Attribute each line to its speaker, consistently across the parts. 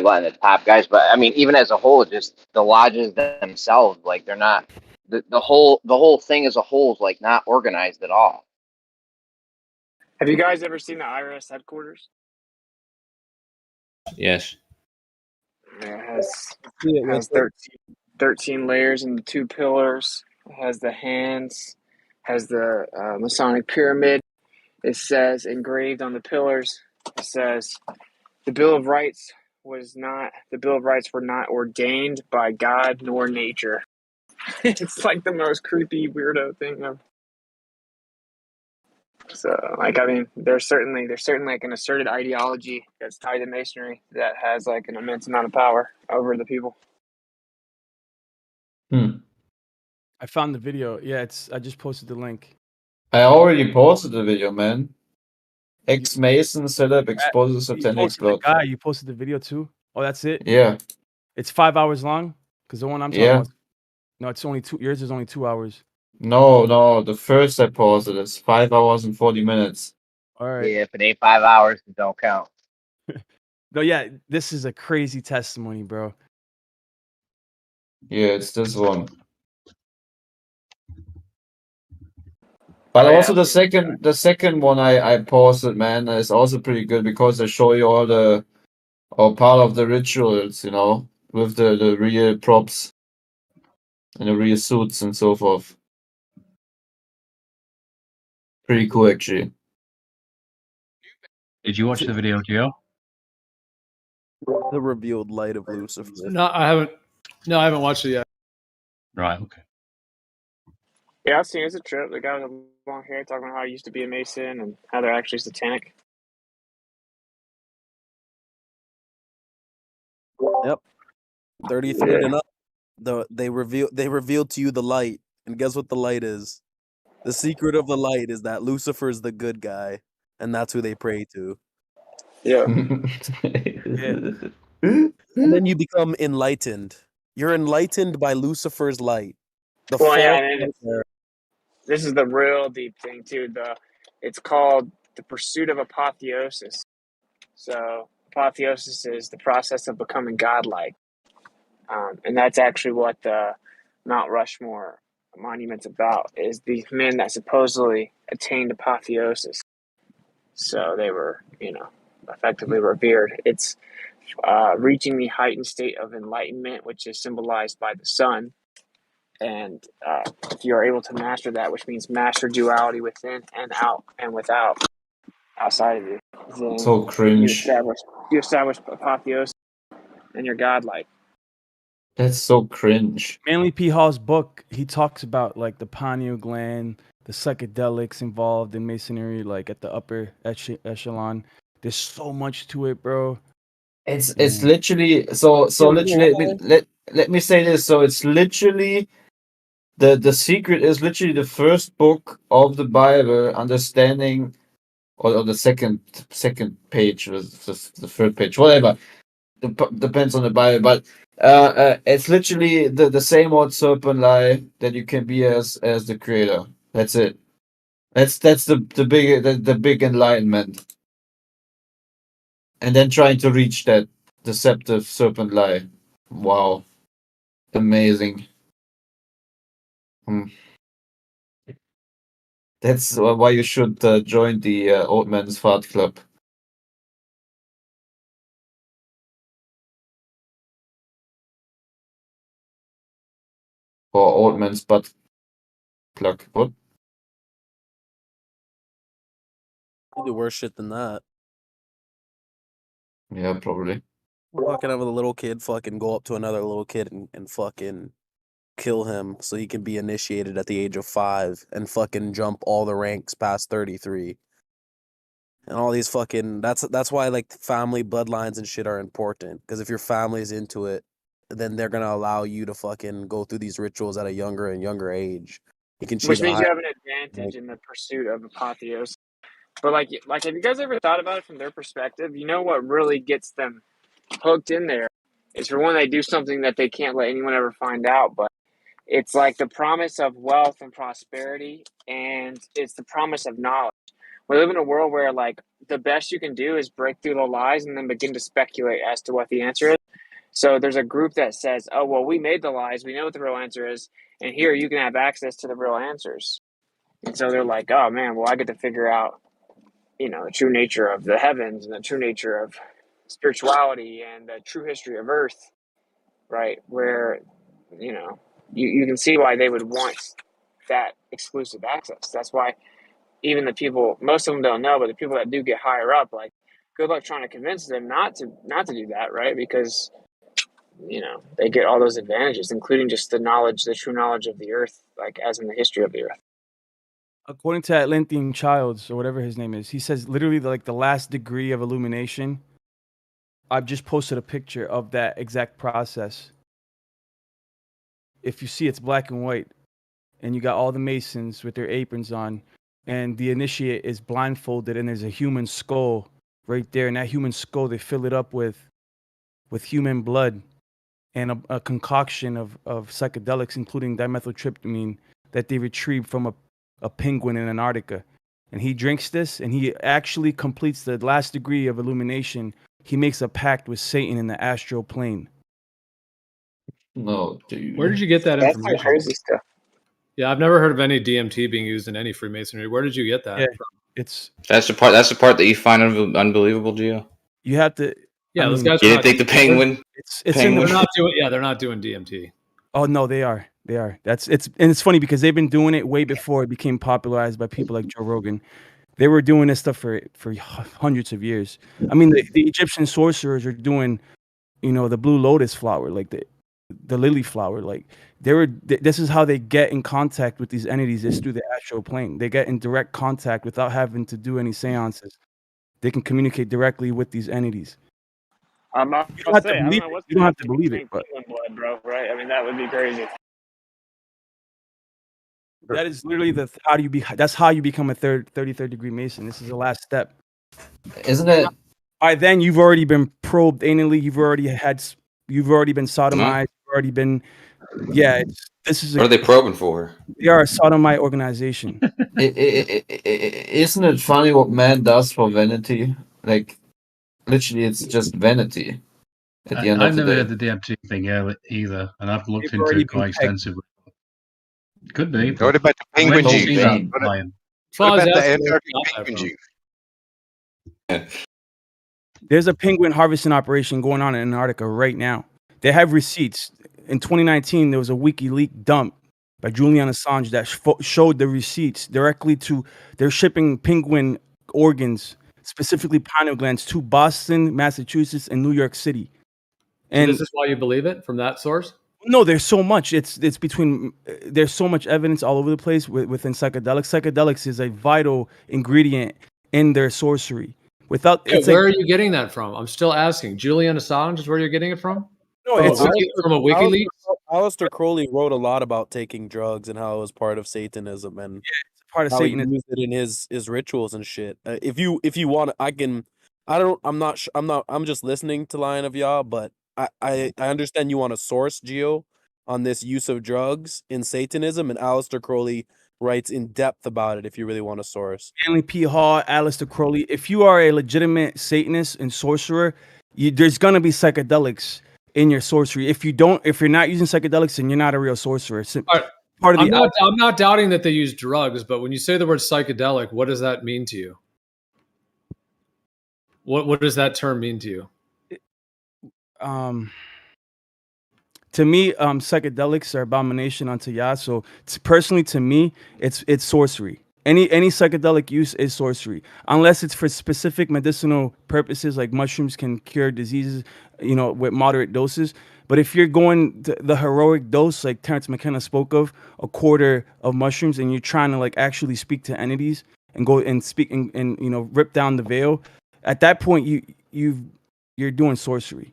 Speaker 1: letting the top guys, but I mean, even as a whole, just the lodges themselves, like they're not the whole thing as a whole is like not organized at all.
Speaker 2: Have you guys ever seen the IRS headquarters?
Speaker 3: Yes.
Speaker 2: It has 13 layers and the 2 pillars. It has the hands, has the Masonic pyramid. It says engraved on the pillars, it says the Bill of Rights were not ordained by God nor nature. It's like the most creepy weirdo thing ever. So, like, I mean, there's certainly like an asserted ideology that's tied to masonry that has like an immense amount of power over the people.
Speaker 4: I found the video. Yeah, I just posted the link.
Speaker 5: I already posted the video, man. Ex-Mason setup exposes satanic plot.
Speaker 4: Guy, you posted the video too? Oh, that's it?
Speaker 5: Yeah.
Speaker 4: It's 5 hours long? Because the one I'm talking about, no, it's only yours is only 2 hours.
Speaker 5: No, the first I posted is 5 hours and 40 minutes.
Speaker 4: All right.
Speaker 1: Yeah, if it ain't 5 hours, it don't count.
Speaker 4: No, yeah, this is a crazy testimony, bro.
Speaker 5: Yeah, it's this one. But also the second one I posted, man, is also pretty good because they show you all part of the rituals, you know, with the real props and the real suits and so forth. Pretty cool, actually.
Speaker 3: Did you watch the video, Gio?
Speaker 6: The revealed light of Lucifer.
Speaker 7: No, I haven't. No, I haven't watched it yet.
Speaker 3: Right. Okay.
Speaker 2: Yeah, I've seen it. It's a trip. The guy with the long hair talking about how he used to be a Mason and how they're actually satanic.
Speaker 6: Yep. 33 and up. They reveal to you the light. And guess what the light is? The secret of the light is that Lucifer's the good guy. And that's who they pray to.
Speaker 2: Yeah.
Speaker 6: And then you become enlightened. You're enlightened by Lucifer's light.
Speaker 2: This is the real deep thing too. It's called the pursuit of apotheosis. So apotheosis is the process of becoming godlike, and that's actually what the Mount Rushmore monument's about. Is these men that supposedly attained apotheosis. So they were, effectively revered. It's reaching the heightened state of enlightenment, which is symbolized by the sun. And if you are able to master that, which means master duality within and out and without, outside of you, then
Speaker 5: so cringe.
Speaker 2: You establish apotheosis, and you're godlike.
Speaker 5: That's so cringe.
Speaker 4: Manly P. Hall's book, he talks about like the pineal gland, the psychedelics involved in masonry, like at the upper echelon. There's so much to it, bro.
Speaker 5: It's literally so literally let me say this. So it's literally the secret is literally the first book of the Bible, understanding, or the second page, or the third page, whatever. Depends on the Bible, but it's literally the same old serpent lie that you can be as the creator. That's it. That's the big enlightenment. And then trying to reach that deceptive serpent lie. Wow. Amazing. That's why you should join the Old Man's Fart Club. Or Old Man's Butt Plug. What?
Speaker 6: You do worse shit than that.
Speaker 5: Yeah, probably.
Speaker 6: Fucking have a little kid fucking go up to another little kid and fucking kill him so he can be initiated at the age of 5 and fucking jump all the ranks past 33. And all these fucking that's why like family bloodlines and shit are important, because if your family's into it, then they're gonna allow you to fucking go through these rituals at a younger and younger age.
Speaker 2: Which means you have an advantage in the pursuit of apotheosis. But like, have you guys ever thought about it from their perspective? You know what really gets them hooked in there is, for one, they do something that they can't let anyone ever find out, but it's like the promise of wealth and prosperity, and it's the promise of knowledge. We live in a world where like the best you can do is break through the lies and then begin to speculate as to what the answer is. So there's a group that says, "Oh, well, we made the lies. We know what the real answer is, and here you can have access to the real answers." And so they're like, "Oh man, well, I get to figure out, the true nature of the heavens and the true nature of spirituality and the true history of Earth." Right? Where, you can see why they would want that exclusive access. That's why even the people, most of them don't know, but the people that do get higher up, like, good luck trying to convince them not to do that, right? Because they get all those advantages, including just the true knowledge of the earth, like as in the history of the earth.
Speaker 4: According to Atlantean Childs or whatever his name is, he says literally like the last degree of illumination. I've just posted a picture of that exact process. If you see, it's black and white, and you got all the Masons with their aprons on, and the initiate is blindfolded, and there's a human skull right there, and that human skull, they fill it up with human blood and a concoction of psychedelics, including dimethyltryptamine, that they retrieved from a penguin in Antarctica. And he drinks this, and he actually completes the last degree of illumination. He makes a pact with Satan in the astral plane.
Speaker 5: No, dude.
Speaker 7: Where did you get that
Speaker 2: That's some
Speaker 7: information?
Speaker 2: crazy stuff.
Speaker 7: Yeah, I've never heard of any DMT being used in any Freemasonry. Where did you get that
Speaker 4: Yeah.
Speaker 7: from?
Speaker 4: It's
Speaker 8: That's the part that you find unbelievable, Gio.
Speaker 4: you have to.
Speaker 7: Yeah,
Speaker 4: I
Speaker 7: those
Speaker 4: mean,
Speaker 7: guys
Speaker 8: You
Speaker 7: are
Speaker 8: didn't
Speaker 7: not,
Speaker 8: think the penguin?
Speaker 4: It's
Speaker 8: Penguin.
Speaker 4: in
Speaker 7: they're
Speaker 4: the,
Speaker 7: not doing. Yeah, they're not doing DMT.
Speaker 4: Oh no, they are. They are. It's funny because they've been doing it way before it became popularized by people like Joe Rogan. They were doing this stuff for hundreds of years. I mean, the Egyptian sorcerers are doing, the blue lotus flower, like the lily flower. Like this is how they get in contact with these entities, is through the astral plane. They get in direct contact without having to do any seances. They can communicate directly with these entities.
Speaker 2: I'll
Speaker 4: You don't have
Speaker 2: say,
Speaker 4: to
Speaker 2: I don't
Speaker 4: believe
Speaker 2: know
Speaker 4: it.
Speaker 2: what's
Speaker 4: You don't have to
Speaker 2: connected
Speaker 4: believe it,
Speaker 2: between
Speaker 4: but
Speaker 2: penguin blood, bro. Right? I mean, that would be crazy.
Speaker 4: that is literally that's how you become a 33rd degree Mason. This is the last step.
Speaker 5: Isn't it?
Speaker 4: By then, you've already been probed anally. You've already been sodomized. You've already been, this is
Speaker 8: What are they probing for?
Speaker 4: they are a sodomite organization.
Speaker 5: Isn't it funny what man does for vanity? Like, literally, it's just vanity at the end
Speaker 3: I've
Speaker 5: of the
Speaker 3: never
Speaker 5: day.
Speaker 3: heard the DMT thing either, and I've looked
Speaker 4: They've
Speaker 3: into
Speaker 4: already
Speaker 3: it quite
Speaker 4: been pegged.
Speaker 3: extensively. Could be.
Speaker 9: What
Speaker 3: But
Speaker 9: about the
Speaker 3: when
Speaker 9: penguin
Speaker 3: did you
Speaker 5: Don't
Speaker 3: see
Speaker 9: juice?
Speaker 3: that
Speaker 5: be.
Speaker 3: flying?
Speaker 9: What
Speaker 7: So I was
Speaker 9: about the
Speaker 7: asking where
Speaker 9: Antarctic
Speaker 7: you got that
Speaker 9: penguin
Speaker 7: from.
Speaker 9: juice?
Speaker 4: There's a penguin harvesting operation going on in Antarctica right now. They have receipts. In 2019, there was a WikiLeaks dump by Julian Assange that showed the receipts directly to. They're shipping penguin organs, specifically pineal glands, to Boston, Massachusetts, and New York City.
Speaker 7: So
Speaker 4: And
Speaker 7: this is why you believe it from that source?
Speaker 4: no, there's so much. It's between. There's so much evidence all over the place within psychedelics. Psychedelics is a vital ingredient in their sorcery. Without
Speaker 7: Yeah,
Speaker 4: it's
Speaker 7: where
Speaker 4: like
Speaker 7: are you getting that from? I'm still asking. Julian Assange is where you're getting it from?
Speaker 4: no,
Speaker 7: From,
Speaker 4: it's
Speaker 7: from a WikiLeaks?
Speaker 6: Aleister Crowley wrote a lot about taking drugs and how it was part of Satanism and
Speaker 4: part of
Speaker 6: how he
Speaker 4: Satan.
Speaker 6: used it in his rituals and shit. If you want, I can. I don't. I'm not. I'm just listening to Lion of Yah, but I understand you want a source, Gio, on this use of drugs in Satanism, and Aleister Crowley writes in depth about it. If you really want a source,
Speaker 4: Stanley P. Hall, Aleister Crowley. If you are a legitimate Satanist and sorcerer, there's gonna be psychedelics in your sorcery. If you're not using psychedelics, then you're not a real sorcerer. It's
Speaker 7: All right.
Speaker 4: part of
Speaker 7: I'm
Speaker 4: the.
Speaker 7: not doubting that they use drugs, but when you say the word psychedelic, what does that mean to you? What does that term mean to you?
Speaker 4: To me, psychedelics are abomination unto Yah. So personally, to me, it's sorcery. Any psychedelic use is sorcery, unless it's for specific medicinal purposes, like mushrooms can cure diseases, with moderate doses. But if you're going to the heroic dose, like Terrence McKenna spoke of, a quarter of mushrooms, and you're trying to like actually speak to entities and go and speak and rip down the veil, at that point you're doing sorcery.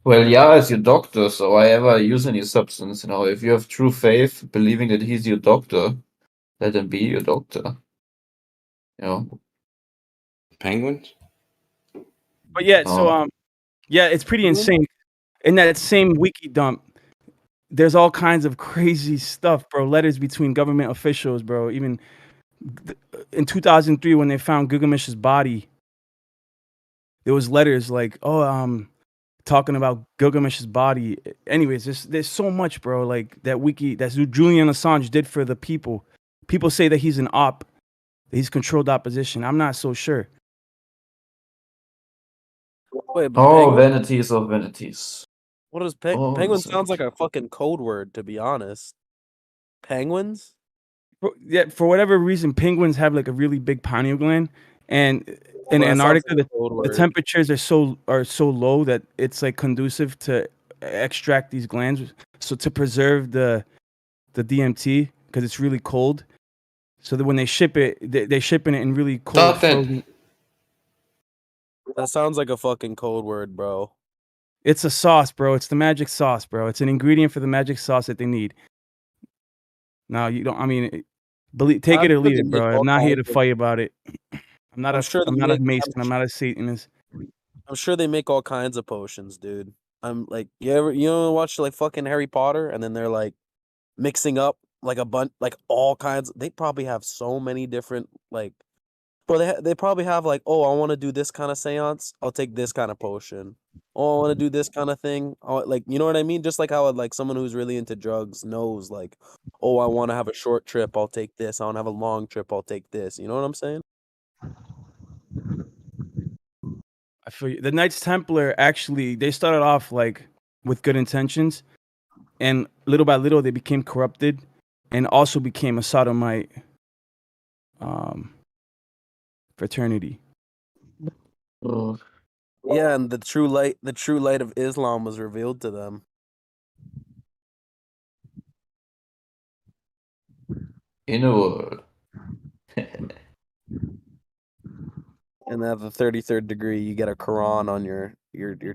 Speaker 5: Well, Yah is your doctor, so why ever use any substance? If you have true faith, believing that he's your doctor, let him be your doctor.
Speaker 8: Penguins?
Speaker 4: But yeah, so it's pretty insane. In that same wiki dump, there's all kinds of crazy stuff, bro. Letters between government officials, bro. Even in 2003 when they found Gilgamesh's body, there was letters like, talking about Gilgamesh's body. Anyways, there's so much, bro. Like that Julian Assange did for the people. People say that he's an op, that he's controlled opposition. I'm not so sure.
Speaker 6: Wait, but
Speaker 5: Oh,
Speaker 6: penguin?
Speaker 5: vanities of vanities.
Speaker 6: What is
Speaker 5: Oh,
Speaker 6: penguin?
Speaker 5: so-
Speaker 6: Sounds like a fucking code word, to be honest. Penguins?
Speaker 4: Yeah, for whatever reason, penguins have like a really big pineal gland, and in
Speaker 6: Well, that sounds
Speaker 4: Antarctica,
Speaker 6: like a code
Speaker 4: the
Speaker 6: word.
Speaker 4: temperatures are so low that it's like conducive to extract these glands. So to preserve the DMT because it's really cold, so that when they ship it, they're shipping it in really cold.
Speaker 8: Thought that-
Speaker 4: frozen.
Speaker 6: That sounds like a fucking code word, bro.
Speaker 4: It's a sauce, bro. It's the magic sauce, bro. It's an ingredient for the magic sauce that they need. Now you don't. I mean, take
Speaker 6: I'm
Speaker 4: it or
Speaker 6: sure
Speaker 4: leave
Speaker 6: they
Speaker 4: it, bro.
Speaker 6: make
Speaker 4: I'm
Speaker 6: all
Speaker 4: not here to
Speaker 6: kinds of-
Speaker 4: fight about it. I'm not
Speaker 6: I'm
Speaker 4: a
Speaker 6: sure they
Speaker 4: I'm not a
Speaker 6: make-
Speaker 4: Mason. I'm not a Satanist.
Speaker 6: I'm sure they make all kinds of potions, dude. I'm like, you ever watch like fucking Harry Potter, and then they're like mixing up like a bunch, like all kinds. They probably have so many different like. Bro, they probably have like, oh, I want to do this kind of seance. I'll take this kind of potion. Oh, I want to do this kind of thing. Like, you know what I mean? Just like how like someone who's really into drugs knows, like, oh, I want to have a short trip. I'll take this. I want to have a long trip. I'll take this. You know what I'm saying?
Speaker 4: I feel you. The Knights Templar actually they started off like with good intentions, and little by little they became corrupted, and also became a sodomite fraternity.
Speaker 5: Oh.
Speaker 6: Yeah, and the true light of Islam was revealed to them.
Speaker 5: In a word.
Speaker 6: And at the 33rd degree, you get a Quran on your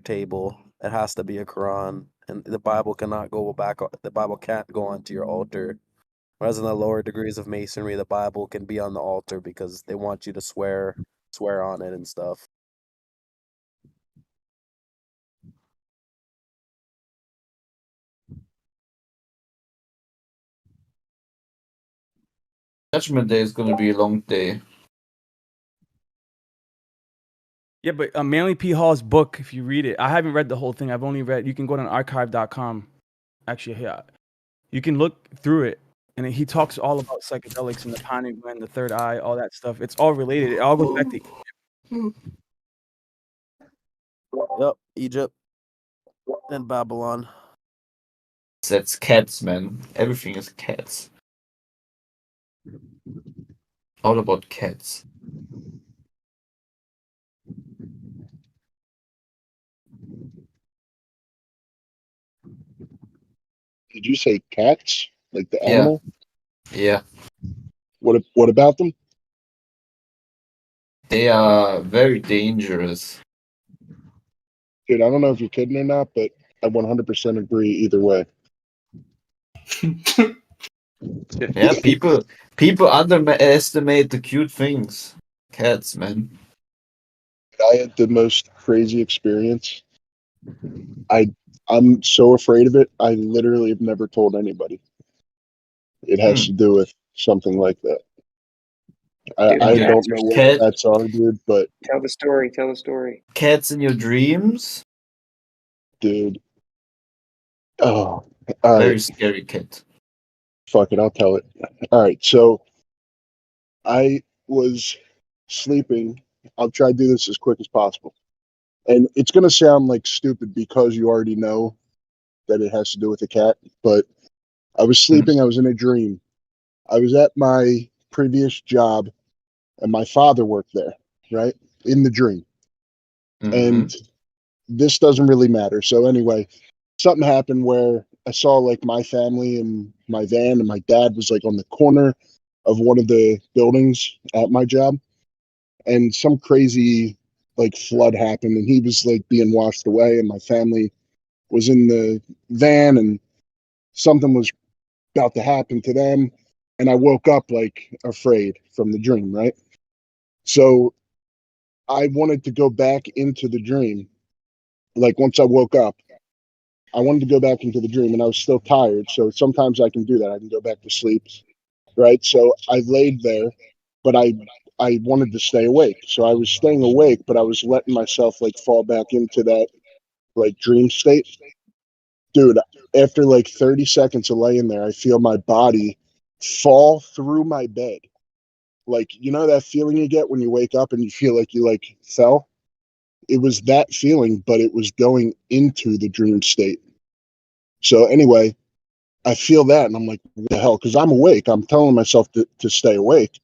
Speaker 6: table. It has to be a Quran, and the Bible cannot go back. The Bible can't go onto your altar. Whereas in the lower degrees of Masonry, the Bible can be on the altar because they want you to swear on it and stuff.
Speaker 5: Judgment Day is gonna be a long day.
Speaker 4: Yeah, but Manly P. Hall's book, if you read it, I haven't read the whole thing. I've only read. You can go to archive.com. Actually, yeah, you can look through it, and he talks all about psychedelics and the pineal gland, the third eye, all that stuff. It's all related. It all goes back to
Speaker 6: Yep, Egypt and Babylon.
Speaker 5: That's cats, man. Everything is cats. All about cats.
Speaker 9: Did you say cats? Like the
Speaker 5: Yeah.
Speaker 9: animal?
Speaker 5: Yeah.
Speaker 9: What about them?
Speaker 5: They are very dangerous.
Speaker 9: Dude, I don't know if you're kidding or not, but I 100% agree either way.
Speaker 5: Yeah, people underestimate the cute things. Cats, man.
Speaker 9: I had the most crazy experience. I'm so afraid of it. I literally have never told anybody. It has to do with something like that.
Speaker 2: Dude,
Speaker 9: I
Speaker 5: cats
Speaker 9: don't
Speaker 2: are
Speaker 9: know what
Speaker 5: cat-
Speaker 9: cats are, dude, but
Speaker 2: Tell the story. Tell the story.
Speaker 5: Cats in your dreams?
Speaker 9: dude. Oh, all
Speaker 5: Very
Speaker 9: right.
Speaker 5: scary cat.
Speaker 9: Fuck it, I'll tell it. All right, so I was sleeping. I'll try to do this as quick as possible. And it's going to sound like stupid because you already know that it has to do with a cat, but I was sleeping. I was in a dream. I was at my previous job, and my father worked there, right? In the dream. And this doesn't really matter. So, anyway, something happened where I saw like my family and my van, and my dad was like on the corner of one of the buildings at my job. And some crazy like flood happened, and he was like being washed away, and my family was in the van, and something was about to happen to them. And I woke up like afraid from the dream, right? So I wanted to go back into the dream. Like once I woke up, I wanted to go back into the dream, and I was still tired. So sometimes I can do that. I can go back to sleep, right? So I laid there, but I wanted to stay awake. So I was staying awake, but I was letting myself like fall back into that like dream state. Dude, after like 30 seconds of laying there, I feel my body fall through my bed. Like, you know that feeling you get when you wake up and you feel like you like fell? It was that feeling, but it was going into the dream state. So anyway, I feel that and I'm like, what the hell? Because I'm awake. I'm telling myself to stay awake,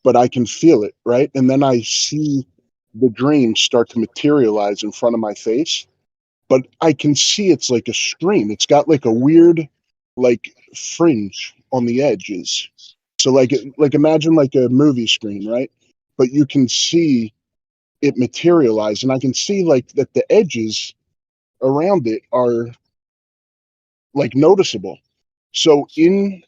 Speaker 9: but I can feel it, right? And then I see the dream start to materialize in front of my face, but I can see it's like a screen. It's got like a weird, like fringe on the edges. So like imagine like a movie screen, right? But you can see it materialize, and I can see like that the edges around it are like noticeable. So in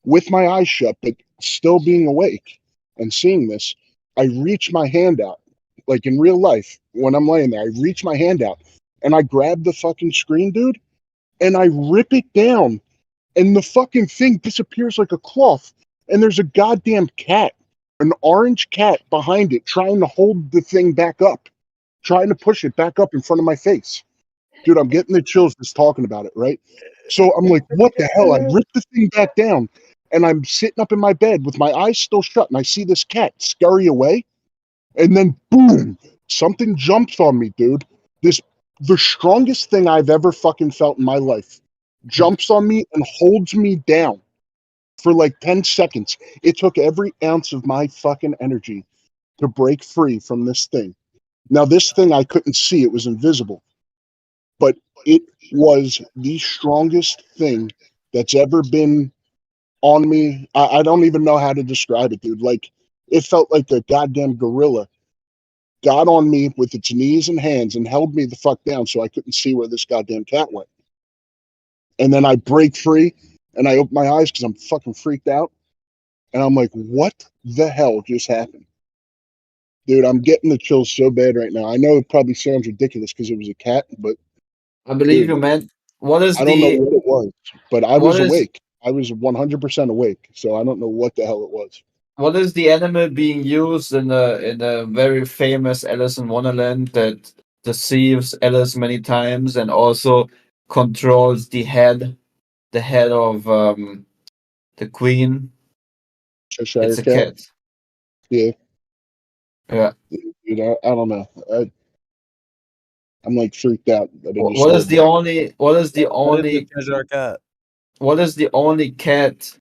Speaker 9: with my eyes shut, but still being awake and seeing this, I reach my hand out. Like in real life, when I'm laying there, I reach my hand out and I grab the fucking screen, dude, and I rip it down, and the fucking thing disappears like a cloth. And there's a goddamn cat, an orange cat behind it, trying to hold the thing back up, trying to push it back up in front of my face. Dude, I'm getting the chills just talking about it, right? So I'm like, what the hell? I ripped the thing back down and I'm sitting up in my bed with my eyes still shut and I see this cat scurry away. And then boom, something jumps on me, dude. The strongest thing I've ever fucking felt in my life jumps on me and holds me down for like 10 seconds. It took every ounce of my fucking energy to break free from this thing. Now, this thing I couldn't see, it was invisible, but it was the strongest thing that's ever been on me. I don't even know how to describe it, dude. Like, it felt like a goddamn gorilla got on me with its knees and hands and held me the fuck down so I couldn't see where this goddamn cat went. And then I break free and I open my eyes because I'm fucking freaked out. And I'm like, what the hell just happened? Dude, I'm getting the chills so bad right now. I know it probably sounds ridiculous because it was a cat, but
Speaker 5: I believe
Speaker 9: dude,
Speaker 5: you, man. What is
Speaker 9: I don't know
Speaker 5: the
Speaker 9: what it was, but I
Speaker 5: what
Speaker 9: was
Speaker 5: is
Speaker 9: awake. I was 100% awake, so I don't know what the hell it was.
Speaker 5: what is the animal being used in a very famous Alice in Wonderland that deceives Alice many times and also controls the head of the queen?
Speaker 9: Cheshire
Speaker 5: It's a
Speaker 9: cat?
Speaker 5: cat.
Speaker 9: Yeah.
Speaker 5: Yeah.
Speaker 9: Dude, I don't know. I'm like freaked out that it just
Speaker 5: What is
Speaker 9: told
Speaker 5: the
Speaker 9: me.
Speaker 5: only what is the
Speaker 6: What is the
Speaker 5: only
Speaker 6: Cheshire Cat?
Speaker 5: what is the only cat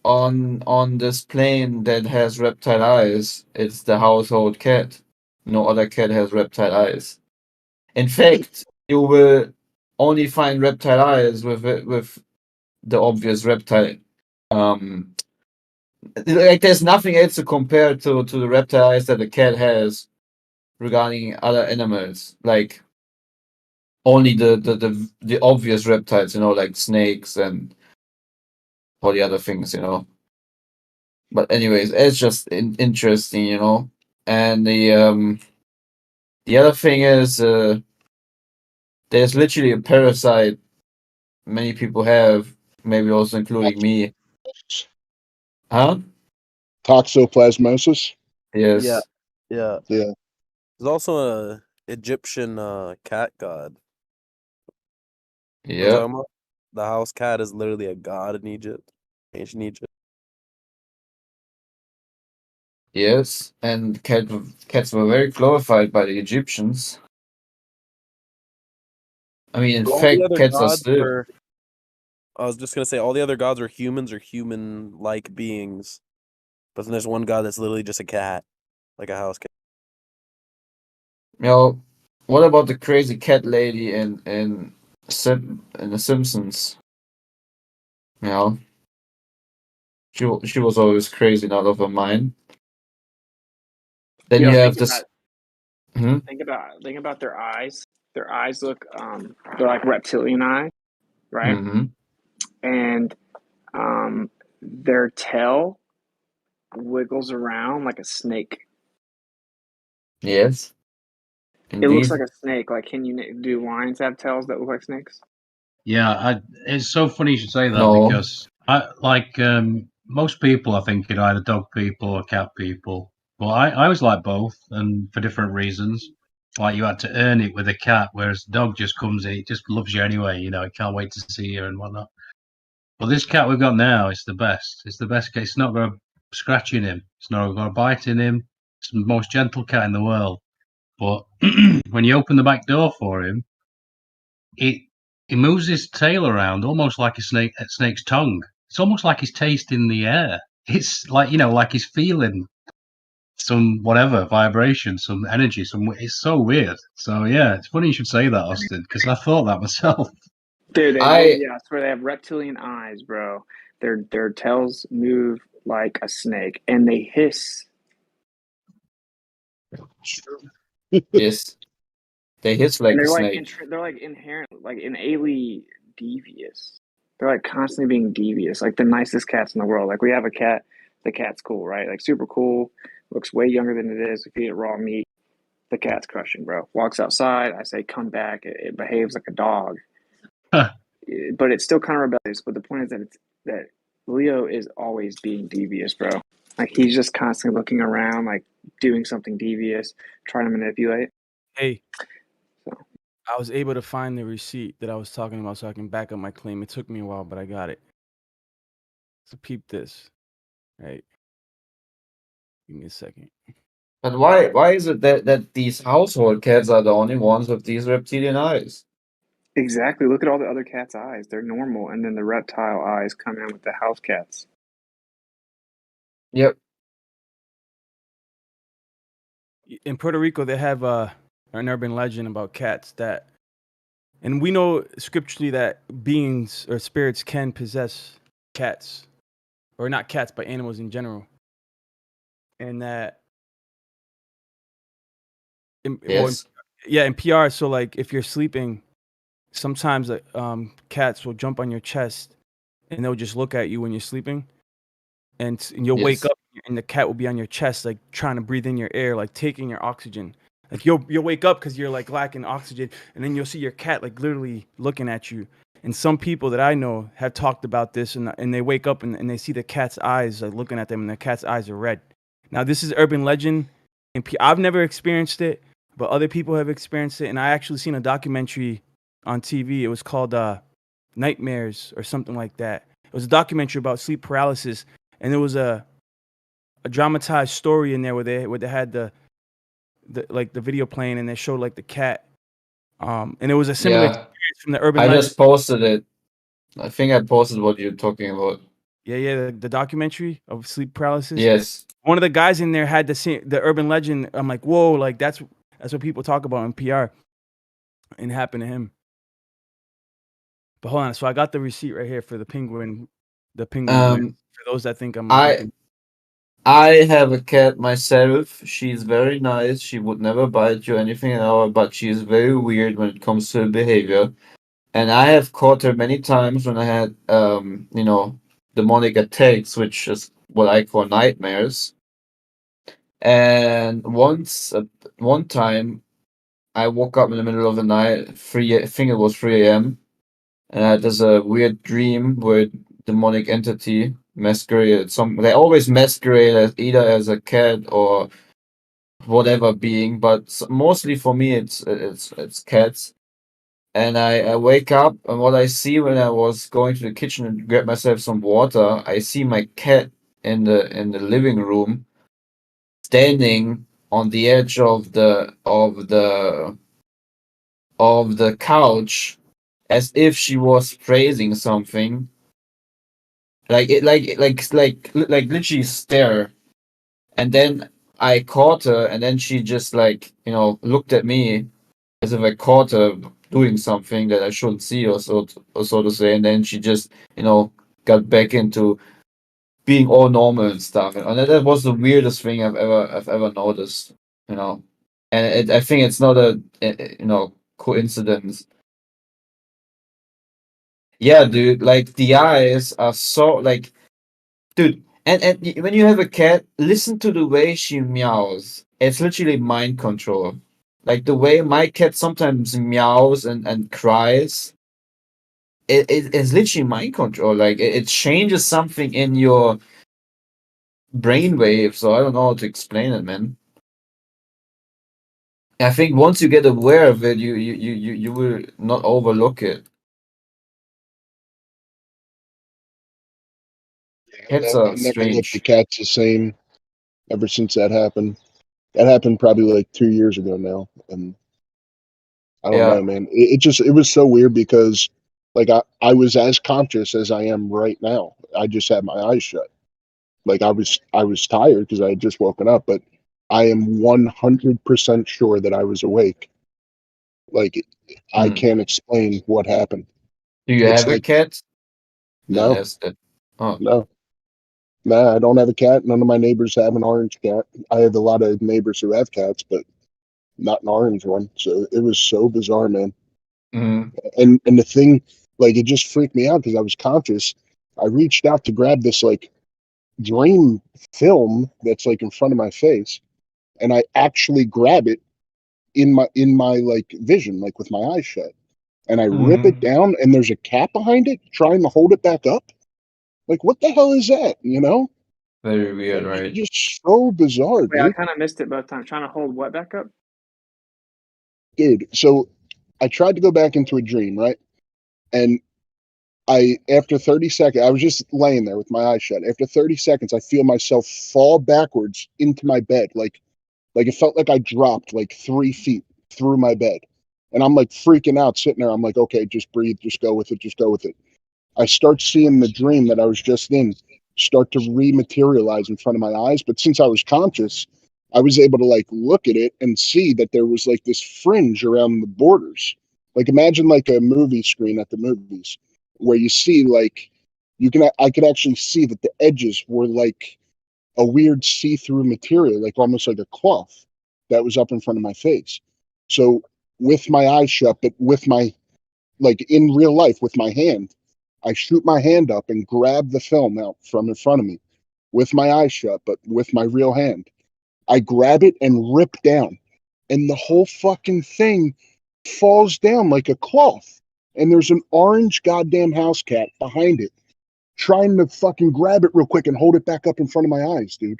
Speaker 5: on this plane that has reptile eyes? It's the household cat. No other cat has reptile eyes. In fact, you will only find reptile eyes with the obvious reptile. Like there's nothing else to compare to the reptile eyes that a cat has regarding other animals. Like only the obvious reptiles, like snakes and all the other things, But anyways, it's just interesting, And the other thing is, there's literally a parasite many people have, maybe also including me. Huh?
Speaker 9: Toxoplasmosis?
Speaker 5: Yes.
Speaker 6: Yeah, yeah.
Speaker 9: Yeah.
Speaker 6: There's also a Egyptian cat god. You know what I'm
Speaker 5: Yeah.
Speaker 6: talking about? The house cat is literally a god in Egypt, ancient Egypt.
Speaker 5: Yes. And cats were very glorified by the Egyptians. I mean, in
Speaker 6: All the
Speaker 5: fact,
Speaker 6: other
Speaker 5: cats are
Speaker 6: gods
Speaker 5: still.
Speaker 6: were. I was just gonna say all the other gods are humans or human-like beings, but then there's one god that's literally just a cat, like a house cat.
Speaker 5: What about the crazy cat lady in The Simpsons? You know, she was always crazy and out of her mind. Then you have this.
Speaker 2: Think about their eyes. Their eyes look they're like reptilian eyes, right?
Speaker 5: Mm-hmm.
Speaker 2: And their tail wiggles around like a snake.
Speaker 5: Yes,
Speaker 2: It looks
Speaker 5: indeed.
Speaker 2: like a snake. Like, do lions have tails that look like snakes?
Speaker 3: Yeah, it's so funny you should say that
Speaker 5: No.
Speaker 3: because I like most people, I think, are either dog people or cat people. But I was like both, and for different reasons. Like you had to earn it with a cat, whereas the dog just comes in, it just loves you anyway. You know, it can't wait to see you and whatnot. But this cat we've got now is the best. It's the best cat. It's not got a scratch in him. It's not got a bite in him. It's the most gentle cat in the world. But when you open the back door for him, it he moves his tail around almost like a snake's tongue. It's almost like he's tasting the air. It's like like he's feeling some whatever vibration, some energy. It's so weird. So yeah, it's funny you should say that, Austin, because I thought that myself.
Speaker 2: Dude,
Speaker 5: I
Speaker 2: yeah, I swear they have reptilian eyes, bro. Their tails move like a snake, and they hiss.
Speaker 5: yes, they hiss like
Speaker 2: And
Speaker 5: a
Speaker 2: they're like
Speaker 5: snake.
Speaker 2: they're like inherent, like innately devious. They're like constantly being devious, like the nicest cats in the world. Like we have a cat, the cat's cool, right? Like super cool, looks way younger than it is. We feed it raw meat. The cat's crushing, bro. Walks outside. I say, come back. It behaves like a dog, but it's still kind of rebellious. But the point is that Leo is always being devious, bro. Like he's just constantly looking around, like doing something devious, trying to manipulate.
Speaker 4: Hey,
Speaker 2: So
Speaker 4: I was able to find the receipt that I was talking about so I can back up my claim. It took me a while, but I got it. So peep this. Right. Give me a second.
Speaker 5: But why is it that these household cats are the only ones with these reptilian eyes?
Speaker 2: exactly. Look at all the other cats' eyes. They're normal, and then the reptile eyes come in with the house cats.
Speaker 5: Yep.
Speaker 4: In Puerto Rico, they have an urban legend about cats that, and we know scripturally that beings or spirits can possess cats, or not cats, but animals in general, and that.
Speaker 5: Yes.
Speaker 4: In PR. So like, if you're sleeping, sometimes cats will jump on your chest, and they'll just look at you when you're sleeping, and you'll wake
Speaker 5: Yes.
Speaker 4: up, and the cat will be on your chest, like trying to breathe in your air, like taking your oxygen. Like you'll wake up because you're like lacking oxygen, and then you'll see your cat like literally looking at you. And some people that I know have talked about this, and they wake up and they see the cat's eyes like looking at them, and the cat's eyes are red. Now this is urban legend, and I've never experienced it, but other people have experienced it. And I actually seen a documentary on TV. It was called Nightmares or something like that. It was a documentary about sleep paralysis, and there was a dramatized story in there where they had the video playing, and they showed like the cat, and it was a similar
Speaker 5: Yeah.
Speaker 4: experience from the urban
Speaker 5: I
Speaker 4: legend.
Speaker 5: just posted it. I think I posted what you're talking about.
Speaker 4: Yeah, the documentary of sleep paralysis.
Speaker 5: Yes.
Speaker 4: One of the guys in there had the urban legend. I'm like, whoa, like that's what people talk about in PR, and it happened to him. But hold on, so I got the receipt right here for the penguin blend. For those that think I'm joking.
Speaker 5: I have a cat myself. She's very nice. She would never bite you or anything at all, but she's very weird when it comes to her behavior. And I have caught her many times when I had demonic attacks, which is what I call nightmares. And one time I woke up in the middle of the night, I think it was 3 a.m. And I had this weird dream where demonic entity masqueraded. They always masquerade as either as a cat or whatever being, but mostly for me it's cats. And I wake up, and what I see when I was going to the kitchen and grab myself some water, I see my cat in the living room, standing on the edge of the couch, as if she was praising something. Like literally stare. And then I caught her, and then she just looked at me as if I caught her doing something that I shouldn't see, or so to say. And then she just got back into being all normal and stuff. And that was the weirdest thing I've ever noticed. And I think it's not a coincidence. Yeah, dude. Like the eyes are so like, dude. And when you have a cat, listen to the way she meows. It's literally mind control. Like the way my cat sometimes meows and cries. It's literally mind control. Like it changes something in your brainwave, so I don't know how to explain it, man. I think once you get aware of it, you will not overlook it. Cats are
Speaker 9: I've never looked at
Speaker 5: strange.
Speaker 9: cats the same ever since that happened. That happened probably like 2 years ago now, and I don't know,
Speaker 5: Yeah.
Speaker 9: man. It was so weird because like I was as conscious as I am right now. I just had my eyes shut. Like I was tired because I had just woken up, but I am 100% sure that I was awake. Like I
Speaker 5: Hmm.
Speaker 9: can't explain what happened.
Speaker 5: Do you
Speaker 9: It's
Speaker 5: have a
Speaker 9: like
Speaker 5: cat that
Speaker 9: no,
Speaker 5: has that? Oh.
Speaker 9: no. Nah, I don't have a cat. None of my neighbors have an orange cat. I have a lot of neighbors who have cats, but not an orange one. So it was so bizarre, man.
Speaker 5: Mm-hmm.
Speaker 9: And the thing, like, it just freaked me out because I was conscious. I reached out to grab this like dream film that's like in front of my face, and I actually grab it in my like vision, like with my eyes shut, and I rip it
Speaker 5: Mm-hmm.
Speaker 9: down, and there's a cat behind it trying to hold it back up. Like, what the hell is that? You know?
Speaker 5: Very weird,
Speaker 9: It's
Speaker 5: right?
Speaker 9: just so bizarre,
Speaker 2: Wait, I
Speaker 9: dude.
Speaker 2: kind of missed it both times. Trying to hold what back up?
Speaker 9: Dude, so I tried to go back into a dream, right? And after 30 seconds, I was just laying there with my eyes shut. After 30 seconds, I feel myself fall backwards into my bed. Like it felt like I dropped like 3 feet through my bed. And I'm like freaking out, sitting there. I'm like, okay, just breathe, just go with it, just go with it. I start seeing the dream that I was just in start to rematerialize in front of my eyes. But since I was conscious, I was able to like look at it and see that there was like this fringe around the borders. Like imagine like a movie screen at the movies where you see like I could actually see that the edges were like a weird see-through material, like almost like a cloth that was up in front of my face. So with my eyes shut, but with my like in real life with my hand, I shoot my hand up and grab the film out from in front of me with my eyes shut, but with my real hand. I grab it and rip down, and the whole fucking thing falls down like a cloth. And there's an orange goddamn house cat behind it trying to fucking grab it real quick and hold it back up in front of my eyes, dude.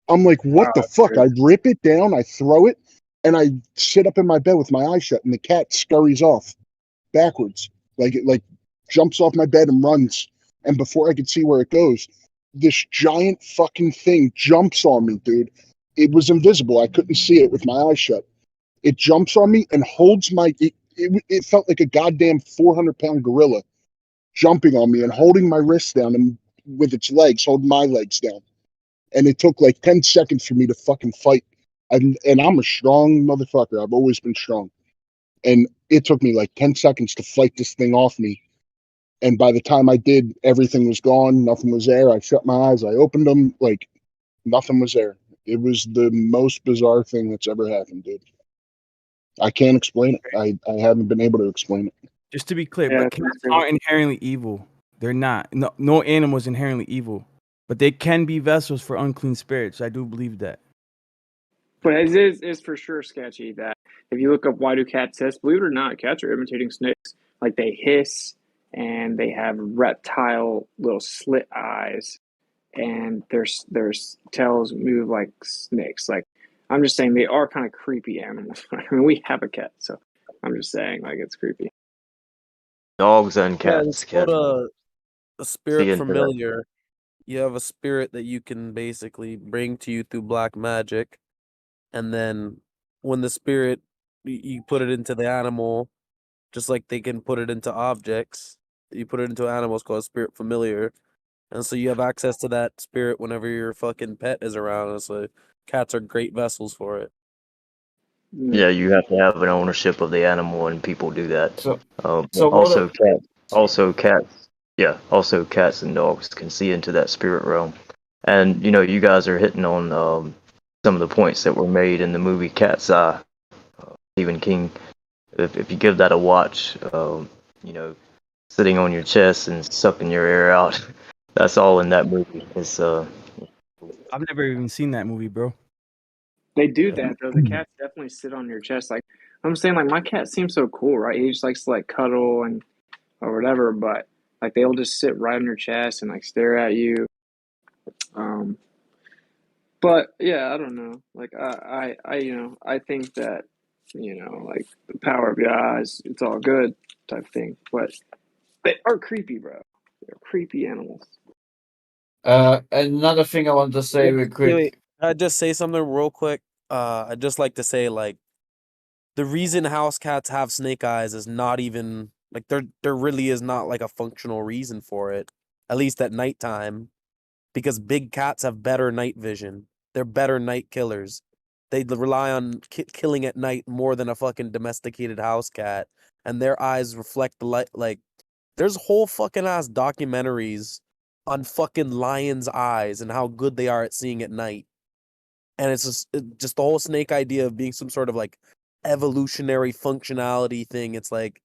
Speaker 9: I'm like, what
Speaker 2: Oh,
Speaker 9: the
Speaker 2: that's
Speaker 9: fuck?
Speaker 2: weird.
Speaker 9: I rip it down, I throw it, and I sit up in my bed with my eyes shut, and the cat scurries off backwards, like it like jumps off my bed and runs. And before I could see where it goes, this giant fucking thing jumps on me, dude. It was invisible. I couldn't see it with my eyes shut. It jumps on me and holds my. It felt like a goddamn 400-pound gorilla jumping on me and holding my wrists down and with its legs, holding my legs down. And it took like 10 seconds for me to fucking fight. And I'm a strong motherfucker. I've always been strong. And it took me like 10 seconds to fight this thing off me. And by the time I did, everything was gone. Nothing was there. I shut my eyes. I opened them. Like nothing was there. It was the most bizarre thing that's ever happened, dude. I can't explain it. I haven't been able to explain it.
Speaker 4: Just to be clear,
Speaker 2: Yeah,
Speaker 4: but
Speaker 2: that's
Speaker 4: cats
Speaker 2: pretty crazy.
Speaker 4: aren't inherently evil. They're not. No animal is inherently evil, but they can be vessels for unclean spirits. I do believe that.
Speaker 2: But it is for sure sketchy that if you look up why do cats hiss, believe it or not, cats are imitating snakes. Like they hiss and they have reptile little slit eyes and their tails move like snakes. Like I'm just saying they are kind of creepy animals. I mean, we have a cat, so I'm just saying like it's creepy.
Speaker 10: Dogs and
Speaker 6: Yeah,
Speaker 10: cats
Speaker 6: it's called
Speaker 10: can
Speaker 6: a
Speaker 10: see
Speaker 6: spirit
Speaker 10: into that.
Speaker 6: familiar. You have a spirit that you can basically bring to you through black magic, and then when the spirit you put it into the animal, just like they can put it into objects. You put it into animals called spirit familiar, and so you have access to that spirit whenever your fucking pet is around. And so cats are great vessels for it.
Speaker 10: Yeah, you have to have an ownership of the animal, and people do that.
Speaker 5: So
Speaker 10: But
Speaker 5: so what?
Speaker 10: also cats and dogs can see into that spirit realm. And you guys are hitting on some of the points that were made in the movie Cat's Eye, Stephen King. If you give that a watch, you know, sitting on your chest and sucking your air out, that's all in that movie. It's
Speaker 4: I've never even seen that movie, bro.
Speaker 2: They do that though. The cats definitely sit on your chest. Like I'm saying, like my cat seems so cool, right? He just likes to like cuddle and or whatever, but like they'll just sit right on your chest and like stare at you. But yeah, I don't know. Like I think that like the power of your eyes, it's all good type thing. But they are creepy, bro. They're creepy animals.
Speaker 5: Another thing I want to say real
Speaker 6: Wait,
Speaker 5: quick.
Speaker 6: can I just say something real quick? I'd just like to say, like, the reason house cats have snake eyes is not even like there really is not like a functional reason for it. At least at nighttime, because big cats have better night vision. They're better night killers. They rely on killing at night more than a fucking domesticated house cat, and their eyes reflect the light. Like, there's whole fucking ass documentaries on fucking lions' eyes and how good they are at seeing at night. And it's just the whole snake idea of being some sort of like evolutionary functionality thing. It's like,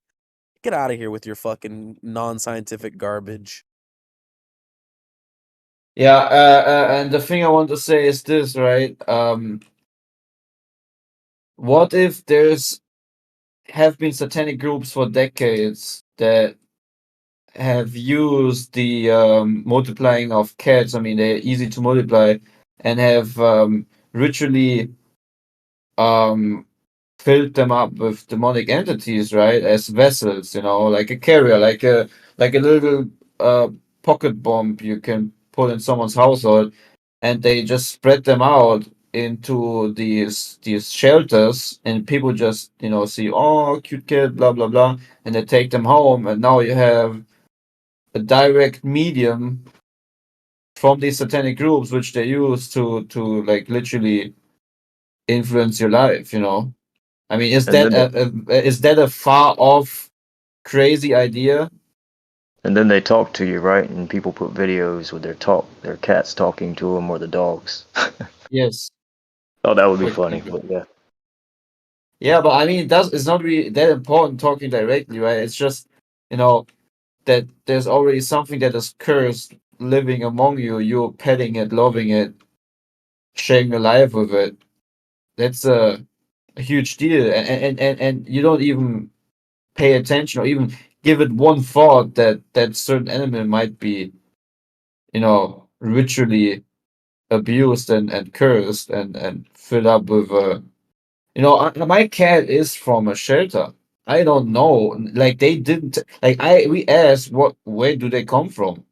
Speaker 6: get out of here with your fucking non-scientific garbage.
Speaker 5: Yeah, and the thing I want to say is this, right? What if there's have been satanic groups for decades that have used the multiplying of cats? I mean, they're easy to multiply, and have ritually filled them up with demonic entities, right? As vessels, like a carrier, like a little pocket bomb you can put in someone's household, and they just spread them out into these shelters, and people just see, oh, cute kid, blah blah blah, and they take them home, and now you have a direct medium from these satanic groups which they use to like literally influence your life. I mean,
Speaker 10: And then they,
Speaker 5: is that a far off crazy idea?
Speaker 10: and then they talk to you, right? And people put videos with their cats talking to them or the dogs.
Speaker 5: Yes.
Speaker 10: Oh, that would be
Speaker 5: For
Speaker 10: funny.
Speaker 5: example.
Speaker 10: But yeah,
Speaker 5: Yeah, but I mean, it's not really that important talking directly, right? It's just, that there's already something that is cursed living among you. You're petting it, loving it, sharing your life with it. That's a huge deal, and you don't even pay attention or even give it one thought that certain animal might be, ritually abused and cursed and filled up with my cat is from a shelter. I don't know, like they didn't, like we asked where do they come from.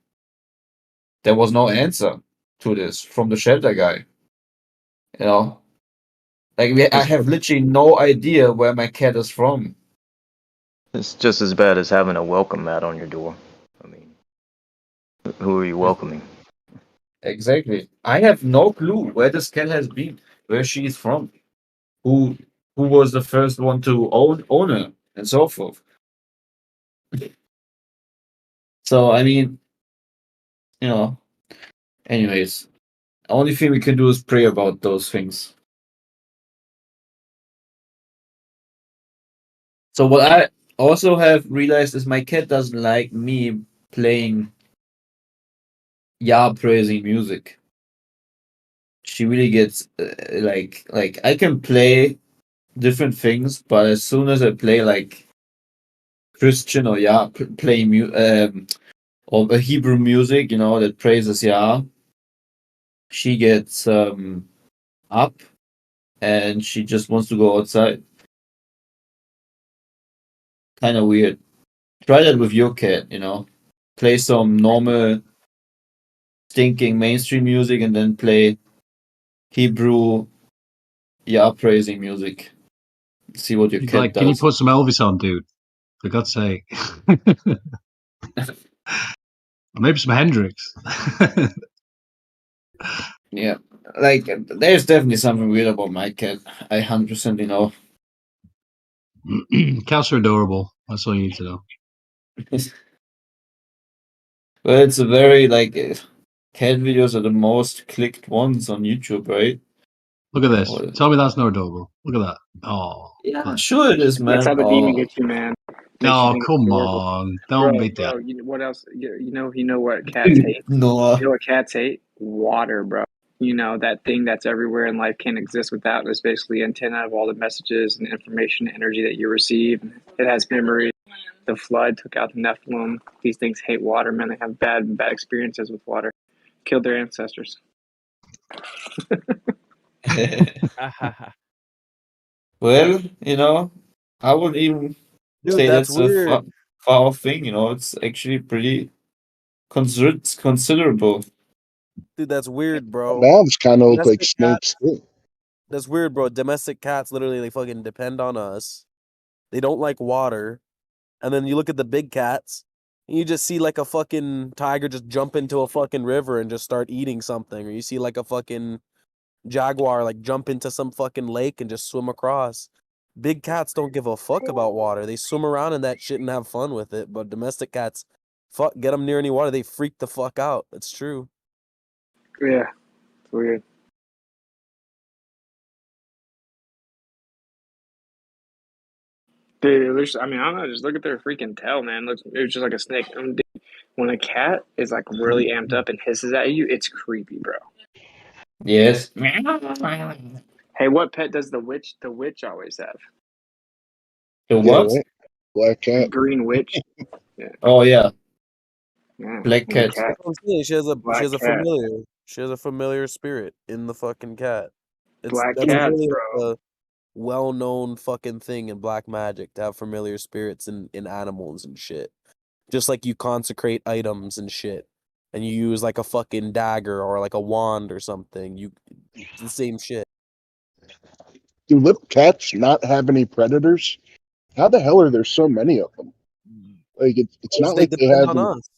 Speaker 5: There was no answer to this from the shelter guy. you know like I
Speaker 10: it's,
Speaker 5: have literally no idea where my cat is from.
Speaker 10: it's just as bad as having a welcome mat on your door. I mean, who are you welcoming?
Speaker 5: Exactly, I have no clue where this cat has been, where she is from, who was the first one to own her, and so forth. So I mean, you know anyways, only thing we can do is pray about those things. So what I also have realized is my cat doesn't like me playing praising music. She really gets like I can play different things, but as soon as I play like Christian or or a Hebrew music, that praises Yah, she gets up and she just wants to go outside. Kind of weird. Try that with your cat. Play some normal stinking mainstream music and then play Hebrew praising music. See what your cat
Speaker 3: Can you
Speaker 5: does.
Speaker 3: put some Elvis on, dude? For God's sake. Maybe some Hendrix.
Speaker 5: Yeah, like there's definitely something weird about my cat. I 100% know.
Speaker 3: Cats are adorable. That's all you need to know.
Speaker 5: But it's a very cat videos are the most clicked ones on YouTube, right?
Speaker 3: Look at this.
Speaker 5: Or-
Speaker 3: Tell me that's not adorable. Look at that. Oh,
Speaker 5: yeah, sure it is,
Speaker 2: That's
Speaker 5: man.
Speaker 2: how the demon gets you, man. Makes you
Speaker 3: oh,
Speaker 2: think it's
Speaker 3: come
Speaker 2: adorable.
Speaker 3: on! Don't be
Speaker 2: Bro,
Speaker 3: that.
Speaker 2: you know what else? You know what cats hate?
Speaker 5: No.
Speaker 2: You know what cats hate? Water, bro. That thing that's everywhere in life can't exist without. It's basically antenna of all the messages and information and energy that you receive. It has memory. The flood took out the Nephilim. These things hate water, man. They have bad experiences with water. Killed their ancestors.
Speaker 5: Well, you know, I wouldn't even
Speaker 6: Dude,
Speaker 5: say
Speaker 6: that's
Speaker 5: that's a
Speaker 6: weird.
Speaker 5: far off thing. You know, it's actually pretty considerable.
Speaker 6: Dude, that's weird, bro.
Speaker 9: Mouths kind of look like
Speaker 6: Domestic
Speaker 9: snakes
Speaker 6: cats.
Speaker 9: too.
Speaker 6: That's weird, bro. Domestic cats literally they fucking depend on us. They don't like water. And then you look at the big cats, and you just see like a fucking tiger just jump into a fucking river and just start eating something. Or you see like a fucking jaguar like jump into some fucking lake and just swim across. Big cats don't give a fuck about water. They swim around in that shit and have fun with it. But domestic cats, fuck, get them near any water, they freak the fuck out. It's true.
Speaker 2: Yeah, it's weird. Dude, it looks, I mean, I don't know. Just look at their freaking tail, man. Looks, it's just like a snake. Dude, when a cat is like really amped up and hisses at you, it's creepy, bro.
Speaker 5: Yes.
Speaker 2: Hey, what pet does the witch always have?
Speaker 5: The
Speaker 9: Yeah,
Speaker 5: what?
Speaker 9: right. Black
Speaker 2: The
Speaker 9: cat.
Speaker 2: green witch. Yeah,
Speaker 5: Oh yeah,
Speaker 2: yeah.
Speaker 5: black
Speaker 2: And the
Speaker 5: cat.
Speaker 2: cat,
Speaker 6: That's what I'm saying. She
Speaker 2: black
Speaker 6: has a
Speaker 2: cat,
Speaker 6: familiar. She has a familiar spirit in the fucking cat.
Speaker 2: black
Speaker 6: That's
Speaker 2: cats,
Speaker 6: literally
Speaker 2: bro.
Speaker 6: like a well-known fucking thing in black magic to have familiar spirits in animals and shit. Just like you consecrate items and shit, and you use like a fucking dagger or like a wand or something. It's the same shit.
Speaker 9: Do little cats not have any predators? How the hell are there so many of them? Like it's
Speaker 6: Because
Speaker 9: not
Speaker 6: they
Speaker 9: like they
Speaker 6: depend
Speaker 9: have
Speaker 6: on
Speaker 9: them.
Speaker 6: us.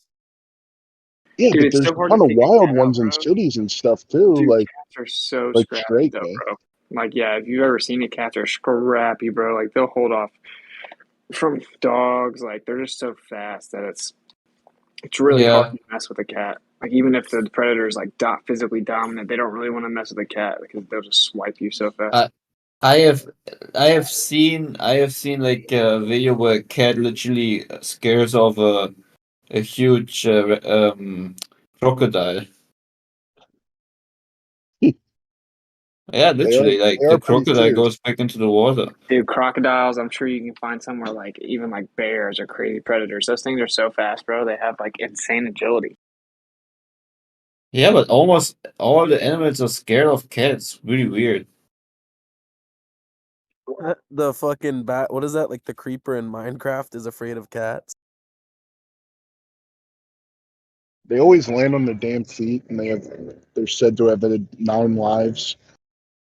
Speaker 9: Yeah,
Speaker 2: Dude,
Speaker 9: but
Speaker 2: it's
Speaker 9: there's
Speaker 2: so
Speaker 9: a
Speaker 2: hard to
Speaker 9: ton of
Speaker 2: take a
Speaker 9: wild
Speaker 2: cat out,
Speaker 9: ones in
Speaker 2: bro.
Speaker 9: cities and stuff too.
Speaker 2: Dude,
Speaker 9: Like
Speaker 2: cats are so
Speaker 9: stray
Speaker 2: scrappy though,
Speaker 9: cat.
Speaker 2: bro. Like, yeah, if you've ever seen it, cats are scrappy, bro. Like, they'll hold off from dogs. Like, they're just so fast that it's really hard
Speaker 5: Yeah.
Speaker 2: to mess with a cat. Like, even if the predator is like physically dominant, they don't really want to mess with a cat because they'll just swipe you so fast.
Speaker 5: I have I have seen like a video where a cat literally scares off a huge crocodile. Yeah, literally, like
Speaker 9: They
Speaker 5: the
Speaker 9: are pretty
Speaker 5: crocodile
Speaker 9: fierce.
Speaker 5: goes back into the water.
Speaker 2: Dude, crocodiles, I'm sure you can find somewhere like even like bears or crazy predators. Those things are so fast, bro. They have like insane agility.
Speaker 5: Yeah, but almost all the animals are scared of cats. Really weird.
Speaker 6: The fucking bat. What is that? Like the creeper in Minecraft is afraid of cats.
Speaker 9: They always land on their damn feet, and they're said to have had 9 lives.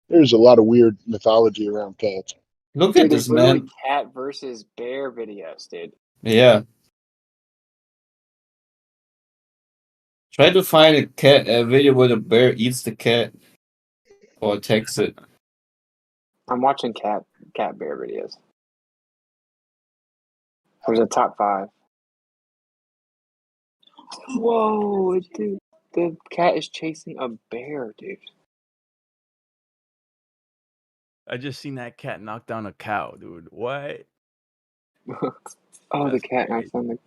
Speaker 9: There's a lot of weird mythology around cats.
Speaker 5: Look
Speaker 2: Dude,
Speaker 5: at
Speaker 2: there's
Speaker 5: this
Speaker 2: literally
Speaker 5: man.
Speaker 2: cat versus bear videos, dude.
Speaker 5: Yeah. Try to find a video where the bear eats the cat or attacks it.
Speaker 2: I'm watching cat bear videos. There's a top 5. Whoa, dude. The cat is chasing a bear, dude.
Speaker 4: I just seen that cat knock down a cow, dude. What?
Speaker 2: Oh, the
Speaker 4: That's
Speaker 2: cat
Speaker 4: crazy.
Speaker 2: knocks on the.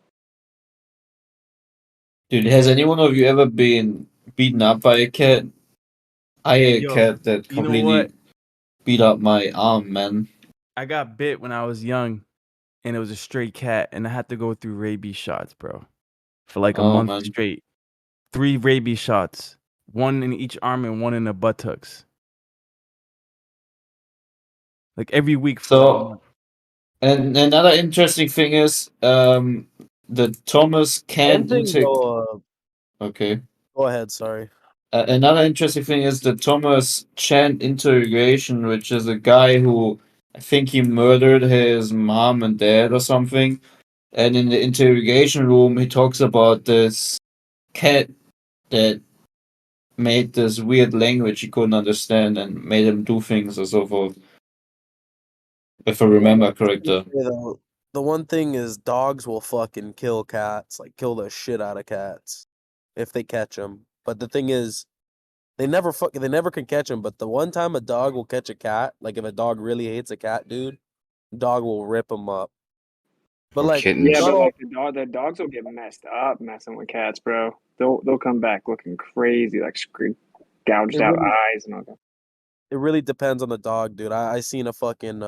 Speaker 5: Dude, has anyone of you ever been beaten up by a cat? I had a
Speaker 4: Yo,
Speaker 5: cat that
Speaker 4: you know what?
Speaker 5: completely beat up my arm, man.
Speaker 4: I got bit when I was young, and it was a stray cat, and I had to go through rabies shots, bro, for like a
Speaker 5: Oh
Speaker 4: month
Speaker 5: man.
Speaker 4: straight. 3 rabies shots, 1 in each arm and 1 in the buttocks. Like every week for like a month.
Speaker 5: So, and another interesting thing is, the Thomas
Speaker 6: One
Speaker 5: can
Speaker 6: thing
Speaker 5: intake.
Speaker 6: though.
Speaker 5: Okay.
Speaker 6: Go ahead. Sorry.
Speaker 5: Another interesting thing is the Thomas Chan interrogation, which is a guy who I think he murdered his mom and dad or something. And in the interrogation room, he talks about this cat that made this weird language he couldn't understand and made him do things and so forth. If I remember correctly.
Speaker 6: The one thing is dogs will fucking kill cats, like kill the shit out of cats if they catch them. But the thing is, they never can catch them. But the one time a dog will catch a cat, like if a dog really hates a cat, dude, dog will rip them up. But
Speaker 8: Or
Speaker 6: like,
Speaker 2: Yeah,
Speaker 8: kittens.
Speaker 6: not
Speaker 2: but
Speaker 6: all.
Speaker 2: like the dogs will get messed up messing with cats, bro. They'll come back looking crazy, like gouged
Speaker 6: It
Speaker 2: out
Speaker 6: really,
Speaker 2: eyes and all that.
Speaker 6: it really depends on the dog, dude. I seen a fucking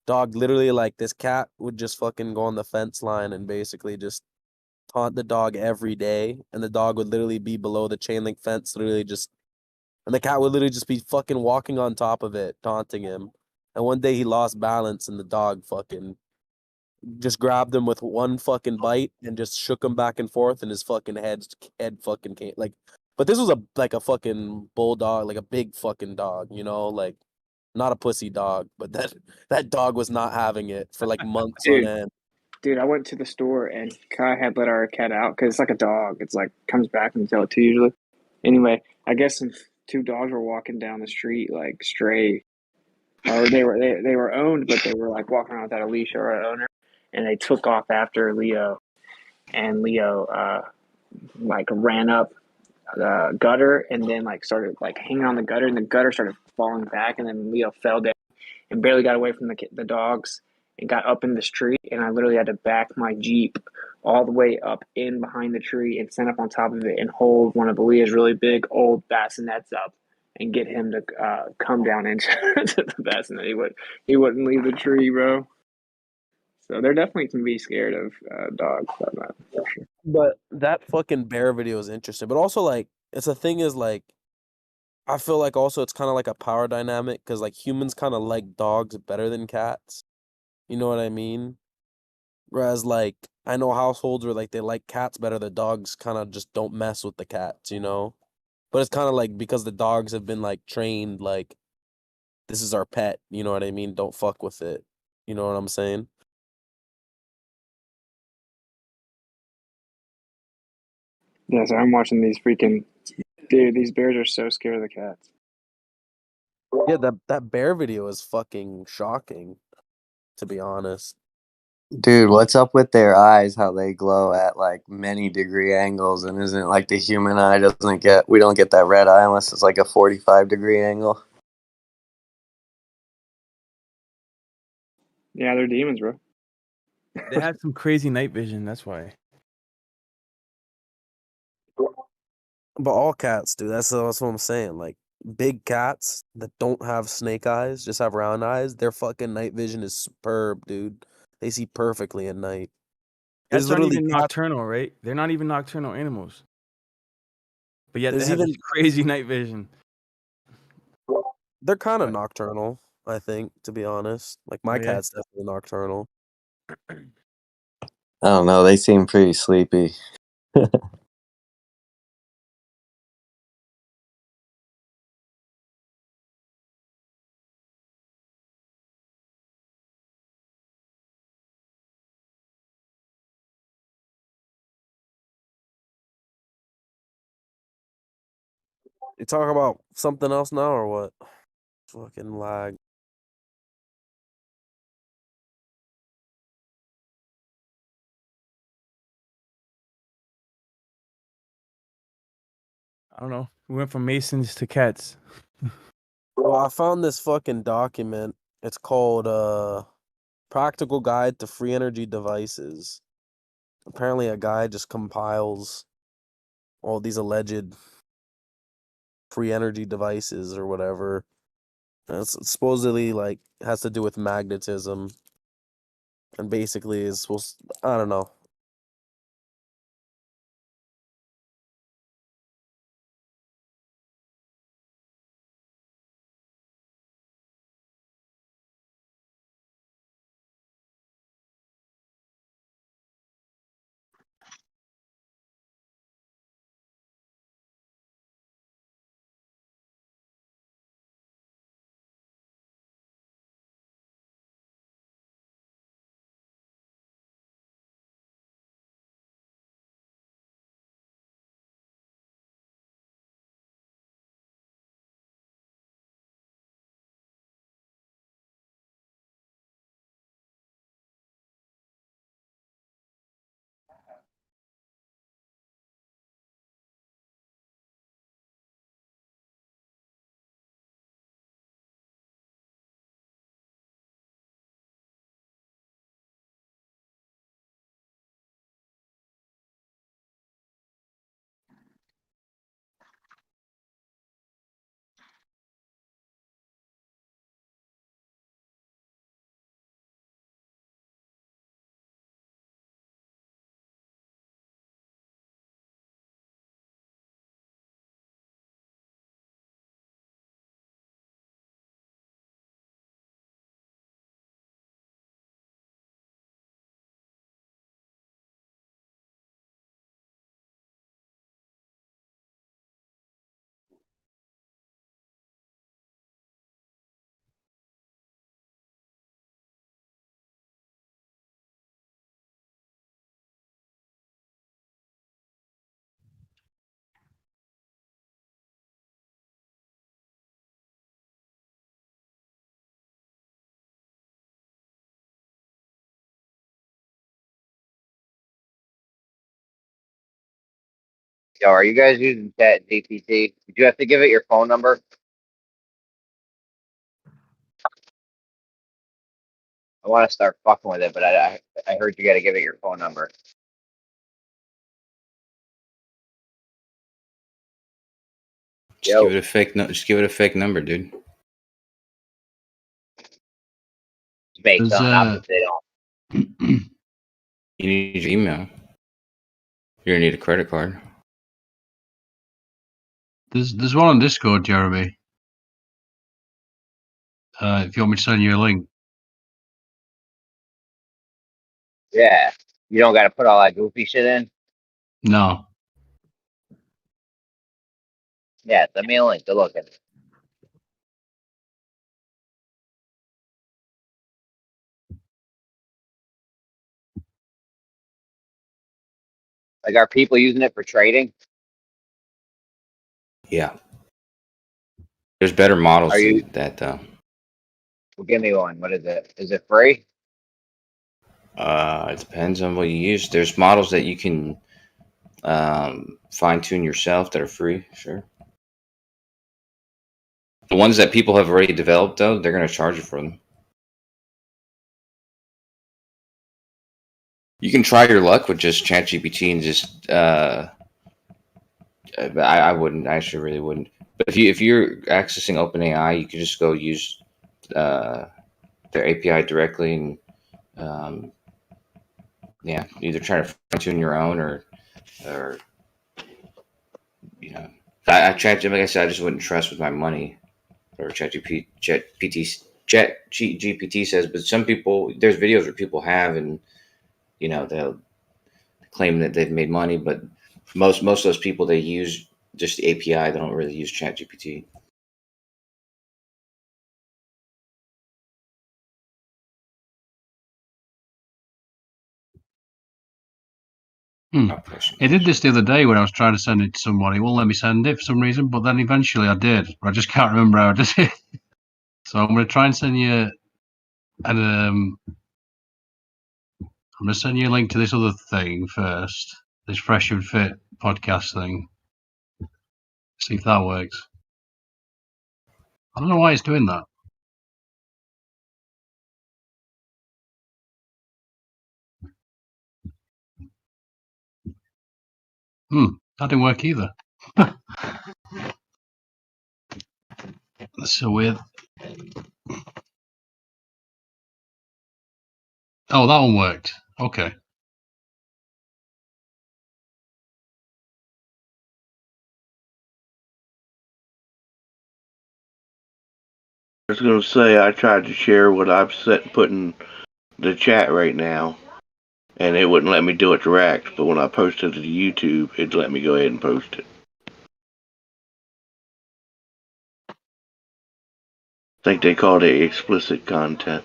Speaker 6: dog literally like this cat would just fucking go on the fence line and basically just taunt the dog every day, and the dog would literally be below the chain link fence, literally just And the cat would literally just be fucking walking on top of it, taunting him. And one day he lost balance and the dog fucking just grabbed him with one fucking bite and just shook him back and forth and his fucking head fucking came like, but this was a fucking bulldog, like a big fucking dog, you know, like not a pussy dog, but that dog was not having it for like months on
Speaker 2: Dude,
Speaker 6: end.
Speaker 2: dude, I went to the store and Kai had let our cat out because it's like a dog. It's like comes back and tell it to usually. Anyway, I guess some two dogs were walking down the street like stray, or they were owned, but they were like walking around without a leash or an owner, and they took off after Leo, and Leo like ran up the gutter and then like started like hanging on the gutter, and the gutter started falling back, and then Leo fell down and barely got away from the dogs and got up in this tree, and I literally had to back my Jeep all the way up in behind the tree and stand up on top of it and hold one of Leah's really big old bassinets up and get him to come down into the bassinet. He wouldn't leave the tree, bro. So they're definitely can be scared of dogs, for sure.
Speaker 6: But that fucking bear video is interesting. But also, like, it's the thing is, like, I feel like also it's kind of like a power dynamic because, like, humans kind of like dogs better than cats. You know what I mean? Whereas, like, I know households where, like, they like cats better. The dogs kind of just don't mess with the cats, you know? But it's kind of like because the dogs have been, like, trained, like, this is our pet. You know what I mean? Don't fuck with it. You know what I'm saying?
Speaker 2: Yeah, so I'm watching these freaking dude. These bears are so scared of the cats.
Speaker 6: Yeah, that bear video is fucking shocking, to be honest.
Speaker 11: Dude, what's up with their eyes? How they glow at like many degree angles, and isn't it like the human eye doesn't get? We don't get that red eye unless it's like a 45-degree angle.
Speaker 2: Yeah, they're demons, bro.
Speaker 4: They had some crazy night vision. That's why.
Speaker 6: But all cats do. That's what I'm saying. Like big cats that don't have snake eyes, just have round eyes. Their fucking night vision is superb, dude. They see perfectly at night.
Speaker 4: That's
Speaker 6: There's
Speaker 4: not
Speaker 6: literally
Speaker 4: even
Speaker 6: cats.
Speaker 4: nocturnal, right? They're not even nocturnal animals. But yet they
Speaker 6: There's
Speaker 4: have
Speaker 6: even
Speaker 4: this crazy night vision.
Speaker 6: they're kind of
Speaker 4: But
Speaker 6: nocturnal. I think, to be honest, like my
Speaker 4: oh yeah,
Speaker 6: cat's definitely nocturnal.
Speaker 11: I don't know. They seem pretty sleepy.
Speaker 6: You talk about something else now or what? Fucking lag.
Speaker 4: I don't know. We went from Masons to cats.
Speaker 6: Well, I found this fucking document. It's called Practical Guide to Free Energy Devices. Apparently a guy just compiles all these alleged free energy devices or whatever. And it's supposedly like has to do with magnetism and basically is supposed I don't know.
Speaker 1: Yo, are you guys using Chat GPT? Did you have to give it your phone number? I want to start fucking with it, but I heard you got to give it your phone number.
Speaker 8: Just give
Speaker 1: Yo,
Speaker 8: it a fake. Just give it a fake number, dude.
Speaker 1: make
Speaker 3: There's
Speaker 1: something up if they don't.
Speaker 8: You need your email. You're gonna need a credit card.
Speaker 3: there's one on Discord, Jeremy. If you want me to send you a link.
Speaker 1: Yeah, you don't got to put all that goofy shit in.
Speaker 3: No.
Speaker 1: Yeah, send me a link to look at it. Like, are people using it for trading?
Speaker 8: Yeah. There's better models
Speaker 1: Are you?
Speaker 8: than that though.
Speaker 1: Well, give me one. What is it? Is it free?
Speaker 8: It depends on what you use. There's models that you can fine tune yourself that are free. Sure. The ones that people have already developed, though, they're going to charge you for them. You can try your luck with just ChatGPT and just. I wouldn't. I actually really wouldn't. But if you're accessing OpenAI, you can just go use their API directly and yeah, either try to fine tune your own or you know. I like I said, I just wouldn't trust with my money or ChatGPT says, but some people, there's videos where people have, and you know, they'll claim that they've made money, but most of those people, they use just the API. They don't really use ChatGPT.
Speaker 3: It did this the other day when I was trying to send it to someone. It won't let me send it for some reason, but then eventually I did. I just can't remember how I did it. So I'm going to try and send you I'm going to send you a link to this other thing first. This Fresh and Fit podcast thing. See if that works. I don't know why it's doing that. That didn't work either. That's so weird. Oh, that one worked. Okay.
Speaker 12: I was going to say, I tried to share what I've put in the chat right now, and it wouldn't let me do it direct, but when I posted it to YouTube, it let me go ahead and post it. I think they called it explicit content.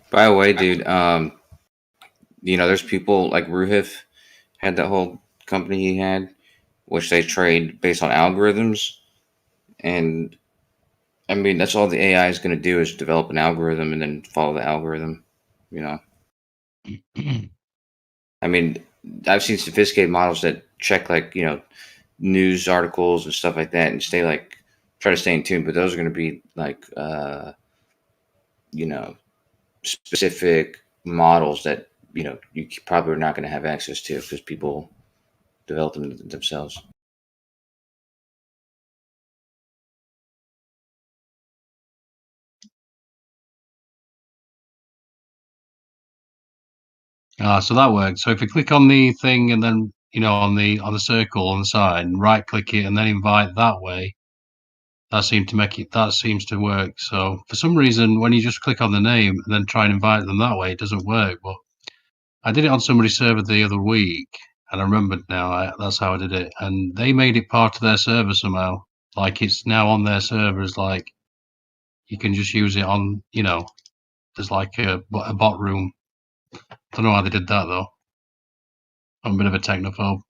Speaker 8: By the way, dude, you know, there's people like Ruhif had that whole company he had, which they trade based on algorithms. And I mean, that's all the AI is going to do is develop an algorithm and then follow the algorithm, you know. I mean, I've seen sophisticated models that check like, you know, news articles and stuff like that and try to stay in tune, but those are going to be like, you know, specific models that, you know, you probably are not going to have access to because people develop them themselves.
Speaker 3: So that works. So if you click on the thing and then, you know, on the circle on the side and right click it and then invite that way, that seems to work. So for some reason, when you just click on the name and then try and invite them that way, it doesn't work. But I did it on somebody's server the other week, and I remembered now that's how I did it. And they made it part of their server somehow. Like it's now on their servers. Like you can just use it on, you know, there's like a bot room Don't know how they did that though. I'm a bit of a technophobe.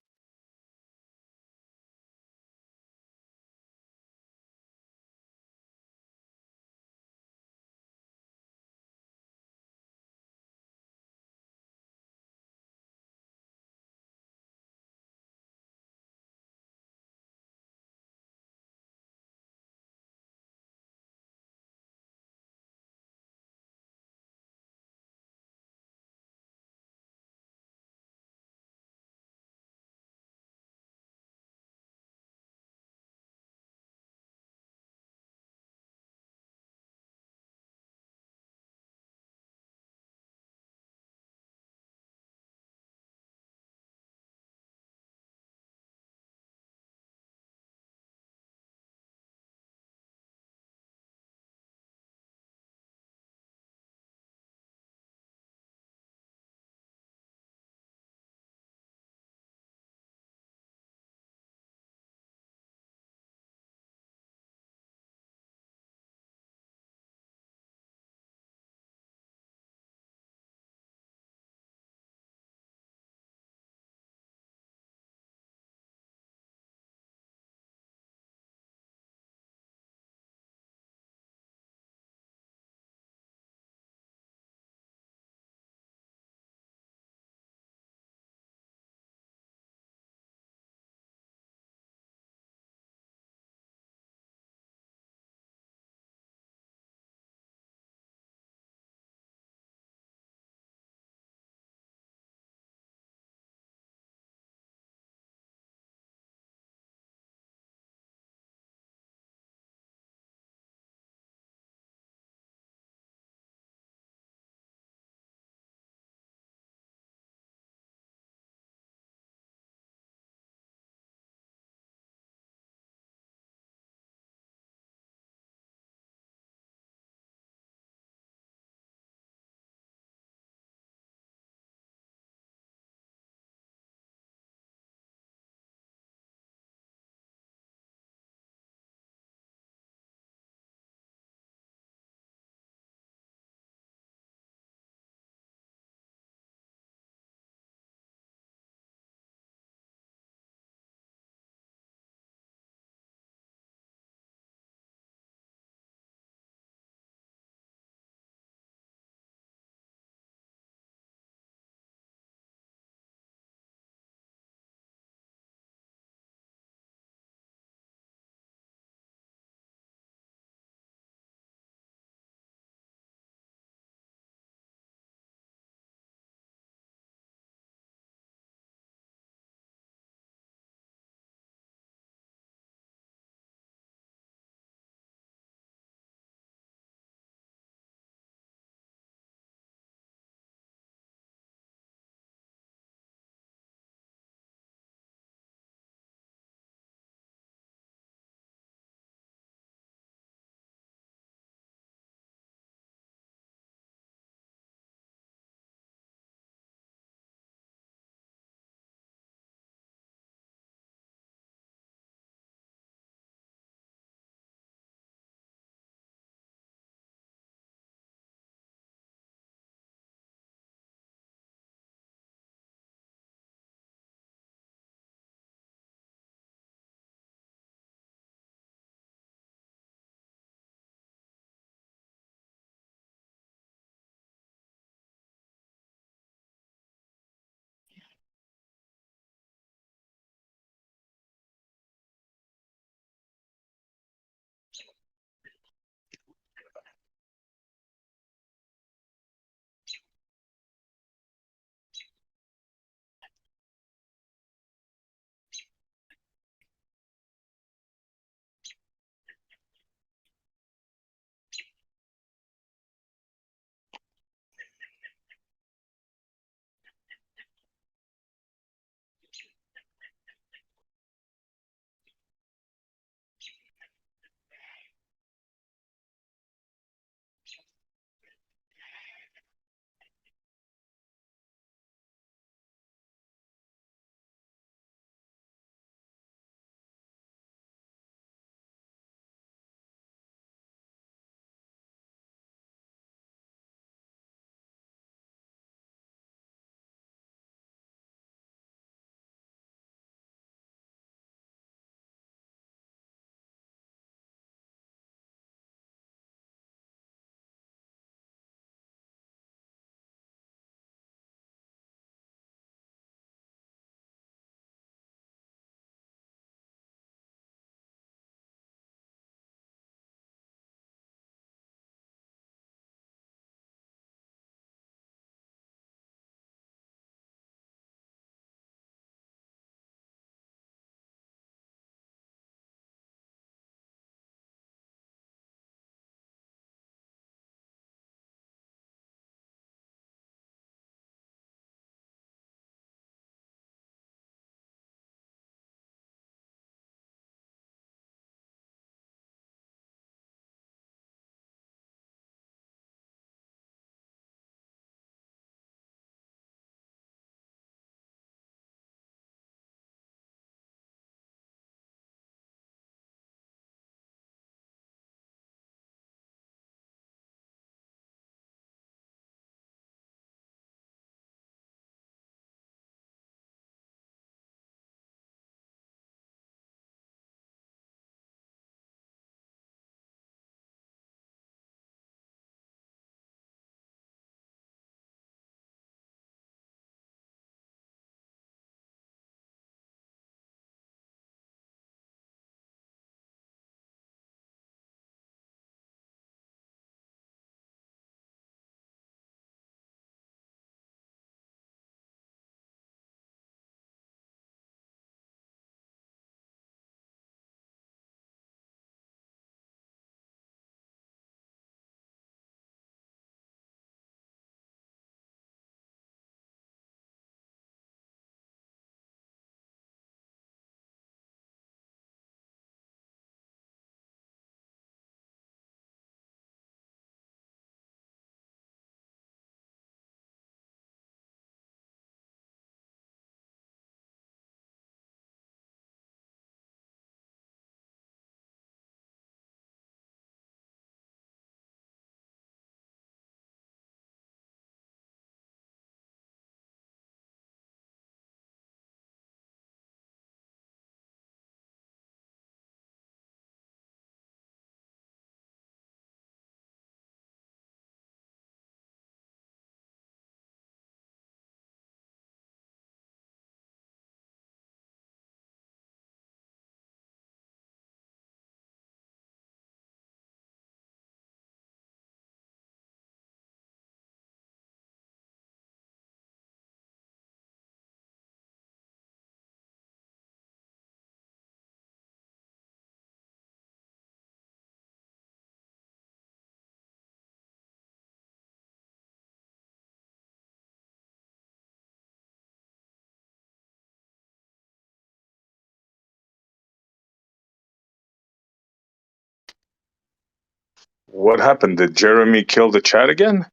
Speaker 13: What happened? Did Jeremy kill the chat again?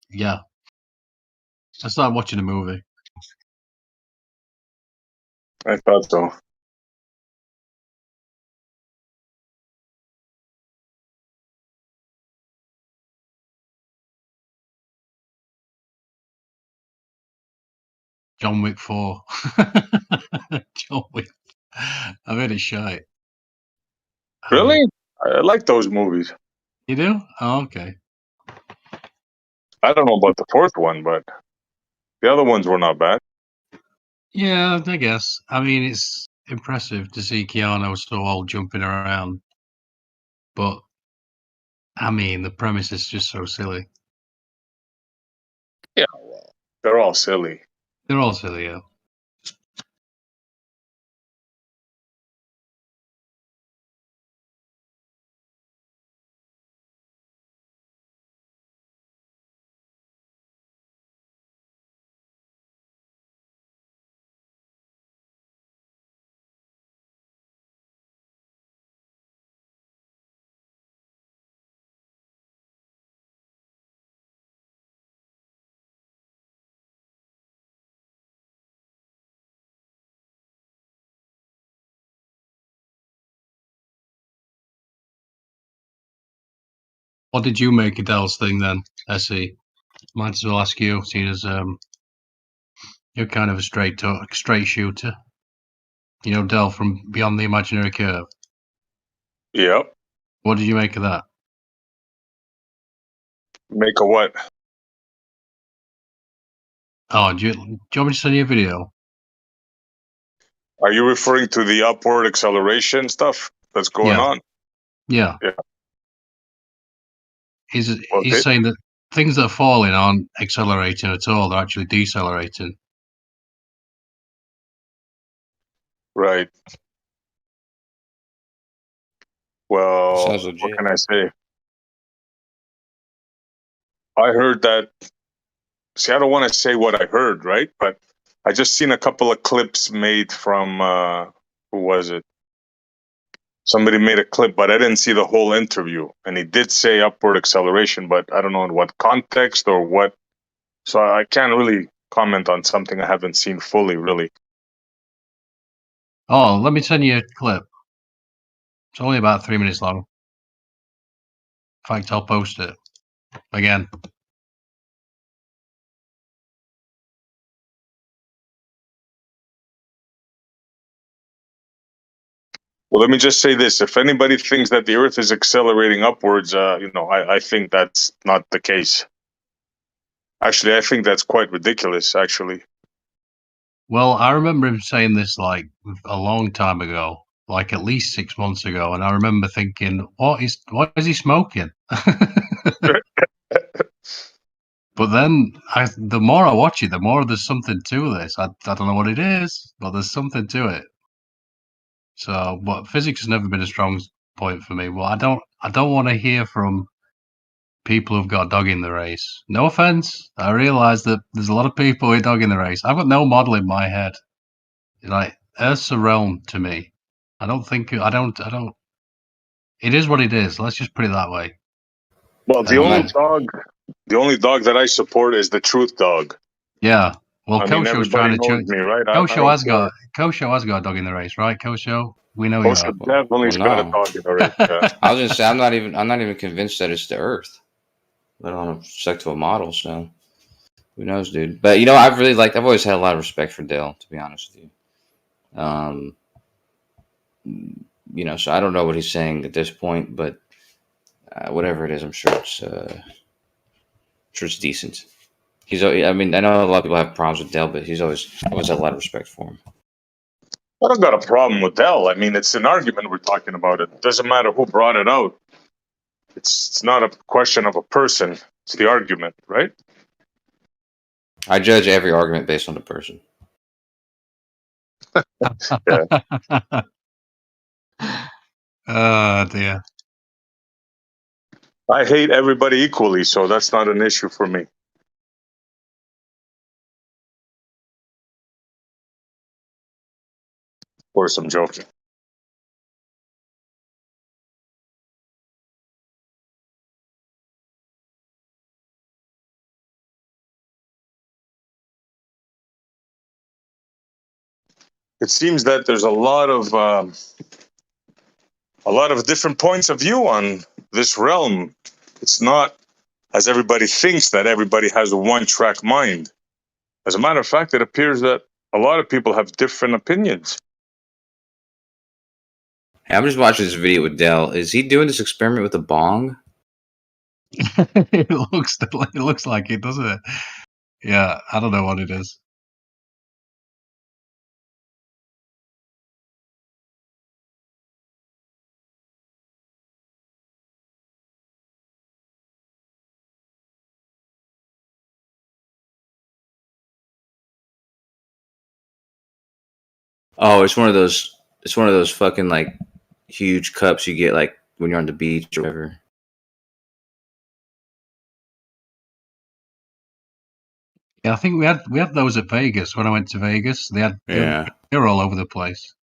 Speaker 3: Yeah. I started watching a movie.
Speaker 13: I thought so.
Speaker 3: John Wick 4. John Wick. I made it shite.
Speaker 13: Really? I like those movies.
Speaker 3: You do? Oh, okay.
Speaker 13: I don't know about the fourth one, but the other ones were not bad.
Speaker 3: Yeah, I guess. I mean, it's impressive to see Keanu so old jumping around. But, I mean, the premise is just so silly.
Speaker 13: Yeah, well, they're all silly.
Speaker 3: They're all silly, yeah. What did you make of Dell's thing then, SE? Might as well ask you, seeing as you're kind of a straight shooter. You know Dell from Beyond the Imaginary Curve.
Speaker 13: Yep.
Speaker 3: What did you make of that?
Speaker 13: Make a what?
Speaker 3: Oh, do you want me to send you a video?
Speaker 13: Are you referring to the upward acceleration stuff that's going
Speaker 3: Yeah.
Speaker 13: on?
Speaker 3: Yeah.
Speaker 13: Yeah.
Speaker 3: He's saying that things that are falling aren't accelerating at all; they're actually decelerating.
Speaker 13: Right. Well,
Speaker 8: Sounds
Speaker 13: what
Speaker 8: legit.
Speaker 13: can I say? I heard that. See, I don't want to say what I heard, right? But I just seen a couple of clips made from who was it? Somebody made a clip, but I didn't see the whole interview. And he did say upward acceleration, but I don't know in what context or what. So I can't really comment on something I haven't seen fully, really.
Speaker 3: Oh, let me send you a clip. It's only about 3 minutes long. In fact, I'll post it again.
Speaker 13: Well, let me just say this: if anybody thinks that the Earth is accelerating upwards, I think that's not the case. Actually, I think that's quite ridiculous. Actually,
Speaker 3: Well, I remember him saying this like a long time ago, like at least 6 months ago, and I remember thinking, what is he smoking? But then, the more I watch it, the more there's something to this. I don't know what it is, but there's something to it. So, but physics has never been a strong point for me. Well, I don't want to hear from people who've got a dog in the race. No offense, I realize that there's a lot of people with dog in the race. I've got no model in my head. Like Earth's a realm to me. I don't. It is what it is. Let's just put it that way.
Speaker 13: well, the only dog that I support is the truth dog.
Speaker 3: Yeah. Well,
Speaker 13: I mean,
Speaker 3: Kosho's trying
Speaker 13: everybody
Speaker 3: to
Speaker 13: knows me, right?
Speaker 3: Kosho has got a dog in the race, right? Kosho, we know you
Speaker 13: Kosho
Speaker 3: have.
Speaker 13: definitely's got a dog in the race. Yeah.
Speaker 8: I was gonna say I'm not even convinced that it's the Earth, let alone a sect of a model. So who knows, dude? But I've always had a lot of respect for Dale, to be honest with you. So I don't know what he's saying at this point, but whatever it is, I'm sure it's decent. I mean, I know a lot of people have problems with Dell, but he's always had a lot of respect for him.
Speaker 13: I don't got a problem with Dell. I mean, it's an argument we're talking about. It doesn't matter who brought it out. It's not a question of a person. It's the argument, right?
Speaker 8: I judge every argument based on the person.
Speaker 13: Yeah.
Speaker 3: Oh dear.
Speaker 13: I hate everybody equally, so that's not an issue for me. Of course, I'm joking. It seems that there's a lot of different points of view on this realm. It's not as everybody thinks that everybody has a one-track mind. As a matter of fact, it appears that a lot of people have different opinions.
Speaker 8: Hey, I'm just watching this video with Dell. Is he doing this experiment with a bong?
Speaker 3: It looks like it, doesn't it? Yeah, I don't know what it is.
Speaker 8: Oh, it's one of those. It's one of those fucking like huge cups you get like when you're on the beach or whatever.
Speaker 3: Yeah, I think we had those at Vegas when I went to Vegas.
Speaker 8: Yeah.
Speaker 3: They were all over the place.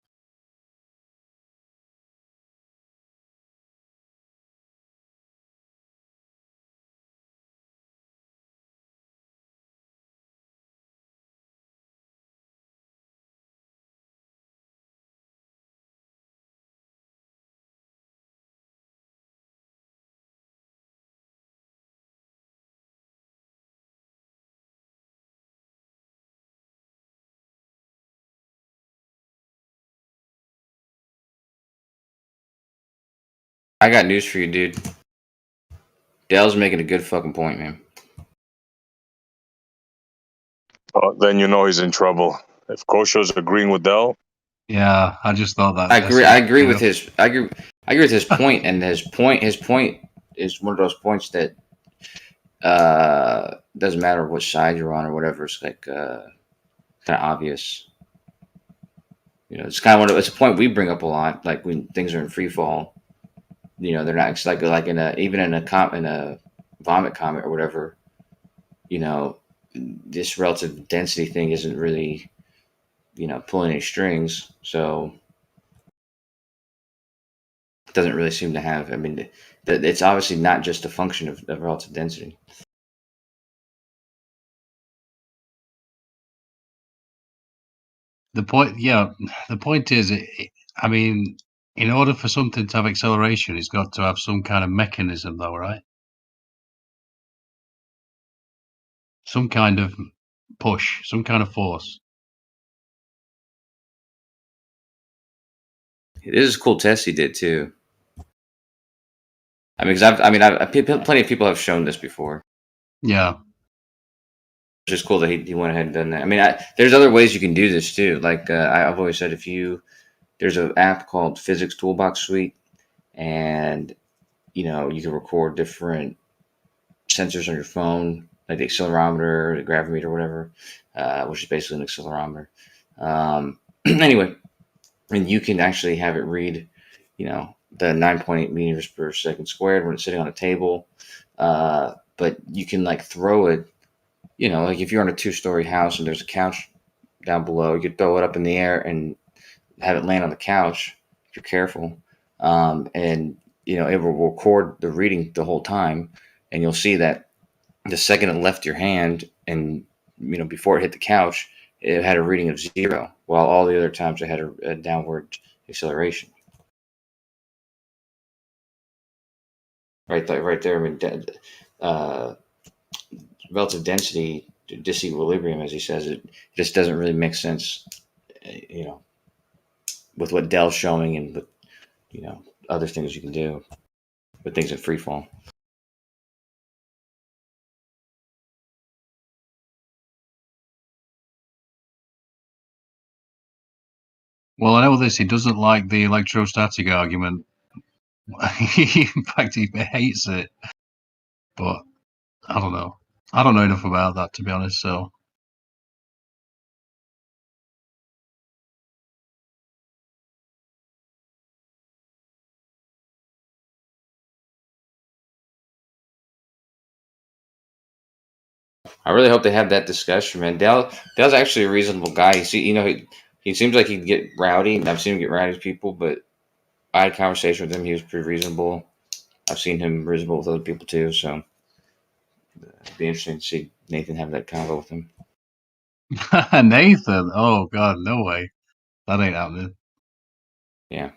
Speaker 8: I got news for you, dude. Dell's making a good fucking point, man.
Speaker 13: Then you know he's in trouble. If Kosho's agreeing with Dell,
Speaker 3: Yeah, I just thought that.
Speaker 8: I agree with his. I agree with his point, and his point is one of those points that doesn't matter which side you're on or whatever. It's like kind of obvious. You know, it's kind of it's a point we bring up a lot. Like when things are in free fall, you know, they're not. It's like in a vomit comet or whatever. You know, this relative density thing isn't really, you know, pulling any strings. So it doesn't really seem to have. I mean, it's obviously not just a function of relative density.
Speaker 3: The point is, I mean, in order for something to have acceleration, it's got to have some kind of mechanism, though, right? Some kind of push, some kind of force.
Speaker 8: It is a cool test he did too. I mean, plenty of people have shown this before.
Speaker 3: Yeah.
Speaker 8: It's just cool that he went ahead and done that. I mean, there's other ways you can do this too. Like I've always said, there's an app called Physics Toolbox Suite, and you know you can record different sensors on your phone, like the accelerometer, the gravimeter, whatever, which is basically an accelerometer. Anyway, and you can actually have it read, you know, the 9.8 meters per second squared when it's sitting on a table. But you can like throw it, you know, like if you're on a 2-story house and there's a couch down below, you could throw it up in the air and have it land on the couch if you're careful. And, you know, it will record the reading the whole time. And you'll see that the second it left your hand and, you know, before it hit the couch, it had a reading of 0, while all the other times it had a downward acceleration. Right there. I mean, relative density, disequilibrium, as he says, it just doesn't really make sense, you know, with what Dell's showing and with, you know, other things you can do with things in free fall.
Speaker 3: Well, I know this. He doesn't like the electrostatic argument. In fact, he hates it. But I don't know. I don't know enough about that, to be honest. So
Speaker 8: I really hope they have that discussion, man. Dell's actually a reasonable guy. You see, you know, he seems like he'd get rowdy, and I've seen him get rowdy with people, but I had a conversation with him. He was pretty reasonable. I've seen him reasonable with other people too, so it'd be interesting to see Nathan have that convo with him.
Speaker 3: Nathan? Oh God, no way. That ain't happening.
Speaker 8: Yeah.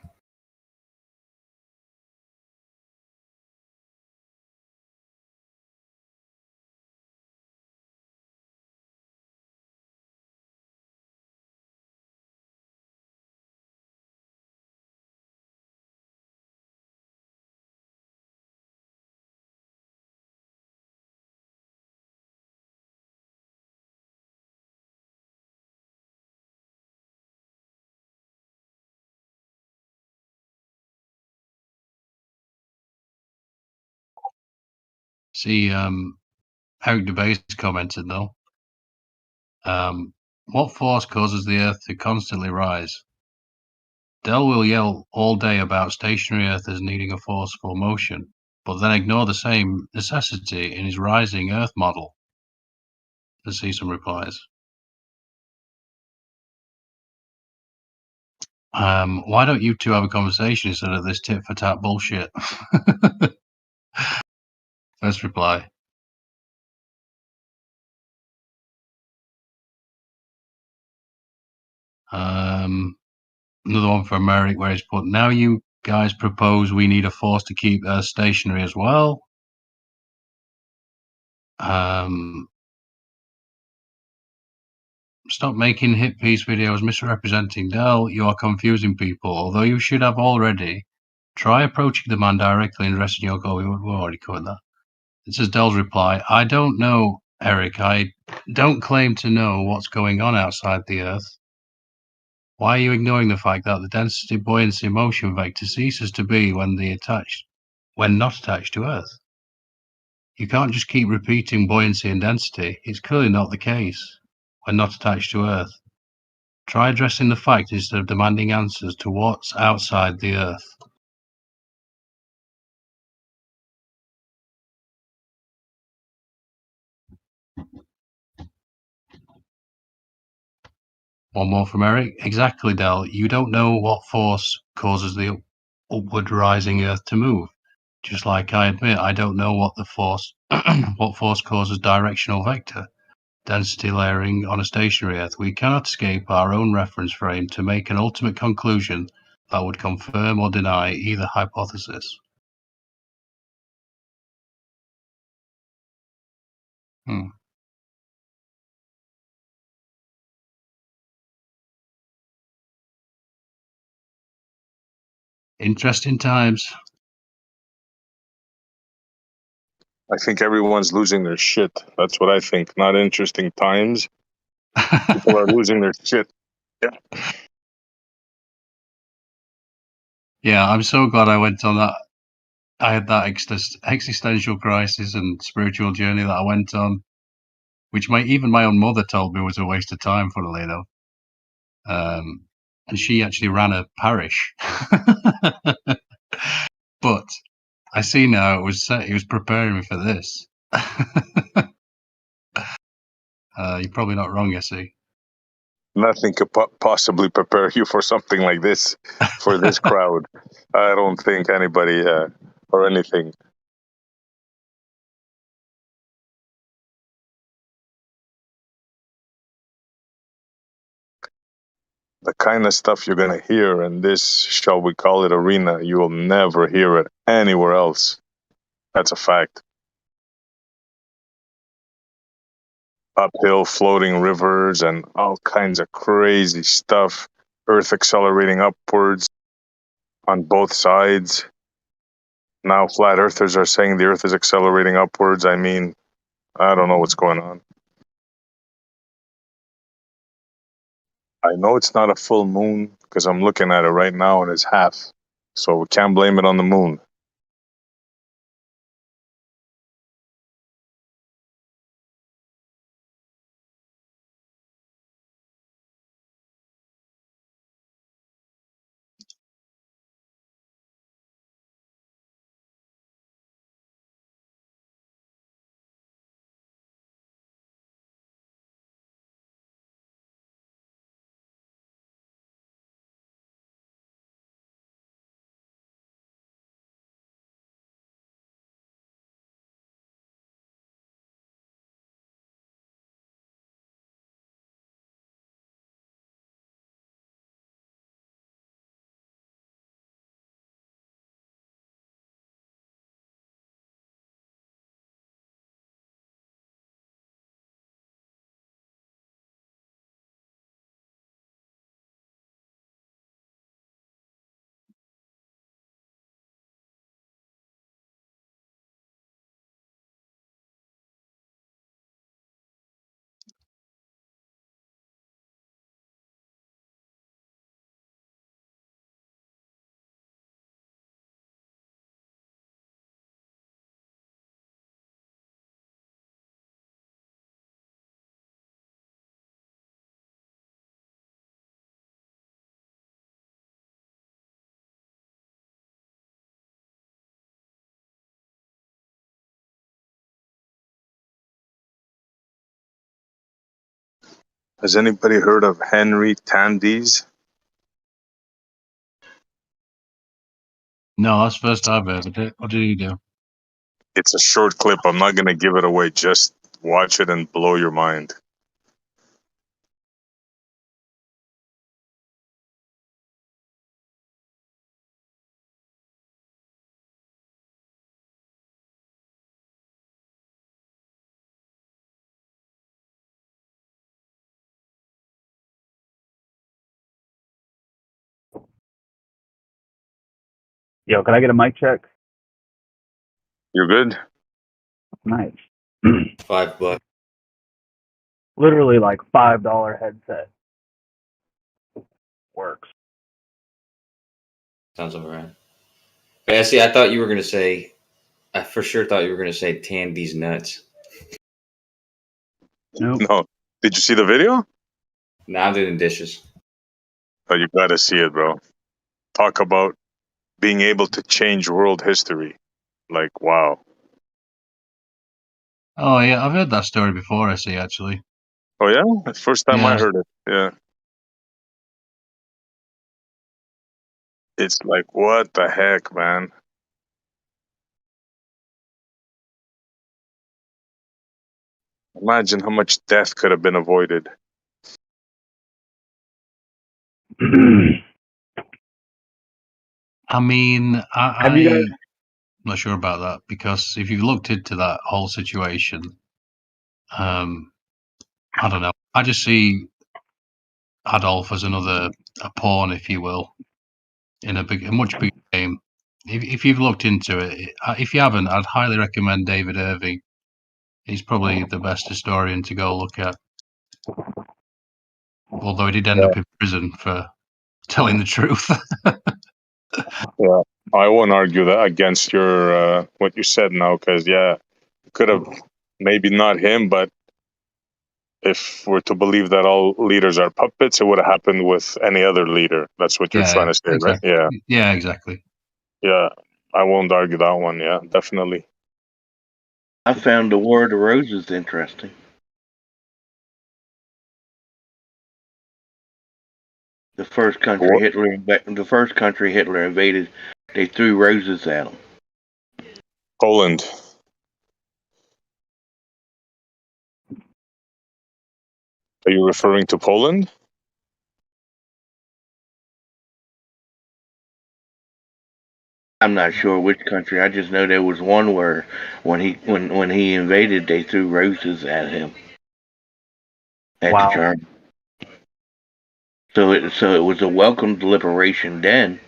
Speaker 3: See, Eric DeBase commented though. What force causes the Earth to constantly rise? Dell will yell all day about stationary Earth as needing a force for motion, but then ignore the same necessity in his rising Earth model. Let's see some replies. Why don't you two have a conversation instead of this tit for tat bullshit? First reply. Another one from Eric where he's put, now you guys propose we need a force to keep Earth stationary as well. Stop making hit piece videos misrepresenting Dell. You are confusing people. Although you should have already, try approaching the man directly and addressing your goal. We already covered that. This is Dell's reply. I don't know, Eric. I don't claim to know what's going on outside the Earth. Why are you ignoring the fact that the density buoyancy motion vector ceases to be when not attached to Earth? You can't just keep repeating buoyancy and density. It's clearly not the case when not attached to Earth. Try addressing the fact instead of demanding answers to what's outside the Earth. One more from Eric. Exactly, Dell. You don't know what force causes the upward rising Earth to move. Just like I admit, I don't know what force causes directional vector density layering on a stationary Earth. We cannot escape our own reference frame to make an ultimate conclusion that would confirm or deny either hypothesis. Interesting times.
Speaker 13: I think everyone's losing their shit. That's what I think. Not interesting times. People are losing their shit. Yeah.
Speaker 3: Yeah, I'm so glad I went on that. I had that existential crisis and spiritual journey that I went on, which even my own mother told me was a waste of time, funnily enough. And she actually ran a parish. But I see now he was preparing me for this. You're probably not wrong, I see.
Speaker 13: Nothing could possibly prepare you for something like this, for this crowd. I don't think anybody or anything. The kind of stuff you're going to hear in this, shall we call it, arena, you will never hear it anywhere else. That's a fact. Uphill floating rivers and all kinds of crazy stuff. Earth accelerating upwards on both sides. Now flat earthers are saying the Earth is accelerating upwards. I mean, I don't know what's going on. I know it's not a full moon because I'm looking at it right now and it's half. So we can't blame it on the moon. Has anybody heard of Henry Tandy's?
Speaker 3: No, that's the first I've heard of it. What did he do?
Speaker 13: It's a short clip. I'm not going to give it away. Just watch it and blow your mind.
Speaker 14: Yo, can I get a mic check?
Speaker 13: You're good?
Speaker 14: Nice.
Speaker 8: $5.
Speaker 14: Literally like $5 headset. Works.
Speaker 8: Sounds all right. Yeah, see, I thought you were gonna say. I for sure thought you were gonna say Tandy's nuts.
Speaker 14: Nope.
Speaker 13: No. Did you see the video?
Speaker 8: Now I'm doing dishes.
Speaker 13: Oh, you got to see it, bro. Talk about being able to change world history. Like, wow.
Speaker 3: Oh yeah, I've heard that story before. I see, actually.
Speaker 13: Oh, yeah? The first time I
Speaker 3: Yeah.
Speaker 13: heard it. Yeah. It's like, what the heck, man? Imagine how much death could have been avoided.
Speaker 3: I mean,
Speaker 14: Have you guys?
Speaker 3: I'm not sure about that because if you've looked into that whole situation, I don't know. I just see Adolf as a pawn, if you will, in a much bigger game. If you've looked into it, if you haven't, I'd highly recommend David Irving. He's probably the best historian to go look at. Although he did end up in prison for telling the truth.
Speaker 13: Yeah. I won't argue that against your what you said now, because, yeah, could have maybe not him, but if we're to believe that all leaders are puppets, it would have happened with any other leader. That's what you're trying to say, right?
Speaker 3: Exactly.
Speaker 13: Yeah.
Speaker 3: Yeah, exactly.
Speaker 13: Yeah. I won't argue that one. Yeah, definitely.
Speaker 12: I found the War of the Roses interesting. The first country Hitler invaded, they threw roses at him.
Speaker 13: Poland. Are you referring to Poland?
Speaker 12: I'm not sure which country. I just know there was one where when he invaded, they threw roses at him. At the Germans. So it was a welcomed liberation then.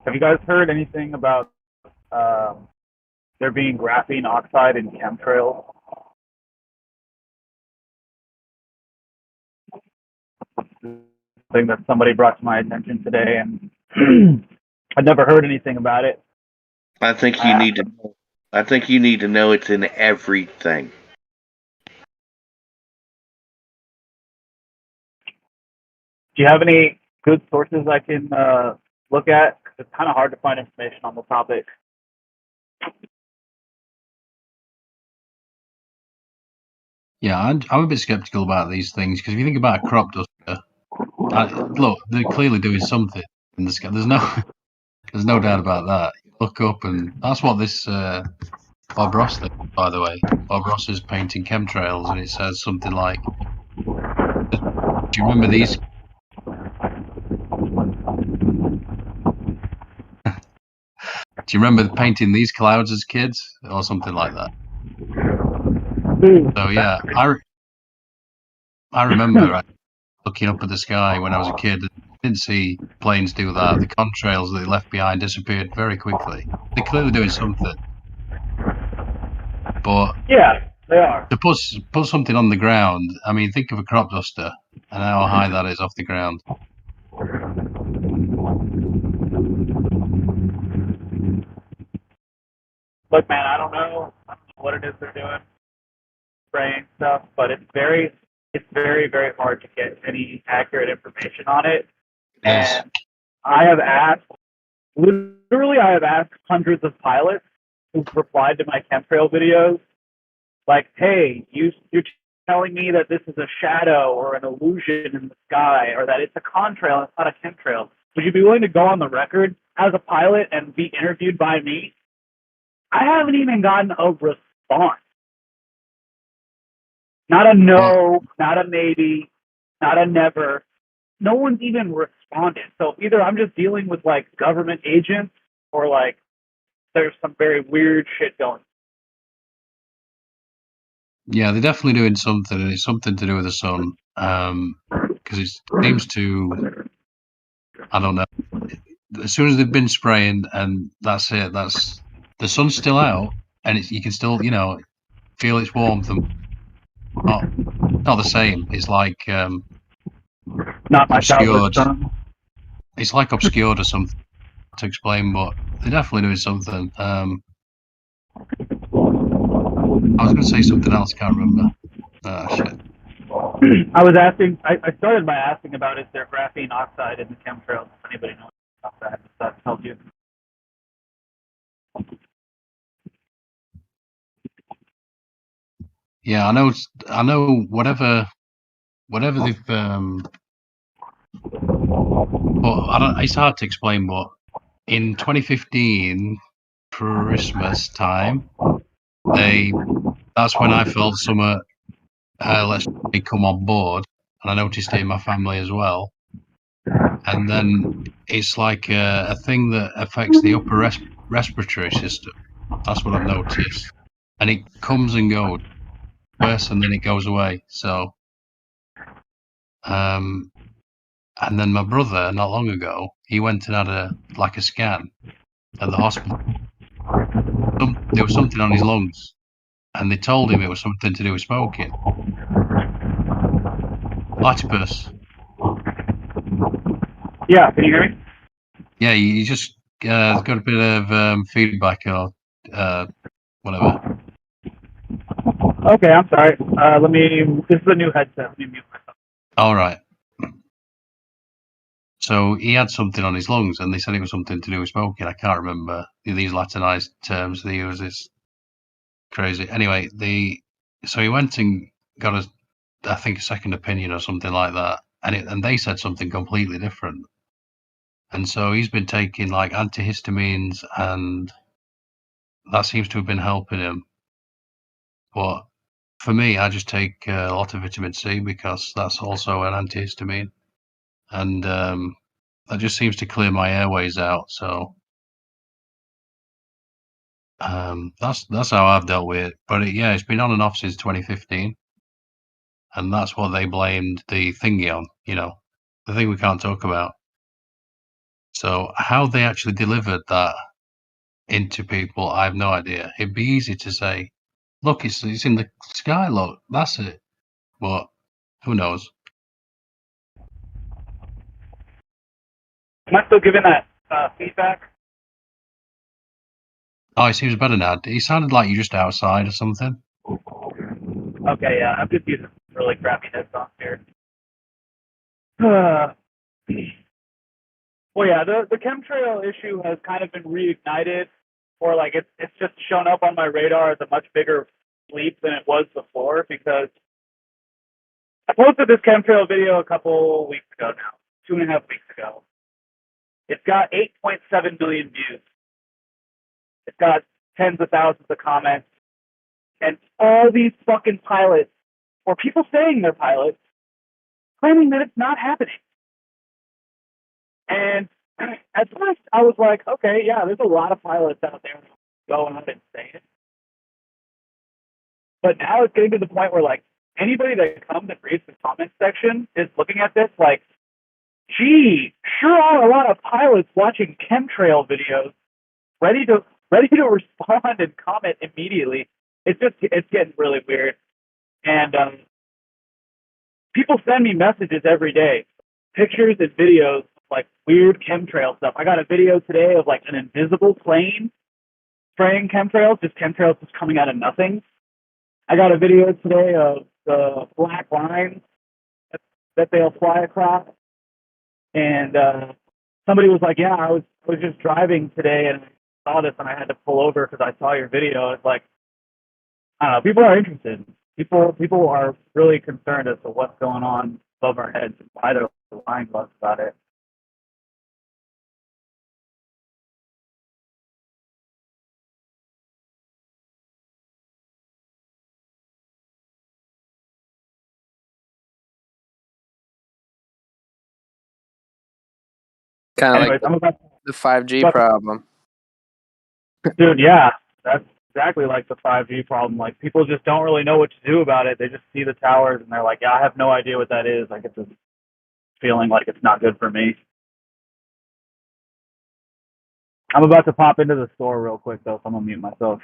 Speaker 14: Have you guys heard anything about there being graphene oxide in chemtrails? Thing that somebody brought to my attention today, and I'd never heard anything about it.
Speaker 12: I think you need to. I think you need to know it's in everything.
Speaker 14: Do you have any good sources I can look at? It's kind of hard to find information on the topic.
Speaker 3: Yeah, I'm a bit skeptical about these things because if you think about a crop duster, look, they're clearly doing something in the sky. There's no doubt about that. Look up, and that's what this Bob Ross thing, by the way. Bob Ross is painting chemtrails, and it says something like, "Do you remember these?" Do you remember painting these clouds as kids, or something like that? So yeah, I remember looking up at the sky when I was a kid. I didn't see planes do that. The contrails that they left behind disappeared very quickly. They're clearly doing something. But
Speaker 14: yeah, they are.
Speaker 3: To put something on the ground, I mean, think of a crop duster and how high that is off the ground.
Speaker 14: Look, man, I don't know what it is they're doing, spraying stuff, but it's very it's very, very hard to get any accurate information on it.
Speaker 3: Yes.
Speaker 14: And I have asked, literally, I have asked hundreds of pilots who've replied to my chemtrail videos, like, hey, you're telling me that this is a shadow or an illusion in the sky, or that it's a contrail, it's not a chemtrail. Would you be willing to go on the record as a pilot and be interviewed by me? I haven't even gotten a response. Not a no, not a maybe, not a never. No one's even responded. So either I'm just dealing with like government agents, or like there's some very weird shit going.
Speaker 3: Yeah, they're definitely doing something, and it's something to do with the sun. Because it seems to, I don't know. As soon as they've been spraying, and that's it. That's the sun's still out, and you can still, feel its warmth, and not the same. It's like
Speaker 14: Not my childhood
Speaker 3: obscured.
Speaker 14: son.
Speaker 3: It's like obscured or something to explain, but they're definitely doing something. I was going to say something else, can't remember. Shit.
Speaker 14: I was asking. I started by asking about is there graphene oxide in the chemtrails? If anybody knows about that, if that tells you.
Speaker 3: Yeah, I know. Whatever they've. But I don't. It's hard to explain. But in 2015 Christmas time, that's when I felt some. Let's say come on board, and I noticed it in my family as well. And then it's like a thing that affects the upper respiratory system. That's what I've noticed, and it comes and goes worse, and then it goes away. So, and then my brother, not long ago, he went and had a scan at the hospital. There was something on his lungs, and they told him it was something to do with smoking. Platypus.
Speaker 14: Yeah, can you hear me?
Speaker 3: Yeah, you just got a bit of feedback or whatever.
Speaker 14: Okay, I'm sorry. This is a new headset. Let me mute myself.
Speaker 3: All right. So he had something on his lungs, and they said it was something to do with smoking. I can't remember these Latinized terms they use. It's crazy. Anyway, so he went and got I think a second opinion or something like that, and they said something completely different. And so he's been taking like antihistamines, and that seems to have been helping him. But for me, I just take a lot of vitamin C because that's also an antihistamine, and that just seems to clear my airways out. So that's how I've dealt with it. But it's been on and off since 2015, and that's what they blamed the thingy on. The thing we can't talk about. So how they actually delivered that into people, I have no idea. It'd be easy to say, look, it's in the sky, look, that's it. But who knows?
Speaker 14: Am I still giving that feedback?
Speaker 3: Oh, it seems better now. It sounded like you're just outside or something.
Speaker 14: Okay, yeah, I'm just using really crappy headphones here. Well, yeah, the chemtrail issue has kind of been reignited, or like it's just shown up on my radar as a much bigger leap than it was before, because I posted this chemtrail video a couple weeks ago now, 2.5 weeks ago. It's got 8.7 million views. It's got tens of thousands of comments, and all these fucking pilots, or people saying they're pilots, claiming that it's not happening. And at first, I was like, okay, yeah, there's a lot of pilots out there going out and saying it. But now it's getting to the point where, like, anybody that comes and reads the comment section is looking at this like, gee, sure are a lot of pilots watching chemtrail videos, ready to respond and comment immediately. It's getting really weird. And people send me messages every day, pictures and videos of, like, weird chemtrail stuff. I got a video today of like an invisible plane spraying chemtrails just coming out of nothing. I got a video today of the black lines that they'll fly across. And somebody was like, "Yeah, I was just driving today and I saw this and I had to pull over because I saw your video." It's like, I don't know, people are interested. People are really concerned as to what's going on above our heads and why they're lying to us about it.
Speaker 15: Kind of like
Speaker 14: Anyways, I'm about
Speaker 15: the 5G
Speaker 14: to,
Speaker 15: problem.
Speaker 14: dude. Yeah, that's exactly like the 5G problem. Like people just don't really know what to do about it. They just see the towers and they're like, "Yeah, I have no idea what that is." I get this feeling like it's not good for me. I'm about to pop into the store real quick though, so I'm gonna mute myself.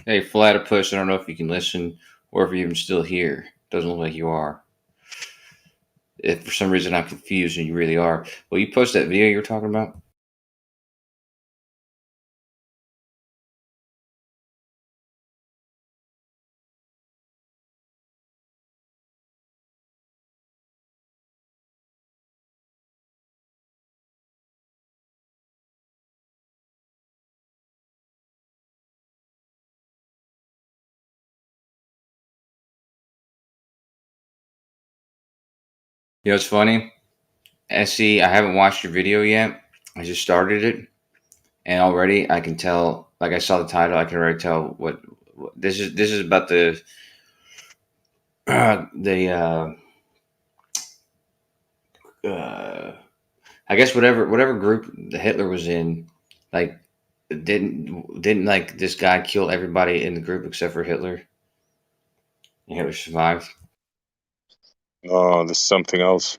Speaker 8: Hey, Platypus, I don't know if you can listen or if you're even still here. Doesn't look like you are. If for some reason I'm confused and you really are, will you post that video you were talking about? You know, it's funny. SE, I haven't watched your video yet. I just started it, and already I can tell. Like I saw the title, I can already tell what this is. This is about the the I guess whatever group the Hitler was in, like didn't like this guy kill everybody in the group except for Hitler, and Hitler survived.
Speaker 13: Oh, this is something else.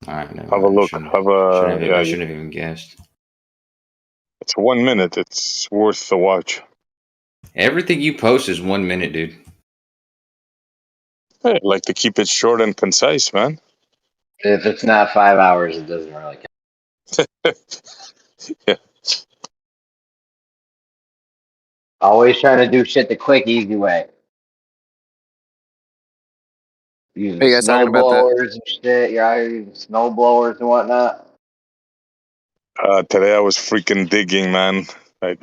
Speaker 8: All right, never
Speaker 13: Have a
Speaker 8: mind.
Speaker 13: look. Have a
Speaker 8: I shouldn't have even guessed.
Speaker 13: It's 1 minute. It's worth the watch.
Speaker 8: Everything you post is 1 minute, dude.
Speaker 13: Hey, I like to keep it short and concise, man.
Speaker 1: If it's not 5 hours, it doesn't really count.
Speaker 13: Yeah.
Speaker 1: Always trying to do shit the quick, easy way. Using
Speaker 15: What are you guys
Speaker 1: snow
Speaker 15: talking about that?
Speaker 1: blowers and shit. You're out here using snow blowers and whatnot.
Speaker 13: Today I was freaking digging, man. I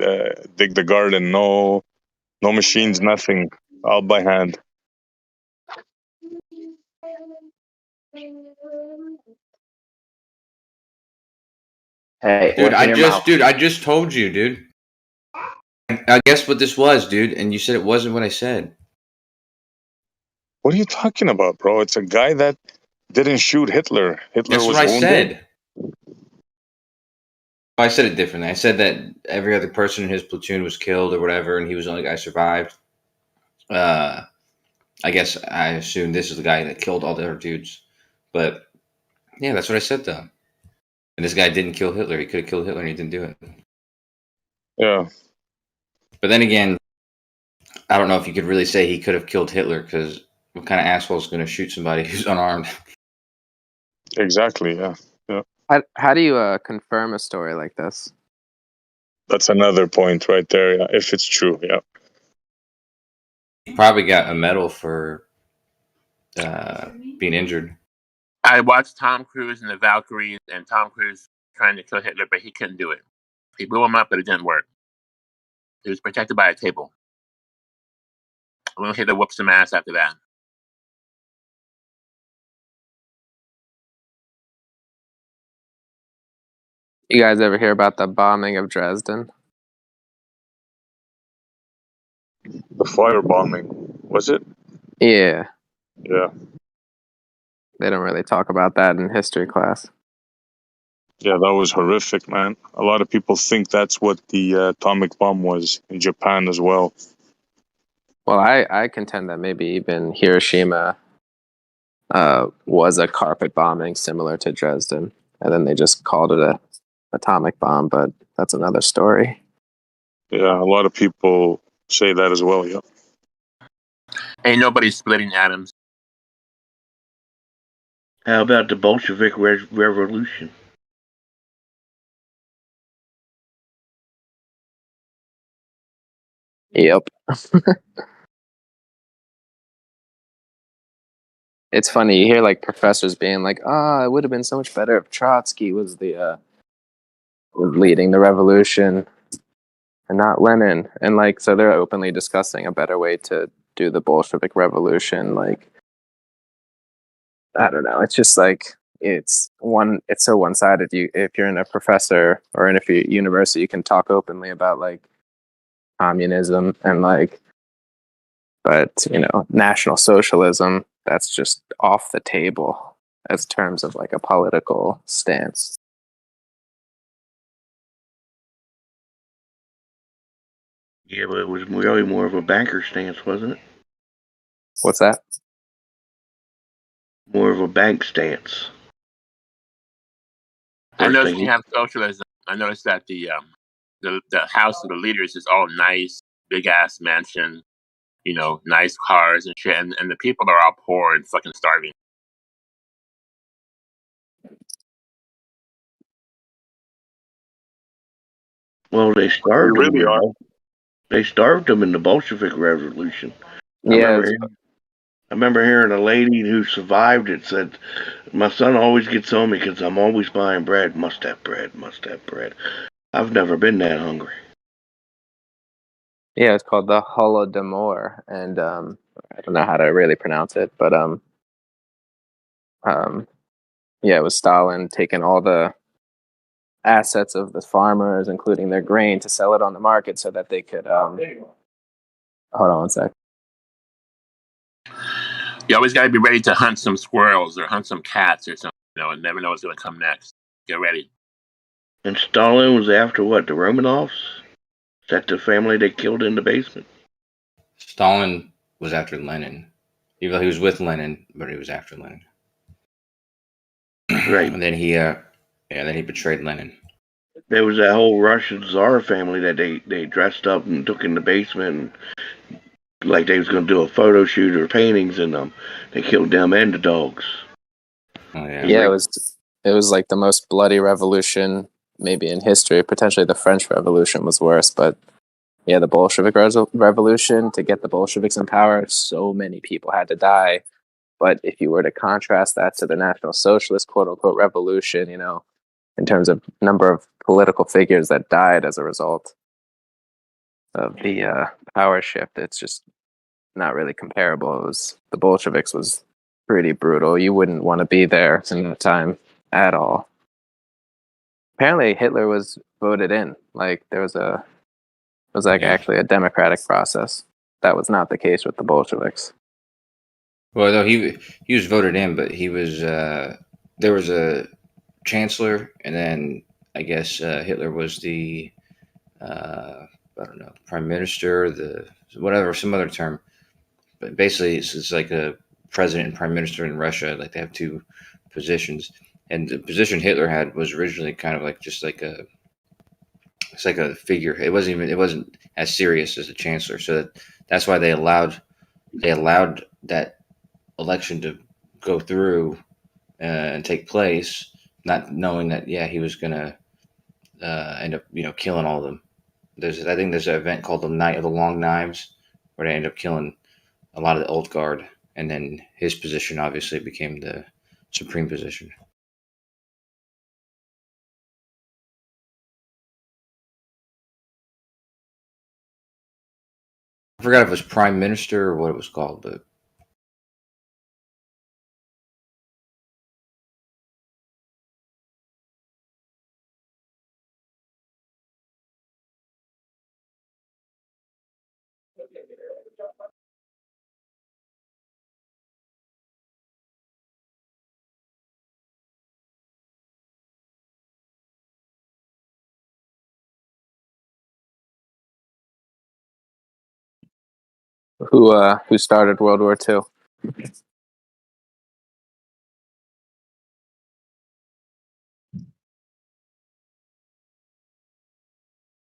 Speaker 13: dig the garden. No machines, nothing. All by hand.
Speaker 1: Hey,
Speaker 8: Dude,
Speaker 1: what's in your mouth?
Speaker 8: I just told you, dude. I guess what this was, dude, and you said it wasn't what I said.
Speaker 13: What are you talking about, bro? It's a guy that didn't shoot Hitler. Hitler
Speaker 8: That's
Speaker 13: was
Speaker 8: what I
Speaker 13: wounded.
Speaker 8: said. I said it differently. I said that every other person in his platoon was killed or whatever, and he was the only guy who survived. I guess I assume this is the guy that killed all the other dudes. But yeah, that's what I said though. And this guy didn't kill Hitler. He could have killed Hitler and he didn't do it.
Speaker 13: Yeah.
Speaker 8: But then again, I don't know if you could really say he could have killed Hitler, because what kind of asshole is going to shoot somebody who's unarmed?
Speaker 13: Exactly, yeah. Yeah.
Speaker 15: How do you confirm a story like this?
Speaker 13: That's another point right there, yeah. If it's true, yeah.
Speaker 8: He probably got a medal for being injured.
Speaker 16: I watched Tom Cruise and the Valkyries, and Tom Cruise trying to kill Hitler, but he couldn't do it. He blew him up, but it didn't work. He was protected by a table. When Hitler whooped some ass after that.
Speaker 15: You guys ever hear about the bombing of Dresden?
Speaker 13: The firebombing, was it?
Speaker 15: Yeah.
Speaker 13: Yeah.
Speaker 15: They don't really talk about that in history class.
Speaker 13: Yeah, that was horrific, man. A lot of people think that's what the atomic bomb was in Japan as well.
Speaker 15: Well, I contend that maybe even Hiroshima was a carpet bombing similar to Dresden, and then they just called it a atomic bomb, but that's another story.
Speaker 13: Yeah, a lot of people say that as well, yeah.
Speaker 16: Ain't nobody splitting atoms.
Speaker 12: How about the Bolshevik Revolution?
Speaker 15: Yep. It's funny, you hear like professors being like, it would have been so much better if Trotsky was the was leading the revolution and not Lenin. And like, so they're openly discussing a better way to do the Bolshevik revolution. Like, I don't know. It's just like, it's so one-sided. If you're in a professor or in a university, you can talk openly about like communism and like, but National Socialism, that's just off the table as terms of like a political stance.
Speaker 12: Yeah, but it was really more of a banker stance, wasn't it?
Speaker 15: What's that?
Speaker 12: More of a bank stance.
Speaker 16: I noticed when you have socialism, I noticed that the House of the Leaders is all nice, big ass mansion, you know, nice cars and shit, and the people are all poor and fucking starving.
Speaker 12: Well, they starved them.
Speaker 13: really are.
Speaker 12: They starved them in the Bolshevik Revolution. I
Speaker 15: Yeah,
Speaker 12: remember hearing a lady who survived it said, "My son always gets on me because I'm always buying bread. Must have bread. Must have bread." I've never been that hungry.
Speaker 15: yeah, it's called the Holodomor, and I don't know how to really pronounce it, but yeah, it was Stalin taking all the assets of the farmers, including their grain, to sell it on the market so that they could. Hold on one sec.
Speaker 16: You always got to be ready to hunt some squirrels or hunt some cats or something, you know, and never know what's going to come next. Get ready.
Speaker 12: And Stalin was after what? The Romanovs? Is that the family they killed in the basement?
Speaker 8: Stalin was after Lenin. Even though he was with Lenin, but he was after Lenin.
Speaker 12: Right.
Speaker 8: And then he betrayed Lenin.
Speaker 12: There was that whole Russian Tsar family that they dressed up and took in the basement, and, like they was going to do a photo shoot or paintings, and they killed them and the dogs.
Speaker 8: Oh yeah.
Speaker 15: Yeah, it was like the most bloody revolution maybe in history. Potentially the French Revolution was worse, but yeah, the Bolshevik Revolution, to get the Bolsheviks in power, so many people had to die. But if you were to contrast that to the National Socialist quote unquote revolution, you know, in terms of number of political figures that died as a result of the power shift, it's just not really comparable. The Bolsheviks was pretty brutal. You wouldn't want to be there in that time at all. Apparently, Hitler was voted in. Like it was actually a democratic process. That was not the case with the Bolsheviks.
Speaker 8: Well, no, he was voted in, but he was there was a chancellor, and then I guess Hitler was the I don't know, prime minister, the whatever, some other term. But basically, it's like a president and prime minister in Russia. Like they have two positions, and the position Hitler had was originally kind of like just like it's like a figure. It wasn't as serious as a chancellor. So that's why they allowed that election to go through and take place, not knowing that he was gonna end up killing all of them. I think there's an event called the Night of the Long Knives where they end up killing a lot of the old guard, and then his position obviously became the supreme position. I forgot if it was prime minister or what it was called, but
Speaker 15: Who started World War II?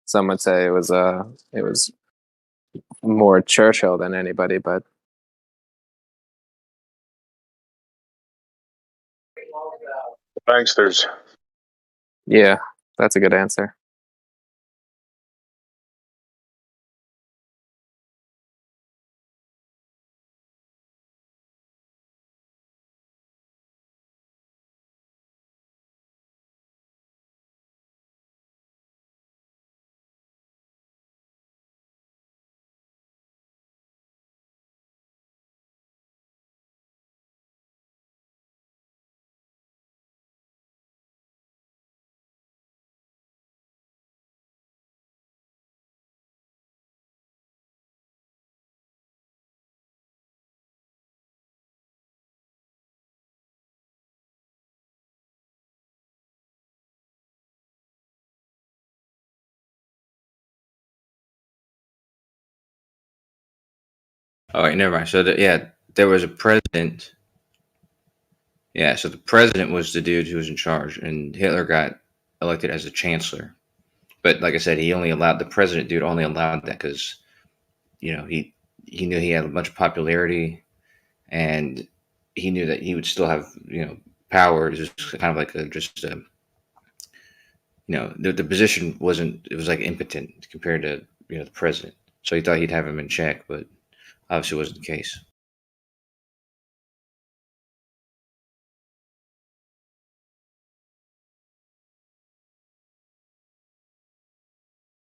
Speaker 15: Some would say it was more Churchill than anybody, but
Speaker 13: Banksters.
Speaker 15: yeah, that's a good answer.
Speaker 8: all right, never mind. So there was a president. Yeah, so the president was the dude who was in charge, and Hitler got elected as a chancellor. But like I said, the president dude only allowed that because he knew he had a bunch of popularity, and he knew that he would still have power. It was just kind of like the position wasn't. It was like impotent compared to the president. So he thought he'd have him in check, but obviously wasn't the case.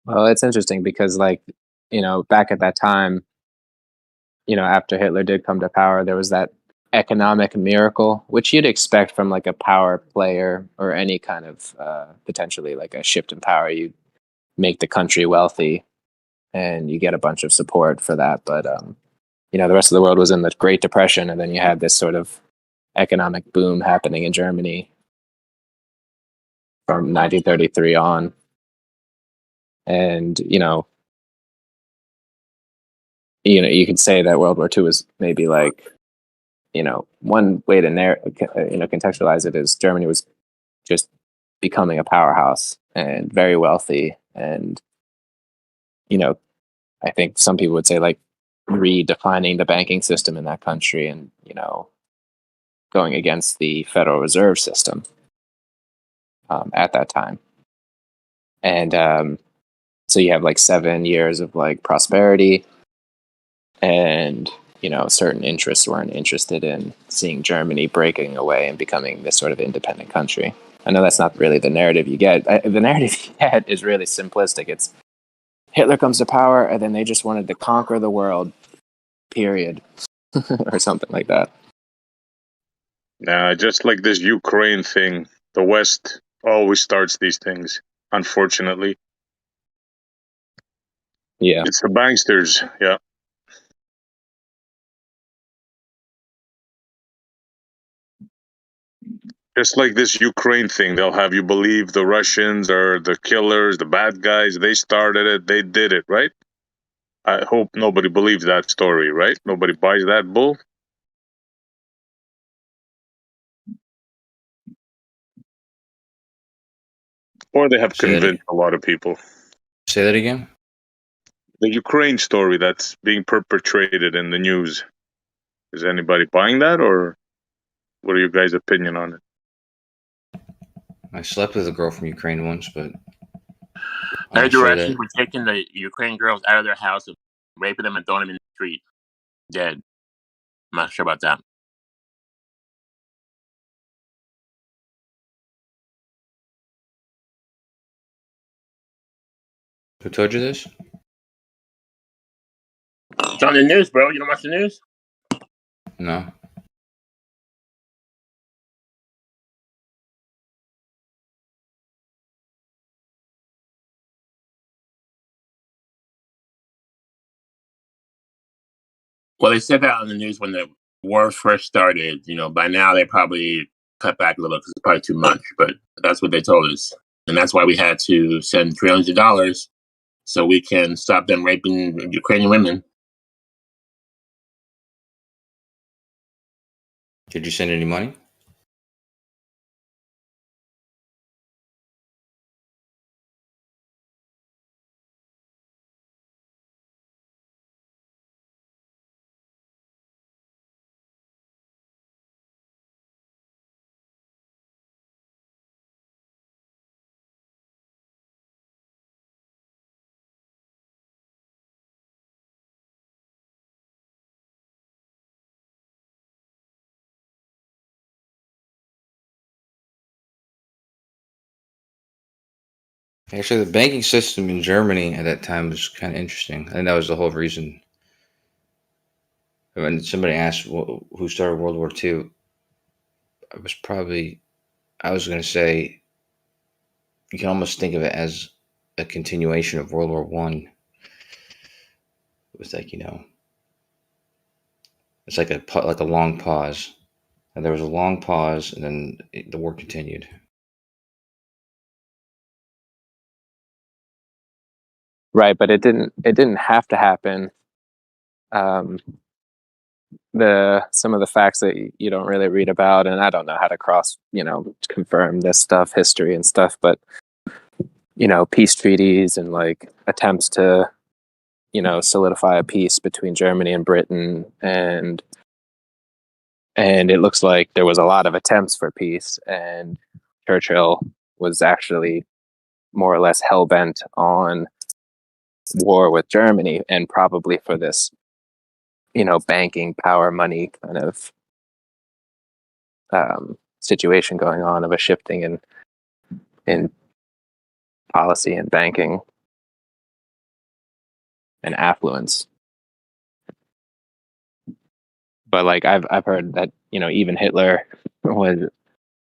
Speaker 15: Well, it's interesting because, like, back at that time, after Hitler did come to power, there was that economic miracle, which you'd expect from like a power player or any kind of potentially like a shift in power. You make the country wealthy and you get a bunch of support for that. But, the rest of the world was in the Great Depression, and then you had this sort of economic boom happening in Germany from 1933 on. And, you could say that World War II was maybe like, one way to contextualize it is Germany was just becoming a powerhouse and very wealthy. And, I think some people would say like redefining the banking system in that country and, going against the Federal Reserve System at that time. And so you have like 7 years of like prosperity, and certain interests weren't interested in seeing Germany breaking away and becoming this sort of independent country. I know that's not really the narrative you get. The narrative you get is really simplistic. It's Hitler comes to power, and then they just wanted to conquer the world, period, or something like that.
Speaker 13: Nah, just like this Ukraine thing, the West always starts these things, unfortunately.
Speaker 15: Yeah.
Speaker 13: It's the banksters, yeah. Just like this Ukraine thing, they'll have you believe the Russians are the killers, the bad guys. They started it, they did it, right? I hope nobody believes that story, right? Nobody buys that bull. Or they have convinced a lot of people.
Speaker 8: Say that again?
Speaker 13: The Ukraine story that's being perpetrated in the news. Is anybody buying that, or what are your guys' opinion on it?
Speaker 8: I slept with a girl from Ukraine once, but
Speaker 16: Their
Speaker 8: I'm sure
Speaker 16: directions
Speaker 8: that
Speaker 16: were taking the Ukraine girls out of their house and raping them and throwing them in the street, dead. I'm not sure about that.
Speaker 8: who told you this?
Speaker 16: It's on the news, bro. You don't watch the news?
Speaker 8: No.
Speaker 16: Well, they said that on the news when the war first started. By now they probably cut back a little because it's probably too much, but that's what they told us. And that's why we had to send trillions of dollars so we can stop them raping Ukrainian women.
Speaker 8: Did you send any money? Actually, the banking system in Germany at that time was kind of interesting. I think that was the whole reason. When somebody asked who started World War II, I was going to say you can almost think of it as a continuation of World War One. It was like it's like a long pause, and there was a long pause, and then the war continued.
Speaker 15: Right, but it didn't have to happen. Some of the facts that you don't really read about, and I don't know how to confirm this stuff, history and stuff, but peace treaties and like attempts to solidify a peace between Germany and Britain, and it looks like there was a lot of attempts for peace, and Churchill was actually more or less hell-bent on war with Germany, and probably for this, banking, power, money kind of situation going on, of a shifting in policy and banking and affluence. But like I've heard that even Hitler was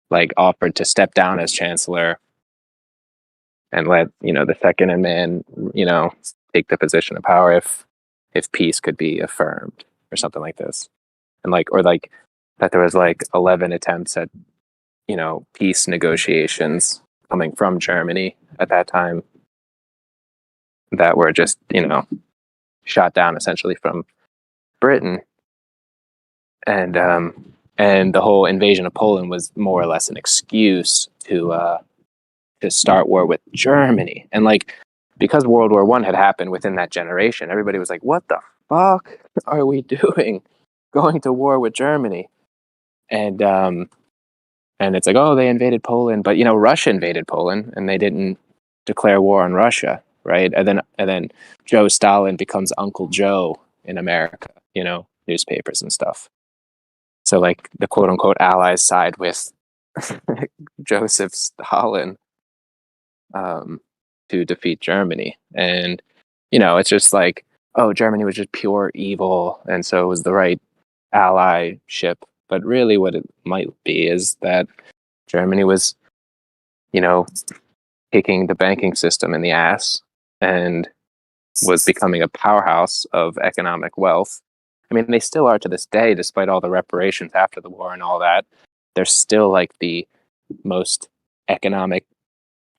Speaker 15: like offered to step down as chancellor and let the second in man take the position of power if peace could be affirmed or something like this, and or that there was 11 attempts at peace negotiations coming from Germany at that time that were just shot down essentially from Britain. And the whole invasion of Poland was more or less an excuse to start war with Germany. And because World War I had happened within that generation, everybody was like, "What the fuck are we doing, going to war with Germany?" And it's like, oh, they invaded Poland, but Russia invaded Poland, and they didn't declare war on Russia, right? And then Joe Stalin becomes Uncle Joe in America, newspapers and stuff. So the quote unquote allies side with Joseph Stalin to defeat Germany. And, it's just oh, Germany was just pure evil. And so it was the right allyship. But really what it might be is that Germany was, kicking the banking system in the ass and was becoming a powerhouse of economic wealth. I mean, they still are to this day, despite all the reparations after the war and all that. They're still the most economic,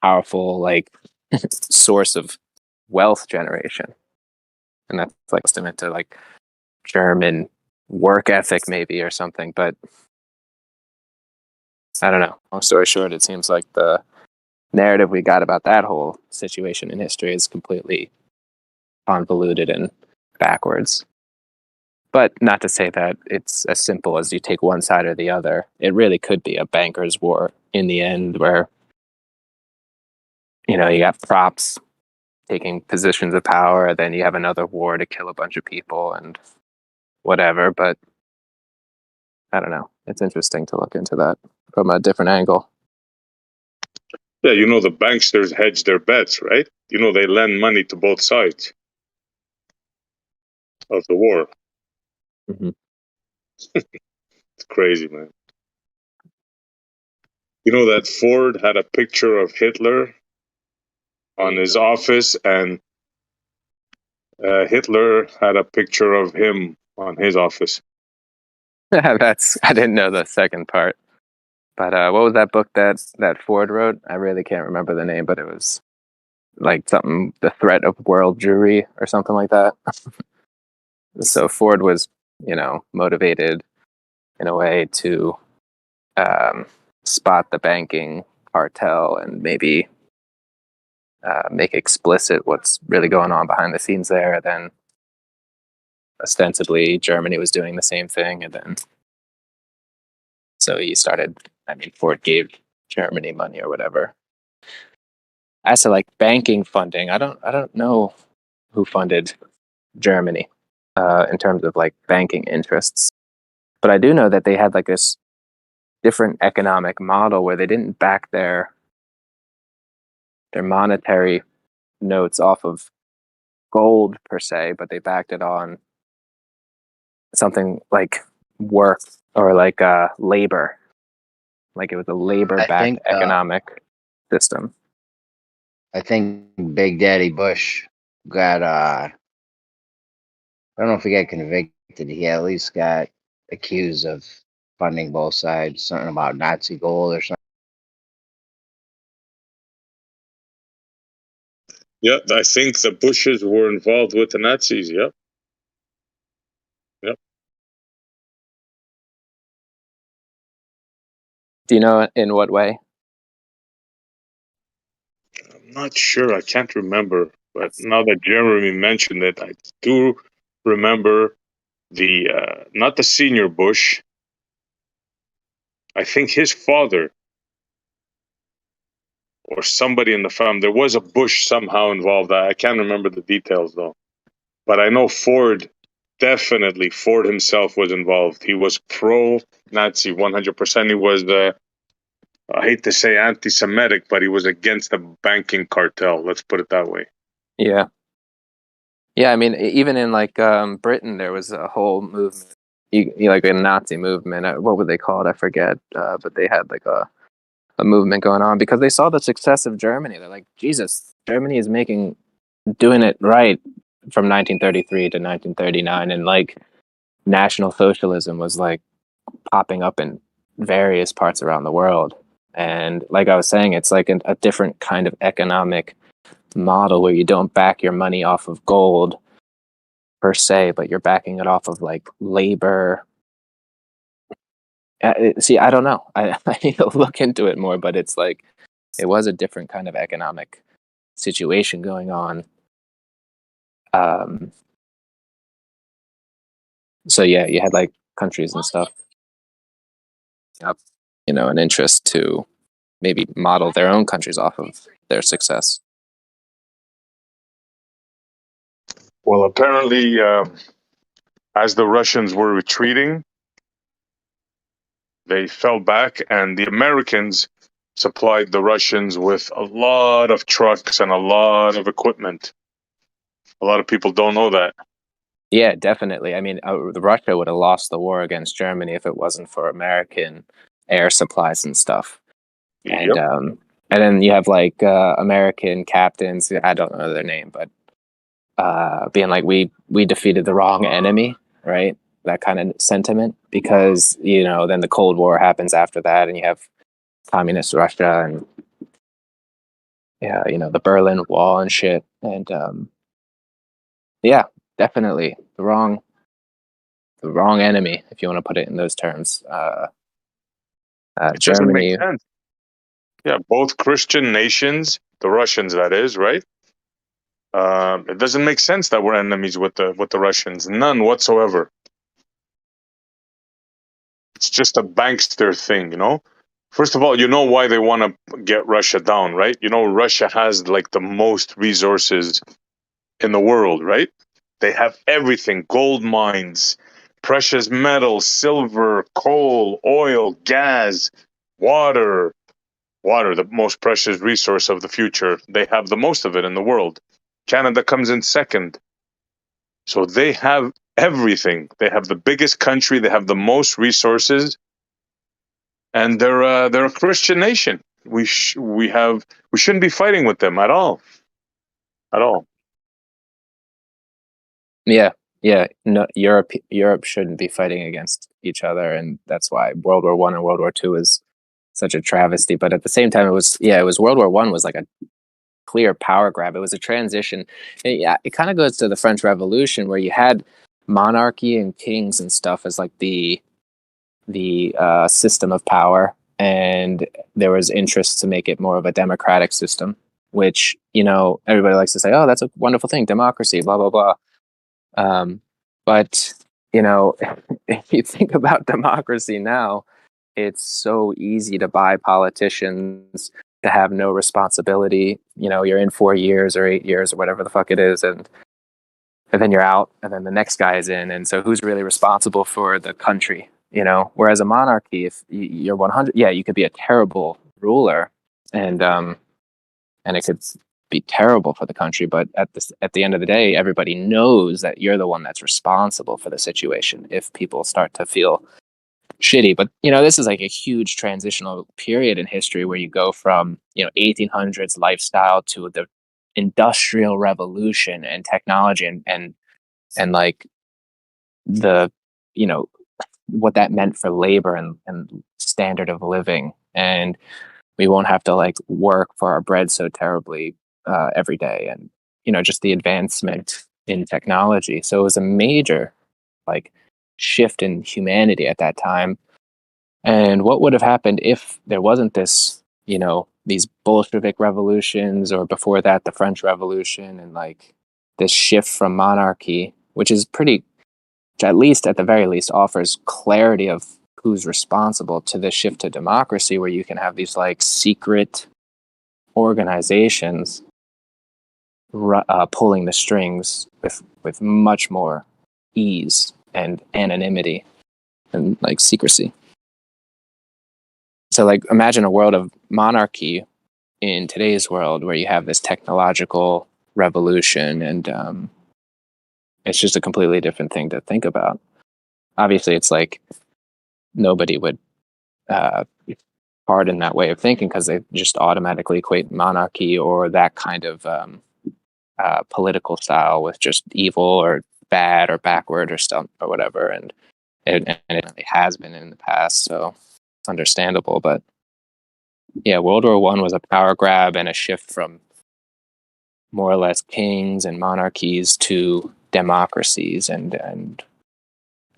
Speaker 15: powerful, source of wealth generation. And that's testament to German work ethic, maybe, or something. But I don't know. Long story short, it seems like the narrative we got about that whole situation in history is completely convoluted and backwards. But not to say that it's as simple as you take one side or the other. It really could be a banker's war in the end, where you got props taking positions of power, then you have another war to kill a bunch of people and whatever. But I don't know. It's interesting to look into that from a different angle.
Speaker 13: Yeah, the banksters hedge their bets, right? They lend money to both sides of the war.
Speaker 15: Mm-hmm.
Speaker 13: It's crazy, man. That Ford had a picture of Hitler on his office, and Hitler had a picture of him on his office.
Speaker 15: I didn't know the second part. But what was that book that Ford wrote? I really can't remember the name, but it was something, The Threat of World Jewry or something like that. So Ford was, motivated in a way to spot the banking cartel and maybe make explicit what's really going on behind the scenes there. Then ostensibly Germany was doing the same thing, and then so he started. Ford gave Germany money or whatever. As to banking funding, I don't know who funded Germany in terms of banking interests, but I do know that they had this different economic model where they didn't back their monetary notes off of gold per se, but they backed it on something like work or labor. It was a labor-backed economic system.
Speaker 1: I think Big Daddy Bush got I don't know if he got convicted. He at least got accused of funding both sides. Something about Nazi gold or something.
Speaker 13: Yeah, I think the Bushes were involved with the Nazis. Yep. Yep.
Speaker 15: Do you know in what way?
Speaker 13: I'm not sure. I can't remember. But now that Jeremy mentioned it, I do remember the not the senior Bush. I think his father or somebody in the family. There was a Bush somehow involved. I can't remember the details though. But I know Ford, definitely Ford himself was involved. He was pro-Nazi 100%. He was, I hate to say anti-Semitic, but he was against the banking cartel. Let's put it that way.
Speaker 15: Yeah. Yeah, I mean, even in like Britain, there was a whole movement, like a Nazi movement. What would they call it? I forget. But they had like a movement going on because they saw the success of Germany. They're like, Jesus, Germany is doing it right from 1933 to 1939, and like National Socialism was like popping up in various parts around the world. And like I was saying, it's like a different kind of economic model where you don't back your money off of gold per se, but you're backing it off of like labor. See, I don't know. I need to look into it more, but it's like it was a different kind of economic situation going on. So yeah, you had like countries and stuff, an interest to maybe model their own countries off of their success.
Speaker 13: Well, apparently, as the Russians were retreating, they fell back, and the Americans supplied the Russians with a lot of trucks and a lot of equipment. A lot of people don't know that.
Speaker 15: Yeah, definitely. I mean, Russia would have lost the war against Germany if it wasn't for American air supplies and stuff.
Speaker 13: Yep.
Speaker 15: And then you have like American captains. I don't know their name, but being like, we defeated the wrong enemy, right? That kind of sentiment, because then the Cold War happens after that, and you have communist Russia and the Berlin Wall and shit, and yeah, definitely the wrong enemy, if you want to put it in those terms.
Speaker 13: It doesn't make
Speaker 15: Germany.
Speaker 13: sense. Yeah, both Christian nations, the Russians, that is, right? It doesn't make sense that we're enemies with the Russians. None whatsoever. It's just a bankster thing, First of all, you know why they want to get Russia down, right? Russia has like the most resources in the world, right? They have everything: gold mines, precious metals, silver, coal, oil, gas, water. Water, the most precious resource of the future. They have the most of it in the world. Canada comes in second. So they have everything. They have the biggest country. They have the most resources, and they're a Christian nation. We shouldn't be fighting with them at all. At all.
Speaker 15: Yeah. No, Europe shouldn't be fighting against each other, and that's why World War I and World War II is such a travesty. But at the same time, it was World War I was like a clear power grab. It was a transition. It kind of goes to the French Revolution, where you had monarchy and kings and stuff as like the system of power, and there was interest to make it more of a democratic system, which everybody likes to say, oh, that's a wonderful thing, democracy, blah blah blah. But if you think about democracy now, it's so easy to buy politicians to have no responsibility. You're in 4 years or 8 years or whatever the fuck it is, and then you're out, and then the next guy is in, and so who's really responsible for the country? Whereas a monarchy, if you're 100, you could be a terrible ruler, and it could be terrible for the country, but at the end of the day, everybody knows that you're the one that's responsible for the situation if people start to feel shitty. But this is like a huge transitional period in history where you go from 1800s lifestyle to the industrial revolution and technology and like the what that meant for labor and standard of living, and we won't have to like work for our bread so terribly every day, and just the advancement in technology. So it was a major like shift in humanity at that time. And what would have happened if there wasn't this these Bolshevik revolutions, or before that, the French Revolution, and like this shift from monarchy, which is pretty, which at least at the very least offers clarity of who's responsible, to the shift to democracy, where you can have these like secret organizations pulling the strings with much more ease and anonymity and like secrecy. So like imagine a world of monarchy in today's world where you have this technological revolution, and it's just a completely different thing to think about. Obviously, it's like nobody would pardon that way of thinking, because they just automatically equate monarchy or that kind of political style with just evil or bad or backward or stuff or whatever, and it really has been in the past, so it's understandable. But yeah, World War I was a power grab and a shift from more or less kings and monarchies to democracies, and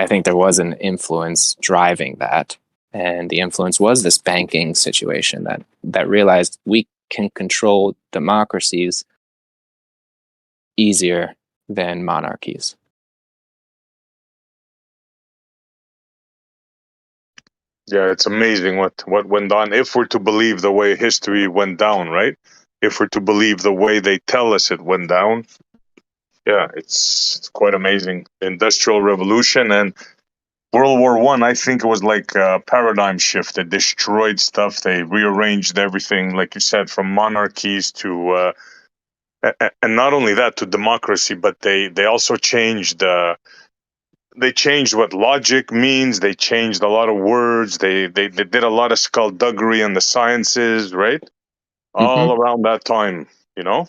Speaker 15: I think there was an influence driving that, and the influence was this banking situation that realized we can control democracies easier than monarchies.
Speaker 13: Yeah, it's amazing what went on. If we're to believe the way history went down, right? If we're to believe the way they tell us it went down, yeah, it's quite amazing. Industrial Revolution and World War One. I think it was like a paradigm shift. It destroyed stuff. They rearranged everything, like you said, from monarchies to, and not only that, to democracy. But they also changed. They changed what logic means. They changed a lot of words. They did a lot of skullduggery in the sciences, right? All around that time, you know.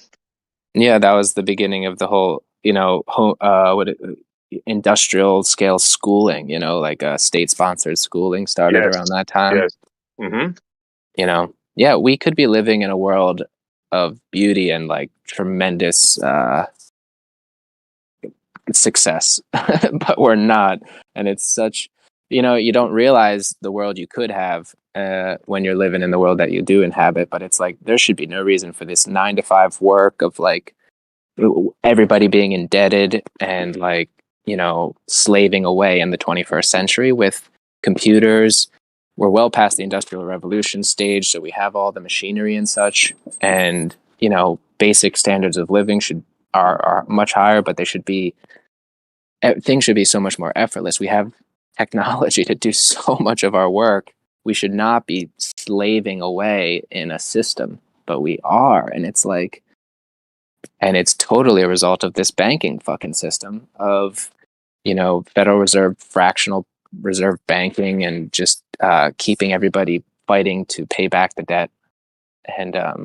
Speaker 15: Yeah, that was the beginning of the whole, industrial scale schooling. Like state sponsored schooling started
Speaker 13: Yes.
Speaker 15: around that time.
Speaker 13: Yes. Mm-hmm.
Speaker 15: Yeah, we could be living in a world of beauty and like tremendous success, but we're not. And it's such, you don't realize the world you could have when you're living in the world that you do inhabit. But it's like there should be no reason for this 9 to 5 work of like everybody being indebted and like slaving away in the 21st century with computers. We're well past the Industrial Revolution stage, so we have all the machinery and such, and basic standards of living are much higher, but things should be so much more effortless. We have technology to do so much of our work. We should not be slaving away in a system, but we are, and it's like, and it's totally a result of this banking fucking system of Federal Reserve fractional reserve banking, and just keeping everybody fighting to pay back the debt, and yeah,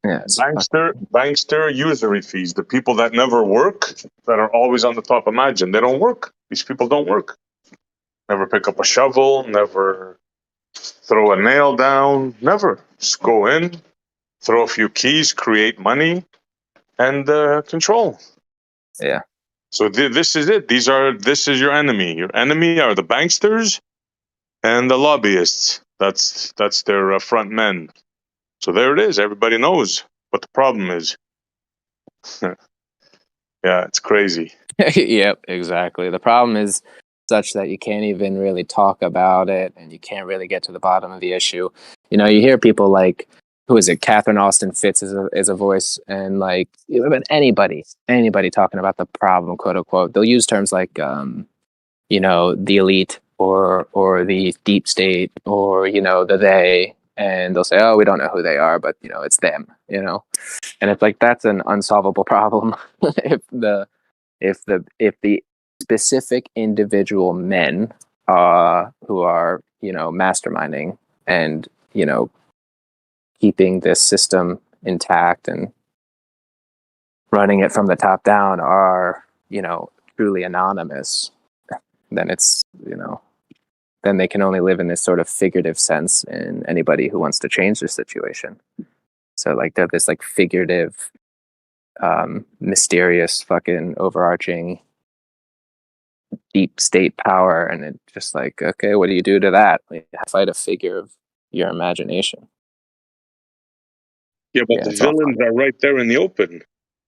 Speaker 13: Bankster usury fees. The people that never work, that are always on the top. Imagine they don't work. These people don't work. Never pick up a shovel. Never throw a nail down. Never. Just go in, throw a few keys, create money, and control.
Speaker 15: Yeah.
Speaker 13: So this is it. This is your enemy. Your enemy are the banksters and the lobbyists. That's their front men. So there it is. Everybody knows what the problem is. Yeah, it's crazy.
Speaker 15: Yep, exactly. The problem is such that you can't even really talk about it, and you can't really get to the bottom of the issue. You hear people like, who is it? Catherine Austin Fitts is a voice, and like anybody talking about the problem, quote unquote. They'll use terms like, the elite or the deep state, or the they, and they'll say, oh, we don't know who they are, but it's them. And it's like, that's an unsolvable problem. if the specific individual men who are masterminding and keeping this system intact and running it from the top down are truly anonymous, then it's then they can only live in this sort of figurative sense in anybody who wants to change the situation. So like they're this like figurative, mysterious, fucking overarching deep state power, and it's just like, okay, what do you do to that? You fight a figure of your imagination.
Speaker 13: Yeah, but
Speaker 15: Yeah,
Speaker 13: the
Speaker 15: it's all
Speaker 13: villains are right there in the open.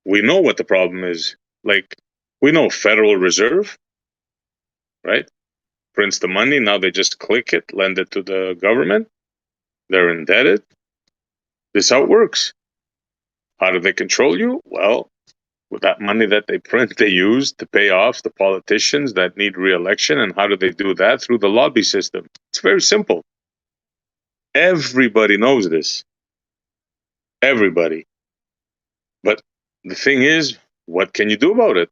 Speaker 13: We know what the problem is. Like, we know Federal Reserve, right? Prints the money. Now they just click it, lend it to the government. They're indebted. This is how it works. How do they control you? Well, with that money that they print, they use to pay off the politicians that need re-election. And how do they do that? Through the lobby system. It's very simple. Everybody knows this. Everybody. But the thing is, what can you do about it?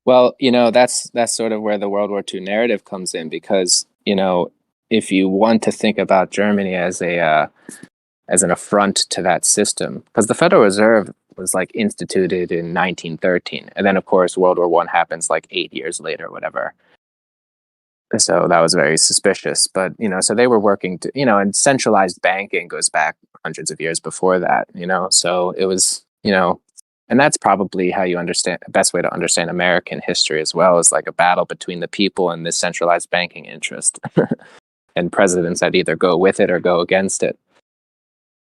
Speaker 15: Well, that's sort of where the World War II narrative comes in, because if you want to think about Germany as an affront to that system, because the Federal Reserve was like instituted in 1913, and then of course World War I happens like 8 years later, whatever. So that was very suspicious. But so they were working to, and centralized banking goes back hundreds of years before that. So it was, and that's probably how you understand, best way to understand American history as well, is like a battle between the people and this centralized banking interest, and presidents that either go with it or go against it.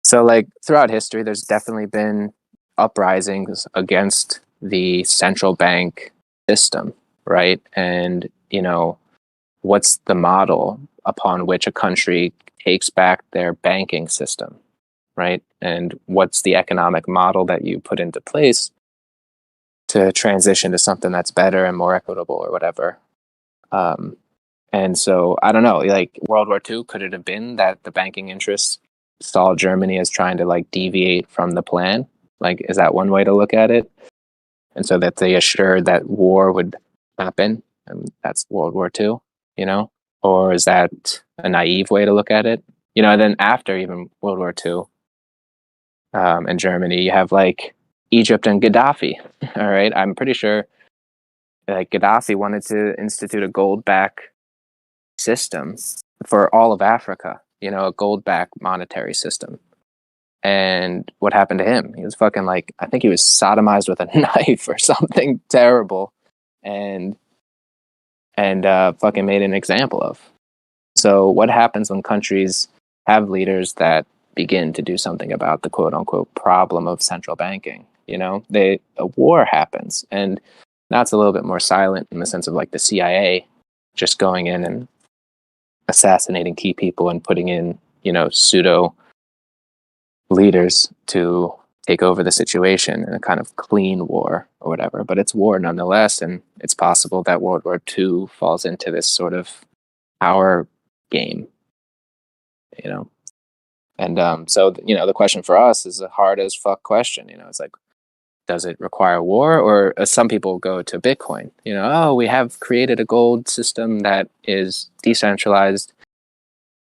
Speaker 15: So like throughout history, there's definitely been uprisings against the central bank system, right? And what's the model upon which a country takes back their banking system, right? And what's the economic model that you put into place to transition to something that's better and more equitable or whatever? And so I don't know, like World War II, could it have been that the banking interests saw Germany as trying to like deviate from the plan? Like, is that one way to look at it? And so that they assured that war would happen, and that's World War II, Or is that a naive way to look at it? And then after even World War II, in Germany, you have like Egypt and Gaddafi. All right, I'm pretty sure like Gaddafi wanted to institute a gold-backed system for all of Africa. A gold-backed monetary system. And what happened to him? He was fucking like, I think he was sodomized with a knife or something terrible, and fucking made an example of. So what happens when countries have leaders that begin to do something about the quote unquote problem of central banking? A war happens, and now it's a little bit more silent in the sense of like the CIA just going in and assassinating key people and putting in, pseudo leaders to take over the situation in a kind of clean war or whatever. But it's war nonetheless, and it's possible that World War II falls into this sort of power game, And so, the question for us is a hard as fuck question. It's like, does it require war? Or some people go to Bitcoin, oh, we have created a gold system that is decentralized,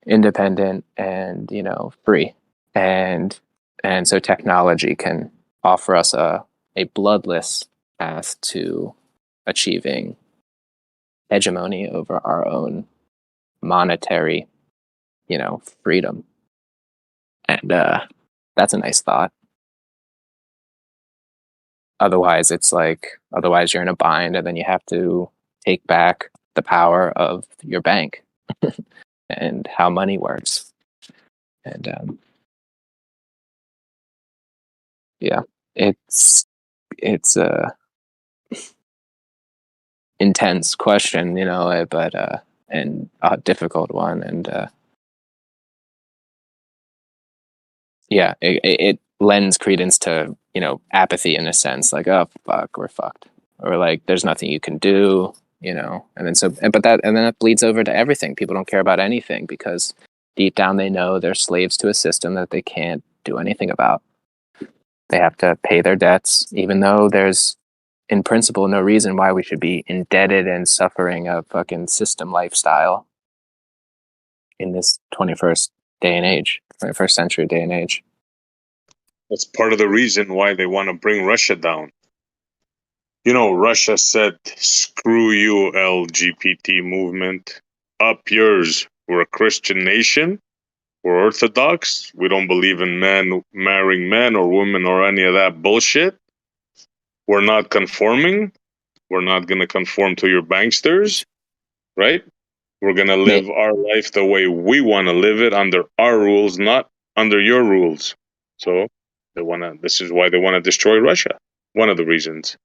Speaker 15: independent, and, free. And so technology can offer us a bloodless path to achieving hegemony over our own monetary, freedom. And that's a nice thought. Otherwise, you're in a bind, and then you have to take back the power of your bank and how money works. And yeah, it's a intense question, but and a difficult one, and yeah, it lends credence to apathy in a sense, like, oh fuck, we're fucked, or like there's nothing you can do, and then that bleeds over to everything. People don't care about anything because deep down they know they're slaves to a system that they can't do anything about. They have to pay their debts, even though there's in principle no reason why we should be indebted and suffering a fucking system lifestyle in this 21st century day and age.
Speaker 13: That's part of the reason why they want to bring Russia down. Russia said, screw you, LGBT movement. Up yours. We're a Christian nation. We're Orthodox. We don't believe in men marrying men or women or any of that bullshit. We're not conforming. We're not going to conform to your banksters, right? We're gonna live our life the way we want to live it under our rules, not under your rules. So they wanna. This is why they want to destroy Russia. One of the reasons.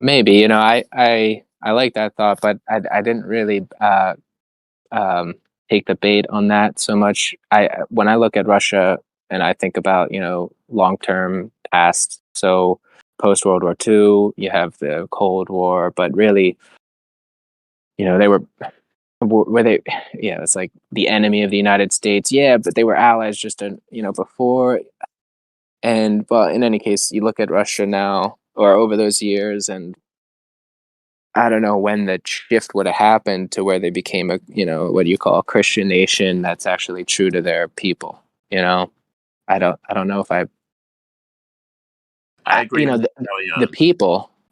Speaker 15: Maybe, you know, I like that thought, but I didn't really take the bait on that so much. When I look at Russia and I think about, you know, long term past, so post World War II, you have the Cold War, but really, you know, they were they, yeah, it's like the enemy of the United States, yeah, but they were allies just you know, before. And well, in any case, you look at Russia now or over those years, and I don't know when the shift would have happened to where they became a, you know, what do you call a Christian nation that's actually true to their people. You know, I don't know if
Speaker 16: I agree
Speaker 15: you know,
Speaker 16: with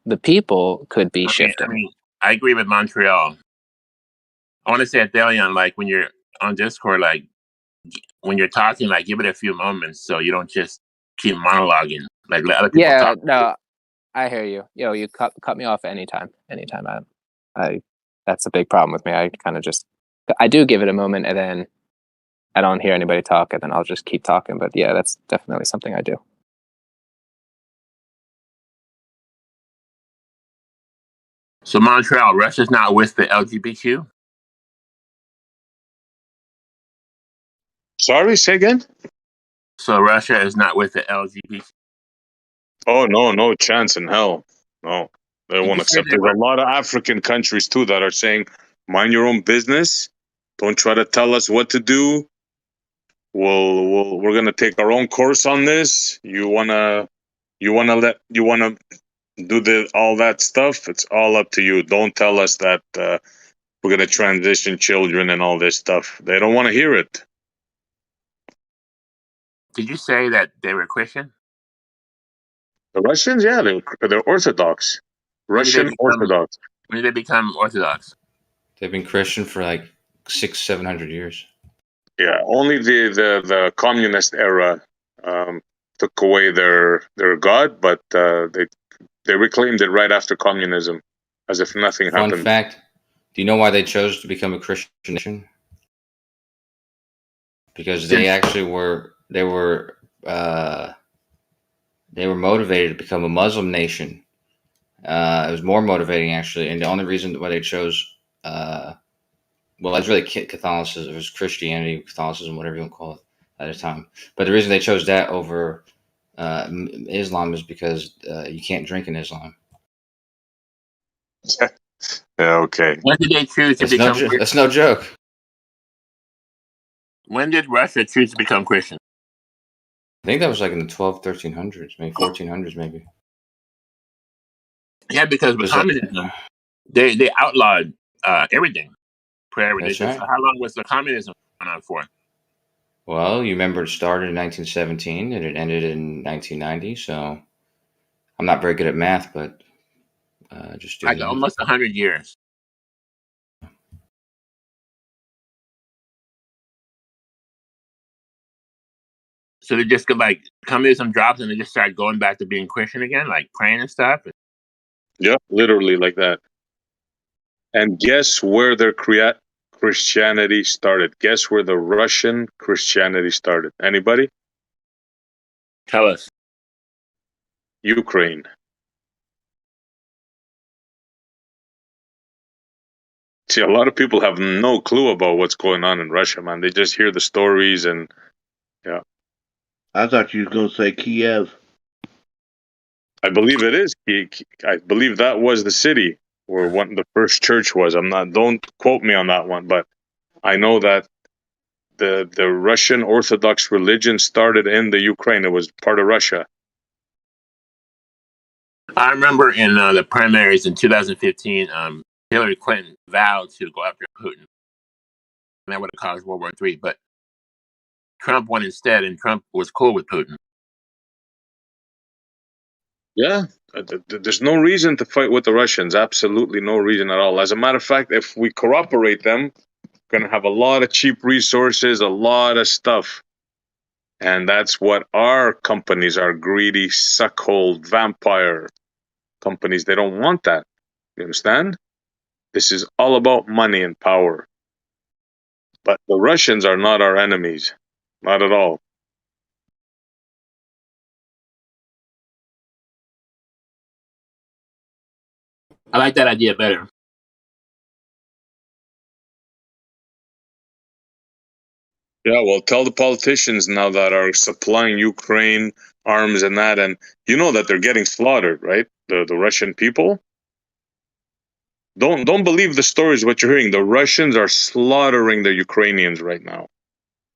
Speaker 15: the people could be shifting.
Speaker 16: I agree with Montreal. I want to say at Delion, like when you're on Discord, like when you're talking, like give it a few moments so you don't just keep monologuing. Like let other people
Speaker 15: Yeah,
Speaker 16: talk.
Speaker 15: no, I hear you. Yo, you cut me off anytime. I that's a big problem with me. I kind of just I do give it a moment and then I don't hear anybody talk and then I'll just keep talking. But yeah, that's definitely something I do.
Speaker 16: So Montreal, Russia's not with the LGBTQ.
Speaker 13: Sorry, say again.
Speaker 16: So Russia is not with the LGBT.
Speaker 13: Oh no, no chance in hell. No, they won't accept. There's a lot of African countries too that are saying, "Mind your own business. Don't try to tell us what to do. We're gonna take our own course on this. You wanna do all that stuff. It's all up to you. Don't tell us that we're gonna transition children and all this stuff. They don't want to hear it."
Speaker 16: Did you say that they were Christian?
Speaker 13: The Russians, yeah, they're Orthodox. Russian Orthodox.
Speaker 16: When did they become Orthodox?
Speaker 8: They've been Christian for like 600-700 years.
Speaker 13: Yeah, only the communist era took away their god, but they reclaimed it right after communism, as if nothing
Speaker 8: Fun
Speaker 13: happened.
Speaker 8: fact: do you know why they chose to become a Christian nation? Because they actually were motivated to become a Muslim nation. It was more motivating actually, and the only reason why they chose, well, it's really Catholicism. It was Christianity, Catholicism, whatever you want to call it at the time. But the reason they chose that over Islam is because you can't drink in Islam.
Speaker 13: Yeah, okay.
Speaker 16: When did they choose to become Christian?
Speaker 8: That's no joke.
Speaker 16: When did Russia choose to become Christian?
Speaker 8: I think that was like in the 1300s, maybe 1400s, maybe.
Speaker 16: Yeah, because with communism, they outlawed everything. Prayer, religion.
Speaker 8: Right.
Speaker 16: So how long was the communism going on for?
Speaker 8: Well, you remember it started in 1917 and it ended in 1990. So I'm not very good at math, but just do
Speaker 16: like
Speaker 8: that.
Speaker 16: Almost 100 years. So they just get like communism drops and they just start going back to being Christian again, like praying and stuff.
Speaker 13: Yeah, literally like that. And guess where their Christianity started? Guess where the Russian Christianity started? Anybody?
Speaker 16: Tell us.
Speaker 13: Ukraine. See, a lot of people have no clue about what's going on in Russia, man. They just hear the stories and, yeah.
Speaker 12: I thought you were going to say Kiev.
Speaker 13: I believe it is. I believe that was the city where the first church was. Don't quote me on that one, but I know that the Russian Orthodox religion started in the Ukraine. It was part of Russia.
Speaker 16: I remember in the primaries in 2015, Hillary Clinton vowed to go after Putin. And that would have caused World War III. But Trump won instead, and Trump was cool with Putin.
Speaker 13: Yeah, there's no reason to fight with the Russians. Absolutely no reason at all. As a matter of fact, if we cooperate them, we're going to have a lot of cheap resources, a lot of stuff. And that's what our companies are, greedy, suckhole, vampire companies. They don't want that. You understand? This is all about money and power. But the Russians are not our enemies. Not at all.
Speaker 16: I like that idea better.
Speaker 13: Yeah, well, tell the politicians now that are supplying Ukraine arms and that, and you know that they're getting slaughtered, right? The Russian people. Don't believe the stories what you're hearing. The Russians are slaughtering the Ukrainians right now.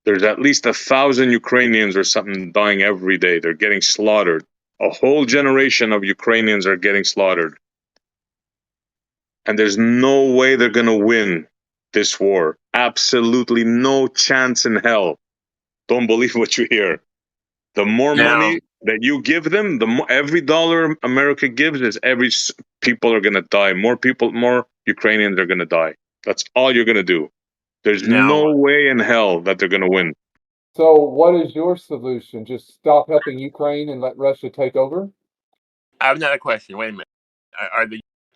Speaker 13: There's at least 1,000 Ukrainians or something dying every day. They're getting slaughtered. A whole generation of Ukrainians are getting slaughtered. And there's no way they're going to win this war. Absolutely no chance in hell. Don't believe what you hear. The more
Speaker 16: Now,
Speaker 13: money that you give them, the more, every dollar America gives is people are going to die. More people, more Ukrainians are going to die. That's all you're going to do. There's
Speaker 16: now,
Speaker 13: no way in hell that they're going to win.
Speaker 17: So, what is your solution? Just stop helping Ukraine and let Russia take over?
Speaker 16: I have another question. Wait a minute.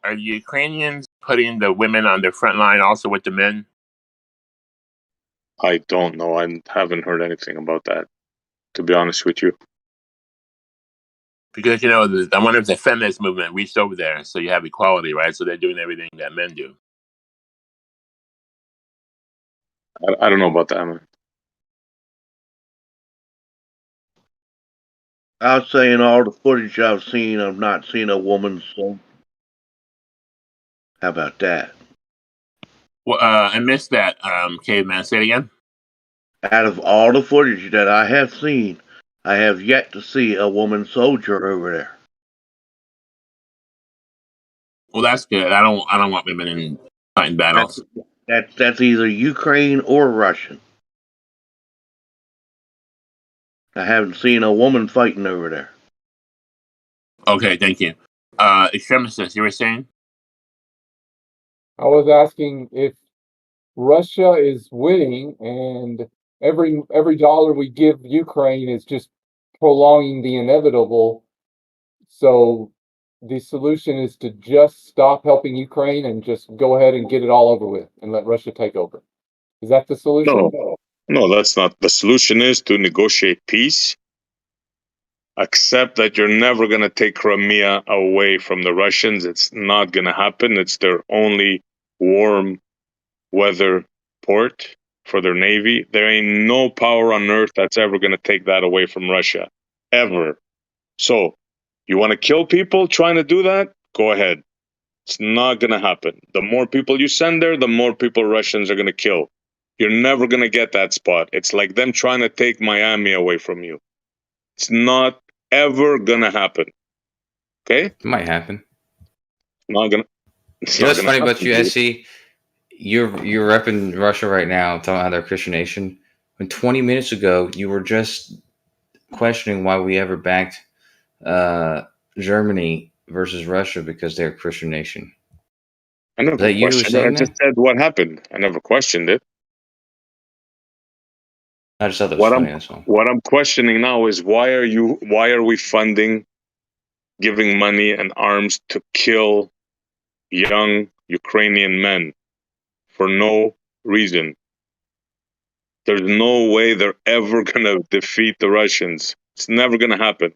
Speaker 16: Are the Ukrainians putting the women on the front line also with the men?
Speaker 13: I don't know. I haven't heard anything about that, to be honest with you.
Speaker 16: Because, I wonder if the feminist movement reached over there, so you have equality, right? So they're doing everything that men do.
Speaker 13: I don't know about that, man.
Speaker 12: I was saying all the footage I've seen, I've not seen a woman so. How about that?
Speaker 16: Well, I missed that, Caveman. Say it again.
Speaker 12: Out of all the footage that I have seen, I have yet to see a woman soldier over there.
Speaker 16: Well, that's good. I don't want women in fighting battles.
Speaker 12: That's either Ukraine or Russian. I haven't seen a woman fighting over there.
Speaker 16: Okay, thank you. Extremist, you were saying?
Speaker 17: I was asking if Russia is winning and every dollar we give Ukraine is just prolonging the inevitable. So the solution is to just stop helping Ukraine and just go ahead and get it all over with and let Russia take over. Is that the solution?
Speaker 13: No, that's not. The solution is to negotiate peace. Accept that you're never going to take Crimea away from the Russians. It's not going to happen. It's their only warm weather port for their navy. There ain't no power on earth that's ever going to take that away from Russia. Ever. So, you want to kill people trying to do that? Go ahead. It's not going to happen. The more people you send there, the more people Russians are going to kill. You're never going to get that spot. It's like them trying to take Miami away from you. It's not ever going to happen. Okay?
Speaker 8: It might happen.
Speaker 13: Not gonna.
Speaker 8: You know what's funny about you, SC? You're repping Russia right now, talking about their Christian nation. When 20 minutes ago, you were just questioning why we ever backed Germany versus Russia because they're a Christian nation.
Speaker 13: I never questioned it. I just said what happened. I never questioned it.
Speaker 8: I just thought that was funny. That's all.
Speaker 13: What I'm questioning now is why are we funding, giving money and arms to kill young Ukrainian men for no reason? There's no way they're ever gonna defeat the Russians. It's never gonna happen.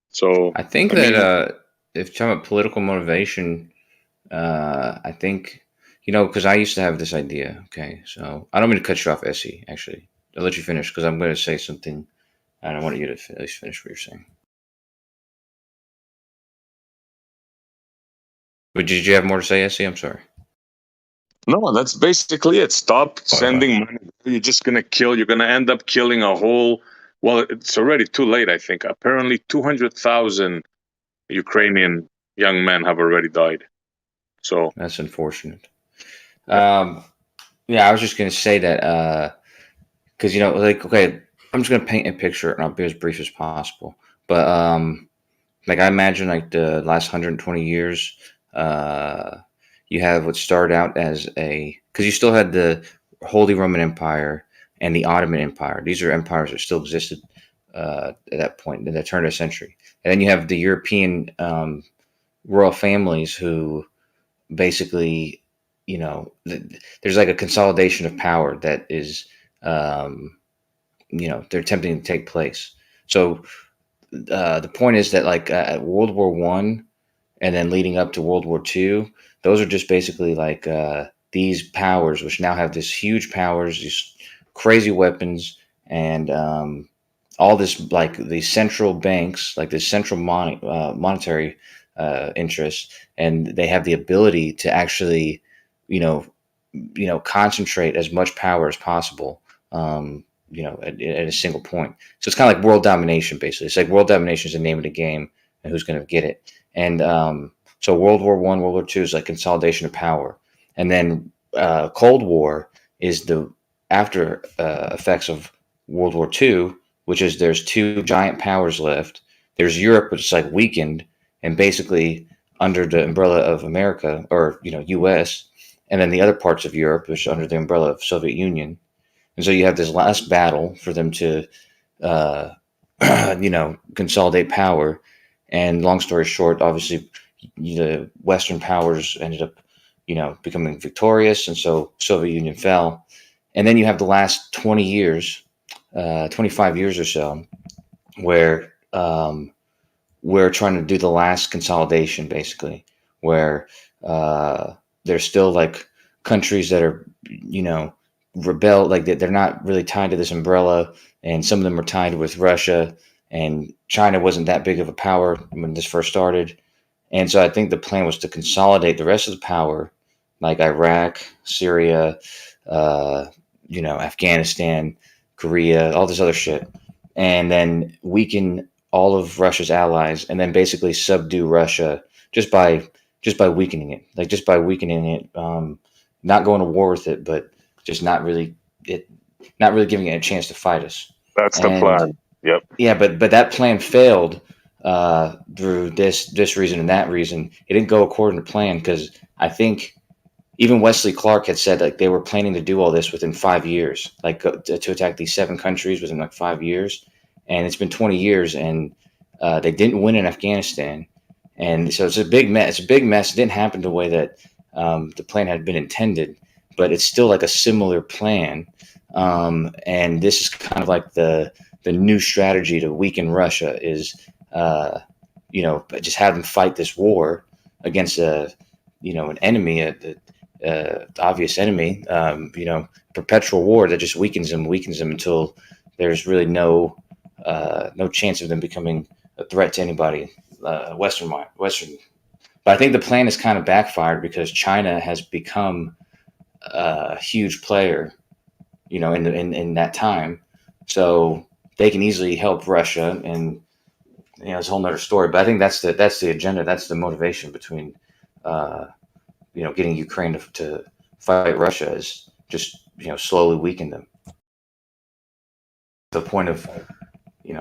Speaker 13: So
Speaker 8: I think that if you're talking about political motivation, I think, because I used to have this idea. Okay, so I don't mean to cut you off, Essie. Actually, I'll let you finish because I'm going to say something, and I want you to at least finish what you're saying. But did you have more to say, Essie? I'm sorry.
Speaker 13: No, that's basically it. Stop sending money. You're just gonna kill. You're gonna end up killing a whole. Well, it's already too late. I think apparently 200,000 Ukrainian young men have already died. So
Speaker 8: that's unfortunate. Yeah, I was just gonna say that because okay, I'm just gonna paint a picture and I'll be as brief as possible. But I imagine the last 120 years, you have what started out as because you still had the Holy Roman Empire and the Ottoman Empire. These are empires that still existed at that point in the turn of the century. And then you have the European royal families who basically there's like a consolidation of power that is, they're attempting to take place. So the point is that like at World War One, and then leading up to World War II, those are just basically like these powers, which now have this huge powers, these crazy weapons, and all this like these central banks, like this central monetary interest, and they have the ability to actually, you know, concentrate as much power as possible. At a single point. So it's kind of like world domination, basically. It's like world domination is the name of the game, and who's going to get it. And so World War One, World War Two is like consolidation of power, and then Cold War is the after effects of World War Two, which is there's two giant powers left. There's Europe, which is like weakened and basically under the umbrella of America or U.S., and then the other parts of Europe, which are under the umbrella of Soviet Union. And so you have this last battle for them to, consolidate power. And long story short, obviously, the Western powers ended up, becoming victorious, and so Soviet Union fell. And then you have the last 20 years, 25 years or so, where we're trying to do the last consolidation, basically, where there's still like countries that are, rebel, like they're not really tied to this umbrella, and some of them are tied with Russia, and China wasn't that big of a power when this first started. And so I think the plan was to consolidate the rest of the power, like Iraq, Syria, Afghanistan, Korea, all this other shit, and then weaken all of Russia's allies, and then basically subdue Russia just by weakening it, not going to war with it, but just not really giving it a chance to fight us.
Speaker 13: That's the plan. Yep.
Speaker 8: Yeah, but that plan failed through this reason and that reason. It didn't go according to plan, because I think even Wesley Clark had said like they were planning to do all this within 5 years, like to attack these 7 countries within like 5 years. And it's been 20 years, and they didn't win in Afghanistan. And so it's a big mess. It's a big mess. It didn't happen the way that the plan had been intended, but it's still like a similar plan. And this is kind of like the new strategy to weaken Russia is, just have them fight this war against an enemy, the obvious enemy, perpetual war that just weakens them until there's really no chance of them becoming a threat to anybody, Western. But I think the plan has kind of backfired because China has become a huge player, in that time. So they can easily help Russia, and it's a whole nother story. But I think that's the agenda, that's the motivation between, getting Ukraine to fight Russia is just slowly weaken them to the point of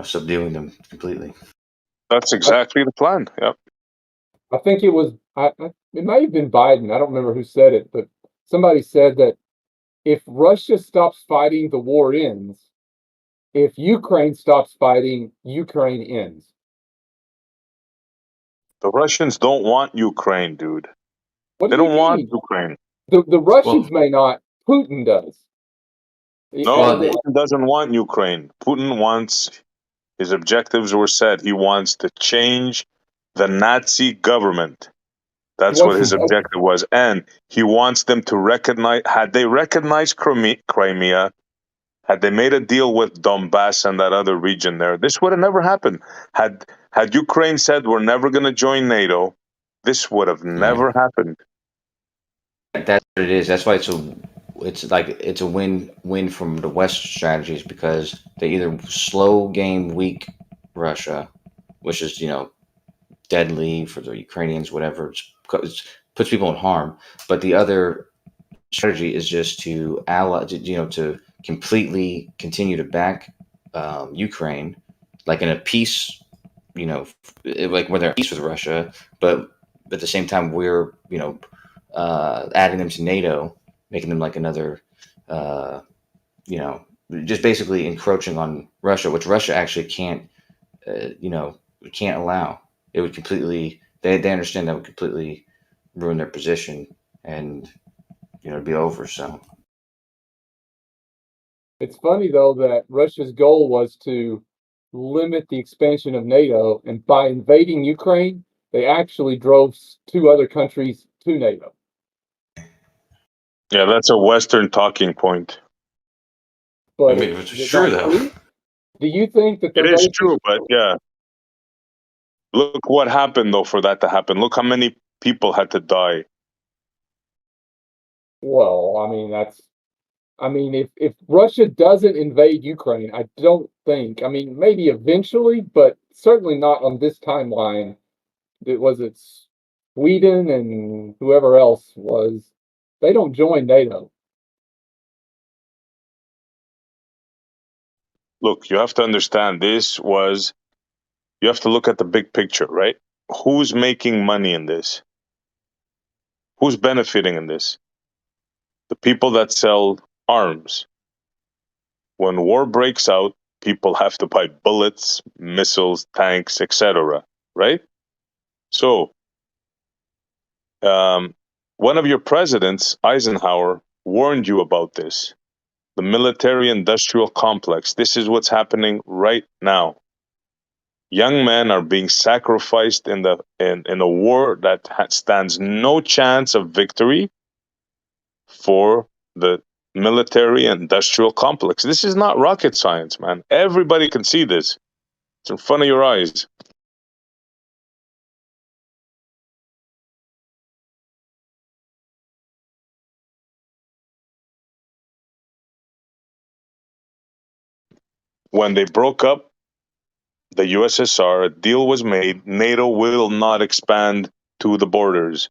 Speaker 8: subduing them completely.
Speaker 13: That's exactly the plan. Yep.
Speaker 17: I think it was it might have been Biden. I don't remember who said it, but somebody said that if Russia stops fighting, the war ends. If Ukraine stops fighting, Ukraine ends.
Speaker 13: The Russians don't want Ukraine, dude.
Speaker 17: What
Speaker 13: They
Speaker 17: do you
Speaker 13: don't want
Speaker 17: mean?
Speaker 13: Ukraine.
Speaker 17: The Russians may not. Putin does.
Speaker 13: No, Putin doesn't want Ukraine. Putin wants, his objectives were set. He wants to change the Nazi government. That's what his objective was. And he wants them to recognize, had they recognized Crimea, had they made a deal with Donbass and that other region there, this would have never happened. Had Ukraine said we're never going to join NATO, this would have never happened.
Speaker 8: That's what it is. That's why it's a win from the West strategies, because they either slow game weak Russia, which is deadly for the Ukrainians, whatever. It puts people in harm. But the other strategy is just to to completely continue to back Ukraine, like in a peace, like when they're at peace with Russia, but at the same time we're adding them to NATO, making them like another, just basically encroaching on Russia, which Russia actually can't allow. It would completely, they understand that would completely ruin their position, and it'll be over. So
Speaker 17: It's funny though that Russia's goal was to limit the expansion of NATO, and by invading Ukraine, they actually drove two other countries to NATO.
Speaker 13: Yeah, that's a Western talking point.
Speaker 17: But
Speaker 8: I mean, it's
Speaker 17: is
Speaker 8: true
Speaker 17: that
Speaker 8: though.
Speaker 17: true? Do you think that
Speaker 13: It
Speaker 17: those
Speaker 13: is
Speaker 17: other
Speaker 13: true, but yeah. Look what happened though for that to happen. Look how many people had to die.
Speaker 17: Well, I mean, if Russia doesn't invade Ukraine, I don't think. I mean, maybe eventually, but certainly not on this timeline. It Sweden and whoever else was. They don't join NATO.
Speaker 13: Look, you have to understand you have to look at the big picture, right? Who's making money in this? Who's benefiting in this? The people that sell arms. When war breaks out, people have to buy bullets, missiles, tanks, etc. Right? So, one of your presidents, Eisenhower, warned you about this. The military-industrial complex. This is what's happening right now. Young men are being sacrificed in a war that stands no chance of victory for the military industrial complex. This is not rocket science, man. Everybody can see this. It's in front of your eyes. When they broke up the USSR, a deal was made. NATO will not expand to the borders.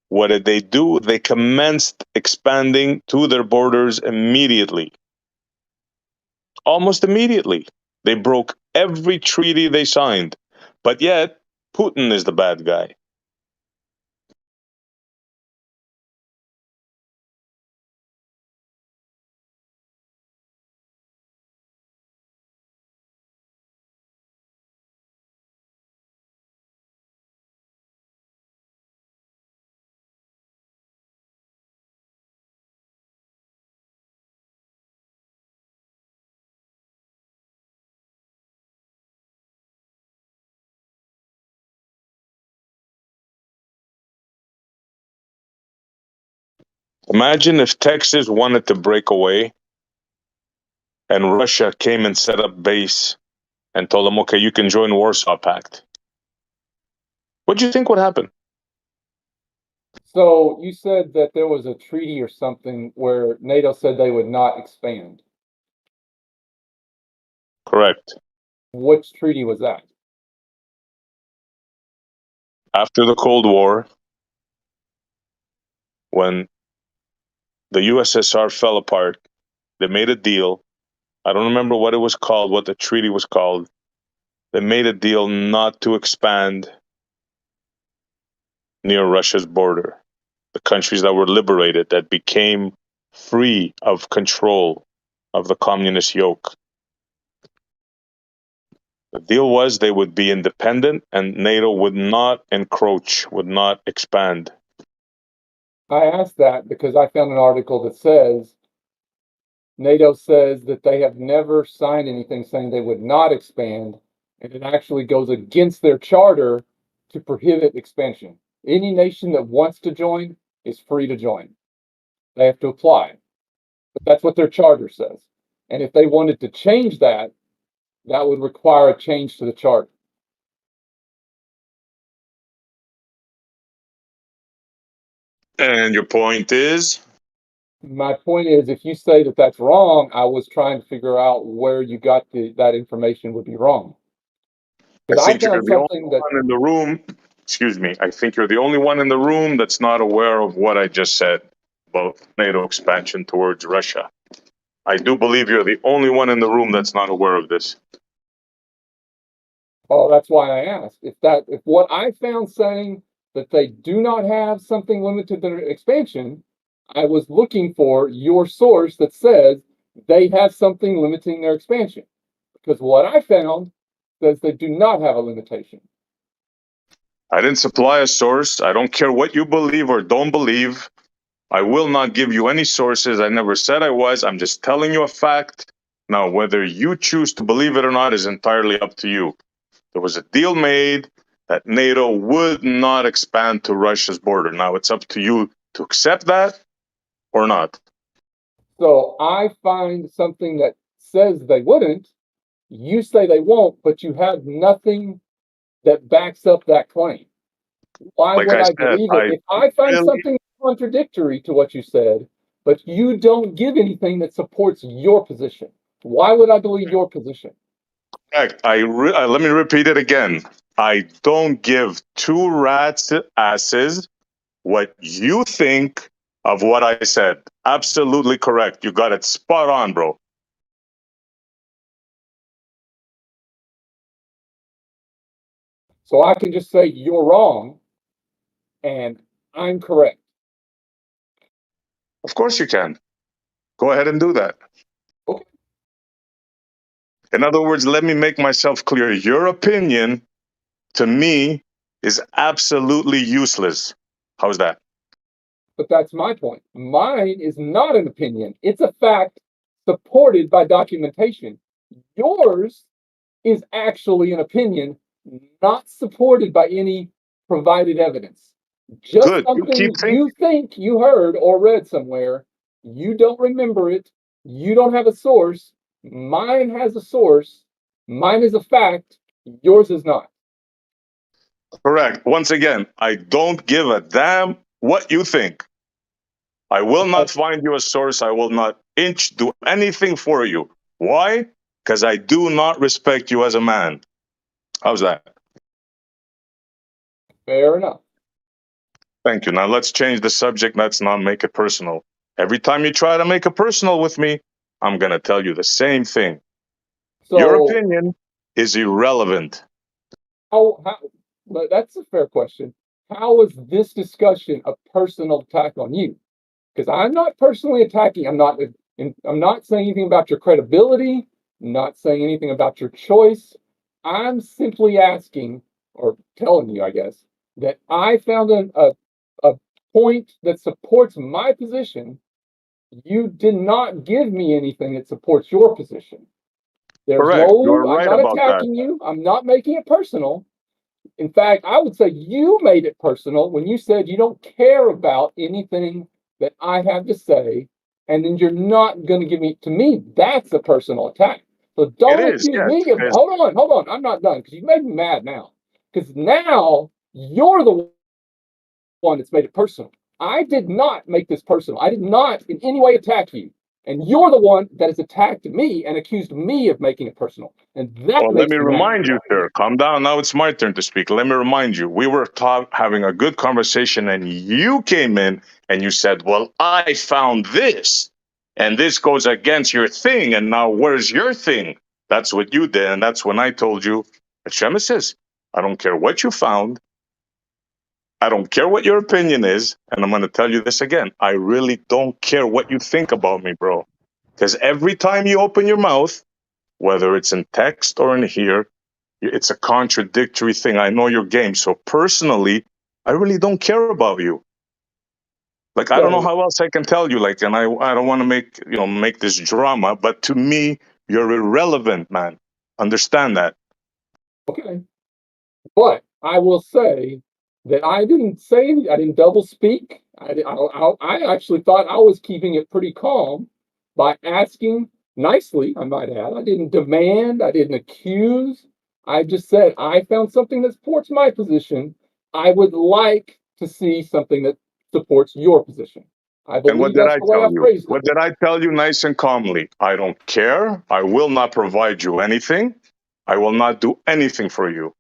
Speaker 13: What did they do? They commenced expanding to their borders immediately. Almost immediately. They broke every treaty they signed. But yet, Putin is the bad guy. Imagine if Texas wanted to break away and Russia came and set up base and told them, okay, you can join Warsaw Pact. What do you think would happen?
Speaker 17: So you said that there was a treaty or something where NATO said they would not expand.
Speaker 13: Correct.
Speaker 17: Which treaty was that?
Speaker 13: After the Cold War, when the USSR fell apart, they made a deal. I don't remember what it was called, what the treaty was called. They made a deal not to expand near Russia's border. The countries that were liberated, that became free of control of the communist yoke. The deal was they would be independent and NATO would not encroach, would not expand.
Speaker 17: I asked that because I found an article that says NATO says that they have never signed anything saying they would not expand, and it actually goes against their charter to prohibit expansion. Any nation that wants to join is free to join. They have to apply. But that's what their charter says. And if they wanted to change that, that would require a change to the charter.
Speaker 13: And your point is?
Speaker 17: My point is, if you say that that's wrong, I was trying to figure out where you got that information would be wrong.
Speaker 13: I
Speaker 17: Because I
Speaker 13: think you're
Speaker 17: found
Speaker 13: the only
Speaker 17: something that
Speaker 13: one in the room. Excuse me. I think you're the only one in the room that's not aware of what I just said about NATO expansion towards Russia. I do believe you're the only one in the room that's not aware of this.
Speaker 17: Oh, that's why I asked. If what I found saying that they do not have something limited to their expansion, I was looking for your source that says they have something limiting their expansion. Because what I found says they do not have a limitation.
Speaker 13: I didn't supply a source. I don't care what you believe or don't believe. I will not give you any sources. I never said I was. I'm just telling you a fact. Now, whether you choose to believe it or not is entirely up to you. There was a deal made that NATO would not expand to Russia's border. Now, it's up to you to accept that or not.
Speaker 17: So I find something that says they wouldn't. You say they won't, but you have nothing that backs up that claim. Why
Speaker 13: Like
Speaker 17: would
Speaker 13: I
Speaker 17: I
Speaker 13: said,
Speaker 17: believe it? If I find
Speaker 13: really,
Speaker 17: something contradictory to what you said, but you don't give anything that supports your position, why would I believe your position?
Speaker 13: correct. Let me repeat it again. I don't give two rats' asses what you think of what I said. Absolutely correct. You got it spot on, bro.
Speaker 17: So I can just say you're wrong and I'm correct.
Speaker 13: Of course you can. Go ahead and do that.
Speaker 17: Okay.
Speaker 13: In other words, let me make myself clear. Your opinion, to me, is absolutely useless. How's that?
Speaker 17: But that's my point. Mine is not an opinion. It's a fact supported by documentation. Yours is actually an opinion not supported by any provided evidence. Just
Speaker 13: Good. You keep
Speaker 17: something
Speaker 13: thinking.
Speaker 17: you think you heard or read somewhere. You don't remember it. You don't have a source. Mine has a source. Mine is a fact. Yours is not.
Speaker 13: Correct. Once again, I don't give a damn what you think. I will not find you a source. I will not do anything for you. Why? Because I do not respect you as a man. How's that?
Speaker 17: Fair enough.
Speaker 13: Thank you. Now let's change the subject. Let's not make it personal. Every time you try to make it personal with me, I'm going to tell you the same thing. Your
Speaker 17: So
Speaker 13: opinion is irrelevant.
Speaker 17: how but that's a fair question. How is this discussion a personal attack on you? Because I'm not personally attacking. I'm not saying anything about your credibility. I'm not saying anything about your choice. I'm simply asking or telling you, I guess, that I found a point that supports my position. You did not give me anything that supports your position.
Speaker 13: Correct. You're
Speaker 17: I'm
Speaker 13: right
Speaker 17: not
Speaker 13: about that.
Speaker 17: attacking you. I'm not making it personal. In fact, I would say you made it personal when you said you don't care about anything that I have to say, and then you're not going to give me. To me, that's a personal attack. So
Speaker 13: It
Speaker 17: don't
Speaker 13: is,
Speaker 17: accuse
Speaker 13: yes.
Speaker 17: me of. Hold on. I'm not done because you made me mad now. Because now you're the one that's made it personal. I did not make this personal. I did not in any way attack you. And you're the one that has attacked me and accused me of making it personal. And that
Speaker 13: Well, let
Speaker 17: makes
Speaker 13: me
Speaker 17: me mad.
Speaker 13: remind you, sir. Calm down. Now it's my turn to speak. Let me remind you. We were having a good conversation, and you came in and you said, "Well, I found this, and this goes against your thing. And now, where's your thing?" That's what you did, and that's when I told you, "Hashem, I don't care what you found. I don't care what your opinion is, and I'm going to tell you this again. I really don't care what you think about me, bro. Because every time you open your mouth, whether it's in text or in here, it's a contradictory thing. I know your game. So personally, I really don't care about you. Like, I don't know how else I can tell you. Like, and I don't want to make this drama, but to me, you're irrelevant, man. Understand that.
Speaker 17: Okay. But I will say that I didn't double speak. I actually thought I was keeping it pretty calm by asking nicely, I might add. I didn't demand, I didn't accuse. I just said, I found something that supports my position. I would like to see something that supports your position. I
Speaker 13: And what
Speaker 17: believe
Speaker 13: did
Speaker 17: that's
Speaker 13: I
Speaker 17: the way
Speaker 13: tell
Speaker 17: I
Speaker 13: you?
Speaker 17: phrased it.
Speaker 13: What did I tell you nice and calmly? I don't care. I will not provide you anything. I will not do anything for you.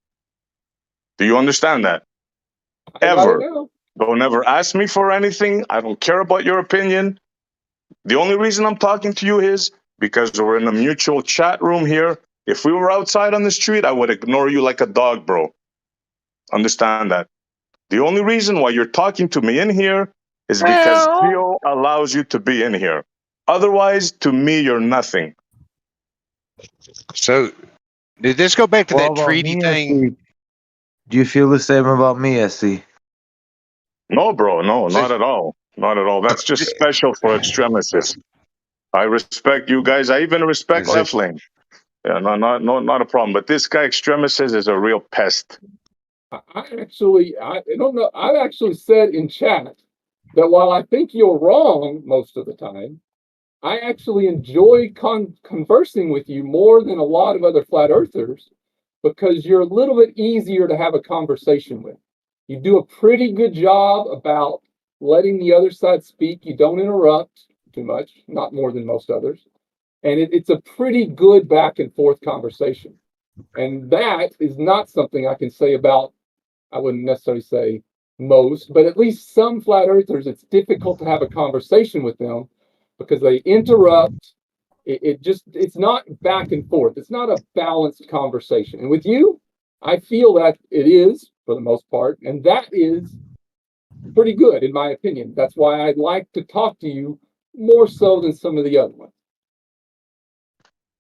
Speaker 13: Do you understand that?
Speaker 17: I got it
Speaker 13: Ever.
Speaker 17: now.
Speaker 13: Don't ever ask me for anything. I don't care about your opinion. The only reason I'm talking to you is because we're in a mutual chat room here. If we were outside on the street, I would ignore you like a dog, bro. Understand that. The only reason why you're talking to me in here is because Theo allows you to be in here. Otherwise, to me, you're nothing.
Speaker 18: So, did this go back to
Speaker 19: Well,
Speaker 18: that
Speaker 19: about
Speaker 18: treaty
Speaker 19: me,
Speaker 18: thing?
Speaker 19: SC, do you feel the same about me, SC?
Speaker 13: No, bro, no, not at all. not at all. That's just special for extremists. I respect you guys. I even respect left lane. Yeah, not a problem. But this guy extremist is a real pest.
Speaker 17: I don't know. I've actually said in chat that while I think you're wrong most of the time, I actually enjoy conversing with you more than a lot of other flat earthers because you're a little bit easier to have a conversation with. You do a pretty good job about letting the other side speak. You don't interrupt too much, not more than most others. And it's a pretty good back and forth conversation. And that is not something I can say about, I wouldn't necessarily say most, but at least some flat earthers, it's difficult to have a conversation with them because they interrupt. It's not back and forth. It's not a balanced conversation. And with you, I feel that it is for the most part. And that is pretty good, in my opinion. That's why I'd like to talk to you more so than some of the other ones.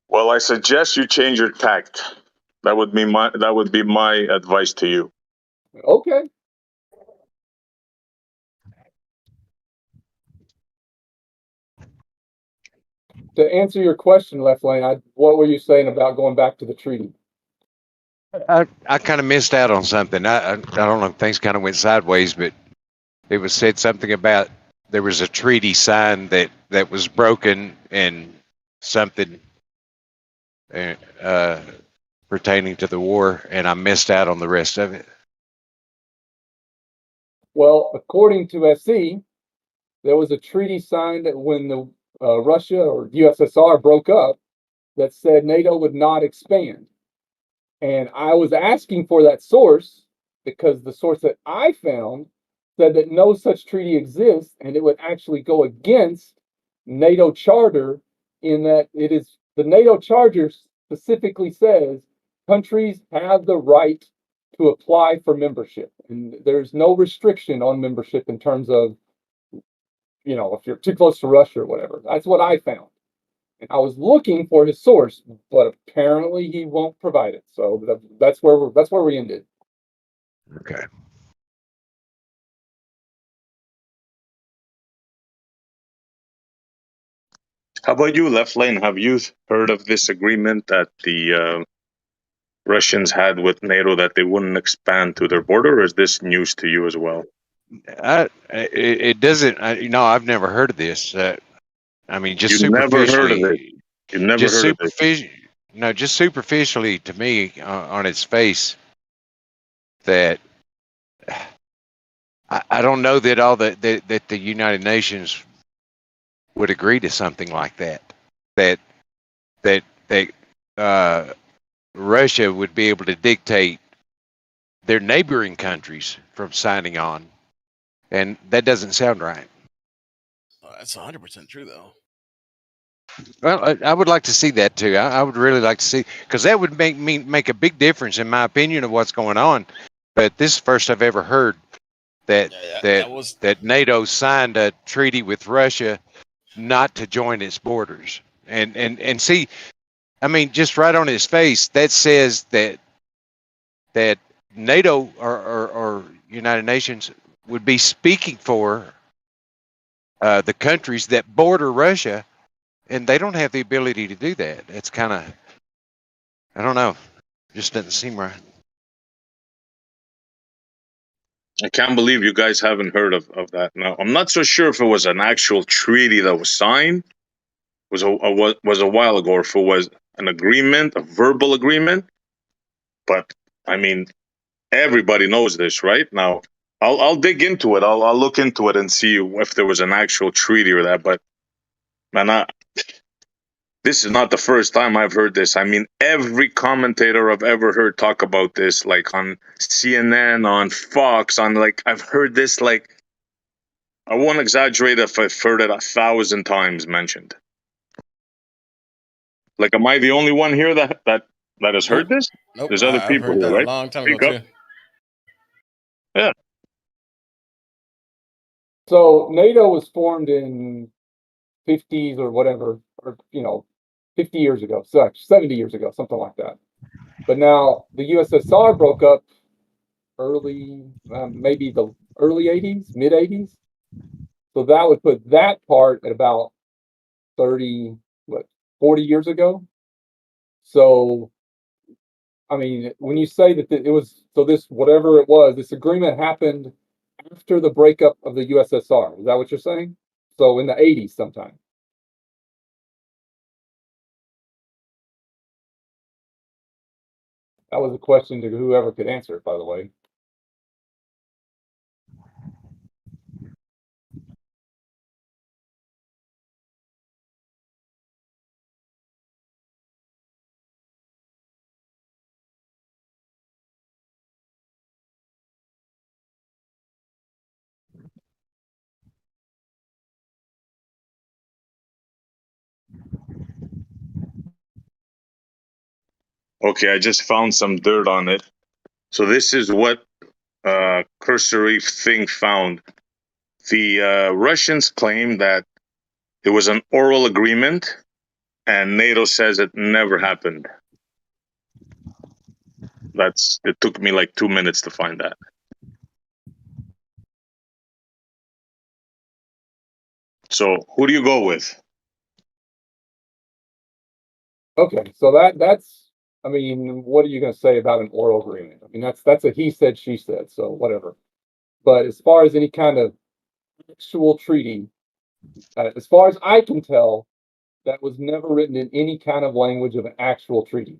Speaker 13: Well, I suggest you change your tact. That would be my advice to you.
Speaker 17: Okay. To answer your question, Left Lane, what were you saying about going back to the treaty?
Speaker 18: I kind of missed out on something. I don't know if things kind of went sideways, but it was said something about there was a treaty signed that was broken and something pertaining to the war, and I missed out on the rest of it.
Speaker 17: Well, according to SC, there was a treaty signed when the Russia or USSR broke up that said NATO would not expand. And I was asking for that source because the source that I found said that no such treaty exists and it would actually go against NATO charter in that it is the NATO charter specifically says countries have the right to apply for membership. And there's no restriction on membership in terms of, if you're too close to Russia or whatever. That's what I found. And I was looking for his source, but apparently he won't provide it. So that's where we ended.
Speaker 18: Okay.
Speaker 13: How about you, Left Lane? Have you heard of this agreement that the Russians had with NATO that they wouldn't expand to their border, or is this news to you as well?
Speaker 18: It doesn't. I've never heard of this. I mean, just
Speaker 13: You've never heard of it.
Speaker 18: superficially.
Speaker 13: You've never
Speaker 18: Just
Speaker 13: heard of it.
Speaker 18: just superficially to me, on its face, that I don't know that that the United Nations would agree to something like that. That Russia would be able to dictate their neighboring countries from signing on, and that doesn't sound right.
Speaker 19: That's 100% true, though.
Speaker 18: Well, I would like to see that too. I would really like to see, because that would make a big difference in my opinion of what's going on. But this is the first I've ever heard that NATO signed a treaty with Russia not to join its borders. And see, I mean, just right on its face, that says that NATO or United Nations would be speaking for the countries that border Russia, and they don't have the ability to do that. It's kind of, I don't know, just doesn't seem right.
Speaker 13: I can't believe you guys haven't heard of that. Now, I'm not so sure if it was an actual treaty that was signed, was a while ago, or if it was an agreement, a verbal agreement. But I mean, everybody knows this, right? Now, I'll dig into it. I'll look into it and see if there was an actual treaty or that. But man, this is not the first time I've heard this. I mean, every commentator I've ever heard talk about this, like on CNN, on Fox, I've heard this, I won't exaggerate if I've heard it 1,000 times mentioned. Like, am I the only one here that has heard this?
Speaker 19: Nope.
Speaker 13: There's other
Speaker 19: I've
Speaker 13: people
Speaker 19: heard
Speaker 13: here,
Speaker 19: that
Speaker 13: right?
Speaker 19: a long time
Speaker 13: Speak
Speaker 19: ago,
Speaker 13: up.
Speaker 19: too.
Speaker 13: Yeah.
Speaker 17: So NATO was formed in 50s or whatever, or 50 years ago, 70 years ago, something like that. But now the USSR broke up maybe the early 80s, mid 80s. So that would put that part at about 30, 40 years ago. So, I mean, when you say that it was, so this, whatever it was, this agreement happened after the breakup of the USSR. Is that what you're saying? So in the 80s sometime. That was a question to whoever could answer it, by the way.
Speaker 13: Okay, I just found some dirt on it. So this is what cursory thing found. The Russians claim that it was an oral agreement, and NATO says it never happened. It took me like 2 minutes to find that. So who do you go with?
Speaker 17: Okay, so that's, I mean, what are you going to say about an oral agreement? I mean, that's a he said, she said, so whatever. But as far as any kind of actual treaty, as far as I can tell, that was never written in any kind of language of an actual treaty.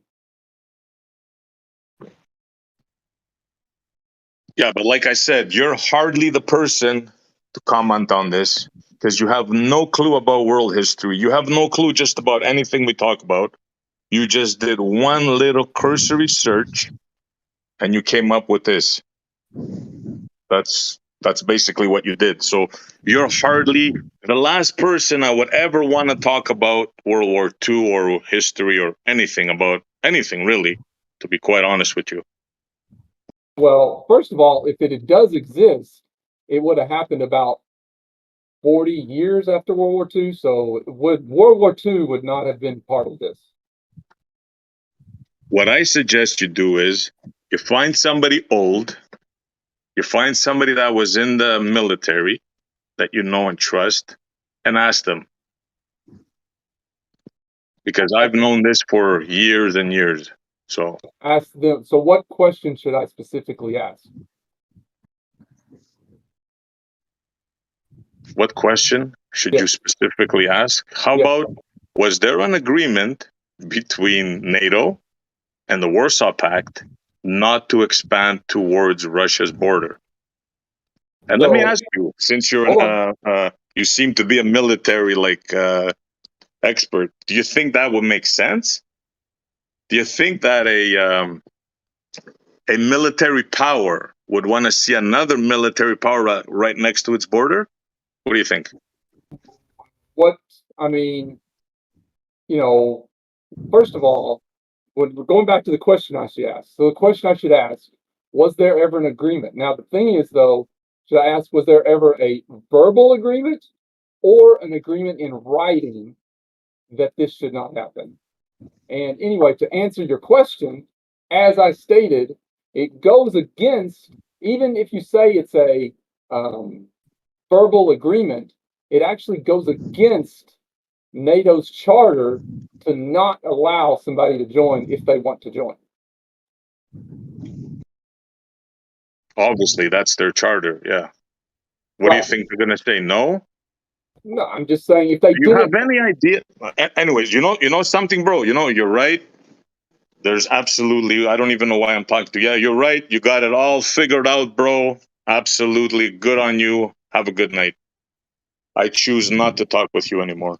Speaker 13: Yeah, but like I said, you're hardly the person to comment on this because you have no clue about world history. You have no clue just about anything we talk about. You just did one little cursory search and you came up with this. That's basically what you did. So you're hardly the last person I would ever want to talk about World War II or history or anything about anything really, to be quite honest with you.
Speaker 17: Well, first of all, if it does exist, it would have happened about 40 years after World War II. So World War II would not have been part of this.
Speaker 13: What I suggest you do is you find somebody old, you find somebody that was in the military that you know and trust, and ask them. Because I've known this for years and years. So
Speaker 17: ask them. So what question should I specifically ask?
Speaker 13: what question should you specifically ask? How about, was there an agreement between NATO and the Warsaw Pact not to expand towards Russia's border? And let me ask you, since you're you seem to be a military expert, do you think that would make sense? Do you think that a military power would want to see another military power right next to its border? What do you think?
Speaker 17: What, I mean, first of all, when we're going back to the question I should ask. So the question I should ask, was there ever an agreement? Now, the thing is, though, should I ask, was there ever a verbal agreement or an agreement in writing that this should not happen? And anyway, to answer your question, as I stated, it goes against, even if you say it's a verbal agreement, it actually goes against NATO's charter to not allow somebody to join if they want to join.
Speaker 13: Obviously, that's their charter. Yeah. What do you think they're going to say? No.
Speaker 17: No, I'm just saying if they
Speaker 13: do you have any idea? Anyways, you know something, bro. You're right. There's absolutely. I don't even know why I'm talking to you. Yeah, you're right. You got it all figured out, bro. Absolutely. Good on you. Have a good night. I choose not to talk with you anymore.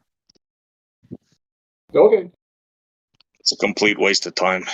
Speaker 17: Okay.
Speaker 13: It's a complete waste of time.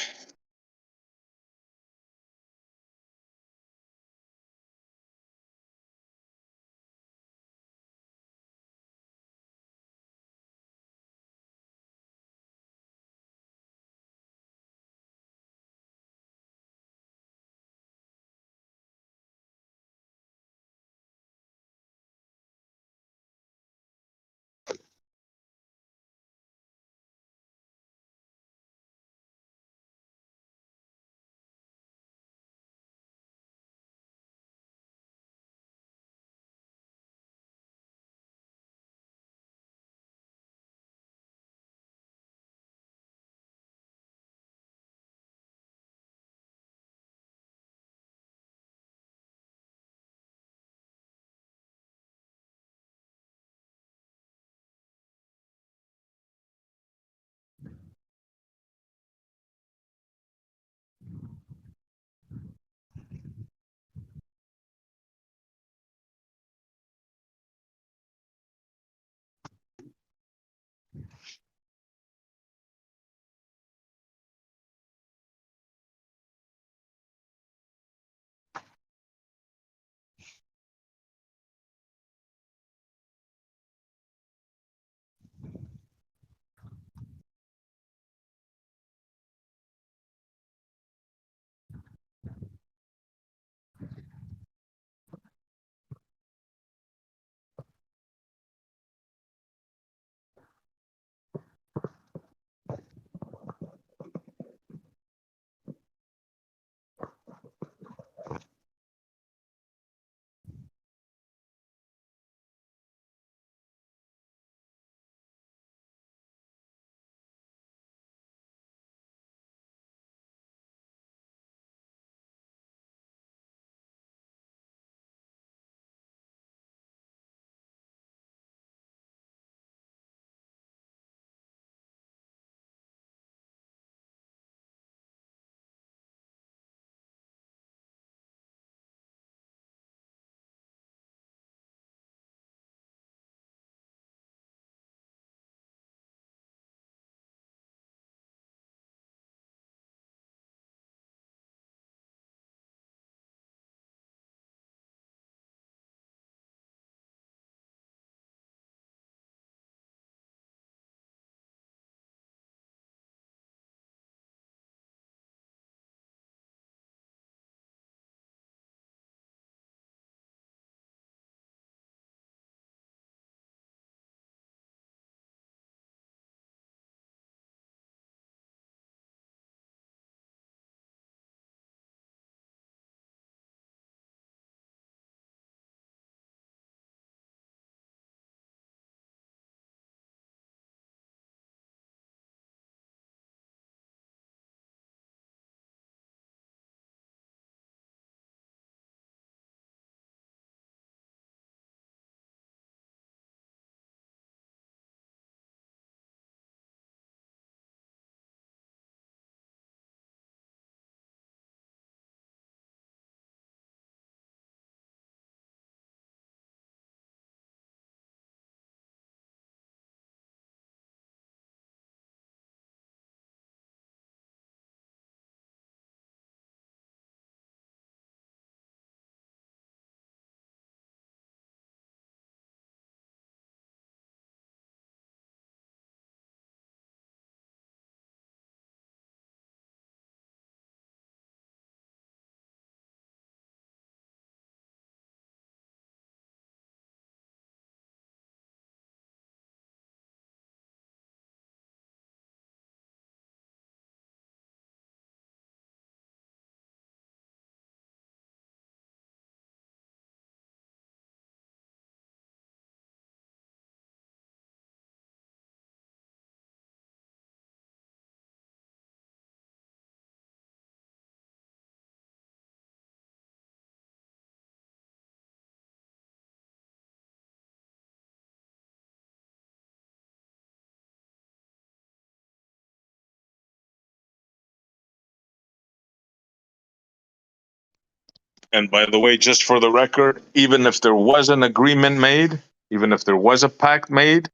Speaker 13: And by the way, just for the record, even if there was an agreement made, even if there was a pact made,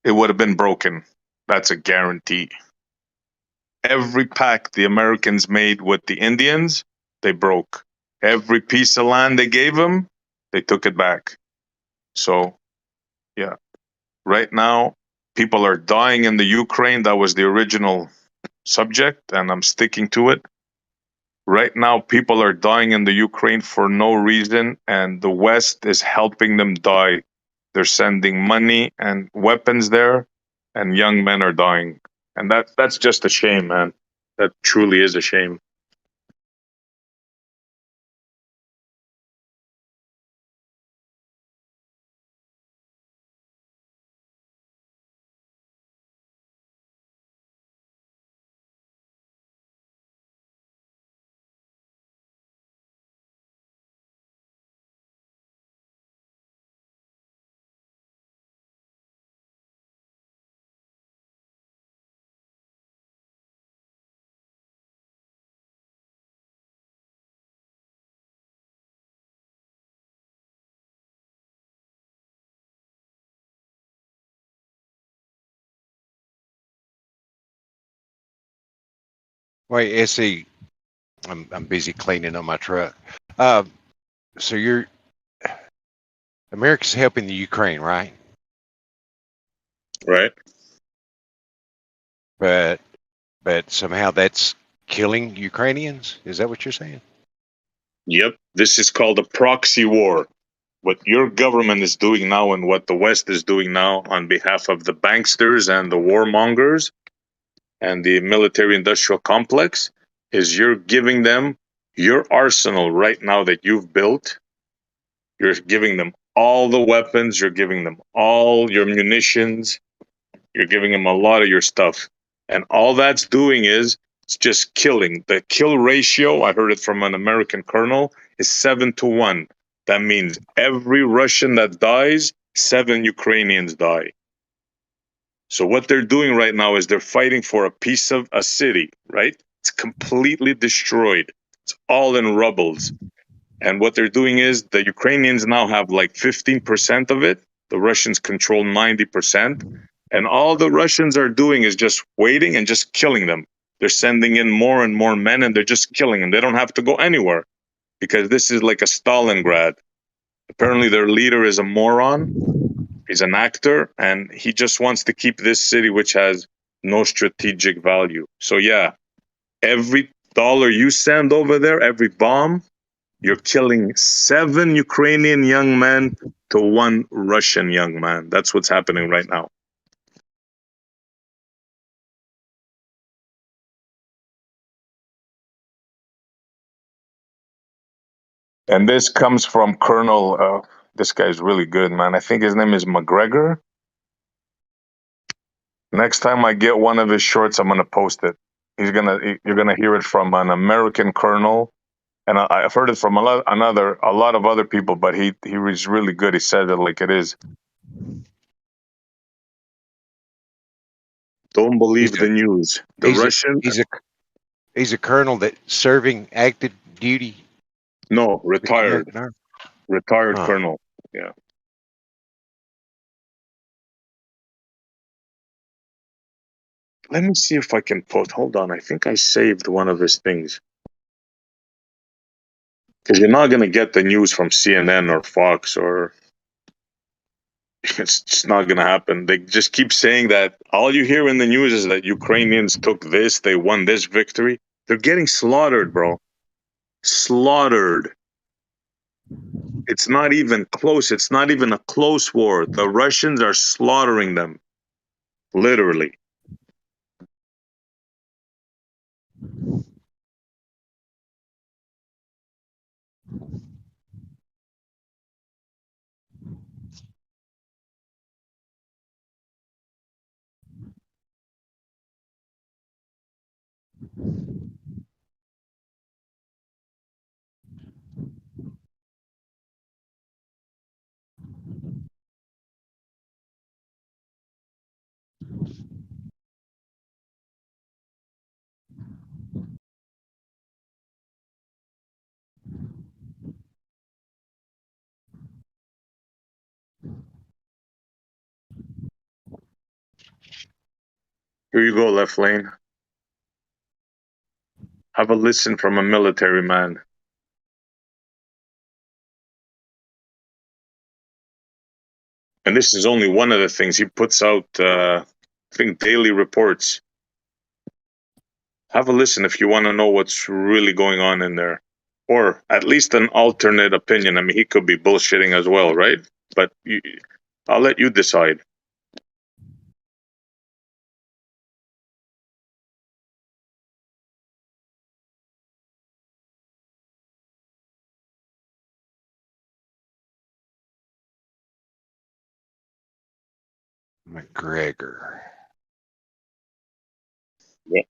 Speaker 13: it would have been broken. That's a guarantee. Every pact the Americans made with the Indians, they broke. Every piece of land they gave them, they took it back. So, yeah. Right now, people are dying in the Ukraine. That was the original subject, and I'm sticking to it. Right now, people are dying in the Ukraine for no reason, and the West is helping them die. They're sending money and weapons there, and young men are dying. And that's just a shame, man. That truly is a shame.
Speaker 18: Wait, SE, I'm busy cleaning up my truck. So you're America's helping the Ukraine, right?
Speaker 13: Right.
Speaker 18: But somehow that's killing Ukrainians. Is that what you're saying?
Speaker 13: Yep. This is called a proxy war. What your government is doing now and what the West is doing now on behalf of the banksters and the warmongers and the military industrial complex is you're giving them your arsenal right now that you've built. You're giving them all the weapons, you're giving them all your munitions, you're giving them a lot of your stuff. And all that's doing is it's just killing. The kill ratio, I heard it from an American colonel, is 7-1. That means every Russian that dies, 7 Ukrainians die. So what they're doing right now is they're fighting for a piece of a city, right? It's completely destroyed. It's all in rubbles. And what they're doing is the Ukrainians now have like 15% of it. The Russians control 90%. And all the Russians are doing is just waiting and just killing them. They're sending in more and more men and they're just killing them. They don't have to go anywhere because this is like a Stalingrad. Apparently their leader is a moron. He's an actor and he just wants to keep this city, which has no strategic value. So yeah, every dollar you send over there, every bomb, you're killing 7 Ukrainian young men to 1 Russian young man. That's what's happening right now. And this comes from Colonel, this guy's really good, man. I think his name is McGregor. Next time I get one of his shorts, I'm gonna post it. You're gonna hear it from an American colonel, and I've heard it from a lot of other people, but he was really good. He said it like it is. Don't believe the news. The Russian.
Speaker 18: He's a colonel that serving active duty.
Speaker 13: No, retired. Retired
Speaker 18: Huh.
Speaker 13: colonel. Yeah. Let me see if I can post. Hold on. I think I saved one of his things. Because you're not going to get the news from CNN or Fox or. It's just not going to happen. They just keep saying that. All you hear in the news is that Ukrainians took this, they won this victory. They're getting slaughtered, bro. Slaughtered. It's not even close. It's not even a close war. The Russians are slaughtering them. Literally. Here you go, left lane. Have a listen from a military man. And this is only one of the things he puts out, I think, daily reports. Have a listen if you want to know what's really going on in there. Or at least an alternate opinion. I mean, he could be bullshitting as well, right? But I'll let you decide.
Speaker 18: McGregor.
Speaker 13: Yeah.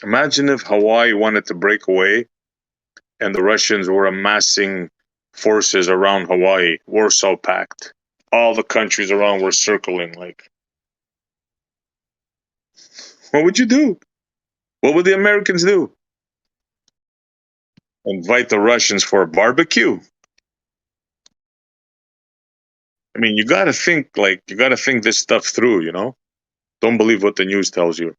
Speaker 13: Imagine if Hawaii wanted to break away and the Russians were amassing forces around Hawaii, Warsaw Pact. All the countries around were circling. Like, what would you do? What would the Americans do? Invite the Russians for a barbecue? I mean, you gotta think this stuff through, you know? Don't believe what the news tells you.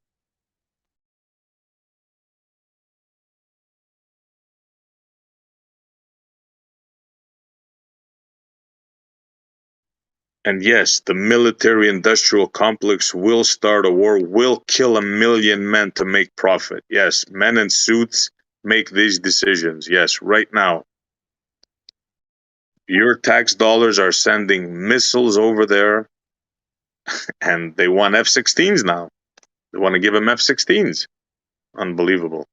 Speaker 13: And yes, the military industrial complex will start a war, will kill 1 million men to make profit. Yes, men in suits make these decisions. Yes, right now. Your tax dollars are sending missiles over there, and they want F-16s now. They want to give them F-16s. Unbelievable.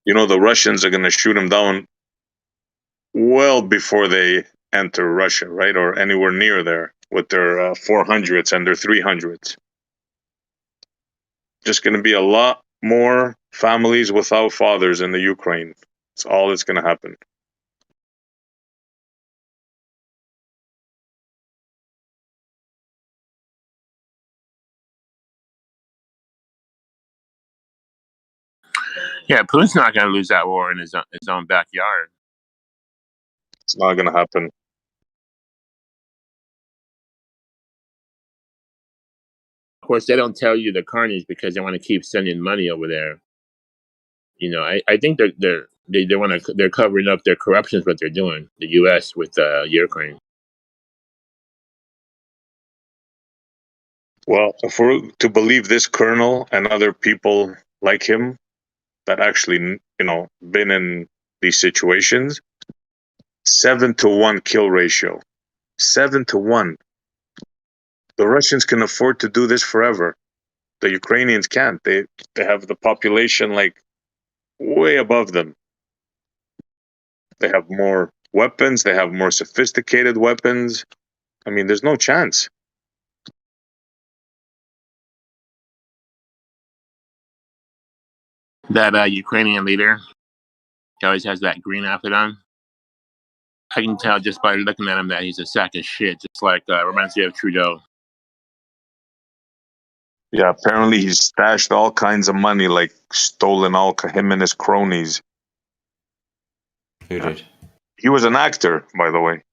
Speaker 13: You know, the Russians are going to shoot them down well before they enter Russia, right? Or anywhere near there with their 400s and their 300s. Just going to be a lot more families without fathers in the Ukraine. That's all that's going to happen.
Speaker 16: Yeah, Putin's not going to lose that war in his own backyard.
Speaker 13: It's not going to happen.
Speaker 16: Of course, they don't tell you the carnage because they want to keep sending money over there. You know, I think they're covering up their corruptions. What they're doing, the U.S. with Ukraine.
Speaker 13: Well, if we're to believe this colonel and other people like him that actually, you know, been in these situations, 7-to-1 kill ratio. 7-to-1. The Russians can afford to do this forever. The Ukrainians can't. They have the population like way above them. They have more weapons. They have more sophisticated weapons. I mean, there's no chance.
Speaker 16: That Ukrainian leader, he always has that green outfit on. I can tell just by looking at him that he's a sack of shit. Just like reminds me of Trudeau.
Speaker 13: Yeah, apparently he's stashed all kinds of money, like stolen him and his cronies.
Speaker 8: Who did?
Speaker 13: He was an actor, by the way.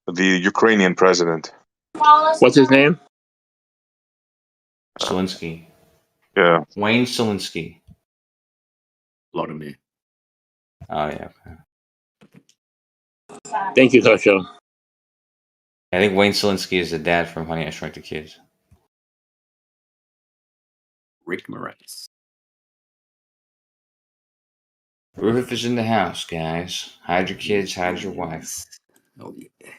Speaker 13: The Ukrainian president.
Speaker 16: What's his name?
Speaker 8: Zelensky.
Speaker 13: Yeah.
Speaker 8: Wayne Zelensky.
Speaker 16: Load of me.
Speaker 8: Oh, yeah.
Speaker 16: Thank you, Kosho.
Speaker 8: I think Wayne Selinsky is the dad from Honey, I Shrunk the Kids.
Speaker 20: Rick Moranis.
Speaker 8: Rufus is in the house, guys. Hide your kids, hide your wife.
Speaker 20: Oh yeah.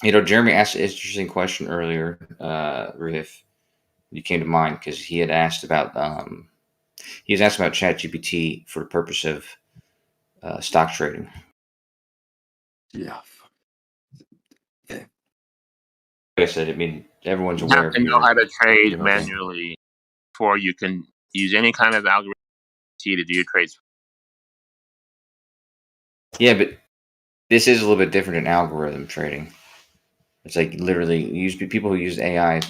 Speaker 8: You know, Jeremy asked an interesting question earlier, Riff. You came to mind because he had asked about he was asking about ChatGPT for the purpose of stock trading.
Speaker 20: Yeah. Yeah.
Speaker 8: Like I said, I mean, everyone's
Speaker 16: You
Speaker 8: aware
Speaker 16: have
Speaker 8: of
Speaker 16: to know how to trade
Speaker 8: your
Speaker 16: manually before you can use any kind of algorithm to do your trades.
Speaker 8: Yeah, but this is a little bit different than algorithm trading. It's like literally people who use AI.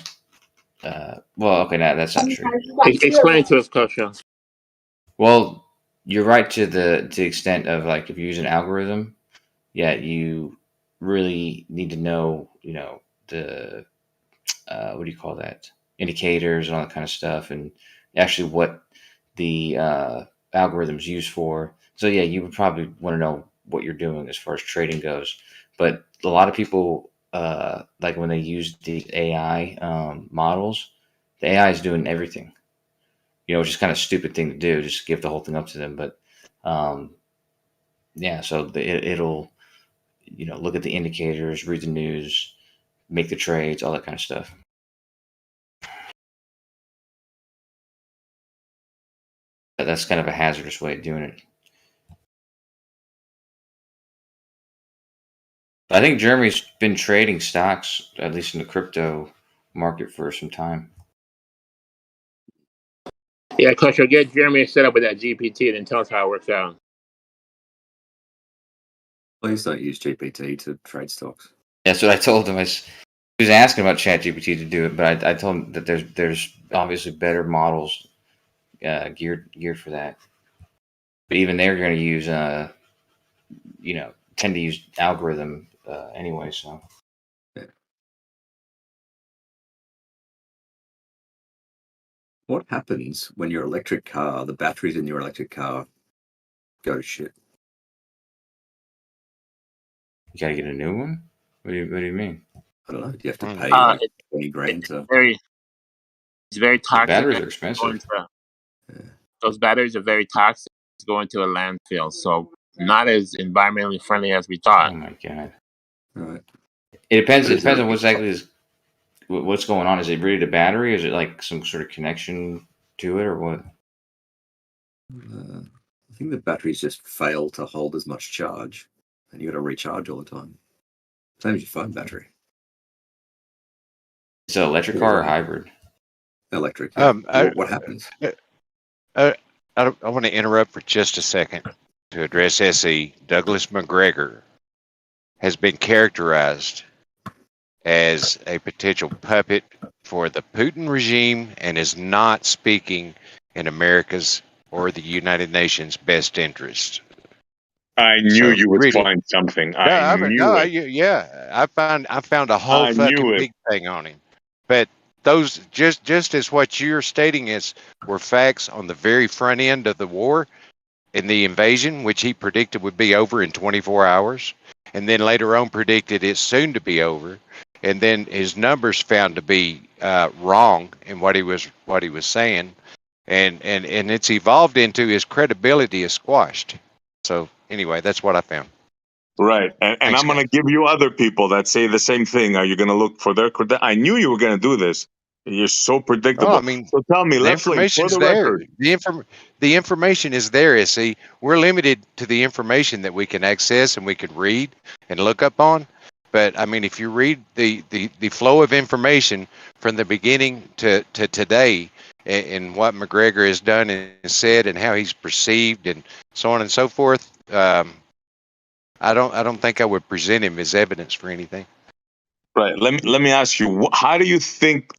Speaker 8: Well, okay, no, that's not true.
Speaker 16: Explain it to us, Kosho.
Speaker 8: Well, you're right to the extent of like if you use an algorithm, yeah, you really need to know, you know, the what do you call that? Indicators and all that kind of stuff, and actually what the algorithm's used for. So yeah, you would probably want to know what you're doing as far as trading goes. But a lot of people, like when they use the AI models, the AI is doing everything. You know, which is kind of a stupid thing to do, just give the whole thing up to them. But yeah, so it'll, you know, look at the indicators, read the news, make the trades, all that kind of stuff. That's kind of a hazardous way of doing it. I think Jeremy's been trading stocks, at least in the crypto market, for some time.
Speaker 16: Yeah, Kosho, get Jeremy set up with that GPT and then tell us how it works out.
Speaker 20: Please don't use GPT to trade stocks.
Speaker 8: That's what I told him. He was asking about ChatGPT to do it, but I told him that there's obviously better models geared for that. But even they're going to use, you know, tend to use algorithm anyway. So.
Speaker 20: Yeah. What happens when your electric car, the batteries in your electric car, go to shit?
Speaker 8: You got to get a new one? What do you mean?
Speaker 20: I don't know. Do you have to pay like 20 grand to?
Speaker 16: It's very toxic.
Speaker 8: Batteries are expensive.
Speaker 16: Those batteries are very toxic. It's going to a landfill, so not as environmentally friendly as we thought.
Speaker 8: Oh my god!
Speaker 20: Right.
Speaker 8: It depends. It depends on what's going on. Is it really the battery? Is it like some sort of connection to it, or what?
Speaker 20: I think the batteries just fail to hold as much charge, and you got to recharge all the time. Same as your phone battery.
Speaker 8: Is it electric car or hybrid?
Speaker 20: Electric. Yeah. What happens?
Speaker 18: I want to interrupt for just a second to address SE. Douglas McGregor has been characterized as a potential puppet for the Putin regime and is not speaking in America's or the United Nations' best interest.
Speaker 13: I knew you would find something. I knew it.
Speaker 18: I found a whole fucking big thing on him. But those just as what you're stating were facts on the very front end of the war and the invasion, which he predicted would be over in 24 hours, and then later on predicted it's soon to be over, and then his numbers found to be wrong in what he was saying, and it's evolved into his credibility is squashed. So anyway, that's what I found.
Speaker 13: Right. And I'm going to give you other people that say the same thing. Are you going to look for their credit? I knew you were going to do this. You're so predictable.
Speaker 18: Oh, I mean,
Speaker 13: so tell me,
Speaker 18: the
Speaker 13: Left Lane, for
Speaker 18: information's
Speaker 13: the
Speaker 18: there.
Speaker 13: record.
Speaker 18: The information is there, see. We're limited to the information that we can access and we could read and look up on. But I mean, if you read the flow of information from the beginning to today and what McGregor has done and said and how he's perceived and so on and so forth, I don't think I would present him as evidence for anything.
Speaker 13: Right. Let me ask you, how do you think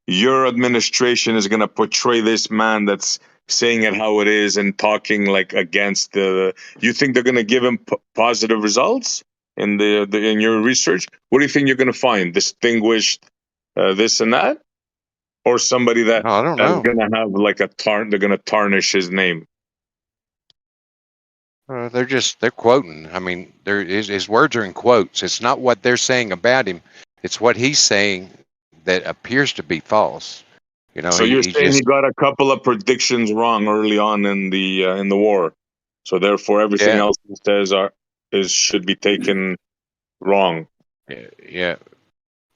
Speaker 13: your administration is going to portray this man that's saying it how it is and talking like against the? You think they're going to give him positive results in in your research? What do you think you're going to find? Distinguished this and that, or somebody that
Speaker 18: I don't
Speaker 13: that's
Speaker 18: know.
Speaker 13: going to have like they're going to tarnish his name?
Speaker 18: They're quoting. I mean, his words are in quotes. It's not what they're saying about him. It's what he's saying that appears to be false. You know,
Speaker 13: So you're
Speaker 18: he
Speaker 13: saying he
Speaker 18: just
Speaker 13: got a couple of predictions wrong early on in the war, so therefore everything
Speaker 18: yeah
Speaker 13: else he says should be taken wrong.
Speaker 18: yeah.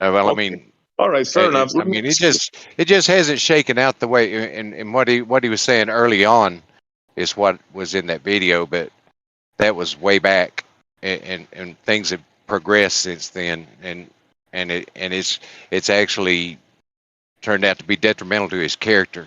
Speaker 18: Well, I
Speaker 13: Okay,
Speaker 18: mean,
Speaker 13: all right, fair enough. Let me ask you.
Speaker 18: it just hasn't shaken out the way. And what he was saying early on is what was in that video, but that was way back, and things have progressed since then, and it's actually turned out to be detrimental to his character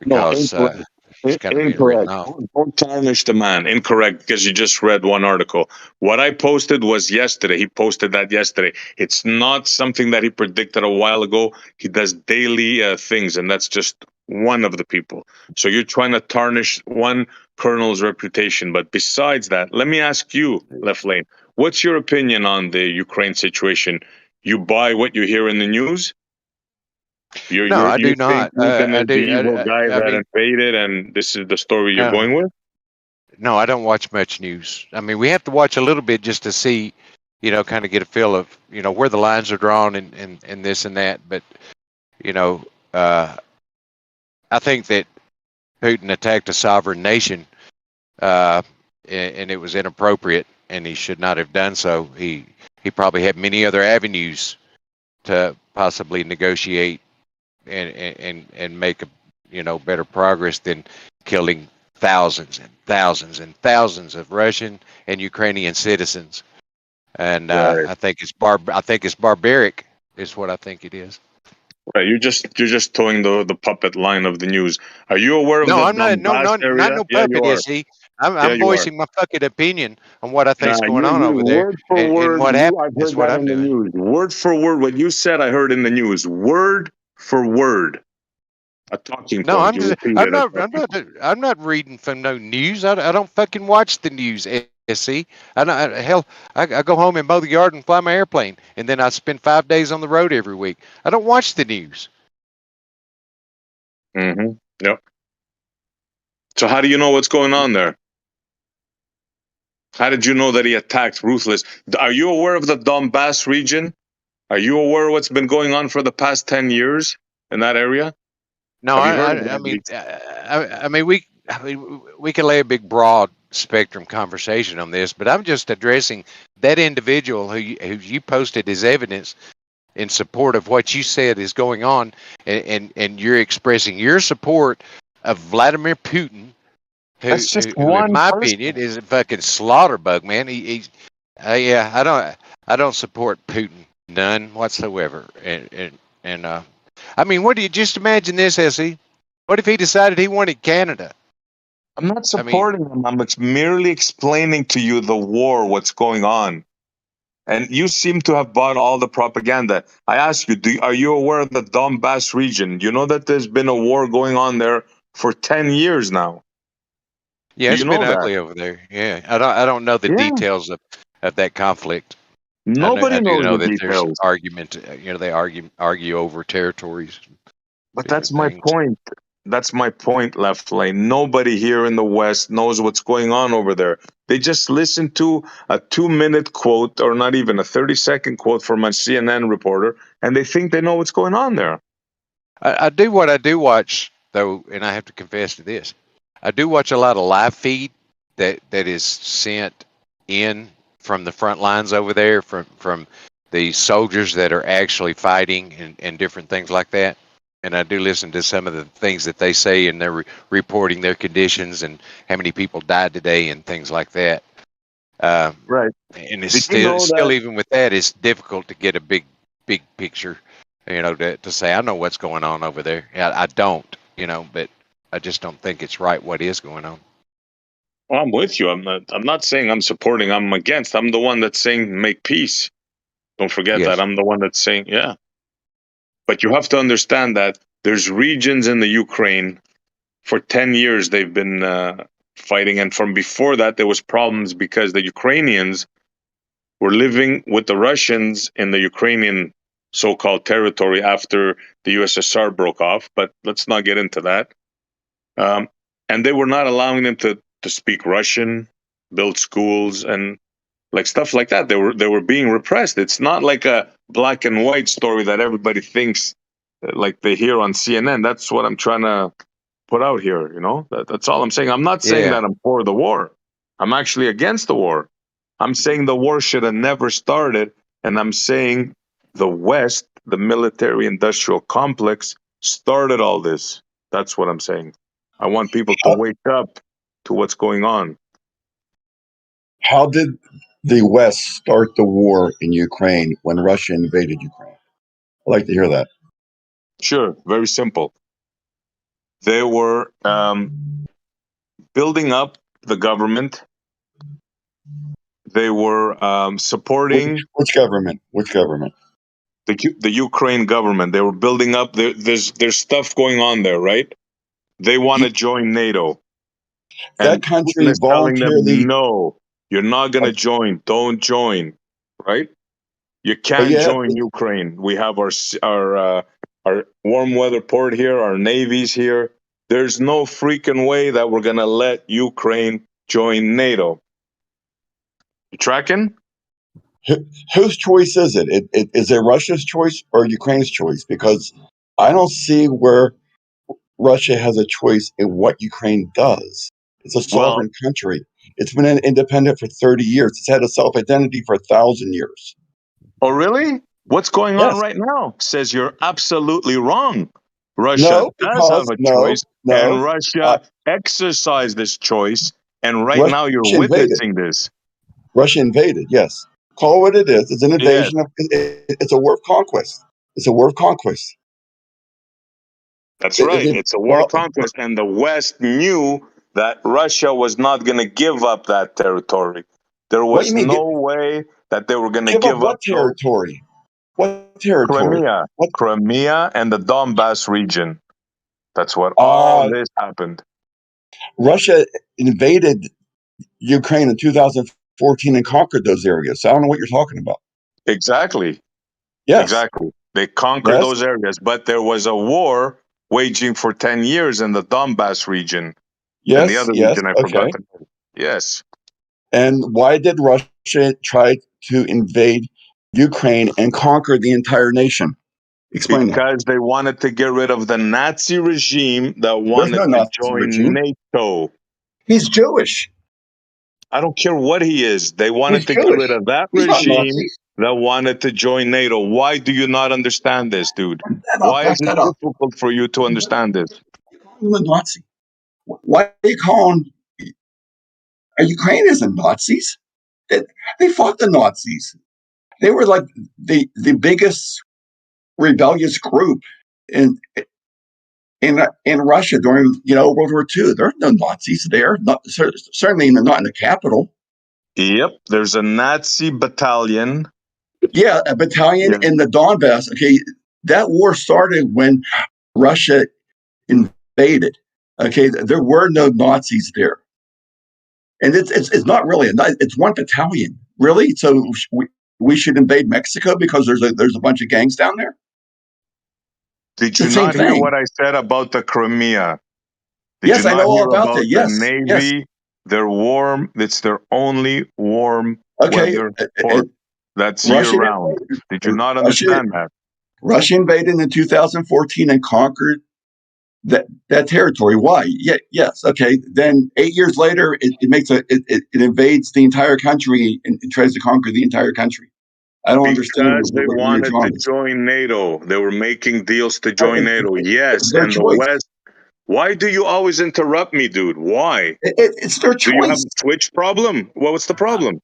Speaker 13: No,
Speaker 18: because
Speaker 13: incorrect.
Speaker 18: he's kind of being written
Speaker 13: Incorrect.
Speaker 18: off.
Speaker 13: Don't tarnish the man. Incorrect, because you just read one article. What I posted was yesterday. He posted that yesterday. It's not something that he predicted a while ago. He does daily things, and that's just one of the people. So you're trying to tarnish one colonel's reputation. But besides that, let me ask you, Left Lane, what's your opinion on the Ukraine situation? You buy what you hear in the news?
Speaker 18: No, I
Speaker 13: You
Speaker 18: do
Speaker 13: think
Speaker 18: not.
Speaker 13: Putin
Speaker 18: I
Speaker 13: is the
Speaker 18: do.
Speaker 13: evil guy
Speaker 18: I
Speaker 13: that
Speaker 18: mean,
Speaker 13: invaded, and this is the story you're
Speaker 18: no,
Speaker 13: going with?
Speaker 18: no, I don't watch much news. I mean, we have to watch a little bit just to see, kind of get a feel of, where the lines are drawn and this and that. But, you know, uh, I think that Putin attacked a sovereign nation, uh, and it was inappropriate, and he should not have done so. He probably had many other avenues to possibly negotiate and make better progress than killing thousands and thousands and thousands of Russian and Ukrainian citizens. And
Speaker 13: Right.
Speaker 18: I think it's barbaric, is what I think it is.
Speaker 13: Right. You're just towing the puppet line of the news. Are you aware of
Speaker 18: No,
Speaker 13: the
Speaker 18: I'm not. No,
Speaker 13: Donbass
Speaker 18: no, not
Speaker 13: area?
Speaker 18: no
Speaker 13: Yeah, you
Speaker 18: puppet,
Speaker 13: are.
Speaker 18: is he? I'm
Speaker 13: Yeah,
Speaker 18: I'm
Speaker 13: you are.
Speaker 18: voicing my fucking opinion on what I think's
Speaker 13: Nah,
Speaker 18: going on
Speaker 13: you
Speaker 18: over there,
Speaker 13: word for
Speaker 18: and
Speaker 13: word.
Speaker 18: what happened.
Speaker 13: I've
Speaker 18: That's
Speaker 13: heard
Speaker 18: what
Speaker 13: that
Speaker 18: I'm
Speaker 13: in the
Speaker 18: doing.
Speaker 13: news. Word for word, what you said, I heard in the news. Word for word, a talking
Speaker 18: No,
Speaker 13: point. You repeated a talking point.
Speaker 18: I'm not reading from no news. I don't fucking watch the news. See, hell, I go home and mow the yard and fly my airplane, and then I spend 5 days on the road every week. I don't watch the news.
Speaker 13: Mm-hmm. Yep. So how do you know what's going on there? How did you know that he attacked ruthless? Are you aware of the Donbass region? Are you aware of what's been going on for the past 10 years in that area?
Speaker 18: No,
Speaker 13: Have you heard of it
Speaker 18: I
Speaker 13: at
Speaker 18: mean,
Speaker 13: least?
Speaker 18: I mean, we can lay a big, broad spectrum conversation on this, but I'm just addressing that individual who you posted as evidence in support of what you said is going on, and you're expressing your support of Vladimir Putin,
Speaker 13: That's just
Speaker 18: who in
Speaker 13: one
Speaker 18: my opinion
Speaker 13: person.
Speaker 18: is a fucking slaughter bug, man. Yeah, I don't support Putin, none whatsoever, and I mean, what do you just imagine this, SE? What if he decided he wanted Canada?
Speaker 13: I'm not
Speaker 18: I mean,
Speaker 13: supporting him. I'm merely explaining to you the war, what's going on. And you seem to have bought all the propaganda. I ask you, are you aware of the Donbass region? You know that there's been a war going on there for 10 years now.
Speaker 18: yeah,
Speaker 13: Do
Speaker 18: it's
Speaker 13: you
Speaker 18: been
Speaker 13: know that?
Speaker 18: ugly over there. Yeah, I don't know the
Speaker 13: Yeah.
Speaker 18: details of that conflict. I
Speaker 13: Nobody
Speaker 18: do
Speaker 13: knows
Speaker 18: know
Speaker 13: the
Speaker 18: that there's
Speaker 13: details.
Speaker 18: argument. They argue over territories,
Speaker 13: But that's
Speaker 18: different
Speaker 13: my
Speaker 18: things.
Speaker 13: point. That's my point, Left Lane. Nobody here in the West knows what's going on over there. They just listen to a 2-minute quote, or not even a 30-second quote from a CNN reporter, and they think they know what's going on there.
Speaker 18: I do what I do watch though, and I have to confess to this. I do watch a lot of live feed that is sent in from the front lines over there, from the soldiers that are actually fighting and different things like that. And I do listen to some of the things that they say, and they're reporting their conditions and how many people died today and things like that. Um,
Speaker 13: Right.
Speaker 18: and it's
Speaker 13: Did you know
Speaker 18: still
Speaker 13: that?
Speaker 18: even with that, it's difficult to get a big picture, to say I know what's going on over there. Yeah, I don't, but I just don't think it's right what is going on.
Speaker 13: Well, I'm with you. I'm not saying I'm supporting, I'm against. I'm the one that's saying make peace. Don't forget that.
Speaker 18: Yes.
Speaker 13: I'm the one that's saying, yeah. But you have to understand that there's regions in the Ukraine for 10 years they've been fighting, and from before that there was problems because the Ukrainians were living with the Russians in the Ukrainian so-called territory after the USSR broke off, but let's not get into that. And they were not allowing them to speak Russian. build schools, and like stuff like that. They were being repressed. It's not like a black and white story that everybody thinks like they hear on CNN. That's what I'm trying to put out here. That's all I'm saying. I'm not saying
Speaker 18: Yeah.
Speaker 13: that I'm for the war. I'm actually against the war. I'm saying the war should have never started, and I'm saying the West, the military-industrial complex, started all this. That's what I'm saying. I want people to wake up to what's going on.
Speaker 2: How did the West start the war in Ukraine when Russia invaded Ukraine? I'd like to hear that.
Speaker 13: Sure, very simple. They were building up the government. They were supporting
Speaker 2: Which government? Which government?
Speaker 13: the Ukraine government. They were building up. There's stuff going on there, right? They want to join NATO,
Speaker 2: That
Speaker 13: and
Speaker 2: country
Speaker 13: Putin is telling them,
Speaker 2: voluntarily.
Speaker 13: "No, you're not going to join. Don't join." Right? You
Speaker 2: But
Speaker 13: can't
Speaker 2: you have,
Speaker 13: join Ukraine. We have our warm weather port here, our navies here. There's no freaking way that we're going to let Ukraine join NATO. You tracking?
Speaker 2: whose choice is it? Is it Russia's choice or Ukraine's choice? Because I don't see where Russia has a choice in what Ukraine does. It's a sovereign country. It's been independent for 30 years. It's had a self-identity for 1,000 years.
Speaker 13: Oh, really? What's going on
Speaker 2: Yes.
Speaker 13: right now says you're absolutely wrong. Russia
Speaker 2: No,
Speaker 13: does have
Speaker 2: because
Speaker 13: a choice, and
Speaker 2: uh,
Speaker 13: Russia exercised this choice, and right
Speaker 2: Russia
Speaker 13: now you're
Speaker 2: invaded.
Speaker 13: witnessing this.
Speaker 2: Russia invaded. Yes. Call it what it is. It's an
Speaker 13: Yes,
Speaker 2: invasion of. It's a war of conquest. It's a war of conquest.
Speaker 13: that's right. It's a war of conquest, and the West knew that Russia was not going to give up that territory. There
Speaker 2: What do
Speaker 13: was
Speaker 2: you mean?
Speaker 13: no way that they were going to
Speaker 2: Give up
Speaker 13: give
Speaker 2: what
Speaker 13: up those
Speaker 2: territory? What territory?
Speaker 13: Crimea and the Donbass region. That's what all this happened.
Speaker 2: Russia invaded Ukraine in 2014 and conquered those areas. So I don't know what you're talking about.
Speaker 13: Exactly.
Speaker 2: Yes.
Speaker 13: Exactly. They conquered those areas, but there was a war waging for 10 years in the Donbass region. And the other region, I forgot the name. Yes.
Speaker 2: And why did Russia try to invade Ukraine and conquer the entire nation? Explain that.
Speaker 13: Because they wanted to get rid of the Nazi regime that
Speaker 2: There's
Speaker 13: wanted
Speaker 2: no
Speaker 13: to
Speaker 2: Nazi
Speaker 13: join
Speaker 2: regime.
Speaker 13: NATO.
Speaker 2: He's Jewish.
Speaker 13: I don't care what he is. They wanted
Speaker 2: He's
Speaker 13: to get
Speaker 2: Jewish.
Speaker 13: rid of that
Speaker 2: He's not
Speaker 13: regime
Speaker 2: Nazi.
Speaker 13: that wanted to join NATO. Why do you not understand this, dude? Why is
Speaker 2: Back
Speaker 13: it
Speaker 2: that up.
Speaker 13: difficult for you to understand this?
Speaker 2: I'm a Nazi. Why are you calling Ukraine isn't Nazis? They fought the Nazis. They were like the biggest rebellious group in Russia during World War II. There are no Nazis there. Certainly not in the capital.
Speaker 13: Yep, there's a Nazi battalion.
Speaker 2: Yeah, a battalion in the Donbass. Okay, that war started when Russia invaded. Okay, there were no Nazis there, and it's not really it's one battalion, really. So we should invade Mexico because there's a bunch of gangs down there.
Speaker 13: Did you not hear what I said about the Crimea? Did you
Speaker 2: I
Speaker 13: not
Speaker 2: know all
Speaker 13: hear
Speaker 2: about
Speaker 13: about
Speaker 2: that. Yes,
Speaker 13: the
Speaker 2: yes.
Speaker 13: Navy? They're warm. It's their only warm weather port. That's year round. Did you not understand that?
Speaker 2: Russia invaded in 2014 and conquered that territory. Why? Yes. Okay. Then 8 years later, it invades the entire country and tries to conquer the entire country. I don't understand
Speaker 13: Because they
Speaker 2: where you're
Speaker 13: wanted
Speaker 2: drawing
Speaker 13: to
Speaker 2: this.
Speaker 13: join NATO. They were making deals to join NATO. Yes,
Speaker 2: their
Speaker 13: and the
Speaker 2: choice.
Speaker 13: West. Why do you always interrupt me, dude? Why?
Speaker 2: It's their choice.
Speaker 13: Do you have a Twitch problem? What's the problem?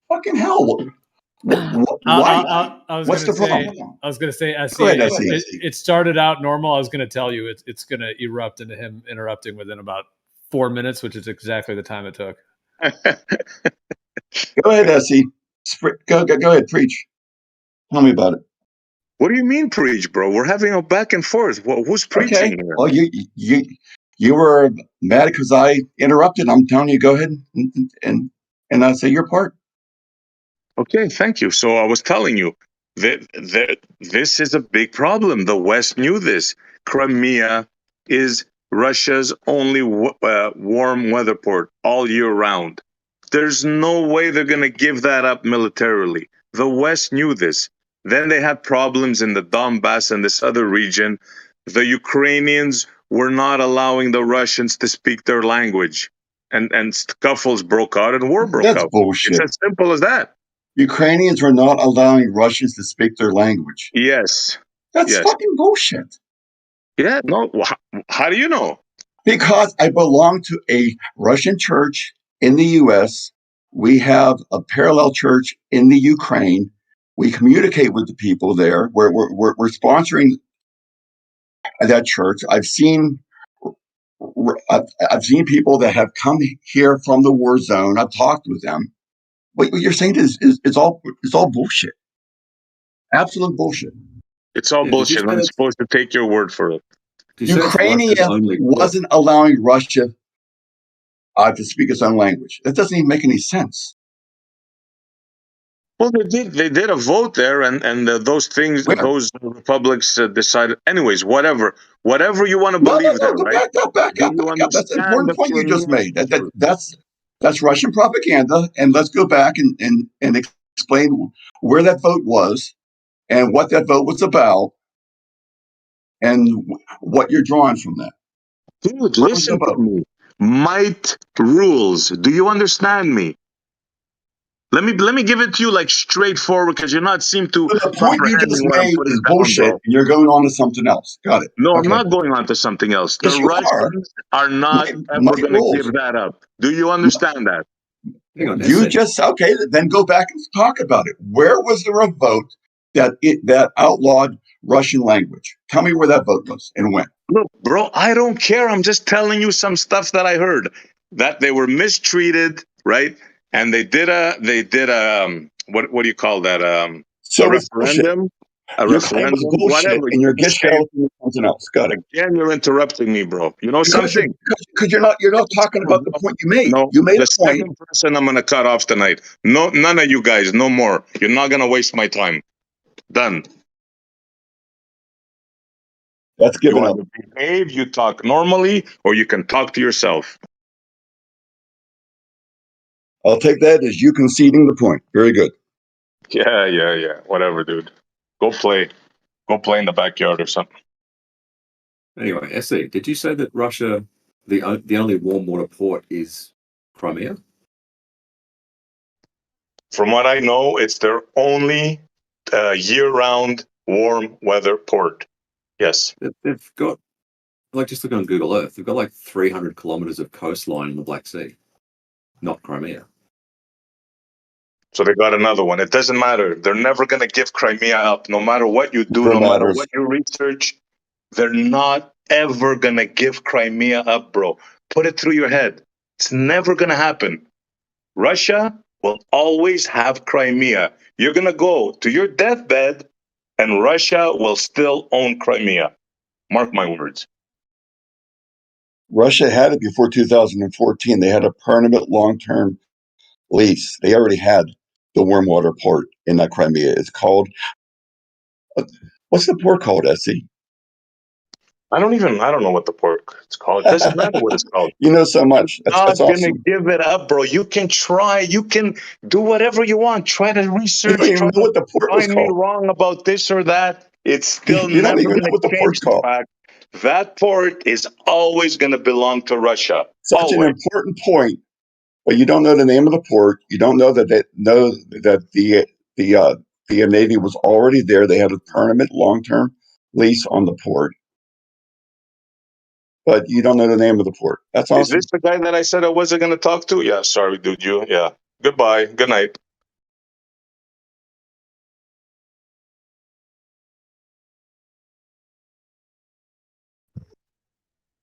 Speaker 2: Fucking hell. Why?
Speaker 7: I was
Speaker 2: What's
Speaker 7: gonna
Speaker 2: the
Speaker 7: say.
Speaker 2: problem?
Speaker 7: I was gonna say. I see.
Speaker 2: Go ahead, SE.
Speaker 7: It started out normal. I was gonna tell you it's gonna erupt into him interrupting within about 4 minutes, which is exactly the time it took.
Speaker 2: Go ahead, SE. Go ahead, preach. Tell me about it.
Speaker 13: What do you mean preach, bro? We're having a back and forth. Who's preaching here?
Speaker 2: Well, you were mad because I interrupted. I'm telling you, go ahead and I say your part.
Speaker 13: Okay, thank you. So I was telling you that this is a big problem. The West knew this. Crimea is Russia's only warm weather port all year round. There's no way they're going to give that up militarily. The West knew this. Then they had problems in the Donbass and this other region. The Ukrainians were not allowing the Russians to speak their language. And scuffles broke out and war broke
Speaker 21: That's
Speaker 13: out.
Speaker 21: bullshit.
Speaker 13: It's as simple as that.
Speaker 21: Ukrainians were not allowing Russians to speak their language.
Speaker 13: Yes.
Speaker 21: That's
Speaker 13: Yes.
Speaker 21: fucking bullshit.
Speaker 13: Yeah, no. How do you know?
Speaker 21: Because I belong to a Russian church in the US. We have a parallel church in the Ukraine. We communicate with the people there. We're sponsoring that church. I've seen people that have come here from the war zone. I've talked with them. What you're saying is all bullshit. Absolute bullshit.
Speaker 13: It's all
Speaker 21: Yeah, did you
Speaker 13: bullshit.
Speaker 21: say
Speaker 13: I'm
Speaker 21: that-
Speaker 13: supposed to take your word for it.
Speaker 21: Ukraine wasn't allowing Russia to speak its own language. That doesn't even make any sense.
Speaker 13: Well, they did a vote there, and those things, those republics decided. Anyways, whatever you want to believe there, right?
Speaker 21: Go back up. That's an important point you just made. That's Russian propaganda. And let's go back and explain where that vote was and what that vote was about and what you're drawing from that.
Speaker 13: Dude, listen to me. Might rules. Do you understand me? Let me give it to you like straightforward, because you're not seem to
Speaker 21: The point you just
Speaker 13: what I'm
Speaker 21: made
Speaker 13: putting
Speaker 21: is
Speaker 13: down,
Speaker 21: bullshit.
Speaker 13: bro.
Speaker 21: And you're going on to something else. Got it.
Speaker 13: No, I'm
Speaker 21: Okay.
Speaker 13: not going on to something else.
Speaker 21: Yes,
Speaker 13: The
Speaker 21: you are.
Speaker 13: Russians are not ever
Speaker 21: Might
Speaker 13: going to
Speaker 21: rules.
Speaker 13: give that up. Do you understand that?
Speaker 21: Hang on, you just okay. Then go back and talk about it. Where was there a vote that outlawed Russian language? Tell me where that vote was and when.
Speaker 13: Look, bro, I don't care. I'm just telling you some stuff that I heard, that they were mistreated, right? And they did a what do you call that?
Speaker 21: So
Speaker 13: A
Speaker 21: it's bullshit.
Speaker 13: referendum. A
Speaker 21: Your claim was
Speaker 13: referendum,
Speaker 21: bullshit,
Speaker 13: whatever.
Speaker 21: and you're
Speaker 13: You
Speaker 21: getting
Speaker 13: say
Speaker 21: something else. Got it.
Speaker 13: again, you're interrupting me, bro. You know
Speaker 21: Because
Speaker 13: something?
Speaker 21: you're not talking about the point you made.
Speaker 13: No,
Speaker 21: You made
Speaker 13: the
Speaker 21: a point.
Speaker 13: second person I'm gonna cut off tonight. No, none of you guys, no more. You're not gonna waste my time. Done.
Speaker 21: That's
Speaker 13: You
Speaker 21: given up.
Speaker 13: either behave, you talk normally, or you can talk to yourself.
Speaker 21: I'll take that as you conceding the point. Very good.
Speaker 13: Yeah. Whatever, dude. Go play. Go play in the backyard or something.
Speaker 20: Anyway, SE, did you say that Russia, the only warm water port is Crimea?
Speaker 13: From what I know, it's their only year-round warm weather port. Yes.
Speaker 20: They've got, like, just looking on Google Earth, they've got like 300 kilometers of coastline in the Black Sea, not Crimea.
Speaker 13: So they got another one. It doesn't matter. They're never going to give Crimea up. No matter what you do, no matter what you research, they're not ever going to give Crimea up, bro. Put it through your head. It's never going to happen. Russia will always have Crimea. You're going to go to your deathbed and Russia will still own Crimea. Mark my words.
Speaker 21: Russia had it before 2014. They had a permanent long-term lease. They already had the warm water port in that Crimea. It's called, what's the port called, SE?
Speaker 13: I don't know what the port it's called. It doesn't matter what it's called.
Speaker 21: You know so much. That's
Speaker 13: Not gonna
Speaker 21: awesome.
Speaker 13: give it up, bro. You can try. You can do whatever you want. Try to research.
Speaker 21: You don't even know what the port was
Speaker 13: Find me
Speaker 21: called.
Speaker 13: wrong about this or that. It's still
Speaker 21: You don't
Speaker 13: never
Speaker 21: even know
Speaker 13: gonna
Speaker 21: what the
Speaker 13: change
Speaker 21: port's
Speaker 13: the
Speaker 21: called.
Speaker 13: fact that port is always gonna belong to Russia.
Speaker 21: Such an
Speaker 13: Always.
Speaker 21: important point, but you don't know the name of the port. You don't know that the Navy was already there. They had a permanent long-term lease on the port, but you don't know the name of the port. That's
Speaker 13: Is
Speaker 21: awesome.
Speaker 13: this the guy that I said I wasn't gonna talk to? Yeah, sorry, dude. Yeah. Goodbye. Good night.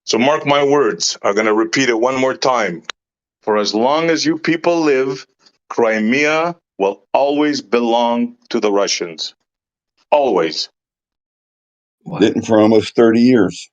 Speaker 13: So mark my words. I'm gonna repeat it one more time. For as long as you people live, Crimea will always belong to the Russians. Always.
Speaker 21: Didn't for almost 30 years.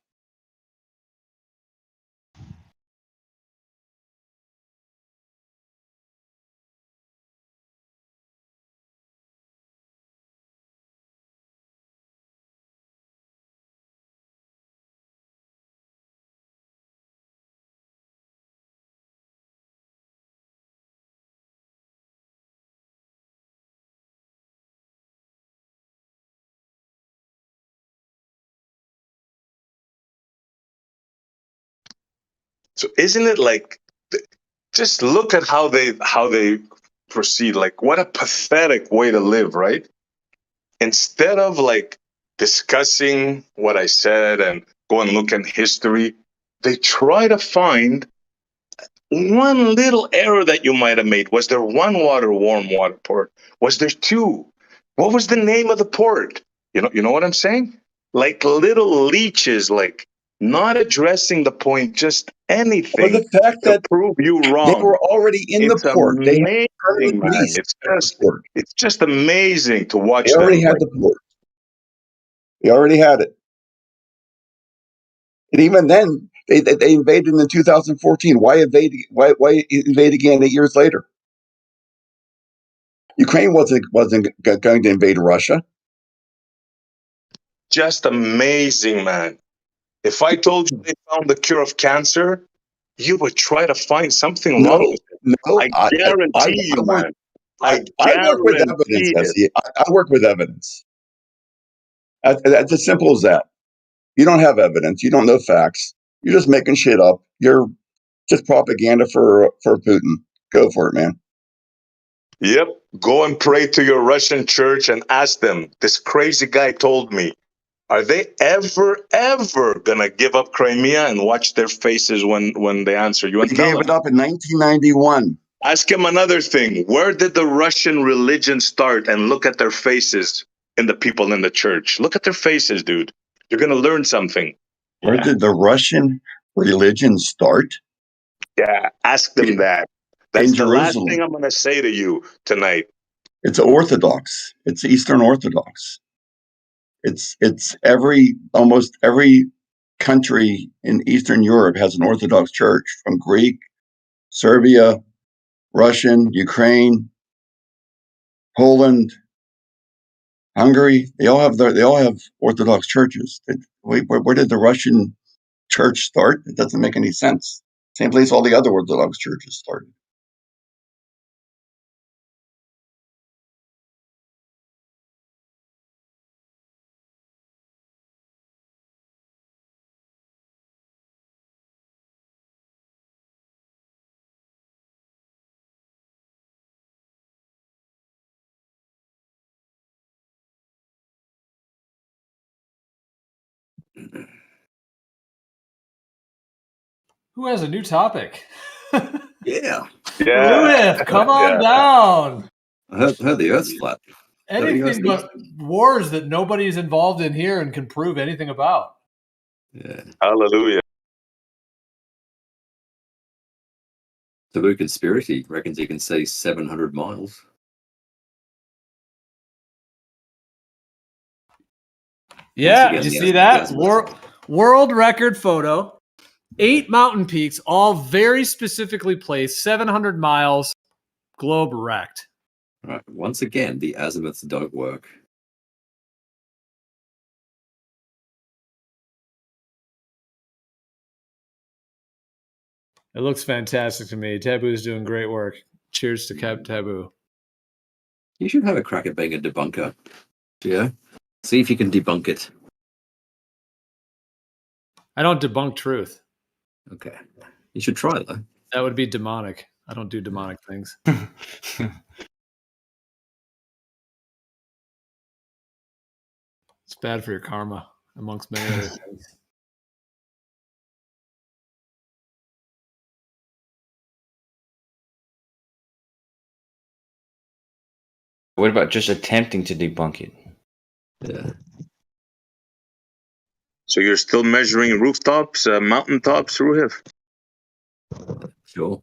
Speaker 13: So isn't it like, just look at how they proceed. Like, what a pathetic way to live, right? Instead of like discussing what I said and go and look at history, they try to find one little error that you might have made. Was there one warm water port? Was there two? What was the name of the port? You know what I'm saying? Like little leeches, like not addressing the point, just
Speaker 21: Or
Speaker 13: anything
Speaker 21: the fact
Speaker 13: to
Speaker 21: that
Speaker 13: prove you
Speaker 21: they
Speaker 13: wrong.
Speaker 21: were already in the
Speaker 13: It's
Speaker 21: port. They had a
Speaker 13: amazing,
Speaker 21: permanent
Speaker 13: man.
Speaker 21: lease at the port.
Speaker 13: It's just amazing to
Speaker 21: They
Speaker 13: watch
Speaker 21: already
Speaker 13: them.
Speaker 21: had
Speaker 13: Like,
Speaker 21: the port. They already had it. And even then, they invaded in 2014. Why invade again 8 years later? Ukraine wasn't going to invade Russia.
Speaker 13: just amazing, man. If I told you they found the cure of cancer, you would try to find something wrong
Speaker 21: No,
Speaker 13: with it.
Speaker 21: no.
Speaker 13: I guarantee you, man. I
Speaker 21: I work with evidence,
Speaker 13: guarantee it.
Speaker 21: Jesse. I work with evidence. That's as simple as that. You don't have evidence. You don't know facts. You're just making shit up. You're just propaganda for Putin. Go for it, man.
Speaker 13: Yep. Go and pray to your Russian church and ask them. This crazy guy told me, are they ever gonna give up Crimea? And watch their faces when they answer you and
Speaker 21: They
Speaker 13: tell
Speaker 21: gave
Speaker 13: them.
Speaker 21: it up in 1991.
Speaker 13: Ask him another thing. Where did the Russian religion start? And look at their faces in the people in the church. Look at their faces, dude. You're gonna learn something.
Speaker 21: Where did the Russian religion start?
Speaker 13: Yeah, ask them that. That's
Speaker 21: In
Speaker 13: the last
Speaker 21: Jerusalem.
Speaker 13: thing I'm gonna say to you tonight.
Speaker 21: It's Orthodox. It's Eastern Orthodox. It's almost every country in Eastern Europe has an Orthodox church, from Greek, Serbia, Russian, Ukraine, Poland, Hungary. They all have Orthodox churches. Where did the Russian church start? It doesn't make any sense. Same place all the other Orthodox churches started.
Speaker 7: Who has a new topic?
Speaker 21: Yeah.
Speaker 7: Ruif, come on down.
Speaker 20: I heard the Earth's flat.
Speaker 7: Anything but wars that nobody's involved in here and can prove anything about.
Speaker 20: Yeah.
Speaker 13: Hallelujah.
Speaker 20: Taboo Conspiracy reckons you can say 700 miles.
Speaker 7: Yeah,
Speaker 20: again,
Speaker 7: you
Speaker 20: the
Speaker 7: see
Speaker 20: azimuth-
Speaker 7: that? World record photo. 8 mountain peaks, all very specifically placed, 700 miles, globe wrecked.
Speaker 20: Right. Once again, the azimuths don't work.
Speaker 7: It looks fantastic to me. Taboo's doing great work. Cheers to Taboo.
Speaker 20: You should have a crack at being a debunker. Yeah. See if you can debunk it.
Speaker 7: I don't debunk truth.
Speaker 20: Okay. You should try though.
Speaker 7: That would be demonic. I don't do demonic things. It's bad for your karma, amongst many other things.
Speaker 8: What about just attempting to debunk it?
Speaker 20: Yeah.
Speaker 13: So you're still measuring rooftops, mountaintops, Ruif?
Speaker 20: Sure.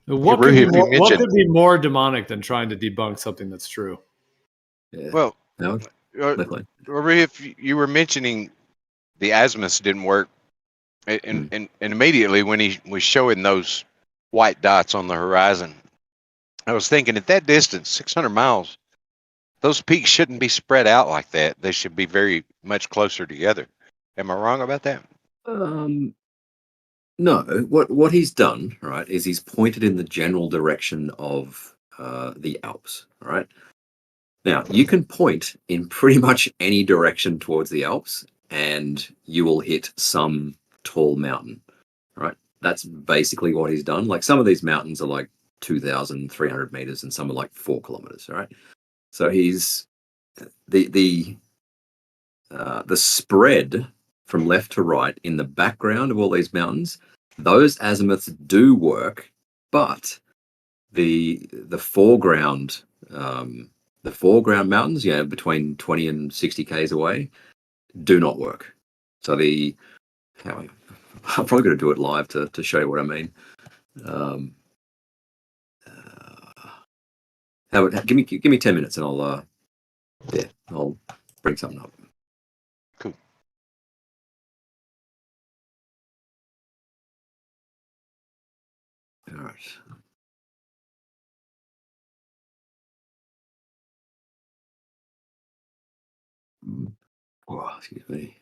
Speaker 7: What could be more demonic than trying to debunk something that's true?
Speaker 20: Yeah.
Speaker 18: Well,
Speaker 20: No,
Speaker 18: or if you were mentioning the azimuths didn't work, And immediately when he was showing those white dots on the horizon, I was thinking at that distance, 600 miles, those peaks shouldn't be spread out like that. They should be very much closer together. Am I wrong about that?
Speaker 20: No, what he's done, right, is he's pointed in the general direction of the Alps, right? Now, you can point in pretty much any direction towards the Alps and you will hit some tall mountain, right? That's basically what he's done. Like some of these mountains are like 2,300 meters and some are like 4 kilometers, right? So he's the spread from left to right in the background of all these mountains, those azimuths do work, but the foreground mountains, between 20 and 60 k's away, do not work. So I'm probably going to do it live to show you what I mean. Give me 10 minutes and I'll bring something up.
Speaker 18: Cool.
Speaker 20: All right. Oh, excuse me.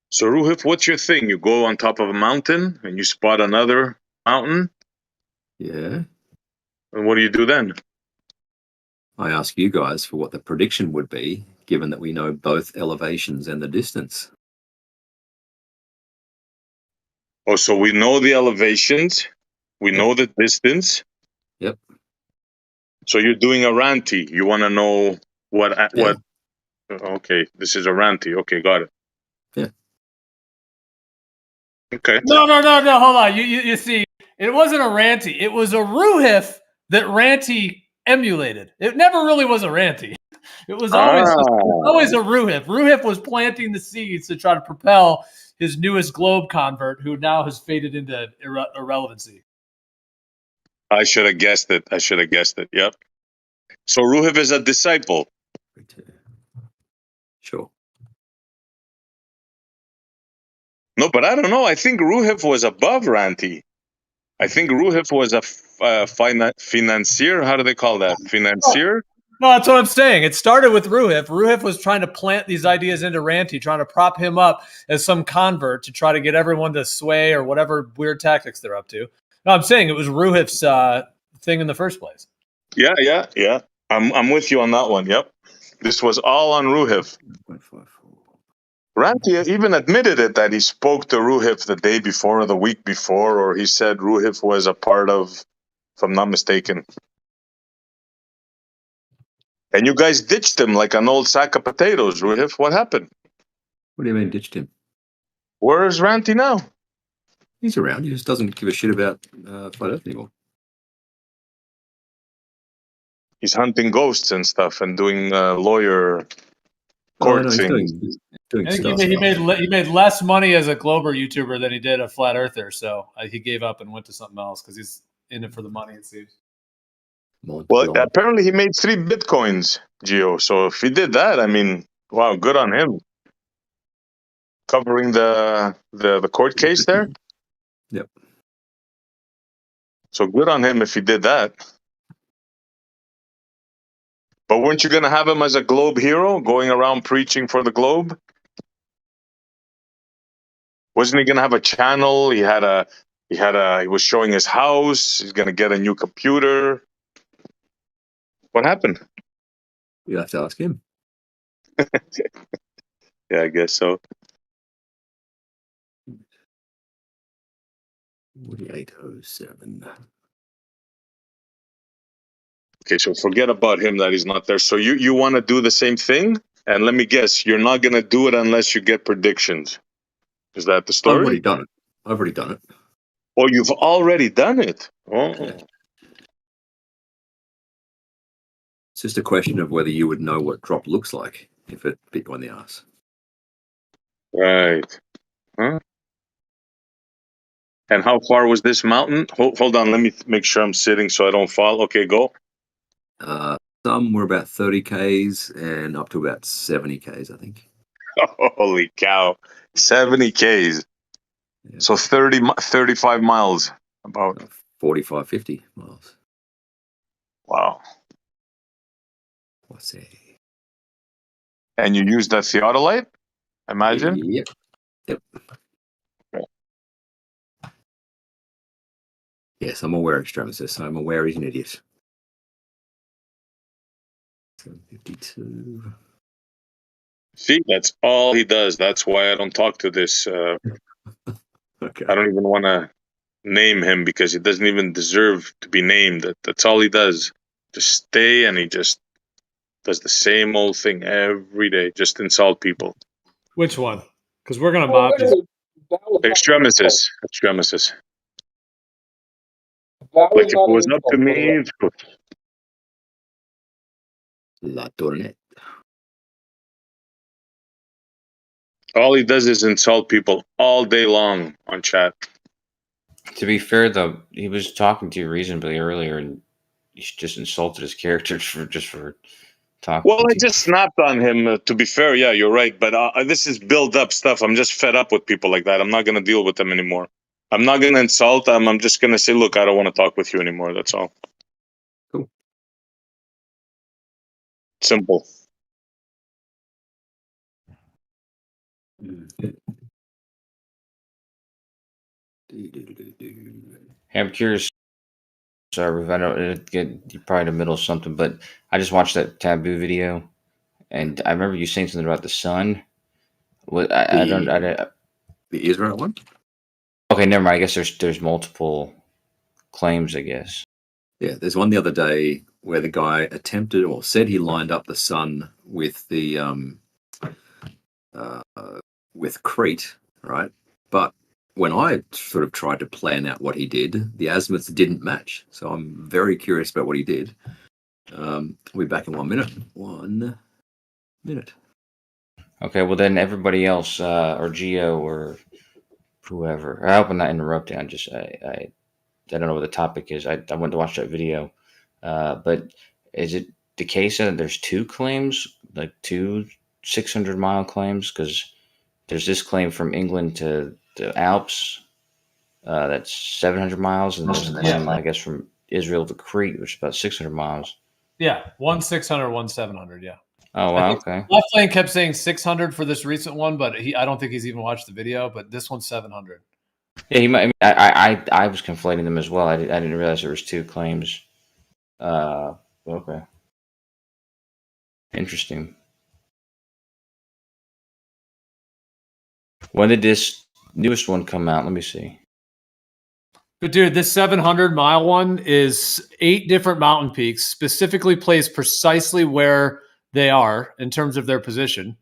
Speaker 13: So, Ruhif, what's your thing? You go on top of a mountain and you spot another mountain?
Speaker 20: Yeah.
Speaker 13: And what do you do then?
Speaker 20: I ask you guys for what the prediction would be, given that we know both elevations and the distance.
Speaker 13: Oh, so we know the elevations, we know the distance.
Speaker 20: Yep.
Speaker 13: So you're doing a Ranti. You want to know what? Okay, this is a Ranti. Okay, got it.
Speaker 20: Yeah.
Speaker 13: Okay.
Speaker 7: No. Hold on. You see, it wasn't a Ranti. It was a Ruhif that Ranti emulated. It never really was a Ranti. It was always a Ruhif. Ruhif was planting the seeds to try to propel his newest globe convert, who now has faded into irrelevancy.
Speaker 13: I should have guessed it. Yep. So Ruhif is a disciple.
Speaker 20: Sure.
Speaker 13: No, but I don't know. I think Ruhif was above Ranti. I think Ruhif was a financier. How do they call that? Financier?
Speaker 7: No, that's what I'm saying. It started with Ruhif. Ruhif was trying to plant these ideas into Ranti, trying to prop him up as some convert to try to get everyone to sway or whatever weird tactics they're up to. No, I'm saying it was Ruhif's thing in the first place.
Speaker 13: Yeah. I'm with you on that one. Yep. This was all on Ruhif. Ranti even admitted it, that he spoke to Ruhif the day before or the week before, or he said Ruhif was a part of, if I'm not mistaken. And you guys ditched him like an old sack of potatoes, Ruhif. What happened?
Speaker 20: What do you mean ditched him?
Speaker 13: Where is Ranti now?
Speaker 20: He's around. He just doesn't give a shit about Flat Earth anymore.
Speaker 13: He's hunting ghosts and stuff and doing lawyer court
Speaker 20: he's
Speaker 13: things.
Speaker 20: doing
Speaker 7: I think
Speaker 20: stuff.
Speaker 7: he made less money as a Glober YouTuber than he did a Flat Earther, so he gave up and went to something else because he's in it for the money, it seems.
Speaker 13: Well, apparently he made 3 Bitcoins, Gio. So if he did that, I mean, wow, good on him. Covering the court case there.
Speaker 20: Yep.
Speaker 13: So good on him if he did that. But weren't you going to have him as a globe hero, going around preaching for the globe? Wasn't he going to have a channel? He was showing his house. He's going to get a new computer. What happened?
Speaker 20: You have to ask him.
Speaker 13: Yeah, I guess so.
Speaker 20: 4807.
Speaker 13: Okay, so forget about him that he's not there. So you want to do the same thing? And let me guess, you're not going to do it unless you get predictions. Is that the story?
Speaker 20: I've already done it.
Speaker 13: Oh, you've already done it. Oh.
Speaker 20: Yeah. It's just a question of whether you would know what drop looks like if it bit you on the ass.
Speaker 13: Right. Huh? And how far was this mountain? Hold on, let me make sure I'm sitting so I don't fall. Okay, go.
Speaker 20: Some were about 30 Ks and up to about 70 Ks, I think.
Speaker 13: Holy cow. 70 Ks. So 35 miles. About
Speaker 20: 45, 50 miles.
Speaker 13: Wow.
Speaker 20: What's that?
Speaker 13: And you use that theodolite? Imagine?
Speaker 20: Yep.
Speaker 13: Okay.
Speaker 20: Yes, I'm aware, Extremis. I'm aware he's an idiot. 752.
Speaker 13: See, that's all he does. That's why I don't talk to this.
Speaker 20: Okay.
Speaker 13: I don't even want to name him because he doesn't even deserve to be named. That's all he does. Just stay and he just does the same old thing every day. Just insult people.
Speaker 7: Which one? Because we're gonna mob you.
Speaker 13: Extremists. Extremists.
Speaker 17: That was
Speaker 13: Like if it
Speaker 17: not an
Speaker 13: was up to
Speaker 17: insult, by the way.
Speaker 13: me,
Speaker 20: La Tournette.
Speaker 13: all he does is insult people all day long on chat.
Speaker 8: To be fair, though, he was talking to you reasonably earlier, and you just insulted his character for talking.
Speaker 13: Well, I just snapped on him. To be fair, yeah, you're right. But this is build up stuff. I'm just fed up with people like that. I'm not going to deal with them anymore. I'm not going to insult them. I'm just going to say, look, I don't want to talk with you anymore. That's all.
Speaker 20: Cool.
Speaker 13: Simple.
Speaker 8: Hey, I'm curious. Sorry, I don't get you're probably in the middle of something, but I just watched that taboo video, and I remember you saying something about the sun. What I don't.
Speaker 20: The Israel one?
Speaker 8: Okay, never mind. I guess there's multiple claims, I guess.
Speaker 20: Yeah, there's one the other day where the guy attempted or said he lined up the sun with the with Crete, right? But when I sort of tried to plan out what he did, the azimuths didn't match. So I'm very curious about what he did. We'll be back in 1 minute. 1 minute.
Speaker 8: Okay, well then everybody else, or Geo or whoever. I hope I'm not interrupting. I don't know what the topic is. I went to watch that video, but is it the case that there's two claims, like two 600-mile claims? Because there's this claim from England to the Alps, that's 700 miles, and there's a claim, I guess, from Israel to Crete, which is about 600 miles.
Speaker 7: Yeah, 1 600, 1 700. Yeah.
Speaker 8: Oh wow, okay.
Speaker 7: Left Lane kept saying 600 for this recent one, but I don't think he's even watched the video. But this one's 700.
Speaker 8: Yeah, he might. I mean, I was conflating them as well. I didn't realize there was two claims. Okay. Interesting. When did this newest one come out? Let me see.
Speaker 7: But dude, this 700-mile one is 8 different mountain peaks, specifically placed precisely where they are in terms of their position.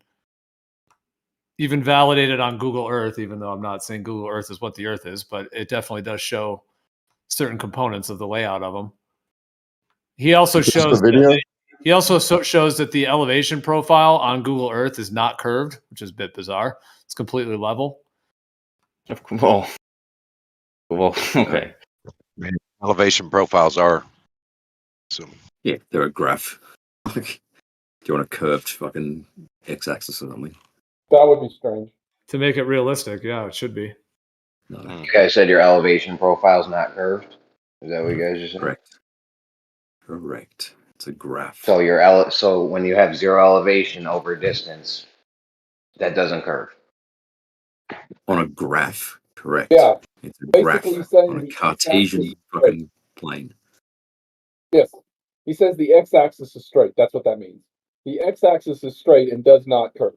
Speaker 7: Even validated on Google Earth, even though I'm not saying Google Earth is what the Earth is, but it definitely does show certain components of the layout of them. He also shows shows that the elevation profile on Google Earth is not curved, which is a bit bizarre. It's completely level.
Speaker 8: Well, okay.
Speaker 18: Elevation profiles are. So
Speaker 20: yeah, they're a graph. Do you want a curved fucking x-axis or something?
Speaker 17: That would be strange.
Speaker 7: To make it realistic, yeah, it should be.
Speaker 20: No.
Speaker 1: You guys said your elevation profile's not curved. Is that what you guys just said?
Speaker 20: Correct. Correct. It's a graph.
Speaker 1: So so when you have zero elevation over distance, that doesn't curve.
Speaker 20: On a graph, correct.
Speaker 17: Yeah.
Speaker 20: It's a graph
Speaker 17: Basically saying
Speaker 20: on a
Speaker 17: the
Speaker 20: Cartesian
Speaker 17: x-axis is
Speaker 20: fucking plane.
Speaker 17: Yes. He says the x-axis is straight. That's what that means. The x-axis is straight and does not curve.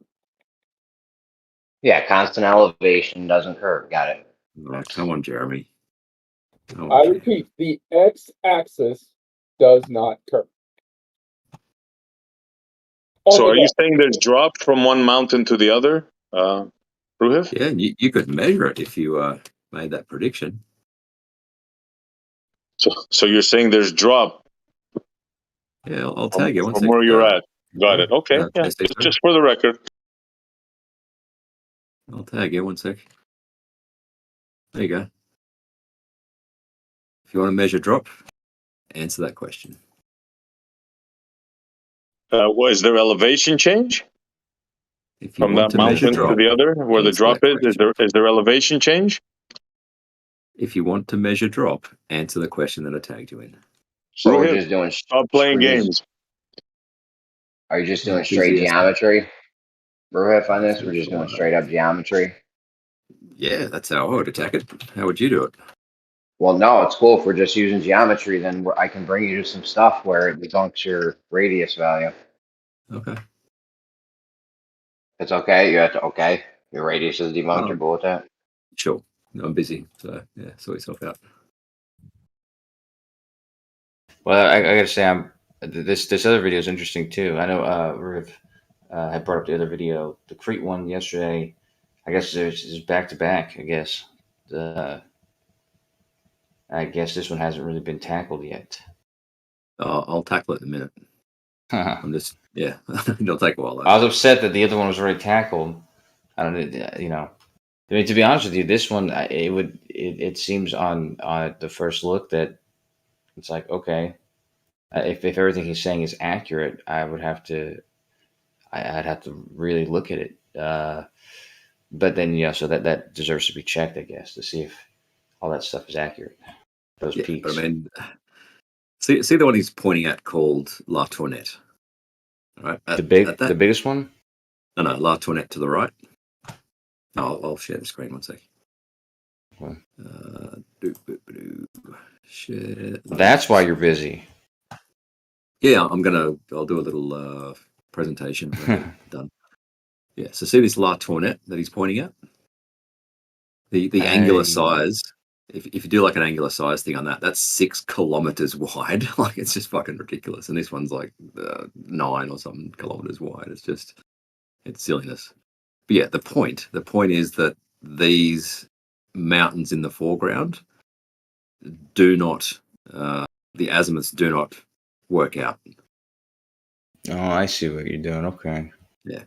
Speaker 1: Yeah, constant elevation doesn't curve. Got it.
Speaker 20: Oh, come on, Jeremy.
Speaker 17: I repeat, the x-axis does not curve.
Speaker 13: So are you saying there's drop from one mountain to the other, Ruhif?
Speaker 20: Yeah, you could measure it if you made that prediction.
Speaker 13: So you're saying there's drop.
Speaker 20: Yeah, I'll tag you one
Speaker 13: from
Speaker 20: second.
Speaker 13: where you're at. Got it. Okay. Yeah.
Speaker 20: Testing.
Speaker 13: Just for the record.
Speaker 20: I'll tag you one sec. There you go. If you want to measure drop, answer that question.
Speaker 13: Is there elevation change
Speaker 20: If you
Speaker 13: from
Speaker 20: want
Speaker 13: that
Speaker 20: to measure
Speaker 13: mountain to
Speaker 20: drop,
Speaker 13: the other, where the
Speaker 20: answer
Speaker 13: drop
Speaker 20: that
Speaker 13: is?
Speaker 20: question.
Speaker 13: Is there elevation change?
Speaker 20: If you want to measure drop, answer the question that I tagged you in.
Speaker 1: So we're just doing.
Speaker 13: Stop playing games.
Speaker 1: Are you just doing
Speaker 20: Right,
Speaker 1: straight
Speaker 20: BZS.
Speaker 1: geometry, Ruhif, on this?
Speaker 20: That's
Speaker 1: We're just doing
Speaker 20: right.
Speaker 1: straight up geometry.
Speaker 20: Yeah, that's how I would attack it. How would you do it?
Speaker 1: Well, no, it's cool if we're just using geometry. Then I can bring you to some stuff where it debunks your radius value.
Speaker 20: Okay.
Speaker 1: It's okay. You have to okay. Your radius is debunked. You're cool with that.
Speaker 20: Sure. I'm busy, so yeah, sort yourself out.
Speaker 8: Well, I gotta say, this other video is interesting too. I know Riv had brought up the other video, the Crete one yesterday. I guess it's back to back. I guess this one hasn't really been tackled yet.
Speaker 20: I'll tackle it in a minute. I'm just it'll take a while.
Speaker 8: I was upset that the other one was already tackled. I don't know. I mean, to be honest with you, this one it seems on the first look that it's like, okay, if everything he's saying is accurate, I'd have to really look at it. But then so that deserves to be checked, I guess, to see if all that stuff is accurate. Those peaks.
Speaker 20: But I mean, see the one he's pointing at called La Tournette, right?
Speaker 8: The biggest one.
Speaker 20: No, La Tournette to the right. I'll share the screen 1 sec.
Speaker 8: Okay.
Speaker 20: Share.
Speaker 8: That's why you're busy.
Speaker 20: Yeah, I'll do a little presentation when I get done. Yeah, so see this La Tournette that he's pointing at? The angular size, if you do like an angular size thing on that, that's 6 kilometers wide. Like, it's just fucking ridiculous. And this one's like 9 or something kilometers wide. It's silliness. But yeah, the point is that these mountains in the foreground do not, the azimuths do not work out.
Speaker 8: Oh, I see what you're doing. Okay.
Speaker 20: Yeah.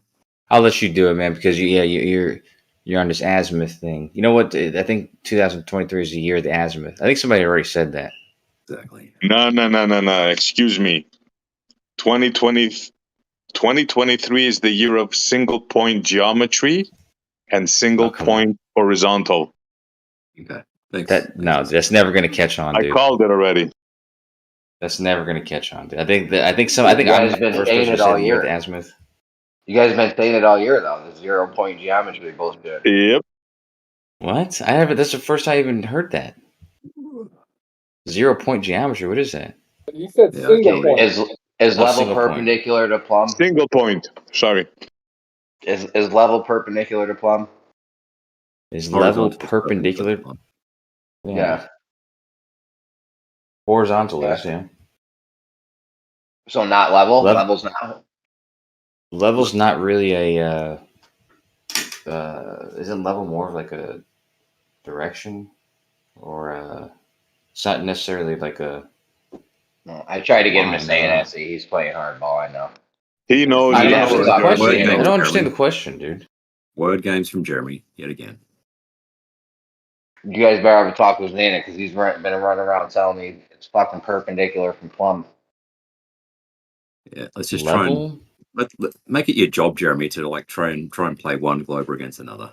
Speaker 8: I'll let you do it, man, because you're on this azimuth thing. You know what? I think 2023 is the year of the azimuth. I think somebody already said that.
Speaker 20: Exactly.
Speaker 13: No. Excuse me. 2023 is the year of single point geometry and single point horizontal.
Speaker 20: Okay. Thanks.
Speaker 8: That's never going to catch on, dude.
Speaker 13: I called it already.
Speaker 8: That's never going to catch on, dude. I think
Speaker 1: You
Speaker 8: I'm
Speaker 1: guys
Speaker 8: the
Speaker 1: been
Speaker 8: first
Speaker 1: saying
Speaker 8: person
Speaker 1: it
Speaker 8: to
Speaker 1: all
Speaker 8: say the year of
Speaker 1: year.
Speaker 8: the azimuth.
Speaker 1: You guys have been saying it all year, though. The 0 point geometry bullshit.
Speaker 13: Yep.
Speaker 8: What? I haven't. That's the first time I even heard that. 0 point geometry. What is that?
Speaker 17: You said single point.
Speaker 1: Is level
Speaker 8: single point.
Speaker 1: perpendicular to plumb?
Speaker 13: Single point. Sorry.
Speaker 1: Is level perpendicular to plumb?
Speaker 8: Is level perpendicular?
Speaker 1: Yeah.
Speaker 8: Horizontal is, yeah.
Speaker 1: So not level? Level's not?
Speaker 8: Level's not really a... isn't level more of like a direction? Or it's not necessarily like a...
Speaker 1: No, I tried to get him to
Speaker 8: line,
Speaker 1: say it. He's playing hardball, I know.
Speaker 13: He knows.
Speaker 8: I don't understand the question, dude.
Speaker 20: Word games from Jeremy, yet again.
Speaker 1: You guys better have a talk with Nana, because he's been running around telling me it's fucking perpendicular from plumb.
Speaker 20: Yeah, let's just try and let make it your job, Jeremy, to like try and play one globe against another.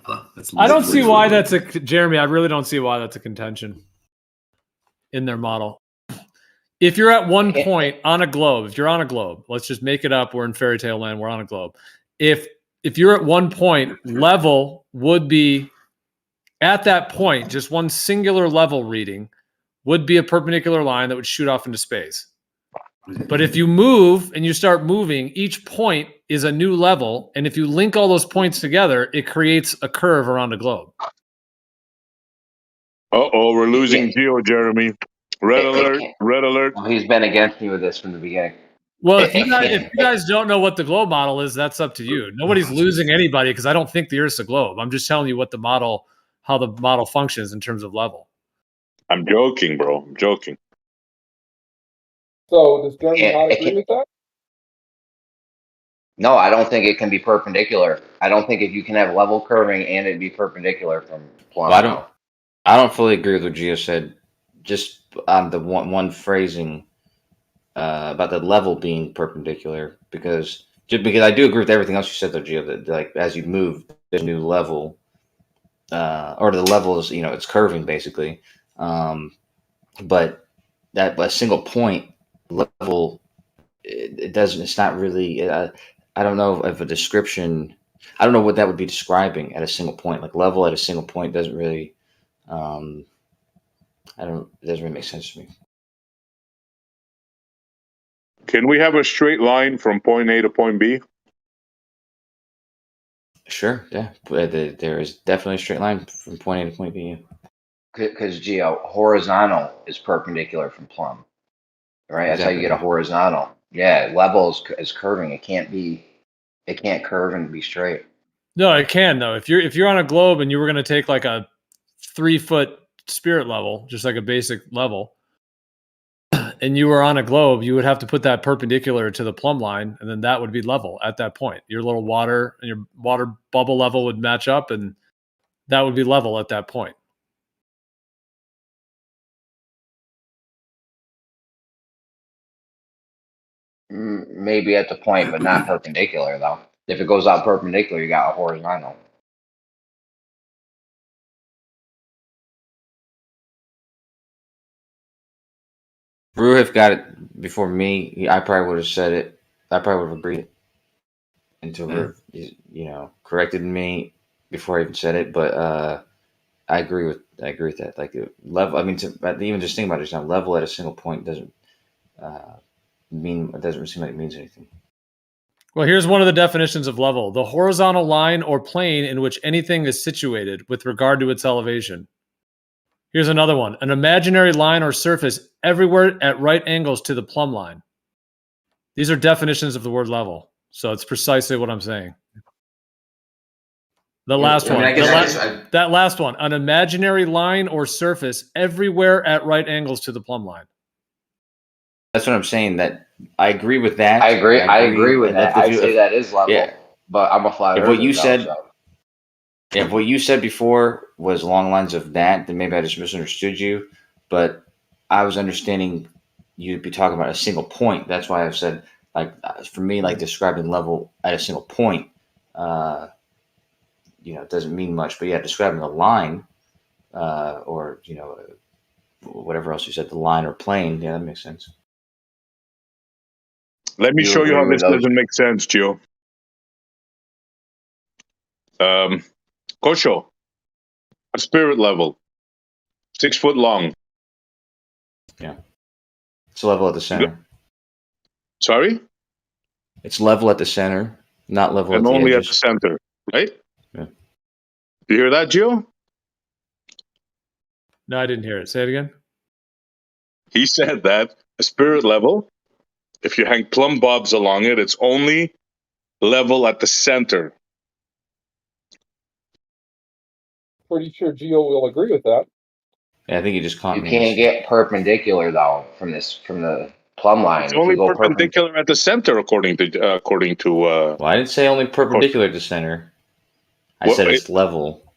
Speaker 7: I don't see why that's Jeremy. I really don't see why that's a contention in their model. If you're at one point on a globe, if you're on a globe, let's just make it up. We're in fairy tale land. We're on a globe. If you're at one point, level would be at that point, just one singular level reading would be a perpendicular line that would shoot off into space. But if you move and you start moving, each point is a new level. And if you link all those points together, it creates a curve around a globe.
Speaker 13: We're losing Geo, Jeremy. Red alert. Red alert.
Speaker 1: Well, he's been against me with this from the beginning.
Speaker 7: Well, if you guys don't know what the globe model is, that's up to you. Nobody's losing anybody because I don't think the Earth's a globe. I'm just telling you what how the model functions in terms of level.
Speaker 13: I'm joking, bro. I'm joking.
Speaker 17: So does Jeremy not agree with that?
Speaker 1: No, I don't think it can be perpendicular. I don't think if you can have level curving and it be perpendicular from plumb.
Speaker 8: Well, I don't fully agree with what Gio said just on the one phrasing about the level being perpendicular, because I do agree with everything else you said though, Gio. That like as you move, there's a new level, or the level is it's curving basically, but that a single point level it doesn't. It's not really. I don't know if a description. I don't know what that would be describing at a single point. Like level at a single point doesn't really. It doesn't really make sense to me.
Speaker 13: Can we have a straight line from point A to point B?
Speaker 8: Sure, yeah. There is definitely a straight line from point A to point B.
Speaker 1: Because Geo, horizontal is perpendicular from plumb, right? That's how you
Speaker 8: Exactly,
Speaker 1: get a
Speaker 8: yeah.
Speaker 1: horizontal. Yeah, level is curving. It can't curve and be straight.
Speaker 7: No, it can though. If you're on a globe and you were going to take like a 3-foot spirit level, just like a basic level, and you were on a globe, you would have to put that perpendicular to the plumb line, and then that would be level at that point. Your little water and your water bubble level would match up, and that would be level at that point.
Speaker 1: Maybe at the point, but not perpendicular though. If it goes out perpendicular, you got a horizontal.
Speaker 8: Ruhif got it before me. I probably would have said it. I probably would have agreed until Ruhif, corrected me before I even said it. But I agree with that. Like level. I mean, even just think about it. Now, level at a single point doesn't seem like it means anything.
Speaker 7: Well, here's one of the definitions of level: the horizontal line or plane in which anything is situated with regard to its elevation. Here's another one: an imaginary line or surface everywhere at right angles to the plumb line. These are definitions of the word level. So it's precisely what I'm saying. The last one. That last one. An imaginary line or surface everywhere at right angles to the plumb line.
Speaker 8: That's what I'm saying. That I agree with that.
Speaker 1: I agree with that. I say that is level, but I'm a flat earther.
Speaker 8: If what you said before was along the lines of that, then maybe I just misunderstood you. But I was understanding you'd be talking about a single point. That's why I've said, like, for me, like describing level at a single point, it doesn't mean much. But yeah, describing a line, or whatever else you said, the line or plane, yeah, that makes sense.
Speaker 13: Let me show you how this doesn't make sense, Gio. Kosho, a spirit level, 6 foot long.
Speaker 8: Yeah. It's level at the center.
Speaker 13: Sorry?
Speaker 8: It's level at the center, not level
Speaker 13: and
Speaker 8: at the
Speaker 13: only
Speaker 8: edges.
Speaker 13: at the center, right?
Speaker 8: Yeah.
Speaker 13: You hear that, Gio?
Speaker 7: No, I didn't hear it. Say it again.
Speaker 13: He said that a spirit level, if you hang plumb bobs along it, it's only level at the center.
Speaker 17: Pretty sure Gio will agree with that.
Speaker 8: Yeah, I think you just caught me.
Speaker 1: You can't get perpendicular though from the plumb line.
Speaker 13: It's only perpendicular at the center, according to.
Speaker 8: Well, I didn't say only perpendicular to center. I said it's level.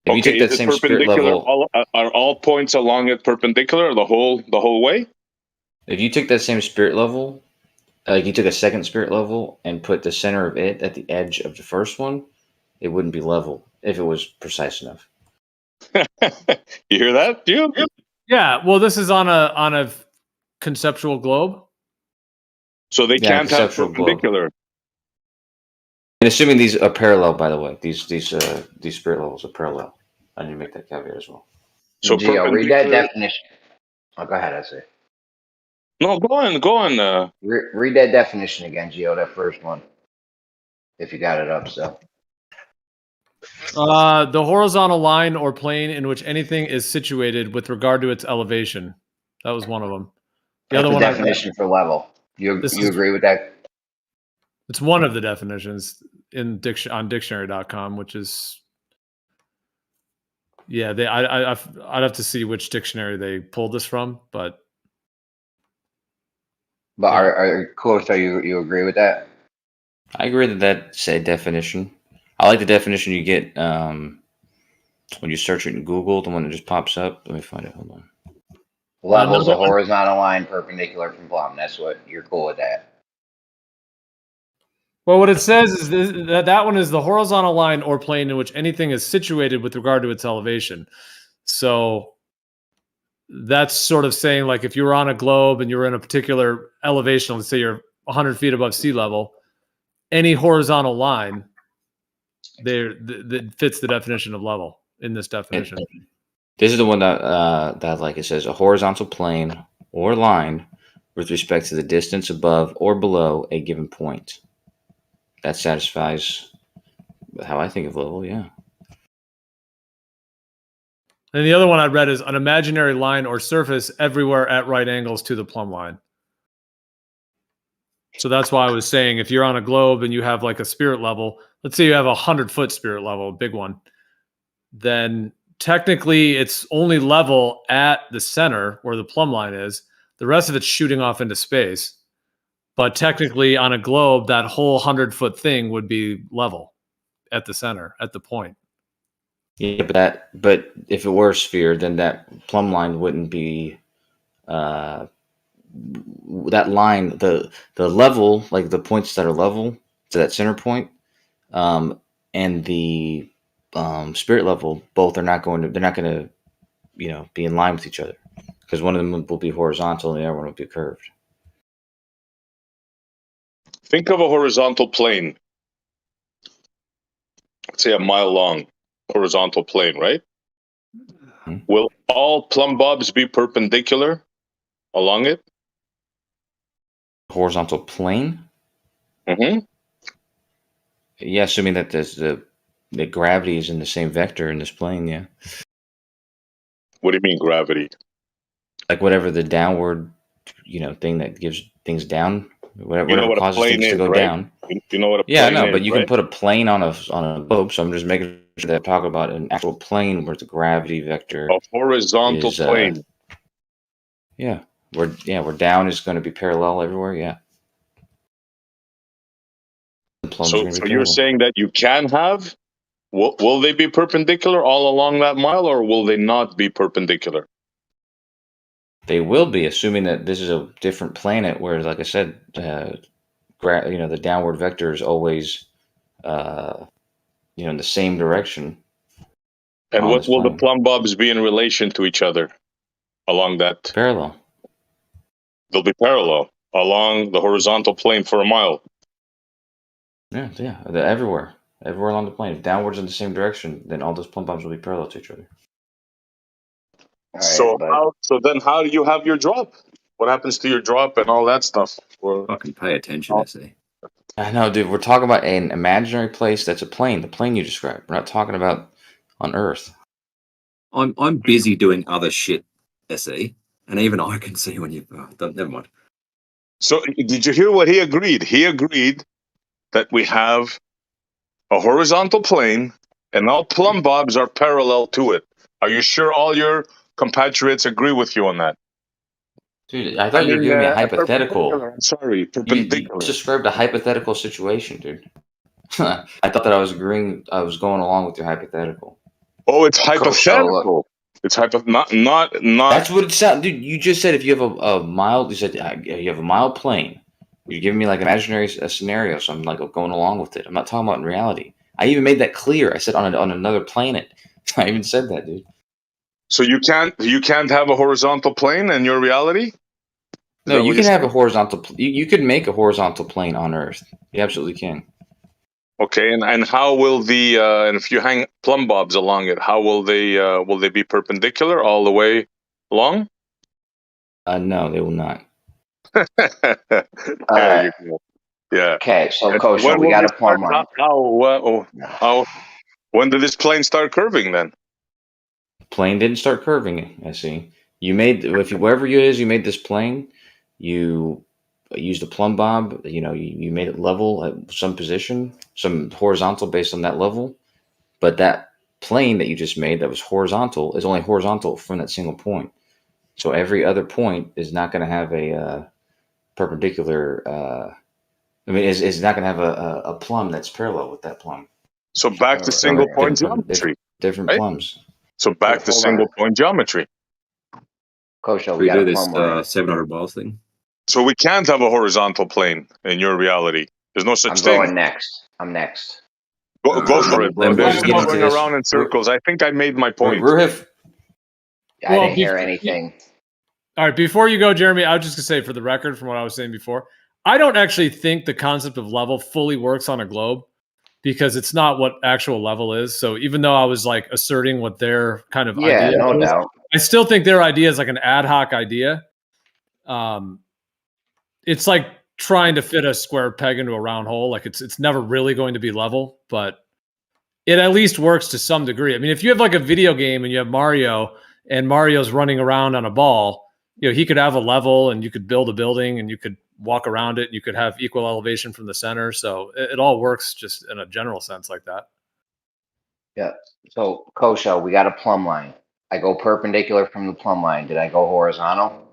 Speaker 8: If you took that same spirit level,
Speaker 13: are all points along it perpendicular the whole way?
Speaker 8: If you took that same spirit level, like you took a second spirit level and put the center of it at the edge of the first one, it wouldn't be level if it was precise enough.
Speaker 13: You hear that, Gio?
Speaker 7: Yeah. Well, this is on a conceptual globe.
Speaker 13: So they can't have perpendicular.
Speaker 8: Globe. And assuming these are parallel, by the way, these spirit levels are parallel. I need to make that caveat as well.
Speaker 1: So Gio, read that definition. Oh, go ahead, I say.
Speaker 13: No, go on.
Speaker 1: Read that definition again, Gio, that first one. If you got it up, so.
Speaker 7: The horizontal line or plane in which anything is situated with regard to its elevation. That was one of them.
Speaker 1: The other one. Definition for level. You agree with that?
Speaker 7: It's one of the definitions on dictionary.com, which is, yeah. I'd have to see which dictionary they pulled this from, but.
Speaker 1: But yeah. Are cool? So you agree with that?
Speaker 8: I agree that said definition. I like the definition you get when you search it in Google, the one that just pops up. Let me find it. Hold on.
Speaker 1: Level's a horizontal line perpendicular from plumb. That's what you're cool with that.
Speaker 7: Well, what it says is that one is the horizontal line or plane in which anything is situated with regard to its elevation. So that's sort of saying, like, if you were on a globe and you were in a particular elevation, let's say you're 100 feet above sea level, any horizontal line that fits the definition of level in this definition.
Speaker 8: This is the one that like it says a horizontal plane or line with respect to the distance above or below a given point. That satisfies how I think of level, yeah.
Speaker 7: And the other one I read is an imaginary line or surface everywhere at right angles to the plumb line. So that's why I was saying, if you're on a globe and you have like a spirit level, let's say you have 100-foot spirit level, a big one, then technically it's only level at the center where the plumb line is. The rest of it's shooting off into space. But technically on a globe, that whole 100-foot thing would be level at the center, at the point.
Speaker 8: Yeah, but if it were a sphere, then that plumb line wouldn't be that line, the level, like the points that are level to that center point, and the spirit level, both are not going to, they're not going to, be in line with each other, because one of them will be horizontal and the other one will be curved.
Speaker 13: Think of a horizontal plane. Let's say a mile long horizontal plane, right?
Speaker 8: Hmm.
Speaker 13: Will all plumb bobs be perpendicular along it?
Speaker 8: Horizontal plane?
Speaker 13: Mm-hmm.
Speaker 8: Yeah, assuming that the gravity is in the same vector in this plane, yeah.
Speaker 13: What do you mean gravity?
Speaker 8: Like whatever the downward, thing that gives things down, whatever,
Speaker 13: You know what a
Speaker 8: causes
Speaker 13: plane
Speaker 8: things to
Speaker 13: is,
Speaker 8: go
Speaker 13: right?
Speaker 8: down.
Speaker 13: You know what a
Speaker 8: Yeah, I
Speaker 13: plane
Speaker 8: know,
Speaker 13: is,
Speaker 8: but you
Speaker 13: right?
Speaker 8: can put a plane on a globe. So I'm just making sure that I'm talking about an actual plane where the gravity vector
Speaker 13: A horizontal
Speaker 8: is,
Speaker 13: plane.
Speaker 8: yeah, where down is going to be parallel everywhere. Yeah, the plum's
Speaker 13: So
Speaker 8: going to be
Speaker 13: you're
Speaker 8: parallel.
Speaker 13: saying that you can have? Will they be perpendicular all along that mile, or will they not be perpendicular?
Speaker 8: They will be, assuming that this is a different planet, where, like I said, the downward vector is always, in the same direction.
Speaker 13: And
Speaker 8: on
Speaker 13: what
Speaker 8: this
Speaker 13: will the
Speaker 8: plane.
Speaker 13: plumb bobs be in relation to each other along that?
Speaker 8: Parallel.
Speaker 13: They'll be parallel along the horizontal plane for a mile.
Speaker 8: Yeah, they're everywhere along the plane. If downwards in the same direction, then all those plumb bobs will be parallel to each other.
Speaker 13: So then how do you have your drop? What happens to your drop and all that stuff?
Speaker 20: Fucking pay attention, Odysee.
Speaker 8: I know, dude. We're talking about an imaginary place that's a plane, the plane you described. We're not talking about on Earth.
Speaker 20: I'm busy doing other shit, SE, and even I can see when you. Never mind.
Speaker 13: So did you hear what he agreed? He agreed that we have a horizontal plane and all plumb bobs are parallel to it. Are you sure all your compatriots agree with you on that?
Speaker 8: Dude, I thought you were giving me a hypothetical.
Speaker 13: I'm sorry,
Speaker 8: You
Speaker 13: perpendicular.
Speaker 8: just described a hypothetical situation, dude. I thought that I was agreeing. I was going along with your hypothetical.
Speaker 13: Oh, it's hypothetical. It's not.
Speaker 8: That's what it sounds, dude. You just said if you have a mile, you said you have a mile plane. You're giving me like an imaginary scenario, so I'm like going along with it. I'm not talking about in reality. I even made that clear. I said on another planet. I even said that, dude.
Speaker 13: So you can't have a horizontal plane in your reality?
Speaker 8: No, you can have a horizontal. You could make a horizontal plane on Earth. You absolutely can.
Speaker 13: Okay, and how will and if you hang plumb bobs along it, how will they be perpendicular all the way along?
Speaker 8: No, they will not.
Speaker 13: Yeah, you go. Yeah.
Speaker 1: Okay, so
Speaker 13: And
Speaker 1: Kosher,
Speaker 13: when
Speaker 1: we
Speaker 13: will
Speaker 1: got
Speaker 13: they
Speaker 1: a plumb
Speaker 13: start-
Speaker 1: line.
Speaker 13: how when did this plane start curving then?
Speaker 8: Plane didn't start curving. I see. You made wherever it is, you made this plane. You used a plumb bob. You made it level at some position, some horizontal based on that level. But that plane that you just made that was horizontal is only horizontal from that single point. So every other point is not going to have a perpendicular. It's not going to have a plumb that's parallel with that plumb.
Speaker 13: So back to single point geometry.
Speaker 8: Different
Speaker 13: right?
Speaker 8: plums.
Speaker 13: So back to
Speaker 1: Hold
Speaker 13: single
Speaker 1: on.
Speaker 13: point geometry.
Speaker 1: Kosho, we
Speaker 21: We
Speaker 1: got
Speaker 21: do
Speaker 1: a
Speaker 21: this
Speaker 1: plumb line.
Speaker 21: 700 miles thing.
Speaker 13: So we can't have a horizontal plane in your reality. There's no such
Speaker 1: I'm
Speaker 13: thing.
Speaker 1: going next. I'm next.
Speaker 13: Go for it, bro.
Speaker 8: Then
Speaker 13: They're
Speaker 8: we'll
Speaker 13: just
Speaker 8: get into
Speaker 13: going
Speaker 8: this.
Speaker 13: around in circles. I think I made my point.
Speaker 21: Ruhif,
Speaker 1: I
Speaker 7: Well,
Speaker 1: didn't hear anything.
Speaker 7: All right, before you go, Jeremy, I was just gonna say, for the record, from what I was saying before, I don't actually think the concept of level fully works on a globe because it's not what actual level is. So even though I was like asserting what their kind of
Speaker 1: Yeah,
Speaker 7: idea
Speaker 1: no
Speaker 7: is,
Speaker 1: doubt.
Speaker 7: I still think their idea is like an ad hoc idea. It's like trying to fit a square peg into a round hole. Like it's never really going to be level, but it at least works to some degree. I mean, if you have like a video game and you have Mario and Mario's running around on a ball, you know, he could have a level and you could build a building and you could walk around it and you could have equal elevation from the center. So it all works just in a general sense like that.
Speaker 1: Yeah. So Kosho, we got a plumb line. I go perpendicular from the plumb line. Did I go horizontal?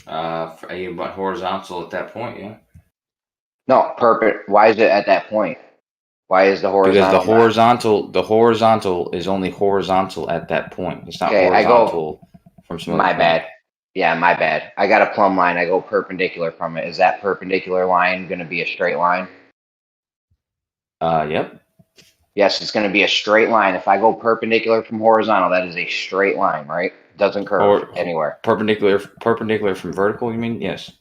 Speaker 8: You went horizontal at that point, yeah.
Speaker 1: No, why is it at that point? Why is the
Speaker 8: Because
Speaker 1: horizontal
Speaker 8: the horizontal is only horizontal at that point. It's not
Speaker 1: Okay, I go-
Speaker 8: horizontal from some
Speaker 1: My
Speaker 8: other
Speaker 1: bad. Yeah, my bad. I got a plumb line. I go perpendicular from it. Is that perpendicular line going to be a straight line?
Speaker 8: Yep.
Speaker 1: Yes, it's going to be a straight line. If I go perpendicular from horizontal, that is a straight line, right? Doesn't curve
Speaker 8: Or
Speaker 1: anywhere.
Speaker 8: perpendicular from vertical, you mean? Yes.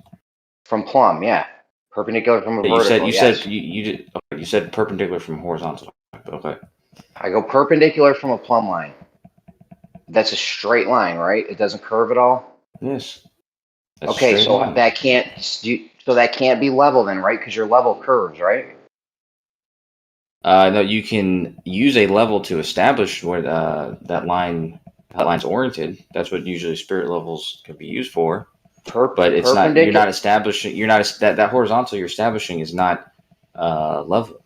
Speaker 1: From plumb, yeah. Perpendicular from a
Speaker 8: Yeah,
Speaker 1: vertical, yes.
Speaker 8: you said perpendicular from horizontal. Okay.
Speaker 1: I go perpendicular from a plumb line. That's a straight line, right? It doesn't curve at all?
Speaker 8: Yes. That's a
Speaker 1: Okay,
Speaker 8: straight
Speaker 1: so
Speaker 8: line.
Speaker 1: that can't be level then, right? Because your level curves, right?
Speaker 8: No, you can use a level to establish where that line's oriented. That's what usually spirit levels can be used for. But it's not. You're not establishing. You're not that horizontal you're establishing is not level.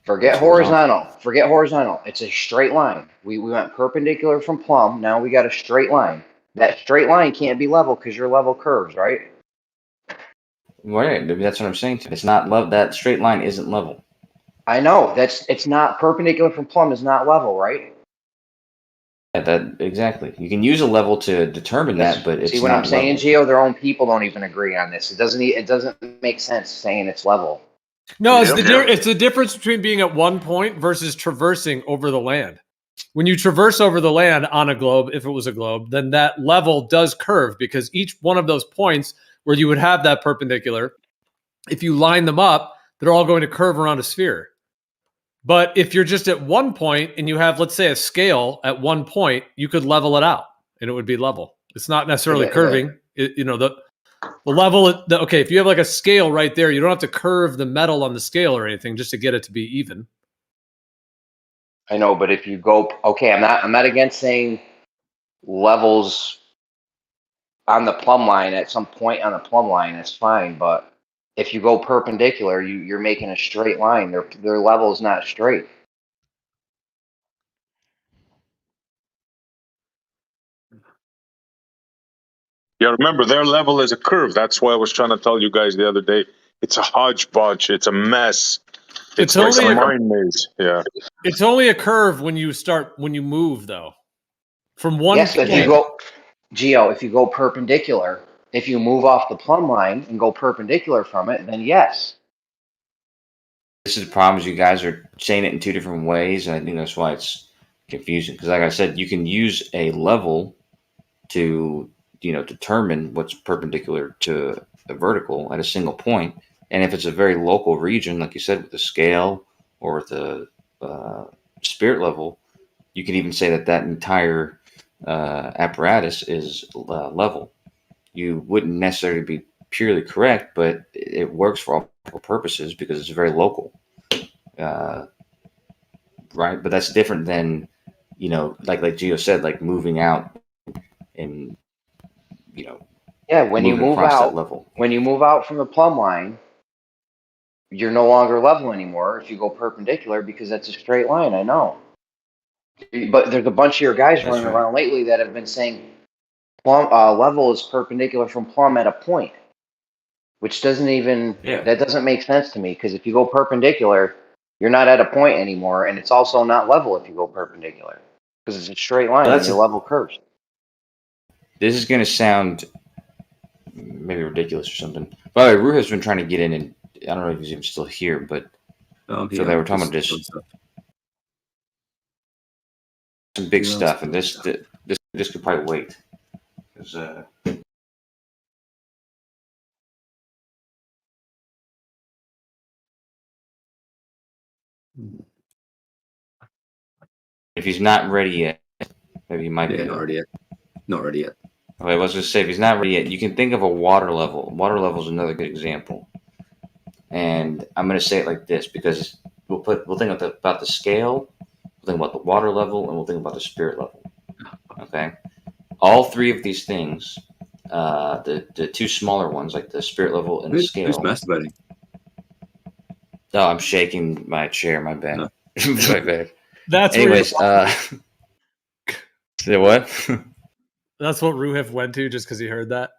Speaker 1: Forget
Speaker 8: It's
Speaker 1: horizontal. Forget horizontal. It's a straight line. We went perpendicular from plumb. Now we got a straight line. That straight line can't be level because your level curves, right?
Speaker 8: Right. That's what I'm saying. It's not level. That straight line isn't level.
Speaker 1: I know. It's not perpendicular from plumb is not level, right?
Speaker 8: Yeah, that exactly. You can use a level to determine that, but it's
Speaker 1: See what
Speaker 8: not
Speaker 1: I'm saying,
Speaker 8: level.
Speaker 1: Gio? Their own people don't even agree on this. It doesn't make sense saying it's level.
Speaker 7: No, it's the difference between being at one point versus traversing over the land. When you traverse over the land on a globe, if it was a globe, then that level does curve because each one of those points where you would have that perpendicular, if you line them up, they're all going to curve around a sphere. But if you're just at one point and you have, let's say, a scale at one point, you could level it out and it would be level. It's not necessarily curving. The level, okay, if you have like a scale right there, you don't have to curve the metal on the scale or anything just to get it to be even.
Speaker 1: I know, but if you go, okay, I'm not against saying levels on the plumb line at some point on the plumb line, that's fine. But if you go perpendicular, you're making a straight line. Their level is not straight.
Speaker 13: Yeah, remember their level is a curve. That's why I was trying to tell you guys the other day. It's a hodgepodge. It's a mess. It's like a mind maze. Yeah.
Speaker 7: It's only a curve when you move though. From one
Speaker 1: Yes, if you go, Gio, if you go perpendicular, if you move off the plumb line and go perpendicular from it, then yes.
Speaker 8: This is the problem is you guys are saying it in two different ways, and I think that's why it's confusing. Because like I said, you can use a level to determine what's perpendicular to a vertical at a single point. And if it's a very local region, like you said, with the scale or with the spirit level, you can even say that entire apparatus is level. You wouldn't necessarily be purely correct, but it works for all purposes because it's very local. Right? But that's different than, like Gio said, like moving out and,
Speaker 1: Yeah, when you move
Speaker 8: across that
Speaker 1: out,
Speaker 8: level.
Speaker 1: when you move out from the plumb line, you're no longer level anymore if you go perpendicular because that's a straight line. I know. But there's a bunch of your guys running around lately that have been saying plumb level is perpendicular from plumb at a point, which doesn't even that doesn't make sense to me because if you go perpendicular, you're not at a point anymore, and it's also not level if you go perpendicular because it's a straight line and your level curves.
Speaker 8: this is going to sound maybe ridiculous or something. By the way, Ruha's been trying to get in, and I don't know if he's even still here, but so they were talking about this some big stuff, and this could probably wait. 'Cause, if he's not ready yet, maybe he might be.
Speaker 20: Not ready yet. Not ready yet.
Speaker 8: Okay, let's just say if he's not ready yet, you can think of a water level. Water level is another good example. And I'm going to say it like this because we'll think about the scale, we'll think about the water level, and we'll think about the spirit level. Okay, all three of these things, the two smaller ones like the spirit level and the scale.
Speaker 20: Who's masturbating?
Speaker 8: Oh, I'm shaking my chair. My bad.
Speaker 20: No.
Speaker 8: My bad.
Speaker 7: That's
Speaker 8: anyways. Say what?
Speaker 7: That's what Ruhif went to just because he heard that.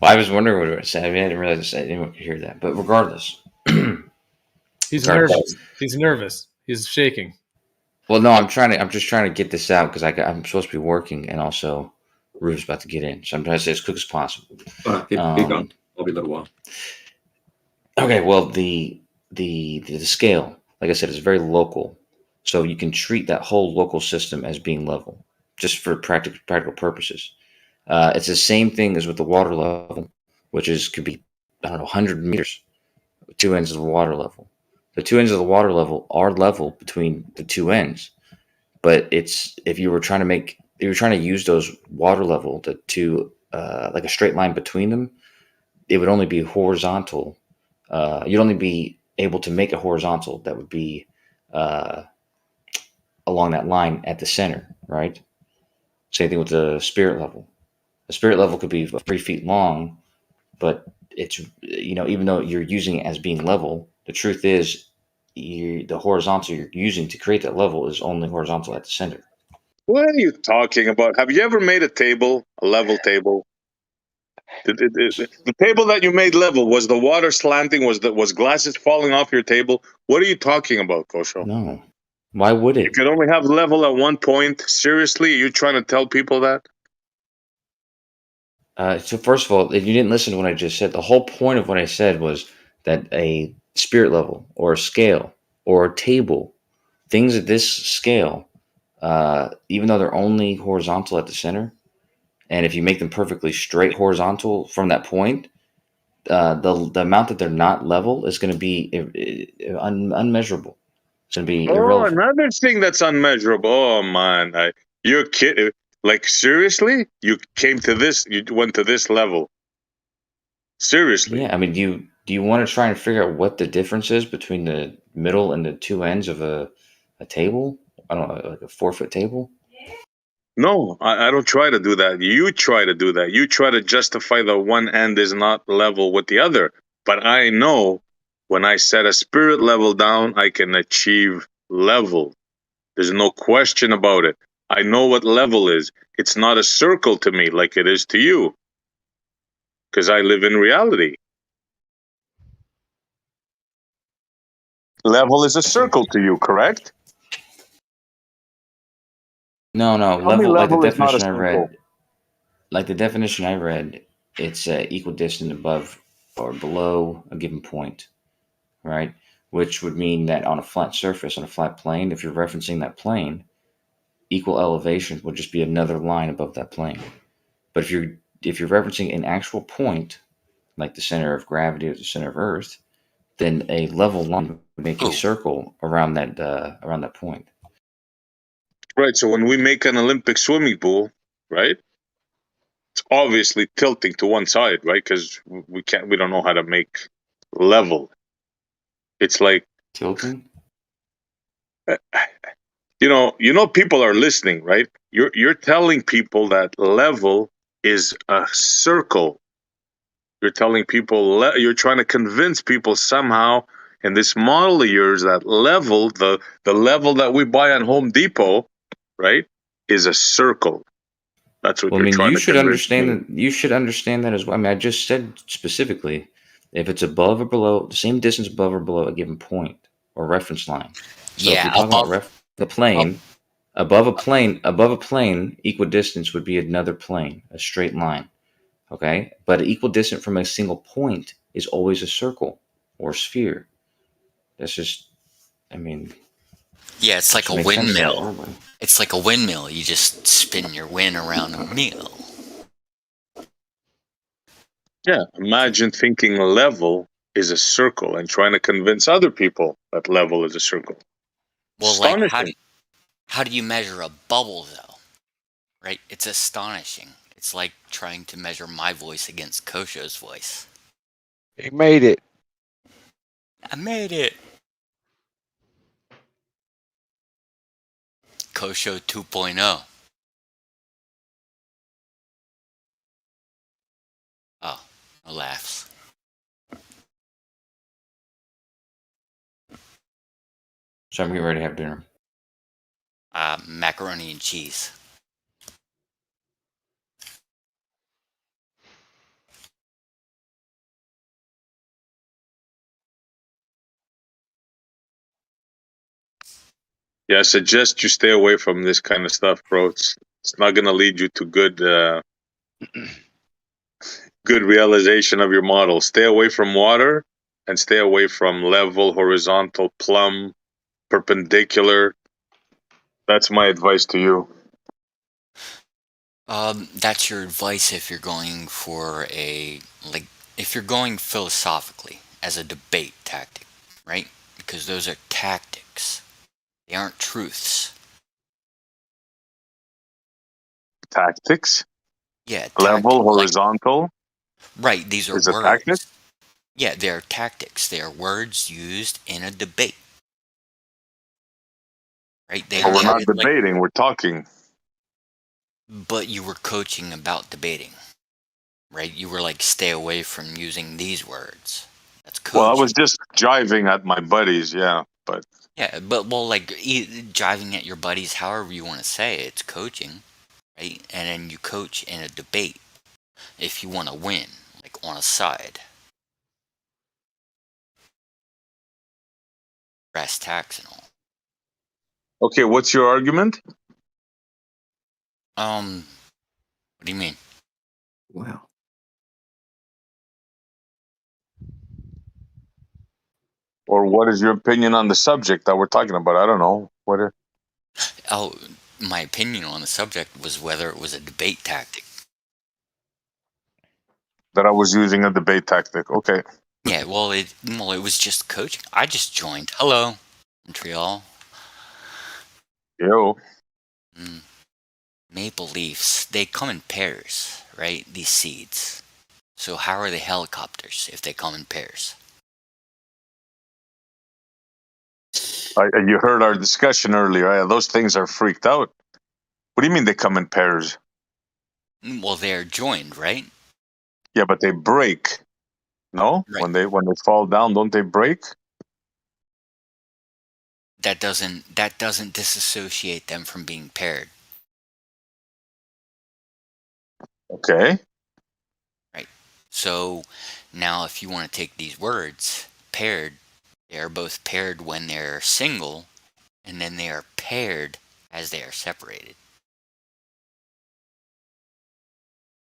Speaker 8: Well, I was wondering what it was saying. I didn't realize anyone could hear that. But regardless,
Speaker 7: He's nervous. He's nervous. He's shaking.
Speaker 8: Well, no, I'm just trying to get this out because I'm supposed to be working, and also Ruth's about to get in, so I'm trying to say as quick as possible.
Speaker 20: Keep going. I'll be a little while.
Speaker 8: Okay. Well, the scale, like I said, is very local, so you can treat that whole local system as being level, just for practical purposes. It's the same thing as with the water level, which could be 100 meters, two ends of the water level. The two ends of the water level are level between the two ends, but if you were trying to use those water level, the two like a straight line between them, it would only be horizontal. You'd only be able to make a horizontal that would be along that line at the center, right? Same thing with the spirit level. The spirit level could be 3 feet long, but it's, even though you're using it as being level, the truth is the horizontal you're using to create that level is only horizontal at the center.
Speaker 13: What are you talking about? Have you ever made a level table? The table that you made level, was the water slanting? Was glasses falling off your table? What are you talking about, Kosho?
Speaker 8: No. Why would it?
Speaker 13: You could only have level at one point. Seriously? Are you trying to tell people that?
Speaker 8: So first of all, if you didn't listen to what I just said, the whole point of what I said was that a spirit level or a scale or a table, things at this scale, even though they're only horizontal at the center, and if you make them perfectly straight horizontal from that point, the amount that they're not level is going to be unmeasurable. It's going to be irrelevant.
Speaker 13: Another thing that's unmeasurable. Oh man, you're kidding. Like seriously, you went to this level. Seriously?
Speaker 8: Yeah, I mean, do you want to try and figure out what the difference is between the middle and the two ends of a table? I don't know, like a 4-foot table.
Speaker 13: No, I don't try to do that. You try to do that. You try to justify that one end is not level with the other. But I know when I set a spirit level down, I can achieve level. There's no question about it. I know what level is. It's not a circle to me like it is to you. Because I live in reality. Level is a circle to you, correct?
Speaker 8: No,
Speaker 13: Level
Speaker 8: like the
Speaker 13: is not a
Speaker 8: definition I
Speaker 13: circle.
Speaker 8: read. Like the definition I read, it's equidistant above or below a given point, right? Which would mean that on a flat surface, on a flat plane, if you're referencing that plane, equal elevation would just be another line above that plane. But if you're referencing an actual point, like the center of gravity or the center of Earth, then a level line would make a circle around that point.
Speaker 13: Right, so when we make an Olympic swimming pool, right? It's obviously tilting to one side, right? Because we don't know how to make level. It's like
Speaker 8: tilting.
Speaker 13: People are listening, right? You're telling people that level is a circle. You're telling people you're trying to convince people somehow in this model of yours that level, the level that we buy on Home Depot, right, is a circle. That's what you're trying to convince me.
Speaker 8: You should understand that as well. I mean, I just said specifically, if it's above or below, the same distance above or below a given point or reference line. So if
Speaker 10: Yeah,
Speaker 8: you're talking about the plane, Above a plane, equidistant would be another plane, a straight line. Okay, but equidistant from a single point is always a circle or sphere. That's just, I mean,
Speaker 10: Yeah, it's like a
Speaker 8: makes sense to
Speaker 10: windmill.
Speaker 8: everybody.
Speaker 10: It's like a windmill. You just spin your wind around a mill.
Speaker 13: Yeah, imagine thinking level is a circle and trying to convince other people that level is a circle.
Speaker 10: Well, like
Speaker 13: Astonishing.
Speaker 10: how do you measure a bubble though? Right? It's astonishing. It's like trying to measure my voice against Kosho's voice.
Speaker 18: He made it.
Speaker 10: I made it. Kosho 2.0. Oh, no laughs.
Speaker 8: So I'm getting ready to have dinner.
Speaker 10: Macaroni and cheese.
Speaker 13: Yeah, I suggest you stay away from this kind of stuff, bro. It's not gonna lead you to good good realization of your model. Stay away from water and stay away from level, horizontal, plumb, perpendicular. That's my advice to you.
Speaker 10: That's your advice if you're going for if you're going philosophically as a debate tactic, right? Because those are tactics. They aren't truths.
Speaker 13: Tactics?
Speaker 10: Yeah,
Speaker 13: Level, horizontal?
Speaker 10: Right, these are
Speaker 13: Is a tactic?
Speaker 10: words. Yeah, they're tactics. They are words used in a debate. Right? They
Speaker 13: But we're not
Speaker 10: are
Speaker 13: debating, we're talking.
Speaker 10: but you were coaching about debating. Right? You were like, stay away from using these words. That's
Speaker 13: Well, I
Speaker 10: coaching.
Speaker 13: was just jiving at my buddies, yeah, but
Speaker 10: Yeah, but jiving at your buddies, however you want to say it, it's coaching, right? And then you coach in a debate if you want to win, like on a side. Brass tacks and all.
Speaker 13: okay, what's your argument?
Speaker 10: What do you mean?
Speaker 20: Wow.
Speaker 13: Or what is your opinion on the subject that we're talking about? I don't know.
Speaker 10: Oh, my opinion on the subject was whether it was a debate tactic.
Speaker 13: That I was using a debate tactic. Okay.
Speaker 10: Yeah, well, it was just coaching. I just joined. Hello, Montreal.
Speaker 13: Yo.
Speaker 10: Maple leaves, they come in pairs, right? These seeds. So how are they helicopters if they come in pairs?
Speaker 13: You heard our discussion earlier. Right? Those things are freaked out. What do you mean they come in pairs?
Speaker 10: Well, they're joined, right?
Speaker 13: Yeah, but they break. No?
Speaker 10: Right.
Speaker 13: When they fall down, don't they break?
Speaker 10: That doesn't disassociate them from being paired.
Speaker 13: Okay.
Speaker 10: Right. So now if you want to take these words, paired, they are both paired when they're single, and then they are paired as they are separated.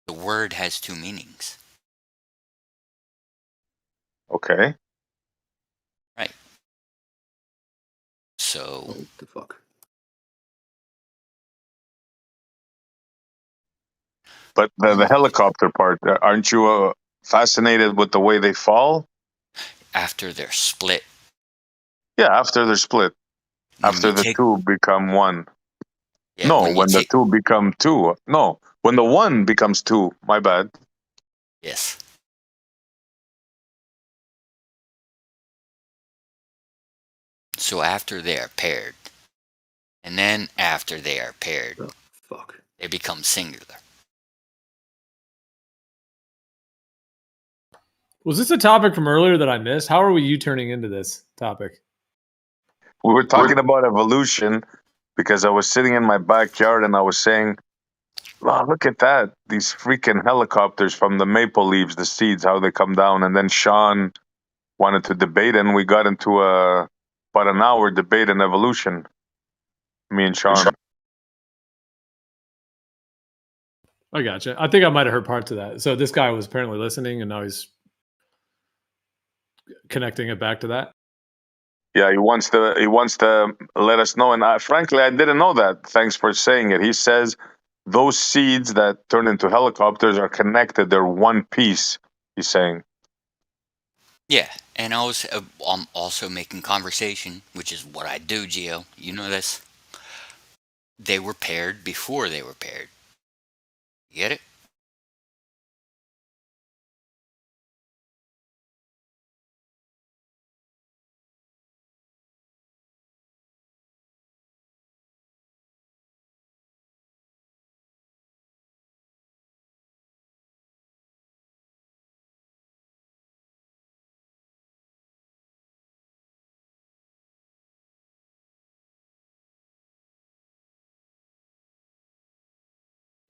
Speaker 10: The word has two meanings.
Speaker 13: Okay.
Speaker 10: Right. So
Speaker 20: What the fuck?
Speaker 13: But the helicopter part, aren't you fascinated with the way they fall?
Speaker 10: After they're split.
Speaker 13: Yeah, after they're split. After the two become one.
Speaker 10: Yeah,
Speaker 13: No,
Speaker 10: when
Speaker 13: when the two become two. No, when the one becomes two. My bad.
Speaker 10: Yes. So after they are paired, and then after they are paired,
Speaker 20: fuck,
Speaker 10: they become singular.
Speaker 7: Was this a topic from earlier that I missed? How are you turning into this topic?
Speaker 13: We were talking about evolution because I was sitting in my backyard and I was saying, wow, look at that. These freaking helicopters from the maple leaves, the seeds, how they come down. And then Sean wanted to debate and we got into about an hour debate in evolution. Me and Sean.
Speaker 7: I gotcha. I think I might have heard parts of that. So this guy was apparently listening, and now he's connecting it back to that.
Speaker 13: Yeah, he wants to let us know. And frankly, I didn't know that. Thanks for saying it. He says those seeds that turn into helicopters are connected. They're one piece. He's saying.
Speaker 10: Yeah, and I'm also making conversation, which is what I do, Gio. You know this. They were paired before they were paired. You get it?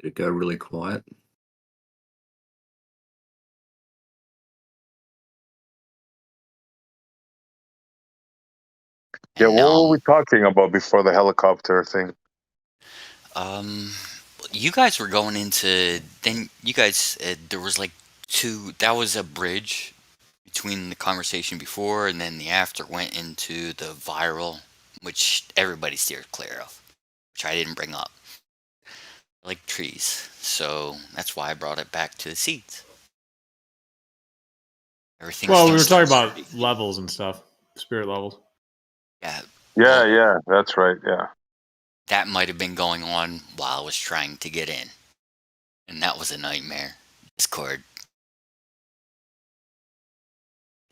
Speaker 20: Did it go really quiet?
Speaker 13: Yeah, what were we talking about before the helicopter thing?
Speaker 10: You guys were going into then. You guys, there was like two. That was a bridge between the conversation before and then the after went into the viral, which everybody steered clear of, which I didn't bring up. I like trees, so that's why I brought it back to the seeds. Everything.
Speaker 7: Well, we were talking about levels and stuff, spirit levels.
Speaker 10: Yeah.
Speaker 13: Yeah, that's right. Yeah.
Speaker 10: That might have been going on while I was trying to get in, and that was a nightmare. Discord.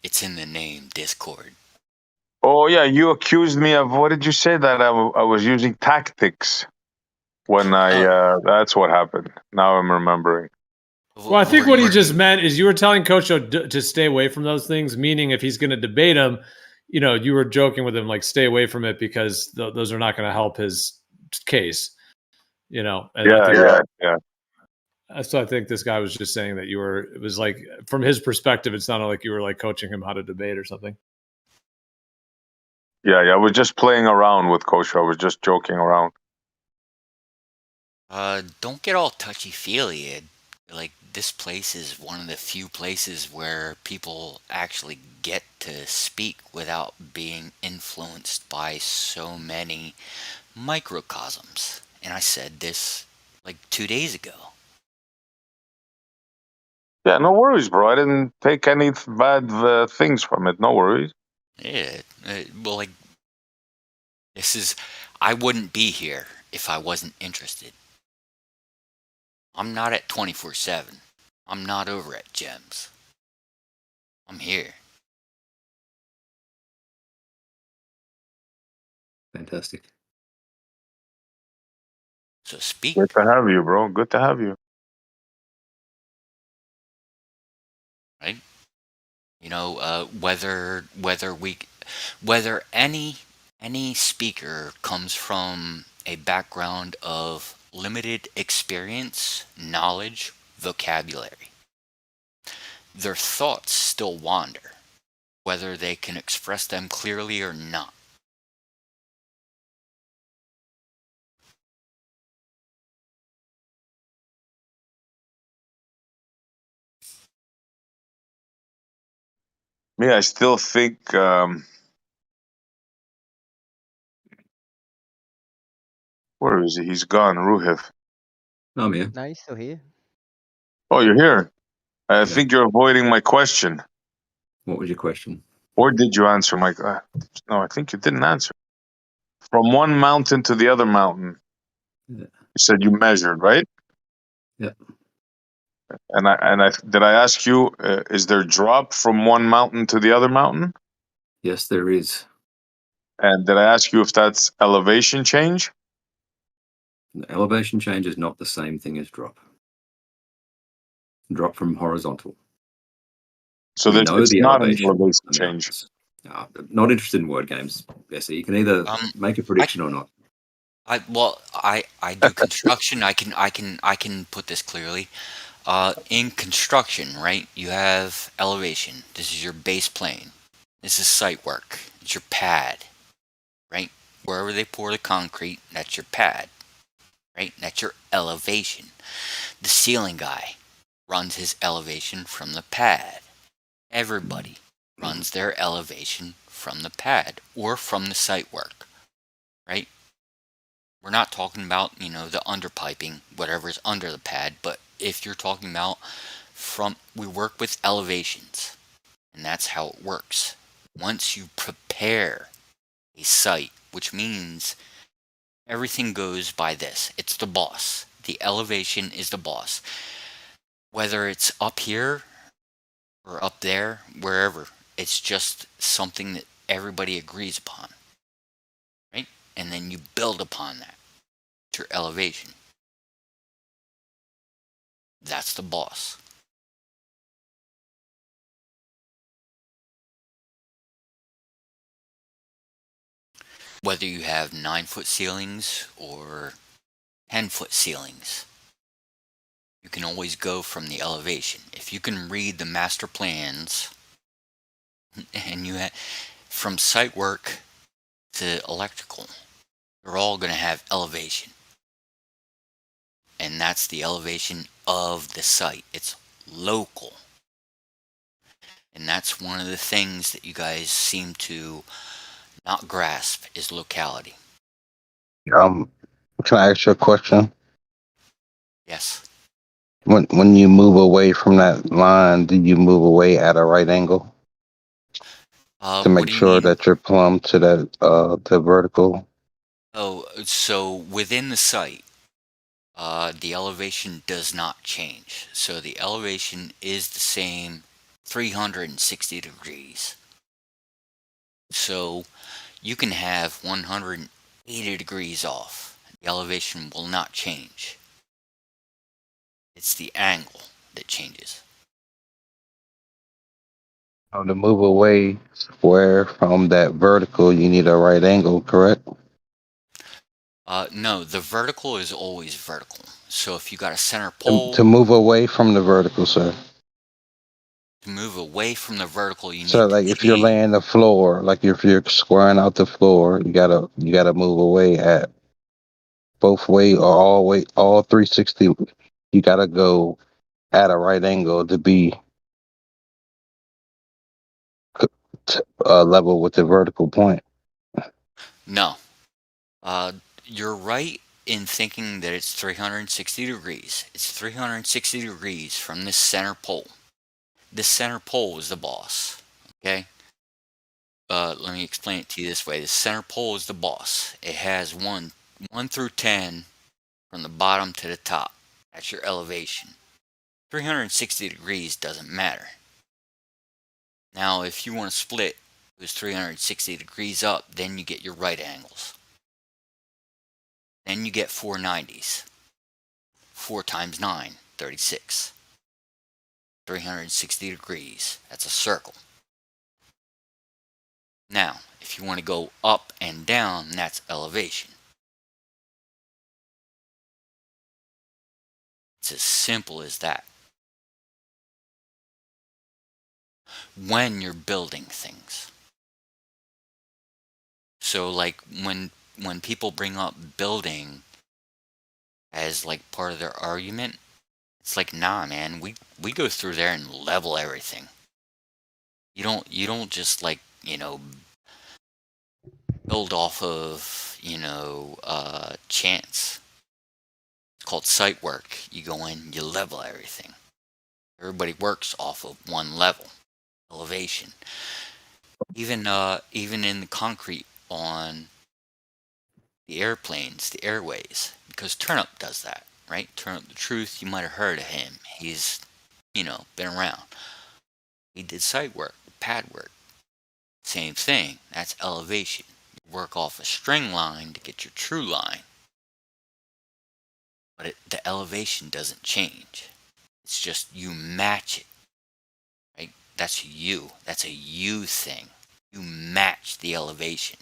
Speaker 10: It's in the name, Discord.
Speaker 13: Oh yeah, you accused me of what did you say that I was using tactics when I that's what happened. Now I'm remembering.
Speaker 7: Well, I think what he just meant is you were telling Coach to stay away from those things, meaning if he's going to debate him, you know, you were joking with him like stay away from it because those are not going to help his case, you know. And
Speaker 13: Yeah.
Speaker 7: So I think this guy was just saying that it was like from his perspective, it sounded like you were like coaching him how to debate or something.
Speaker 13: Yeah, I was just playing around with Coach. I was just joking around.
Speaker 10: Don't get all touchy-feely, Ed. Like, this place is one of the few places where people actually get to speak without being influenced by so many microcosms. And I said this like 2 days ago.
Speaker 13: Yeah, no worries, bro. I didn't take any bad things from it. No worries.
Speaker 10: Yeah, well, like, I wouldn't be here if I wasn't interested. I'm not at 24/7. I'm not over at Gems. I'm here.
Speaker 20: Fantastic.
Speaker 10: So speak.
Speaker 13: Good to have you, bro. Good to have you.
Speaker 10: Right? You know, whether any speaker comes from a background of limited experience, knowledge, vocabulary, their thoughts still wander, whether they can express them clearly or not.
Speaker 13: Me, I still think where is he? He's gone, Ruhif.
Speaker 20: I'm here.
Speaker 9: No, he's still here.
Speaker 13: Oh, you're here. I think you're avoiding my question.
Speaker 20: What was your question?
Speaker 13: Or did you answer my no, I think you didn't answer. From one mountain to the other mountain.
Speaker 20: Yeah.
Speaker 13: You said you measured, right?
Speaker 20: Yeah.
Speaker 13: And I did I ask you, is there drop from one mountain to the other mountain?
Speaker 20: Yes, there is.
Speaker 13: And did I ask you if that's elevation change?
Speaker 20: Elevation change is not the same thing as drop. Drop from horizontal.
Speaker 13: So
Speaker 20: we know
Speaker 13: it's
Speaker 20: the
Speaker 13: not an
Speaker 20: elevation
Speaker 13: elevation change.
Speaker 20: Not interested in word games, Bessie. You can either make a prediction or not.
Speaker 10: I do construction. I can put this clearly. In construction, right? You have elevation. This is your base plane. This is site work. It's your pad, right? Wherever they pour the concrete, that's your pad. right? That's your elevation. The ceiling guy runs his elevation from the pad. Everybody runs their elevation from the pad or from the site work, right? We're not talking about, the underpiping, whatever's under the pad, but if you're talking about we work with elevations, and that's how it works. Once you prepare a site, which means everything goes by this. It's the boss. The elevation is the boss. Whether it's up here or up there, wherever, it's just something that everybody agrees upon, right? And then you build upon that. It's your elevation. That's the boss. Whether you have 9-foot ceilings or 10-foot ceilings, you can always go from the elevation. If you can read the master plans, and from site work to electrical, they're all going to have elevation. And that's the elevation of the site. It's local. And that's one of the things that you guys seem to not grasp is locality.
Speaker 9: Can I ask you a question?
Speaker 10: Yes.
Speaker 9: When you move away from that line, do you move away at a right angle to
Speaker 10: What
Speaker 9: make
Speaker 10: do you
Speaker 9: sure
Speaker 10: mean?
Speaker 9: that you're plumb to that the vertical?
Speaker 10: Oh, so within the site, the elevation does not change. So the elevation is the same 360 degrees. So you can have 180 degrees off. The elevation will not change. It's the angle that changes.
Speaker 9: To move away square from that vertical, you need a right angle, correct?
Speaker 10: No, the vertical is always vertical. So if you got a center
Speaker 9: To
Speaker 10: pole,
Speaker 9: move away from the vertical, sir.
Speaker 10: to move away from the vertical, you
Speaker 9: So
Speaker 10: need to
Speaker 9: like if you're
Speaker 10: change.
Speaker 9: laying the floor, like if you're squaring out the floor, you gotta move away at both way or all 360. You gotta go at a right angle to be level with the vertical point.
Speaker 10: No. You're right in thinking that it's 360 degrees. It's 360 degrees from this center pole. This center pole is the boss. Okay? Let me explain it to you this way. The center pole is the boss. It has 1 through 10 from the bottom to the top. That's your elevation. 360 degrees doesn't matter. Now, if you want to split those 360 degrees up, then you get your right angles. Then you get 490s. 4 times 9, 36. 360 degrees. That's a circle. Now, if you want to go up and down, that's elevation. It's as simple as that. When you're building things. So like when people bring up building as like part of their argument, it's like, nah, man, we go through there and level everything. You don't just like, build off of, chance. It's called site work. You go in, you level everything. Everybody works off of one level, elevation. Even in the concrete on the airplanes, the airways, because Turnup does that, right? Turnup the Truth, you might have heard of him. He's, been around. He did site work, pad work. Same thing. That's elevation. You work off a string line to get your true line. But the elevation doesn't change. It's just you match it, right? That's you. That's a you thing. You match the elevation.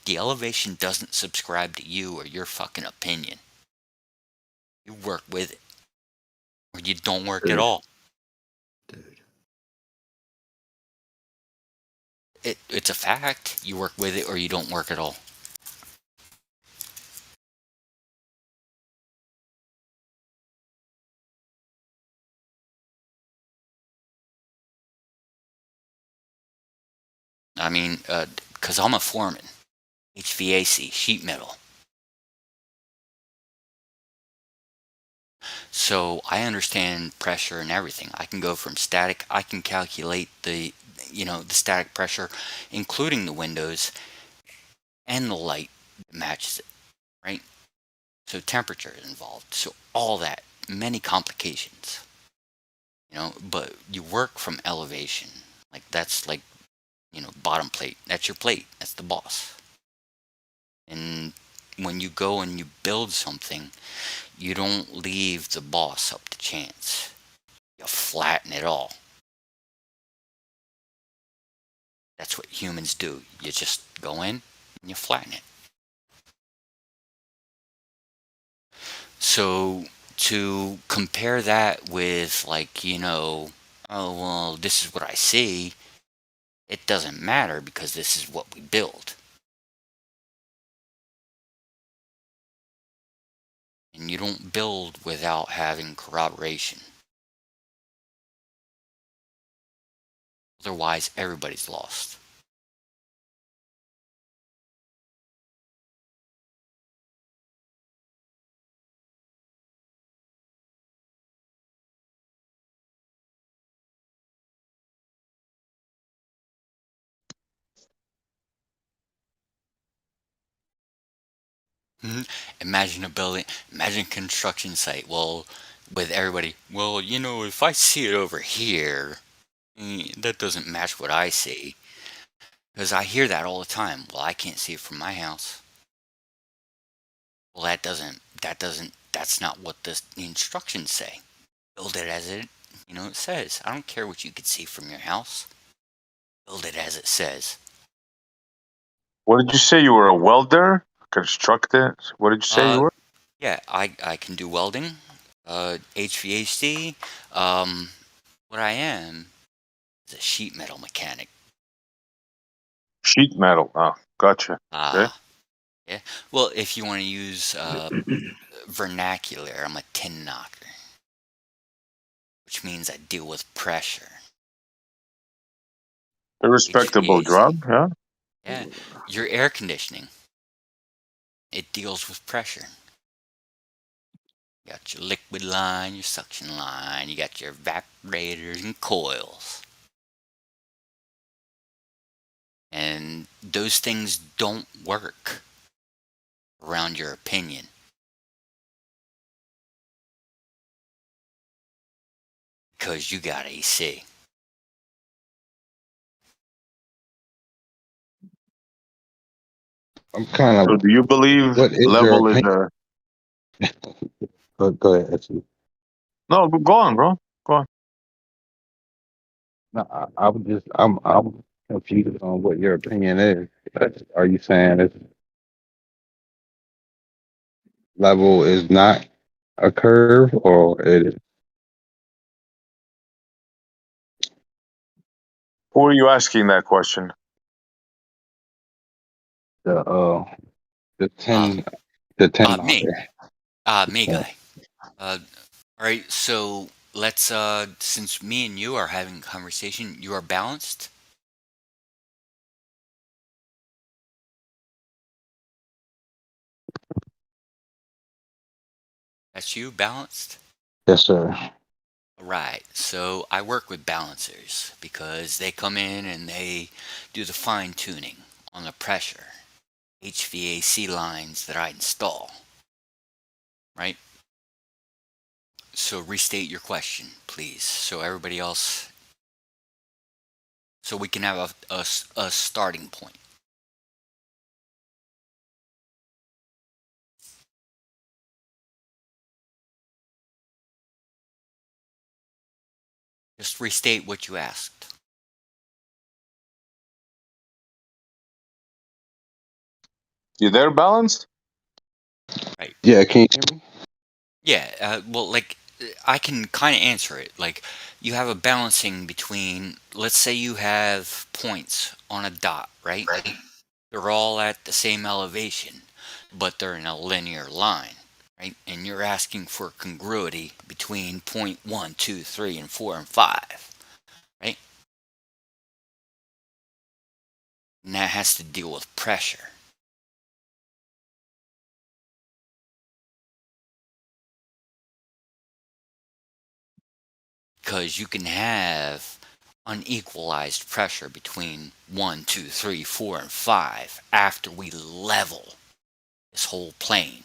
Speaker 10: The elevation doesn't subscribe to you or your fucking opinion. You work with it. Or you don't work at all. It's a fact. You work with it or you don't work at all. I mean, because I'm a foreman, HVAC, sheet metal. So I understand pressure and everything. I can go from static, I can calculate the static pressure, including the windows and the light that matches it, right? So temperature is involved. So all that, many complications, but you work from elevation. Like that's like, bottom plate. That's your plate. That's the boss. And when you go and you build something, you don't leave the boss up to chance. You flatten it all. That's what humans do. You just go in and you flatten it. So to compare that with oh, well, this is what I see, it doesn't matter because this is what we build. And you don't build without having corroboration. Otherwise, everybody's lost. Imagine a building, imagine a construction site. Well, with everybody, well, if I see it over here, that doesn't match what I see. Because I hear that all the time. Well, I can't see it from my house. Well, that's not what the instructions say. Build it as it says. I don't care what you can see from your house. Build it as it says.
Speaker 13: What did you say? You were a welder? Constructor? What did you say you were?
Speaker 10: Yeah, I can do welding, HVAC. What I am is a sheet metal mechanic.
Speaker 13: Sheet metal. Oh, gotcha. Okay.
Speaker 10: Yeah. Well, if you want to use vernacular, I'm a tin knocker, which means I deal with pressure.
Speaker 13: A respectable
Speaker 10: HVAC.
Speaker 13: job, yeah.
Speaker 10: Yeah. Your air conditioning, it deals with pressure. You got your liquid line, your suction line, you got your evaporators and coils. And those things don't work around your opinion. Because you got AC.
Speaker 9: I'm kind of.
Speaker 13: So do you believe
Speaker 9: What is your
Speaker 13: level is
Speaker 9: opinion?
Speaker 13: a...
Speaker 9: Go ahead. Actually.
Speaker 13: No, go on, bro. Go on.
Speaker 9: No, I would just. I'm confused on what your opinion is. Are you saying this level is not a curve, or it is?
Speaker 13: Who are you asking that question?
Speaker 9: The 10
Speaker 10: Me.
Speaker 9: knocker.
Speaker 10: Me guy. All right, so let's since me and you are having a conversation, you are balanced? That's you, balanced?
Speaker 9: Yes, sir.
Speaker 10: Right. So I work with balancers because they come in and they do the fine tuning on the pressure, HVAC lines that I install. Right? So restate your question, please, so everybody else, so we can have a starting point. Just restate what you asked.
Speaker 13: You there, balanced?
Speaker 10: Right.
Speaker 9: Yeah, can you hear me?
Speaker 10: Yeah, well, I can kind of answer it. Like, you have a balancing between, let's say you have points on a dot, right? They're all at the same elevation, but they're in a linear line, right? And you're asking for congruity between point 1, 2, 3, and 4, and 5, right? and that has to deal with pressure. Because you can have unequalized pressure between 1, 2, 3, 4, and 5 after we level this whole plane.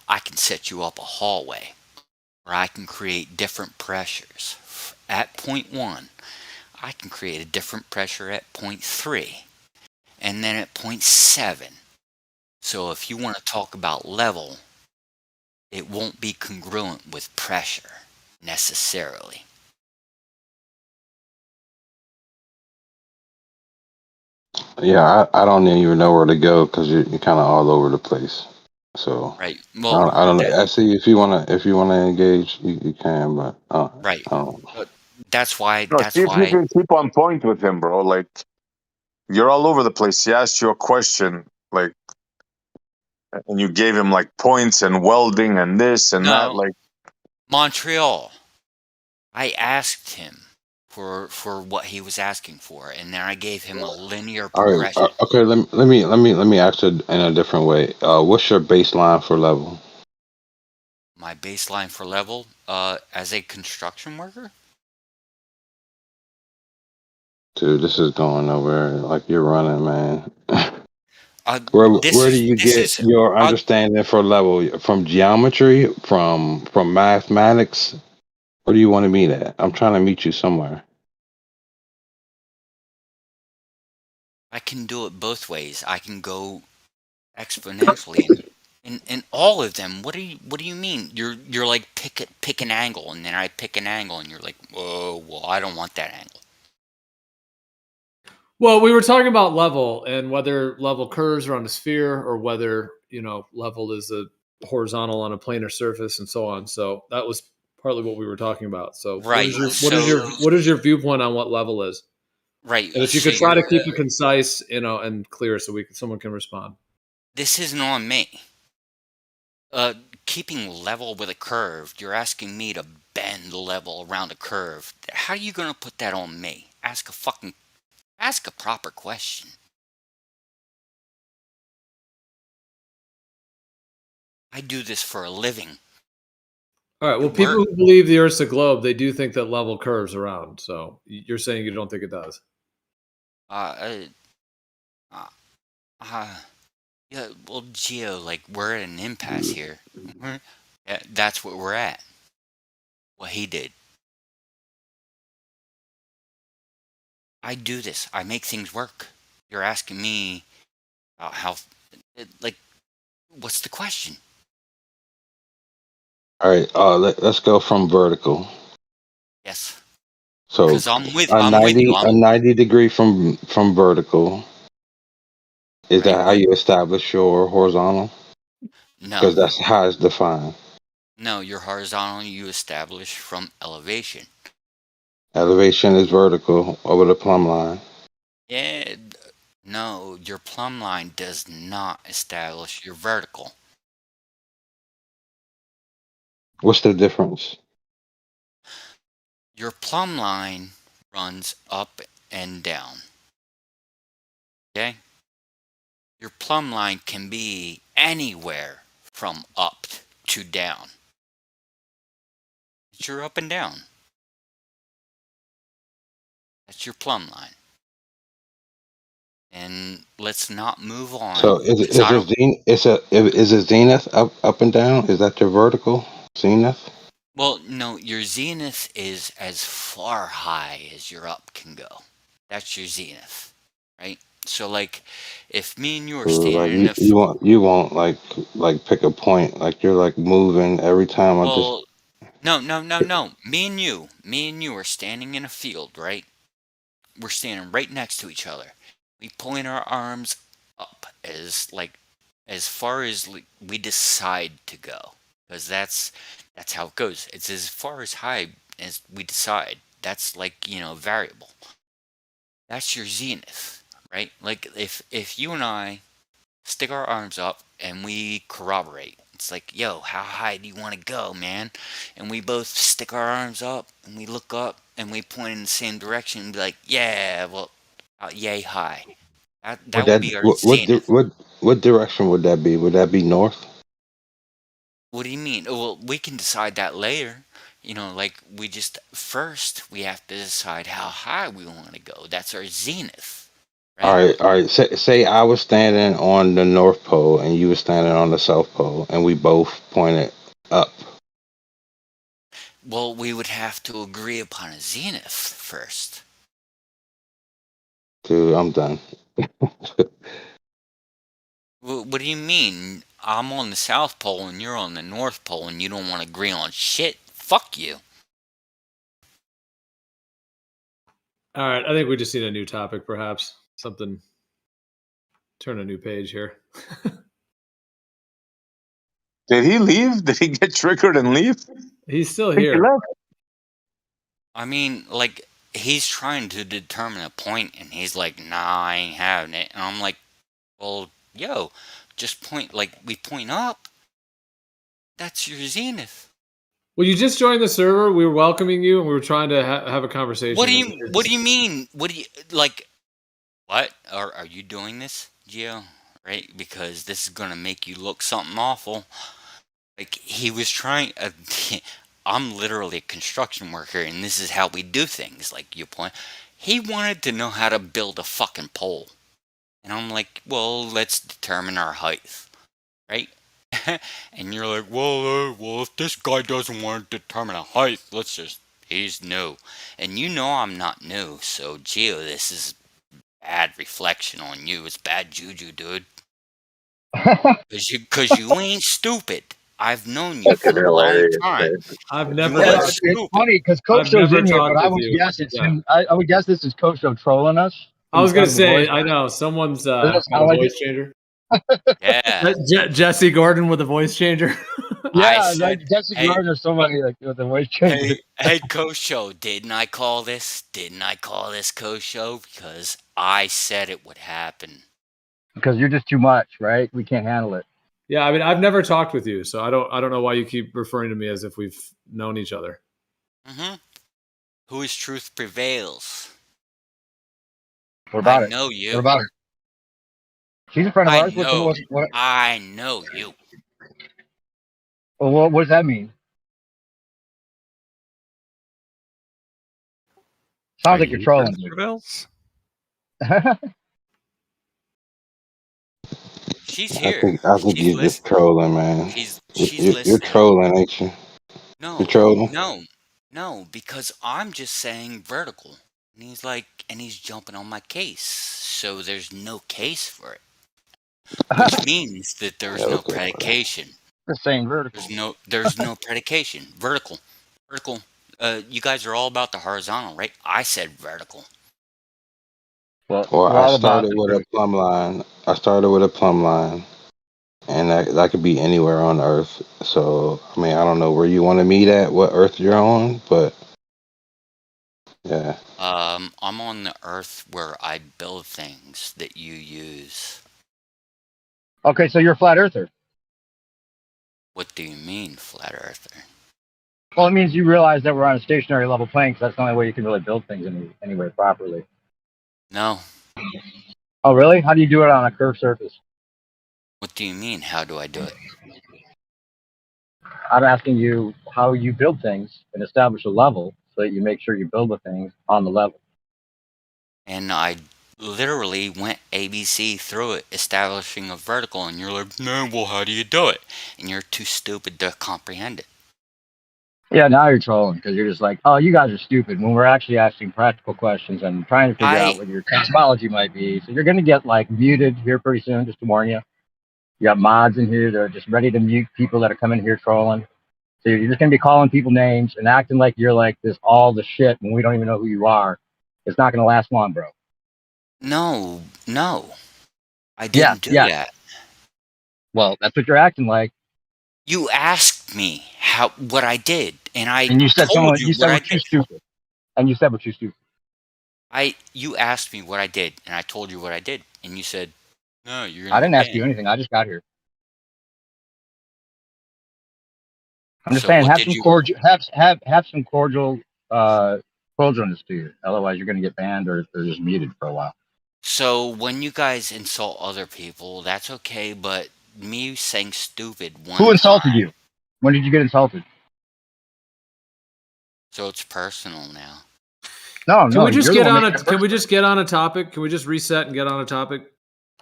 Speaker 10: I can set you up a hallway where I can create different pressures. At point 1, I can create a different pressure at point 3, and then at point 7. So if you want to talk about level, it won't be congruent with pressure necessarily.
Speaker 9: Yeah, I don't even know where to go because you're kind of all over the place. So
Speaker 10: Right.
Speaker 9: I
Speaker 10: Well,
Speaker 9: don't, I don't know. I see if you wanna engage, you can, but
Speaker 10: right.
Speaker 9: I don't.
Speaker 10: That's why.
Speaker 13: No, see if you can keep on point with him, bro. Like, you're all over the place. He asked you a question, like, and you gave him like points and welding and this and that.
Speaker 10: No,
Speaker 13: Like,
Speaker 10: Montreal. I asked him for what he was asking for, and then I gave him a linear
Speaker 9: All right.
Speaker 10: progression.
Speaker 9: Okay. Let me ask it in a different way. What's your baseline for level?
Speaker 10: My baseline for level, as a construction worker.
Speaker 9: Dude, this is going nowhere. Like you're running, man.
Speaker 10: This
Speaker 9: Where do
Speaker 10: is
Speaker 9: you
Speaker 10: this
Speaker 9: get
Speaker 10: is.
Speaker 9: your understanding for level? From geometry? From mathematics? Where do you want to meet at? I'm trying to meet you somewhere.
Speaker 10: I can do it both ways. I can go exponentially in all of them. What do you mean? You're like pick an angle, and then I pick an angle, and you're like, whoa, well, I don't want that angle.
Speaker 7: Well, we were talking about level and whether level curves around a sphere or whether, level is a horizontal on a planar surface and so on. So that was partly what we were talking about. So
Speaker 10: Right.
Speaker 7: what is your viewpoint on what level is?
Speaker 10: Right.
Speaker 7: And if you
Speaker 10: So
Speaker 7: could try to
Speaker 10: you're
Speaker 7: keep it concise, and clear so someone can respond.
Speaker 10: this isn't on me. Keeping level with a curve, you're asking me to bend level around a curve. How are you gonna put that on me? Ask a proper question. I do this for a living.
Speaker 7: All right. Well, people who believe the Earth's a globe, they do think that level curves around. So you're saying you don't think it does.
Speaker 10: Yeah, well, Geo, like, we're at an impasse here. Yeah, that's what we're at. What he did. I do this. I make things work. You're asking me how, like, what's the question?
Speaker 9: All right. Let's go from vertical.
Speaker 10: Yes.
Speaker 9: So
Speaker 10: Because I'm with
Speaker 9: a
Speaker 10: you.
Speaker 9: 90 degree from vertical. Is
Speaker 10: Right.
Speaker 9: that how you establish your horizontal?
Speaker 10: No.
Speaker 9: Because that's how it's defined.
Speaker 10: No, your horizontal you establish from elevation.
Speaker 9: Elevation is vertical over the plumb line.
Speaker 10: Yeah. No, your plumb line does not establish your vertical.
Speaker 9: What's the difference?
Speaker 10: Your plumb line runs up and down. Okay? Your plumb line can be anywhere from up to down. It's your up and down. That's your plumb line. And let's not move on.
Speaker 9: So is it zenith up and down? Is that your vertical zenith?
Speaker 10: Well, no, your zenith is as far high as your up can go. That's your zenith, right? So, like, if me and you are
Speaker 9: Like
Speaker 10: standing in
Speaker 9: you won't like pick a point. Like you're like moving every time. I just
Speaker 10: well, no. Me and you are standing in a field, right? We're standing right next to each other. We point our arms up as far as we decide to go, because that's how it goes. It's as far as high as we decide. That's variable. That's your zenith, right? Like if you and I stick our arms up and we corroborate. It's like, yo, how high do you want to go, man? And we both stick our arms up and we look up and we point in the same direction and be like, yeah, well, yay high. That would be our zenith.
Speaker 9: What direction would that be? Would that be north?
Speaker 10: What do you mean? Well, we can decide that later. Like first we have to decide how high we want to go. That's our zenith, right?
Speaker 9: All right. Say I was standing on the North Pole and you were standing on the South Pole, and we both pointed up.
Speaker 10: Well, we would have to agree upon a zenith first.
Speaker 9: Dude, I'm done.
Speaker 10: What do you mean? I'm on the South Pole and you're on the North Pole and you don't want to agree on shit? Fuck you.
Speaker 7: All right, I think we just need a new topic, perhaps. Something. Turn a new page here.
Speaker 13: Did he leave? Did he get triggered and leave?
Speaker 7: He's still here.
Speaker 10: I mean, like, he's trying to determine a point and he's like, nah, I ain't having it. And I'm like, well, yo, just point, like, we point up. That's your zenith.
Speaker 7: Well, you just joined the server. We were welcoming you, and we were trying to have a conversation.
Speaker 10: What do you mean? What do you, like, what? Are you doing this, Gio? Right? Because this is going to make you look something awful. Like, he was trying, I'm literally a construction worker, and this is how we do things, like you point. He wanted to know how to build a fucking pole. And I'm like, well, let's determine our height, right? And you're like, well, if this guy doesn't want to determine a height, he's new. And you know I'm not new, so Gio, this is bad reflection on you. It's bad juju, dude. Because you ain't stupid. I've known you for a long time.
Speaker 7: I've never.
Speaker 5: It's funny because Kosho's in here, but I would guess it's him. I would guess this is Kosho trolling us.
Speaker 7: I was gonna say, I know someone's got a voice changer.
Speaker 10: Yeah,
Speaker 7: Jesse Gordon with a voice changer.
Speaker 5: Yeah, like Jesse Gordon or somebody like with a voice changer.
Speaker 10: Hey, Kosho, didn't I call this? Didn't I call this Kosho? Because I said it would happen.
Speaker 5: Because you're just too much, right? We can't handle it.
Speaker 7: Yeah, I mean, I've never talked with you, so I don't know why you keep referring to me as if we've known each other.
Speaker 10: Mm-hmm. Whose truth prevails?
Speaker 5: What about it?
Speaker 10: I know you.
Speaker 5: What about her? She's a friend of ours. What?
Speaker 10: I know you.
Speaker 5: Well, what does that mean? Sounds like you're trolling.
Speaker 10: She's here.
Speaker 9: I think you're just trolling, man. You're trolling, ain't you?
Speaker 10: No,
Speaker 9: you're trolling.
Speaker 10: No, because I'm just saying vertical. And he's like, and he's jumping on my case. So there's no case for it. Which means that there's no predication.
Speaker 5: The same vertical.
Speaker 10: There's no predication. Vertical. You guys are all about the horizontal, right? I said vertical.
Speaker 9: Well, I started with a plumb line. And that could be anywhere on Earth. So, I mean, I don't know where you want to meet at, what Earth you're on, but yeah.
Speaker 10: I'm on the Earth where I build things that you use.
Speaker 5: Okay, so you're a flat earther.
Speaker 10: What do you mean, flat earther?
Speaker 5: Well, it means you realize that we're on a stationary level plane because that's the only way you can really build things anywhere properly.
Speaker 10: No.
Speaker 5: Oh, really? How do you do it on a curved surface?
Speaker 10: What do you mean, how do I do it?
Speaker 5: I'm asking you how you build things and establish a level so that you make sure you build the things on the level.
Speaker 10: And I literally went ABC through it, establishing a vertical, and you're like, no, well, how do you do it? And you're too stupid to comprehend it.
Speaker 5: Yeah, now you're trolling because you're just like, oh, you guys are stupid when we're actually asking practical questions and trying to figure out what your cosmology might be. So you're going to get like muted here pretty soon, just to warn you. You got mods in here that are just ready to mute people that are coming here trolling. So you're just going to be calling people names and acting like you're like this all the shit when we don't even know who you are. It's not going to last long, bro.
Speaker 10: No. I didn't do that.
Speaker 5: Well, that's what you're acting like.
Speaker 10: You asked me what I did, and
Speaker 5: you said
Speaker 10: told you what I did.
Speaker 5: Stupid. And you said what you stupid.
Speaker 10: You asked me what I did, and I told you what I did, and you said, no, you're.
Speaker 5: I didn't ask you anything. I just got here. I'm just saying, have some cordialness to you. Otherwise, you're going to get banned or just muted for a while.
Speaker 10: So when you guys insult other people, that's okay, but me saying stupid
Speaker 5: Who
Speaker 10: one
Speaker 5: insulted
Speaker 10: time,
Speaker 5: you? When did you get insulted?
Speaker 10: so it's personal now.
Speaker 5: No,
Speaker 7: Can
Speaker 5: no,
Speaker 7: we just
Speaker 5: you're the
Speaker 7: get
Speaker 5: one
Speaker 7: on
Speaker 5: making
Speaker 7: a?
Speaker 5: it
Speaker 7: Can we
Speaker 5: personal.
Speaker 7: just get on a topic? Can we just reset and get on a topic?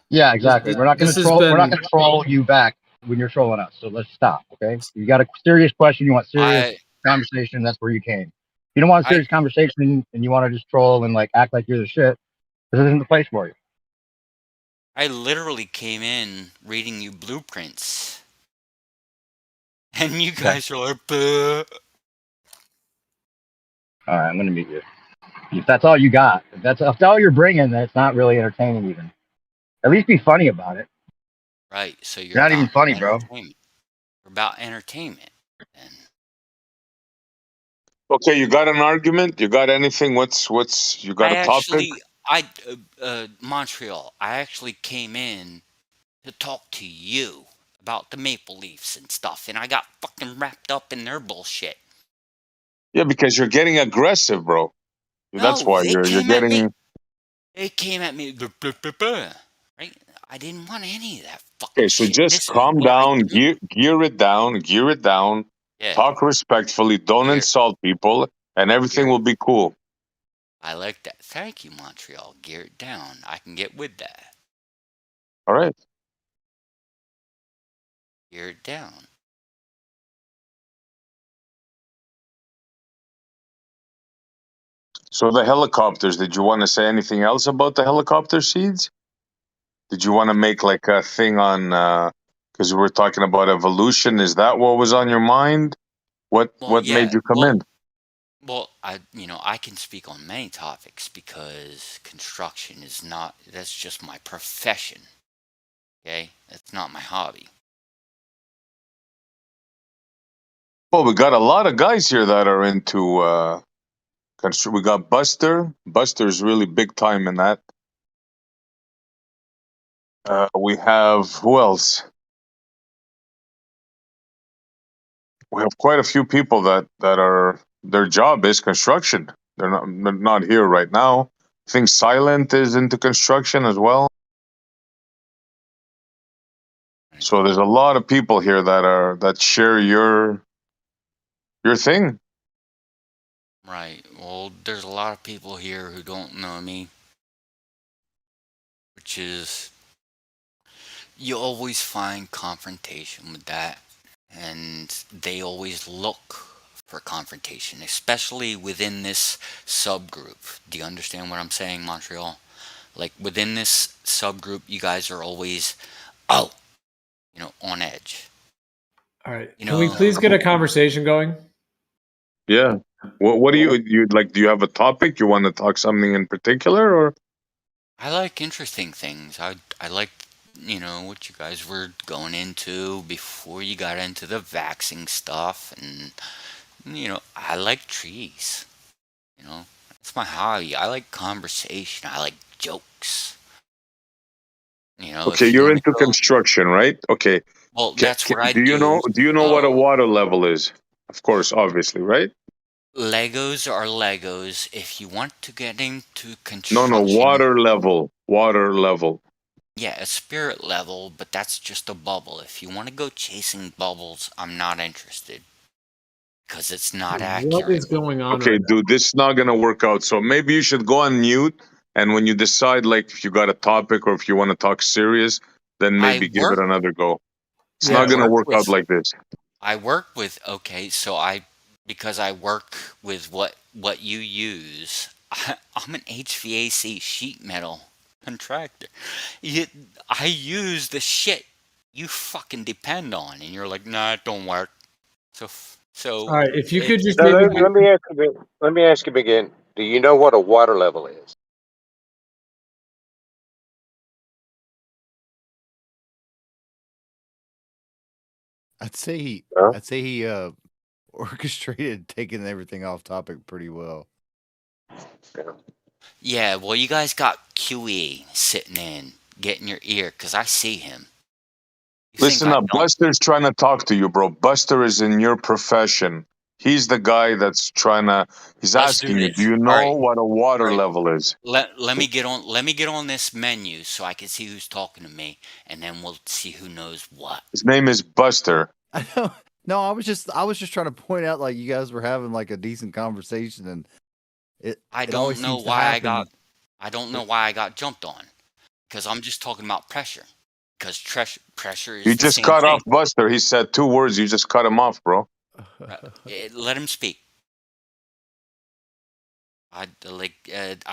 Speaker 5: Yeah, exactly. We're not going
Speaker 7: This
Speaker 5: to
Speaker 7: has
Speaker 5: troll. We're not
Speaker 7: been.
Speaker 5: going to troll you back when you're trolling us. So let's stop. Okay. You got a serious question. You want serious
Speaker 10: I
Speaker 5: conversation. That's where you came. You don't want a
Speaker 10: I
Speaker 5: serious conversation and you want to just troll and like act like you're the shit. This isn't the place for you.
Speaker 10: I literally came in reading you blueprints, and you
Speaker 5: Okay.
Speaker 10: guys are like, "Buh."
Speaker 5: All right. I'm going to meet you. If that's all you got, if that's all you're bringing, then it's not really entertaining. Even at least be funny about it.
Speaker 10: Right, so you're
Speaker 5: You're not even
Speaker 10: about
Speaker 5: funny, bro.
Speaker 10: entertainment. You're about entertainment. And
Speaker 13: Okay, you got an argument? You got anything? You got
Speaker 10: I
Speaker 13: a topic?
Speaker 10: actually, Montreal, I actually came in to talk to you about the Maple Leafs and stuff, and I got fucking wrapped up in their bullshit.
Speaker 13: Yeah, because you're getting aggressive, bro. That's
Speaker 10: No,
Speaker 13: why
Speaker 10: they
Speaker 13: you're
Speaker 10: came at me.
Speaker 13: getting.
Speaker 10: They came at me, right? I didn't want any of that fucking
Speaker 13: Okay, so
Speaker 10: shit.
Speaker 13: just
Speaker 10: This is
Speaker 13: calm
Speaker 10: what I
Speaker 13: down,
Speaker 10: do.
Speaker 13: gear it down, gear it down.
Speaker 10: Yeah,
Speaker 13: Talk respectfully. Don't
Speaker 10: here,
Speaker 13: insult people, and everything
Speaker 10: here.
Speaker 13: will be cool.
Speaker 10: I like that. Thank you, Montreal. Gear it down. I can get with that.
Speaker 13: All right.
Speaker 10: Gear it down.
Speaker 13: So the helicopters. Did you want to say anything else about the helicopter seeds? Did you want to make like a thing on? Because we were talking about evolution. Is that what was on your mind?
Speaker 10: Well,
Speaker 13: What
Speaker 10: yeah.
Speaker 13: made you come in?
Speaker 10: Well, I can speak on many topics because construction is not, that's just my profession. Okay? That's not my hobby.
Speaker 13: Well, we got a lot of guys here that are into we got Buster. Buster's really big time in that. We have who else? We have quite a few people that are their job is construction. They're not here right now. I think Silent is into construction as well. So there's a lot of people here that share your thing.
Speaker 10: Right. Well, there's a lot of people here who don't know me, which is, you always find confrontation with that. And they always look for confrontation, especially within this subgroup. Do you understand what I'm saying, Montreal? Like within this subgroup, you guys are always, oh, on edge.
Speaker 7: All right.
Speaker 10: You
Speaker 7: Can we
Speaker 10: know,
Speaker 7: please get a conversation going?
Speaker 13: Yeah. What do you like? Do you have a topic? You want to talk something in particular, or?
Speaker 10: I like interesting things. I like, what you guys were going into before you got into the vaxing stuff, and I like trees. That's my hobby. I like conversation. I like jokes.
Speaker 13: Okay,
Speaker 10: If you
Speaker 13: you're
Speaker 10: want to
Speaker 13: into
Speaker 10: go,
Speaker 13: construction, right? Okay.
Speaker 10: well, that's what I
Speaker 13: Do you know?
Speaker 10: do.
Speaker 13: Do you know what a
Speaker 10: So
Speaker 13: water level is? Of course, obviously, right?
Speaker 10: Legos are Legos. If you want to get into
Speaker 13: No,
Speaker 10: construction,
Speaker 13: water level. Water level.
Speaker 10: yeah, a spirit level, but that's just a bubble. If you want to go chasing bubbles, I'm not interested because it's not
Speaker 7: What
Speaker 10: accurate.
Speaker 7: is going on
Speaker 13: Okay,
Speaker 7: right now?
Speaker 13: dude, this is not gonna work out. So maybe you should go on mute, and when you decide, like, if you got a topic or if you want to talk serious, then
Speaker 10: I
Speaker 13: maybe give it
Speaker 10: work
Speaker 13: another go. It's
Speaker 10: I
Speaker 13: not gonna
Speaker 10: work
Speaker 13: work out
Speaker 10: with
Speaker 13: like this.
Speaker 10: okay, so because I work with what you use, I'm an HVAC sheet metal contractor. I use the shit you fucking depend on, and you're like, nah, it don't work. So
Speaker 7: All right. If you could just
Speaker 18: Now,
Speaker 7: maybe.
Speaker 18: let me ask you again. Do you know what a water level is?
Speaker 11: I'd say he
Speaker 18: Huh?
Speaker 11: I'd say he orchestrated taking everything off topic pretty well.
Speaker 10: yeah, well, you guys got QE sitting in, getting your ear, because I see him. You think
Speaker 13: Listen
Speaker 10: I
Speaker 13: up,
Speaker 10: don't?
Speaker 13: Buster's trying to talk to you, bro. Buster is in your profession. He's the guy that's trying to. He's
Speaker 10: Buster
Speaker 13: asking you, do
Speaker 10: is.
Speaker 13: you
Speaker 10: All
Speaker 13: know
Speaker 10: right.
Speaker 13: what a water
Speaker 10: All right.
Speaker 13: level is?
Speaker 10: Let me get on this menu so I can see who's talking to me, and then we'll see who knows what.
Speaker 13: His name is Buster.
Speaker 11: No, I was just trying to point out like you guys were having like a decent conversation, and it always seems to happen.
Speaker 10: I don't know why I got jumped on, because I'm just talking about pressure. Because pressure
Speaker 13: You
Speaker 10: is the
Speaker 13: just
Speaker 10: same
Speaker 13: cut
Speaker 10: thing.
Speaker 13: off Buster. He said 2 words. You just cut him off, bro.
Speaker 10: Let him speak. I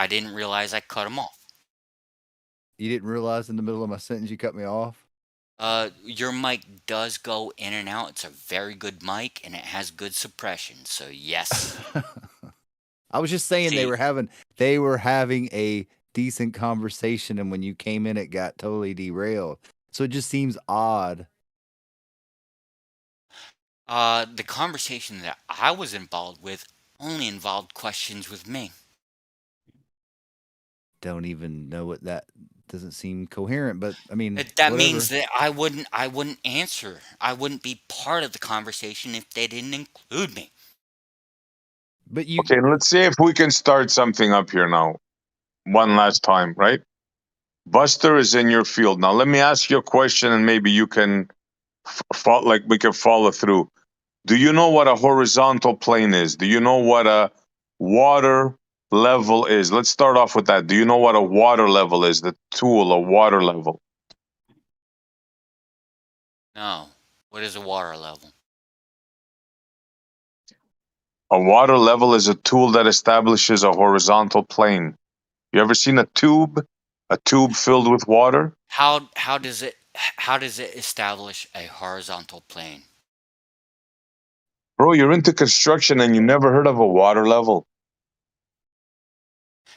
Speaker 10: didn't realize I cut him off.
Speaker 11: You didn't realize in the middle of my sentence you cut me off?
Speaker 10: Your mic does go in and out. It's a very good mic, and it has good suppression. So yes.
Speaker 11: I was just saying they were having a decent conversation, and when you came in, it got totally derailed. So it just seems odd.
Speaker 10: The conversation that I was involved with only involved questions with me.
Speaker 11: Don't even know what that doesn't seem coherent, but I mean,
Speaker 10: That
Speaker 11: whatever.
Speaker 10: means that I wouldn't answer. I wouldn't be part of the conversation if they didn't include me.
Speaker 11: But you
Speaker 13: Okay, let's see if we can start something up here now. One last time, right? Buster is in your field. Now, let me ask you a question, and maybe you can we can follow through. Do you know what a horizontal plane is? Do you know what a water level is? Let's start off with that. Do you know what a water level is? The tool, a water level.
Speaker 10: No. What is a water level?
Speaker 13: A water level is a tool that establishes a horizontal plane. You ever seen a tube? A tube filled with water?
Speaker 10: How does it establish a horizontal plane?
Speaker 13: Bro, you're into construction and you never heard of a water level?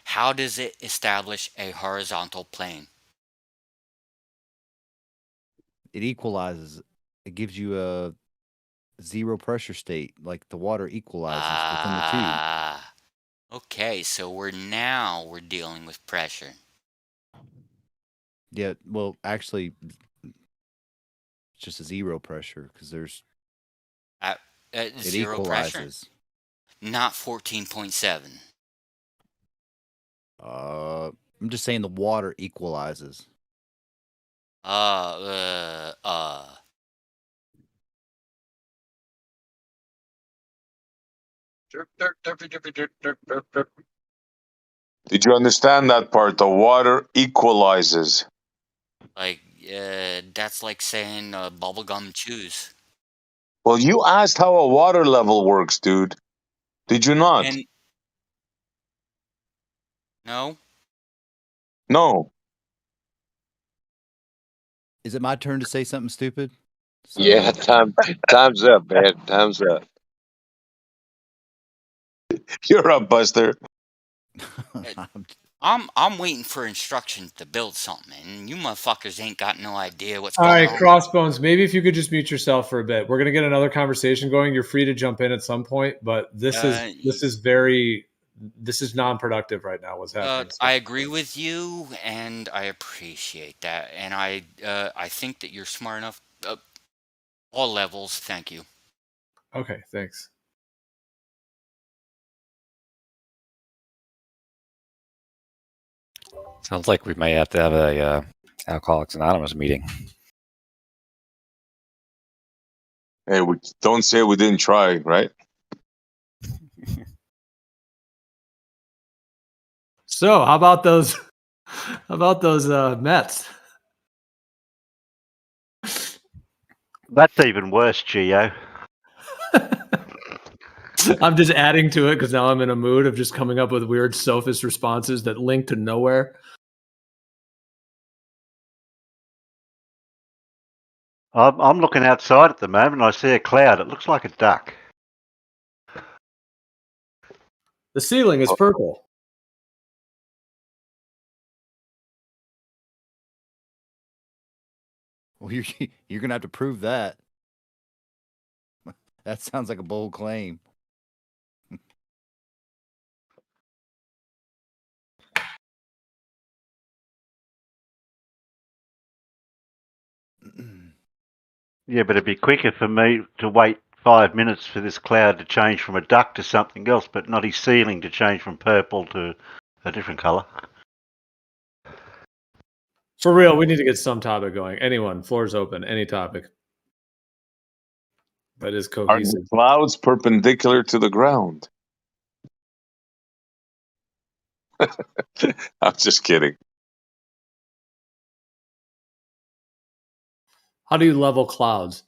Speaker 10: How does it establish a horizontal plane?
Speaker 11: It equalizes. It gives you a zero pressure state, like the water equalizes within the tube.
Speaker 10: Okay, so we're dealing with pressure.
Speaker 11: Yeah, well, actually, it's just a zero pressure because there's it
Speaker 10: Zero pressure?
Speaker 11: equalizes.
Speaker 10: Not 14.7.
Speaker 11: I'm just saying the water equalizes.
Speaker 13: Did you understand that part? The water equalizes.
Speaker 10: Like, that's like saying bubblegum chews.
Speaker 13: Well, you asked how a water level works, dude. Did you not?
Speaker 10: And no?
Speaker 13: No.
Speaker 11: Is it my turn to say something stupid?
Speaker 18: Yeah, time's up, man. Time's up.
Speaker 13: You're up, Buster.
Speaker 10: I'm waiting for instructions to build something, and you motherfuckers ain't got no idea what's
Speaker 7: All
Speaker 10: going
Speaker 7: right,
Speaker 10: on.
Speaker 7: Crossbones, maybe if you could just mute yourself for a bit. We're going to get another conversation going. You're free to jump in at some point, but this is non-productive right now, what's happening.
Speaker 10: I agree with you, and I appreciate that, and I think that you're smart enough. All levels, thank you.
Speaker 7: Okay, thanks.
Speaker 4: Sounds like we may have to have a Alcoholics Anonymous meeting.
Speaker 13: Hey, we don't say we didn't try, right?
Speaker 7: So, how about those? How about those Mets?
Speaker 22: That's even worse, Gio.
Speaker 7: I'm just adding to it because now I'm in a mood of just coming up with weird sophist responses that link to nowhere.
Speaker 22: I'm looking outside at the moment and I see a cloud. It looks like a duck.
Speaker 7: The ceiling is purple.
Speaker 11: Well, you're gonna have to prove that. That sounds like a bold claim.
Speaker 22: Yeah, but it'd be quicker for me to wait 5 minutes for this cloud to change from a duck to something else, but not his ceiling to change from purple to a different colour.
Speaker 7: For real, we need to get some topic going. Anyone, floor's open. Any topic that is
Speaker 13: Are the
Speaker 7: cohesive.
Speaker 13: clouds perpendicular to the ground? I'm just kidding.
Speaker 7: How do you level clouds?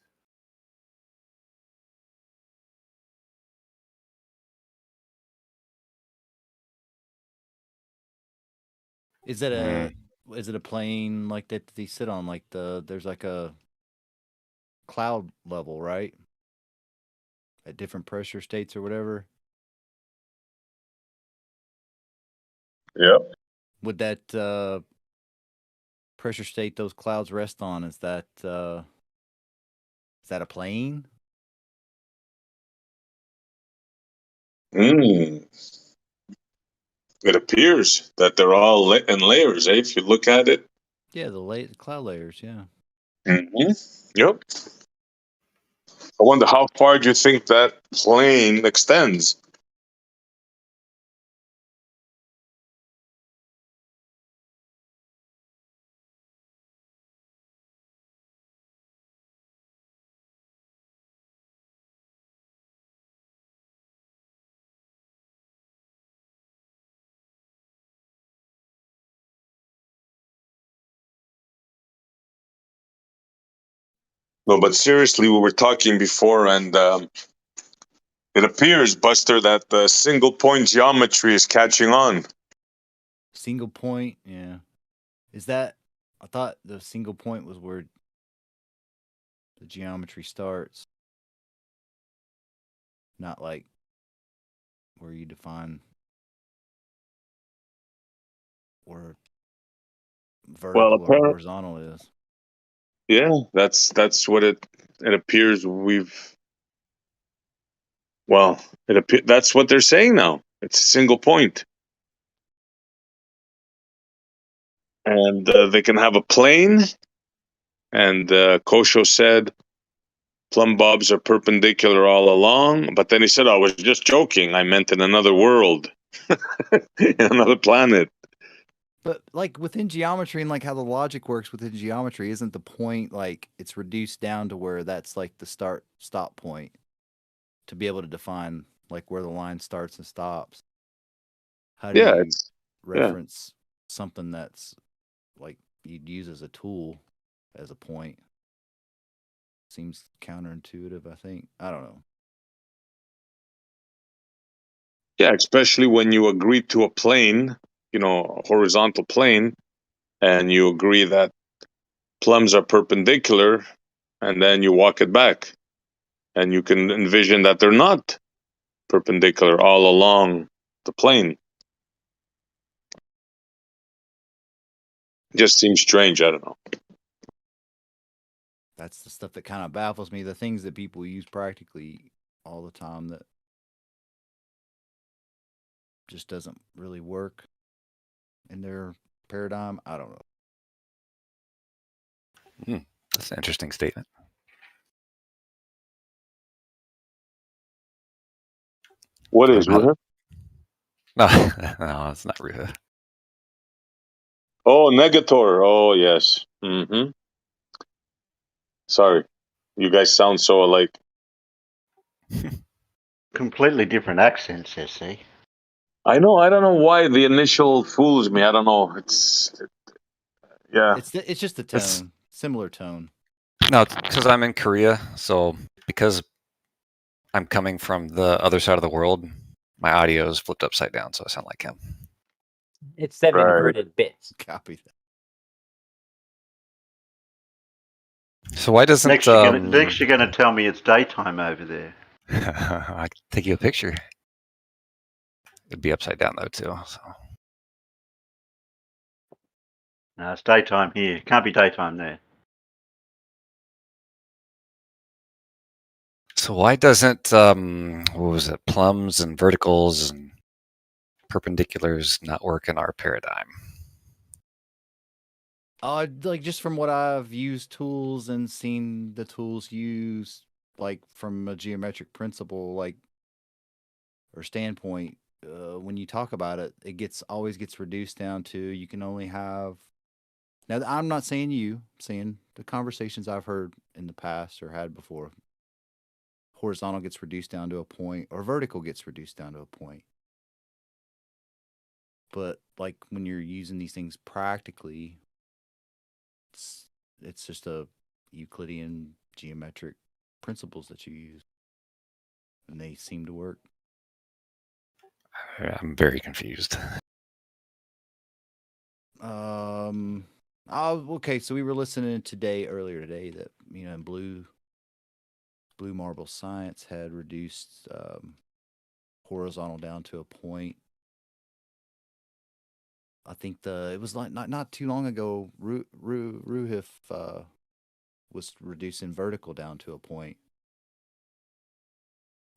Speaker 11: Is it a plane like that they sit on? Like there's like a cloud level, right? At different pressure states or whatever.
Speaker 13: Yep.
Speaker 11: Would that pressure state those clouds rest on? Is that a plane?
Speaker 13: It appears that they're all in layers, if you look at it.
Speaker 11: Yeah, the cloud layers. Yeah.
Speaker 13: Yep. I wonder how far do you think that plane extends? No, but seriously, we were talking before, and it appears, Buster, that the single point geometry is catching on.
Speaker 11: Single point, yeah. Is that? I thought the single point was where the geometry starts, not like where you define where vertical or horizontal is.
Speaker 13: Yeah, that's what it appears that's what they're saying now. It's a single point. And they can have a plane, and Kosho said plumb bobs are perpendicular all along, but then he said, I was just joking, I meant in another world. In another planet.
Speaker 11: But like within geometry and like how the logic works within geometry, isn't the point like it's reduced down to where that's like the stop point to be able to define like where the line starts and stops? How do you reference something that's like you'd use as a tool as a point? Seems counterintuitive, I think. I don't know.
Speaker 13: Yeah, especially when you agree to a plane, a horizontal plane, and you agree that plumbs are perpendicular, and then you walk it back. And you can envision that they're not perpendicular all along the plane. It just seems strange, I don't know.
Speaker 11: That's the stuff that kind of baffles me. The things that people use practically all the time that just doesn't really work in their paradigm. I don't know.
Speaker 4: That's an interesting statement.
Speaker 13: What is Ruha?
Speaker 4: No, no, it's not Ruha.
Speaker 13: Oh, Negator. Oh, yes. Sorry. You guys sound so alike.
Speaker 22: Completely different accents, see.
Speaker 13: I know. I don't know why the initial fools me. I don't know. It's
Speaker 11: just the tone. Similar tone.
Speaker 4: No, it's because I'm in Korea, so because I'm coming from the other side of the world, my audio is flipped upside down, so I sound like him.
Speaker 3: It's 7 inverted bits.
Speaker 11: Copy that.
Speaker 4: So why doesn't
Speaker 22: next you're gonna tell me it's daytime over there?
Speaker 4: I can take you a picture. It'd be upside down though too. So.
Speaker 22: No, it's daytime here. Can't be daytime there.
Speaker 4: So why doesn't what was it, plums and verticals and perpendiculars not work in our paradigm?
Speaker 11: Like just from what I've used tools and seen the tools used, like from a geometric principle, like or standpoint, when you talk about it, it always gets reduced down to you can only have. Now, I'm not saying you, I'm saying the conversations I've heard in the past or had before. Horizontal gets reduced down to a point, or vertical gets reduced down to a point. But like when you're using these things practically, it's just a Euclidean geometric principles that you use, and they seem to work.
Speaker 4: I'm very confused.
Speaker 11: Okay, so we were listening earlier today that Blue Marble Science had reduced horizontal down to a point. I think it was like not too long ago. Ruhif was reducing vertical down to a point.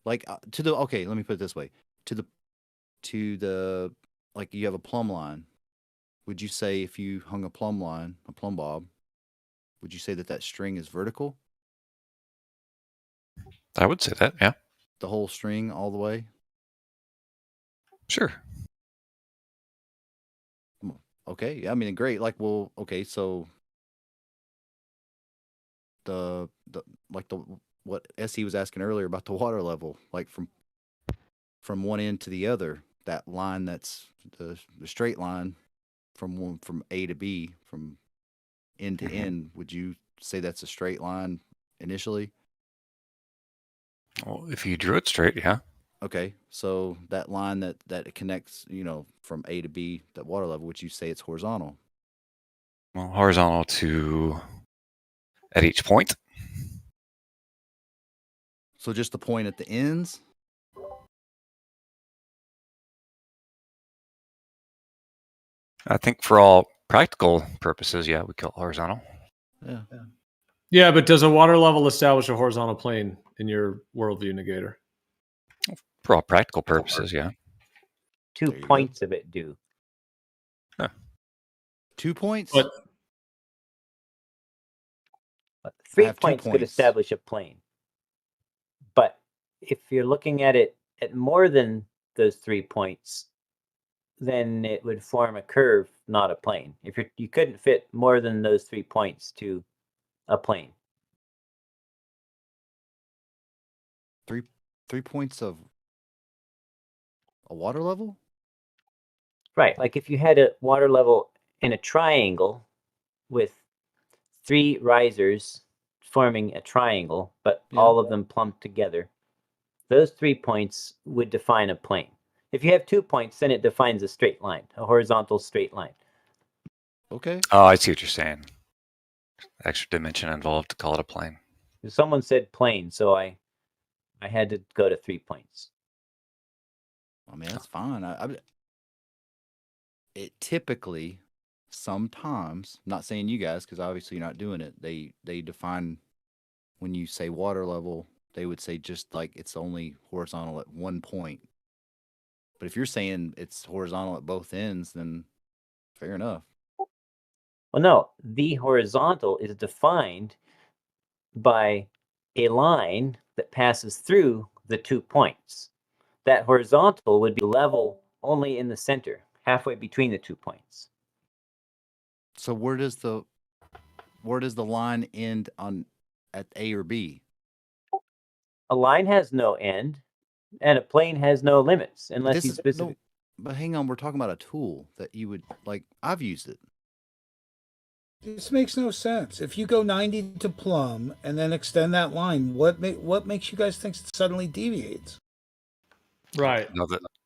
Speaker 11: Like okay, let me put it this way: to the like you have a plumb line. Would you say if you hung a plumb bob, would you say that string is vertical?
Speaker 4: I would say that, yeah.
Speaker 11: The whole string all the way?
Speaker 4: Sure.
Speaker 11: Okay, I mean, great. Like, well, okay, so what SE was asking earlier about the water level, like from one end to the other, that line that's the straight line from A to B, from end to end, would you say that's a straight line initially?
Speaker 4: Well, if you drew it straight, yeah.
Speaker 11: Okay, so that line that it connects, from A to B, that water level, would you say it's horizontal?
Speaker 4: Well, horizontal to at each point.
Speaker 11: So just the point at the ends?
Speaker 4: I think for all practical purposes, yeah, we call it horizontal.
Speaker 11: Yeah.
Speaker 7: Yeah, but does a water level establish a horizontal plane in your worldview negator?
Speaker 4: For all practical purposes, yeah.
Speaker 3: 2 points of it do.
Speaker 4: Huh.
Speaker 11: 2 points?
Speaker 7: But
Speaker 3: 3 points could establish a plane. But if you're looking at it at more than those 3 points, then it would form a curve, not a plane. If you couldn't fit more than those 3 points to a plane.
Speaker 11: 3 points of a water level?
Speaker 3: Right, like if you had a water level in a triangle with 3 risers forming a triangle, but all of them plumped together, those 3 points would define a plane. If you have 2 points, then it defines a straight line, a horizontal straight line.
Speaker 11: Okay.
Speaker 4: Oh, I see what you're saying. Extra dimension involved to call it a plane.
Speaker 3: Someone said plane, so I had to go to 3 points.
Speaker 11: I mean, that's fine. It typically, sometimes, I'm not saying you guys, because obviously you're not doing it, they define, when you say water level, they would say just like it's only horizontal at 1 point. But if you're saying it's horizontal at both ends, then fair enough.
Speaker 3: Well, no, the horizontal is defined by a line that passes through the 2 points. That horizontal would be level only in the center, halfway between the 2 points.
Speaker 11: So where does the line end at A or B?
Speaker 3: A line has no end, and a plane has no limits unless you specify.
Speaker 11: But hang on, we're talking about a tool that you would like. I've used it.
Speaker 6: This makes no sense. If you go 90 to plumb and then extend that line, what makes you guys think it suddenly deviates?
Speaker 7: Right.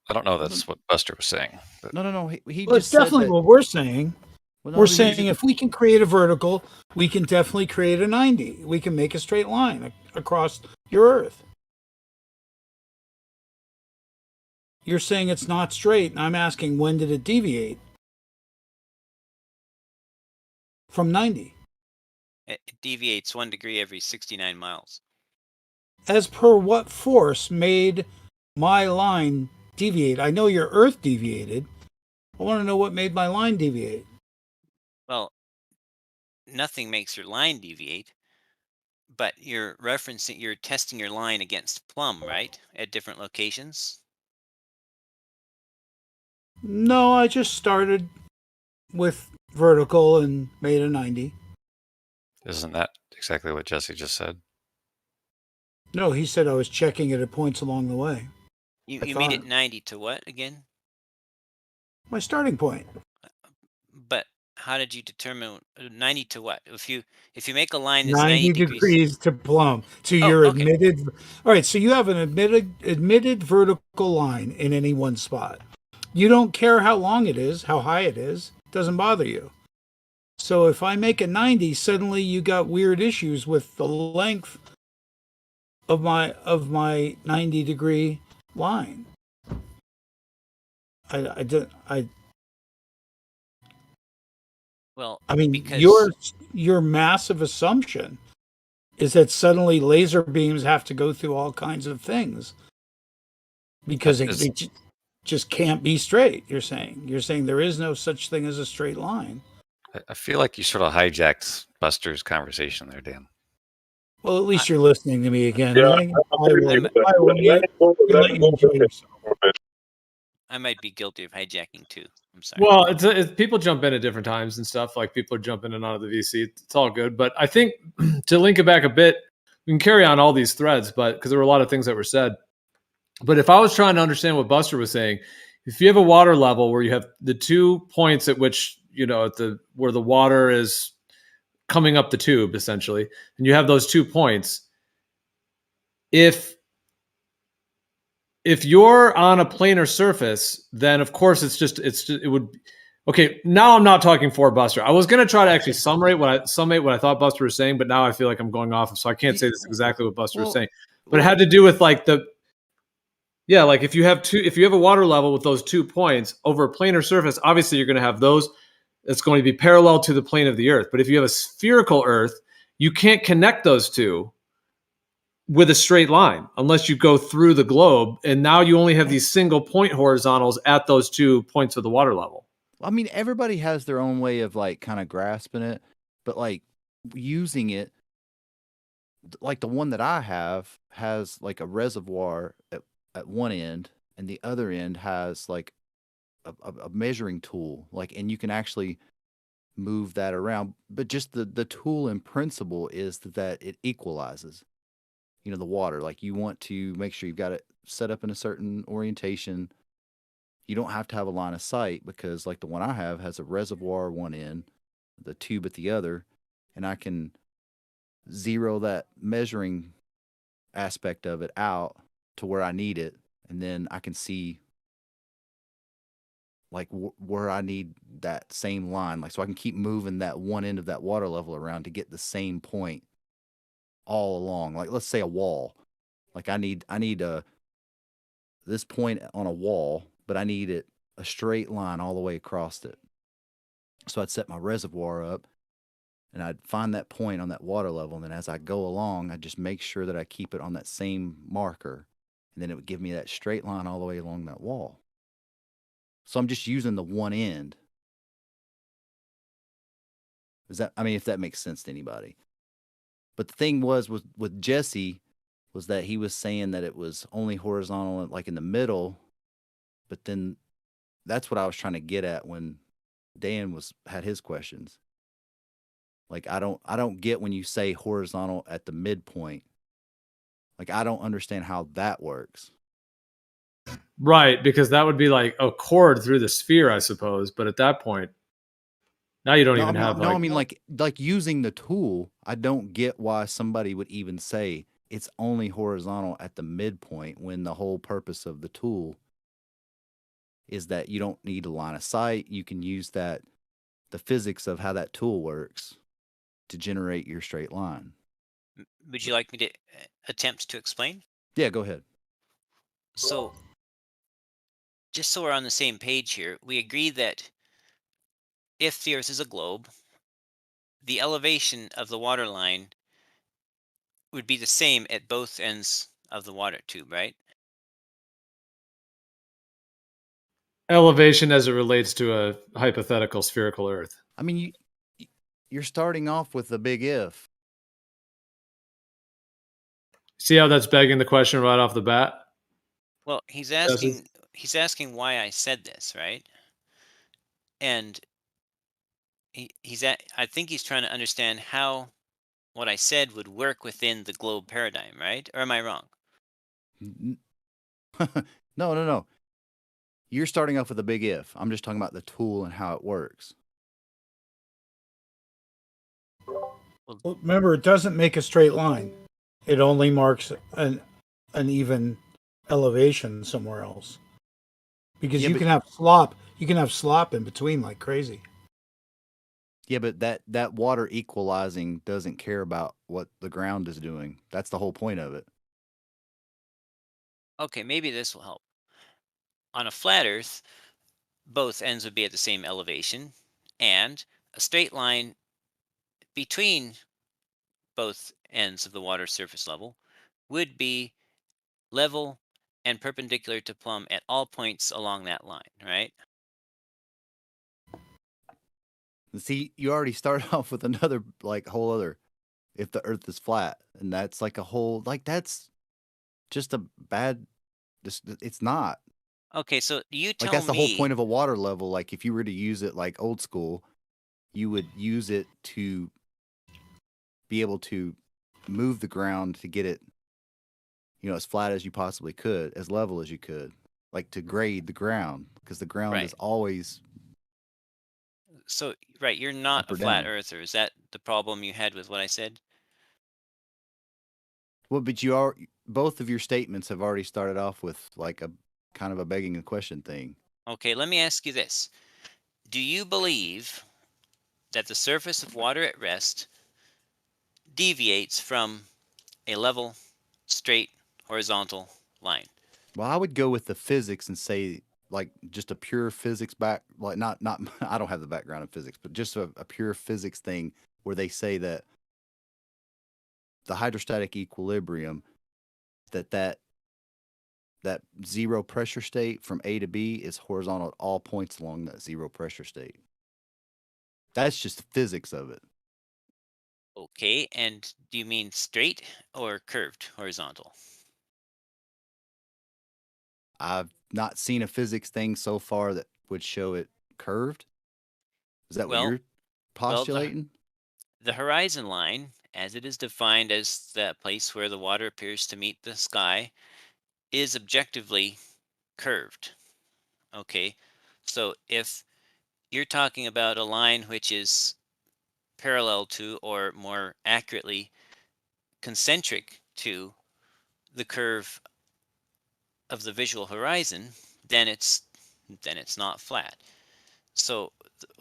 Speaker 4: I don't know that's what Buster was saying.
Speaker 11: No. He
Speaker 6: Well,
Speaker 11: just
Speaker 6: it's definitely
Speaker 11: said that,
Speaker 6: what we're saying.
Speaker 11: Well, no,
Speaker 6: we're
Speaker 11: he's-
Speaker 6: saying if we can create a vertical, we can definitely create a 90. We can make a straight line across your Earth. You're saying it's not straight, and I'm asking when did it deviate from 90?
Speaker 14: It deviates 1 degree every 69 miles.
Speaker 6: As per what force made my line deviate? I know your Earth deviated. I want to know what made my line deviate.
Speaker 14: Well, nothing makes your line deviate, But you're testing your line against plumb, right? At different locations.
Speaker 6: No, I just started with vertical and made a 90.
Speaker 4: Isn't that exactly what Jesse just said?
Speaker 6: No, he said I was checking it at points along the way.
Speaker 14: You made it 90 to what again?
Speaker 6: My starting point.
Speaker 14: But how did you determine 90 to what? If you make a line that's
Speaker 6: 90 degrees to plumb to your admitted. All right, so you have an admitted vertical line in any one spot. You don't care how long it is, how high it is, doesn't bother you. So if I make a 90, suddenly you got weird issues with the length of my 90 degree line.
Speaker 14: Well,
Speaker 6: I mean,
Speaker 14: because
Speaker 6: your massive assumption is that suddenly laser beams have to go through all kinds of things because it just can't be straight. You're saying there is no such thing as a straight line.
Speaker 4: I feel like you sort of hijacked Buster's conversation there, Dan.
Speaker 6: Well, at least you're listening to me again.
Speaker 13: Yeah,
Speaker 6: I will let you enjoy yourself.
Speaker 14: I might be guilty of hijacking too. I'm sorry.
Speaker 7: Well, it's people jump in at different times and stuff. Like people are jumping in and out of the VC. It's all good. But I think to link it back a bit, we can carry on all these threads, but because there were a lot of things that were said. But if I was trying to understand what Buster was saying, if you have a water level where you have the 2 points at which, where the water is coming up the tube essentially, and you have those 2 points, if you're on a planar surface, then of course it would. Okay, now I'm not talking for Buster. I was going to try to actually summate what I thought Buster was saying, but now I feel like I'm going off, so I can't say this is exactly what Buster was saying. But it had to do with like if you have a water level with those 2 points over a planar surface, obviously you're going to have those. It's going to be parallel to the plane of the Earth. But if you have a spherical Earth, you can't connect those two with a straight line unless you go through the globe. And now you only have these single point horizontals at those 2 points of the water level.
Speaker 11: I mean, everybody has their own way of like kind of grasping it, but like using it, like the one that I have has like a reservoir at one end, and the other end has like a measuring tool, and you can actually move that around. But just the tool in principle is that it equalizes, the water. Like you want to make sure you've got it set up in a certain orientation. You don't have to have a line of sight because like the one I have has a reservoir one end, the tube at the other, and I can zero that measuring aspect of it out to where I need it, and then I can see like where I need that same line, so I can keep moving that one end of that water level around to get the same point all along. Like let's say a wall, like I need this point on a wall, but I need it a straight line all the way across it. So I'd set my reservoir up and I'd find that point on that water level. And then as I go along, I just make sure that I keep it on that same marker. And then it would give me that straight line all the way along that wall. So I'm just using the one end. If that makes sense to anybody. But the thing was with Jesse was that he was saying that it was only horizontal, like in the middle. But then that's what I was trying to get at when Dan had his questions. Like I don't get when you say horizontal at the midpoint. Like I don't understand how that works.
Speaker 7: Right, because that would be like a chord through the sphere, I suppose. But at that point, now you don't even have.
Speaker 11: No, I mean like using the tool. I don't get why somebody would even say it's only horizontal at the midpoint when the whole purpose of the tool is that you don't need a line of sight. You can use the physics of how that tool works to generate your straight line.
Speaker 14: Would you like me to attempt to explain?
Speaker 11: Yeah, go ahead.
Speaker 14: So, just so we're on the same page here, we agree that if the Earth is a globe, the elevation of the water line would be the same at both ends of the water tube, right?
Speaker 7: Elevation as it relates to a hypothetical spherical Earth.
Speaker 11: I mean, you're starting off with a big if.
Speaker 7: See how that's begging the question right off the bat?
Speaker 14: Well, he's
Speaker 7: Jesse?
Speaker 14: asking why I said this, right? And I think he's trying to understand how what I said would work within the globe paradigm, right? Or am I wrong?
Speaker 11: No. You're starting off with a big if. I'm just talking about the tool and how it works.
Speaker 6: Well, remember, it doesn't make a straight line. It only marks an even elevation somewhere else. Because
Speaker 11: Yeah,
Speaker 6: you
Speaker 11: but-
Speaker 6: can have slop. You can have slop in between like crazy.
Speaker 11: Yeah, but that water equalizing doesn't care about what the ground is doing. That's the whole point of it.
Speaker 14: Okay, maybe this will help. On a flat Earth, both ends would be at the same elevation, and a straight line between both ends of the water surface level would be level and perpendicular to plumb at all points along that line, right?
Speaker 11: See, you already start off with another whole other if the earth is flat, and that's like a whole that's just a bad it's not.
Speaker 14: Okay, so you tell
Speaker 11: That's the whole
Speaker 14: me.
Speaker 11: point of a water level. Like if you were to use it like old school, you would use it to be able to move the ground to get it, as flat as you possibly could, as level as you could, like to grade the ground, because the ground is
Speaker 14: Right.
Speaker 11: always
Speaker 14: So, right, you're not
Speaker 11: up
Speaker 14: a
Speaker 11: or
Speaker 14: flat
Speaker 11: down.
Speaker 14: earther. Is that the problem you had with what I said?
Speaker 11: Well, but both of your statements have already started off with like a kind of a begging the question thing.
Speaker 14: Okay, let me ask you this. Do you believe that the surface of water at rest deviates from a level, straight, horizontal line?
Speaker 11: Well, I would go with the physics and say like just a pure physics not I don't have the background in physics, but just a pure physics thing where they say that the hydrostatic equilibrium that zero pressure state from A to B is horizontal at all points along that zero pressure state. That's just the physics of it.
Speaker 14: Okay, and do you mean straight or curved horizontal?
Speaker 11: I've not seen a physics thing so far that would show it curved. Is that what
Speaker 14: Well,
Speaker 11: you're postulating?
Speaker 14: the horizon line, as it is defined as that place where the water appears to meet the sky, is objectively curved. Okay, so if you're talking about a line which is parallel to, or more accurately, concentric to the curve of the visual horizon, then it's not flat. So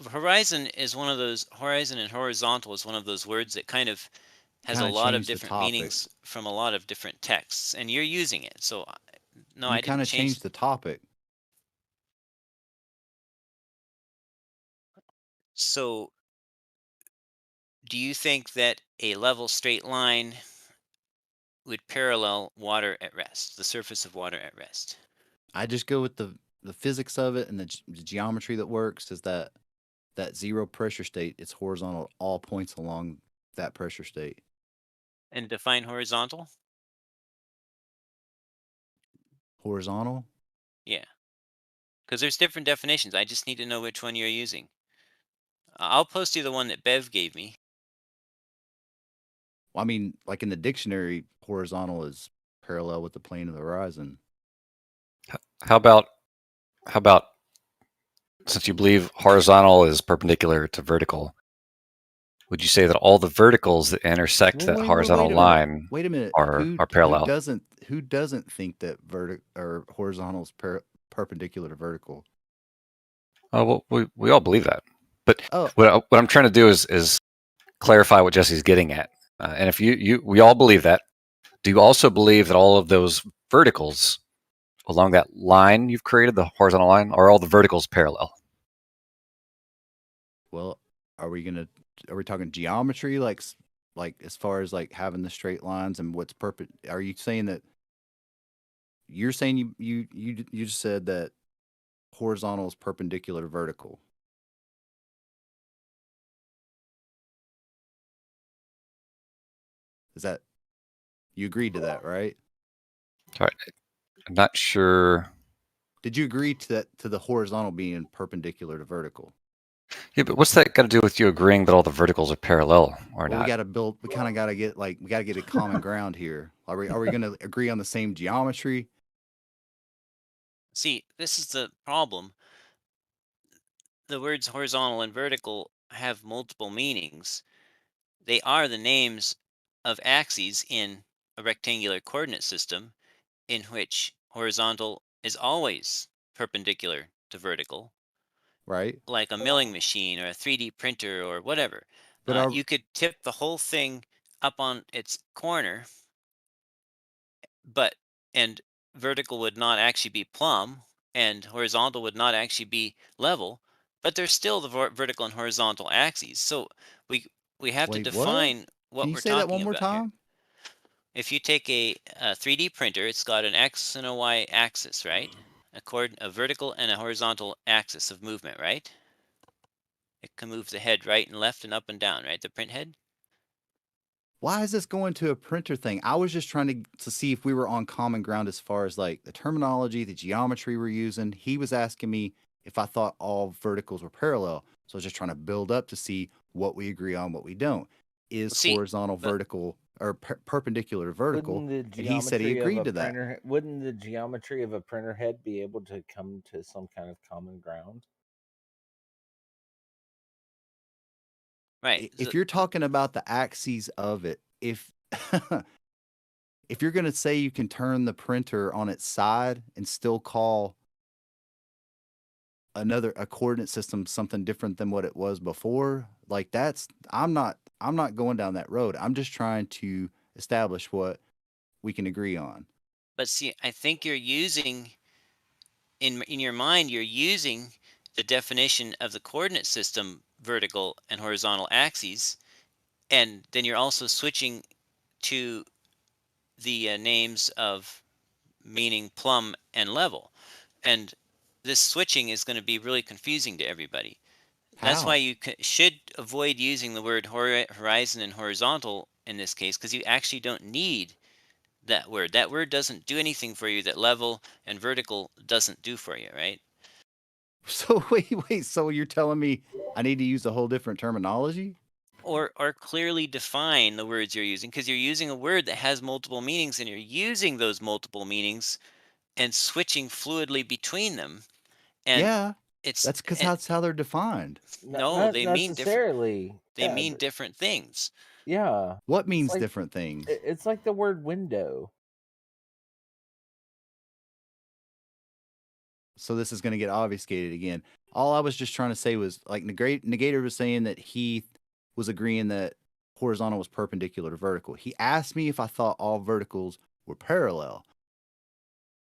Speaker 14: horizon and horizontal is one of those words that kind of has a
Speaker 11: Kinda
Speaker 14: lot of
Speaker 11: changed the
Speaker 14: different
Speaker 11: topic.
Speaker 14: meanings from a lot of different texts, and you're using it. So no,
Speaker 11: You
Speaker 14: I
Speaker 11: kind
Speaker 14: didn't
Speaker 11: of
Speaker 14: change.
Speaker 11: changed the topic.
Speaker 14: So do you think that a level straight line would parallel water at rest, the surface of water at rest?
Speaker 11: I just go with the physics of it and the geometry that works is that zero pressure state, it's horizontal at all points along that pressure state.
Speaker 14: And define horizontal?
Speaker 11: Horizontal?
Speaker 14: Yeah. Because there's different definitions. I just need to know which one you're using. I'll post you the one that Bev gave me.
Speaker 11: Well, I mean, like in the dictionary, horizontal is parallel with the plane of the horizon.
Speaker 4: How about since you believe horizontal is perpendicular to vertical, would you say that all the verticals that intersect
Speaker 11: Well,
Speaker 4: that
Speaker 11: wait
Speaker 4: horizontal
Speaker 11: a minute.
Speaker 4: line
Speaker 11: Wait a minute.
Speaker 4: are
Speaker 11: Who
Speaker 4: parallel?
Speaker 11: doesn't think that or horizontal is perpendicular to vertical?
Speaker 4: Oh, well, we all believe that. But
Speaker 11: Oh.
Speaker 4: what I'm trying to do is clarify what Jesse's getting at. And if we all believe that, do you also believe that all of those verticals along that line you've created, the horizontal line, are all the verticals parallel?
Speaker 11: Well, are we talking geometry, like as far as like having the straight lines and what's are you saying that you're saying you just said that horizontal is perpendicular to vertical? Is You agreed to that, right?
Speaker 4: All right. I'm not sure.
Speaker 11: Did you agree to that, to the horizontal being perpendicular to vertical?
Speaker 4: Yeah, but what's that got to do with you agreeing that all the verticals are parallel or
Speaker 11: Well,
Speaker 4: not?
Speaker 11: we got to build. We kind of got to get we got to get a common ground here. Are we going to agree on the same geometry?
Speaker 14: See, this is the problem. The words horizontal and vertical have multiple meanings. They are the names of axes in a rectangular coordinate system in which horizontal is always perpendicular to vertical,
Speaker 11: Right.
Speaker 14: like a milling machine or a 3D printer or whatever.
Speaker 11: But
Speaker 14: You could tip the whole thing up on its corner, but and vertical would not actually be plumb and horizontal would not actually be level, but there's still the vertical and horizontal axes. So we have to
Speaker 11: wait, what?
Speaker 14: define what
Speaker 11: Can you
Speaker 14: we're
Speaker 11: say that one
Speaker 14: talking
Speaker 11: more
Speaker 14: about here.
Speaker 11: time?
Speaker 14: If you take a 3D printer, it's got an X and a Y axis, right? A vertical and a horizontal axis of movement, right? It can move the head right and left and up and down, right? The print head.
Speaker 11: Why is this going to a printer thing? I was just trying to see if we were on common ground as far as like the terminology, the geometry we're using. He was asking me if I thought all verticals were parallel. So I was just trying to build up to see what we agree on, what we don't. Is horizontal vertical or perpendicular to vertical?
Speaker 12: Wouldn't the
Speaker 11: And he said he
Speaker 12: geometry of
Speaker 11: agreed
Speaker 12: a
Speaker 11: to that.
Speaker 12: printer wouldn't the geometry of a printer head be able to come to some kind of common ground?
Speaker 14: Right.
Speaker 11: If you're talking about the axes of it, if if you're going to say you can turn the printer on its side and still call a coordinate system something different than what it was before, like that's I'm not going down that road. I'm just trying to establish what we can agree on.
Speaker 14: But see, I think you're using in your mind, you're using the definition of the coordinate system, vertical and horizontal axes, and then you're also switching to the names of meaning plumb and level. And this switching is going to be really confusing to everybody. That's why you should avoid using the word horizon and horizontal in this case, because you actually don't need that word. That word doesn't do anything for you that level and vertical doesn't do for you, right?
Speaker 11: So wait, so you're telling me I need to use a whole different terminology?
Speaker 14: Or clearly define the words you're using, because you're using a word that has multiple meanings and you're using those multiple meanings and switching fluidly between them. And
Speaker 11: Yeah,
Speaker 14: it's
Speaker 11: that's because that's how they're defined.
Speaker 14: no,
Speaker 12: Not
Speaker 14: they mean different.
Speaker 12: necessarily.
Speaker 14: They
Speaker 12: Yeah,
Speaker 14: mean different things.
Speaker 12: yeah.
Speaker 11: What
Speaker 12: It's
Speaker 11: means
Speaker 12: like-
Speaker 11: different things?
Speaker 12: It's like the word window.
Speaker 11: So this is going to get obfuscated again. All I was just trying to say was like Negator was saying that he was agreeing that horizontal was perpendicular to vertical. He asked me if I thought all verticals were parallel.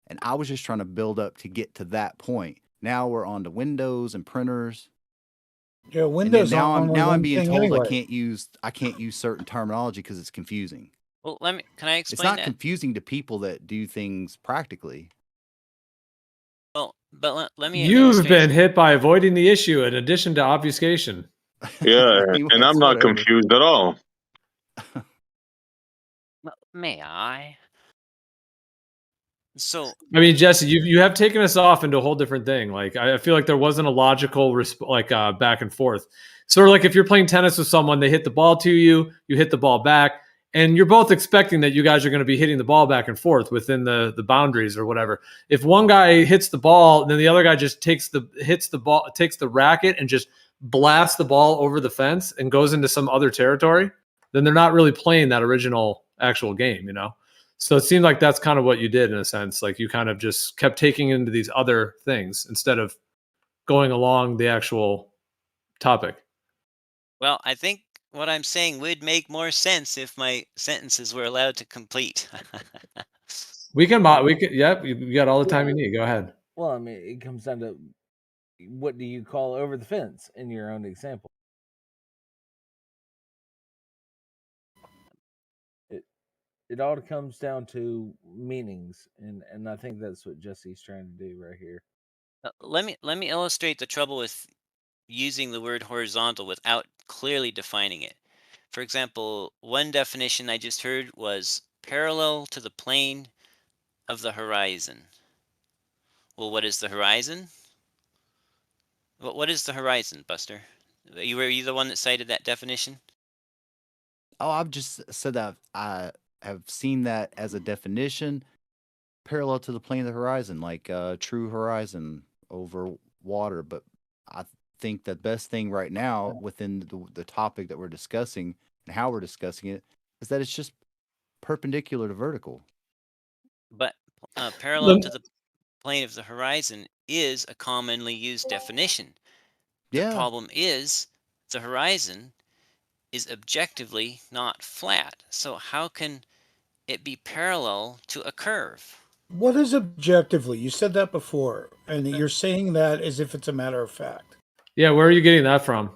Speaker 11: And I was just trying to build up to get to that point. Now we're on to windows and printers.
Speaker 6: Yeah,
Speaker 11: And
Speaker 6: Windows.
Speaker 11: then now
Speaker 6: only
Speaker 11: I'm
Speaker 6: one
Speaker 11: being
Speaker 6: thing
Speaker 11: told
Speaker 6: anyway.
Speaker 11: I can't use certain terminology because it's confusing.
Speaker 14: Well, can I
Speaker 11: It's
Speaker 14: explain
Speaker 11: not
Speaker 14: that?
Speaker 11: confusing to people that do things practically.
Speaker 14: Well, but let me
Speaker 7: You've
Speaker 14: illustrate.
Speaker 7: been hit by avoiding the issue in addition to obfuscation.
Speaker 13: Yeah,
Speaker 11: Anyways,
Speaker 13: and I'm not
Speaker 11: whatever.
Speaker 13: confused at all.
Speaker 14: May I? So
Speaker 7: I mean, Jesse, you have taken us off into a whole different thing. Like I feel like there wasn't a logical back and forth. Sort of like if you're playing tennis with someone, they hit the ball to you, you hit the ball back, and you're both expecting that you guys are going to be hitting the ball back and forth within the boundaries or whatever. If one guy hits the ball, then the other guy just takes the racket and just blasts the ball over the fence and goes into some other territory, then they're not really playing that original actual game, you know? So it seemed like that's kind of what you did in a sense. Like you kind of just kept taking into these other things instead of going along the actual topic.
Speaker 14: well, I think what I'm saying would make more sense if my sentences were allowed to complete.
Speaker 7: We can, yep, you got all the time you need. Go ahead.
Speaker 12: Well, I mean, it comes down to what do you call over the fence in your own example? It all comes down to meanings, and I think that's what Jesse's trying to do right here.
Speaker 14: Let me illustrate the trouble with using the word horizontal without clearly defining it. For example, one definition I just heard was parallel to the plane of the horizon. Well, what is the horizon? What is the horizon, Buster? Were you the one that cited that definition?
Speaker 11: Oh, I've just said that I have seen that as a definition parallel to the plane of the horizon, like true horizon over water. But I think the best thing right now within the topic that we're discussing and how we're discussing it is that it's just perpendicular to vertical.
Speaker 14: But parallel to the plane of the horizon is a commonly used definition. The problem is the horizon is objectively not flat. So how can it be parallel to a curve?
Speaker 6: What is objectively? You said that before, and you're saying that as if it's a matter of fact.
Speaker 7: Yeah, where are you getting that from,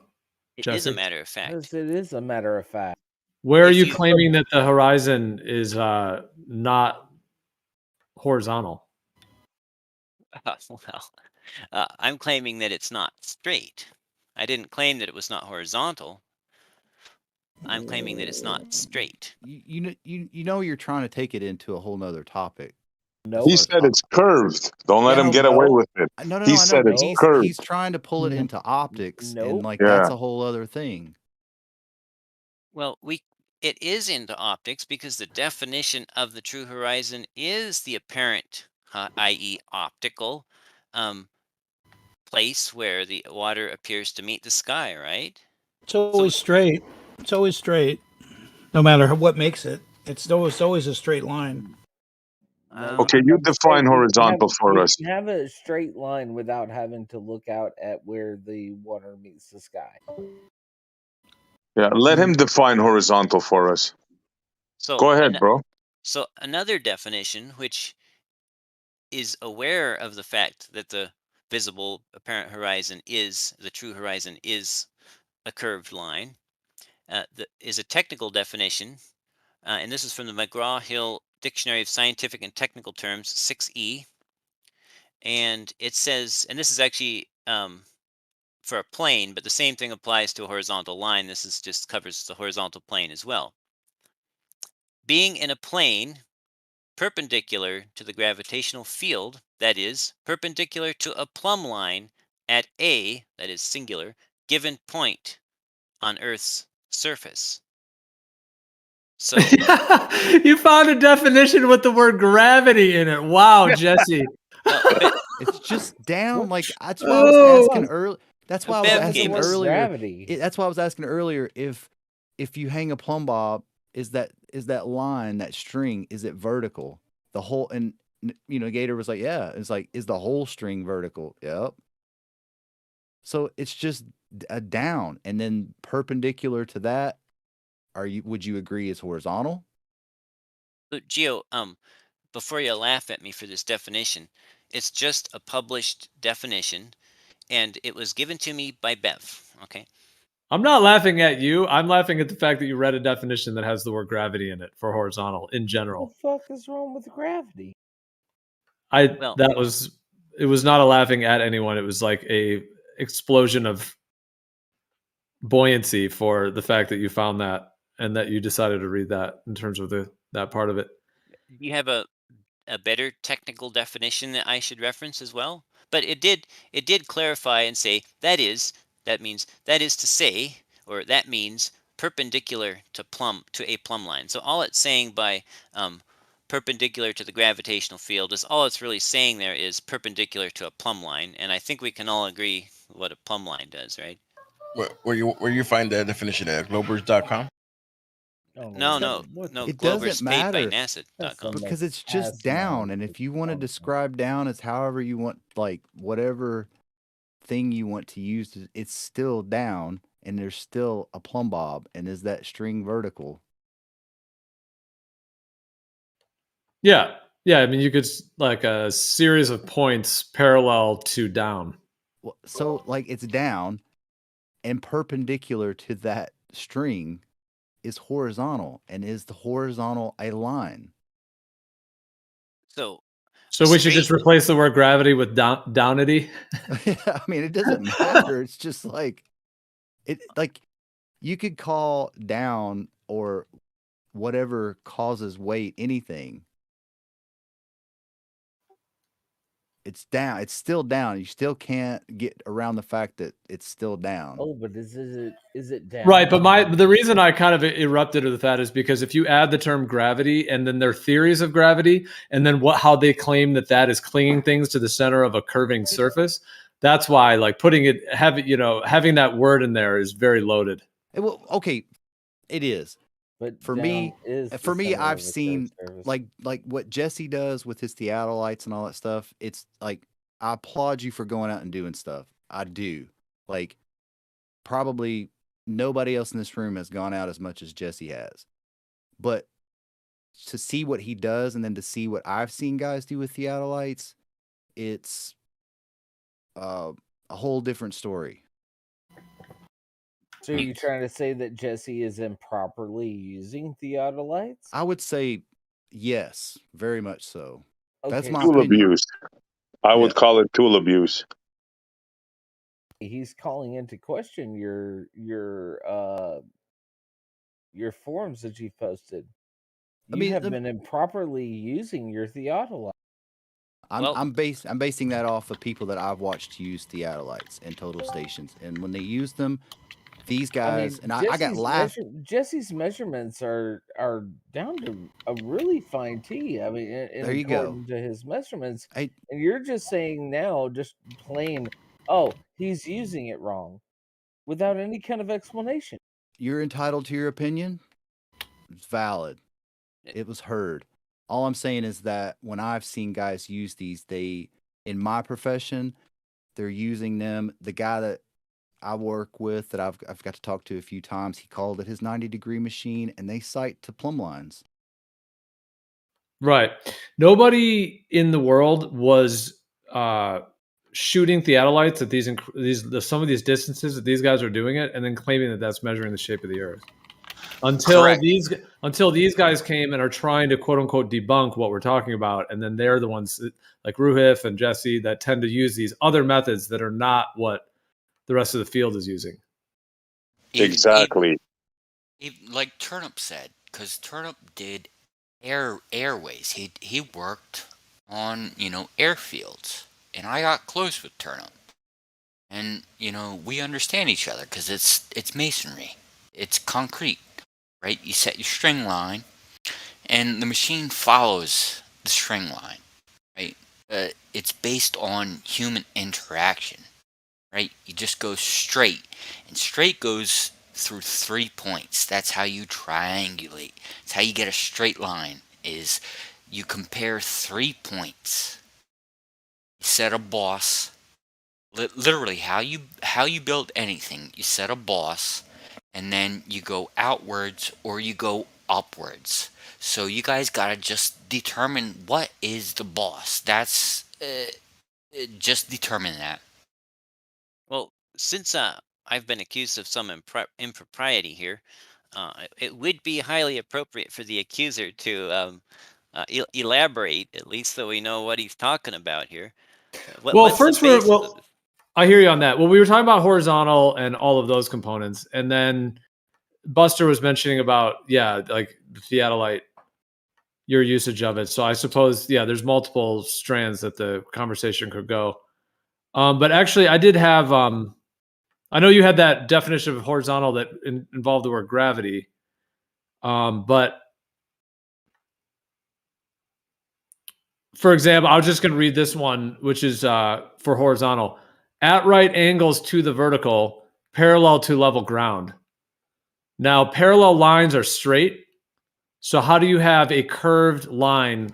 Speaker 14: It
Speaker 7: Jesse?
Speaker 14: is a matter of fact.
Speaker 12: Because it is a matter of fact.
Speaker 7: Where are you claiming that the horizon is not horizontal?
Speaker 14: Well, I'm claiming that it's not straight. I didn't claim that it was not horizontal. I'm claiming that it's not straight.
Speaker 11: You know you're trying to take it into a whole nother topic.
Speaker 13: He said it's curved. Don't let him get away with it.
Speaker 11: No,
Speaker 13: He
Speaker 11: I know,
Speaker 13: said
Speaker 11: but
Speaker 13: it's curved.
Speaker 11: he's trying to pull it into optics, and like
Speaker 13: Yeah.
Speaker 11: that's a whole other thing.
Speaker 14: Well, it is into optics because the definition of the true horizon is the apparent, i.e., optical, place where the water appears to meet the sky, right?
Speaker 6: It's always straight. It's always straight, no matter what makes it. It's always a straight line.
Speaker 13: Okay, you define horizontal for us.
Speaker 12: You have a straight line without having to look out at where the water meets the sky.
Speaker 13: Yeah, let him define horizontal for us.
Speaker 14: So
Speaker 13: Go ahead, bro.
Speaker 14: So another definition, which is aware of the fact that the visible apparent horizon the true horizon is a curved line, is a technical definition, and this is from the McGraw-Hill Dictionary of Scientific and Technical Terms, 6E, and it says, and this is actually for a plane, but the same thing applies to a horizontal line. This is just covers the horizontal plane as well. Being in a plane perpendicular to the gravitational field, that is, perpendicular to a plumb line at a, that is singular, given point on Earth's surface. So
Speaker 7: You found a definition with the word gravity in it. Wow, Jesse.
Speaker 11: It's just down. Like that's why I was asking earlier. That's why I was asking earlier.
Speaker 12: Gravity.
Speaker 11: That's why I was asking earlier if you hang a plumb bob, is that line, that string, is it vertical? The whole, and Gator was like, yeah. It's like, is the whole string vertical? Yep. So it's just a down, and then perpendicular to that. Would you agree is horizontal?
Speaker 14: Gio, before you laugh at me for this definition, it's just a published definition, and it was given to me by Bev. Okay.
Speaker 7: I'm not laughing at you. I'm laughing at the fact that you read a definition that has the word gravity in it for horizontal in general.
Speaker 12: What the fuck is wrong with gravity?
Speaker 7: It was not a laughing at anyone. It was like a explosion of buoyancy for the fact that you found that and that you decided to read that in terms of that part of it.
Speaker 14: Do you have a better technical definition that I should reference as well? But it did clarify and say that means to say, or that means perpendicular to a plumb line. So all it's saying by perpendicular to the gravitational field is all it's really saying there is perpendicular to a plumb line, and I think we can all agree what a plumb line does, right?
Speaker 15: Where you find that definition at Globers.com?
Speaker 14: No.
Speaker 11: It
Speaker 14: Glover's
Speaker 11: doesn't
Speaker 14: paid by
Speaker 11: matter
Speaker 14: NASA.com.
Speaker 11: because it's just down, and if you want to describe down as however you want, like whatever thing you want to use, it's still down, and there's still a plumb bob, and is that string vertical?
Speaker 7: Yeah. I mean, you could like a series of points parallel to down.
Speaker 11: So like it's down, and perpendicular to that string is horizontal, and is the horizontal a line?
Speaker 14: So
Speaker 7: we should just replace the word gravity with downity.
Speaker 11: Yeah, I mean, it doesn't matter. It's just like it. Like you could call down or whatever causes weight, anything, it's down. It's still down. You still can't get around the fact that it's still down.
Speaker 12: Oh, but is it down?
Speaker 7: Right, but the reason I kind of erupted with that is because if you add the term gravity and then their theories of gravity and then how they claim that is clinging things to the center of a curving surface, that's why like having that word in there is very loaded.
Speaker 11: Well, okay, it is.
Speaker 12: But
Speaker 11: for me, I've seen like what Jesse does with his theodolites and all that stuff. It's like I applaud you for going out and doing stuff. I do. Like probably nobody else in this room has gone out as much as Jesse has. But to see what he does and then to see what I've seen guys do with theodolites, it's a whole different story.
Speaker 12: So are you trying to say that Jesse is improperly using theodolites?
Speaker 11: I would say yes, very much so. That's
Speaker 12: Okay.
Speaker 11: my
Speaker 13: Tool
Speaker 11: opinion.
Speaker 13: abuse. I would call it tool abuse.
Speaker 12: He's calling into question your forums that you posted. You have been improperly using your theodolite.
Speaker 11: I'm basing that off of people that I've watched use theodolites and total stations, and when they use them, these guys I got laughed.
Speaker 12: Jesse's measurements are down to a really fine tee. I mean,
Speaker 11: There you go.
Speaker 12: according to his measurements, and you're just saying now, just plain, oh, he's using it wrong, without any kind of explanation.
Speaker 11: You're entitled to your opinion. It's valid. It was heard. All I'm saying is that when I've seen guys use these, in my profession, they're using them. The guy that I work with that I've got to talk to a few times, he called it his 90-degree machine, and they cite to plumb lines.
Speaker 7: Right. Nobody in the world was shooting theodolites at some of these distances that these guys are doing it, and then claiming that that's measuring the shape of the Earth. Until these guys came and are trying to quote unquote debunk what we're talking about, and then they're the ones like Ruhif and Jesse that tend to use these other methods that are not what the rest of the field is using.
Speaker 13: Exactly.
Speaker 10: Like Turnip said, because Turnip did airways. He worked on airfields, and I got close with Turnip, and we understand each other because it's masonry, it's concrete, right? You set your string line, and the machine follows the string line, right? It's based on human interaction, right? You just go straight, and straight goes through 3 points. That's how you triangulate. It's how you get a straight line, is you compare 3 points. You set a boss. Literally, how you build anything, you set a boss, and then you go outwards or you go upwards. So you guys gotta just determine what is the boss. That's just determine that.
Speaker 14: Well, since I've been accused of some impropriety here, it would be highly appropriate for the accuser to elaborate, at least so we know what he's talking about here.
Speaker 7: I hear you on that. Well, we were talking about horizontal and all of those components, and then Buster was mentioning about like the theodolite, your usage of it. So I suppose there's multiple strands that the conversation could go. But actually, I did have. I know you had that definition of horizontal that involved the word gravity, but for example, I was just going to read this one, which is for horizontal. At right angles to the vertical, parallel to level ground. Now, parallel lines are straight. So how do you have a curved line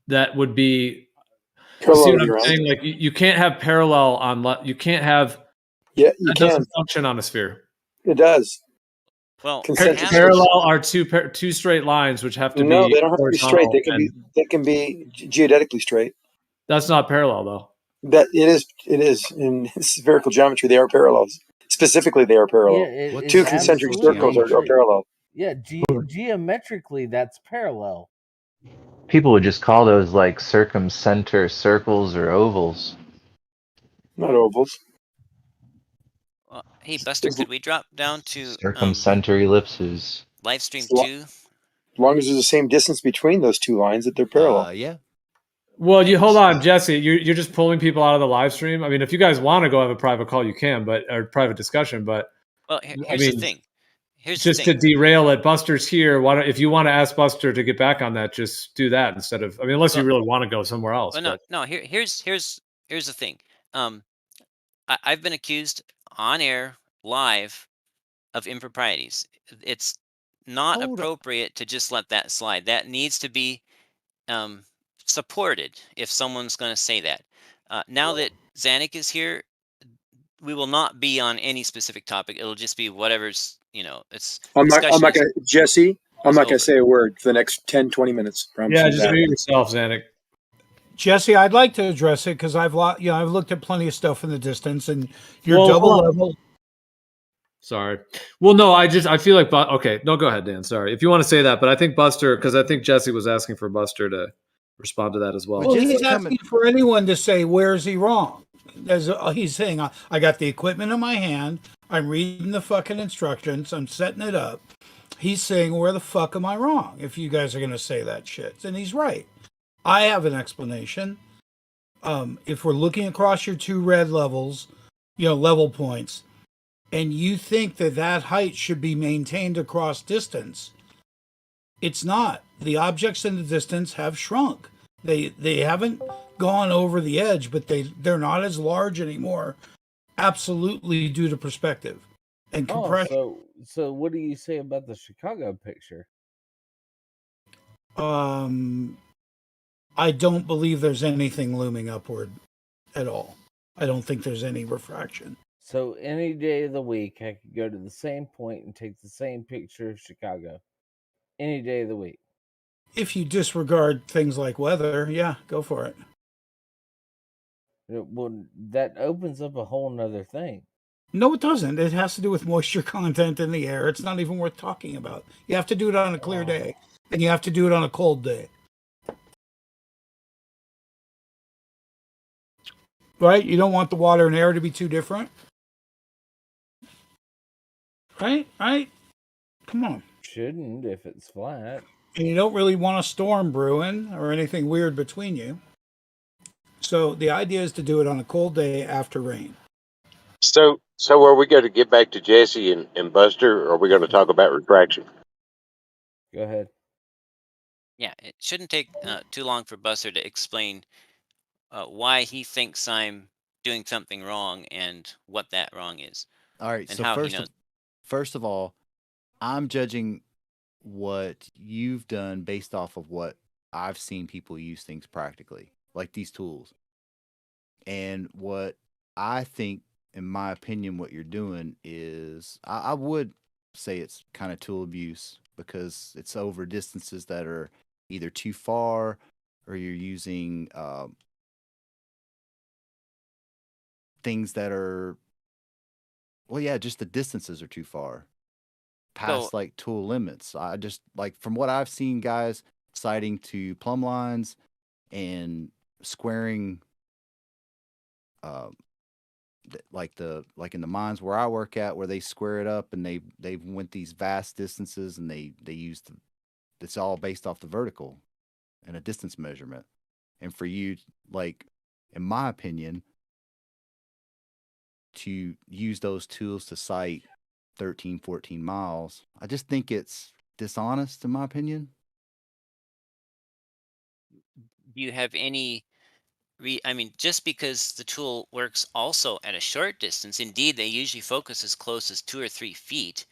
Speaker 7: that would be... You see what I'm saying? Like you can't have parallel on... You can't have...
Speaker 16: Yeah, you
Speaker 7: that
Speaker 16: can.
Speaker 7: doesn't function on a sphere.
Speaker 16: It does.
Speaker 14: Well,
Speaker 7: parallel are two straight lines, which have to be...
Speaker 16: No, they don't have to be straight. They can be geodetically straight.
Speaker 7: That's not parallel, though.
Speaker 16: That it is in spherical geometry. They are parallels. Specifically, they are parallel.
Speaker 12: Yeah,
Speaker 16: Two concentric circles are parallel.
Speaker 12: Yeah, geometrically, that's parallel.
Speaker 19: People would just call those like circumcenter circles or ovals.
Speaker 16: Not ovals.
Speaker 14: Hey, Buster, could we drop down to
Speaker 19: Circumcenter ellipses.
Speaker 14: Livestream
Speaker 16: So
Speaker 14: 2.
Speaker 16: as long as there's the same distance between those two lines, that they're parallel.
Speaker 11: Yeah.
Speaker 7: Well, you hold on, Jesse. You're just pulling people out of the live stream. I mean, if you guys want to go have a private call, you can, or private discussion. But
Speaker 14: Well,
Speaker 7: I
Speaker 14: here's the
Speaker 7: mean,
Speaker 14: thing. Here's the
Speaker 7: just to
Speaker 14: thing.
Speaker 7: derail it, Buster's here. Why don't, if you want to ask Buster to get back on that, just do that instead of. I mean, unless you
Speaker 14: Well-
Speaker 7: really want to go somewhere else.
Speaker 14: Well,
Speaker 7: but
Speaker 14: no. Here's the thing. I've been accused on air, live, of improprieties. It's not
Speaker 11: Hold up.
Speaker 14: appropriate to just let that slide. That needs to be supported if someone's going to say that. Now that Zanuck is here, we will not be on any specific topic. It'll just be whatever's, it's
Speaker 16: I'm not
Speaker 14: discussion
Speaker 16: going to, Jesse, I'm not going
Speaker 14: over.
Speaker 16: to say a word for the next 10, 20 minutes. Promise
Speaker 7: yeah,
Speaker 16: you
Speaker 7: just
Speaker 16: that.
Speaker 7: mute yourself, Zanuck.
Speaker 6: Jesse, I'd like to address it because I've looked at plenty of stuff in the distance, and you're
Speaker 7: Well,
Speaker 6: double
Speaker 7: hold on.
Speaker 6: level.
Speaker 7: Sorry. Well, no, I feel like, okay, no, go ahead, Dan. Sorry. If you want to say that, but I think Buster, because I think Jesse was asking for Buster to respond to that as well.
Speaker 6: Well, he's asking for anyone to say, where's he wrong? He's saying, I got the equipment in my hand. I'm reading the fucking instructions. I'm setting it up. He's saying, where the fuck am I wrong if you guys are going to say that shit? And he's right. I have an explanation. If we're looking across your two red levels, level points, and you think that height should be maintained across distance, it's not. The objects in the distance have shrunk. They haven't gone over the edge, but they're not as large anymore. Absolutely due to perspective and compression.
Speaker 12: So what do you say about the Chicago picture?
Speaker 6: I don't believe there's anything looming upward at all. I don't think there's any refraction.
Speaker 12: So any day of the week, I could go to the same point and take the same picture of Chicago. Any day of the week.
Speaker 6: If you disregard things like weather, yeah, go for it.
Speaker 12: Well, that opens up a whole nother thing.
Speaker 6: No, it doesn't. It has to do with moisture content in the air. It's not even worth talking about. You have to do it on a clear day, and you have to do it on a cold day. Right? You don't want the water and air to be too different. Right? Come on.
Speaker 12: Shouldn't if it's flat.
Speaker 6: And you don't really want a storm brewing or anything weird between you. So the idea is to do it on a cold day after rain.
Speaker 18: So are we going to get back to Jesse and Buster, or are we going to talk about refraction?
Speaker 12: Go ahead.
Speaker 14: Yeah, it shouldn't take too long for Buster to explain why he thinks I'm doing something wrong and what that wrong is.
Speaker 11: All right.
Speaker 14: And
Speaker 11: So
Speaker 14: how he knows.
Speaker 11: first of all, I'm judging what you've done based off of what I've seen people use things practically, like these tools. And what I think, in my opinion, what you're doing is, I would say it's kind of tool abuse because it's over distances that are either too far or you're using things that are, well, yeah, just the distances are too far past like tool limits. I just, like, from what I've seen, guys citing to plumb lines and squaring like in the mines where I work at, where they square it up and they went these vast distances and they used it's all based off the vertical and a distance measurement. And for you, like, in my opinion, to use those tools to sight 13, 14 miles, I just think it's dishonest, in my opinion.
Speaker 14: Do you have any I mean, just because the tool works also at a short distance, indeed, they usually focus as close as 2 or 3 feet.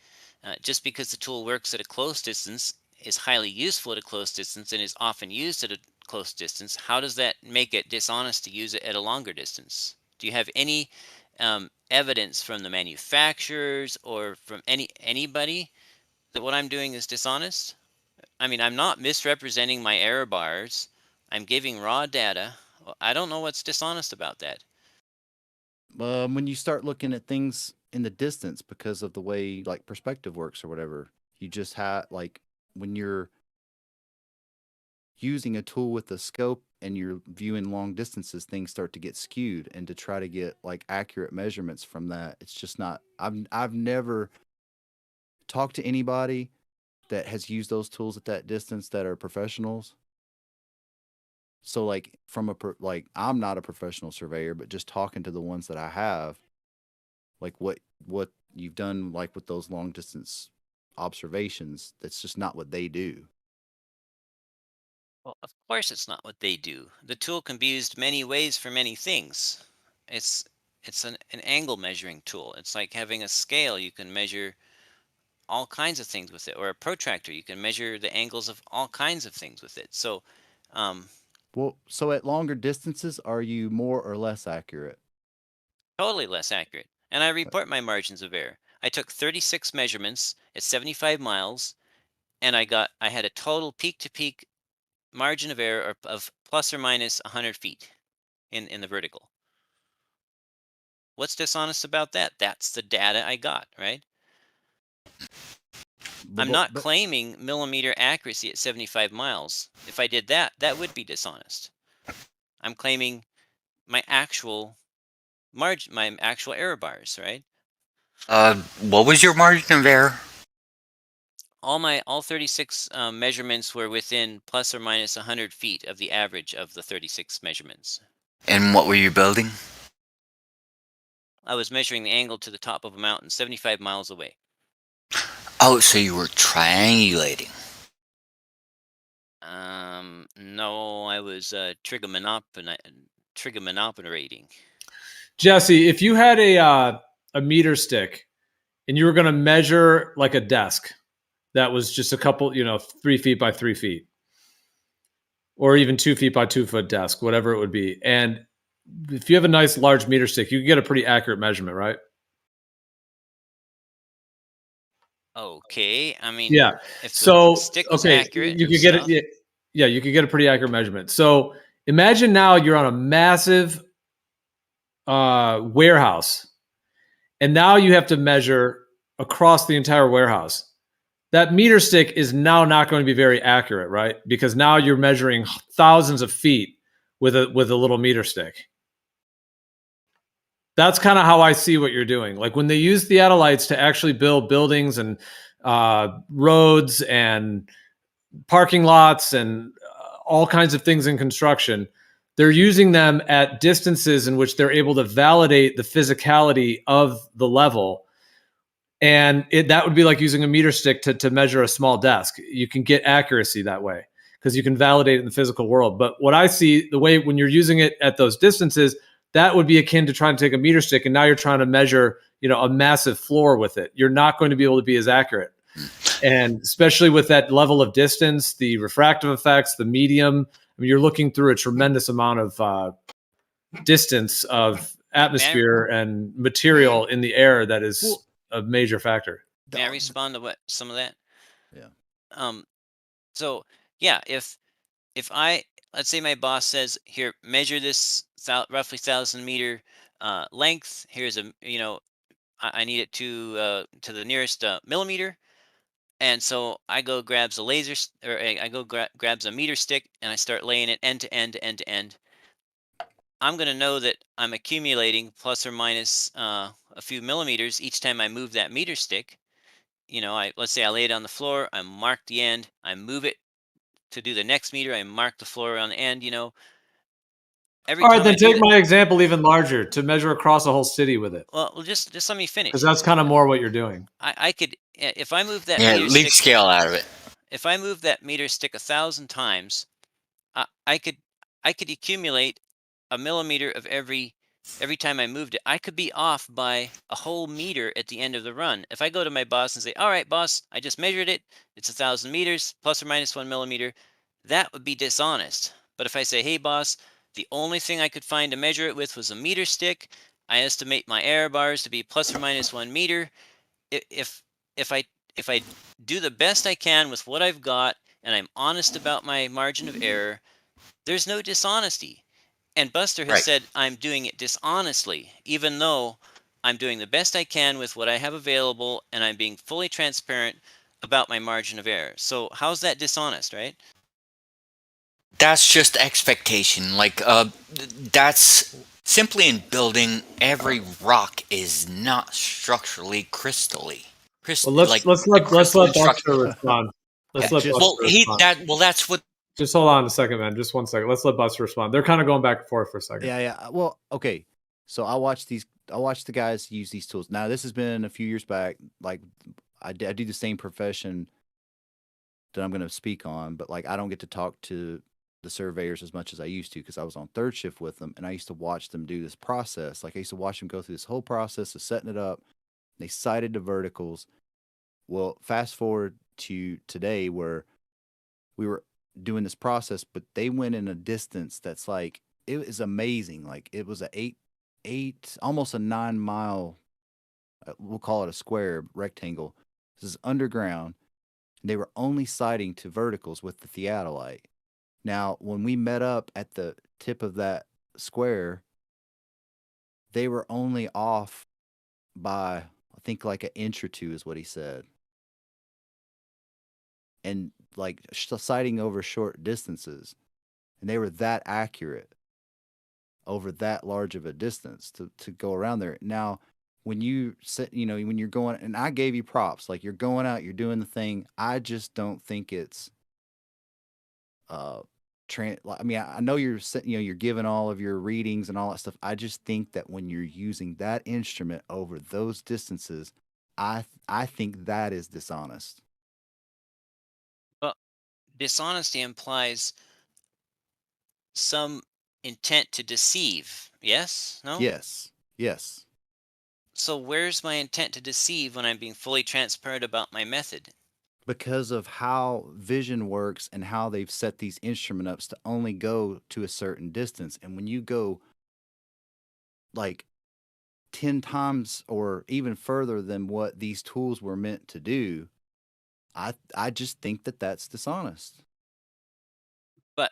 Speaker 14: Just because the tool works at a close distance, is highly useful at a close distance, and is often used at a close distance, how does that make it dishonest to use it at a longer distance? Do you have any evidence from the manufacturers or from anybody that what I'm doing is dishonest? I mean, I'm not misrepresenting my error bars. I'm giving raw data. I don't know what's dishonest about that.
Speaker 11: When you start looking at things in the distance because of the way like perspective works or whatever, you just have, like, when you're using a tool with a scope and you're viewing long distances, things start to get skewed, and to try to get like accurate measurements from that, it's just not. I've never talked to anybody that has used those tools at that distance that are professionals? So like like I'm not a professional surveyor, but just talking to the ones that I have, like what you've done like with those long distance observations, that's just not what they do.
Speaker 14: Well, of course it's not what they do. The tool can be used many ways for many things. It's an angle measuring tool. It's like having a scale. You can measure all kinds of things with it, or a protractor. You can measure the angles of all kinds of things with it. So,
Speaker 11: Well, so at longer distances, are you more or less accurate?
Speaker 14: totally less accurate. And I report my margins of error. I took 36 measurements at 75 miles, and I had a total peak to peak margin of error of plus or minus 100 feet in the vertical. What's dishonest about that? That's the data I got, right? I'm not claiming millimeter accuracy at 75 miles. If I did that, that would be dishonest. I'm claiming my actual margin, my actual error bars, right?
Speaker 10: What was your margin of error?
Speaker 14: All 36 measurements were within plus or minus 100 feet of the average of the 36 measurements.
Speaker 10: And what were you building?
Speaker 14: I was measuring the angle to the top of a mountain 75 miles away.
Speaker 10: Oh, so you were triangulating.
Speaker 14: No, I was trigonometrating.
Speaker 7: Jesse, if you had a meter stick and you were going to measure like a desk that was just a couple, 3 feet by 3 feet, or even 2 feet by 2 foot desk, whatever it would be, and if you have a nice large meter stick, you can get a pretty accurate measurement, right?
Speaker 14: Okay, I mean,
Speaker 7: yeah.
Speaker 14: If
Speaker 7: so
Speaker 14: the stick was
Speaker 7: okay,
Speaker 14: accurate,
Speaker 7: you could get
Speaker 14: stuff.
Speaker 7: it. Yeah, you could get a pretty accurate measurement. So imagine now you're on a massive warehouse, and now you have to measure across the entire warehouse. That meter stick is now not going to be very accurate, right? Because now you're measuring thousands of feet with a little meter stick. That's kind of how I see what you're doing. Like when they use theodolites to actually build buildings and roads and parking lots and all kinds of things in construction, they're using them at distances in which they're able to validate the physicality of the level. And that would be like using a meter stick to measure a small desk. You can get accuracy that way because you can validate it in the physical world. But what I see, the way when you're using it at those distances, that would be akin to trying to take a meter stick and now you're trying to measure, a massive floor with it. You're not going to be able to be as accurate. And especially with that level of distance, the refractive effects, the medium, you're looking through a tremendous amount of distance of atmosphere and material in the air that is a major factor.
Speaker 14: May I respond to some of that?
Speaker 11: Yeah.
Speaker 14: So yeah, if let's say my boss says, here, measure this roughly 1,000 meter length. Here's I need it to the nearest millimeter. And so I go grabs a laser, or I go grabs a meter stick, and I start laying it end to end to end to end. I'm going to know that I'm accumulating plus or minus a few millimeters each time I move that meter stick. Let's say I lay it on the floor, I mark the end, I move it to do the next meter, I mark the floor on the end. Every
Speaker 7: All right,
Speaker 14: time
Speaker 7: then
Speaker 14: I do
Speaker 7: take my example even larger to measure across a whole city with it.
Speaker 14: Well, just let me finish.
Speaker 7: Because that's kind of more what you're doing.
Speaker 14: I could, if I move that
Speaker 10: meter
Speaker 14: stick,
Speaker 10: scale out of it.
Speaker 14: If I move that meter stick 1,000 times, I could accumulate a millimeter of every time I moved it. I could be off by a whole meter at the end of the run. If I go to my boss and say, all right, boss, I just measured it. It's 1,000 meters plus or minus 1 millimeter. That would be dishonest. But if I say, hey, boss, the only thing I could find to measure it with was a meter stick. I estimate my error bars to be plus or minus 1 meter. If I do the best I can with what I've got and I'm honest about my margin of error, there's no dishonesty. And Buster has said I'm doing it dishonestly, even though I'm doing the best I can with what I have available and I'm being fully transparent about my margin of error. So how's that dishonest, right?
Speaker 10: That's just expectation. That's simply in building, every rock is not structurally crystally.
Speaker 7: Well, let's let Buster respond.
Speaker 2: Let's let Buster
Speaker 10: Well,
Speaker 2: respond.
Speaker 10: that's what.
Speaker 2: Just hold on a second, man. Just 1 second. Let's let Buster respond. They're kind of going back and forth for a second.
Speaker 11: Yeah. Well, okay. So I watch the guys use these tools. Now this has been a few years back. Like I do the same profession that I'm going to speak on, but like I don't get to talk to the surveyors as much as I used to because I was on third shift with them, and I used to watch them do this process. Like I used to watch them go through this whole process of setting it up. They sighted the verticals. Well, fast forward to today where we were doing this process, but they went in a distance that's like, it is amazing. Like it was almost a 9 mile, we'll call it a square rectangle. This is underground. And they were only sighting to verticals with the theodolite. Now, when we met up at the tip of that square, they were only off by, I think, like an inch or two is what he said. And like sighting over short distances. And they were that accurate over that large of a distance to go around there. Now, when you sit, when you're going, and I gave you props, like you're going out, you're doing the thing. I just don't think it's, I mean, I know you're you're giving all of your readings and all that stuff. I just think that when you're using that instrument over those distances, I think that is dishonest.
Speaker 14: Well, dishonesty implies some intent to deceive. Yes? No?
Speaker 11: Yes.
Speaker 14: So where's my intent to deceive when I'm being fully transparent about my method?
Speaker 11: Because of how vision works and how they've set these instrument ups to only go to a certain distance. And when you go like 10 times or even further than what these tools were meant to do, I just think that that's dishonest.
Speaker 14: But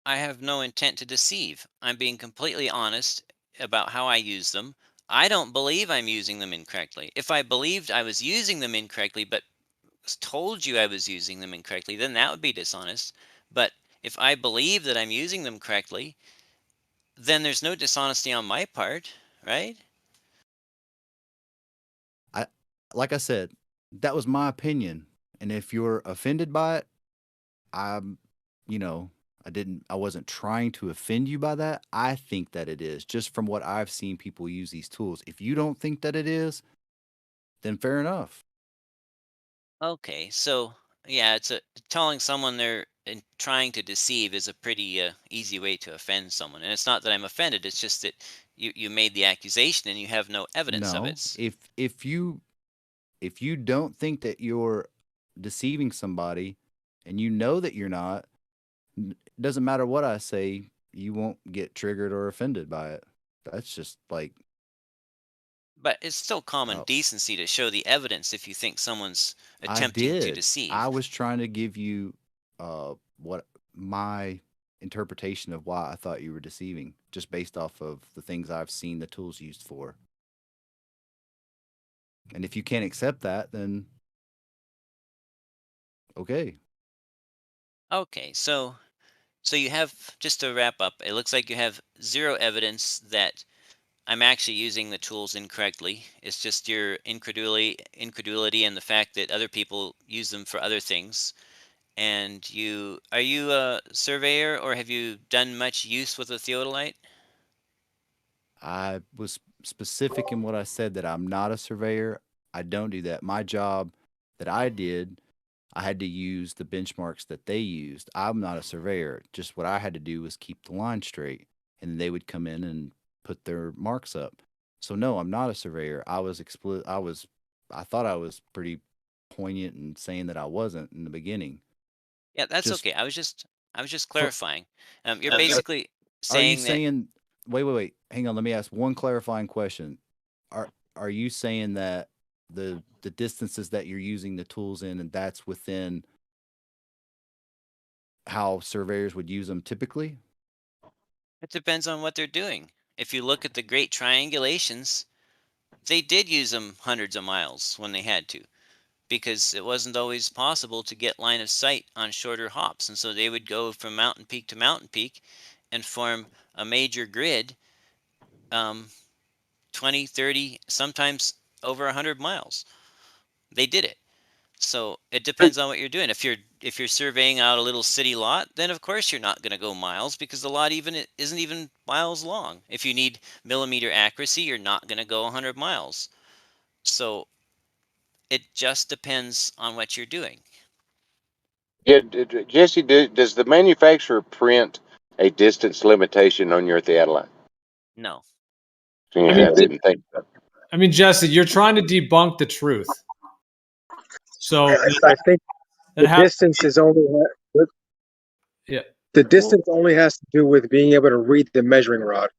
Speaker 14: I have no intent to deceive. I'm being completely honest about how I use them. I don't believe I'm using them incorrectly. If I believed I was using them incorrectly, but told you I was using them incorrectly, then that would be dishonest. But if I believe that I'm using them correctly, then there's no dishonesty on my part, right?
Speaker 11: Like I said, that was my opinion. And if you're offended by it, I'm, I wasn't trying to offend you by that. I think that it is, just from what I've seen people use these tools. If you don't think that it is, then fair enough.
Speaker 14: Okay, so yeah, telling someone they're trying to deceive is a pretty easy way to offend someone. And it's not that I'm offended, it's just that you made the accusation and you have no evidence of
Speaker 11: No,
Speaker 14: it.
Speaker 11: if you don't think that you're deceiving somebody and you know that you're not, it doesn't matter what I say, you won't get triggered or offended by it. That's just like,
Speaker 14: But it's still common decency to show the evidence if you think someone's
Speaker 11: I
Speaker 14: attempting to
Speaker 11: did.
Speaker 14: deceive.
Speaker 11: I was trying to give you what my interpretation of why I thought you were deceiving, just based off of the things I've seen the tools used for. And if you can't accept that, then okay.
Speaker 14: Okay, so you have, just to wrap up, it looks like you have zero evidence that I'm actually using the tools incorrectly. It's just your incredulity and the fact that other people use them for other things. And are you a surveyor, or have you done much use with a theodolite?
Speaker 11: I was specific in what I said, that I'm not a surveyor. I don't do that. My job that I did, I had to use the benchmarks that they used. I'm not a surveyor. Just what I had to do was keep the line straight, and they would come in and put their marks up. So no, I'm not a surveyor. I thought I was pretty poignant in saying that I wasn't in the beginning.
Speaker 14: Yeah, that's
Speaker 11: Just
Speaker 14: okay. I was just
Speaker 11: for,
Speaker 14: clarifying. You're
Speaker 11: are
Speaker 14: basically
Speaker 11: you
Speaker 14: saying that.
Speaker 11: saying, wait, hang on, let me ask one clarifying question. Are you saying that the distances that you're using the tools in, and that's within how surveyors would use them typically?
Speaker 14: It depends on what they're doing. If you look at the great triangulations, they did use them hundreds of miles when they had to, because it wasn't always possible to get line of sight on shorter hops. And so they would go from mountain peak to mountain peak and form a major grid, 20, 30, sometimes over 100 miles. They did it. So it depends on what you're doing. If you're surveying out a little city lot, then of course you're not going to go miles because the lot isn't even miles long. If you need millimeter accuracy, you're not going to go 100 miles. So it just depends on what you're doing.
Speaker 18: Yeah, Jesse, does the manufacturer print a distance limitation on your theodolite?
Speaker 14: No.
Speaker 18: Yeah, I didn't think so.
Speaker 2: I mean, Jesse, you're trying to debunk the truth. So
Speaker 16: I think the distance is only
Speaker 2: yeah.
Speaker 16: the distance only has to do with being able to read the measuring rod.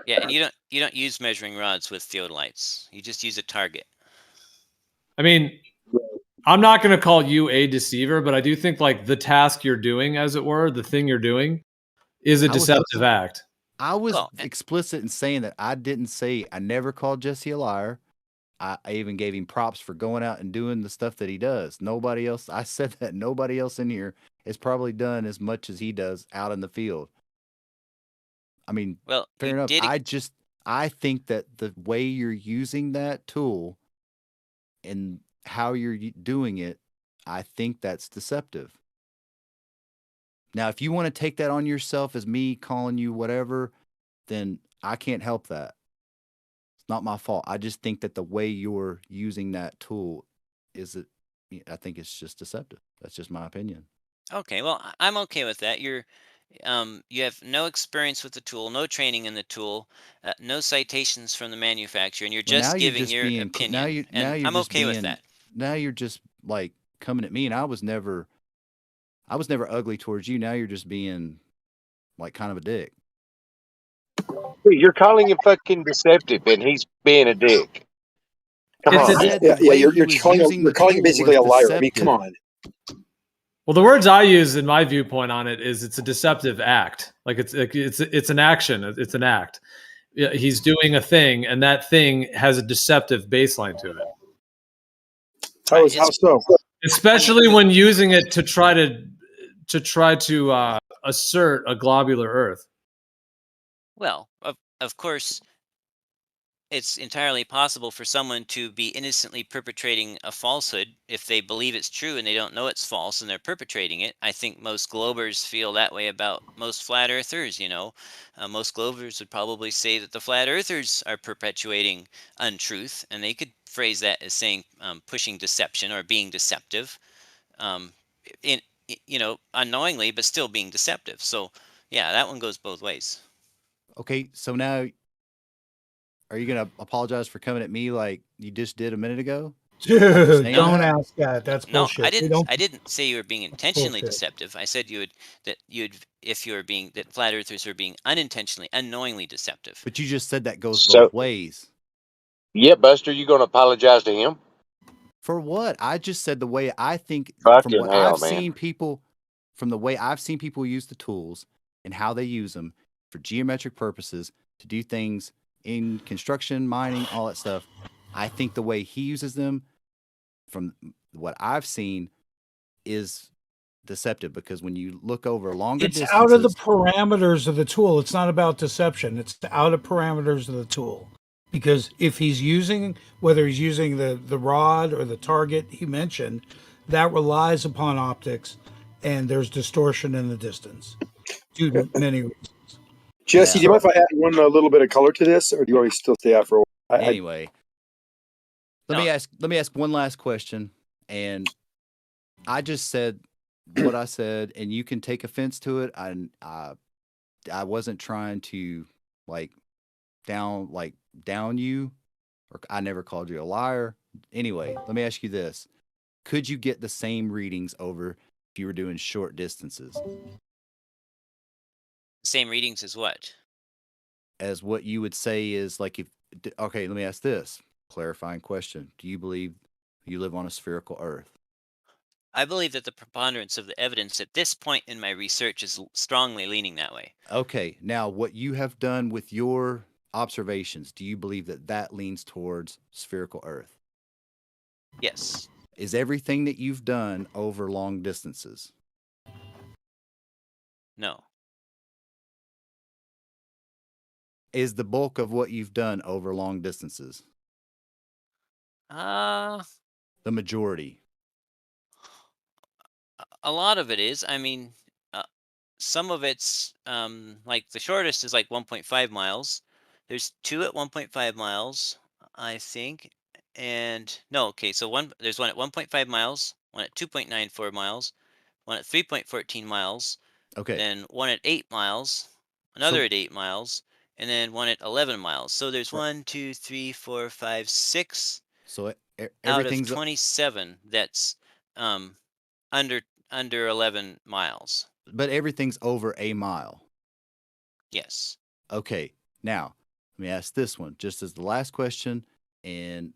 Speaker 14: Yeah, and you don't use measuring rods with theodolites. You just use a target.
Speaker 2: I mean, I'm not going to call you a deceiver, but I do think like the task you're doing, as it were, the thing you're doing, is a deceptive act.
Speaker 11: I was explicit in saying that I didn't say, I never called Jesse a liar. I even gave him props for going out and doing the stuff that he does. Nobody else, I said that nobody else in here has probably done as much as he does out in the field. I mean,
Speaker 14: well,
Speaker 11: fair enough. I think that the way you're using that tool and how you're doing it, I think that's deceptive. Now, if you want to take that on yourself as me calling you whatever, then I can't help that. It's not my fault. I just think that the way you're using that tool I think it's just deceptive. That's just my opinion.
Speaker 14: Okay, well, I'm okay with that. You have no experience with the tool, no training in the tool, no citations from the manufacturer, and you're
Speaker 11: Well,
Speaker 14: just giving your opinion. I'm okay with that.
Speaker 11: Now you're just like coming at me, and I was never ugly towards you. Now you're just being like kind of a dick.
Speaker 18: You're calling him fucking deceptive, and he's being a dick. Come on.
Speaker 16: You're calling him basically a liar. I mean, come on.
Speaker 2: Well, the words I use in my viewpoint on it is it's a deceptive act. Like it's an action. It's an act. He's doing a thing, and that thing has a deceptive baseline to it.
Speaker 16: How so?
Speaker 2: Especially when using it to try to assert a globular Earth.
Speaker 14: Well, of course, it's entirely possible for someone to be innocently perpetrating a falsehood if they believe it's true and they don't know it's false and they're perpetrating it. I think most globers feel that way about most flat earthers. Most globers would probably say that the flat earthers are perpetuating untruth, and they could phrase that as saying pushing deception or being deceptive, unknowingly, but still being deceptive. So yeah, that one goes both ways.
Speaker 11: Okay, so now, are you gonna apologize for coming at me like you just did a minute ago?
Speaker 6: Dude, don't ask that. That's bullshit.
Speaker 14: No, I didn't say you were being intentionally deceptive. I said that flat earthers are being unintentionally, unknowingly deceptive.
Speaker 11: But you just said that goes both ways.
Speaker 18: Yeah, Buster, you gonna apologize to him?
Speaker 11: For what? I just said the way I think
Speaker 18: Fucking
Speaker 11: from what
Speaker 18: hell,
Speaker 11: I've
Speaker 18: man.
Speaker 11: seen people, from the way I've seen people use the tools and how they use them for geometric purposes to do things in construction, mining, all that stuff. I think the way he uses them, from what I've seen, is deceptive, because when you look over longer
Speaker 6: It's
Speaker 11: distances,
Speaker 6: out of the parameters of the tool. It's not about deception. It's out of parameters of the tool. Because if he's using, whether he's using the rod or the target he mentioned, that relies upon optics, and there's distortion in the distance due to many reasons.
Speaker 16: Jesse, do you mind if I add one little bit of color to this, or do you want me to still stay out for a while?
Speaker 11: Anyway, let me ask one last question, and I just said what I said, and you can take offense to it. I wasn't trying to down you, or I never called you a liar. Anyway, let me ask you this: could you get the same readings over if you were doing short distances?
Speaker 14: Same readings as what?
Speaker 11: As what you would say is like if. Okay, let me ask this clarifying question: do you believe you live on a spherical Earth?
Speaker 14: I believe that the preponderance of the evidence at this point in my research is strongly leaning that way.
Speaker 11: Okay, now what you have done with your observations, do you believe that that leans towards spherical Earth?
Speaker 14: Yes.
Speaker 11: Is everything that you've done over long distances?
Speaker 14: No.
Speaker 11: Is the bulk of what you've done over long distances?
Speaker 14: The
Speaker 11: majority.
Speaker 14: A lot of it is. I mean, some of it's like the shortest is like 1.5 miles. There's two at 1.5 miles, I think. And no, okay, so there's one at 1.5 miles, one at 2.94 miles, one at 3.14 miles,
Speaker 11: Okay.
Speaker 14: then one at 8 miles,
Speaker 11: So
Speaker 14: another at 8 miles, and then one at 11 miles. So there's
Speaker 11: Right.
Speaker 14: 1, 2, 3, 4, 5, 6
Speaker 11: so
Speaker 14: out of
Speaker 11: everything's
Speaker 14: 27 that's um, under 11 miles.
Speaker 11: but everything's over a mile.
Speaker 14: Yes.
Speaker 11: Okay. Now, let me ask this one just as the last question, and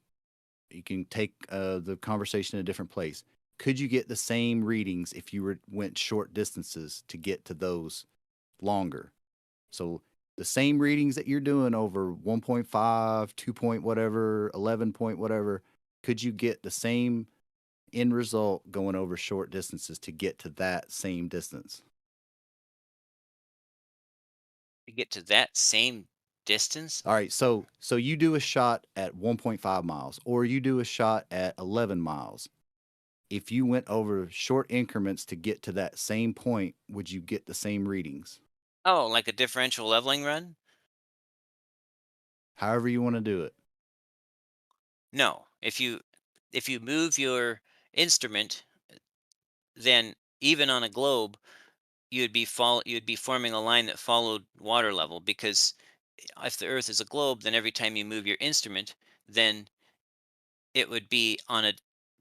Speaker 11: you can take the conversation in a different place. Could you get the same readings if you went short distances to get to those longer? So the same readings that you're doing over 1.5, 2 point whatever, 11 point whatever, could you get the same end result going over short distances to get to that same distance?
Speaker 14: To get to that same distance?
Speaker 11: All right, so you do a shot at 1.5 miles or you do a shot at 11 miles. If you went over short increments to get to that same point, would you get the same readings?
Speaker 14: Oh, like a differential leveling run?
Speaker 11: However you want to do it.
Speaker 14: No. If you move your instrument, then even on a globe, you'd be forming a line that followed water level, because if the Earth is a globe, then every time you move your instrument, then it would be on a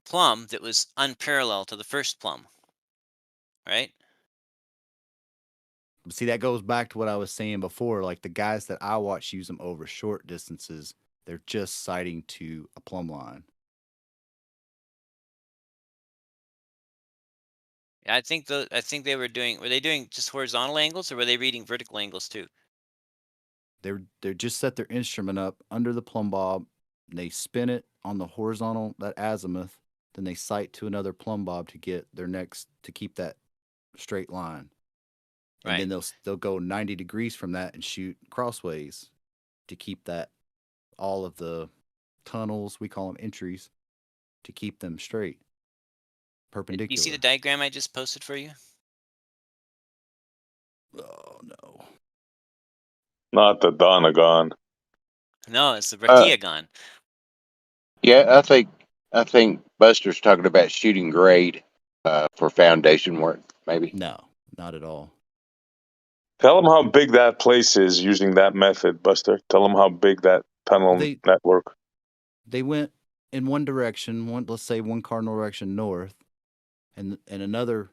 Speaker 14: plumb that was unparalleled to the first plumb. Right?
Speaker 11: See, that goes back to what I was saying before. Like the guys that I watch use them over short distances, they're just sighting to a plumb line.
Speaker 14: I think they were they doing just horizontal angles, or were they reading vertical angles too?
Speaker 11: They're just set their instrument up under the plumb bob, and they spin it on the horizontal, that azimuth, then they sight to another plumb bob to get their next, to keep that straight line. And
Speaker 14: Right.
Speaker 11: then they'll go 90 degrees from that and shoot crossways to keep that, all of the tunnels, we call them entries, to keep them straight,
Speaker 14: Do
Speaker 11: perpendicular.
Speaker 14: you see the diagram I just posted for you?
Speaker 11: Oh no.
Speaker 13: Not the Donegal.
Speaker 14: No, it's the Brachiagon.
Speaker 18: Yeah, I think Buster's talking about shooting grade for foundation work, maybe.
Speaker 11: No, not at all.
Speaker 13: Tell them how big that place is using that method, Buster. Tell them how big that tunnel network.
Speaker 11: They went in one direction, let's say one cardinal direction north, and another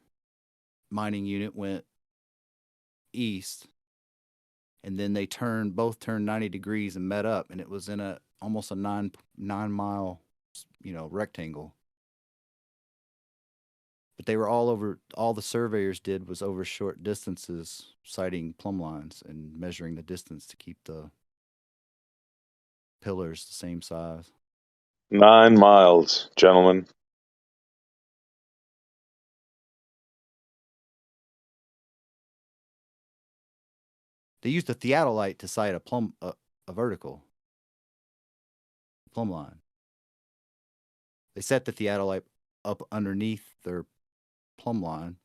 Speaker 11: mining unit went east, and then they both turned 90 degrees and met up, and it was in almost a 9-mile, rectangle. But they were all the surveyors did was over short distances, sighting plumb lines and measuring the distance to keep the pillars the same size.
Speaker 13: 9 miles, gentlemen.
Speaker 11: They used a theodolite to sight a vertical plumb line. They set the theodolite up underneath their plumb line,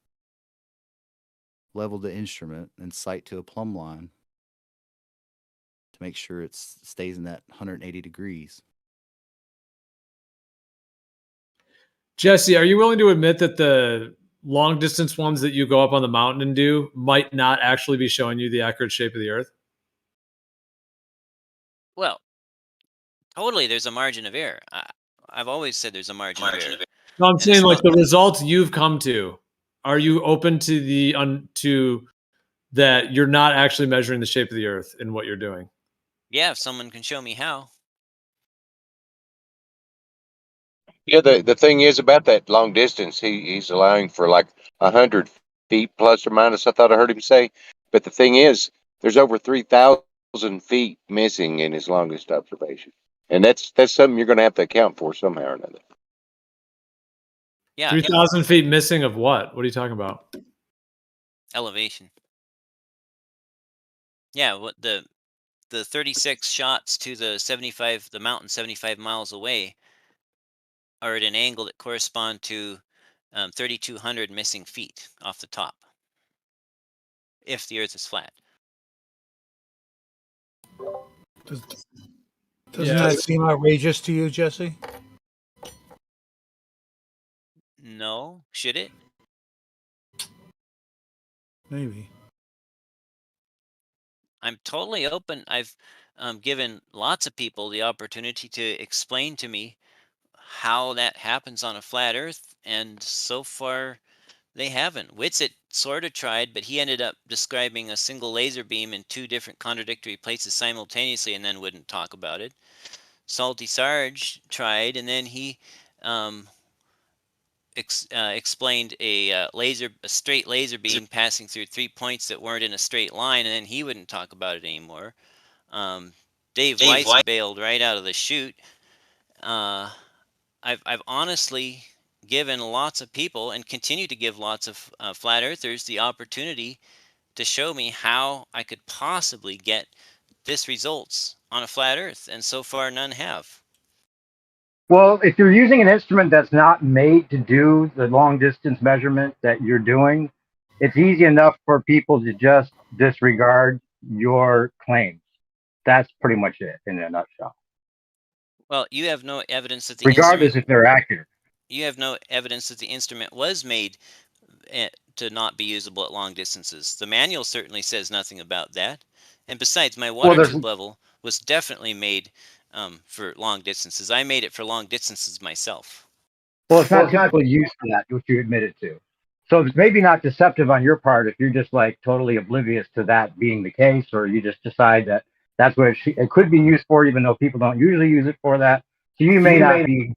Speaker 11: leveled the instrument, and sight to a plumb line to make sure it stays in that 180 degrees.
Speaker 2: Jesse, are you willing to admit that the long distance ones that you go up on the mountain and do might not actually be showing you the accurate shape of the Earth?
Speaker 14: Well, totally, there's a margin of error. I've always said there's a margin of error.
Speaker 2: No, I'm
Speaker 14: And
Speaker 2: saying
Speaker 14: it's
Speaker 2: like
Speaker 14: not-
Speaker 2: the results you've come to. Are you open to to that you're not actually measuring the shape of the Earth in what you're doing?
Speaker 14: Yeah, if someone can show me how.
Speaker 18: Yeah, the thing is about that long distance, he's allowing for like 100 feet plus or minus. I thought I heard him say, but the thing is, there's over 3,000 feet missing in his longest observation, and that's something you're going to have to account for somehow or another.
Speaker 14: Yeah.
Speaker 2: 3,000 feet missing of what? What are you talking about?
Speaker 14: Elevation. Yeah, what the 36 shots to the mountain 75 miles away are at an angle that correspond to 3,200 missing feet off the top if the Earth is flat.
Speaker 6: Doesn't that seem outrageous to you, Jesse?
Speaker 14: No, should it?
Speaker 6: Maybe.
Speaker 14: I'm totally open. I've given lots of people the opportunity to explain to me how that happens on a flat Earth, and so far they haven't. Whitsitt sort of tried, but he ended up describing a single laser beam in 2 different contradictory places simultaneously and then wouldn't talk about it. Salty Sarge tried, and then he explained a straight laser beam passing through 3 points that weren't in a straight line, and then he wouldn't talk about it anymore. Dave Weiss bailed right out of the chute. I've honestly given lots of people, and continue to give lots of flat earthers, the opportunity to show me how I could possibly get this results on a flat Earth, and so far none have.
Speaker 5: Well, if you're using an instrument that's not made to do the long distance measurement that you're doing, it's easy enough for people to just disregard your claims. That's pretty much it in a nutshell.
Speaker 14: Well, you have no evidence that the
Speaker 5: Regardless if they're accurate.
Speaker 14: You have no evidence that the instrument was made to not be usable at long distances. The manual certainly says nothing about that. And besides, my water tube level was definitely made for long distances. I made it for long distances myself.
Speaker 5: Well, it's not typically used for that, which you admitted to. So it's maybe not deceptive on your part if you're just like totally oblivious to that being the case, or you just decide that that's what it could be used for, even though people don't usually use it for that. So you may not be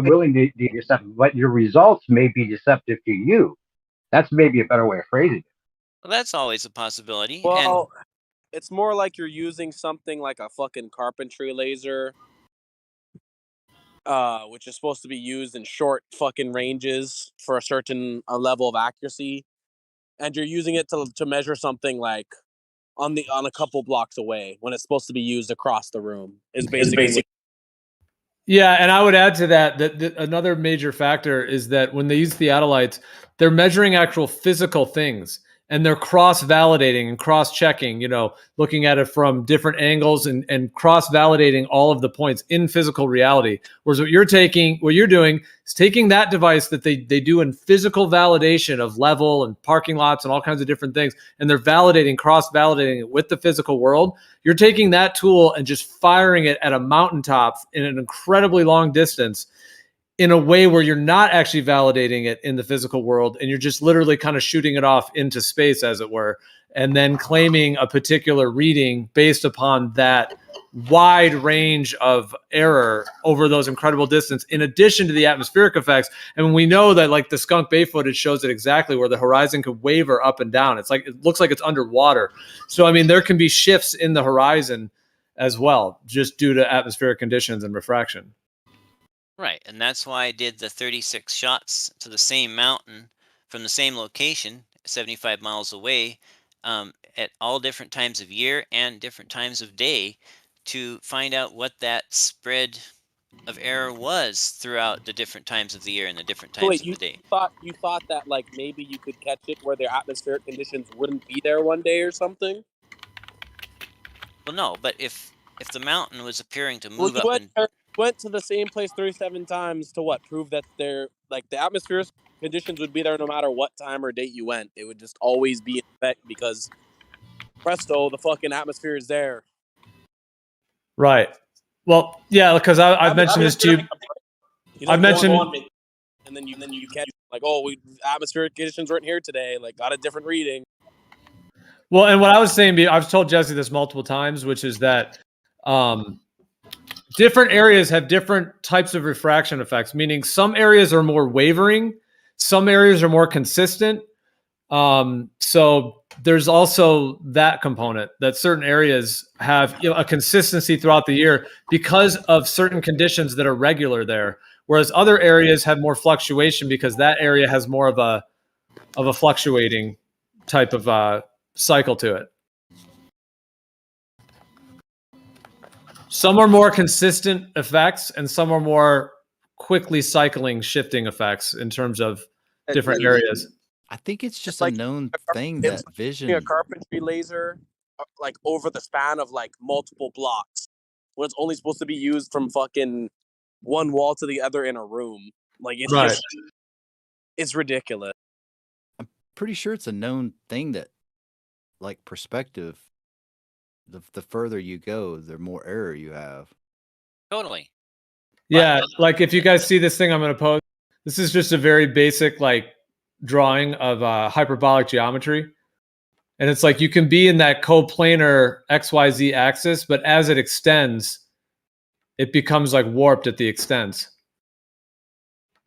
Speaker 5: willing to be deceptive, but your results may be deceptive to you. That's maybe a better way of phrasing it.
Speaker 14: Well, that's always a possibility.
Speaker 17: Well, it's more like you're using something like a fucking carpentry laser, which is supposed to be used in short fucking ranges for a certain level of accuracy, and you're using it to measure something like on a couple blocks away when it's supposed to be used across the room. Is basically.
Speaker 2: Yeah, and I would add to that another major factor is that when they use theodolites, they're measuring actual physical things, and they're cross-validating and cross-checking, looking at it from different angles and cross-validating all of the points in physical reality. Whereas what you're doing is taking that device that they do in physical validation of level and parking lots and all kinds of different things, and they're cross-validating it with the physical world. You're taking that tool and just firing it at a mountaintop in an incredibly long distance in a way where you're not actually validating it in the physical world, and you're just literally kind of shooting it off into space, as it were, and then claiming a particular reading based upon that wide range of error over those incredible distance, in addition to the atmospheric effects. And we know that, like, the Skunk Bay footage shows it exactly, where the horizon could waver up and down. It looks like it's underwater. So, I mean, there can be shifts in the horizon as well, just due to atmospheric conditions and refraction.
Speaker 14: Right, and that's why I did the 36 shots to the same mountain from the same location, 75 miles away, at all different times of year and different times of day, to find out what that spread of error was throughout the different times of the year and the different times of the day.
Speaker 17: You thought that like maybe you could catch it where the atmospheric conditions wouldn't be there one day or something?
Speaker 14: Well, no, but if the mountain was appearing to move up and
Speaker 17: went to the same place 37 times to prove that the atmospheric conditions would be there no matter what time or date you went. It would just always be in effect because presto, the fucking atmosphere is there.
Speaker 2: Right. Well, yeah, because I've mentioned this to you. I've mentioned,
Speaker 17: and then you catch atmospheric conditions weren't here today. Like, got a different reading.
Speaker 2: Well, and what I was saying, I've told Jesse this multiple times, which is that different areas have different types of refraction effects, meaning some areas are more wavering, some areas are more consistent. So there's also that component, that certain areas have a consistency throughout the year because of certain conditions that are regular there, whereas other areas have more fluctuation because that area has more of a fluctuating type of cycle to it. Some are more consistent effects and some are more quickly cycling shifting effects in terms of different areas.
Speaker 11: I think it's just
Speaker 17: like
Speaker 11: a known thing
Speaker 17: it's
Speaker 11: that vision.
Speaker 17: a carpentry laser like over the span of like multiple blocks when it's only supposed to be used from fucking one wall to the other in a room. Like it's
Speaker 2: Right.
Speaker 17: just it's ridiculous.
Speaker 11: Pretty sure it's a known thing that, like, perspective, the further you go, the more error you have.
Speaker 14: Totally.
Speaker 2: Yeah, like if you guys see this thing I'm going to post, this is just a very basic like drawing of hyperbolic geometry. And it's like you can be in that coplanar XYZ axis, but as it extends, it becomes like warped at the extents.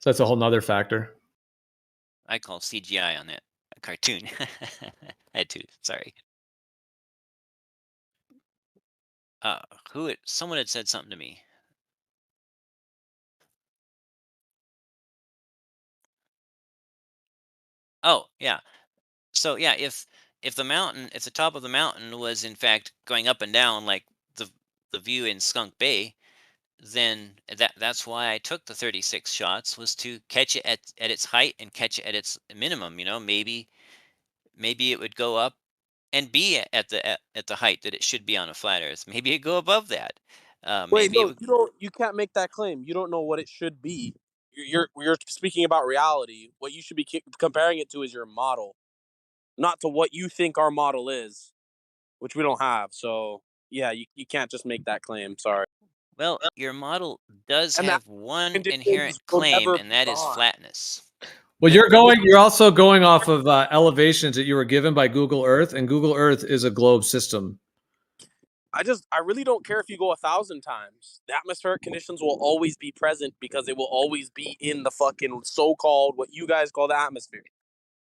Speaker 2: So that's a whole nother factor.
Speaker 14: I call CGI on that. A cartoon. I had to. Sorry. Someone had said something to me. Oh, yeah. So yeah, if the top of the mountain was in fact going up and down like the view in Skunk Bay, then that's why I took the 36 shots, was to catch it at its height and catch it at its minimum. You know, maybe it would go up and be at the height that it should be on a flat Earth. Maybe it go above that.
Speaker 17: Wait,
Speaker 14: Maybe it
Speaker 17: no,
Speaker 14: would,
Speaker 17: you can't make that claim. You don't know what it should be. You're speaking about reality. What you should be comparing it to is your model, not to what you think our model is, which we don't have. So yeah, you can't just make that claim. Sorry.
Speaker 14: well, your model does
Speaker 17: And that
Speaker 14: have one
Speaker 17: conditions
Speaker 14: inherent
Speaker 17: will
Speaker 14: claim,
Speaker 17: never
Speaker 14: and that
Speaker 17: be
Speaker 14: is
Speaker 17: gone.
Speaker 14: flatness.
Speaker 2: Well, you're also going off of elevations that you were given by Google Earth, and Google Earth is a globe system.
Speaker 17: I really don't care if you go 1,000 times. The atmospheric conditions will always be present because it will always be in the fucking so-called, what you guys call the atmosphere.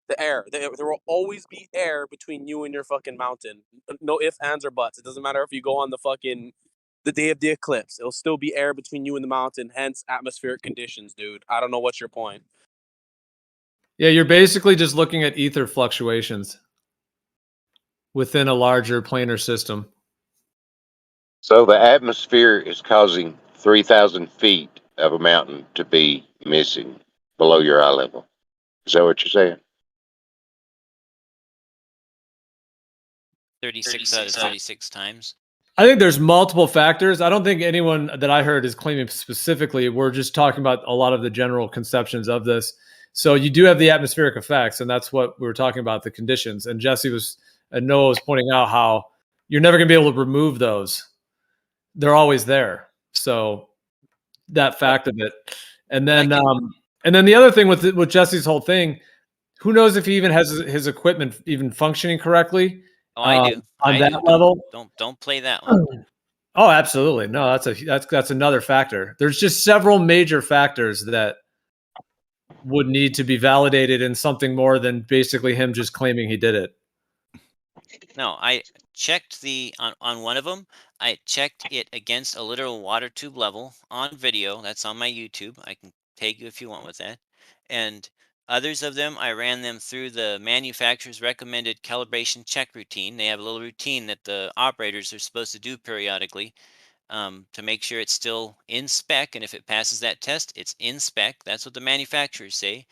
Speaker 17: The air. There will always be air between you and your fucking mountain. No ifs, ands, or buts. It doesn't matter if you go on the day of the eclipse. It'll still be air between you and the mountain, hence atmospheric conditions, dude. I don't know what's your point.
Speaker 2: Yeah, you're basically just looking at ether fluctuations within a larger planar system.
Speaker 18: So the atmosphere is causing 3,000 feet of a mountain to be missing below your eye level. Is that what you're saying?
Speaker 14: 36 out of 36 times.
Speaker 2: I think there's multiple factors. I don't think anyone that I heard is claiming specifically. We're just talking about a lot of the general conceptions of this. So you do have the atmospheric effects, and that's what we were talking about, the conditions. And Noah was pointing out how you're never going to be able to remove those. They're always there. So that fact of it. And then the other thing with Jesse's whole thing, who knows if he even has his equipment even functioning correctly?
Speaker 14: Oh, I do.
Speaker 2: On that level.
Speaker 14: Don't play that one.
Speaker 2: Oh, absolutely. No, that's another factor. There's just several major factors that would need to be validated in something more than basically him just claiming he did it.
Speaker 14: No, I checked on one of them. I checked it against a literal water tube level on video. That's on my YouTube. I can tag you if you want with that. And others of them, I ran them through the manufacturer's recommended calibration check routine. They have a little routine that the operators are supposed to do periodically to make sure it's still in spec. And if it passes that test, it's in spec. That's what the manufacturers say.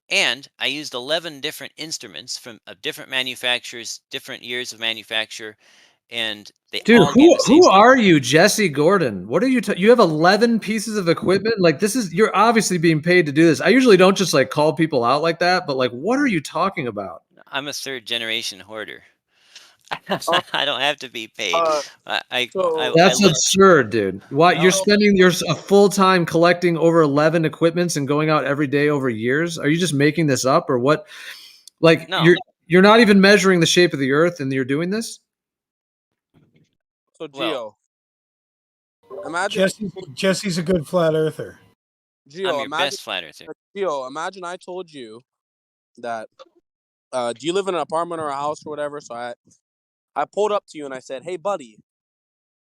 Speaker 14: And I used 11 different instruments from different manufacturers, different years of manufacture, and they
Speaker 2: Dude,
Speaker 14: all gave the same
Speaker 2: who
Speaker 14: thing.
Speaker 2: are you, Jesse Gordon? What are you? You have 11 pieces of equipment. Like you're obviously being paid to do this. I usually don't just like call people out like that, but like, what are you talking about?
Speaker 14: I'm a third generation hoarder. I don't have to be paid.
Speaker 2: That's absurd, dude. Why you're spending a full time collecting over 11 equipments and going out every day over years? Are you just making this up or what? Like
Speaker 14: No.
Speaker 2: you're not even measuring the shape of the earth and you're doing this?
Speaker 17: So Gio, imagine
Speaker 6: Jesse's a good flat earther.
Speaker 17: Gio,
Speaker 14: I'm your best flat earther.
Speaker 17: Gio, imagine I told you that do you live in an apartment or a house or whatever? So I pulled up to you and I said, "Hey, buddy,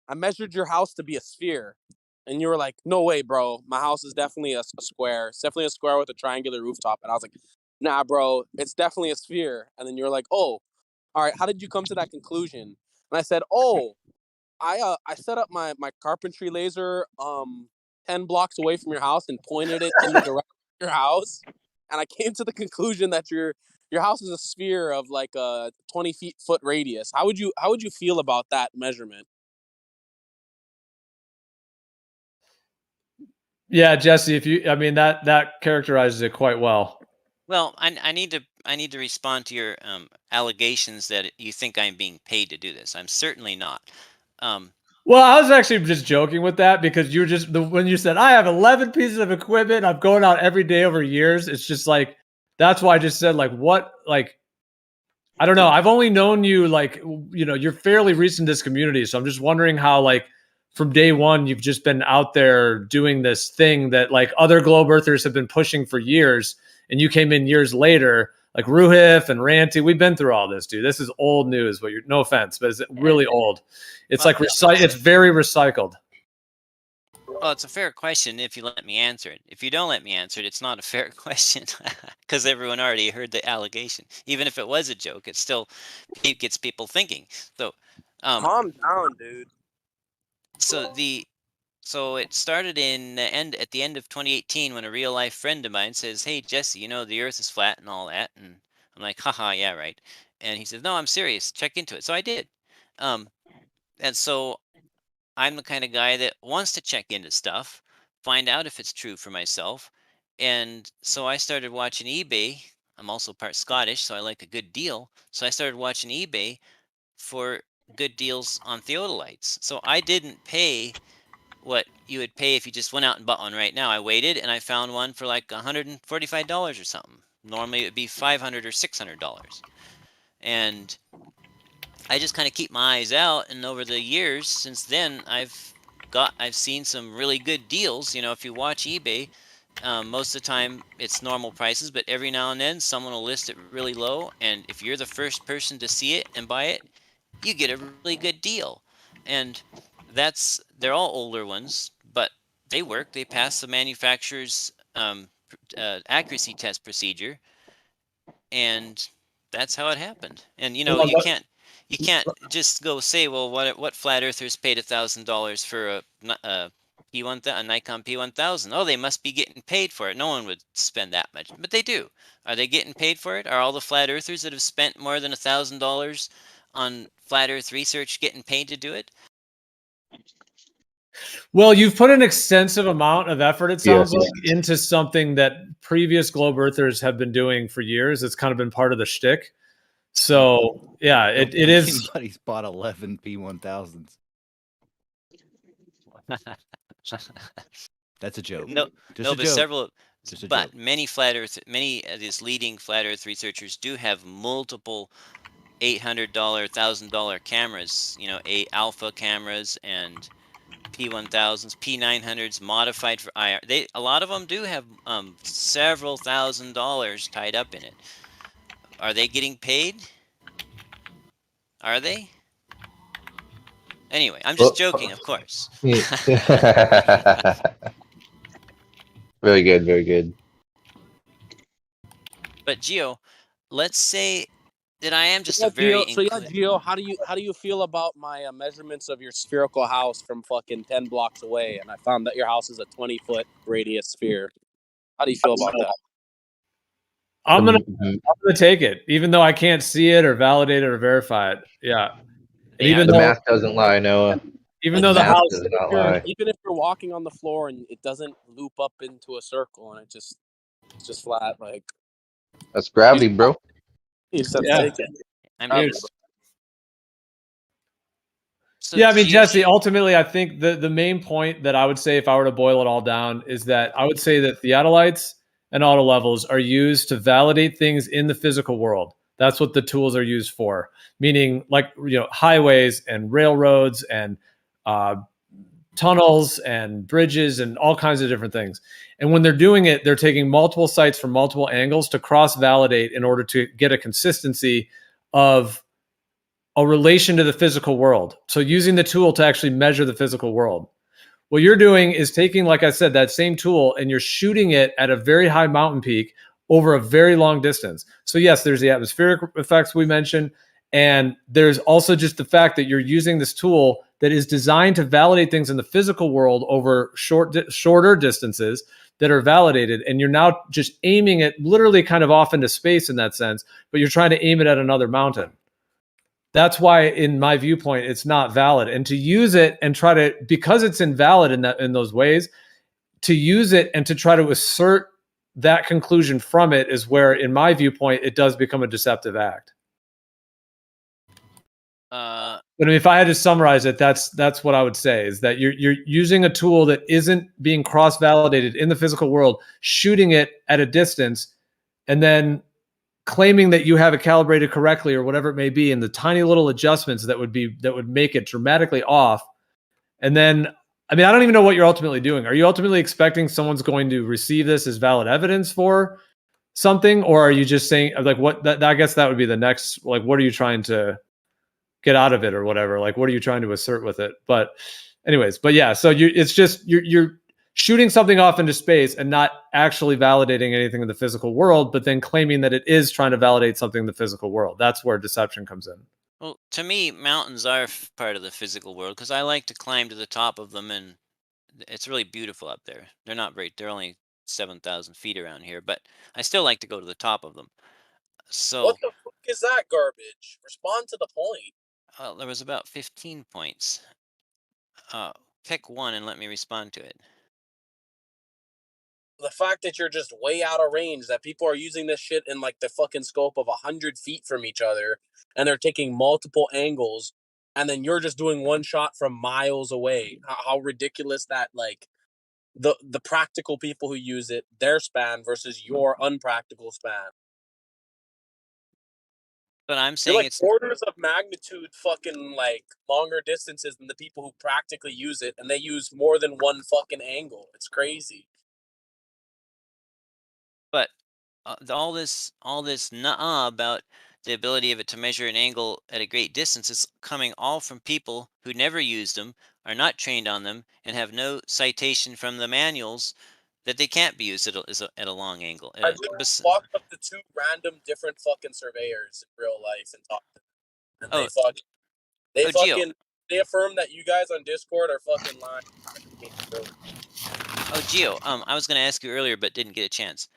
Speaker 17: I measured your house to be a sphere," and you were like, "No way, bro. My house is definitely a square. It's definitely a square with a triangular rooftop." And I was like, "Nah, bro, it's definitely a sphere." And then you were like, "Oh, all right. How did you come to that conclusion?" And I said, "Oh, I set up my carpentry laser 10 blocks away from your house and pointed it in the direction of your house, and I came to the conclusion that your house is a sphere of like a 20-foot radius. How would you feel about that measurement?
Speaker 2: Yeah, Jesse, I mean that characterizes it quite well.
Speaker 14: Well, I need to respond to your allegations that you think I'm being paid to do this. I'm certainly not.
Speaker 2: Well, I was actually just joking with that because you were just when you said I have 11 pieces of equipment, I'm going out every day over years. It's just like that's why I just said like what like I don't know. I've only known you like you're fairly recent in this community, so I'm just wondering how like from day one you've just been out there doing this thing that like other globe earthers have been pushing for years, and you came in years later. Like Ruhif and Ranty, we've been through all this, dude. This is old news, but no offense, but it's really old. It's like it's very recycled.
Speaker 14: Well, it's a fair question if you let me answer it. If you don't let me answer it, it's not a fair question because everyone already heard the allegation. Even if it was a joke, it gets people thinking. So,
Speaker 17: calm down, dude.
Speaker 14: So it started at the end of 2018 when a real life friend of mine says, "Hey Jesse, the Earth is flat and all that," and I'm like, "Haha, yeah, right." And he says, "No, I'm serious. Check into it." So I did, and so I'm the kind of guy that wants to check into stuff, find out if it's true for myself, and so I started watching eBay. I'm also part Scottish, so I like a good deal. So I started watching eBay for good deals on theodolites. So I didn't pay what you would pay if you just went out and bought one right now. I waited and I found one for like $145 or something. Normally it would be $500 or $600. And I just kind of keep my eyes out, and over the years since then I've seen some really good deals. If you watch eBay, most of the time it's normal prices, but every now and then someone will list it really low, and if you're the first person to see it and buy it, you get a really good deal. And they're all older ones, but they work. They pass the manufacturer's accuracy test procedure, and that's how it happened. And you can't just go say, well, what flat earthers paid $1,000 for a Nikon P1000? Oh, they must be getting paid for it. No one would spend that much, but they do. Are they getting paid for it? Are all the flat earthers that have spent more than $1,000 on flat earth research getting paid to do it?
Speaker 2: Well, you've put an extensive amount of effort, it sounds like, into something that previous globe earthers have been doing for years. It's kind of been part of the shtick. So yeah, it is.
Speaker 11: Anybody's bought 11 P1000s. That's a joke.
Speaker 14: But many of these leading flat earth researchers do have multiple $800, $1,000 cameras. Alpha cameras and P1000s, P900s modified for IR. A lot of them do have several $1,000s tied up in it. Are they getting paid? Are they? Anyway, I'm just joking, of course.
Speaker 19: Very good, very good.
Speaker 14: But Gio, let's say that I am just
Speaker 17: So
Speaker 14: a very
Speaker 17: Gio, how do you feel about my measurements of your spherical house from fucking 10 blocks away, and I found that your house is a 20-foot radius sphere? How do you feel about that?
Speaker 2: I'm gonna take it, even though I can't see it or validate it or verify it. Yeah. And even
Speaker 19: the
Speaker 2: though
Speaker 19: math doesn't lie, Noah.
Speaker 2: Even though the house
Speaker 19: does not lie.
Speaker 17: Even if you're walking on the floor and it doesn't loop up into a circle and it's just flat, like
Speaker 19: That's gravity, bro.
Speaker 17: you said
Speaker 2: Yeah.
Speaker 17: take it.
Speaker 2: Yeah, I mean, Jesse, ultimately, I think the main point that I would say if I were to boil it all down is that I would say that theodolites and auto levels are used to validate things in the physical world. That's what the tools are used for, meaning like, highways and railroads and tunnels and bridges and all kinds of different things. And when they're doing it, they're taking multiple sites from multiple angles to cross-validate in order to get a consistency of a relation to the physical world. So using the tool to actually measure the physical world. What you're doing is taking, like I said, that same tool and you're shooting it at a very high mountain peak over a very long distance. So yes, there's the atmospheric effects we mentioned. And there's also just the fact that you're using this tool that is designed to validate things in the physical world over shorter distances that are validated. And you're now just aiming it literally kind of off into space in that sense, but you're trying to aim it at another mountain. That's why, in my viewpoint, it's not valid. And to use it and try to, because it's invalid in those ways, to use it and to try to assert that conclusion from it is where, in my viewpoint, it does become a deceptive act. But I mean, if I had to summarize it, that's what I would say, is that you're using a tool that isn't being cross-validated in the physical world, shooting it at a distance, and then claiming that you have it calibrated correctly or whatever it may be, and the tiny little adjustments that would make it dramatically off. And then, I mean, I don't even know what you're ultimately doing. Are you ultimately expecting someone's going to receive this as valid evidence for something, or are you just saying, like, what? I guess that would be the next. Like, what are you trying to get out of it, or whatever? Like, what are you trying to assert with it? But, anyways, but yeah. So it's just you're shooting something off into space and not actually validating anything in the physical world, but then claiming that it is trying to validate something in the physical world. That's where deception comes in.
Speaker 14: Well, to me, mountains are part of the physical world because I like to climb to the top of them, and it's really beautiful up there. They're only 7,000 feet around here, but I still like to go to the top of them. So
Speaker 17: what the fuck is that garbage? Respond to the point.
Speaker 14: there was about 15 points. Pick one and let me respond to it.
Speaker 17: The fact that you're just way out of range, that people are using this shit in like the fucking scope of 100 feet from each other, and they're taking multiple angles, and then you're just doing one shot from miles away. How ridiculous that, like, the practical people who use it, their span versus your unpractical span.
Speaker 14: But I'm
Speaker 17: You're
Speaker 14: saying
Speaker 17: like
Speaker 14: it's
Speaker 17: orders of magnitude fucking like longer distances than the people who practically use it, and they use more than one fucking angle. It's crazy.
Speaker 14: But all this nuh-uh about the ability of it to measure an angle at a great distance is coming all from people who never used them, are not trained on them, and have no citation from the manuals that they can't be used at a long angle.
Speaker 17: I literally walked up to two random different fucking surveyors in real life and talked to them, and they affirm that you guys on Discord are fucking lying.
Speaker 14: Oh, Gio, I was going to ask you earlier, but didn't get a chance.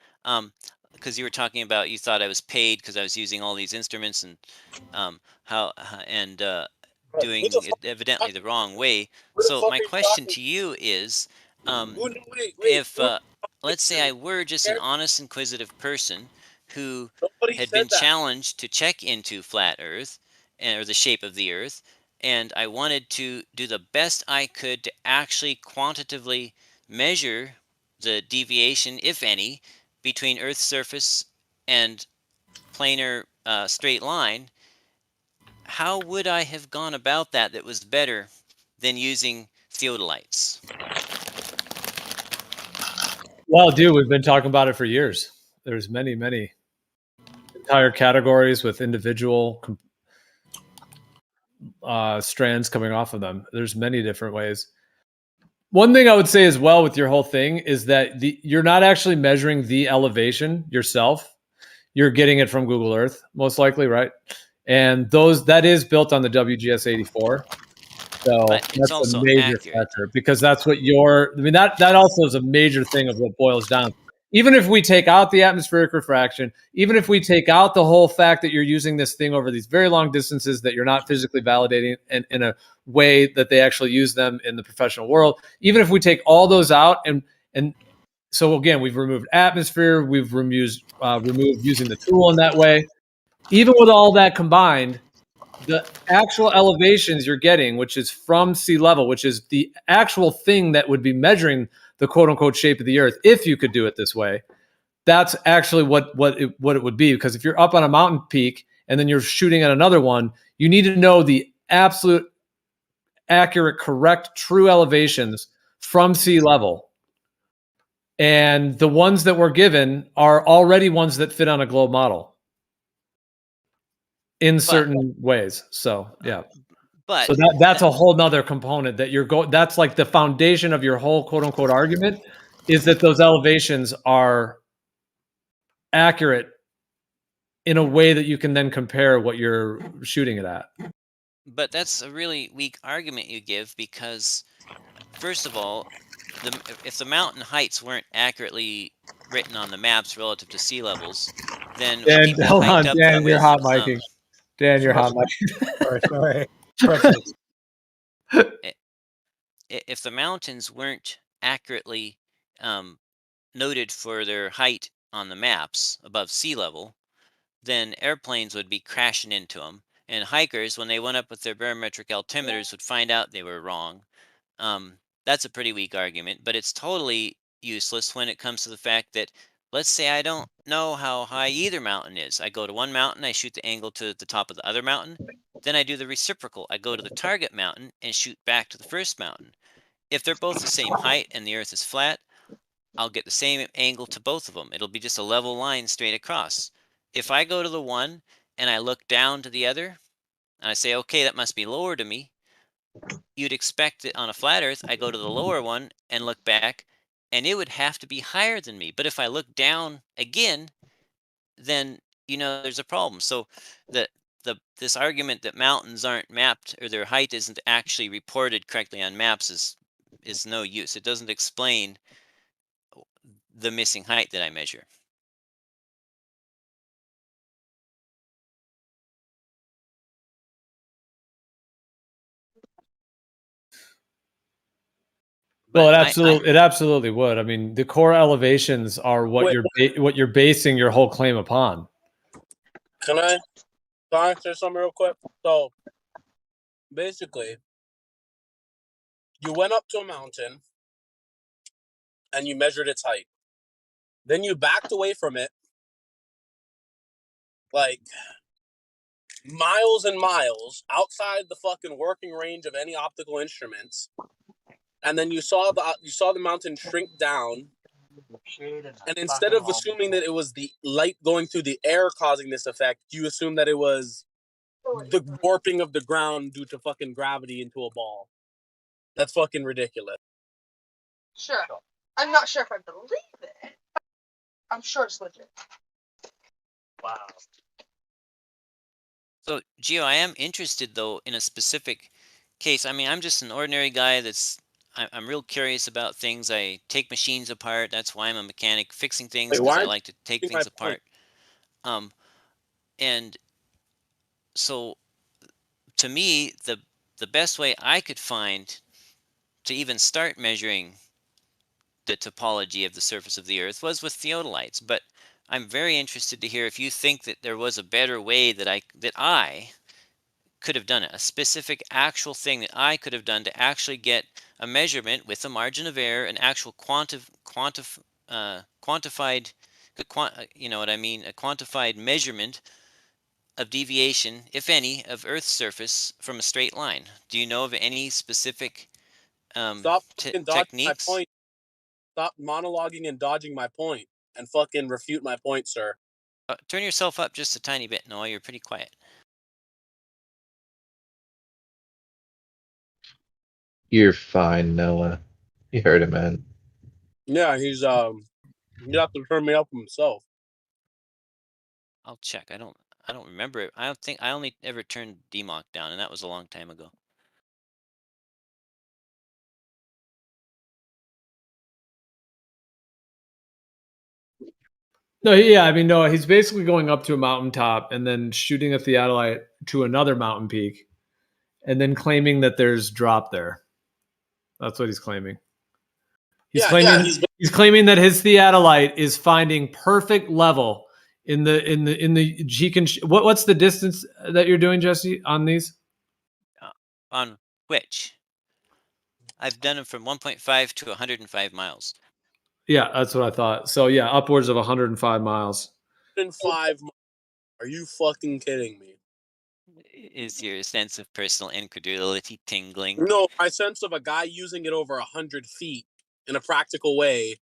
Speaker 14: Because you were talking about, you thought I was paid because I was using all these instruments and doing it evidently the wrong way. So my question to you is, if let's say I were just an honest, inquisitive person who had been challenged to check into flat Earth or the shape of the Earth, and I wanted to do the best I could to actually quantitatively measure the deviation, if any, between Earth's surface and planar straight line, how would I have gone about that was better than using theodolites?
Speaker 2: Well, dude, we've been talking about it for years. There's many entire categories with individual strands coming off of them. There's many different ways. One thing I would say as well with your whole thing is that you're not actually measuring the elevation yourself. You're getting it from Google Earth, most likely, right? And that is built on the WGS 84. So that's a major factor, because that's what that also is a major thing of what boils down. Even if we take out the atmospheric refraction, even if we take out the whole fact that you're using this thing over these very long distances that you're not physically validating in a way that they actually use them in the professional world, even if we take all those out, and so again, we've removed atmosphere, we've removed using the tool in that way. Even with all that combined, the actual elevations you're getting, which is from sea level, which is the actual thing that would be measuring the quote unquote shape of the Earth, if you could do it this way, that's actually what it would be. Because if you're up on a mountain peak and then you're shooting at another one, you need to know the absolute accurate, correct, true elevations from sea level. And the ones that we're given are already ones that fit on a globe model in certain ways. So yeah.
Speaker 14: But
Speaker 2: so that's a whole nother component that that's like the foundation of your whole quote unquote argument, is that those elevations are accurate in a way that you can then compare what you're shooting it at.
Speaker 14: But that's a really weak argument you give because, first of all, if the mountain heights weren't accurately written on the maps relative to sea levels, then
Speaker 2: Dan,
Speaker 14: people
Speaker 2: hold
Speaker 14: hiked
Speaker 2: on,
Speaker 14: up
Speaker 2: Dan,
Speaker 14: them
Speaker 2: you're
Speaker 14: with
Speaker 2: hot miking. Dan, you're hot miking.
Speaker 6: Sorry. Pretzels.
Speaker 14: if the mountains weren't accurately noted for their height on the maps above sea level, then airplanes would be crashing into them. And hikers, when they went up with their barometric altimeters, would find out they were wrong. That's a pretty weak argument, but it's totally useless when it comes to the fact that, let's say I don't know how high either mountain is. I go to one mountain, I shoot the angle to the top of the other mountain. Then I do the reciprocal. I go to the target mountain and shoot back to the first mountain. If they're both the same height and the earth is flat, I'll get the same angle to both of them. It'll be just a level line straight across. If I go to the one and I look down to the other, and I say, okay, that must be lower to me, you'd expect that on a flat earth, I go to the lower one and look back, and it would have to be higher than me. But if I look down again, then there's a problem. So this argument that mountains aren't mapped or their height isn't actually reported correctly on maps is no use. It doesn't explain the missing height that I measure.
Speaker 2: Well, it absolutely would. I mean, the core elevations are what you're basing your whole claim upon.
Speaker 17: Can I say something real quick? So basically, you went up to a mountain and you measured its height. Then you backed away from it like miles and miles outside the fucking working range of any optical instruments. And then you saw the mountain shrink down. And instead of assuming that it was the light going through the air causing this effect, you assume that it was the warping of the ground due to fucking gravity into a ball. That's fucking ridiculous.
Speaker 1: Sure. I'm not sure if I believe it. I'm sure it's legit.
Speaker 14: Wow. So, Gio, I am interested though in a specific case. I mean, I'm just an ordinary guy I'm real curious about things. I take machines apart. That's why I'm a mechanic, fixing things because I like to take things apart. And so, to me, the best way I could find to even start measuring the topology of the surface of the Earth was with theodolites. But I'm very interested to hear if you think that there was a better way that I could have done it, a specific actual thing that I could have done to actually get a measurement with a margin of error, an actual quantified, you know what I mean, a quantified measurement of deviation, if any, of Earth's surface from a straight line. Do you know of any specific
Speaker 17: Stop fucking dodging
Speaker 14: techniques?
Speaker 17: my point. Stop monologuing and dodging my point, and fucking refute my point, sir.
Speaker 14: Turn yourself up just a tiny bit, Noah. You're pretty quiet.
Speaker 19: You're fine, Noah. You heard him, man.
Speaker 17: Yeah, he's you have to turn me up himself.
Speaker 14: I'll check. I don't remember it. I don't think I only ever turned DMOC down, and that was a long time ago.
Speaker 2: No, yeah, I mean, no, he's basically going up to a mountaintop and then shooting a theodolite to another mountain peak, and then claiming that there's drop there. That's what he's claiming. He's claiming that his theodolite is finding perfect level in the he can. What's the distance that you're doing, Jesse, on these?
Speaker 14: On which? I've done them from 1.5 to 105 miles.
Speaker 2: Yeah, that's what I thought. So yeah, upwards of 105 miles.
Speaker 17: 105 miles. Are you fucking kidding me?
Speaker 14: Is your sense of personal incredulity tingling?
Speaker 17: No, my sense of a guy using it over 100 feet in a practical way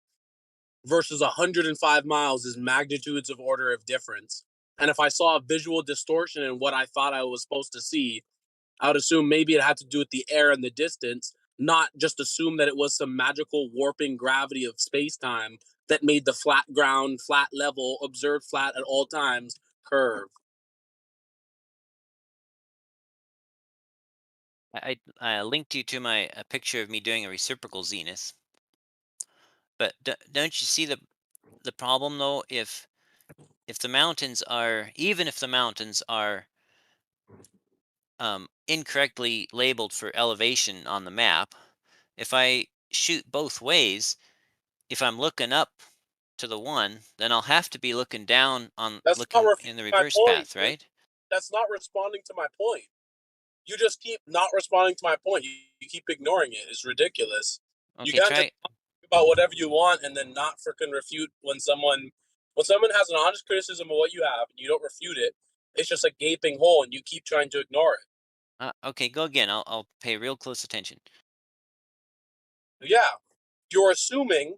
Speaker 17: versus 105 miles is magnitudes of order of difference. And if I saw a visual distortion in what I thought I was supposed to see, I would assume maybe it had to do with the air and the distance, not just assume that it was some magical warping gravity of space-time that made the flat ground, flat level, observed flat at all times, curve.
Speaker 14: I linked you to a picture of me doing a reciprocal zenith. But don't you see the problem though? If the mountains are, even if the mountains are incorrectly labeled for elevation on the map, if I shoot both ways, if I'm looking up to the one, then I'll have to be looking down on
Speaker 17: That's not
Speaker 14: looking in the
Speaker 17: my
Speaker 14: reverse
Speaker 17: point.
Speaker 14: path, right?
Speaker 17: That's not responding to my point. You just keep not responding to my point. You keep ignoring it. It's ridiculous. You
Speaker 14: Okay,
Speaker 17: can't just talk about whatever you want and then not freaking refute when someone has an honest criticism of what you have and you don't refute it. It's just a gaping hole and you keep trying to ignore it.
Speaker 14: Okay, go again. I'll pay real close attention.
Speaker 17: Yeah, you're assuming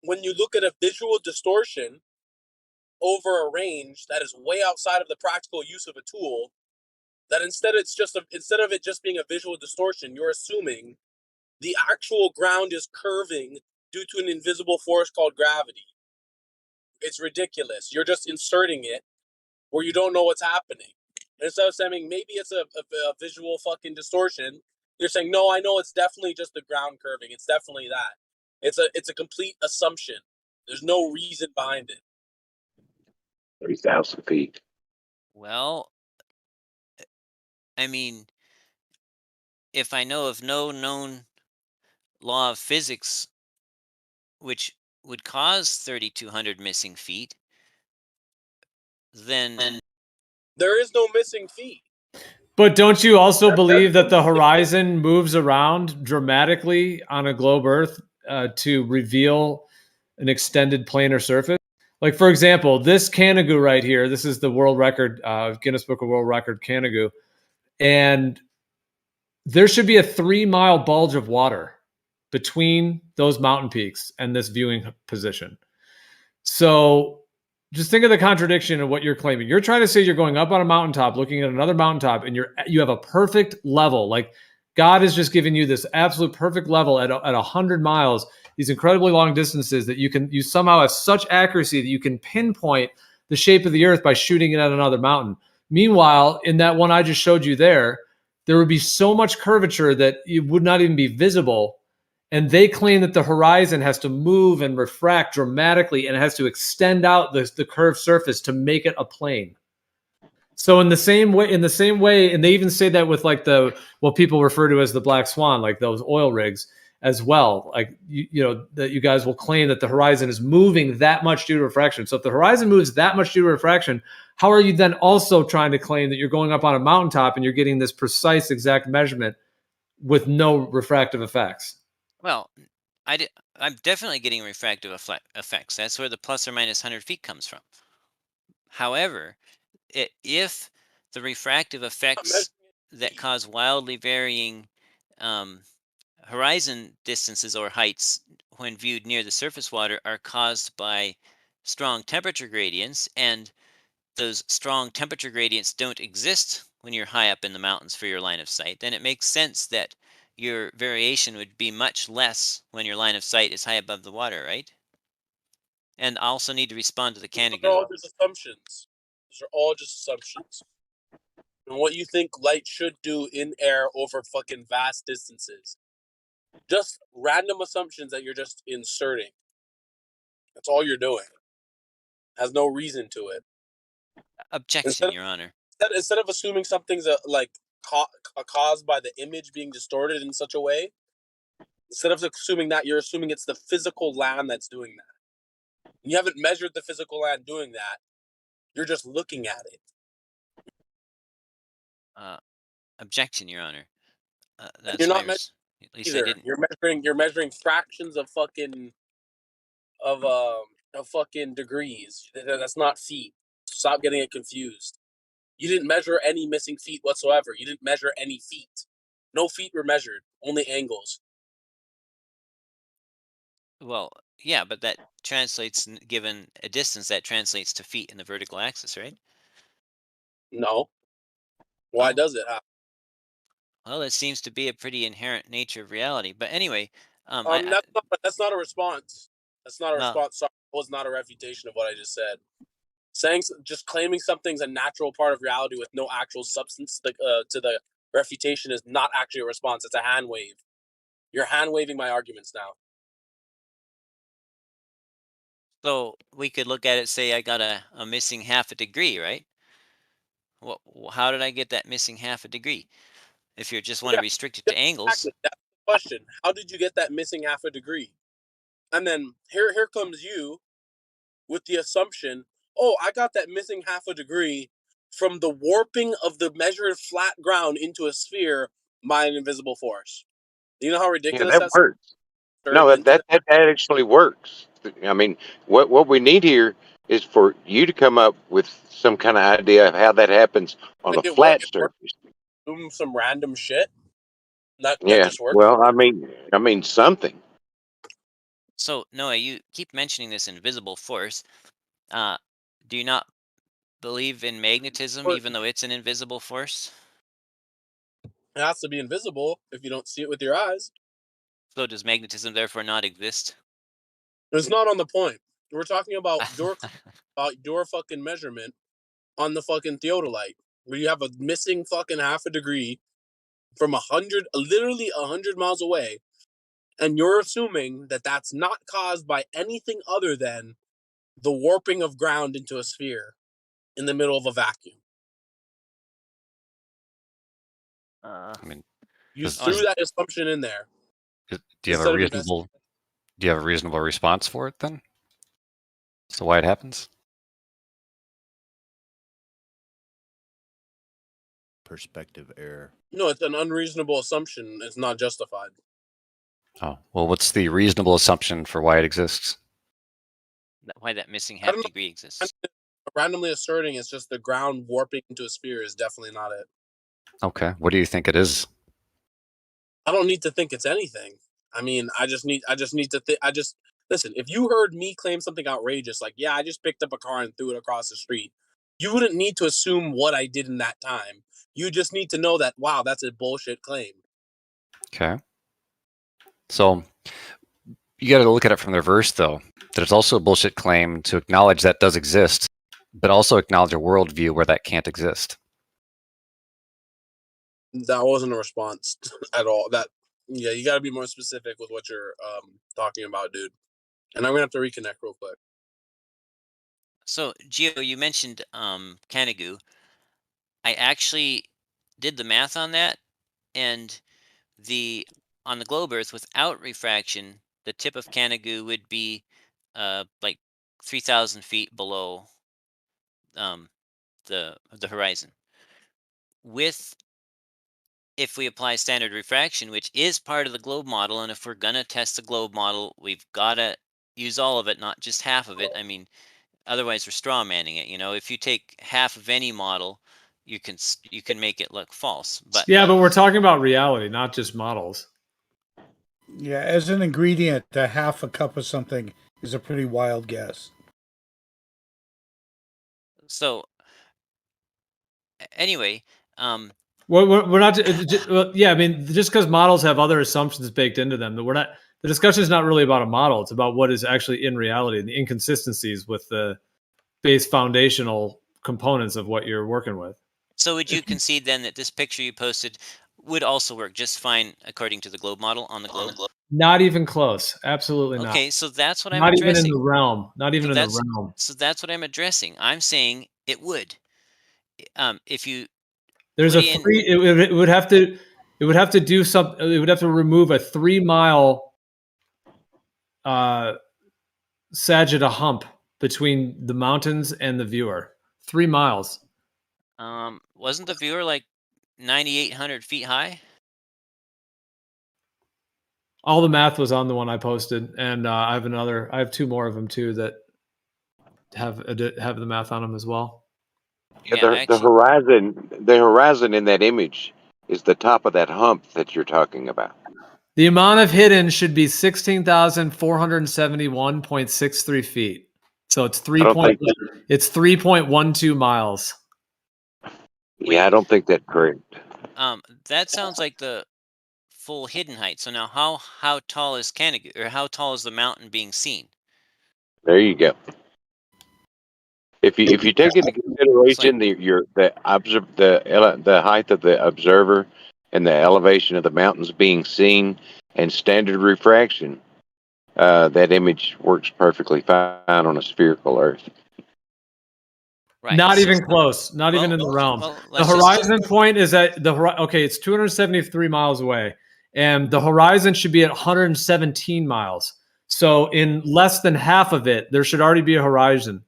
Speaker 17: when you look at a visual distortion over a range that is way outside of the practical use of a tool, that instead of it just being a visual distortion, you're assuming the actual ground is curving due to an invisible force called gravity. It's ridiculous. You're just inserting it where you don't know what's happening. And instead of saying maybe it's a visual fucking distortion, you're saying no, I know it's definitely just the ground curving. It's definitely that. It's a complete assumption. There's no reason behind it.
Speaker 9: 3,000 feet.
Speaker 14: Well, I mean, if I know of no known law of physics which would cause 3,200 missing feet, then
Speaker 17: there is no missing feet.
Speaker 2: But don't you also believe that the horizon moves around dramatically on a globe Earth to reveal an extended planar surface? Like, for example, this Canigou right here, this is the world record, Guinness Book of World Record Canigou. And there should be a 3-mile bulge of water between those mountain peaks and this viewing position. So just think of the contradiction of what you're claiming. You're trying to say you're going up on a mountaintop, looking at another mountaintop, and you have a perfect level. Like God has just given you this absolute perfect level at 100 miles, these incredibly long distances that you somehow have such accuracy that you can pinpoint the shape of the earth by shooting it at another mountain. Meanwhile, in that one I just showed you there would be so much curvature that it would not even be visible. And they claim that the horizon has to move and refract dramatically and it has to extend out the curved surface to make it a plane. So in the same way, and they even say that with like what people refer to as the black swan, like those oil rigs as well. Like, you know, that you guys will claim that the horizon is moving that much due to refraction. So if the horizon moves that much due to refraction, how are you then also trying to claim that you're going up on a mountaintop and you're getting this precise exact measurement with no refractive effects?
Speaker 14: Well, I'm definitely getting refractive effects. That's where the plus or minus 100 feet comes from. However, if the refractive effects that cause wildly varying horizon distances or heights when viewed near the surface water are caused by strong temperature gradients, and those strong temperature gradients don't exist when you're high up in the mountains for your line of sight, then it makes sense that your variation would be much less when your line of sight is high above the water, right? And I also need to respond to the
Speaker 17: Those are
Speaker 14: Canigou.
Speaker 17: all just assumptions. Those are all just assumptions. And what you think light should do in air over fucking vast distances. Just random assumptions that you're just inserting. That's all you're doing. Has no reason to it.
Speaker 14: Objection, Your Honor.
Speaker 17: Instead of assuming something's caused by the image being distorted in such a way, instead of assuming that, you're assuming it's the physical land that's doing that. You haven't measured the physical land doing that. You're just looking at it.
Speaker 14: Objection, Your Honor. That's
Speaker 17: You're not
Speaker 14: my at least
Speaker 17: either.
Speaker 14: I didn't.
Speaker 17: You're measuring fractions of fucking degrees. That's not feet. Stop getting it confused. You didn't measure any missing feet whatsoever. You didn't measure any feet. No feet were measured, only angles.
Speaker 14: Well, yeah, but that translates, given a distance, that translates to feet in the vertical axis, right?
Speaker 17: No. Why does it happen?
Speaker 14: Well, it seems to be a pretty inherent nature of reality. But anyway,
Speaker 17: that's not a response. That's not a
Speaker 14: No.
Speaker 17: response. Sorry, that was not a refutation of what I just said. Just claiming something's a natural part of reality with no actual substance to the refutation is not actually a response; it's a hand wave. You're hand waving my arguments now.
Speaker 14: So we could look at it, say I got a missing half a degree, right? Well, how did I get that missing half a degree? If you just want to restrict it to angles.
Speaker 17: Exactly. That's the question. How did you get that missing half a degree? And then here comes you with the assumption, oh, I got that missing half a degree from the warping of the measured flat ground into a sphere by an invisible force. Do you know how
Speaker 18: Yeah,
Speaker 17: ridiculous
Speaker 18: that
Speaker 17: that's
Speaker 18: works. No, that actually works. I mean, what we need here is for you to come up with some kind of idea of how that happens on a
Speaker 17: it
Speaker 18: flat
Speaker 17: works.
Speaker 18: surface.
Speaker 17: Some random shit that
Speaker 18: Yeah.
Speaker 17: just works.
Speaker 18: Well, I mean something.
Speaker 14: So Noah, you keep mentioning this invisible force. Do you not believe in magnetism, even though it's an invisible force?
Speaker 17: It has to be invisible if you don't see it with your eyes.
Speaker 14: So does magnetism therefore not exist?
Speaker 17: It's not on the point. We're talking about your fucking measurement on the fucking theodolite, where you have a missing fucking half a degree from literally 100 miles away, and you're assuming that that's not caused by anything other than the warping of ground into a sphere in the middle of a vacuum.
Speaker 4: I mean,
Speaker 17: You threw that assumption in there.
Speaker 4: do you have a reasonable response for it then? So why it happens?
Speaker 11: Perspective error.
Speaker 17: No, it's an unreasonable assumption. It's not justified.
Speaker 4: Oh, well, what's the reasonable assumption for why it exists?
Speaker 14: Why that missing
Speaker 17: I
Speaker 14: half
Speaker 17: don't know.
Speaker 14: degree exists?
Speaker 17: Randomly asserting it's just the ground warping into a sphere is definitely not it.
Speaker 4: Okay, what do you think it is?
Speaker 17: I don't need to think it's anything. I mean, I just need to think. Listen. If you heard me claim something outrageous, like, yeah, I just picked up a car and threw it across the street, you wouldn't need to assume what I did in that time. You just need to know that, wow, that's a bullshit claim.
Speaker 4: Okay. So you got to look at it from the reverse, though, that it's also a bullshit claim to acknowledge that does exist, but also acknowledge a worldview where that can't exist.
Speaker 17: That wasn't a response at all. Yeah, you got to be more specific with what you're talking about, dude. And I'm gonna have to reconnect real quick.
Speaker 14: So Gio, you mentioned Canigou. I actually did the math on that, and on the globe Earth without refraction, the tip of Canigou would be like 3,000 feet below the horizon. If we apply standard refraction, which is part of the globe model, and if we're gonna test the globe model, we've gotta use all of it, not just half of it. I mean, otherwise we're straw manning it. You know, if you take half of any model, you can make it look false. But
Speaker 2: yeah, but we're talking about reality, not just models.
Speaker 6: Yeah, as an ingredient, a half a cup of something is a pretty wild guess.
Speaker 14: So anyway,
Speaker 2: we're not. Yeah, I mean, just because models have other assumptions baked into them, that we're not. The discussion is not really about a model. It's about what is actually in reality, and the inconsistencies with the base foundational components of what you're working with.
Speaker 14: So would you concede then that this picture you posted would also work just fine according to the globe model on the globe?
Speaker 2: Not even close. Absolutely not.
Speaker 14: Okay, so that's what I'm
Speaker 2: not
Speaker 14: addressing.
Speaker 2: even in the realm. Not even
Speaker 14: So
Speaker 2: in the
Speaker 14: that's
Speaker 2: realm.
Speaker 14: so that's what I'm addressing. I'm saying it would. If you
Speaker 2: There's
Speaker 14: put
Speaker 2: a
Speaker 14: in,
Speaker 2: three. It would have to. It would have to do something. It would have to remove a 3 mile Sagittal hump between the mountains and the viewer. 3 miles.
Speaker 14: wasn't the viewer like 9,800 feet high?
Speaker 2: All the math was on the one I posted, and I have 2 more of them too that have the math on them as well.
Speaker 18: Yeah, the horizon in that image is the top of that hump that you're talking about.
Speaker 2: The amount of hidden should be 16,471.63 feet. So it's 3.12 miles.
Speaker 18: Yeah, I don't think that's correct.
Speaker 14: That sounds like the full hidden height. So now how tall is Canigou, or how tall is the mountain being seen?
Speaker 18: There you go. If you take into consideration the height of the observer and the elevation of the mountains being seen and standard refraction, that image works perfectly fine on a spherical Earth.
Speaker 14: Right.
Speaker 2: Not even close. Not even in the realm. The horizon point is at okay. It's 273 miles away, and the horizon should be at 117 miles. So in less than half of it, there should already be a horizon.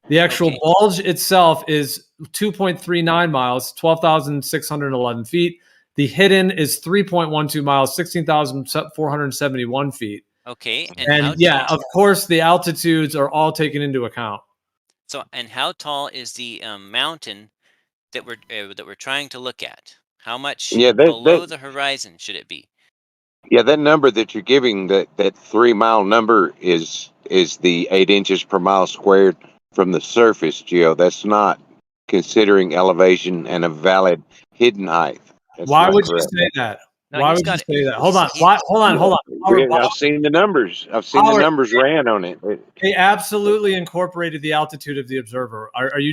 Speaker 2: The actual bulge itself is 2.39 miles, 12,611 feet. The hidden is 3.12 miles, 16,471 feet.
Speaker 14: Okay.
Speaker 2: And yeah, of course, the altitudes are all taken into account.
Speaker 14: So, and how tall is the mountain that we're trying to look at? How much below the horizon should it be?
Speaker 18: Yeah, that number that you're giving, that 3 mile number is the 8 inches per mile squared from the surface, Geo. That's not considering elevation and a valid hidden height. That's
Speaker 2: Why
Speaker 18: not
Speaker 2: would
Speaker 18: correct.
Speaker 2: you say that?
Speaker 14: No,
Speaker 2: Why would you say that? Hold on. Hold on. Howard,
Speaker 18: I've seen the numbers. I've seen the numbers ran on it.
Speaker 2: They absolutely incorporated the altitude of the observer. Are you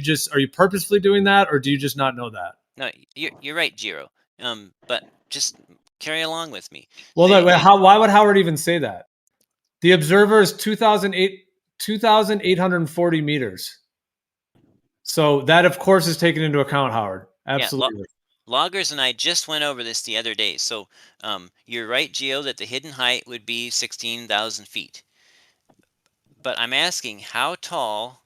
Speaker 2: purposefully doing that, or do you just not know that?
Speaker 14: No, you're right, Jiro. But just carry along with me.
Speaker 2: Well, no, why would Howard even say that? The observer is 2,840 meters. So that, of course, is taken into account, Howard. Absolutely.
Speaker 14: Yeah, Loggers and I just went over this the other day. So you're right, Geo, that the hidden height would be 16,000 feet. But I'm asking, how tall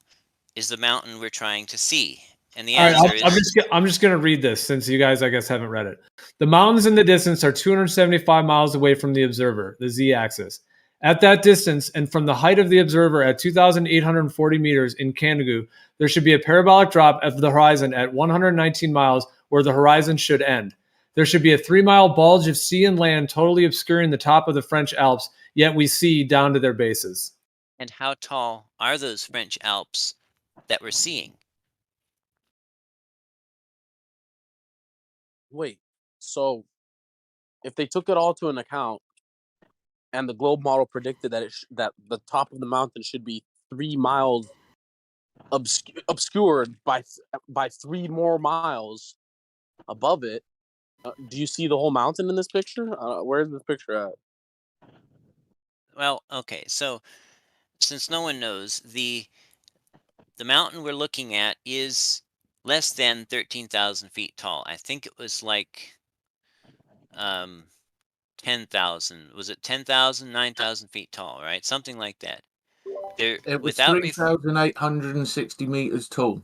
Speaker 14: is the mountain we're trying to see? And the answer is...
Speaker 2: I'm just going to read this since you guys, I guess, haven't read it. The mountains in the distance are 275 miles away from the observer, the z-axis. At that distance, and from the height of the observer at 2,840 meters in Kandagu, there should be a parabolic drop of the horizon at 119 miles where the horizon should end. There should be a 3-mile bulge of sea and land totally obscuring the top of the French Alps, yet we see down to their bases.
Speaker 14: And how tall are those French Alps that we're seeing?
Speaker 17: Wait, so if they took it all to an account, and the globe model predicted that that the top of the mountain should be 3 miles obscured by 3 more miles above it, do you see the whole mountain in this picture? Where's this picture at?
Speaker 14: Well, okay, so since no one knows, the mountain we're looking at is less than 13,000 feet tall. I think it was like 10,000. Was it 10,000, 9,000 feet tall, right? Something like that.
Speaker 8: It was 3,860 meters tall.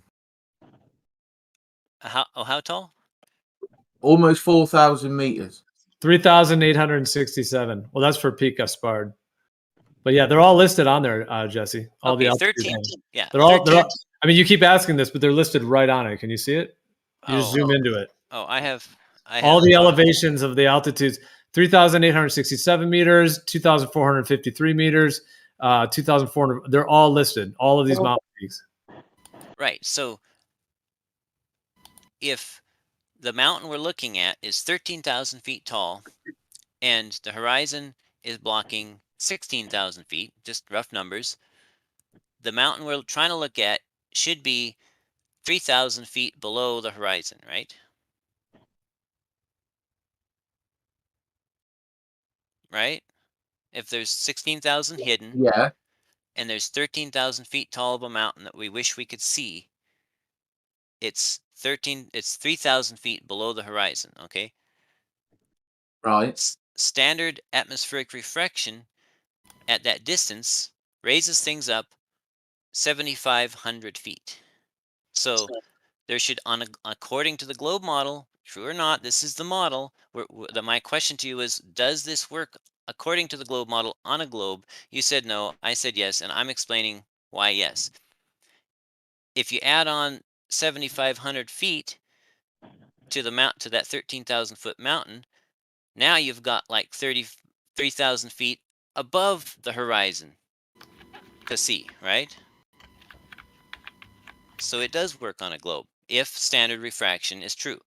Speaker 14: How tall?
Speaker 8: Almost 4,000 meters.
Speaker 2: 3,867. Well, that's for Peak Gaspard. But yeah, they're all listed on there, Jesse. All the
Speaker 14: 13. Yeah,
Speaker 2: they're all. I mean, you keep asking this, but they're listed right on it. Can you see it? You just zoom into it.
Speaker 14: Oh, I have
Speaker 2: all the elevations of the altitudes: 3,867 meters, 2,453 meters, 2,400. They're all listed. All of these mountain peaks.
Speaker 14: Right. So if the mountain we're looking at is 13,000 feet tall, and the horizon is blocking 16,000 feet, just rough numbers, the mountain we're trying to look at should be 3,000 feet below the horizon, right? Right? If there's 16,000 hidden,
Speaker 8: yeah,
Speaker 14: and there's 13,000 feet tall of a mountain that we wish we could see, it's 3,000 feet below the horizon, okay?
Speaker 8: Right.
Speaker 14: Standard atmospheric refraction at that distance raises things up 7,500 feet. So there should, according to the globe model, true or not, this is the model. My question to you is, does this work according to the globe model on a globe? You said no, I said yes, and I'm explaining why yes. If you add on 7,500 feet to that 13,000 foot mountain, now you've got like 33,000 feet above the horizon to see, right? So it does work on a globe if standard refraction is true.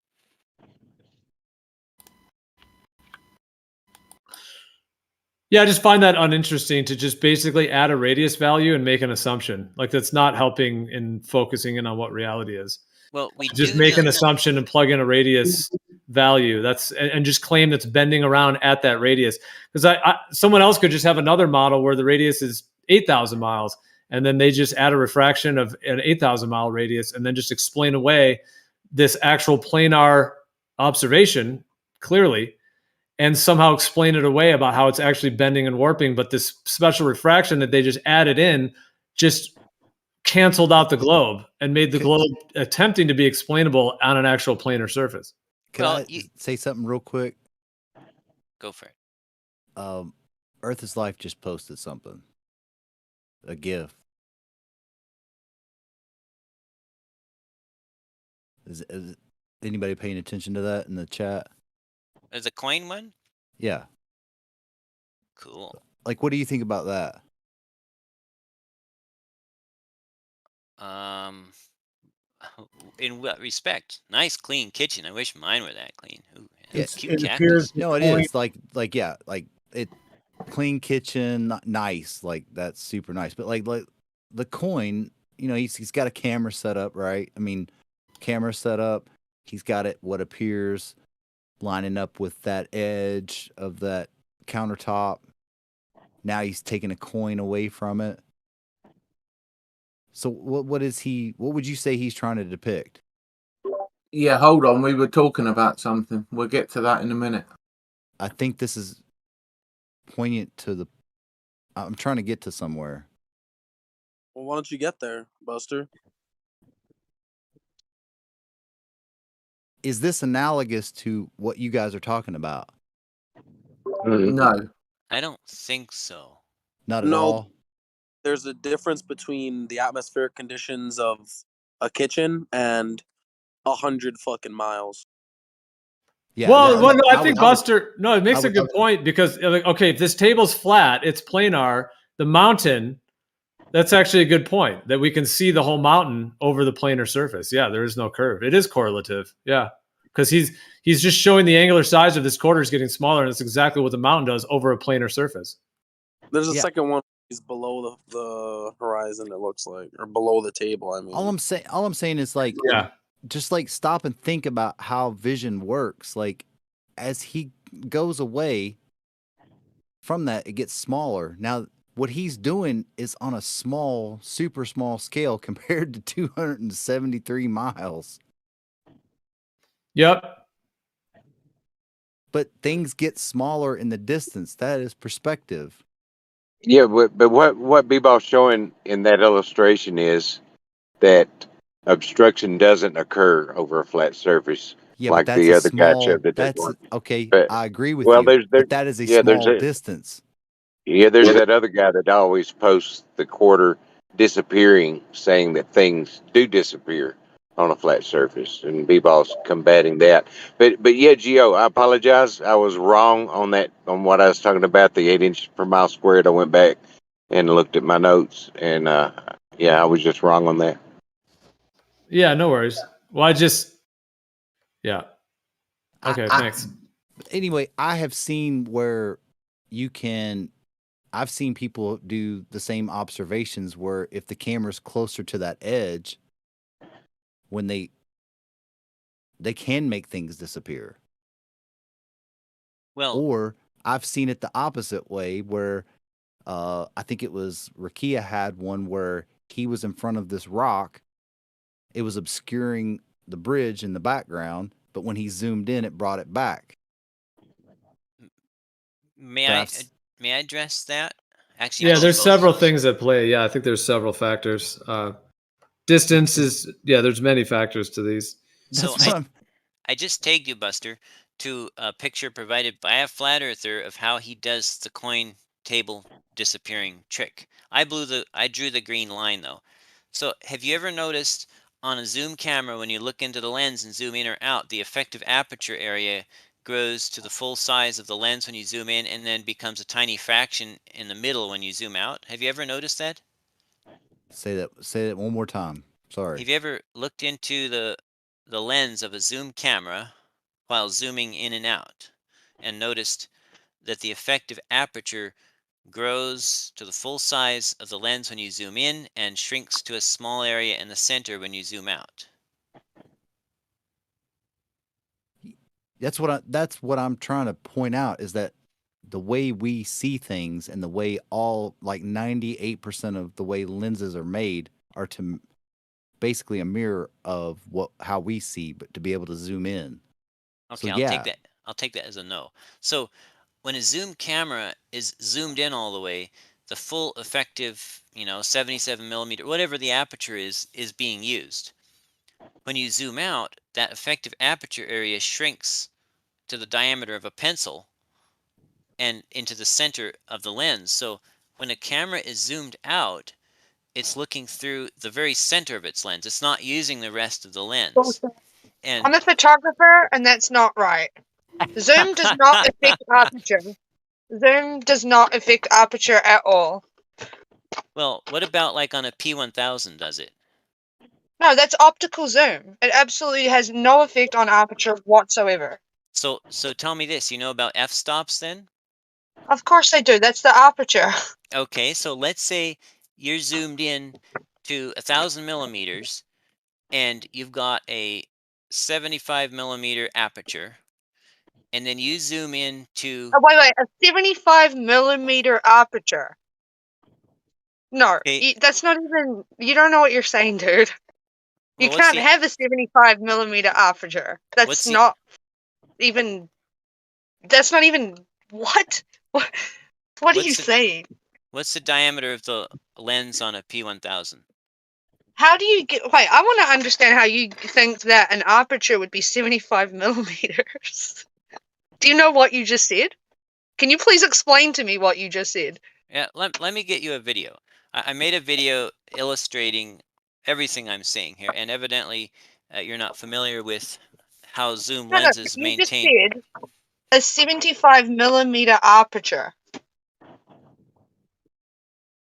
Speaker 2: Yeah, I just find that uninteresting to just basically add a radius value and make an assumption. Like that's not helping in focusing in on what reality is.
Speaker 14: Well, we
Speaker 2: Just
Speaker 14: do
Speaker 2: make
Speaker 14: know.
Speaker 2: an assumption and plug in a radius value. That's and just claim that's bending around at that radius. Because someone else could just have another model where the radius is 8,000 miles, and then they just add a refraction of an 8,000 mile radius, and then just explain away this actual planar observation clearly, and somehow explain it away about how it's actually bending and warping. But this special refraction that they just added in just canceled out the globe and made the globe attempting to be explainable on an actual planar surface.
Speaker 11: Can I say something real quick?
Speaker 14: Go for it.
Speaker 11: Earth is Life just posted something. A GIF. Is anybody paying attention to that in the chat?
Speaker 14: There's a coin one?
Speaker 11: Yeah.
Speaker 14: Cool.
Speaker 11: Like, what do you think about that?
Speaker 14: In what respect? Nice, clean kitchen. I wish mine were that clean. Ooh, cute
Speaker 6: it
Speaker 14: cactus.
Speaker 6: appears
Speaker 11: No, it is like yeah, like it clean kitchen, nice, like that's super nice. But like the coin, you know, he's got a camera set up, right? I mean, camera set up. He's got it what appears lining up with that edge of that countertop. Now he's taking a coin away from it. So what would you say he's trying to depict?
Speaker 8: Yeah, hold on. We were talking about something. We'll get to that in a minute.
Speaker 11: I think this is poignant to the. I'm trying to get to somewhere.
Speaker 17: Well, why don't you get there, Buster?
Speaker 11: Is this analogous to what you guys are talking about?
Speaker 8: No.
Speaker 14: I don't think so.
Speaker 11: Not at all.
Speaker 17: There's a difference between the atmospheric conditions of a kitchen and 100 fucking miles.
Speaker 11: Yeah.
Speaker 2: Well, no, I think Buster. No, it makes a good point because, okay, if this table's flat, it's planar. The mountain, that's actually a good point that we can see the whole mountain over the planar surface. Yeah, there is no curve. It is correlative. Yeah, because he's just showing the angular size of this quarter is getting smaller, and it's exactly what the mountain does over a planar surface.
Speaker 17: There's a second one. He's below the horizon. It looks like, or below the table. I mean,
Speaker 11: All I'm saying is like,
Speaker 2: yeah,
Speaker 11: just like stop and think about how vision works. Like, as he goes away from that, it gets smaller. Now, what he's doing is on a small, super small scale compared to 273 miles.
Speaker 2: Yep.
Speaker 11: But things get smaller in the distance. That is perspective.
Speaker 18: Yeah, but what Bebop's showing in that illustration is that obstruction doesn't occur over a flat surface like
Speaker 11: but
Speaker 18: the
Speaker 11: that's
Speaker 18: other guy showed that
Speaker 11: that's
Speaker 18: one.
Speaker 11: okay.
Speaker 18: But,
Speaker 11: I agree with
Speaker 18: well,
Speaker 11: you. But that is a small distance.
Speaker 18: Yeah, there's that other guy that always posts the quarter disappearing, saying that things do disappear on a flat surface, and Bebop's combating that. But yeah, Gio, I apologize. I was wrong on that, on what I was talking about, the 8 inches per mile squared. I went back and looked at my notes, and yeah, I was just wrong on that.
Speaker 2: Yeah, no worries. Well, yeah. Okay, thanks.
Speaker 11: Anyway, I have seen where I've seen people do the same observations where if the camera's closer to that edge, when they can make things disappear.
Speaker 14: Well,
Speaker 11: or I've seen it the opposite way where I think it was Rakia had one where he was in front of this rock. It was obscuring the bridge in the background, but when he zoomed in, it brought it back.
Speaker 14: May I address that? Actually,
Speaker 2: Yeah, there's several things at play. Yeah, I think there's several factors. Distance is, there's many factors to these.
Speaker 14: So I just tagged you, Buster, to a picture provided by a flat earther of how he does the coin table disappearing trick. I drew the green line though. So have you ever noticed on a zoom camera when you look into the lens and zoom in or out, the effective aperture area grows to the full size of the lens when you zoom in and then becomes a tiny fraction in the middle when you zoom out? Have you ever noticed that?
Speaker 11: Say that one more time. Sorry.
Speaker 14: Have you ever looked into the lens of a zoom camera while zooming in and out and noticed that the effective aperture grows to the full size of the lens when you zoom in and shrinks to a small area in the center when you zoom out.
Speaker 11: That's what I'm trying to point out, is that the way we see things and the way all, like 98% of the way lenses are made are to basically a mirror of how we see, but to be able to zoom in.
Speaker 14: Okay,
Speaker 11: So,
Speaker 14: I'll take that. I'll take that as a no. So when a zoom camera is zoomed in all the way, the full effective, 77 millimeter, whatever the aperture is being used. When you zoom out, that effective aperture area shrinks to the diameter of a pencil and into the center of the lens. So when a camera is zoomed out, it's looking through the very center of its lens. It's not using the rest of the lens. And
Speaker 1: I'm a photographer, and that's not right. Zoom does not affect aperture. Zoom does not affect aperture at all.
Speaker 14: well, what about like on a P1000 does it?
Speaker 1: No, that's optical zoom. It absolutely has no effect on aperture whatsoever.
Speaker 14: So tell me this, you know about f-stops then?
Speaker 1: Of course they do. That's the aperture.
Speaker 14: Okay, so let's say you're zoomed in to 1,000 millimeters and you've got a 75 millimeter aperture, and then you zoom in to
Speaker 1: Oh, wait, a 75 millimeter aperture. No, that's not even. You don't know what you're saying, dude. You
Speaker 14: Well, what's
Speaker 1: can't have a 75 millimeter aperture. That's not even. That's not even. What? What are you saying?
Speaker 14: What's the diameter of the lens on a P1000?
Speaker 1: How do you get? Wait, I want to understand how you think that an aperture would be 75 millimeters. Do you know what you just said? Can you please explain to me what you just said?
Speaker 14: Yeah, let me get you a video. I made a video illustrating everything I'm saying here, and evidently you're not familiar with how zoom
Speaker 1: No,
Speaker 14: lenses
Speaker 1: you just
Speaker 14: maintain.
Speaker 1: said a 75 millimeter aperture.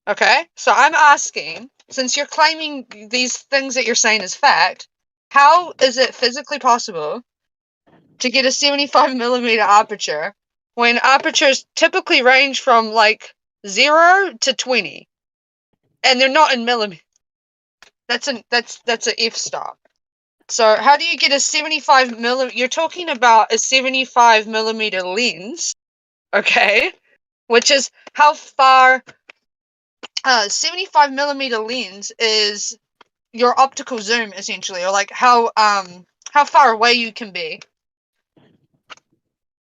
Speaker 1: Okay, so I'm asking, since you're claiming these things that you're saying is fact, how is it physically possible to get a 75 millimeter aperture when apertures typically range from like 0 to 20, and they're not in millimeters? That's an f-stop. So how do you get a 75 millimeter? You're talking about a 75 millimeter lens, okay? Which is how far. 75 millimeter lens is your optical zoom, essentially, or like how far away you can be.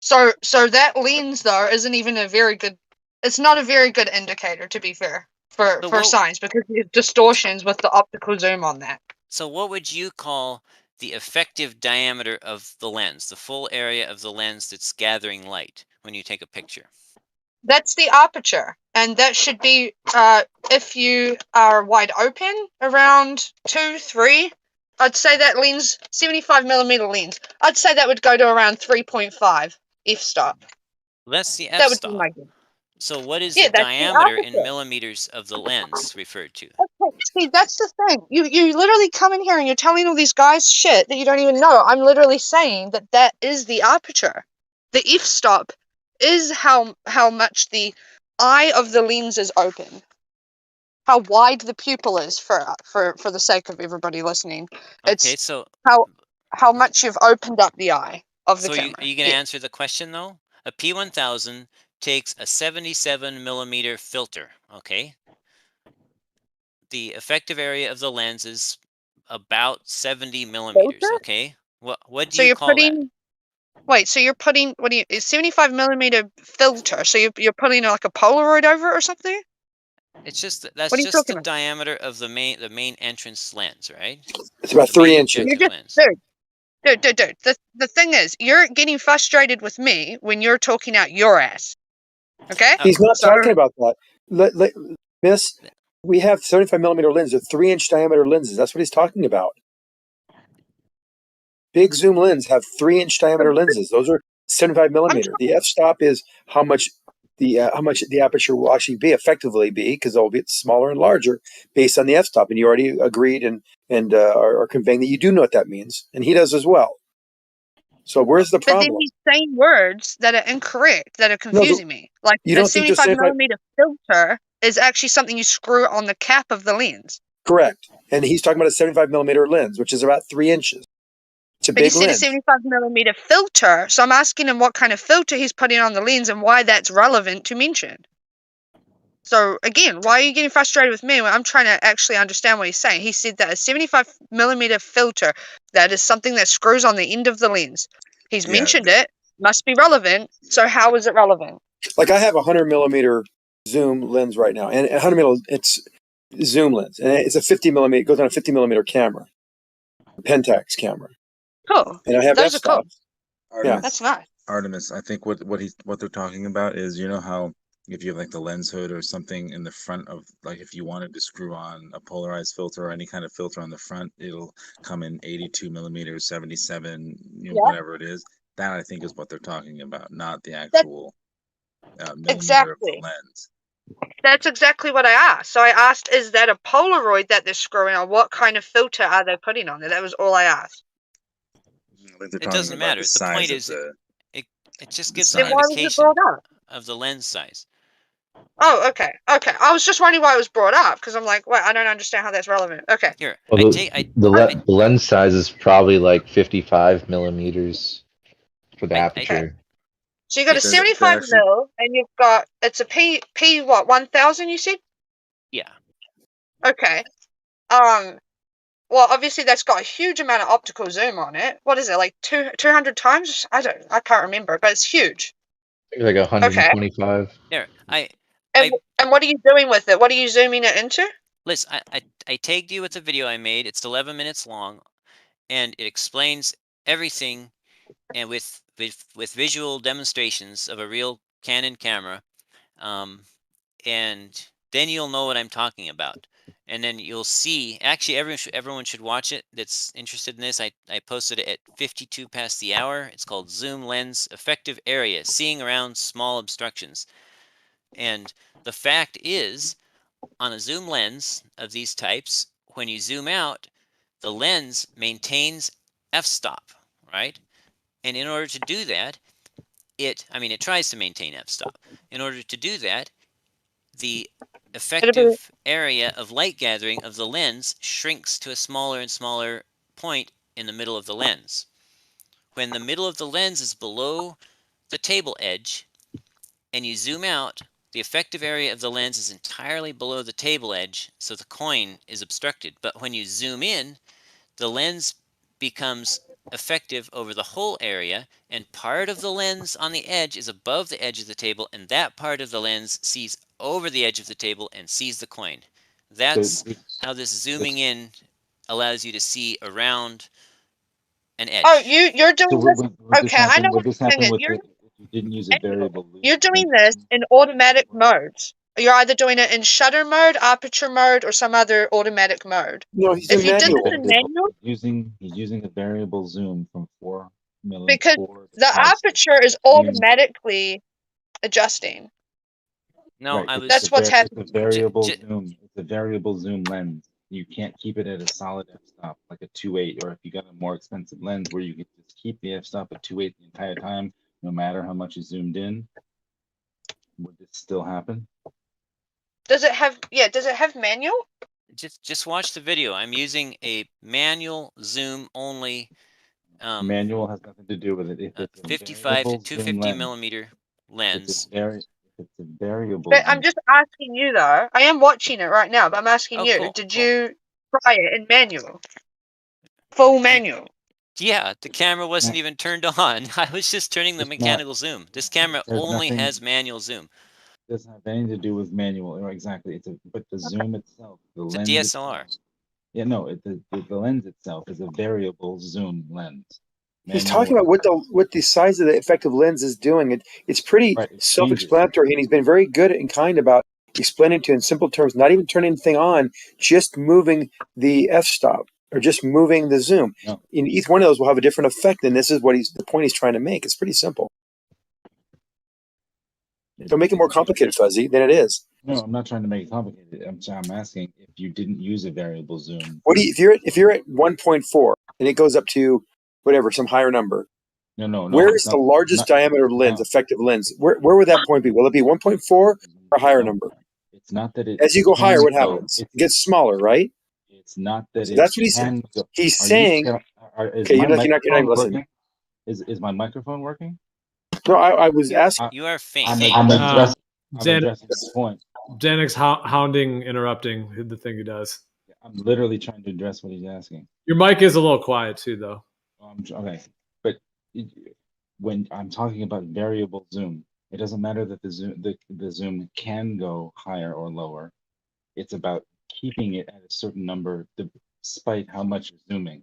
Speaker 1: So that lens though isn't even a very good. It's not a very good indicator, to be fair, for science, because there's distortions with the optical zoom on that.
Speaker 14: So what would you call the effective diameter of the lens, the full area of the lens that's gathering light when you take a picture?
Speaker 1: That's the aperture, and that should be if you are wide open around 2, 3. I'd say that lens, 75 millimeter lens, I'd say that would go to around 3.5 f-stop.
Speaker 14: That's the
Speaker 1: That would be
Speaker 14: f-stop.
Speaker 1: my guess.
Speaker 14: So what is
Speaker 1: Yeah,
Speaker 14: the
Speaker 1: that's the
Speaker 14: diameter in
Speaker 1: aperture.
Speaker 14: millimeters of the lens referred to?
Speaker 1: Okay, see, that's the thing. You literally come in here and you're telling all these guys shit that you don't even know. I'm literally saying that is the aperture. The f-stop is how much the eye of the lens is open. How wide the pupil is for the sake of everybody listening.
Speaker 14: Okay,
Speaker 1: It's
Speaker 14: so
Speaker 1: how much you've opened up the eye of the
Speaker 14: so
Speaker 1: camera.
Speaker 14: are you going to answer the question though? A P1000 takes a 77 millimeter filter, okay? The effective area of the lens is about 70 millimeters,
Speaker 1: Filter?
Speaker 14: okay? What do
Speaker 1: So
Speaker 14: you
Speaker 1: you're
Speaker 14: call that?
Speaker 1: putting. Wait, so you're putting what do you? It's 75 millimeter filter. So you're putting like a Polaroid over it or something?
Speaker 14: It's just that's
Speaker 1: What are you
Speaker 14: just
Speaker 1: talking
Speaker 14: the
Speaker 1: about?
Speaker 14: diameter of the main entrance lens, right?
Speaker 16: It's about
Speaker 14: The
Speaker 16: 3
Speaker 14: main
Speaker 16: inches.
Speaker 1: You're
Speaker 14: objective
Speaker 1: just
Speaker 14: lens.
Speaker 1: dude. The thing is, you're getting frustrated with me when you're talking out your ass. Okay?
Speaker 16: He's not
Speaker 1: So
Speaker 16: talking about that. Miss, we have 75 millimeter lenses, 3 inch diameter lenses. That's what he's talking about. Big zoom lens have 3 inch diameter lenses. Those are 75 millimeter. The f-stop is how much the aperture will actually effectively be, because it'll be smaller and larger based on the f-stop. And you already agreed and are conveying that you do know what that means, and he does as well. So where's the
Speaker 1: But then
Speaker 16: problem?
Speaker 1: he's saying words that are incorrect, that are confusing me. Like
Speaker 16: you
Speaker 1: the
Speaker 16: don't think those
Speaker 1: 75
Speaker 16: 75
Speaker 1: millimeter filter is actually something you screw on the cap of the lens.
Speaker 16: Correct. And he's talking about a 75 millimeter lens, which is about 3 inches. It's a
Speaker 1: But he
Speaker 16: big
Speaker 1: said a
Speaker 16: lens.
Speaker 1: 75 millimeter filter, so I'm asking him what kind of filter he's putting on the lens and why that's relevant to mention. So again, why are you getting frustrated with me when I'm trying to actually understand what he's saying? He said that a 75 millimeter filter, that is something that screws on the end of the lens. He's
Speaker 16: Yeah.
Speaker 1: mentioned it, must be relevant. So how is it relevant?
Speaker 16: Like I have a 100 millimeter zoom lens right now, and 100 millimeter, it's zoom lens, and it's a 50 millimeter. It goes on a 50 millimeter camera, a Pentax camera.
Speaker 1: Cool.
Speaker 16: And I have
Speaker 1: Those are cool.
Speaker 16: f-stops. Yeah.
Speaker 1: That's nice.
Speaker 20: Artemis, I think what they're talking about is, you know how if you have like the lens hood or something in the front of, like if you wanted to screw on a polarized filter or any kind of filter on the front, it'll come in 82 millimeters, 77, you know,
Speaker 1: Yeah.
Speaker 20: whatever it is. That I think is what they're talking about, not the actual millimeter
Speaker 1: Exactly.
Speaker 20: of the lens.
Speaker 1: That's exactly what I asked. So I asked, is that a Polaroid that they're screwing on? What kind of filter are they putting on it? That was all I asked.
Speaker 20: I think they're
Speaker 14: It
Speaker 20: talking
Speaker 14: doesn't
Speaker 20: about
Speaker 14: matter.
Speaker 20: the
Speaker 14: The
Speaker 20: size
Speaker 14: point
Speaker 20: of
Speaker 14: is,
Speaker 20: the.
Speaker 14: it just
Speaker 20: the
Speaker 14: gives
Speaker 1: Then
Speaker 14: an
Speaker 20: size.
Speaker 1: why was it
Speaker 14: indication
Speaker 1: brought up?
Speaker 14: of the lens size.
Speaker 1: Oh, okay. Okay. I was just wondering why it was brought up because I'm like, wait, I don't understand how that's relevant. Okay.
Speaker 14: Here,
Speaker 19: Well, the lens size is probably like 55 millimeters for the aperture.
Speaker 1: So you got a
Speaker 20: They're
Speaker 1: 75
Speaker 20: actually-
Speaker 1: mil and you've got, it's a P what, 1000 you said?
Speaker 14: Yeah.
Speaker 1: Okay. Well, obviously that's got a huge amount of optical zoom on it. What is it, like 200 times? I can't remember, but it's huge.
Speaker 19: Like 125.
Speaker 14: There,
Speaker 1: And what are you doing with it? What are you zooming it into?
Speaker 14: Listen, I tagged you with a video I made. It's 11 minutes long, and it explains everything, and with visual demonstrations of a real Canon camera, and then you'll know what I'm talking about. And then you'll see. Actually, everyone should watch it that's interested in this. I posted it at 52 past the hour. It's called Zoom Lens Effective Area: Seeing Around Small Obstructions. And the fact is, on a zoom lens of these types, when you zoom out, the lens maintains f-stop, right? And in order to do that, it tries to maintain f-stop. In order to do that, the effective area of light gathering of the lens shrinks to a smaller and smaller point in the middle of the lens. When the middle of the lens is below the table edge and you zoom out, the effective area of the lens is entirely below the table edge, so the coin is obstructed. But when you zoom in, the lens becomes effective over the whole area, and part of the lens on the edge is above the edge of the table, and that part of the lens sees over the edge of the table and sees the coin. That's how this zooming in allows you to see around an edge.
Speaker 1: Oh, you're doing this? Okay, I know what
Speaker 21: Would this
Speaker 1: you're
Speaker 21: happen
Speaker 1: doing.
Speaker 21: with if you didn't use a variable loop?
Speaker 1: You're doing this in automatic modes. You're either doing it in shutter mode, aperture mode, or some other automatic mode.
Speaker 16: No, he's
Speaker 1: If
Speaker 16: in
Speaker 1: you did
Speaker 16: manual.
Speaker 1: this in manual,
Speaker 21: He's using a variable zoom from 4 million.
Speaker 1: because the aperture is automatically adjusting.
Speaker 14: No,
Speaker 21: Right,
Speaker 1: That's what's happening.
Speaker 21: It's a variable zoom. It's a variable zoom lens. You can't keep it at a solid f-stop like a 2.8, or if you got a more expensive lens where you can just keep the f-stop at 2.8 the entire time, no matter how much you zoomed in. Would this still happen?
Speaker 1: Does it have? Yeah. Does it have manual?
Speaker 14: Just watch the video. I'm using a manual zoom only.
Speaker 21: Manual has nothing to do with it. If it's a
Speaker 14: 55 to
Speaker 21: variable zoom
Speaker 14: 250
Speaker 21: lens,
Speaker 14: millimeter lens.
Speaker 21: if it's a variable
Speaker 1: But
Speaker 21: zoom,
Speaker 1: I'm just asking you though. I am watching it right now, but I'm asking you.
Speaker 14: Cool,
Speaker 1: Did you try it in manual? Full manual.
Speaker 14: Yeah, the camera wasn't even turned on. I was just turning the mechanical zoom. This camera
Speaker 21: there's
Speaker 14: only
Speaker 21: nothing-
Speaker 14: has manual zoom.
Speaker 21: doesn't have anything to do with manual. Or exactly. But the zoom itself, the
Speaker 14: It's
Speaker 21: lens.
Speaker 14: a DSLR.
Speaker 21: Yeah, no, the lens itself is a variable zoom lens.
Speaker 16: He's talking about what the size of the effective lens is doing. It's pretty self-explanatory, and he's been very good and kind about explaining to you in simple terms, not even turning anything on, just moving the f-stop or just moving the zoom.
Speaker 21: No.
Speaker 16: And each one of those will have a different effect, and this is what the point he's trying to make. It's pretty simple. Don't make it more complicated, Fuzzy, than it is.
Speaker 21: No, I'm not trying to make it complicated. I'm asking if you didn't use a variable zoom.
Speaker 16: If you're at 1.4 and it goes up to whatever, some higher number,
Speaker 21: No.
Speaker 16: Where is the largest diameter lens, effective lens? Where would that point be? Will it be 1.4 or a higher number?
Speaker 21: It's not that it.
Speaker 16: As you go
Speaker 21: can
Speaker 16: higher, what
Speaker 21: go,
Speaker 16: happens? It gets smaller, right?
Speaker 21: It's not that
Speaker 16: So
Speaker 21: it
Speaker 16: that's what he's saying.
Speaker 21: can go.
Speaker 16: He's
Speaker 21: Are
Speaker 16: saying.
Speaker 21: You, is
Speaker 16: Okay,
Speaker 21: my
Speaker 16: you're not
Speaker 21: microphone
Speaker 16: listening.
Speaker 21: working? Is my microphone working?
Speaker 16: No, I was asking.
Speaker 14: You are faint.
Speaker 21: I'm addressing the point.
Speaker 2: Xanax hounding, interrupting the thing he does.
Speaker 21: I'm literally trying to address what he's asking.
Speaker 2: Your mic is a little quiet too, though.
Speaker 21: Okay, but when I'm talking about variable zoom, it doesn't matter that the zoom can go higher or lower. It's about keeping it at a certain number despite how much you're zooming.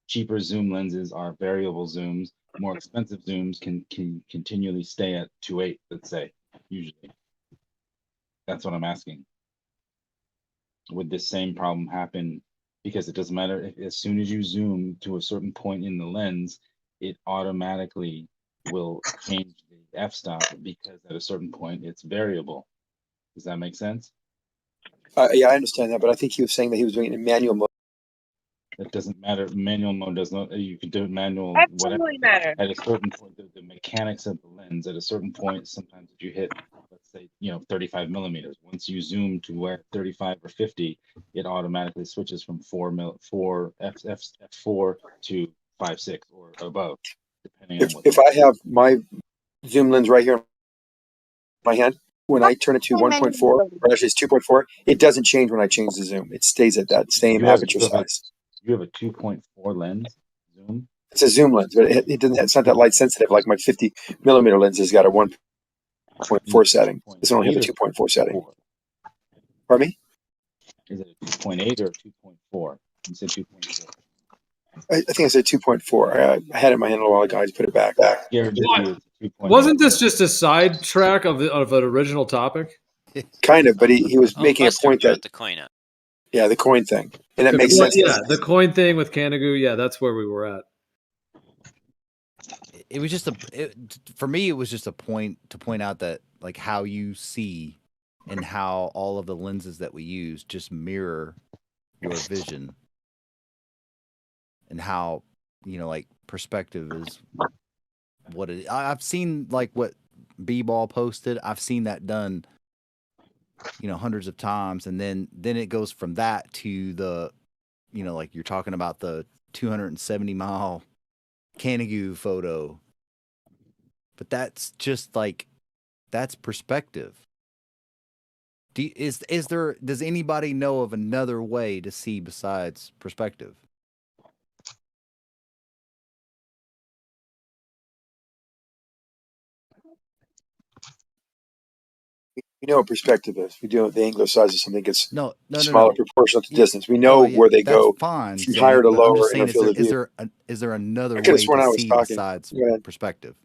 Speaker 21: Cheaper zoom lenses are variable zooms. More expensive zooms can continually stay at 2.8, let's say, usually. That's what I'm asking. Would this same problem happen? Because it doesn't matter if as soon as you zoom to a certain point in the lens, it automatically will change the f-stop because at a certain point it's variable. Does that make sense?
Speaker 16: Yeah, I understand that, but I think he was saying that he was doing it in manual mode.
Speaker 21: It doesn't matter. Manual mode does not. You can do it manual.
Speaker 1: Absolutely matter.
Speaker 21: At a certain point, the mechanics of the lens. At a certain point, sometimes if you hit, let's say, 35 millimeters. Once you zoom to where 35 or 50, it automatically switches from f4 to 5.6 or above, depending on what.
Speaker 16: If I have my zoom lens right here in my hand, when I turn it to 1.4, or actually it's 2.4, it doesn't change when I change the zoom. It stays at that same aperture size.
Speaker 21: You have a 2.4 lens zoom.
Speaker 16: It's a zoom lens, but it doesn't. It's not that light sensitive like my 50 millimeter lens has got a 1.4 setting. This one only has a 2.4 setting. Pardon me?
Speaker 21: Is it a 2.8 or a 2.4? You said 2.4.
Speaker 16: I think I said 2.4. I had it in my hand a little while ago. I just put it back.
Speaker 2: Wasn't this just a sidetrack of an original topic?
Speaker 16: Kind of, but he was making a point that
Speaker 14: the coin up.
Speaker 16: Yeah, the coin thing, and that makes sense.
Speaker 2: Yeah, the coin thing with Kanagu. Yeah, that's where we were at.
Speaker 11: It was just for me. It was just a point to point out that like how you see and how all of the lenses that we use just mirror your vision, and how like perspective is what it. I've seen like what B-Ball posted. I've seen that done. Hundreds of times, and then it goes from that to the, like you're talking about the 270-mile Kanagu photo. But that's just like, that's perspective. Does anybody know of another way to see besides perspective?
Speaker 16: We know what perspective is. We do the angular size of something gets
Speaker 11: no,
Speaker 16: smaller proportional to distance. We know where they go
Speaker 11: fine,
Speaker 16: from higher to
Speaker 11: but I'm
Speaker 16: lower
Speaker 11: just
Speaker 16: in
Speaker 11: saying,
Speaker 16: a field of view.
Speaker 11: is there another
Speaker 16: I could have
Speaker 11: way
Speaker 16: sworn I
Speaker 11: to
Speaker 16: was
Speaker 11: see
Speaker 16: talking.
Speaker 11: besides perspective?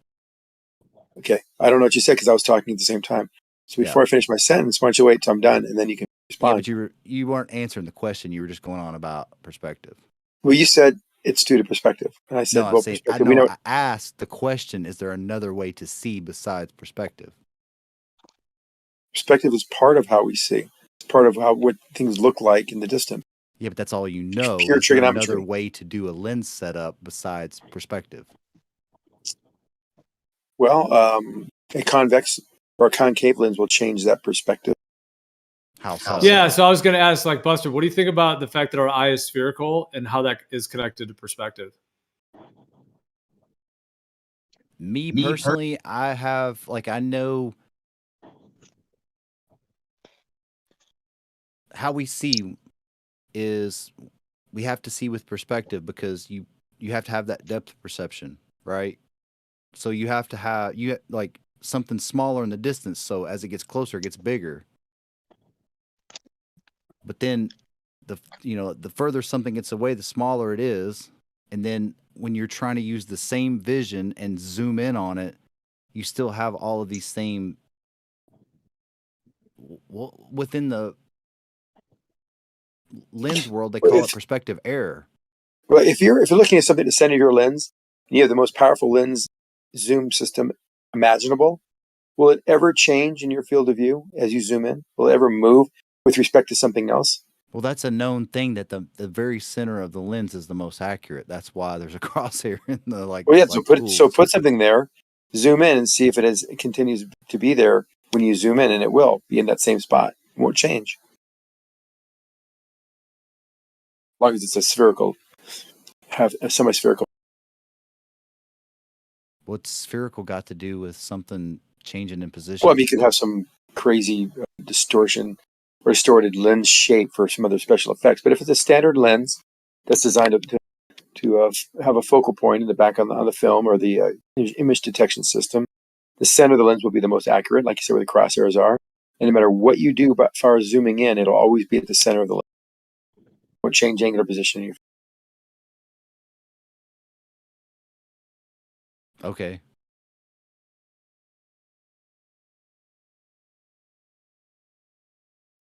Speaker 16: Okay, I don't know what you said because I was talking at the same time. So before I finish my sentence, why don't you wait till I'm done and then you can respond?
Speaker 11: Yeah, but you weren't answering the question. You were just going on about perspective.
Speaker 16: Well, you said it's due to perspective, and I said,
Speaker 11: No,
Speaker 16: perspective.
Speaker 11: I asked the question: is there another way to see besides perspective?
Speaker 16: Perspective is part of how we see. It's part of what things look like in the distance.
Speaker 11: Yeah, but that's all you know.
Speaker 16: Pure
Speaker 11: is there
Speaker 16: trigonometry.
Speaker 11: another way to do a lens setup besides perspective?
Speaker 16: Well, a convex or a concave lens will change that perspective.
Speaker 11: How so?
Speaker 2: Yeah, so I was going to ask, like, Buster, what do you think about the fact that our eye is spherical and how that is connected to perspective?
Speaker 11: Me personally, I have, like, I know how we see is we have to see with perspective because you have to have that depth perception, right? So you have to have like something smaller in the distance, so as it gets closer it gets bigger. But then the further something gets away, the smaller it is. And then when you're trying to use the same vision and zoom in on it, you still have all of these same within the lens world, they call it perspective error.
Speaker 16: Well, if you're looking at something at the center of your lens, and you have the most powerful lens zoom system imaginable, will it ever change in your field of view as you zoom in? Will it ever move with respect to something else?
Speaker 11: Well, that's a known thing that the very center of the lens is the most accurate. That's why there's a crosshair in the
Speaker 16: Well, yeah. So
Speaker 11: tools.
Speaker 16: put something there, zoom in, and see if it continues to be there when you zoom in, and it will be in that same spot. It won't change, as long as it's a spherical, have a semi-spherical.
Speaker 11: What's spherical got to do with something changing in position?
Speaker 16: Well, I mean, you could have some crazy distortion or distorted lens shape for some other special effects. But if it's a standard lens that's designed to have a focal point in the back on the film or the image detection system, the center of the lens will be the most accurate, like you said, where the crosshairs are. And no matter what you do, but as far as zooming in, it'll always be at the center of the lens. It won't change angular position.
Speaker 11: Okay.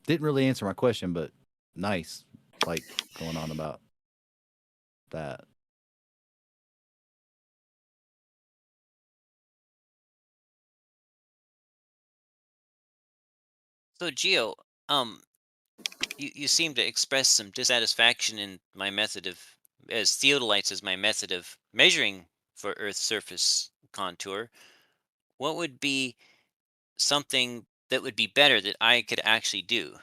Speaker 11: Didn't really answer my question, but nice, like going on about that.
Speaker 14: So Geo, you seem to express some dissatisfaction in my method of, as theodolites as my method of measuring for Earth's surface contour. What would be something that would be better that I could actually do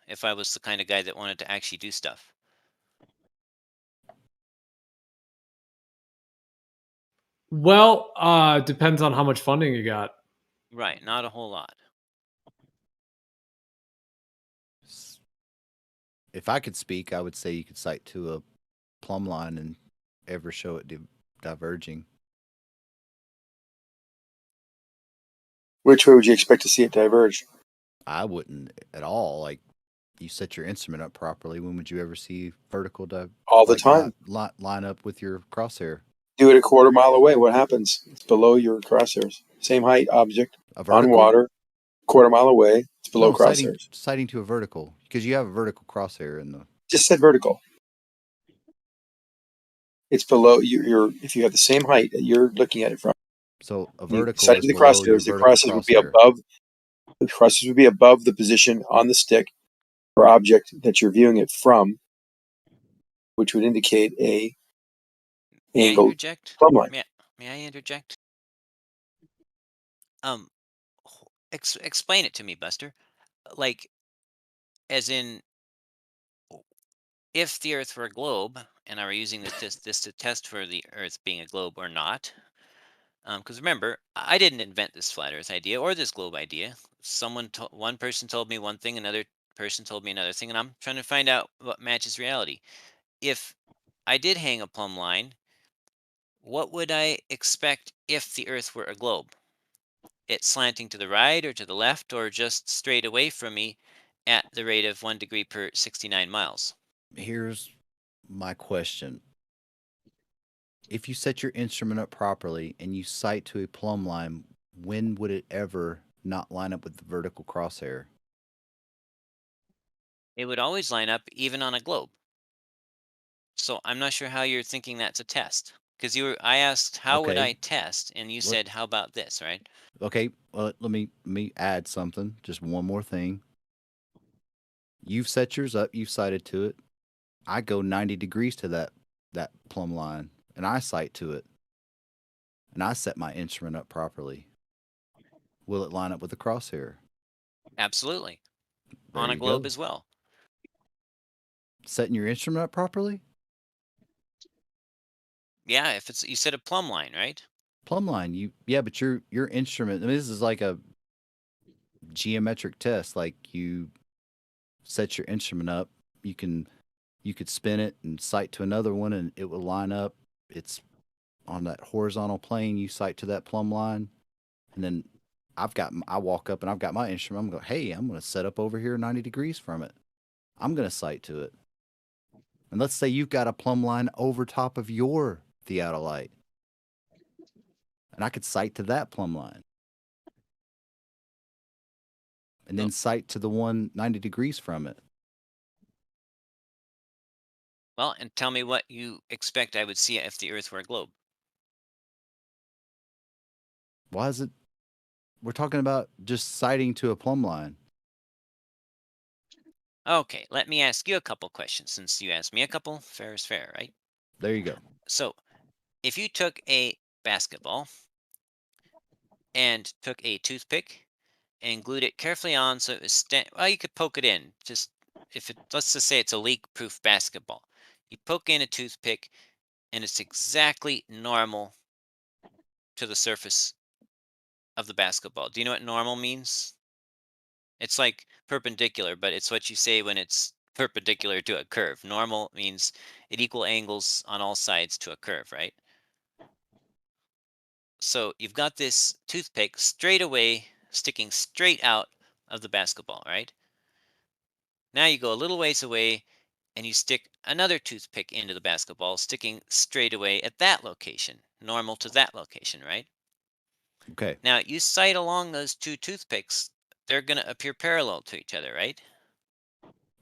Speaker 14: if I was the kind of guy that wanted to actually do stuff?
Speaker 2: Well, depends on how much funding you got.
Speaker 14: Right, not a whole lot.
Speaker 11: If I could speak, I would say you could sight to a plumb line and ever show it diverging.
Speaker 16: Which way would you expect to see it diverge?
Speaker 11: I wouldn't at all. Like, you set your instrument up properly. When would you ever see vertical
Speaker 16: all the time?
Speaker 11: Line up with your crosshair.
Speaker 16: Do it a quarter mile away. What happens? It's below your crosshairs. Same height object on water, quarter mile away. It's below crosshairs.
Speaker 11: Sighting to a vertical, because you have a vertical crosshair in the.
Speaker 16: Just said vertical. It's below your. If you have the same height that you're looking at it from.
Speaker 11: So a vertical
Speaker 16: is the crosshairs. The crosshairs would be above. The crosshairs would be above the position on the stick or object that you're viewing it from, which would indicate a angled plumb line.
Speaker 14: May I interject? Explain it to me, Buster. Like, as in, if the Earth were a globe, and I were using this to test for the Earth being a globe or not, because remember, I didn't invent this flat Earth idea or this globe idea. One person told me one thing, another person told me another thing, and I'm trying to find out what matches reality. If I did hang a plumb line, what would I expect if the Earth were a globe? It slanting to the right or to the left or just straight away from me at the rate of 1 degree per 69 miles?
Speaker 11: Here's my question. If you set your instrument up properly and you sight to a plumb line, when would it ever not line up with the vertical crosshair?
Speaker 14: It would always line up even on a globe. So I'm not sure how you're thinking that's a test. Because I asked how would I test, and you said how about this, right?
Speaker 11: Okay, well, let me add something. Just one more thing. You've set yours up. You've sighted to it. I go 90 degrees to that plumb line, and I sight to it, and I set my instrument up properly. Will it line up with the crosshair?
Speaker 14: Absolutely.
Speaker 11: There
Speaker 14: On a
Speaker 11: you
Speaker 14: globe
Speaker 11: go.
Speaker 14: as well.
Speaker 11: Setting your instrument up properly?
Speaker 14: Yeah, if it's you said a plumb line, right?
Speaker 11: Plumb line, but your instrument. I mean, this is like a geometric test. Like, you set your instrument up, you could spin it and sight to another one, and it will line up. It's on that horizontal plane. You sight to that plumb line, and then I walk up and I've got my instrument. I'm going, hey, I'm going to set up over here 90 degrees from it. I'm going to sight to it. And let's say you've got a plumb line over top of your theodolite, and I could sight to that plumb line, and then sight to the one 90 degrees from it.
Speaker 14: Well, and tell me what you expect I would see if the Earth were a globe.
Speaker 11: Why is it? We're talking about just sighting to a plumb line.
Speaker 14: Okay, let me ask you a couple questions. Since you asked me a couple, fair is fair, right?
Speaker 11: There you go.
Speaker 14: So, if you took a basketball and took a toothpick and glued it carefully on so it was well, you could poke it in. Just if it, let's just say it's a leak-proof basketball. You poke in a toothpick and it's exactly normal to the surface of the basketball. Do you know what normal means? It's like perpendicular, but it's what you say when it's perpendicular to a curve. Normal means at equal angles on all sides to a curve, right? So you've got this toothpick straight away sticking straight out of the basketball, right? Now you go a little ways away and you stick another toothpick into the basketball, sticking straight away at that location, normal to that location, right?
Speaker 11: Okay.
Speaker 14: Now you sight along those two toothpicks, they're going to appear parallel to each other, right?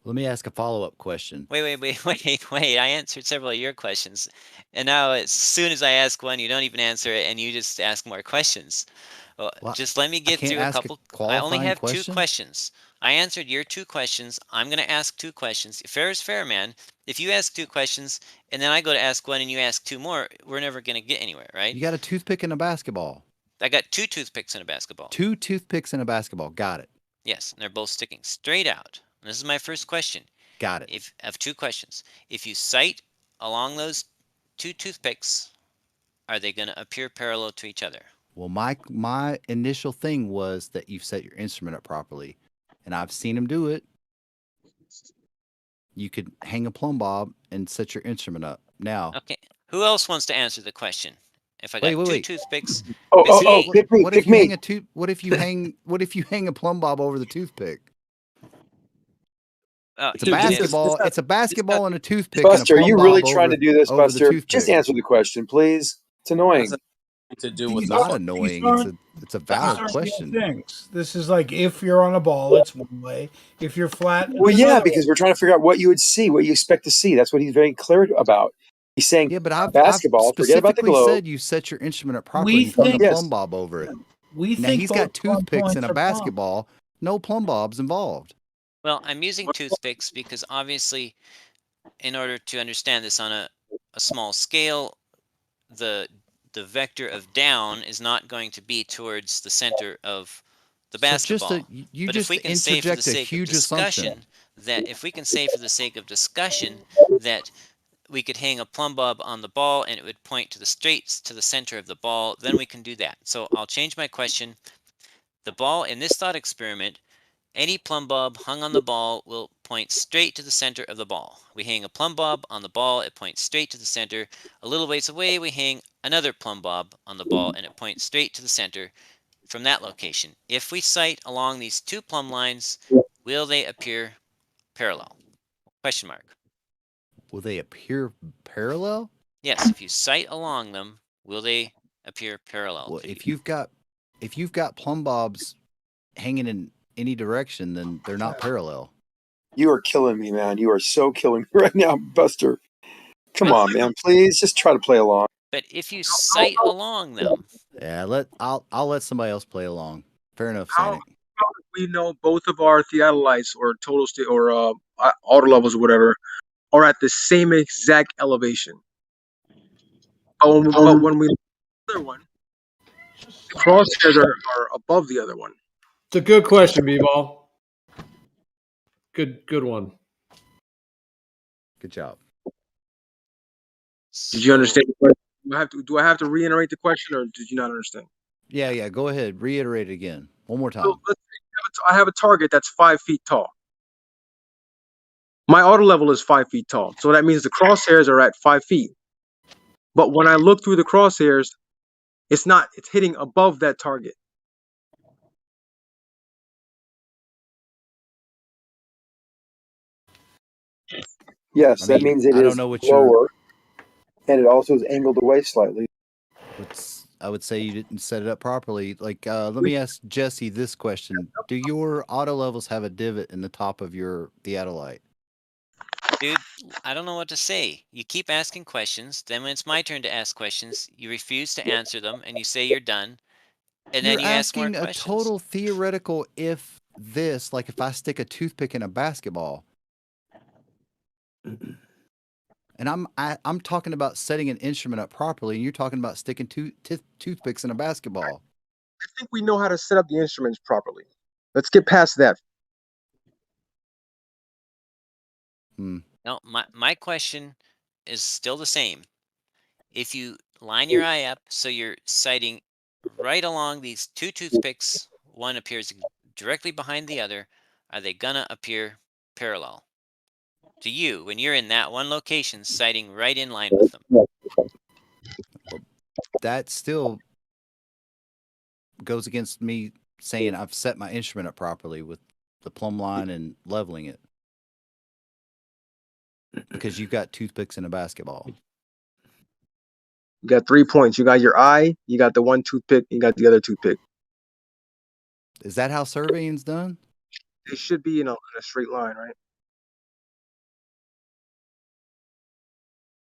Speaker 11: Let me ask a follow-up question.
Speaker 14: Wait. I answered several of your questions. And now as soon as I ask one, you don't even answer it and you just ask more questions. Well,
Speaker 11: Well,
Speaker 14: just let me
Speaker 11: I
Speaker 14: get
Speaker 11: can't
Speaker 14: through a
Speaker 11: ask a
Speaker 14: couple. I only
Speaker 11: qualifying
Speaker 14: have two
Speaker 11: question?
Speaker 14: questions. I answered your two questions. I'm going to ask two questions. Fair is fair, man. If you ask two questions and then I go to ask one and you ask two more, we're never going to get anywhere, right?
Speaker 11: You got a toothpick and a basketball.
Speaker 14: I got two toothpicks in a basketball.
Speaker 11: 2 toothpicks and a basketball. Got it.
Speaker 14: Yes, and they're both sticking straight out. And this is my first question.
Speaker 11: Got it.
Speaker 14: If I have two questions. If you sight along those two toothpicks, are they going to appear parallel to each other?
Speaker 11: Well, my initial thing was that you've set your instrument up properly, and I've seen him do it. You could hang a plumb bob and set your instrument up. Now,
Speaker 14: Okay. Who else wants to answer the question? If I got
Speaker 11: wait.
Speaker 14: two toothpicks,
Speaker 16: pick me,
Speaker 11: what
Speaker 16: pick
Speaker 11: if you
Speaker 16: me.
Speaker 11: hang a what if you hang a plumb bob over the toothpick? It's a basketball. It's a basketball and a toothpick.
Speaker 16: Buster, are
Speaker 11: and a
Speaker 16: you
Speaker 11: plumb
Speaker 16: really
Speaker 11: bob
Speaker 16: trying to do this,
Speaker 11: over the
Speaker 16: Buster?
Speaker 11: toothpick.
Speaker 16: Just answer the question, please. It's annoying.
Speaker 17: To do
Speaker 6: These
Speaker 17: with
Speaker 11: It's
Speaker 17: the
Speaker 11: not
Speaker 17: fuck-
Speaker 11: annoying. It's a
Speaker 6: These
Speaker 11: valid
Speaker 6: aren't real
Speaker 11: question.
Speaker 6: things. This is like if you're on a ball, it's one way. If you're flat, it's
Speaker 16: Well, yeah,
Speaker 6: another
Speaker 16: because we're trying to figure out what you would see, what you expect to see. That's what he's very clear about. He's saying,
Speaker 11: Yeah, but I've
Speaker 16: basketball, forget about the
Speaker 11: specifically
Speaker 16: globe.
Speaker 11: said you set your instrument up properly
Speaker 6: We
Speaker 11: and you hung a
Speaker 6: think-
Speaker 11: plumb bob over it.
Speaker 6: We
Speaker 11: Now
Speaker 6: think
Speaker 11: he's got
Speaker 6: both plumb
Speaker 11: toothpicks
Speaker 6: points
Speaker 11: and a
Speaker 6: are plumb.
Speaker 11: basketball. No plumb bobs involved.
Speaker 14: Well, I'm using toothpicks because obviously, in order to understand this on a small scale, the vector of down is not going to be towards the center of the basketball.
Speaker 11: You
Speaker 14: But
Speaker 11: just
Speaker 14: if we can say for the
Speaker 11: interject a
Speaker 14: sake of
Speaker 11: huge
Speaker 14: discussion
Speaker 11: assumption.
Speaker 14: that we could hang a plumb bob on the ball and it would point to the center of the ball, then we can do that. So I'll change my question. The ball in this thought experiment, any plumb bob hung on the ball will point straight to the center of the ball. We hang a plumb bob on the ball, it points straight to the center. A little ways away, we hang another plumb bob on the ball and it points straight to the center from that location. If we sight along these two plumb lines, will they appear parallel? Question mark.
Speaker 11: Will they appear parallel?
Speaker 14: Yes, if you sight along them, will they appear parallel?
Speaker 11: Well, if you've got plumb bobs hanging in any direction, then they're not parallel.
Speaker 16: You are killing me, man. You are so killing me right now, Buster. Come on, man. Please just try to play along.
Speaker 14: But if you sight along them,
Speaker 11: yeah, I'll let somebody else play along. Fair enough,
Speaker 3: How
Speaker 11: Sonic.
Speaker 3: we know both of our theodolites or total state or auto levels or whatever are at the same exact elevation. But when we look at the other one, the crosshairs are above the other one.
Speaker 2: It's a good question, B-Ball. Good one.
Speaker 11: Good job.
Speaker 3: Did you understand the question? Do I have to reiterate the question, or did you not understand?
Speaker 11: Yeah. Go ahead. Reiterate it again. One more time.
Speaker 3: So let's say I have a target that's 5 feet tall. My auto level is 5 feet tall, so that means the crosshairs are at 5 feet. But when I look through the crosshairs, it's hitting above that target.
Speaker 16: Yes, that means it
Speaker 11: I don't
Speaker 16: is
Speaker 11: know what
Speaker 16: lower, and it also is angled away slightly.
Speaker 11: I would say you didn't set it up properly. Like, let me ask Jesse this question: do your auto levels have a divot in the top of your theodolite?
Speaker 14: dude, I don't know what to say. You keep asking questions. Then when it's my turn to ask questions, you refuse to answer them, and you say you're done. And then
Speaker 11: You're
Speaker 14: you ask more
Speaker 11: asking a
Speaker 14: questions.
Speaker 11: total theoretical if this, like if I stick a toothpick in a basketball, And I'm talking about setting an instrument up properly, and you're talking about sticking toothpicks in a basketball.
Speaker 3: I think we know how to set up the instruments properly. Let's get past that.
Speaker 14: No, my question is still the same. If you line your eye up so you're sighting right along these two toothpicks, one appears directly behind the other, are they gonna appear parallel to you when you're in that one location, sighting right in line with them?
Speaker 11: That still goes against me saying I've set my instrument up properly with the plumb line and leveling it. Because you've got toothpicks in a basketball.
Speaker 3: You got 3 points. You got your eye, you got the one toothpick, you got the other toothpick.
Speaker 11: Is that how surveying's done?
Speaker 3: It should be in a straight line, right?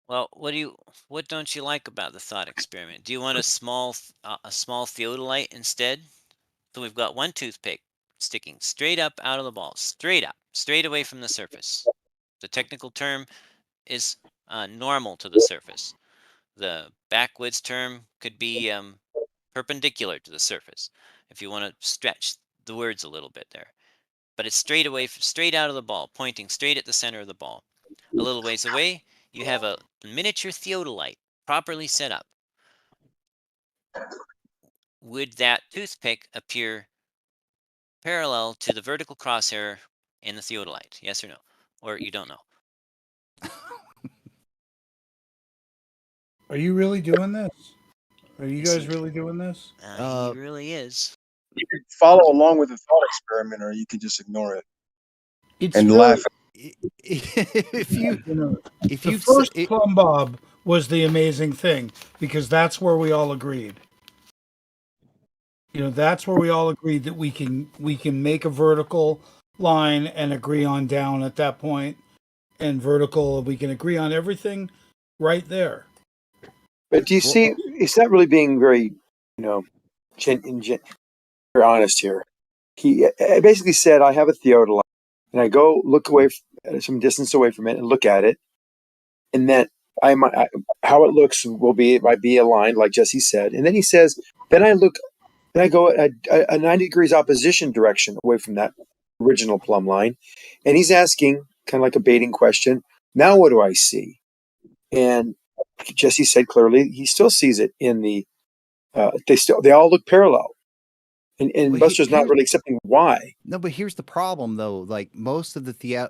Speaker 14: Well, what don't you like about the thought experiment? Do you want a small theodolite instead? So we've got one toothpick sticking straight up out of the ball, straight up, straight away from the surface. The technical term is normal to the surface. The backwoods term could be perpendicular to the surface, if you want to stretch the words a little bit there. But it's straight out of the ball, pointing straight at the center of the ball. A little ways away, you have a miniature theodolite properly set up. Would that toothpick appear parallel to the vertical crosshair in the theodolite? Yes or no? Or you don't know?
Speaker 6: Are you really doing this? Are you guys really doing this?
Speaker 14: He really is.
Speaker 3: You can follow along with the thought experiment, or you can just ignore it
Speaker 6: and
Speaker 3: laugh.
Speaker 11: If you
Speaker 6: the first plumb bob was the amazing thing, because that's where we all agreed. That's where we all agreed that we can make a vertical line and agree on down at that point, and vertical we can agree on everything right there.
Speaker 16: But do you see? It's not really being very, very honest here. He basically said, "I have a theodolite, and I go look away some distance away from it and look at it, and then how it looks it might be aligned, like Jesse said." And then he says, "Then I look, and I go a 90 degrees opposition direction away from that original plumb line," and he's asking kind of like a baiting question. Now, what do I see? And Jesse said clearly he still sees it in the. They all look parallel. And Buster's not really accepting why.
Speaker 11: No, but here's the problem, though. Like most of the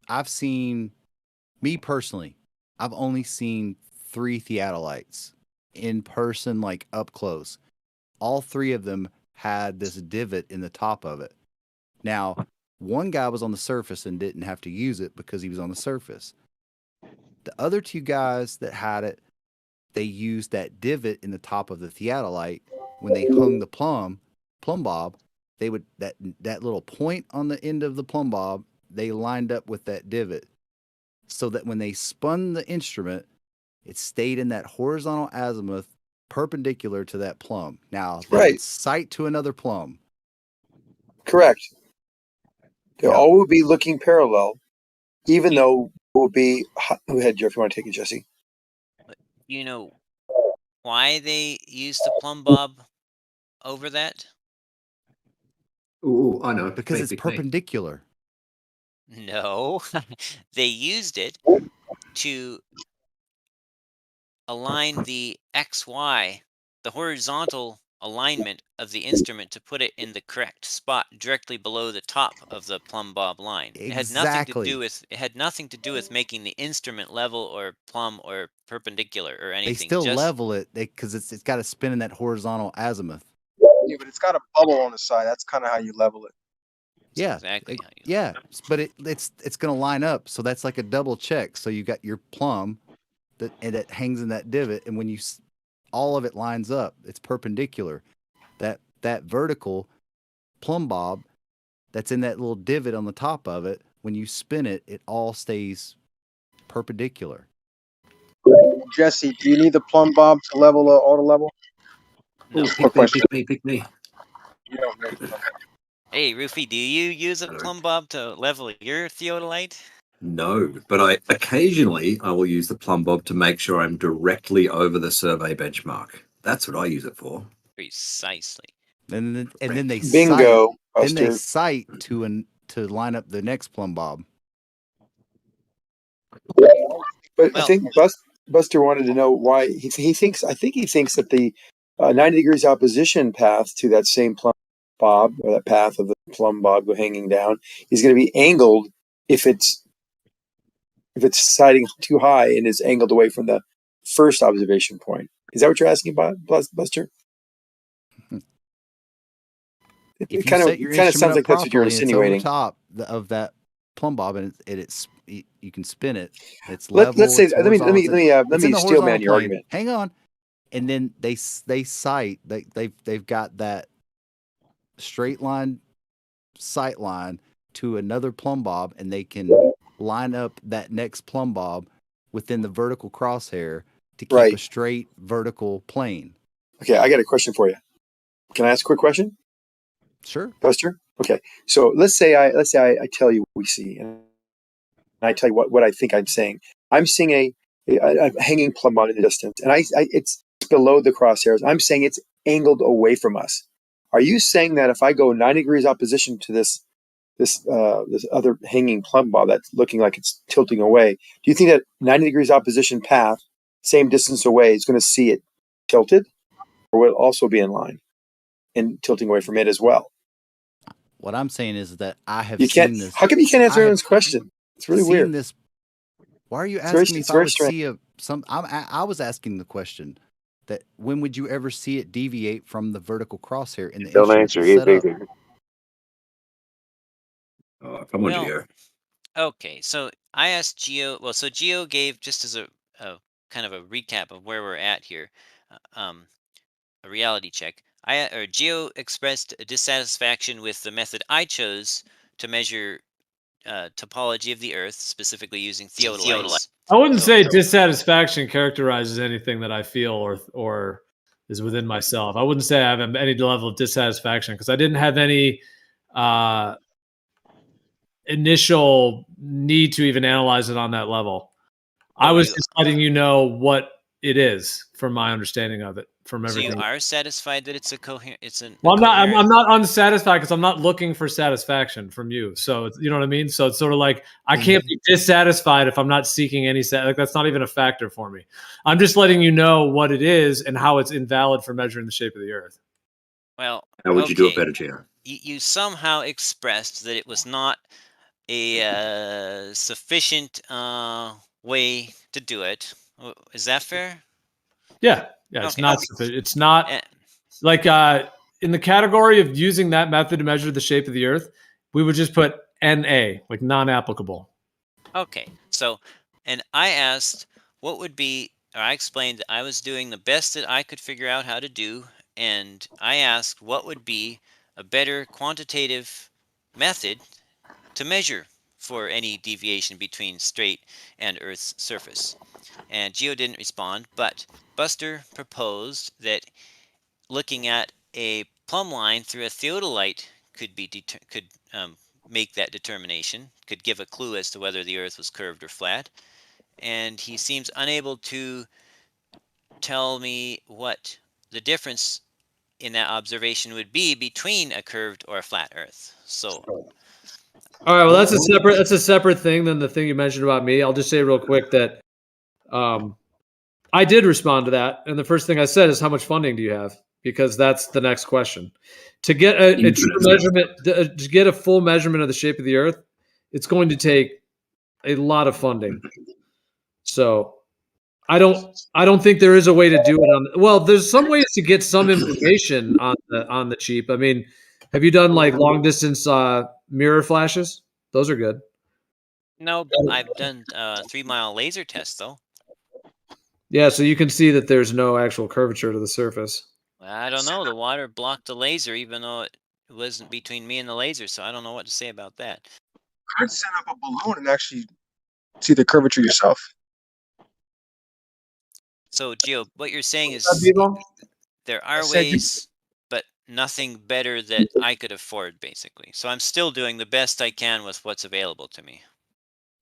Speaker 11: I've seen, me personally, I've only seen 3 theodolites in person, like up close. All 3 of them had this divot in the top of it. Now, one guy was on the surface and didn't have to use it because he was on the surface. The other 2 guys that had it, they used that divot in the top of the theodolite when they hung the plumb bob. They would that little point on the end of the plumb bob, they lined up with that divot so that when they spun the instrument, it stayed in that horizontal azimuth perpendicular to that plumb. Now, right, sight to another plumb.
Speaker 16: Correct. They all will be looking parallel, even though it will be. Go ahead, Jeff. You want to take it, Jesse?
Speaker 14: You know why they used the plumb bob over that?
Speaker 15: Ooh, I know.
Speaker 11: Because it's perpendicular.
Speaker 14: No, they used it to align the XY, the horizontal alignment of the instrument, to put it in the correct spot directly below the top of the plumb bob line. It had nothing to do with making the instrument level or plumb or perpendicular or anything.
Speaker 11: They still level it because it's got to spin in that horizontal azimuth.
Speaker 3: Yeah, but it's got a bubble on the side. That's kind of how you level it.
Speaker 11: Yeah,
Speaker 14: exactly.
Speaker 11: But it's going to line up, so that's like a double check. So you got your plumb and it hangs in that divot, and when all of it lines up, it's perpendicular. That vertical plumb bob that's in that little divot on the top of it, when you spin it, it all stays perpendicular.
Speaker 3: Jesse, do you need the plumb bob to level auto level?
Speaker 14: No.
Speaker 15: Pick me.
Speaker 14: Hey, Rufy, do you use a plumb bob to level your theodolite?
Speaker 15: No, but I occasionally I will use the plumb bob to make sure I'm directly over the survey benchmark. That's what I use it for.
Speaker 14: Precisely.
Speaker 11: And then they
Speaker 16: Bingo,
Speaker 11: cite, then they
Speaker 16: Buster.
Speaker 11: cite to line up the next plumb bob.
Speaker 16: But I think Buster wanted to know why he thinks. I think he thinks that the 90 degrees opposition path to that same plumb bob, or that path of the plumb bob hanging down, is going to be angled if it's sighting too high and is angled away from the first observation point. Is that what you're asking about, Buster?
Speaker 11: If
Speaker 16: It kind of sounds like that's what you're insinuating.
Speaker 11: It's over top of that plumb bob, and you can spin it. It's level.
Speaker 16: Let's say.
Speaker 11: It's
Speaker 16: Let me
Speaker 11: it's in the
Speaker 16: steel man
Speaker 11: horizontal
Speaker 16: your
Speaker 11: plane.
Speaker 16: argument.
Speaker 11: Hang on, and then they cite they've got that straight line sight line to another plumb bob, and they can line up that next plumb bob within the vertical crosshair to keep a straight vertical plane.
Speaker 16: Okay, I got a question for you. Can I ask a quick question?
Speaker 11: Sure,
Speaker 16: Buster. Okay, so let's say I tell you what we see, and I tell you what I think I'm saying. I'm seeing a hanging plumb bob in the distance, and it's below the crosshairs. I'm saying it's angled away from us. Are you saying that if I go 90 degrees opposition to this other hanging plumb bob that's looking like it's tilting away, do you think that 90 degrees opposition path, same distance away, is going to see it tilted, or will it also be in line and tilting away from it as well?
Speaker 11: What I'm saying is that I have
Speaker 16: seen this. How come you can't answer everyone's question? It's really weird.
Speaker 11: This. Why are you asking me if I would see I was asking the question that when would you ever see it deviate from the vertical crosshair in the
Speaker 15: Don't
Speaker 11: instruments
Speaker 15: answer
Speaker 11: set up?
Speaker 15: either. Oh, come on, Gio.
Speaker 14: Okay, so I asked Gio. Well, so Gio gave, just as a kind of a recap of where we're at here, a reality check. Gio expressed a dissatisfaction with the method I chose to measure topology of the Earth, specifically using theodolites.
Speaker 2: I wouldn't say dissatisfaction characterizes anything that I feel or is within myself. I wouldn't say I have any level of dissatisfaction because I didn't have any initial need to even analyze it on that level. I was just letting you know what it is from my understanding of it. From everything.
Speaker 14: So you are satisfied that it's a coherent?
Speaker 2: Well, I'm not unsatisfied because I'm not looking for satisfaction from you. So you know what I mean. So it's sort of like I can't be dissatisfied if I'm not seeking any. Like that's not even a factor for me. I'm just letting you know what it is and how it's invalid for measuring the shape of the Earth.
Speaker 14: Well,
Speaker 15: how would you do it better, Gio?
Speaker 14: You somehow expressed that it was not a sufficient way to do it. Is that fair?
Speaker 2: Yeah, it's not sufficient. It's not like in the category of using that method to measure the shape of the Earth, we would just put NA, like non-applicable.
Speaker 14: Okay, so, and I asked what would be, or I explained that I was doing the best that I could figure out how to do, and I asked what would be a better quantitative method to measure for any deviation between straight and Earth's surface. And Gio didn't respond, but Buster proposed that looking at a plumb line through a theodolite could make that determination, could give a clue as to whether the Earth was curved or flat. And he seems unable to tell me what the difference in that observation would be between a curved or a flat Earth. So,
Speaker 2: all right, well, that's a separate thing than the thing you mentioned about me. I'll just say real quick that I did respond to that, and the first thing I said is, "How much funding do you have?" Because that's the next question. To get a true measurement, to get a full measurement of the shape of the Earth, it's going to take a lot of funding. So, I don't think there is a way to do it well, there's some ways to get some information on the cheap. I mean, have you done like long distance mirror flashes? Those are good.
Speaker 14: No, I've done 3-mile laser tests though.
Speaker 2: Yeah, so you can see that there's no actual curvature to the surface.
Speaker 14: I don't know. The water blocked the laser, even though it wasn't between me and the laser. So I don't know what to say about that.
Speaker 3: I'd set up a balloon and actually see the curvature yourself.
Speaker 14: So, Gio, what you're saying is there are
Speaker 3: said
Speaker 14: ways, but nothing better that I could afford, basically. So I'm still doing the best I can with what's available to me.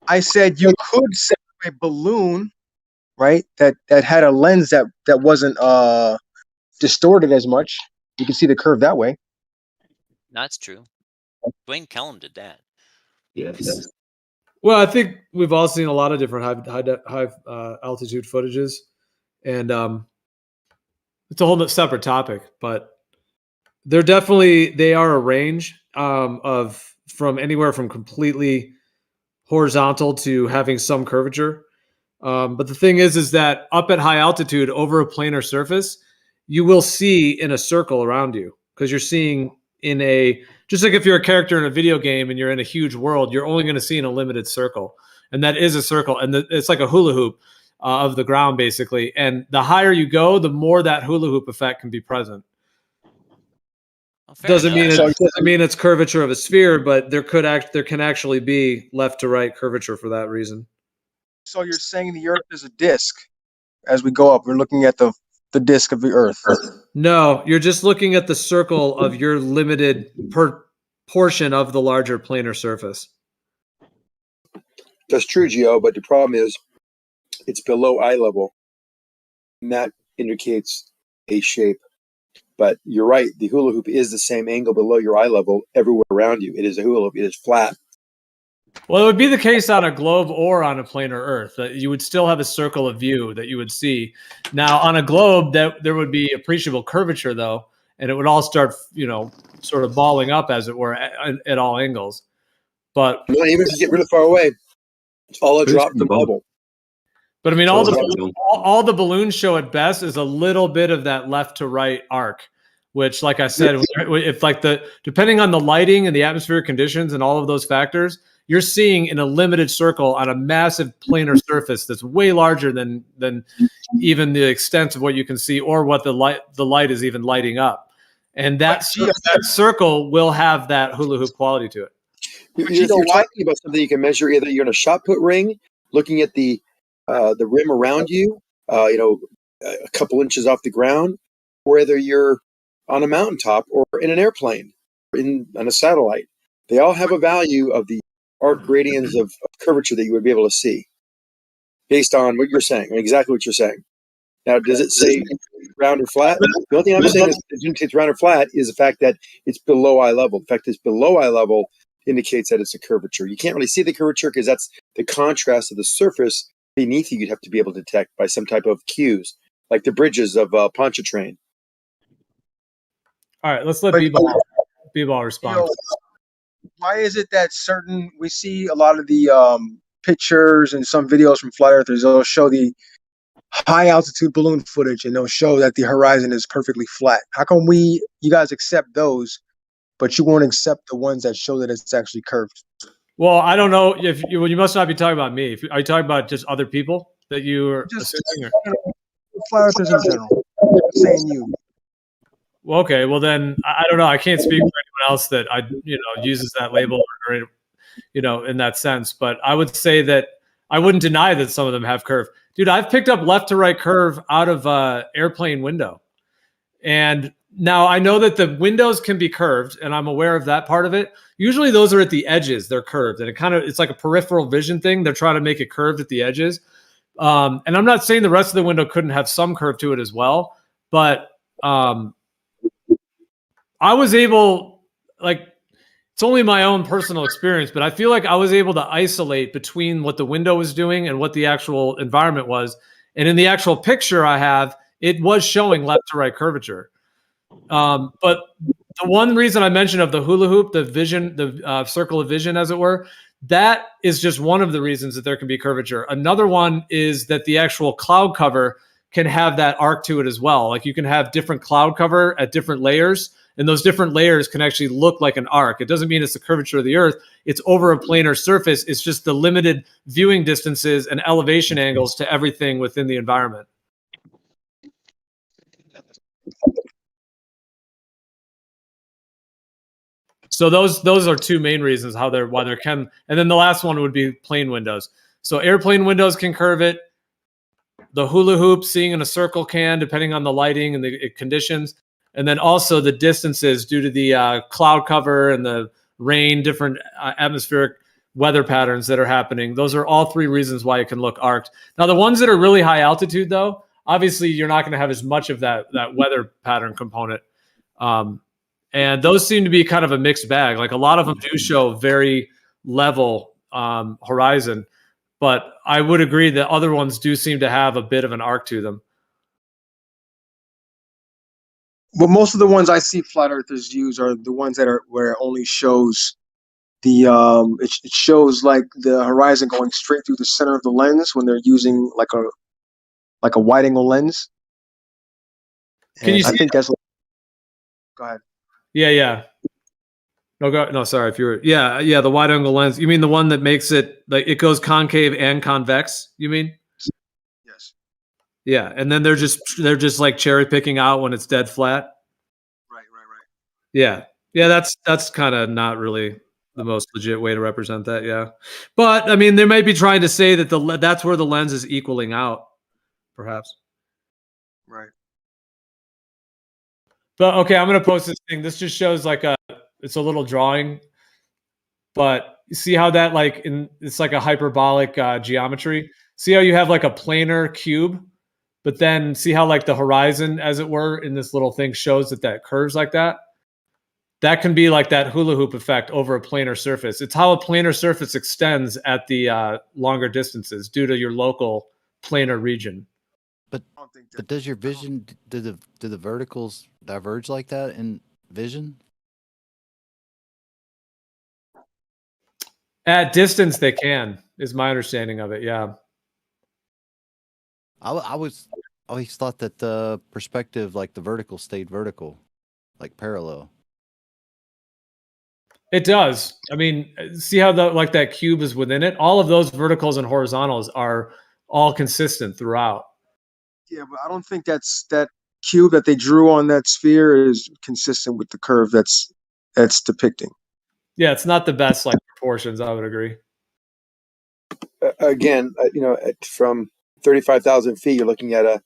Speaker 3: I said you could set up a balloon, right? That had a lens that wasn't distorted as much. You can see the curve that way.
Speaker 14: That's true. Dwayne Kellum did that.
Speaker 15: Yes.
Speaker 2: Well, I think we've all seen a lot of different high altitude footages, and it's a whole separate topic. But they are a range of from anywhere from completely horizontal to having some curvature. But the thing is that up at high altitude over a planar surface, you will see in a circle around you because you're seeing in a, just like if you're a character in a video game and you're in a huge world, you're only going to see in a limited circle. And that is a circle. And it's like a hula hoop of the ground, basically. And the higher you go, the more that hula hoop effect can be present. Doesn't mean it's curvature of a sphere, but there can actually be left to right curvature for that reason.
Speaker 3: So you're saying the Earth is a disk. As we go up, we're looking at the disk of the Earth.
Speaker 2: No, you're just looking at the circle of your limited portion of the larger planar surface.
Speaker 16: That's true, Gio, but the problem is it's below eye level. And that indicates a shape. But you're right, the hula hoop is the same angle below your eye level everywhere around you. It is a hula hoop. It is flat.
Speaker 2: Well, it would be the case on a globe or on a planar Earth that you would still have a circle of view that you would see. Now, on a globe, there would be appreciable curvature, though, and it would all start, sort of balling up, as it were, at all angles. But
Speaker 16: well, even if you get really far away, it's all a drop from bubble.
Speaker 2: But I mean, all the balloons show at best is a little bit of that left to right arc, which, like I said, if depending on the lighting and the atmospheric conditions and all of those factors, you're seeing in a limited circle on a massive planar surface that's way larger than even the extent of what you can see or what the light is even lighting up. And that circle will have that hula hoop quality to it.
Speaker 16: You're talking about something you can measure. Either you're in a shot put ring, looking at the rim around you, a couple inches off the ground, or whether you're on a mountaintop or in an airplane, or on a satellite. They all have a value of the arc gradients of curvature that you would be able to see based on what you're saying, exactly what you're saying. Now, does it say round or flat? The only thing I'm saying is it's round or flat is the fact that it's below eye level. The fact that it's below eye level indicates that it's a curvature. You can't really see the curvature because that's the contrast of the surface beneath you. You'd have to be able to detect by some type of cues, like the bridges of Pontchartrain.
Speaker 2: All right, let's let B-Ball respond.
Speaker 3: Why is it that we see a lot of the pictures and some videos from flat earthers, they'll show the high altitude balloon footage and they'll show that the horizon is perfectly flat? How come you guys accept those, but you won't accept the ones that show that it's actually curved?
Speaker 2: Well, I don't know if you must not be talking about me. Are you talking about just other people that you are assuming?
Speaker 3: Flat earthers in general. I'm saying you.
Speaker 2: Well, okay. Well, then I don't know. I can't speak for anyone else that uses that label or in that sense. But I would say that I wouldn't deny that some of them have curve. Dude, I've picked up left to right curve out of a airplane window, and now I know that the windows can be curved, and I'm aware of that part of it. Usually, those are at the edges; they're curved, and it's like a peripheral vision thing. They're trying to make it curved at the edges, and I'm not saying the rest of the window couldn't have some curve to it as well, but I was able, it's only my own personal experience, but I feel like I was able to isolate between what the window was doing and what the actual environment was. And in the actual picture I have, it was showing left to right curvature. But the one reason I mentioned of the hula hoop, the vision, the circle of vision, as it were, that is just one of the reasons that there can be curvature. Another one is that the actual cloud cover can have that arc to it as well. Like you can have different cloud cover at different layers, and those different layers can actually look like an arc. It doesn't mean it's the curvature of the Earth. It's over a planar surface. It's just the limited viewing distances and elevation angles to everything within the environment. So those are two main reasons why there can. And then the last one would be plane windows. So airplane windows can curve it. The hula hoop, seeing in a circle can, depending on the lighting and the conditions. And then also the distances due to the cloud cover and the rain, different atmospheric weather patterns that are happening. Those are all three reasons why it can look arced. Now, the ones that are really high altitude, though, obviously you're not going to have as much of that weather pattern component. And those seem to be kind of a mixed bag. Like a lot of them do show very level horizon, but I would agree that other ones do seem to have a bit of an arc to them.
Speaker 3: But most of the ones I see flat earthers use are the ones that are where it only shows the it shows like the horizon going straight through the center of the lens when they're using like a wide angle lens.
Speaker 2: Can you see
Speaker 3: I think that's. Go ahead.
Speaker 2: Yeah. No, sorry. If you were, yeah, the wide angle lens. You mean the one that makes it like it goes concave and convex? You mean?
Speaker 3: Yes.
Speaker 2: Yeah, and then they're just like cherry picking out when it's dead flat.
Speaker 3: Right.
Speaker 2: Yeah, that's kind of not really the most legit way to represent that. Yeah, but I mean, they might be trying to say that that's where the lens is equaling out, perhaps.
Speaker 3: Right.
Speaker 2: But okay, I'm gonna post this thing. This just shows like it's a little drawing, but you see how that it's like a hyperbolic geometry. See how you have like a planar cube, but then see how like the horizon, as it were, in this little thing shows that curves like that. That can be like that hula hoop effect over a planar surface. It's how a planar surface extends at the longer distances due to your local planar region.
Speaker 11: But does your vision do the verticals diverge like that in vision?
Speaker 2: At distance, they can, is my understanding of it. Yeah.
Speaker 11: I always thought that the perspective, like the vertical, stayed vertical, like parallel.
Speaker 2: It does. I mean, see how that cube is within it? All of those verticals and horizontals are all consistent throughout.
Speaker 3: Yeah, but I don't think that cube that they drew on that sphere is consistent with the curve that's depicting.
Speaker 2: Yeah, it's not the best proportions. I would agree.
Speaker 16: Again, from 35,000 feet, you're looking at a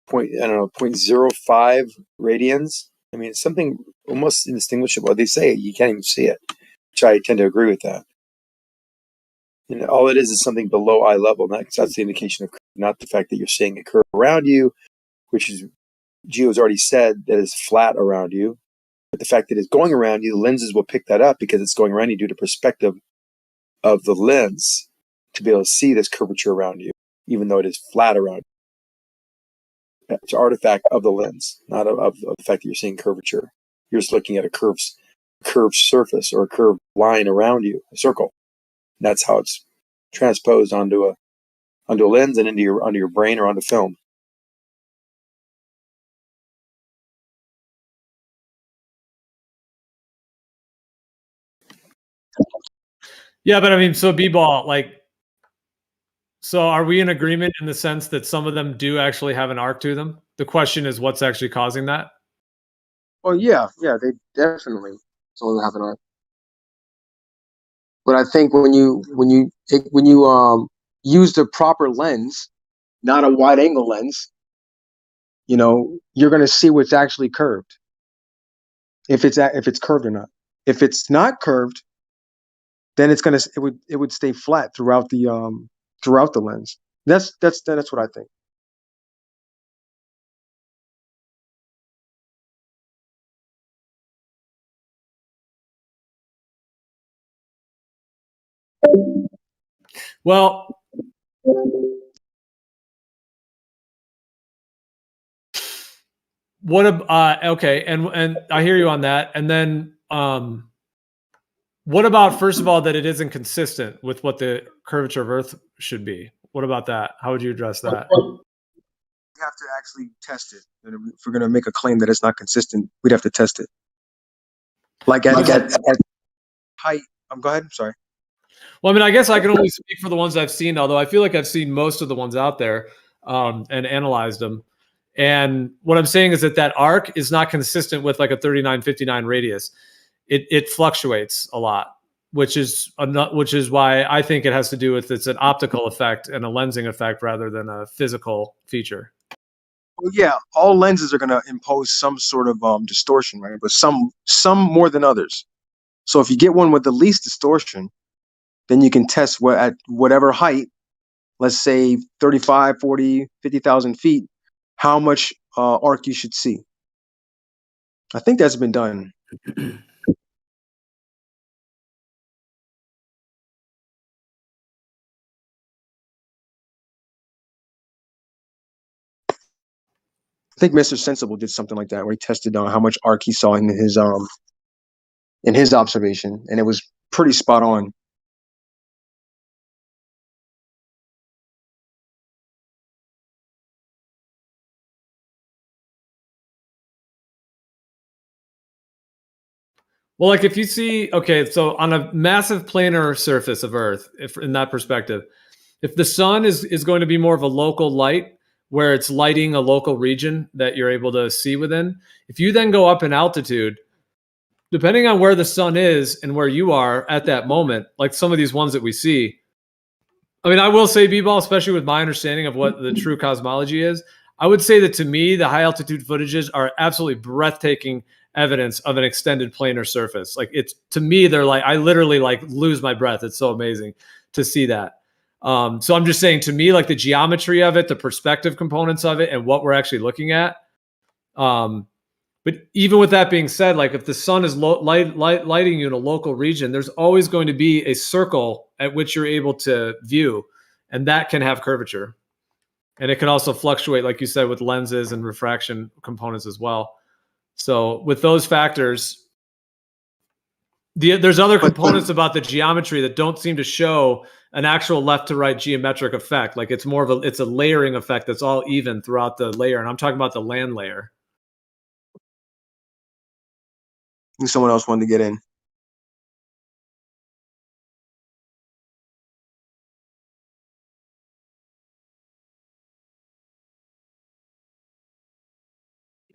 Speaker 16: 0.05 radians. I mean, it's something almost indistinguishable. They say you can't even see it, which I tend to agree with that. All it is something below eye level. That's the indication of curve, not the fact that you're seeing a curve around you, which is Gio's already said that is flat around you. But the fact that it's going around you, the lenses will pick that up because it's going around you due to perspective of the lens to be able to see this curvature around you, even though it is flat around you. It's an artifact of the lens, not of the fact that you're seeing curvature. You're just looking at a curved surface or a curved line around you, a circle. And that's how it's transposed onto a lens and onto your brain or onto film.
Speaker 2: Yeah, but I mean, so B-ball, so are we in agreement in the sense that some of them do actually have an arc to them? The question is, what's actually causing that?
Speaker 3: Well, yeah, they definitely some of them have an arc. But I think when you use the proper lens, not a wide angle lens, you're going to see what's actually curved. If it's curved or not. If it's not curved, then it would stay flat throughout the lens. That's what I think.
Speaker 2: Well, okay, and I hear you on that. And then what about, first of all, that it isn't consistent with what the curvature of Earth should be? What about that? How would you address that?
Speaker 3: We have to actually test it. And if we're going to make a claim that it's not consistent, we'd have to test it. Like at height. Go ahead. I'm sorry.
Speaker 2: Well, I mean, I guess I can only speak for the ones I've seen, although I feel like I've seen most of the ones out there and analyzed them. And what I'm saying is that arc is not consistent with like a 3959 radius. It fluctuates a lot, which is why I think it has to do with it's an optical effect and a lensing effect rather than a physical feature.
Speaker 3: Well, yeah, all lenses are going to impose some sort of distortion, right? But some more than others. So if you get one with the least distortion, then you can test what at whatever height, let's say 35, 40, 50,000 feet, how much arc you should see. I think that's been done. I think Mr. Sensible did something like that where he tested on how much arc he saw in his observation, and it was pretty spot on.
Speaker 2: Well, like if you see, okay, so on a massive planar surface of Earth, if in that perspective, if the sun is going to be more of a local light where it's lighting a local region that you're able to see within, if you then go up in altitude, depending on where the sun is and where you are at that moment, like some of these ones that we see, I mean, I will say, B-Ball, especially with my understanding of what the true cosmology is, I would say that to me, the high altitude footages are absolutely breathtaking evidence of an extended planar surface. Like it's, to me, they're like, I literally like lose my breath. It's so amazing to see that. So I'm just saying, to me, like the geometry of it, the perspective components of it, and what we're actually looking at. But even with that being said, like if the sun is lighting you in a local region, there's always going to be a circle at which you're able to view, and that can have curvature. And it can also fluctuate, like you said, with lenses and refraction components as well. So with those factors, there's other components about the geometry that don't seem to show an actual left to right geometric effect. Like it's more of it's a layering effect that's all even throughout the layer. And I'm talking about the land layer.
Speaker 3: I think someone else wanted to get in.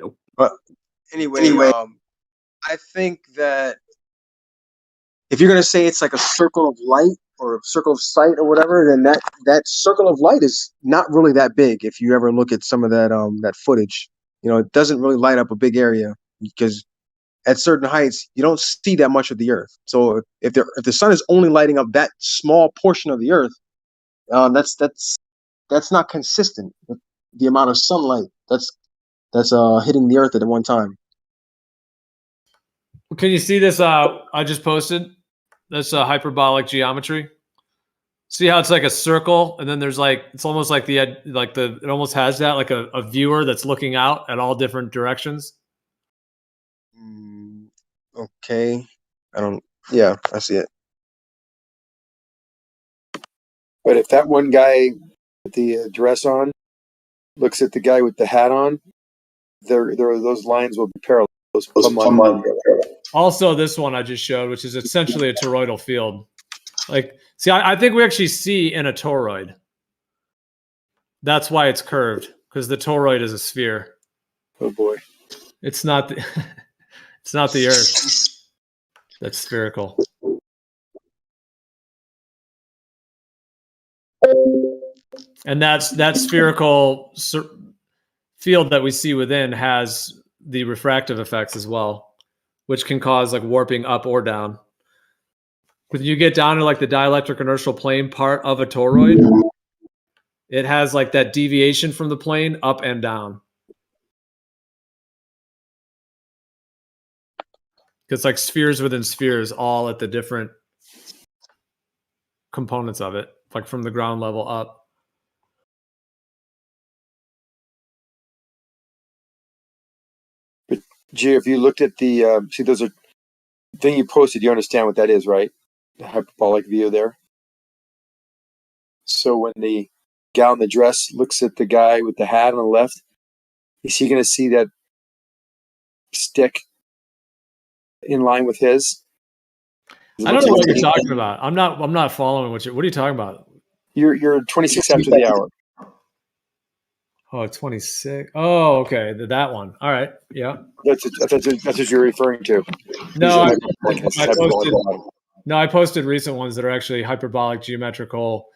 Speaker 15: Nope.
Speaker 3: But anyway, I think that if you're gonna say it's like a circle of light or a circle of sight or whatever, then that circle of light is not really that big. If you ever look at some of that footage, it doesn't really light up a big area because at certain heights you don't see that much of the Earth. So if the sun is only lighting up that small portion of the Earth, that's not consistent with the amount of sunlight that's hitting the Earth at one time.
Speaker 2: Can you see this? I just posted this hyperbolic geometry. See how it's like a circle, and then there's like, it's almost like it almost has that like a viewer that's looking out at all different directions.
Speaker 3: Okay, yeah, I see it.
Speaker 16: But if that one guy with the dress on looks at the guy with the hat on, those lines will be parallel. Those plumb lines will be parallel.
Speaker 2: Also, this one I just showed, which is essentially a toroidal field. Like, see, I think we actually see in a toroid. That's why it's curved, because the toroid is a sphere.
Speaker 16: Oh boy,
Speaker 2: it's not the it's not the Earth that's spherical. And that spherical field that we see within has the refractive effects as well, which can cause like warping up or down. When you get down to like the dielectric inertial plane part of a toroid, it has like that deviation from the plane up and down. It's like spheres within spheres, all at the different components of it, like from the ground level up.
Speaker 16: But G, if you looked at the see, those are thing you posted. You understand what that is, right? The hyperbolic view there. So when the gal in the dress looks at the guy with the hat on the left, is he going to see that stick in line with his?
Speaker 2: I don't know what you're talking about. I'm not following what are you talking about?
Speaker 16: You're 26 after the hour.
Speaker 2: Oh, 26. Oh, okay. That one. All right. Yeah.
Speaker 16: That's what you're referring to.
Speaker 2: No, I posted recent ones that are actually hyperbolic geometrical.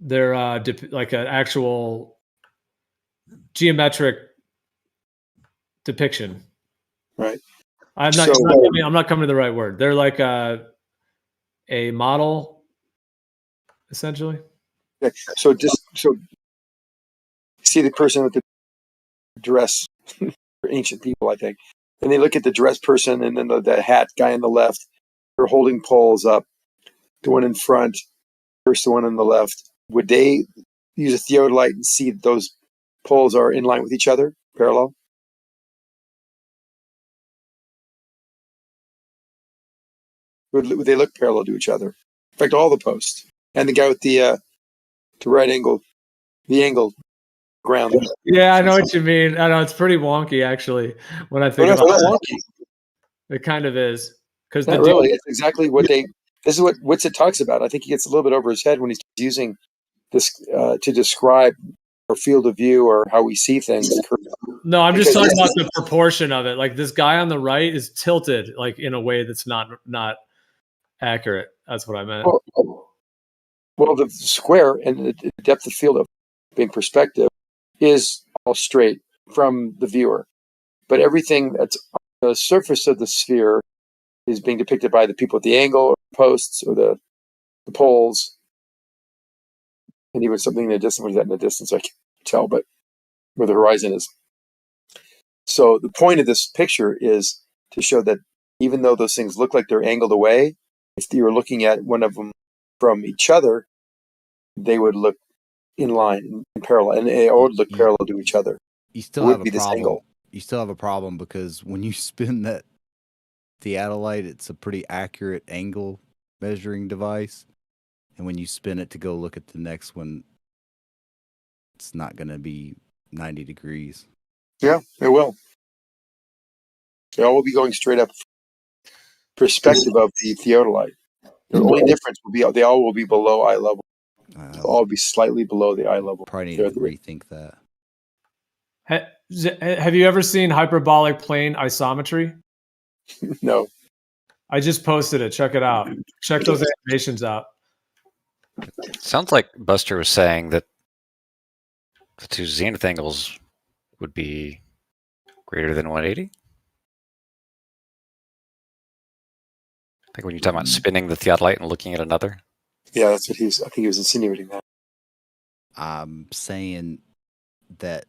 Speaker 2: They're like an actual geometric depiction.
Speaker 16: Right.
Speaker 2: I'm not coming to the right word. They're like a model, essentially.
Speaker 16: Okay. So see the person with the dress for ancient people, I think. And they look at the dressed person and then the hat guy on the left. They're holding poles up. The one in front versus the one on the left. Would they use a theodolite and see that those poles are in line with each other, parallel? Would they look parallel to each other? In fact, all the posts and the guy with the right angle, the angle ground.
Speaker 2: Yeah, I know what you mean. I know it's pretty wonky, actually. When I think
Speaker 16: No,
Speaker 2: about
Speaker 16: it's not
Speaker 2: it,
Speaker 16: wonky.
Speaker 2: it kind of is because
Speaker 16: Not really. It's exactly what they. This is what Witsit talks about. I think he gets a little bit over his head when he's using this to describe our field of view or how we see things.
Speaker 2: No, I'm just talking about the proportion of it. Like this guy on the right is tilted, like in a way that's not accurate. That's what I meant.
Speaker 16: Well, the square and the depth of field of being perspective is all straight from the viewer, but everything that's on the surface of the sphere is being depicted by the people at the angle or posts or the poles, and even something in the distance. What is that in the distance? I can't tell, but where the horizon is. So the point of this picture is to show that even though those things look like they're angled away, if you were looking at one of them from each other, they would look in line, in parallel, and they would look parallel to each other.
Speaker 11: You still have a problem. You still have a problem because when you spin that theodolite, it's a pretty accurate angle measuring device, and when you spin it to go look at the next one, it's not going to be 90 degrees.
Speaker 16: Yeah, it will. They all will be going straight up perspective of the theodolite. The only difference will be they all will be below eye level. They'll all be slightly below the eye level.
Speaker 11: Probably need to rethink that.
Speaker 2: Have you ever seen hyperbolic plane isometry?
Speaker 16: No.
Speaker 2: I just posted it. Check it out. Check those animations out.
Speaker 4: Sounds like Buster was saying that the two zenith angles would be greater than 180. I think when you're talking about spinning the theodolite and looking at another.
Speaker 16: Yeah, that's what I think he was insinuating that.
Speaker 11: I'm saying that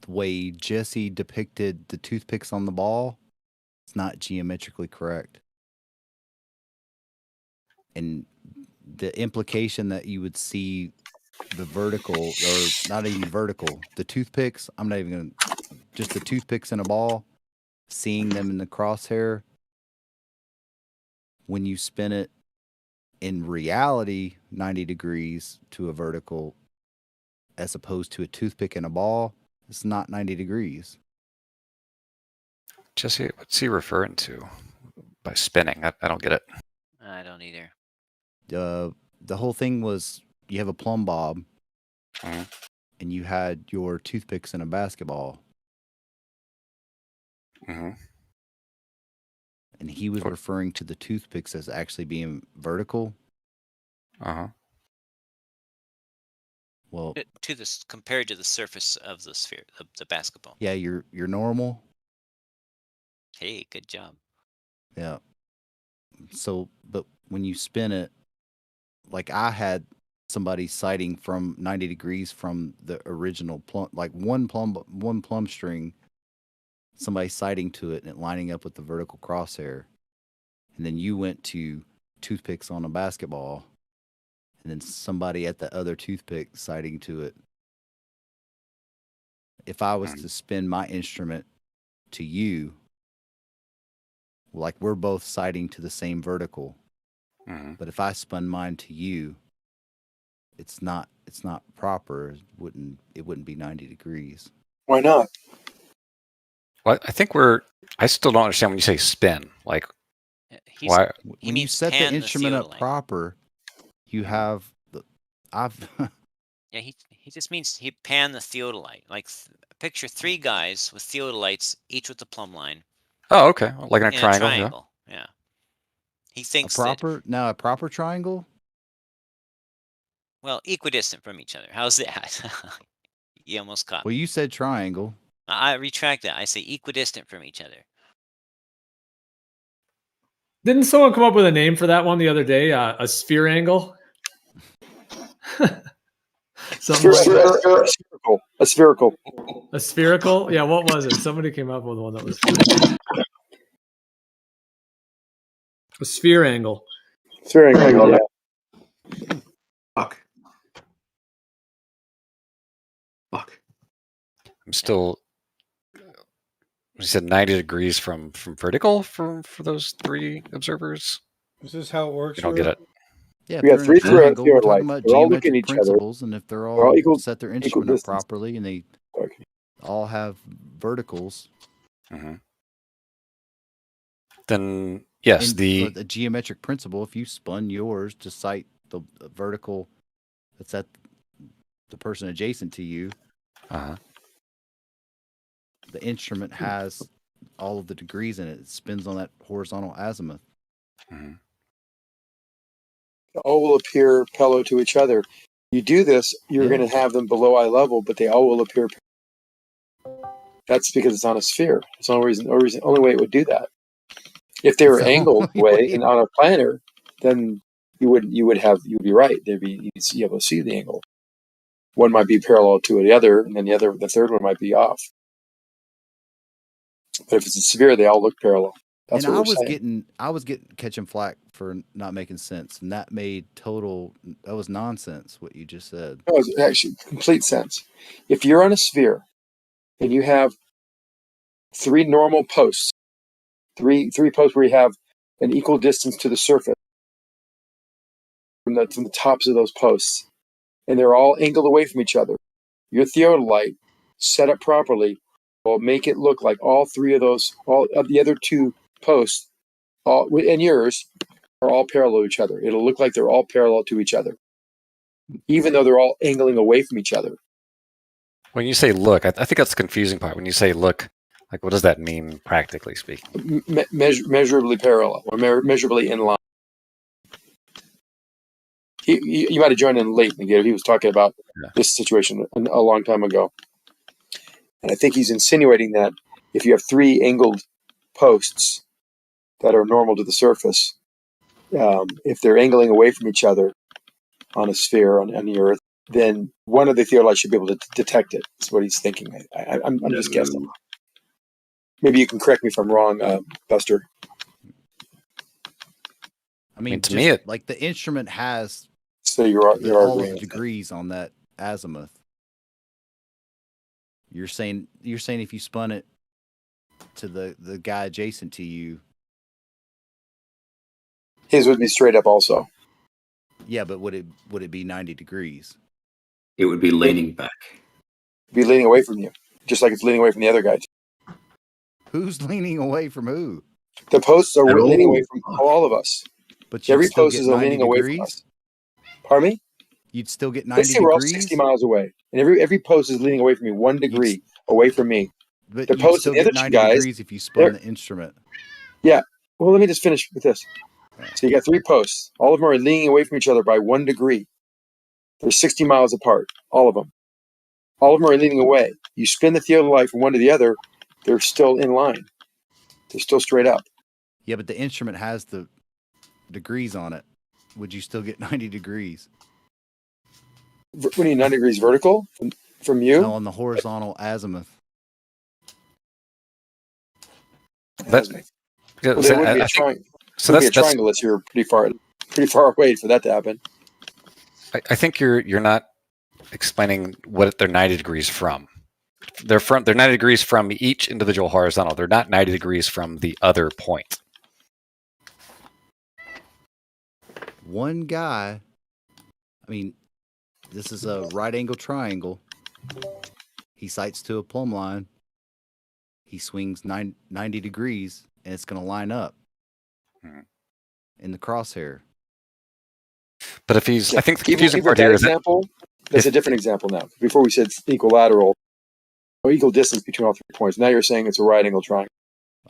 Speaker 11: the way Jesse depicted the toothpicks on the ball, it's not geometrically correct. And the implication that you would see the vertical, or not even vertical, the toothpicks, I'm not even going to, just the toothpicks in a ball, seeing them in the crosshair, when you spin it in reality 90 degrees to a vertical, as opposed to a toothpick in a ball, it's not 90 degrees.
Speaker 4: Jesse, what's he referring to by spinning? I don't get it.
Speaker 14: I don't either.
Speaker 11: The whole thing was you have a plumb bob, and you had your toothpicks in a basketball. And he was referring to the toothpicks as actually being vertical. Well,
Speaker 14: to this compared to the surface of the sphere, the basketball.
Speaker 11: yeah, you're normal.
Speaker 14: Hey, good job.
Speaker 11: Yeah. So, but when you spin it, like I had somebody sighting from 90 degrees from the original plumb, like one plumb string, somebody sighting to it and it lining up with the vertical crosshair. And then you went to toothpicks on a basketball, and then somebody at the other toothpick sighting to it. If I was to spin my instrument to you, like we're both sighting to the same vertical, but if I spun mine to you, it's not proper. It wouldn't be 90 degrees.
Speaker 16: Why not?
Speaker 4: Well, I think I still don't understand when you say spin. Like, why?
Speaker 11: When you set the instrument up proper, you have
Speaker 14: Yeah, he just means he panned the theodolite. Like picture three guys with theodolites, each with the plumb line.
Speaker 4: Oh, okay. Like in a
Speaker 14: In
Speaker 4: triangle.
Speaker 14: A triangle. Yeah. He thinks
Speaker 11: a proper triangle.
Speaker 14: Well, equidistant from each other. How's that? You almost caught me.
Speaker 11: Well, you said triangle.
Speaker 14: I retract that. I say equidistant from each other.
Speaker 2: Didn't someone come up with a name for that one the other day? A sphere angle?
Speaker 16: Spherical. A spherical.
Speaker 2: A spherical? Yeah, what was it? Somebody came up with one that was a sphere angle.
Speaker 16: Sphere angle, yeah.
Speaker 15: Fuck.
Speaker 4: I'm still. You said 90 degrees from vertical for those three observers.
Speaker 6: Is this how it works?
Speaker 4: You don't get it.
Speaker 11: Yeah,
Speaker 16: We
Speaker 11: if
Speaker 16: have
Speaker 11: they're in
Speaker 16: three
Speaker 11: a triangle, we're talking
Speaker 16: theodolites.
Speaker 11: about
Speaker 16: They're all looking at
Speaker 11: geometric
Speaker 16: each other.
Speaker 11: principles, and if they're
Speaker 16: They're
Speaker 11: all
Speaker 16: equal,
Speaker 11: set their
Speaker 16: equal
Speaker 11: instrument up
Speaker 16: distance.
Speaker 11: properly and they all have verticals,
Speaker 4: Then yes,
Speaker 11: and
Speaker 4: the
Speaker 11: the geometric principle, if you spun yours to sight the vertical that's at the person adjacent to you, the instrument has all of the degrees in it. It spins on that horizontal azimuth.
Speaker 16: All will appear parallel to each other. You do this, you're going to have them below eye level, but they all will appear. That's because it's on a sphere. It's the only way it would do that. If they were angled away and on a planar, then you'd be right. You'd be able to see the angle. One might be parallel to the other, and then the third one might be off. But if it's a sphere, they all look parallel. That's
Speaker 11: and
Speaker 16: what
Speaker 11: I
Speaker 16: we're
Speaker 11: was
Speaker 16: saying.
Speaker 11: catching flack for not making sense, and that was nonsense what you just said.
Speaker 16: No, it's actually complete sense. If you're on a sphere and you have three normal posts, three posts where you have an equal distance to the surface from the tops of those posts, and they're all angled away from each other, your theodolite set up properly will make it look like all of the other two posts, and yours, are all parallel to each other. It'll look like they're all parallel to each other, even though they're all angling away from each other.
Speaker 4: when you say look, I think that's the confusing part. When you say look, like what does that mean practically speaking?
Speaker 16: Measurably parallel or measurably in line. You might have joined in late, Negator. He was talking about this situation a long time ago. And I think he's insinuating that if you have three angled posts that are normal to the surface, if they're angling away from each other on a sphere on the Earth, then one of the theodolites should be able to detect it. That's what he's thinking. I'm just guessing. Maybe you can correct me if I'm wrong, Buster.
Speaker 11: I mean,
Speaker 4: to me,
Speaker 11: like the instrument has
Speaker 16: so you're
Speaker 11: all
Speaker 16: agreeing
Speaker 11: the
Speaker 16: with
Speaker 11: degrees on that azimuth. You're saying if you spun it to the guy adjacent to you,
Speaker 16: his would be straight up also.
Speaker 11: Yeah, but would it be 90 degrees?
Speaker 15: It would be leaning back.
Speaker 16: Be leaning away from you, just like it's leaning away from the other guy.
Speaker 11: Who's leaning away from who?
Speaker 16: The posts are leaning away from all of us.
Speaker 11: But
Speaker 16: every post is leaning away from us. Pardon me?
Speaker 11: You'd still get 90
Speaker 16: Let's say we're all 60 miles away, and every post is leaning away from me 1 degree away from me.
Speaker 11: But
Speaker 16: the
Speaker 11: you'd
Speaker 16: post
Speaker 11: still
Speaker 16: and the
Speaker 11: get
Speaker 16: other
Speaker 11: 90
Speaker 16: two guys,
Speaker 11: degrees if you spun the instrument.
Speaker 16: Yeah. Well, let me just finish with this. So you got three posts. All of them are leaning away from each other by 1 degree. They're 60 miles apart, all of them. All of them are leaning away. You spin the theodolite from one to the other, they're still in line. They're still straight up.
Speaker 11: Yeah, but the instrument has the degrees on it. Would you still get 90 degrees?
Speaker 16: What do you mean 90 degrees vertical from you?
Speaker 11: No, on the horizontal azimuth.
Speaker 16: Well, there would be a triangle.
Speaker 4: So
Speaker 16: that's a triangle that's here pretty far away for that to happen.
Speaker 4: I think you're not explaining what they're 90 degrees from. They're 90 degrees from each individual horizontal. They're not 90 degrees from the other point.
Speaker 11: One guy, I mean, this is a right angle triangle. He sights to a plumb line. He swings 90 degrees, and it's going to line up in the crosshair.
Speaker 4: But if he's, I think the confusing part here is
Speaker 16: that's a different example now. Before we said equilateral or equal distance between all 3 points. Now you're saying it's a right angle triangle.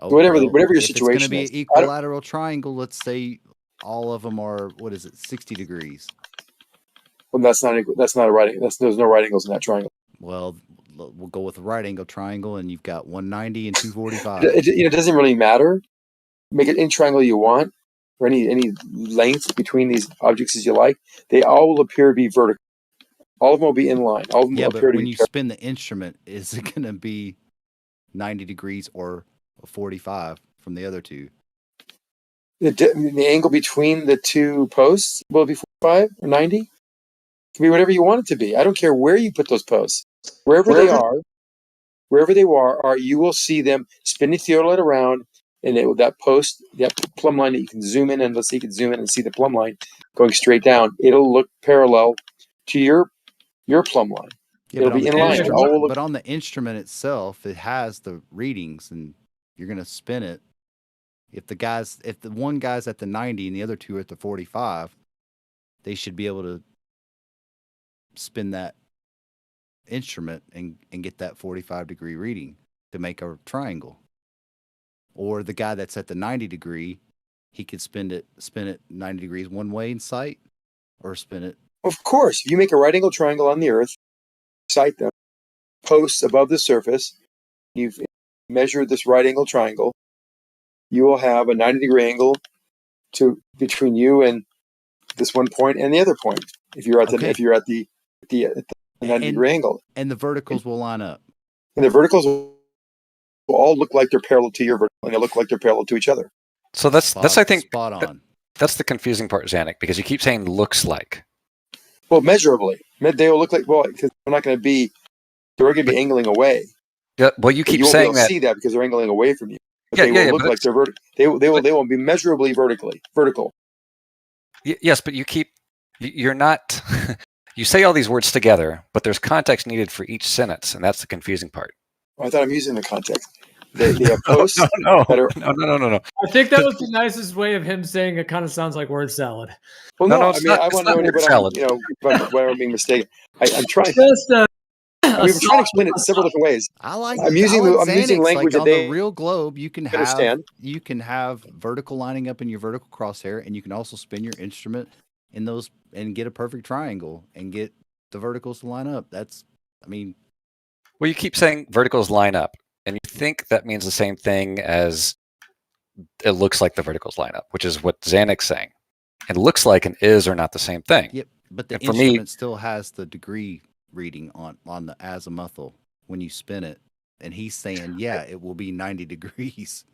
Speaker 11: Oh,
Speaker 16: whatever your
Speaker 11: if
Speaker 16: situation
Speaker 11: it's going to be
Speaker 16: is.
Speaker 11: an equilateral triangle, let's say all of them are 60 degrees.
Speaker 16: Well, that's not a right angle. There's no right angles in that triangle.
Speaker 11: Well, we'll go with a right angle triangle, and you've got 190 and 245.
Speaker 16: It doesn't really matter. Make it any triangle you want. or any length between these objects as you like, they all will appear to be vertical. All of them will be in line. All of them
Speaker 11: Yeah,
Speaker 16: will
Speaker 11: but
Speaker 16: appear to
Speaker 11: when
Speaker 16: be
Speaker 11: you spin the instrument, is it going to be 90 degrees or 45 from the other two?
Speaker 16: The angle between the two posts will be 45 or 90. It can be whatever you want it to be. I don't care where you put those posts. Wherever they are, you will see them spin the theodolite around, and that post, that plumb line that you can zoom in, and let's say you can zoom in and see the plumb line going straight down. It'll look parallel to your plumb line.
Speaker 11: Yeah,
Speaker 16: It'll be in line. It all will look.
Speaker 11: But on the instrument itself, it has the readings, and you're going to spin it. If the one guy's at the 90 and the other two are at the 45, they should be able to spin that instrument and get that 45-degree reading to make a triangle. Or the guy that's at the 90 degree, he could spin it 90 degrees one way in sight, or spin it.
Speaker 16: Of course, if you make a right angle triangle on the Earth, sight them, posts above the surface, you've measured this right angle triangle, you will have a 90-degree angle between you and this one point and the other point. If you're at the 90-degree angle,
Speaker 11: and the verticals will line up,
Speaker 16: and the verticals will all look like they're parallel to your vertical, and they look like they're parallel to each other.
Speaker 4: So that's I think
Speaker 11: spot on.
Speaker 4: That's the confusing part, Zanuck, because you keep saying looks like.
Speaker 16: Well, measurably, they will look like because they're not going to be. They're going to be angling away.
Speaker 4: Yeah. Well, you keep saying that.
Speaker 16: See that because they're angling away from you. But they will look like they're vertical. They will be measurably vertical.
Speaker 4: Yes, but you're not. You say all these words together, but there's context needed for each sentence, and that's the confusing part.
Speaker 16: I thought I'm using the context. They have posts
Speaker 4: no.
Speaker 16: No.
Speaker 7: I think that was the nicest way of him saying it. Kind of sounds like word salad.
Speaker 16: Well, no, I mean, I want to know what I'm being mistaken. I'm trying. We've been trying to explain it several different ways. I'm using language
Speaker 11: like on
Speaker 16: that they
Speaker 11: the real globe. You can
Speaker 16: understand.
Speaker 11: have vertical lining up in your vertical crosshair, and you can also spin your instrument in those and get a perfect triangle and get the verticals to line up.
Speaker 4: Well, you keep saying verticals line up, and you think that means the same thing as it looks like the verticals line up, which is what Zanuck's saying. And looks like and is are not the same thing.
Speaker 11: Yep, but the
Speaker 4: and for
Speaker 11: instrument still has the degree reading on the azimuthal when you spin it, and he's saying, yeah, it will be 90 degrees.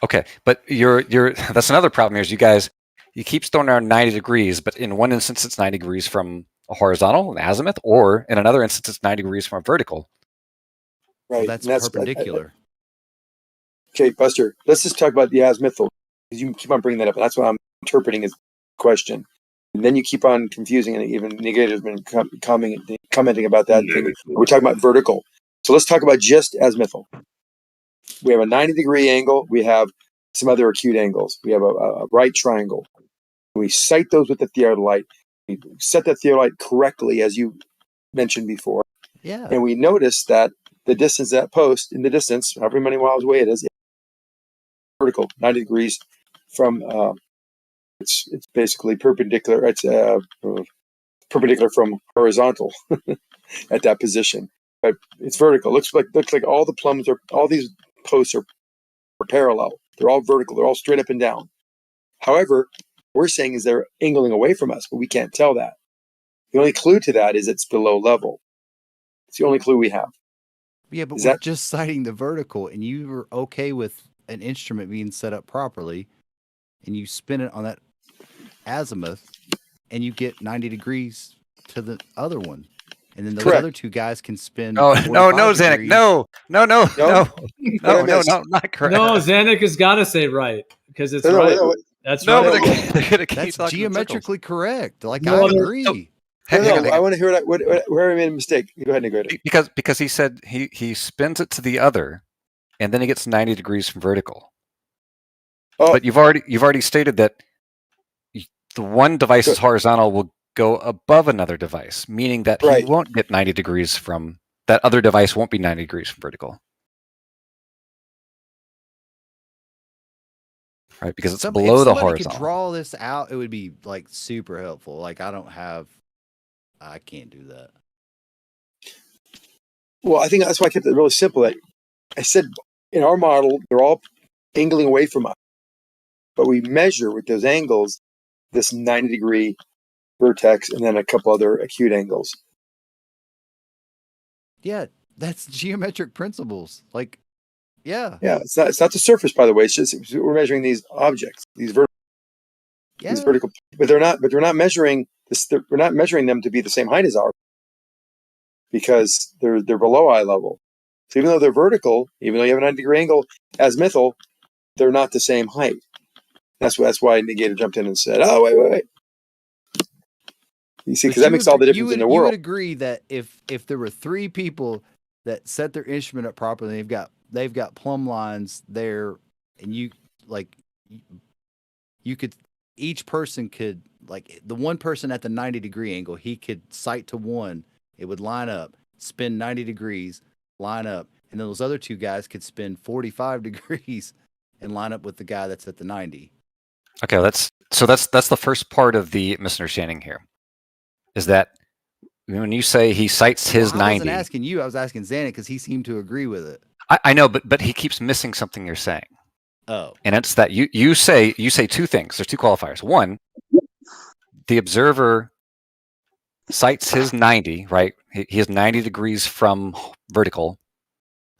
Speaker 4: Okay, but you're that's another problem here is you keep throwing around 90 degrees, but in one instance it's 90 degrees from a horizontal, an azimuth, or in another instance it's 90 degrees from a vertical.
Speaker 16: Right,
Speaker 11: well, that's perpendicular.
Speaker 16: Okay, Buster, let's just talk about the azimuthal, because you keep on bringing that up, and that's what I'm interpreting as question. And then you keep on confusing, and even Negator's been commenting about that. We're talking about vertical. So let's talk about just azimuthal. We have a 90-degree angle. We have some other acute angles. We have a right triangle. We sight those with the theodolite. We set the theodolite correctly, as you mentioned before.
Speaker 11: Yeah.
Speaker 16: And we notice that the distance that post in the distance, however many miles away it is, vertical, 90 degrees from. It's basically perpendicular. It's perpendicular from horizontal at that position, but it's vertical. Looks like all these posts are parallel. They're all vertical. They're all straight up and down. However, what we're saying is they're angling away from us, but we can't tell that. The only clue to that is it's below level. It's the only clue we have.
Speaker 11: Yeah, but we're just citing the vertical, and you were okay with an instrument being set up properly, and you spin it on that azimuth, and you get 90 degrees to the other one. And then those other two guys can spin.
Speaker 4: No, Zanuck, no, not correct.
Speaker 7: No, Zanuck has got to say right because it's right. That's right.
Speaker 11: That's geometrically correct. Like I agree.
Speaker 16: I want to hear where I made a mistake. Go ahead, Negredo.
Speaker 4: Because he said he spins it to the other, and then he gets 90 degrees from vertical. Oh. But you've already stated that the one device's horizontal will go above another device, meaning that he won't get 90 degrees from that other device won't be 90 degrees from vertical. Right, because it's below the horizontal. If somebody
Speaker 11: could draw this out, it would be like super helpful. Like I can't do that.
Speaker 16: Well, I think that's why I kept it really simple. I said in our model, they're all angling away from us. but we measure with those angles this 90-degree vertex and then a couple other acute angles.
Speaker 11: Yeah, that's geometric principles. Like, yeah.
Speaker 16: Yeah, it's not the surface, by the way. It's just we're measuring these objects, these vertical, but we're not measuring this. We're not measuring them to be the same height as ours because they're below eye level. So even though they're vertical, even though you have a 90-degree angle azimuthal, they're not the same height. That's why Negator jumped in and said, "Oh, wait." You see, because that makes all the difference in the world.
Speaker 11: You would agree that if there were 3 people that set their instrument up properly, they've got plumb lines there, and you could, each person could, like, the one person at the 90-degree angle, he could sight to one, it would line up, spin 90 degrees, line up, and then those other 2 guys could spin 45 degrees and line up with the guy that's at the 90.
Speaker 4: Okay, that's the first part of the misunderstanding here. Is that when you say he cites his 90? I wasn't
Speaker 11: asking you. I was asking Xanet because he seemed to agree with it.
Speaker 4: I know, but he keeps missing something you're saying.
Speaker 11: Oh,
Speaker 4: and it's that you say 2 things. There's 2 qualifiers. One, the observer cites his 90, right? He is 90 degrees from vertical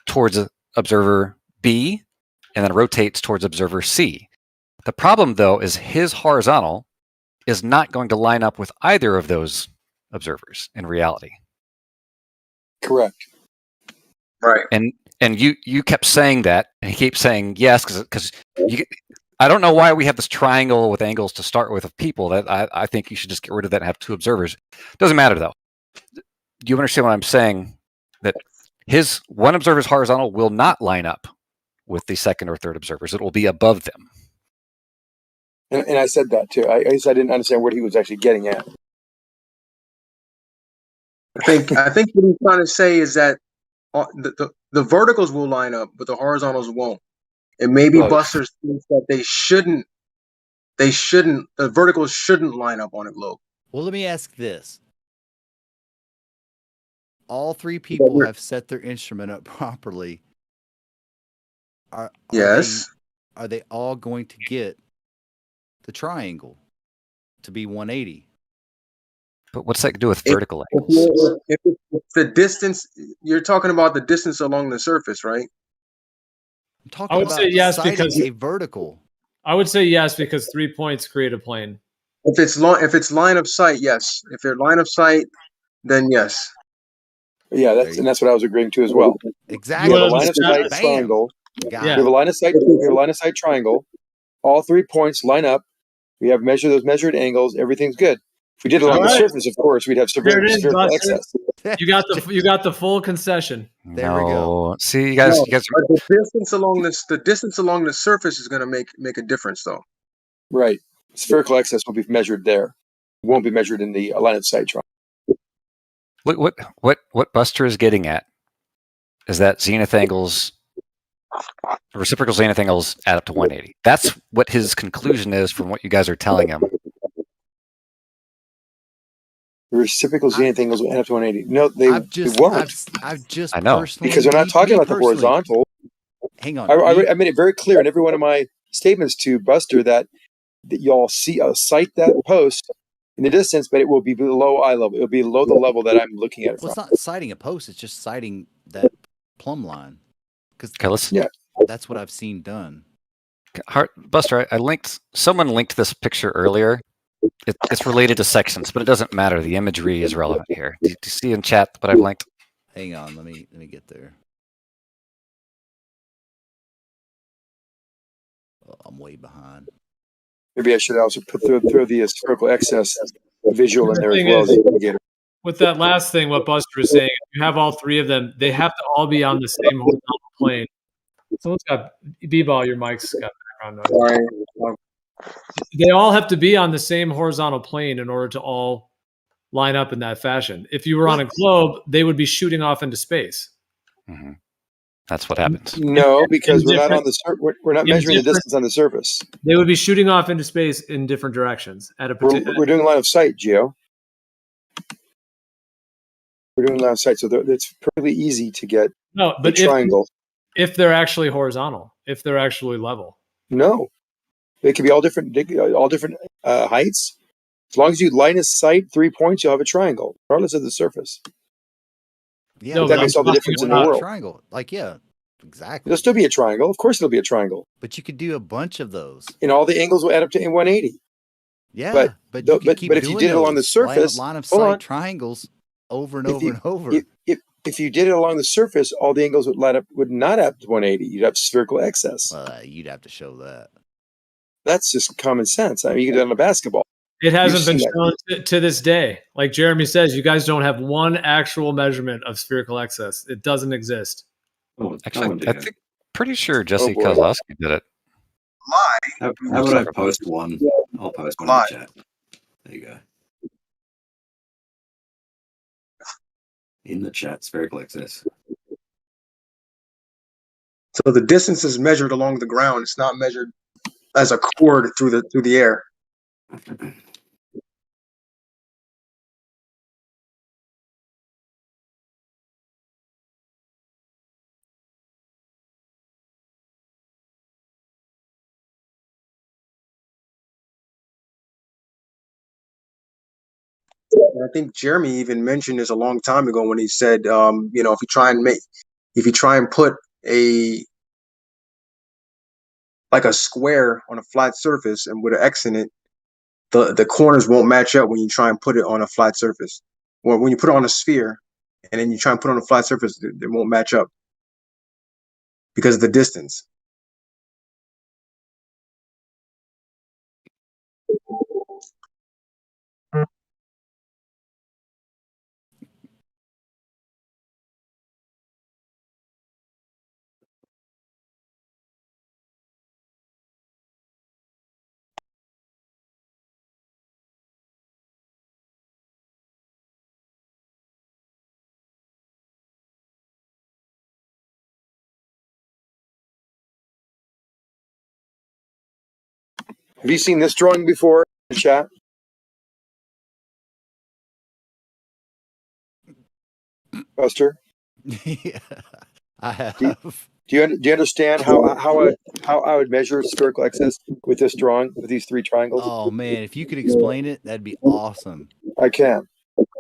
Speaker 4: towards observer B, and then rotates towards observer C. The problem, though, is his horizontal is not going to line up with either of those observers in reality.
Speaker 16: Correct.
Speaker 3: Right.
Speaker 4: And you kept saying that, and he keeps saying yes, because I don't know why we have this triangle with angles to start with of people. That I think you should just get rid of that and have 2 observers. Doesn't matter, though. Do you understand what I'm saying? That his one observer's horizontal will not line up with the second or third observers. It will be above them.
Speaker 16: And I said that too. I guess I didn't understand what he was actually getting at.
Speaker 3: I think what he's trying to say is that the verticals will line up, but the horizontals won't. And maybe Buster thinks that they shouldn't. The verticals shouldn't line up on a globe.
Speaker 11: Well, let me ask this. All 3 people have set their instrument up properly. Are they all going to get the triangle to be 180?
Speaker 4: But what's that to do with vertical angles?
Speaker 3: If the distance, you're talking about the distance along the surface, right?
Speaker 11: I'm talking about
Speaker 2: say yes because
Speaker 11: a vertical.
Speaker 2: I would say yes because 3 points create a plane.
Speaker 3: If it's line of sight, yes. If they're line of sight, then yes.
Speaker 16: Yeah, that's what I was agreeing to as well.
Speaker 11: Exactly.
Speaker 16: We have a line of sight triangle. We have a line of sight. We have a line of sight triangle. All 3 points line up. We have those measured angles. Everything's good. If we did it on the surface, of course, we'd have spherical excess.
Speaker 2: You got the full concession.
Speaker 11: There we go.
Speaker 4: See, you guys.
Speaker 3: The distance along the surface is going to make a difference, though.
Speaker 16: Right. Spherical excess will be measured there. It won't be measured in the line of sight triangle.
Speaker 4: What Buster is getting at is that zenith angles, reciprocal zenith angles, add up to 180. That's what his conclusion is from what you guys are telling him.
Speaker 16: The reciprocal zenith angles will add up to 180. No, they won't.
Speaker 11: I know.
Speaker 16: Because they're not talking about the horizontal.
Speaker 11: Hang on.
Speaker 16: I made it very clear in every one of my statements to Buster that y'all see sight that post in the distance, but it will be below eye level. It will be below the level that I'm looking at it from.
Speaker 11: It's not sighting a post. It's just sighting that plumb line. Because that's what I've seen done.
Speaker 4: Buster, someone linked this picture earlier. It's related to sections, but it doesn't matter. The imagery is relevant here. Do you see in chat what I've linked?
Speaker 11: Hang on, let me get there. Oh, I'm way behind.
Speaker 16: Maybe I should also throw the spherical excess visual in there as well as the indicator.
Speaker 2: With that last thing, what Buster was saying, if you have all 3 of them, they have to all be on the same horizontal plane. Someone's got B-ball. Your mic's got background noise.
Speaker 3: Sorry.
Speaker 2: They all have to be on the same horizontal plane in order to all line up in that fashion. If you were on a globe, they would be shooting off into space.
Speaker 4: Mm-hmm. That's what happens.
Speaker 16: No, because we're not measuring the distance on the surface.
Speaker 2: They would be shooting off into space in different directions at a particular.
Speaker 16: We're doing line of sight, Gio. We're doing line of sight, so it's pretty easy to get a triangle.
Speaker 2: If they're actually horizontal, if they're actually level.
Speaker 16: No. It could be all different heights. As long as you line of sight 3 points, you'll have a triangle, regardless of the surface.
Speaker 11: Yeah,
Speaker 16: but that makes all the difference in the world.
Speaker 11: Triangle, like exactly.
Speaker 16: It'll still be a triangle. Of course, it'll be a triangle.
Speaker 11: But you could do a bunch of those,
Speaker 16: and all the angles will add up to 180.
Speaker 11: Yeah, but you could keep
Speaker 16: if you did it along the surface,
Speaker 11: line of sight triangles over and over and over.
Speaker 16: If you did it along the surface, all the angles would not add up to 180. You'd have spherical excess.
Speaker 11: You'd have to show that.
Speaker 16: That's just common sense. I mean, you can do it on a basketball.
Speaker 2: It hasn't been shown to this day. Like Jeremy says, you guys don't have one actual measurement of spherical excess. It doesn't exist.
Speaker 4: Actually, I think pretty sure Jesse Kozlowski did it.
Speaker 15: How about I post one? I'll post one in the chat. There you go. In the chat, spherical excess.
Speaker 3: So the distance is measured along the ground. It's not measured as a chord through the air. I think Jeremy even mentioned this a long time ago when he said, if you try and put a square on a flat surface and with an X in it, the corners won't match up when you try and put it on a flat surface. Or when you put it on a sphere and then you try and put it on a flat surface, it won't match up because of the distance.
Speaker 16: Have you seen this drawing before in the chat? Buster?
Speaker 11: Yeah, I have.
Speaker 16: Do you understand how I would measure spherical excess with this drawing, with these three triangles?
Speaker 11: Oh man, if you could explain it, that'd be awesome.
Speaker 16: I can.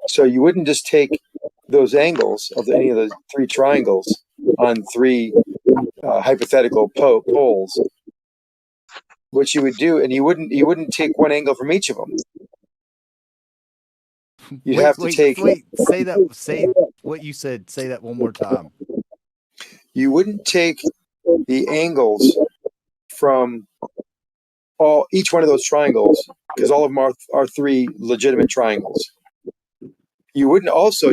Speaker 16: So you wouldn't just take those angles of any of the three triangles on three hypothetical poles. What you would do, and you wouldn't take one angle from each of them. You'd have to take.
Speaker 11: Say what you said. Say that one more time.
Speaker 16: You wouldn't take the angles from each one of those triangles, because all of them are three legitimate triangles. You wouldn't also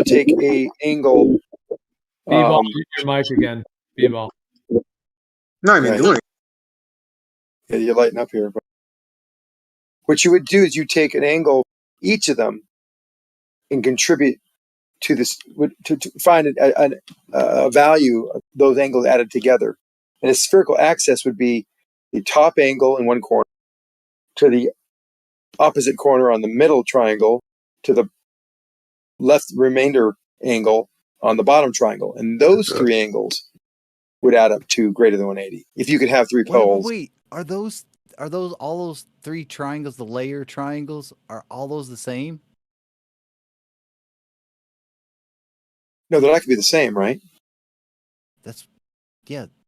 Speaker 16: take a angle.
Speaker 2: B-ball, your mic again. B-ball.
Speaker 3: Not even doing it.
Speaker 16: Yeah, you're lighting up here. But what you would do is you take an angle, each of them, and contribute to this to find a value of those angles added together. And a spherical axis would be the top angle in one corner to the opposite corner on the middle triangle to the left remainder angle on the bottom triangle. And those three angles would add up to greater than 180. If you could have three poles.
Speaker 11: Wait, are those all those three triangles, the layer triangles, are all those the same?
Speaker 16: No, they're not going to be the same, right?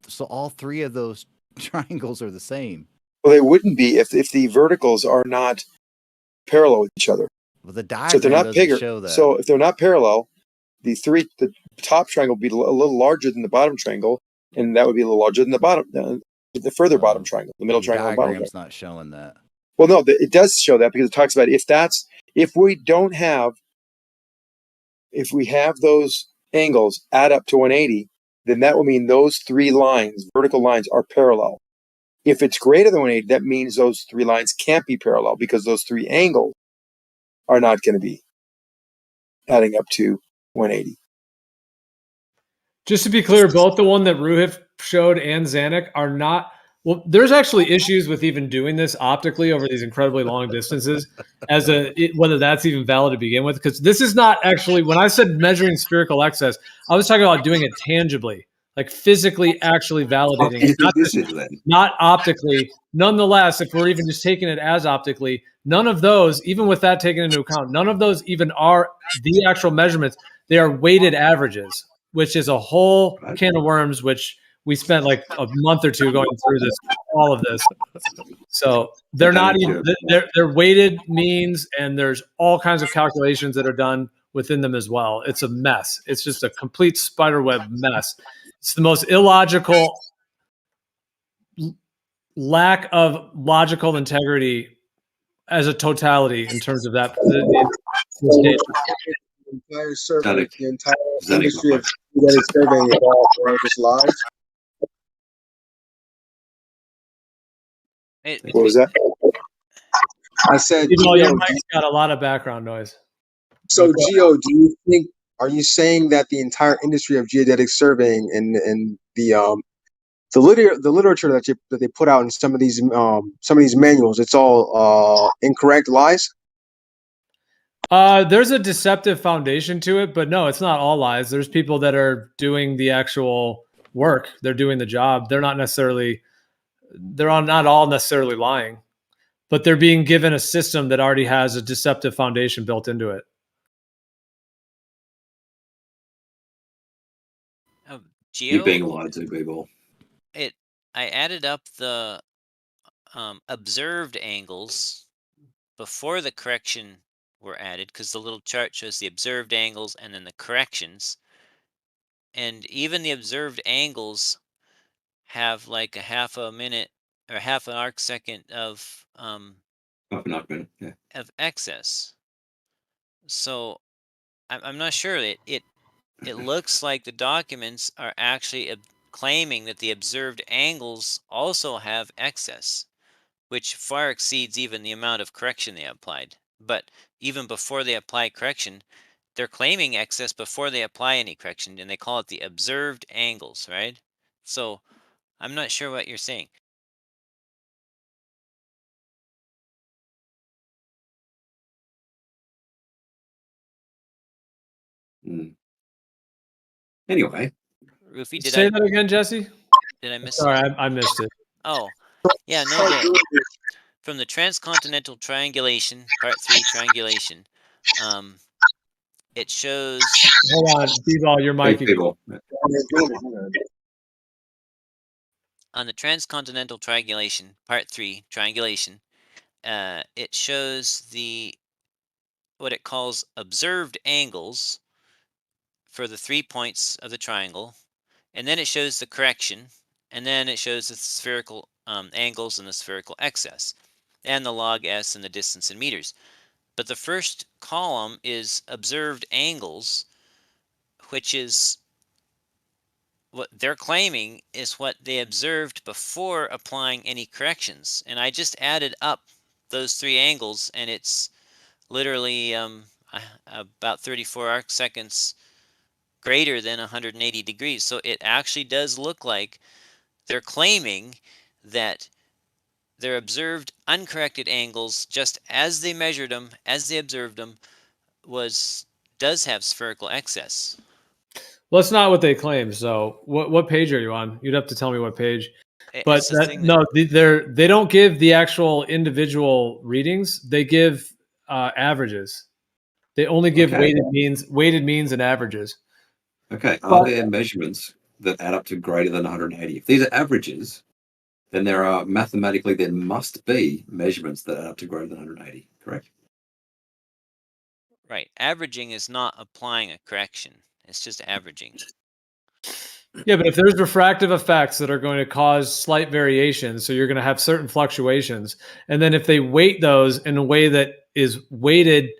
Speaker 11: So all three of those triangles are the same.
Speaker 16: Well, they wouldn't be if the verticals are not parallel with each other.
Speaker 11: Well, the diagram
Speaker 16: so if they're not
Speaker 11: doesn't
Speaker 16: bigger.
Speaker 11: show that.
Speaker 16: So if they're not parallel, the top triangle would be a little larger than the bottom triangle, and that would be a little larger than the bottom, the further bottom triangle, the middle triangle. The
Speaker 11: diagram's not showing that.
Speaker 16: Well, no, it does show that because it talks about if we have those angles add up to 180, then that will mean those three lines, vertical lines, are parallel. If it's greater than 180, that means those three lines can't be parallel because those three angles are not going to be adding up to 180.
Speaker 2: Just to be clear, both the one that Ruhif showed and Zanuck are not. Well, there's actually issues with even doing this optically over these incredibly long distances, whether that's even valid to begin with. Because this is not actually, when I said measuring spherical excess, I was talking about doing it tangibly, like physically actually
Speaker 15: What
Speaker 2: validating
Speaker 15: do you
Speaker 2: it, not
Speaker 15: think this
Speaker 2: just,
Speaker 15: is then?
Speaker 2: not optically. Nonetheless, if we're even just taking it as optically, none of those, even with that taken into account, none of those even are the actual measurements. They are weighted averages, which is a whole can of worms, which we spent like a month or two going through this, all of this. So they're not even, they're weighted means, and there's all kinds of calculations that are done within them as well. It's a mess. It's just a complete spiderweb mess. It's the most illogical, lack of logical integrity as a totality in terms of that.
Speaker 3: The entire survey, the entire industry of genetic surveying is all just lies.
Speaker 16: What was that?
Speaker 3: I said,
Speaker 2: Your
Speaker 3: Geo,
Speaker 2: mic's got a lot of background noise.
Speaker 3: so Geo, do you think? Are you saying that the entire industry of geodetic surveying and the literature that they put out in some of these manuals, it's all incorrect lies?
Speaker 2: There's a deceptive foundation to it, but no, it's not all lies. There's people that are doing the actual work. They're doing the job. They're not all necessarily lying, but they're being given a system that already has a deceptive foundation built into it.
Speaker 15: You're
Speaker 14: Geo,
Speaker 15: being lied to, people.
Speaker 14: I added up the observed angles before the correction were added, because the little chart shows the observed angles and then the corrections. And even the observed angles have like a half a minute or half an arc second of of excess. So I'm not sure. It looks like the documents are actually claiming that the observed angles also have excess, which far exceeds even the amount of correction they applied. But even before they apply correction, they're claiming excess before they apply any correction, and they call it the observed angles, right? So I'm not sure what you're saying.
Speaker 15: Anyway,
Speaker 14: Rufy, did
Speaker 2: Say
Speaker 14: I
Speaker 2: that again, Jesse?
Speaker 14: Did I miss?
Speaker 2: Sorry, I missed it.
Speaker 14: Oh, yeah, no. From the transcontinental triangulation, part 3 triangulation, it shows.
Speaker 2: Hold on, B-Ball, your mic.
Speaker 14: On the transcontinental triangulation, part 3 triangulation, it shows what it calls observed angles for the 3 points of the triangle, and then it shows the correction, and then it shows the spherical angles and the spherical excess, and the log s and the distance in meters. But the first column is observed angles, which is what they're claiming is what they observed before applying any corrections. And I just added up those 3 angles, and it's literally about 34 arc seconds greater than 180 degrees. So it actually does look like they're claiming that their observed uncorrected angles, just as they measured them, as they observed them, does have spherical excess.
Speaker 2: Well, that's not what they claim. So what page are you on? You'd have to tell me what page. But they don't give the actual individual readings. They give averages. They only give weighted means and averages.
Speaker 15: Okay. Are there measurements that add up to greater than 180? If these are averages, then there must be measurements that add up to greater than 180, correct?
Speaker 14: Right. Averaging is not applying a correction. It's just averaging.
Speaker 2: Yeah, but if there's refractive effects that are going to cause slight variations, so you're going to have certain fluctuations, and then if they weight those in a way that is weighted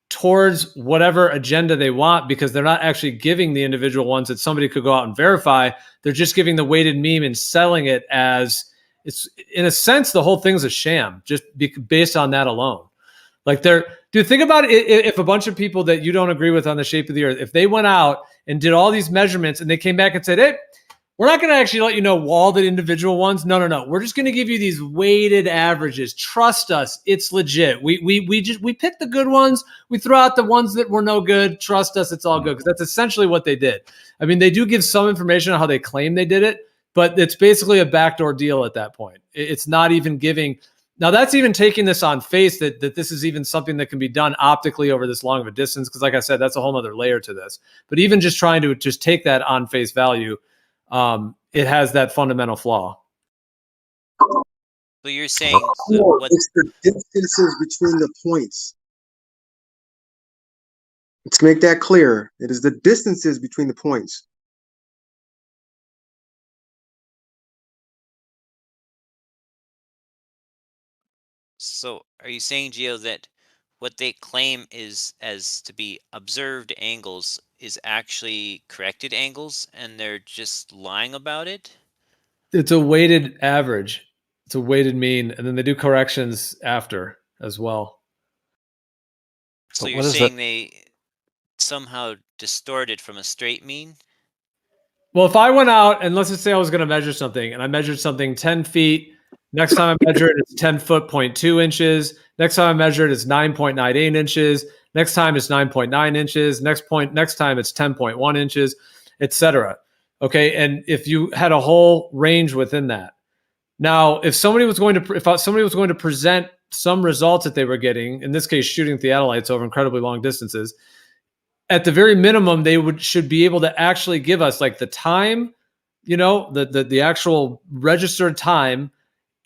Speaker 2: towards whatever agenda they want, because they're not actually giving the individual ones that somebody could go out and verify, they're just giving the weighted meme and selling it as, it's in a sense, the whole thing's a sham, just based on that alone. Like dude, think about it. If a bunch of people that you don't agree with on the shape of the earth, if they went out and did all these measurements and they came back and said, hey, we're not going to actually let you know all the individual ones. No. We're just going to give you these weighted averages. Trust us, it's legit. We pick the good ones. We throw out the ones that were no good. Trust us, it's all good, because that's essentially what they did. I mean, they do give some information on how they claim they did it, but it's basically a backdoor deal at that point. It's not even giving. Now, that's even taking this on face that this is even something that can be done optically over this long of a distance, because like I said, that's a whole other layer to this. But even just trying to just take that on face value, it has that fundamental flaw.
Speaker 14: So you're saying what?
Speaker 3: It's the distances between the points. Let's make that clear. It is the distances between the points.
Speaker 14: So are you saying, Gio, that what they claim is as to be observed angles is actually corrected angles, and they're just lying about it?
Speaker 2: It's a weighted average. It's a weighted mean, and then they do corrections after as well.
Speaker 14: So you're saying they somehow distorted from a straight mean?
Speaker 2: Well, if I went out and let's just say I was going to measure something, and I measured something 10 feet. Next time I measure it, it's 10 foot, 0.2 inches. Next time I measure it, it's 9.98 inches. Next time it's 9.9 inches. Next time it's 10.1 inches, etc. Okay, and if you had a whole range within that. Now, if somebody was going to present some results that they were getting, in this case, shooting theodolites over incredibly long distances, at the very minimum, they should be able to actually give us like the time, the actual registered time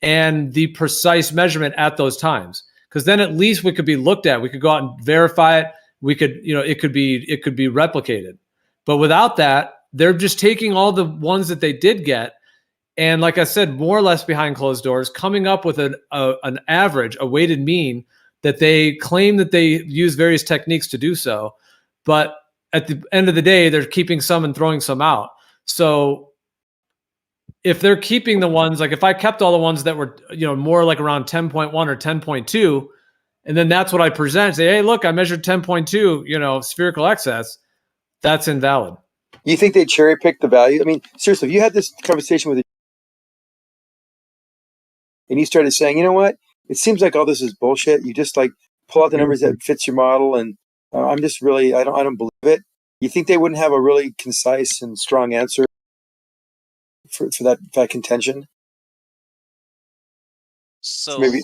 Speaker 2: and the precise measurement at those times. Because then at least we could be looked at. We could go out and verify it. We could, it could be replicated. But without that, they're just taking all the ones that they did get, and like I said, more or less behind closed doors, coming up with an average, a weighted mean that they claim that they use various techniques to do so. But at the end of the day, they're keeping some and throwing some out. So if they're keeping the ones, like if I kept all the ones that were, more like around 10.1 or 10.2, and then that's what I present, say, hey, look, I measured 10.2, spherical excess, that's invalid.
Speaker 16: You think they cherry pick the value? I mean, seriously, if you had this conversation with and you started saying, you know what, it seems like all this is bullshit. You just like pull out the numbers that fits your model, and I'm just really, I don't believe it. You think they wouldn't have a really concise and strong answer for that contention?
Speaker 14: So
Speaker 16: maybe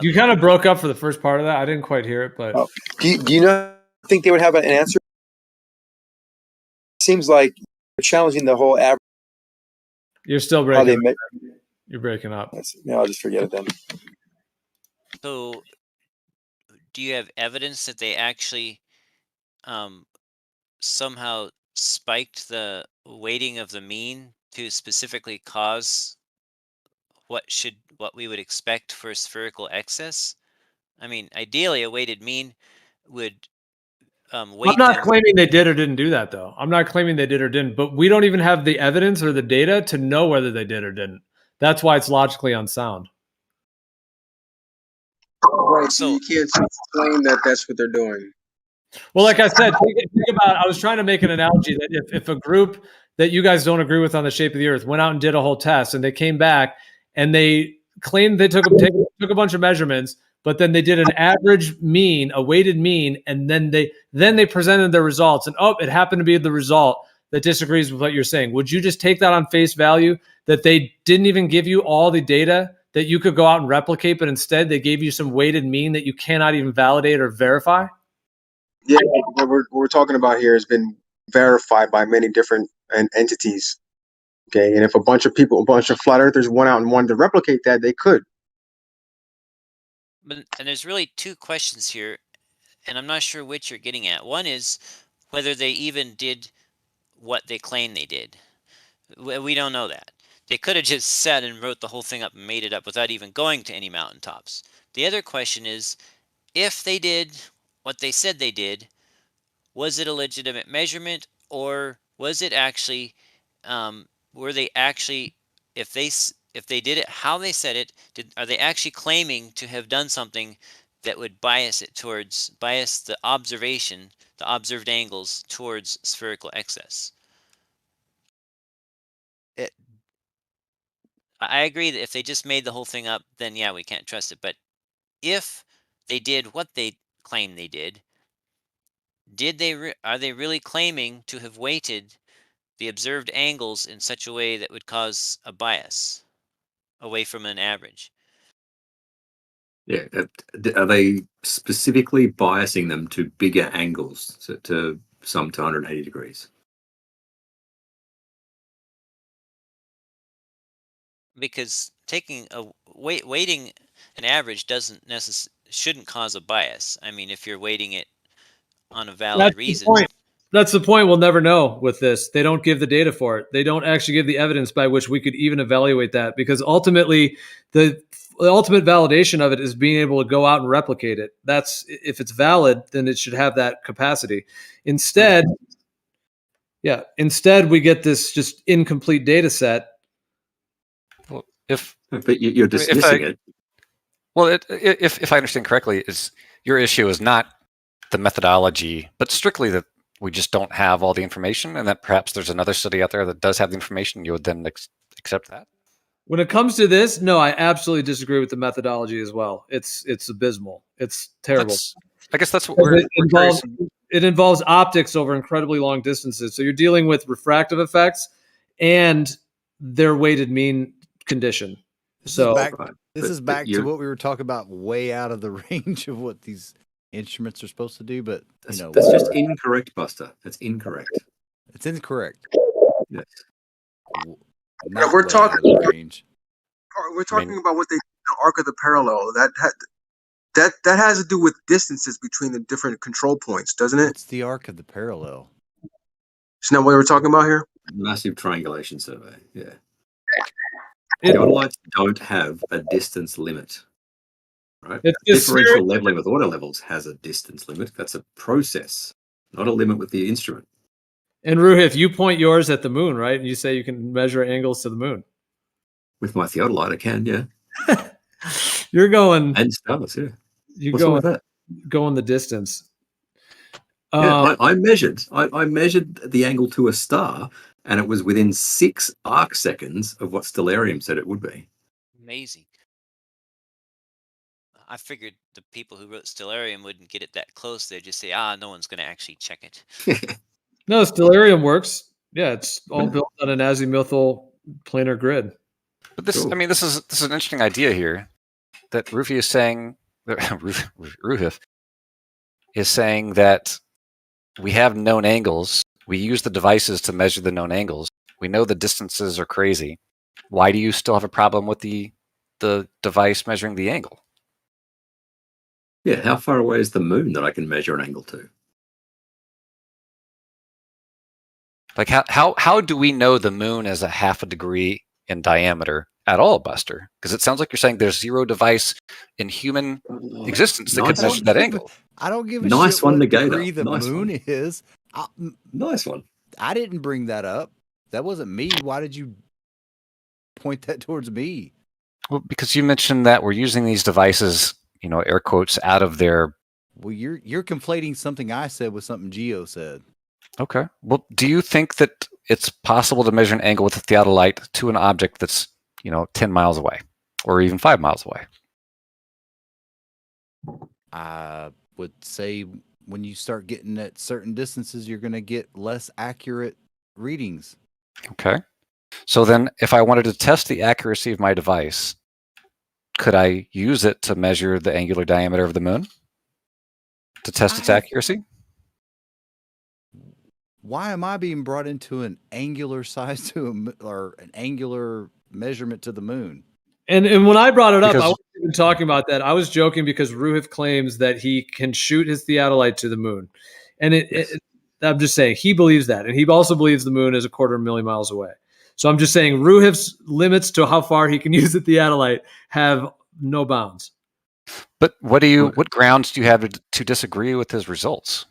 Speaker 2: you kind of broke up for the first part of that. I didn't quite hear it, but
Speaker 16: do you not think they would have an answer? Seems like you're challenging the whole average.
Speaker 2: You're still breaking up. You're breaking up.
Speaker 16: No, I'll just forget it then.
Speaker 14: So do you have evidence that they actually somehow spiked the weighting of the mean to specifically cause what we would expect for spherical excess? I mean, ideally, a weighted mean would weight.
Speaker 2: I'm not claiming they did or didn't do that, though. I'm not claiming they did or didn't, but we don't even have the evidence or the data to know whether they did or didn't. That's why it's logically unsound.
Speaker 3: Right, so you can't claim that that's what they're doing.
Speaker 2: Well, like I said, think about, I was trying to make an analogy that if a group that you guys don't agree with on the shape of the earth went out and did a whole test, and they came back and they claimed they took a bunch of measurements, but then they did an average mean, a weighted mean, and then they presented their results, and it happened to be the result that disagrees with what you're saying. Would you just take that on face value, that they didn't even give you all the data that you could go out and replicate, but instead they gave you some weighted mean that you cannot even validate or verify?
Speaker 3: Yeah, what we're talking about here has been verified by many different entities. Okay, and if a bunch of flat earthers went out and wanted to replicate that, they could.
Speaker 14: And there's really two questions here, and I'm not sure which you're getting at. One is whether they even did what they claim they did. We don't know that. They could have just sat and wrote the whole thing up and made it up without even going to any mountaintops. The other question is, if they did what they said they did, was it a legitimate measurement, or was it actually, were they actually, if they did it how they said it, are they actually claiming to have done something that would bias the observation, the observed angles towards spherical excess? I agree that if they just made the whole thing up, then yeah, we can't trust it. But if they did what they claim they did are they really claiming to have weighted the observed angles in such a way that would cause a bias away from an average?
Speaker 15: Yeah. Are they specifically biasing them to bigger angles, to some to 180 degrees?
Speaker 14: Because taking a weighting an average shouldn't cause a bias. I mean, if you're weighting it on a valid
Speaker 2: That's the
Speaker 14: reason.
Speaker 2: point. That's the point. We'll never know with this. They don't give the data for it. They don't actually give the evidence by which we could even evaluate that, because ultimately the ultimate validation of it is being able to go out and replicate it. That's, if it's valid, then it should have that capacity. Instead, we get this just incomplete data set.
Speaker 4: Well,
Speaker 15: but you're dismissing it.
Speaker 4: Well, if I understand correctly, your issue is not the methodology, but strictly that we just don't have all the information, and that perhaps there's another study out there that does have the information. You would then accept that.
Speaker 2: When it comes to this, no, I absolutely disagree with the methodology as well. It's abysmal. It's terrible.
Speaker 4: I guess that's what
Speaker 2: it involves optics over incredibly long distances. So you're dealing with refractive effects and their weighted mean condition.
Speaker 11: This
Speaker 2: So
Speaker 11: is back to what we were talking about, way out of the range of what these instruments are supposed to do. But
Speaker 15: that's just incorrect, Buster. That's incorrect.
Speaker 11: It's incorrect.
Speaker 15: Yes.
Speaker 3: Yeah, we're talking about what the arc of the parallel. That has to do with distances between the different control points, doesn't it?
Speaker 11: It's the arc of the parallel.
Speaker 3: Isn't that what we're talking about here?
Speaker 15: Massive triangulation survey. Yeah. Theodolites don't have a distance limit. Right? Differential leveling with auto levels has a distance limit. That's a process, not a limit with the instrument.
Speaker 2: And Ruhif, you point yours at the moon, right? And you say you can measure angles to the moon.
Speaker 15: With my theodolite, I can, yeah.
Speaker 2: You're going
Speaker 15: and stars, yeah.
Speaker 2: What's
Speaker 15: wrong with that?
Speaker 2: Going the distance.
Speaker 15: Yeah, I measured. I measured the angle to a star, and it was within 6 arc seconds of what Stellarium said it would be.
Speaker 14: Amazing. I figured the people who wrote Stellarium wouldn't get it that close. They'd just say, no one's going to actually check it.
Speaker 2: No, Stellarium works. Yeah, it's all built on an azimuthal planar grid.
Speaker 4: But this, I mean, this is an interesting idea here that Rufi is saying. Ruhif is saying that we have known angles. We use the devices to measure the known angles. We know the distances are crazy. Why do you still have a problem with the device measuring the angle?
Speaker 15: Yeah, how far away is the moon that I can measure an angle to?
Speaker 4: Like how do we know the moon is a half a degree in diameter at all, Buster? Because it sounds like you're saying there's zero device in human existence that could measure that angle.
Speaker 11: I don't give a
Speaker 15: nice
Speaker 11: shit
Speaker 15: one,
Speaker 11: what
Speaker 15: Negator.
Speaker 11: degree the moon is.
Speaker 15: Nice one.
Speaker 11: I didn't bring that up. That wasn't me. Why did you point that towards me?
Speaker 4: Well, because you mentioned that we're using these devices, air quotes, out of their...
Speaker 11: Well, you're conflating something I said with something Geo said.
Speaker 4: Okay. Well, do you think that it's possible to measure an angle with a theodolite to an object that's, 10 miles away or even 5 miles away?
Speaker 11: I would say when you start getting at certain distances, you're going to get less accurate readings.
Speaker 4: Okay. So then if I wanted to test the accuracy of my device, could I use it to measure the angular diameter of the moon to test its accuracy?
Speaker 11: Why am I being brought into an angular size or an angular measurement to the moon?
Speaker 2: And when I brought it up, I wasn't even talking about that. I was joking because Ruhif claims that he can shoot his theodolite to the moon. And I'm just saying he believes that. And he also believes the moon is 250,000 miles away. So I'm just saying Ruhif's limits to how far he can use the theodolite have no bounds.
Speaker 4: But what grounds do you have to disagree with his results?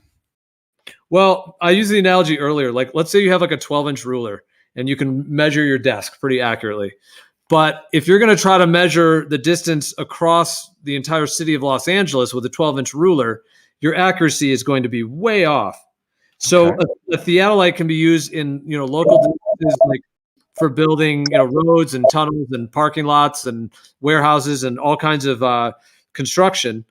Speaker 2: Well, I used the analogy earlier. Like, let's say you have like a 12-inch ruler and you can measure your desk pretty accurately. But if you're going to try to measure the distance across the entire city of Los Angeles with a 12-inch ruler, your accuracy is going to be way off. So a theodolite can be used in local distances like for building, roads and tunnels and parking lots and warehouses and all kinds of construction.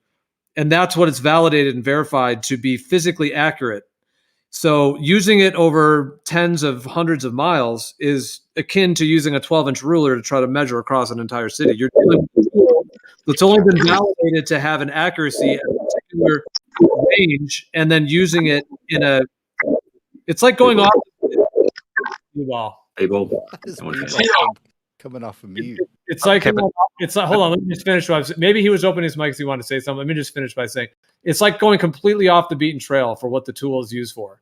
Speaker 2: And that's what it's validated and verified to be physically accurate. So using it over tens of hundreds of miles is akin to using a 12-inch ruler to try to measure across an entire city. You're dealing with a tool that's only been validated to have an accuracy at a particular range, and then using it it's like going off wall.
Speaker 11: Coming off of mute.
Speaker 2: It's like hold on, let me just finish. Maybe he was opening his mic because he wanted to say something. Let me just finish by saying it's like going completely off the beaten trail for what the tool is used for.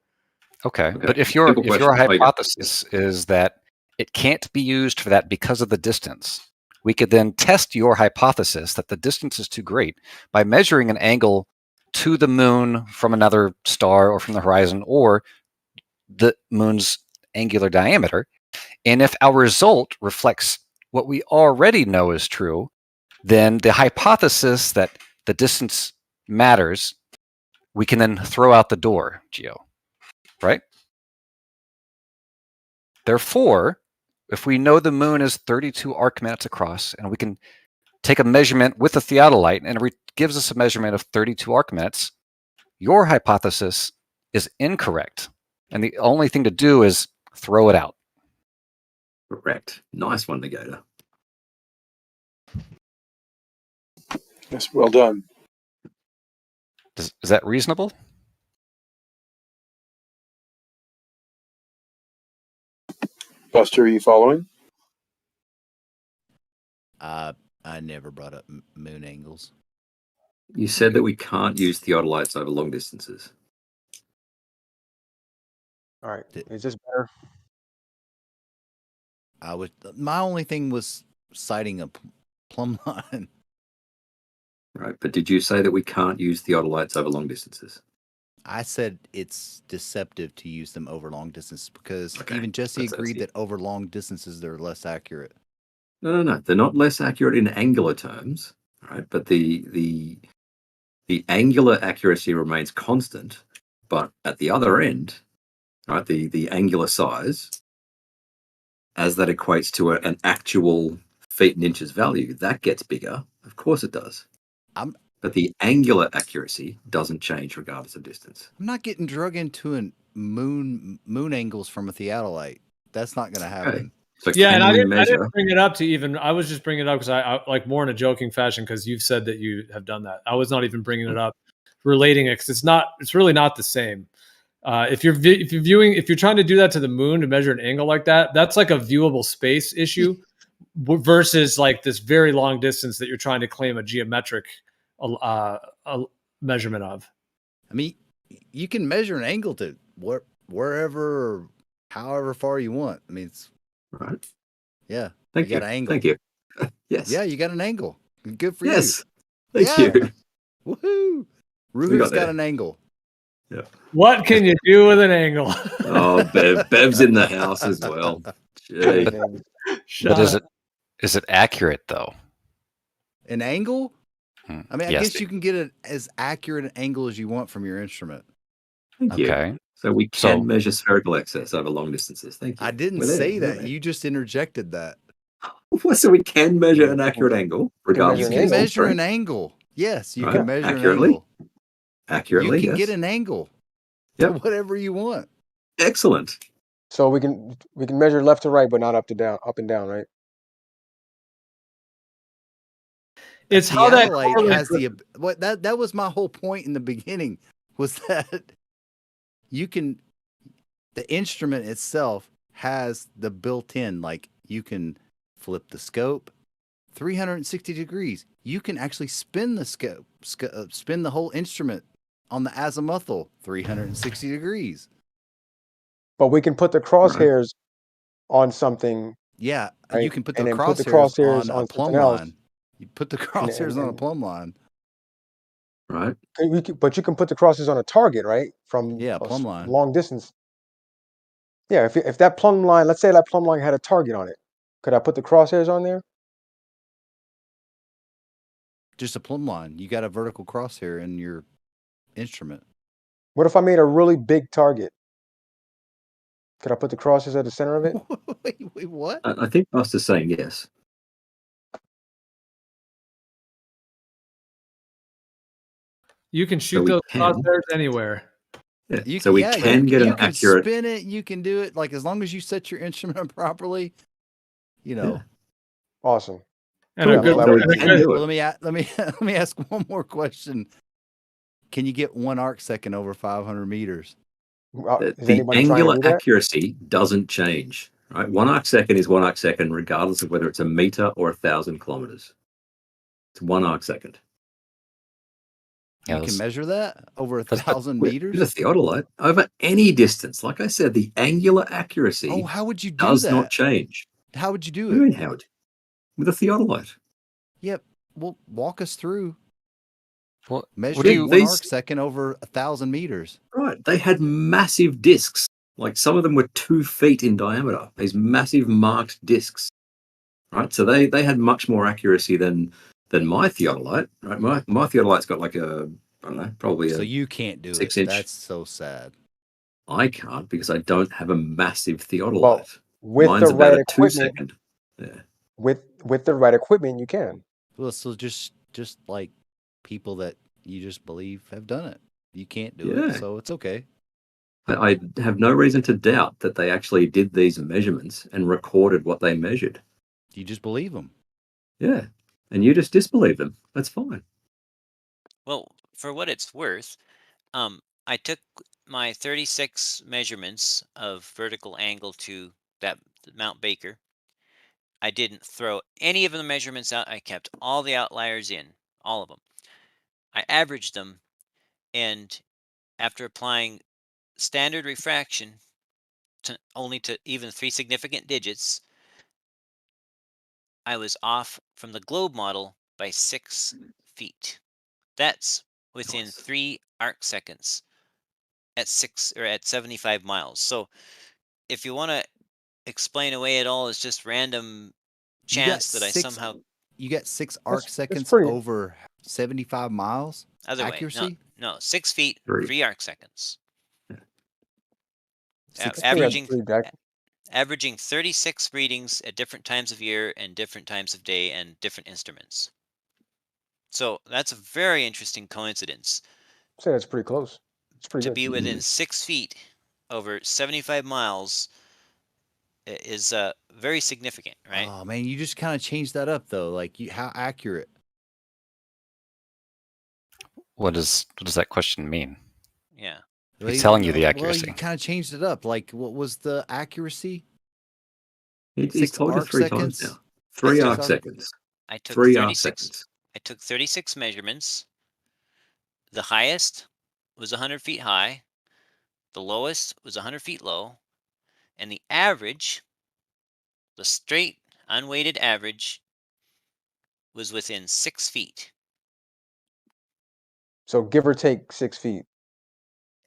Speaker 4: Okay, but if your hypothesis is that it can't be used for that because of the distance, we could then test your hypothesis that the distance is too great by measuring an angle to the moon from another star or from the horizon or the moon's angular diameter. And if our result reflects what we already know is true, then the hypothesis that the distance matters, we can then throw out the door, Geo. Right? Therefore, if we know the moon is 32 arc minutes across, and we can take a measurement with a theodolite, and it gives us a measurement of 32 arc minutes, your hypothesis is incorrect. And the only thing to do is throw it out.
Speaker 15: Correct. Nice one, Negator.
Speaker 16: Yes, well done.
Speaker 4: Is that reasonable?
Speaker 16: Buster, are you following?
Speaker 11: I never brought up moon angles.
Speaker 15: You said that we can't use theodolites over long distances.
Speaker 3: All right. Is this better?
Speaker 11: My only thing was citing a plumb line.
Speaker 15: Right, but did you say that we can't use theodolites over long distances?
Speaker 11: I said it's deceptive to use them over long distances because even Jesse agreed that over long distances they're less accurate.
Speaker 15: No. They're not less accurate in angular terms, right? But the angular accuracy remains constant, but at the other end, right, the angular size, as that equates to an actual feet and inches value, that gets bigger. Of course it does. But the angular accuracy doesn't change regardless of distance.
Speaker 11: I'm not getting drug into a moon angles from a theodolite. That's not going to happen.
Speaker 15: Okay. So
Speaker 2: Yeah, and I didn't bring it up to even. I was just bringing it up because I like more in a joking fashion because you've said that you have done that. I was not even bringing it up, relating it because it's really not the same. If you're trying to do that to the moon to measure an angle like that, that's like a viewable space issue versus like this very long distance that you're trying to claim a geometric a measurement of.
Speaker 11: I mean, you can measure an angle to wherever or however far you want. I mean, it's
Speaker 15: right.
Speaker 11: Yeah.
Speaker 15: Thank you.
Speaker 11: Got an angle.
Speaker 15: Thank you. Yes.
Speaker 11: Yeah, you got an angle. Good for you.
Speaker 15: Yes. Thank you.
Speaker 11: Woohoo. Ruger's got an angle.
Speaker 15: Yeah.
Speaker 2: What can you do with an angle?
Speaker 15: Oh, Bev's in the house as well. Gee.
Speaker 4: But is it accurate though?
Speaker 11: An angle? I mean, I
Speaker 4: Yes.
Speaker 11: guess you can get it as accurate an angle as you want from your instrument.
Speaker 15: Thank you.
Speaker 4: Okay.
Speaker 15: So we can measure spherical excess over long distances. Thank you.
Speaker 11: I didn't say that. You just interjected that.
Speaker 15: So we can measure an accurate angle, regardless
Speaker 11: You
Speaker 15: of
Speaker 11: can
Speaker 15: distance,
Speaker 11: measure
Speaker 15: right?
Speaker 11: an angle. Yes, you
Speaker 15: Right.
Speaker 11: can measure
Speaker 15: Accurately.
Speaker 11: an angle.
Speaker 15: Accurately,
Speaker 11: You can
Speaker 15: yes.
Speaker 11: get an angle to
Speaker 15: Yep.
Speaker 11: whatever you want.
Speaker 15: Excellent.
Speaker 3: So we can measure left to right, but not up and down, right?
Speaker 2: It's how that
Speaker 11: Theodolite has that was my whole point in the beginning was that the instrument itself has the built-in, like you can flip the scope 360 degrees. You can actually spin the scope, spin the whole instrument on the azimuthal 360 degrees.
Speaker 3: But we can put the crosshairs on something.
Speaker 11: Yeah,
Speaker 3: right?
Speaker 11: you can put the
Speaker 3: and then
Speaker 11: crosshairs,
Speaker 3: put the crosshairs
Speaker 11: on a plumb
Speaker 3: something else.
Speaker 11: line. You put the crosshairs on a plumb line.
Speaker 15: Right.
Speaker 3: But you can put the crosshairs on a target, right? From
Speaker 11: plumb line.
Speaker 3: long distance. Yeah, if that plumb line, let's say that plumb line had a target on it, could I put the crosshairs on there?
Speaker 11: Just a plumb line. You got a vertical crosshair in your instrument.
Speaker 3: What if I made a really big target? Could I put the crosses at the center of it?
Speaker 11: Wait, what?
Speaker 15: I think Buster's saying yes.
Speaker 2: You can
Speaker 15: So
Speaker 2: shoot
Speaker 15: we
Speaker 2: those
Speaker 15: can.
Speaker 2: crosshairs anywhere.
Speaker 15: Yeah.
Speaker 11: You
Speaker 15: So we
Speaker 11: yeah,
Speaker 15: can get
Speaker 11: you
Speaker 15: an
Speaker 11: can
Speaker 15: accurate.
Speaker 11: spin it. You can do it like as long as you set your instrument properly. You know.
Speaker 3: Awesome.
Speaker 2: And
Speaker 15: Cool.
Speaker 2: a good,
Speaker 15: So we
Speaker 2: and a
Speaker 15: can
Speaker 2: good
Speaker 15: do
Speaker 11: Well,
Speaker 15: it.
Speaker 11: let me ask one more question. Can you get 1 arc second over 500 meters?
Speaker 3: Is
Speaker 15: The
Speaker 3: anybody trying to
Speaker 15: angular
Speaker 3: do that?
Speaker 15: accuracy doesn't change. Right, 1 arc second is 1 arc second, regardless of whether it's a meter or 1,000 kilometers. It's 1 arc second.
Speaker 11: You can measure that over
Speaker 15: That's
Speaker 11: 1,000
Speaker 15: with
Speaker 11: meters.
Speaker 15: a theodolite over any distance. Like I said, the angular accuracy
Speaker 11: Oh, how would you do
Speaker 15: does
Speaker 11: that?
Speaker 15: not change.
Speaker 11: How would you do
Speaker 15: What do you
Speaker 11: it?
Speaker 15: mean, Howard? With a theodolite.
Speaker 11: Yep. Well, walk us through.
Speaker 4: What
Speaker 11: Measuring 1 arc second over 1,000 meters.
Speaker 15: Right. They had massive discs. Like some of them were 2 feet in diameter. These massive marked discs. Right. So they had much more accuracy than my theodolite. Right. My theodolite's got like a, I don't know, probably
Speaker 11: So
Speaker 15: a
Speaker 11: you can't do
Speaker 15: 6
Speaker 11: it.
Speaker 15: inch.
Speaker 11: That's so sad.
Speaker 15: I can't because I don't have a massive theodolite.
Speaker 3: Well, with
Speaker 15: Mine's
Speaker 3: the
Speaker 15: about
Speaker 3: right
Speaker 15: a 2
Speaker 3: equipment,
Speaker 15: second. Yeah.
Speaker 3: with the right equipment, you can.
Speaker 11: Well, so just like people that you just believe have done it. You can't do
Speaker 15: Yeah.
Speaker 11: it, so it's okay.
Speaker 15: I have no reason to doubt that they actually did these measurements and recorded what they measured.
Speaker 11: You just believe them.
Speaker 15: Yeah. And you just disbelieve them. That's fine.
Speaker 14: Well, for what it's worth, I took my 36 measurements of vertical angle to that Mount Baker. I didn't throw any of the measurements out. I kept all the outliers in, all of them. I averaged them, and after applying standard refraction to only to even 3 significant digits, I was off from the globe model by 6 feet. That's within 3 arc seconds at 75 miles. So if you want to explain away it all as just random chance that I somehow
Speaker 11: You got 6 arc seconds
Speaker 3: pretty-
Speaker 11: over 75 miles
Speaker 14: other
Speaker 11: accuracy.
Speaker 14: way. No, 6 feet,
Speaker 15: 3.
Speaker 14: 3 arc seconds.
Speaker 11: Six
Speaker 14: Averaging
Speaker 3: feet, Jack.
Speaker 14: averaging 36 readings at different times of year and different times of day and different instruments. So that's a very interesting coincidence.
Speaker 3: I'd say that's pretty close. It's pretty
Speaker 14: To
Speaker 3: good.
Speaker 14: be within 6 feet over 75 miles is very significant, right?
Speaker 11: Oh man, you just kind of changed that up though. Like how accurate?
Speaker 4: What does that question mean?
Speaker 14: Yeah.
Speaker 4: He's telling you the
Speaker 11: Well,
Speaker 4: accuracy.
Speaker 11: you kind of changed it up. Like what was the accuracy?
Speaker 15: He's
Speaker 11: 6
Speaker 15: told you
Speaker 11: arc
Speaker 15: 3
Speaker 11: seconds?
Speaker 15: times now. 3
Speaker 11: 6
Speaker 15: arc
Speaker 11: arc-
Speaker 15: seconds.
Speaker 14: I took
Speaker 15: 3 arc
Speaker 14: 36
Speaker 15: seconds.
Speaker 14: I took 36 measurements. The highest was 100 feet high. The lowest was 100 feet low. And the average, the straight unweighted average, was within 6 feet.
Speaker 3: So give or take 6 feet.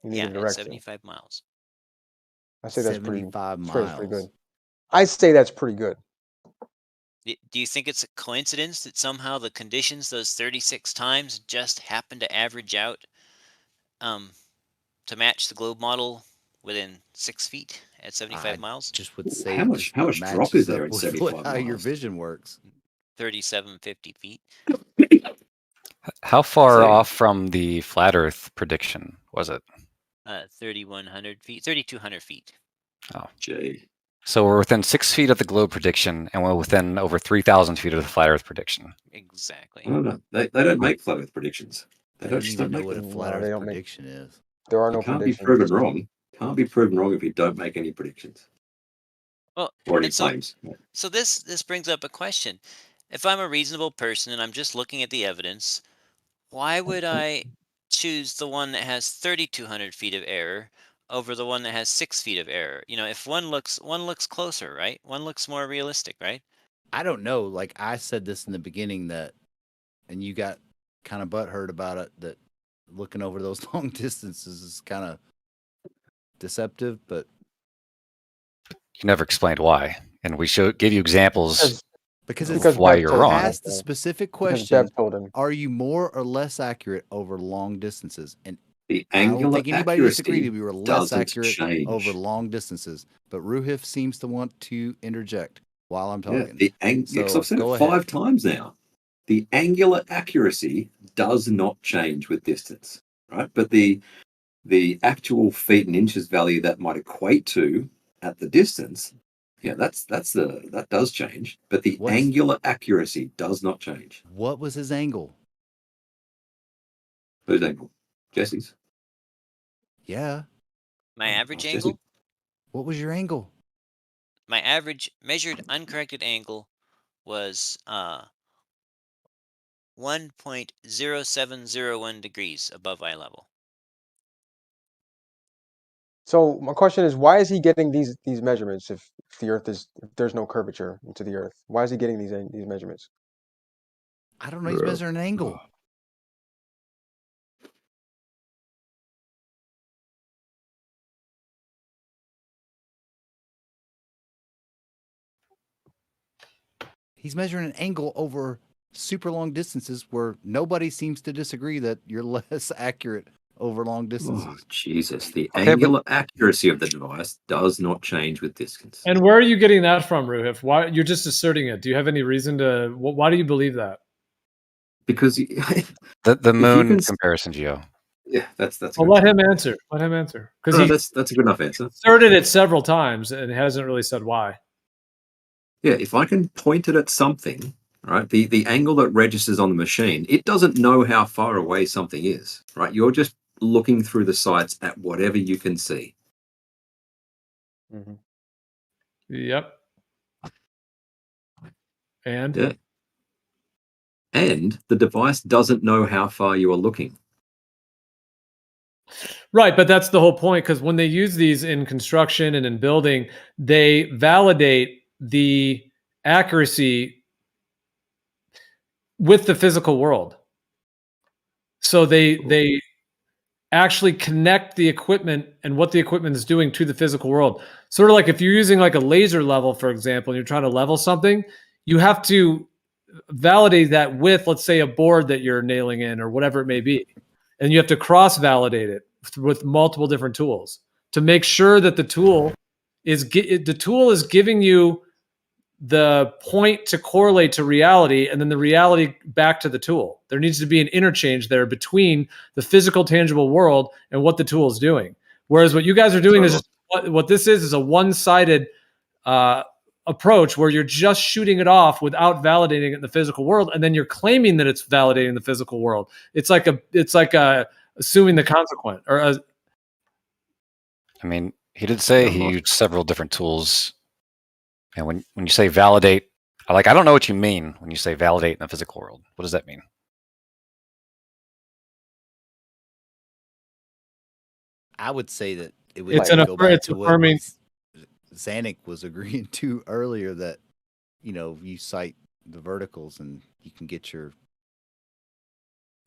Speaker 3: You need
Speaker 14: Yeah,
Speaker 3: a
Speaker 14: at
Speaker 3: direction.
Speaker 14: 75 miles.
Speaker 3: I say that's pretty.
Speaker 11: 75
Speaker 3: I'd say that's pretty
Speaker 11: miles.
Speaker 3: good. I say that's pretty good.
Speaker 14: Do you think it's a coincidence that somehow the conditions those 36 times just happened to average out to match the globe model within 6 feet at 75 miles?
Speaker 11: Just would say
Speaker 15: How
Speaker 11: it
Speaker 15: much
Speaker 11: just
Speaker 15: drop is
Speaker 11: matches
Speaker 15: there
Speaker 11: up
Speaker 15: in
Speaker 11: with
Speaker 15: 75
Speaker 11: how your
Speaker 15: miles?
Speaker 11: vision works.
Speaker 14: 3750 feet.
Speaker 4: How far
Speaker 15: So-
Speaker 4: off from the flat Earth prediction was it?
Speaker 14: 3,100 feet, 3,200 feet.
Speaker 4: Oh,
Speaker 15: gee.
Speaker 4: So we're within 6 feet of the globe prediction, and we're within over 3,000 feet of the flat Earth prediction.
Speaker 14: Exactly.
Speaker 15: I don't know. They don't make flat Earth predictions.
Speaker 11: I
Speaker 15: They
Speaker 11: don't
Speaker 15: just
Speaker 11: even
Speaker 15: don't
Speaker 11: know
Speaker 15: make
Speaker 11: what a
Speaker 15: them.
Speaker 11: flat
Speaker 3: No, they
Speaker 11: Earth
Speaker 3: don't make-
Speaker 11: prediction is.
Speaker 3: There are
Speaker 15: You
Speaker 3: no
Speaker 15: can't be
Speaker 3: predictions.
Speaker 15: proven wrong. Can't be proven wrong if you don't make any predictions
Speaker 14: Well,
Speaker 15: or any
Speaker 14: and so
Speaker 15: claims.
Speaker 14: so this brings up a question. If I'm a reasonable person and I'm just looking at the evidence, why would I choose the one that has 3,200 feet of error over the one that has 6 feet of error? You know, if one looks closer, right? One looks more realistic, right?
Speaker 11: I don't know. Like I said this in the beginning that, and you got kind of butthurt about it, that looking over those long distances is kind of deceptive, but
Speaker 4: You never explained why, and we give you examples
Speaker 11: because
Speaker 4: of
Speaker 11: it's
Speaker 4: why
Speaker 3: Bev
Speaker 4: you're
Speaker 3: told him
Speaker 4: wrong.
Speaker 3: that,
Speaker 11: asked the
Speaker 3: though.
Speaker 11: specific
Speaker 3: Because
Speaker 11: question,
Speaker 3: Bev told him.
Speaker 11: are you more or less accurate over long distances? And
Speaker 15: The
Speaker 11: I don't
Speaker 15: angular
Speaker 11: think anybody disagreed that we were less
Speaker 15: doesn't
Speaker 11: accurate
Speaker 15: change.
Speaker 11: over long distances, but Ruhif seems to want to interject while I'm
Speaker 15: Yeah,
Speaker 11: talking.
Speaker 15: because
Speaker 11: So
Speaker 15: I've said
Speaker 11: go
Speaker 15: it
Speaker 11: ahead.
Speaker 15: 5 times now. The angular accuracy does not change with distance, right? But the actual feet and inches value that might equate to at the distance, yeah, that does change. But the
Speaker 11: What's
Speaker 15: angular accuracy does not change.
Speaker 11: what was his angle?
Speaker 15: Whose angle? Jesse's.
Speaker 11: Yeah.
Speaker 14: My average
Speaker 15: Jesse.
Speaker 14: angle?
Speaker 11: What was your angle?
Speaker 14: My average measured uncorrected angle was 1.0701 degrees above eye level.
Speaker 3: So my question is, why is he getting these measurements if there's no curvature into the Earth? Why is he getting these measurements?
Speaker 11: I don't know. He's measuring an angle. He's measuring an angle over super long distances where nobody seems to disagree that you're less accurate over long distances.
Speaker 15: Oh, Jesus. The
Speaker 2: Okay, but-
Speaker 15: angular accuracy of the device does not change with distance.
Speaker 2: And where are you getting that from, Ruhif? Why you're just asserting it? Do you have any reason to? Why do you believe that?
Speaker 15: Because
Speaker 4: The moon
Speaker 15: can-
Speaker 4: comparison, Geo.
Speaker 15: yeah, that's.
Speaker 2: Well, let him answer. Let him answer because
Speaker 15: No,
Speaker 2: he
Speaker 15: that's a good enough answer.
Speaker 2: asserted it several times and hasn't really said why.
Speaker 15: Yeah, if I can point it at something, right? The angle that registers on the machine, it doesn't know how far away something is, right? You're just looking through the sights at whatever you can see.
Speaker 3: Mm-hmm.
Speaker 2: Yep. And
Speaker 15: Yeah. And the device doesn't know how far you are looking.
Speaker 2: right, but that's the whole point because when they use these in construction and in building, they validate the accuracy with the physical world. So they actually connect the equipment and what the equipment is doing to the physical world. Sort of like if you're using like a laser level, for example, and you're trying to level something, you have to validate that with, let's say, a board that you're nailing in or whatever it may be. And you have to cross-validate it with multiple different tools to make sure that the tool is giving you the point to correlate to reality and then the reality back to the tool. There needs to be an interchange there between the physical, tangible world and what the tool is doing. Whereas what you guys are doing is just, what this is a one-sided approach where you're just shooting it off without validating it in the physical world, and then you're claiming that it's validating the physical world. It's like assuming the consequent. I
Speaker 4: mean, he did say he used several different tools. And when you say validate, I don't know what you mean when you say validate in the physical world. What does that mean?
Speaker 11: I would say that it would
Speaker 2: It's
Speaker 11: go back to
Speaker 2: affirming.
Speaker 11: what Zanuck was agreeing to earlier, that you cite the verticals and you can get your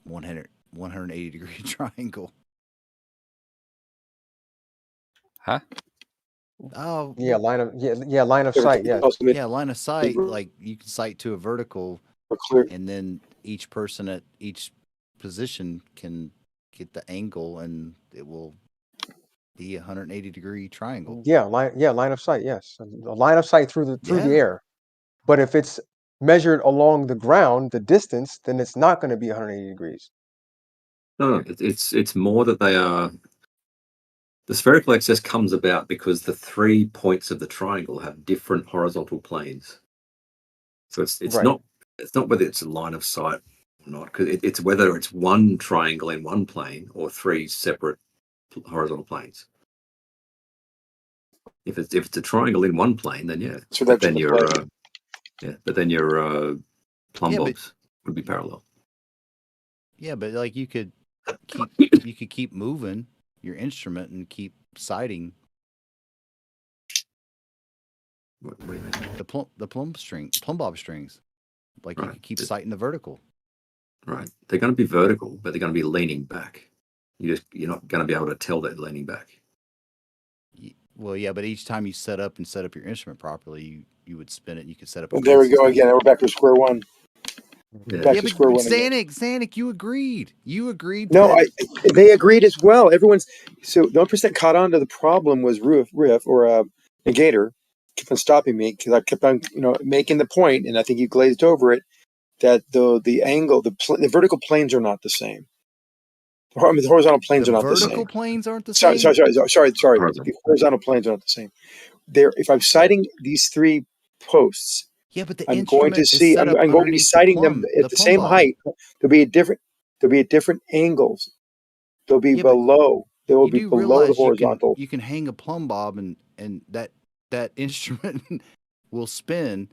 Speaker 11: 180 degree triangle.
Speaker 4: Huh?
Speaker 11: Oh
Speaker 3: Yeah, line of sight. Yes.
Speaker 11: Yeah, line of sight. Like you can sight to a vertical, and then each person at each position can get the angle, and it will be 180 degree triangle.
Speaker 3: Yeah, line of sight. Yes, a line of sight through the air. But if it's measured along the ground, the distance, then it's not going to be 180 degrees.
Speaker 15: No, it's more that they are. The spherical excess comes about because the 3 points of the triangle have different horizontal planes. So it's
Speaker 3: Right.
Speaker 15: not whether it's a line of sight or not, because it's whether it's one triangle in one plane or 3 separate horizontal planes. If it's a triangle in one plane, then yeah.
Speaker 16: So
Speaker 15: But
Speaker 16: that's
Speaker 15: then
Speaker 16: the
Speaker 15: your
Speaker 16: plane.
Speaker 15: but then your plumb
Speaker 11: Yeah, but-
Speaker 15: bobs would be parallel.
Speaker 11: Yeah, but like you could keep moving your instrument and keep sighting
Speaker 15: What do you mean?
Speaker 11: the plumb bob strings. Like you
Speaker 15: Right.
Speaker 11: could keep sighting the vertical.
Speaker 15: Right. They're going to be vertical, but they're going to be leaning back. You're not going to be able to tell they're leaning back.
Speaker 11: Well, yeah, but each time you set up your instrument properly, you would spin it. And you could set up.
Speaker 16: Well, there we go again. We're back to square one. Back to square one again.
Speaker 11: Xanic, you agreed. You agreed.
Speaker 16: No, they agreed as well. Everyone's so the only person that caught on to the problem was Riff or Negator. Kept on stopping me because I kept on making the point, and I think you glazed over it that the angle, the vertical planes are not the same. I mean, the horizontal planes are not the same.
Speaker 11: Vertical planes aren't the
Speaker 16: Sorry.
Speaker 11: same.
Speaker 16: The horizontal planes are not the same. If I'm citing these three posts,
Speaker 11: yeah, but the
Speaker 16: I'm going to
Speaker 11: instrument is
Speaker 16: see.
Speaker 11: set
Speaker 16: I'm
Speaker 11: up
Speaker 16: going to be
Speaker 11: underneath
Speaker 16: citing them at the same
Speaker 11: plumb bob.
Speaker 16: height. There'll be different angles. They'll be below. They will
Speaker 11: You
Speaker 16: be
Speaker 11: do
Speaker 16: below the
Speaker 11: realize
Speaker 16: horizontal.
Speaker 11: you can hang a plumb bob and that instrument will spin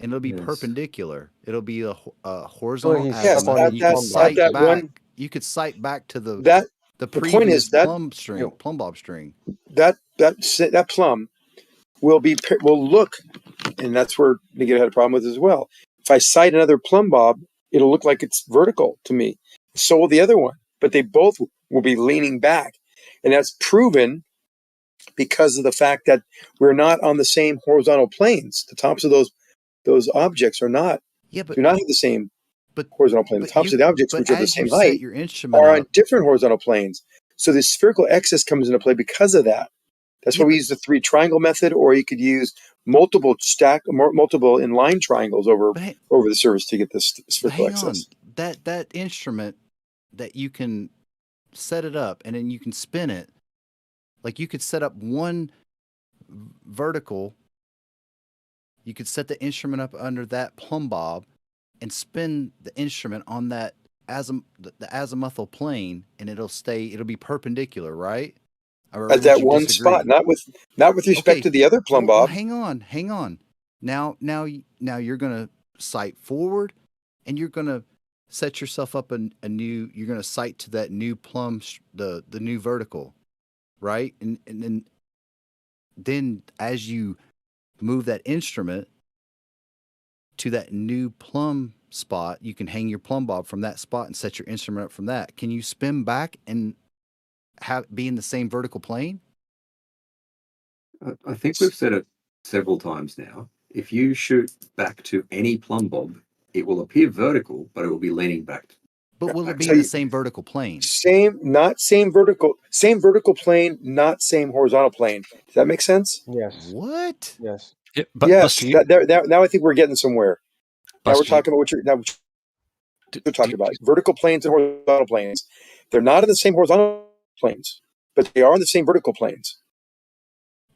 Speaker 11: and it'll be perpendicular. It'll be a horizontal
Speaker 3: he's
Speaker 11: azimuth,
Speaker 3: stuck on
Speaker 11: and you can sight
Speaker 16: that
Speaker 11: back.
Speaker 16: one-
Speaker 11: You could sight back to the
Speaker 16: The
Speaker 11: previous
Speaker 16: point is that
Speaker 11: plumb bob string.
Speaker 16: that plumb will look, and that's where Negator had a problem with as well. If I sight another plumb bob, it'll look like it's vertical to me. So will the other one, but they both will be leaning back, and that's proven because of the fact that we're not on the same horizontal planes. The tops of those objects are not.
Speaker 11: Yeah, but
Speaker 16: do not have the same horizontal plane. The tops of the objects, which are the
Speaker 11: as
Speaker 16: same
Speaker 11: you set
Speaker 16: height,
Speaker 11: your instrument
Speaker 16: are on
Speaker 11: up,
Speaker 16: different horizontal planes. So the spherical excess comes into play because of that. That's why we use the 3 triangle method, or you could use multiple inline triangles over the surface to get this spherical
Speaker 11: hang
Speaker 16: excess.
Speaker 11: on. That instrument that you can set it up and then you can spin it. Like you could set up one vertical. You could set the instrument up under that plumb bob and spin the instrument on that the azimuthal plane, and it'll be perperpendicular, right? Or
Speaker 16: At that
Speaker 11: would you
Speaker 16: one
Speaker 11: disagree?
Speaker 16: spot, not with respect to the other plumb
Speaker 11: Well,
Speaker 16: bobs.
Speaker 11: hang on. Now you're gonna sight forward, and you're gonna set yourself up a new. You're gonna sight to that new the new vertical, right? And then as you move that instrument to that new plumb spot, you can hang your plumb bob from that spot and set your instrument up from that. Can you spin back and be in the same vertical plane?
Speaker 15: I think we've said it several times now. If you shoot back to any plumb bob, it will appear vertical, but it will be leaning back.
Speaker 11: But will it be in the same vertical plane?
Speaker 16: Same vertical plane, not same horizontal plane. Does that make sense?
Speaker 3: Yes.
Speaker 11: What?
Speaker 3: Yes.
Speaker 4: Yeah, but
Speaker 16: yes.
Speaker 4: Buster,
Speaker 16: Now I think we're getting somewhere. Now we're
Speaker 4: Buster,
Speaker 16: talking about what you're talking about. Vertical planes and horizontal planes. They're not in the same horizontal planes, but they are in the same vertical planes.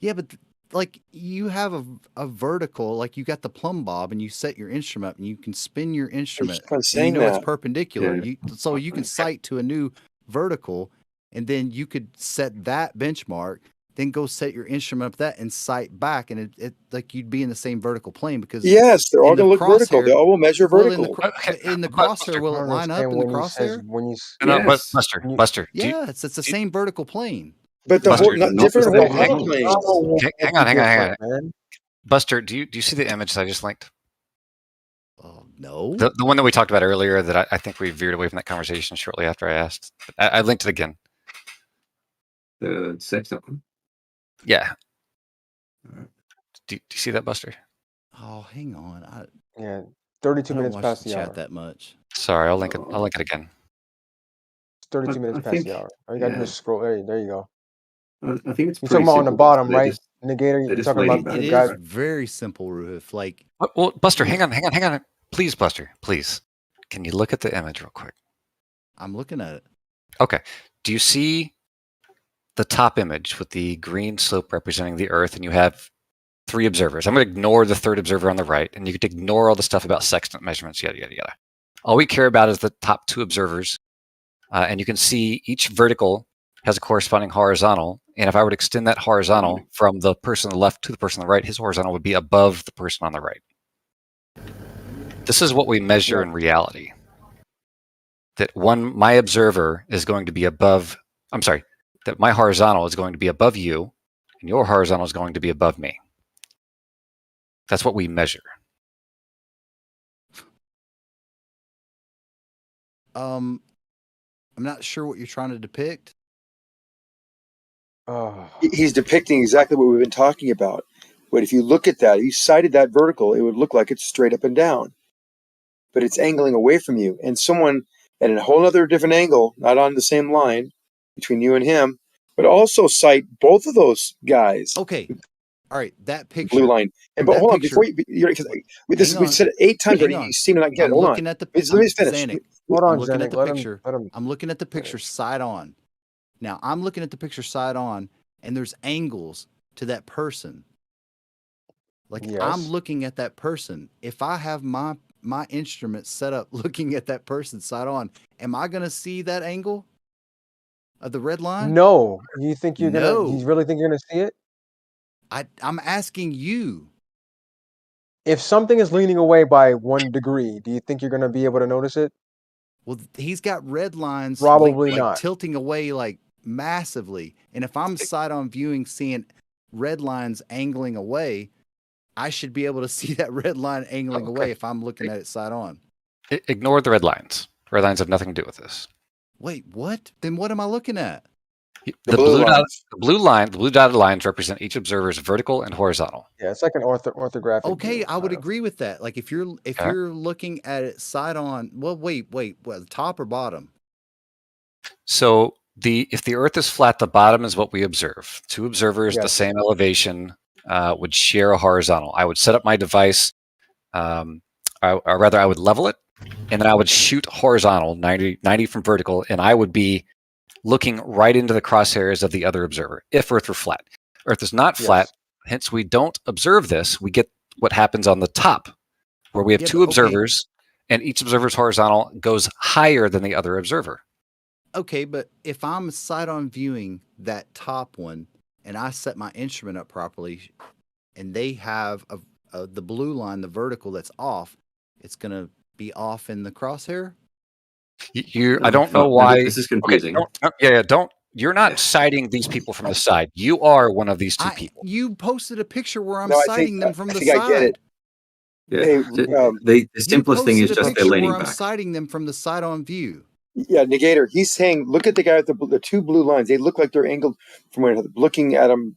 Speaker 11: Yeah, but like you have a vertical, like you got the plumb bob, and you set your instrument up, and you can spin your instrument, and you know it's perpendicular.
Speaker 15: Yeah.
Speaker 11: So you can sight to a new vertical, and then you could set that benchmark, then go set your instrument up that and sight back, and it like you'd be in the same vertical plane because
Speaker 16: yes, they're all going to look vertical. They all will measure vertical.
Speaker 11: In the crosshair, will it line up in the crosshair?
Speaker 4: Buster.
Speaker 11: Yeah, it's the same vertical plane.
Speaker 16: But
Speaker 4: Buster,
Speaker 16: different horizontal planes.
Speaker 4: Hang on. Buster, do you see the image that I just linked?
Speaker 11: No.
Speaker 4: The one that we talked about earlier that I think we veered away from that conversation shortly after I asked. I linked it again.
Speaker 15: The second one?
Speaker 4: Yeah. Do you see that, Buster?
Speaker 11: Oh, hang on.
Speaker 3: Yeah, 32
Speaker 11: I don't
Speaker 3: minutes
Speaker 11: watch
Speaker 3: past
Speaker 11: the
Speaker 3: the
Speaker 11: chat
Speaker 3: hour.
Speaker 11: that much.
Speaker 4: Sorry, I'll link it again.
Speaker 3: It's 32 minutes past the hour. All you gotta do is scroll. There you go.
Speaker 15: I think it's
Speaker 3: You're
Speaker 15: pretty
Speaker 3: talking about on the
Speaker 15: simple.
Speaker 3: bottom,
Speaker 15: They're
Speaker 3: right?
Speaker 15: just-
Speaker 3: Negator.
Speaker 15: they're
Speaker 3: You're
Speaker 15: just
Speaker 3: talking
Speaker 15: leaning
Speaker 3: about
Speaker 15: back.
Speaker 3: the
Speaker 11: It
Speaker 3: guy.
Speaker 11: is very simple, Ruth. Like,
Speaker 4: Well, Buster, hang on. Please, Buster, please. Can you look at the image real quick?
Speaker 11: I'm looking at it.
Speaker 4: Okay. Do you see the top image with the green slope representing the Earth, and you have 3 observers? I'm going to ignore the 3rd observer on the right, and you could ignore all the stuff about sextant measurements, yada, yada, yada. All we care about is the top 2 observers, and you can see each vertical has a corresponding horizontal, and if I would extend that horizontal from the person on the left to the person on the right, his horizontal would be above the person on the right. This is what we measure in reality. That my observer is going to be above, that my horizontal is going to be above you, and your horizontal is going to be above me. That's what we measure.
Speaker 11: I'm not sure what you're trying to depict.
Speaker 16: He's depicting exactly what we've been talking about. But if you look at that, if you sighted that vertical, it would look like it's straight up and down. but it's angling away from you. And someone at a whole other different angle, not on the same line between you and him, but also sight both of those guys.
Speaker 11: Okay. All right, that picture.
Speaker 16: Blue line. And but
Speaker 11: that
Speaker 16: hold on,
Speaker 11: picture,
Speaker 16: before you, because we said it 8 times already. You seem to not get it.
Speaker 11: I'm
Speaker 16: Hold
Speaker 11: looking
Speaker 16: on.
Speaker 11: at the.
Speaker 16: Let me finish.
Speaker 11: Zanuck,
Speaker 3: Hold on,
Speaker 11: I'm looking at
Speaker 3: Zanuck.
Speaker 11: the picture. I'm looking at the picture side on. Now I'm looking at the picture side on, and there's angles to that person. Like I'm looking at that person. If I have my instrument set up looking at that person side on, am I gonna see that angle of the red line?
Speaker 3: No. You think you're gonna?
Speaker 11: No.
Speaker 3: You really think you're gonna see it?
Speaker 11: I'm asking you.
Speaker 3: If something is leaning away by 1 degree, do you think you're gonna be able to notice it?
Speaker 11: Well, he's got red lines
Speaker 3: Probably
Speaker 11: like
Speaker 3: not.
Speaker 11: tilting away like massively. And if I'm side on viewing, seeing red lines angling away, I should be able to see that red line angling away if I'm looking at it side on.
Speaker 4: Ignore the red lines. Red lines have nothing to do with this.
Speaker 11: Wait, what? Then what am I looking at?
Speaker 4: The blue dotted lines represent each observer's vertical and horizontal.
Speaker 3: Yeah, it's like an orthographic.
Speaker 11: Okay,
Speaker 3: view,
Speaker 11: I would
Speaker 3: kind of.
Speaker 11: agree with that. Like if you're looking at it side on, well, wait, the top or bottom?
Speaker 4: So if the Earth is flat, the bottom is what we observe. 2 observers, the same elevation, would share a horizontal. I would set up my device, or rather, I would level it, and then I would shoot horizontal, 90 from vertical, and I would be looking right into the crosshairs of the other observer if Earth were flat. Earth is not flat, hence we don't observe this. We get what happens on the top, where we have 2 observers, and each observer's horizontal goes higher than the other observer.
Speaker 11: Okay, but if I'm side on viewing that top one and I set my instrument up properly and they have the blue line, the vertical that's off, it's going to be off in the crosshair?
Speaker 4: I don't know why.
Speaker 15: This is confusing.
Speaker 4: You're not citing these people from the side. You are one of these 2 people.
Speaker 11: You posted a picture where I'm
Speaker 16: No,
Speaker 11: citing them from the
Speaker 16: I
Speaker 11: side.
Speaker 16: get it.
Speaker 15: Yeah.
Speaker 16: Hey,
Speaker 15: the simplest thing is just they're leaning
Speaker 11: where I'm
Speaker 15: back.
Speaker 11: citing them from the side on view.
Speaker 16: Yeah, Negator. He's saying, look at the guy with the 2 blue lines. They look like they're angled from where looking at them,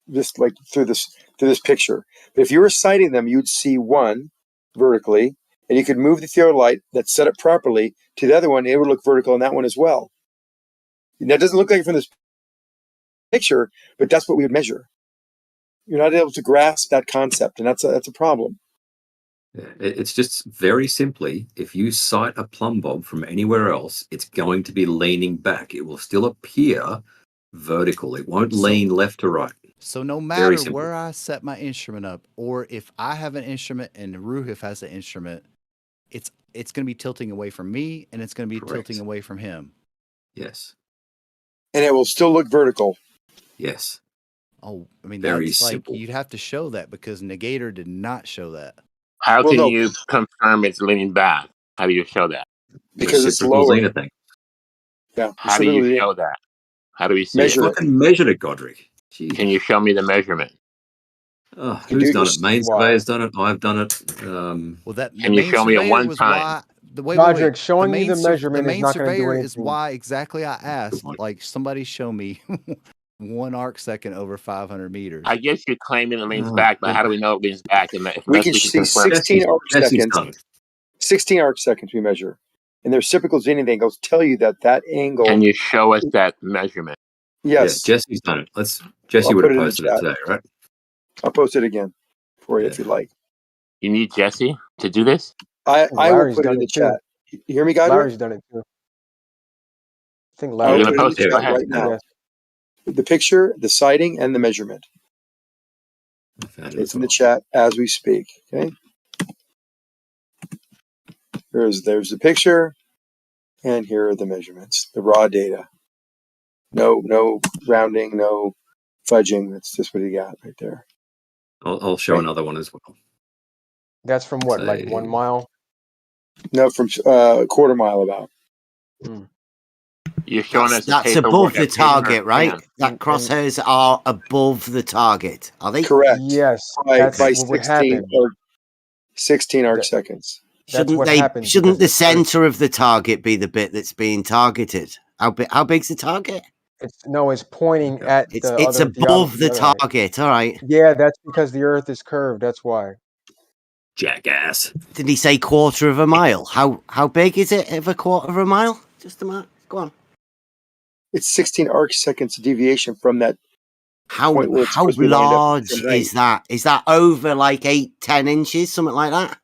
Speaker 16: just like through this picture. But if you were sighting them, you'd see one vertically, and you could move the theodolite that's set up properly to the other one. It would look vertical on that one as well. And that doesn't look like it from this picture, but that's what we would measure. You're not able to grasp that concept, and that's a problem.
Speaker 15: It's just very simply, if you sight a plumb bob from anywhere else, it's going to be leaning back. It will still appear vertical. It won't lean left to right.
Speaker 11: So no matter where I set my instrument up, or if I have an instrument and Ruhif has an instrument, it's going to be tilting away from me, and it's going to be tilting away from him.
Speaker 15: Yes.
Speaker 16: And it will still look vertical.
Speaker 15: Yes.
Speaker 11: Oh, I mean,
Speaker 15: Very
Speaker 11: that's
Speaker 15: simple.
Speaker 11: like, you'd have to show that because Negator did not show that.
Speaker 12: How can you confirm it's leaning back? How do you show that?
Speaker 16: Because it's lower.
Speaker 15: Thing.
Speaker 16: Yeah.
Speaker 12: How do you show that? How do we see
Speaker 15: Measure
Speaker 12: it?
Speaker 15: Fucking measure it, Godric. Jeez.
Speaker 12: Can you show me the measurement?
Speaker 15: Oh, who's done it? Main surveyor's done it. I've done it.
Speaker 11: Well, that
Speaker 12: Can you show me at one time?
Speaker 3: Roderick, showing you the measurement is not going to do anything.
Speaker 11: Is why exactly I asked. Like, somebody show me 1 arc second over 500 meters.
Speaker 12: I guess you're claiming it leans back, but how do we know it leans back?
Speaker 16: We can see 16 arc seconds. 16 arc seconds we measure. And the reciprocal zenith angles tell you that angle.
Speaker 12: Can you show us that measurement?
Speaker 16: Yes.
Speaker 15: Yeah, Jesse's done it. Jesse would have posted it today, right?
Speaker 16: I'll post it again for you if you like.
Speaker 12: You need Jesse to do this?
Speaker 16: I will put it in the chat. You hear me, guys?
Speaker 3: Larry's done it too. I think
Speaker 16: I'll
Speaker 3: Larry's
Speaker 16: put it in the chat right now. The picture, the sighting, and the measurement. It's in the chat as we speak. Okay. There's the picture, and here are the measurements, the raw data. No rounding, no fudging. That's just what you got right there.
Speaker 15: I'll show another one as well.
Speaker 3: That's from what, like 1 mile?
Speaker 16: No, from a quarter mile about.
Speaker 12: You're showing us
Speaker 22: that's above the target, right? That crosshairs are above the target, are they?
Speaker 16: Correct.
Speaker 3: Yes,
Speaker 16: by
Speaker 3: that's what
Speaker 16: 16
Speaker 3: would happen.
Speaker 16: or 16 arc seconds.
Speaker 22: Shouldn't the center of the target be the bit that's being targeted? How big's the target?
Speaker 3: It's pointing at
Speaker 22: it's above the target. All right.
Speaker 3: Yeah, that's because the Earth is curved. That's why.
Speaker 15: Jackass.
Speaker 22: Did he say quarter of a mile? How big is it of a quarter of a mile? Just a minute. Go on.
Speaker 16: It's 16 arc seconds deviation from that.
Speaker 22: How
Speaker 16: point where it's
Speaker 22: how
Speaker 16: supposed to be lined up
Speaker 22: large
Speaker 16: from
Speaker 22: is
Speaker 16: height.
Speaker 22: that? Is that over like 8-10 inches, something like that?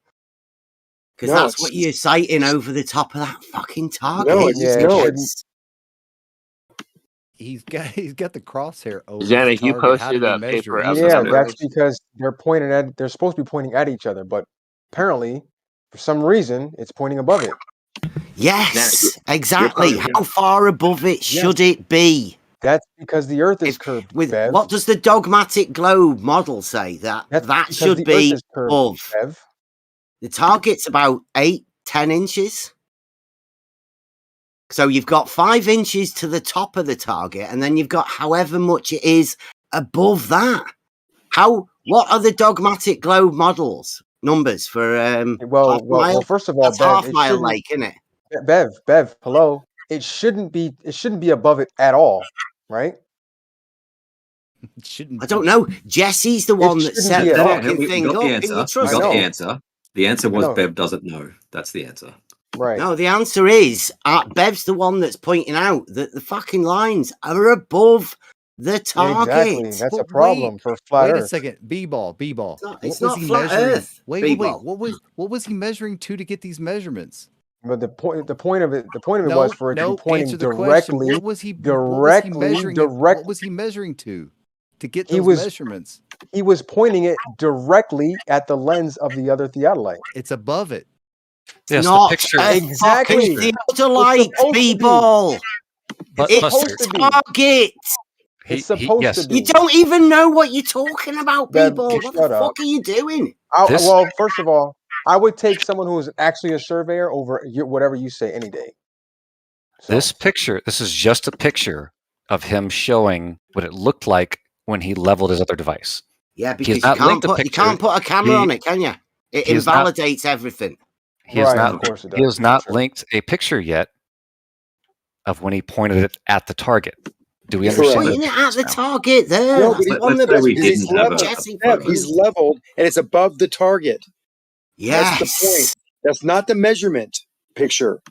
Speaker 22: Because
Speaker 16: No,
Speaker 22: that's
Speaker 16: it's-
Speaker 22: what you're sighting over the top of that fucking target.
Speaker 16: No, it's no. It's
Speaker 11: He's got the crosshair over
Speaker 12: Jenna,
Speaker 11: his
Speaker 12: you
Speaker 11: target. How
Speaker 12: posted
Speaker 11: did he
Speaker 12: a
Speaker 11: measure
Speaker 12: paper
Speaker 11: it?
Speaker 12: of the
Speaker 3: Yeah,
Speaker 12: numbers.
Speaker 3: that's because they're pointing at. They're supposed to be pointing at each other, but apparently, for some reason, it's pointing above it.
Speaker 22: Yes, exactly. How far above it should it be?
Speaker 3: That's because the Earth is curved.
Speaker 22: With
Speaker 3: Bev.
Speaker 22: what does the dogmatic globe model say? That
Speaker 3: because
Speaker 22: should
Speaker 3: the Earth
Speaker 22: be
Speaker 3: is curved,
Speaker 22: above.
Speaker 3: Bev.
Speaker 22: The target's about 8-10 inches. So you've got 5 inches to the top of the target, and then you've got however much it is above that. What are the dogmatic globe models numbers for half mile?
Speaker 3: Well, first of all,
Speaker 22: That's
Speaker 3: Bev,
Speaker 22: half
Speaker 3: it
Speaker 22: mile
Speaker 3: shouldn't-
Speaker 22: lake, isn't it?
Speaker 3: Bev, hello. It shouldn't be above it at all, right?
Speaker 11: It shouldn't.
Speaker 22: I don't know. Jesse's the one that set the fucking
Speaker 15: we
Speaker 22: thing
Speaker 15: got
Speaker 22: up.
Speaker 15: the
Speaker 22: Can
Speaker 15: answer.
Speaker 22: you
Speaker 15: We
Speaker 22: trust
Speaker 15: got the
Speaker 22: it?
Speaker 15: answer. The answer was
Speaker 3: know.
Speaker 15: Bev doesn't know. That's the answer.
Speaker 3: Right.
Speaker 22: No, the answer is Bev's the one that's pointing out that the fucking lines are above the target.
Speaker 3: Exactly. That's a
Speaker 11: But
Speaker 3: problem for flat
Speaker 11: Wait
Speaker 3: Earth.
Speaker 11: a second. B-ball.
Speaker 22: It's
Speaker 11: What was
Speaker 22: not
Speaker 11: he
Speaker 22: flat
Speaker 11: measuring?
Speaker 22: Earth,
Speaker 11: Wait.
Speaker 22: B-ball.
Speaker 11: What was he measuring to get these measurements?
Speaker 3: But the point of it
Speaker 11: No,
Speaker 3: was for it to
Speaker 11: no.
Speaker 3: be pointing
Speaker 11: Answer the question.
Speaker 3: directly.
Speaker 11: What was he measuring? What was he measuring to get
Speaker 3: He
Speaker 11: those
Speaker 3: was-
Speaker 11: measurements?
Speaker 3: He was pointing it directly at the lens of the other theodolite.
Speaker 11: It's above it.
Speaker 4: Yes,
Speaker 22: Not
Speaker 4: the picture.
Speaker 22: a
Speaker 3: Exactly.
Speaker 22: fucking theodolite,
Speaker 3: It's supposed to be.
Speaker 22: B-ball.
Speaker 4: But
Speaker 22: It's
Speaker 3: supposed to be.
Speaker 22: target.
Speaker 3: It's supposed
Speaker 4: yes.
Speaker 3: to be.
Speaker 22: You don't even know what you're talking about,
Speaker 3: Bev,
Speaker 22: B-ball. What the
Speaker 3: shut up.
Speaker 22: fuck are you doing?
Speaker 4: This-
Speaker 3: Well, first of all, I would take someone who is actually a surveyor over whatever you say any day.
Speaker 4: This picture, this is just a picture of him showing what it looked like when he leveled his other device.
Speaker 22: Yeah,
Speaker 4: He
Speaker 22: because
Speaker 4: has not linked the
Speaker 22: you
Speaker 4: picture.
Speaker 22: can't put a camera on it, can you? It
Speaker 4: he has not-
Speaker 22: invalidates everything.
Speaker 4: He has
Speaker 3: Right,
Speaker 4: not.
Speaker 3: of course it
Speaker 4: He
Speaker 3: does.
Speaker 4: has not linked a picture yet of when he pointed it at the target. Do we
Speaker 22: He's
Speaker 4: understand?
Speaker 22: pointing
Speaker 4: that
Speaker 22: it at the
Speaker 4: now?
Speaker 22: target there.
Speaker 16: No,
Speaker 22: That's
Speaker 16: but
Speaker 22: the one
Speaker 15: let's
Speaker 22: that
Speaker 15: say we
Speaker 22: Jesse
Speaker 15: didn't have a-
Speaker 22: Jesse
Speaker 16: Bev,
Speaker 22: fucking-
Speaker 16: he's leveled and it's above the target.
Speaker 22: Yes.
Speaker 16: That's the point. That's not the measurement picture.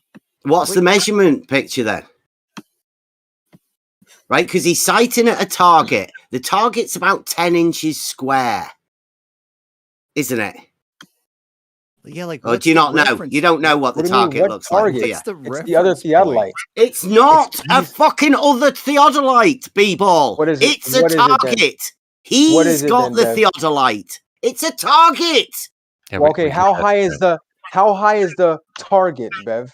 Speaker 22: What's the measurement picture then? Right, because he's sighting at a target. The target's about 10 inches square, isn't it?
Speaker 11: Yeah, like.
Speaker 22: Or
Speaker 11: what's
Speaker 22: do you
Speaker 11: the
Speaker 22: not know?
Speaker 11: reference-
Speaker 22: You don't know what the
Speaker 3: What do you mean,
Speaker 22: target
Speaker 3: what
Speaker 22: looks
Speaker 3: target?
Speaker 22: like, do you?
Speaker 11: What's the
Speaker 3: It's the other
Speaker 11: reference
Speaker 3: theodolite.
Speaker 11: point?
Speaker 22: It's not a
Speaker 3: he's-
Speaker 22: fucking other theodolite, B-ball.
Speaker 3: What is it?
Speaker 22: It's a
Speaker 3: What is it then?
Speaker 22: target.
Speaker 3: What
Speaker 22: He's
Speaker 3: is it
Speaker 22: got
Speaker 3: then,
Speaker 22: the
Speaker 3: Bev?
Speaker 22: theodolite. It's a target.
Speaker 4: Yeah,
Speaker 3: Well,
Speaker 4: we-
Speaker 3: okay,
Speaker 4: we
Speaker 3: how
Speaker 4: get that.
Speaker 3: high is the target, Bev?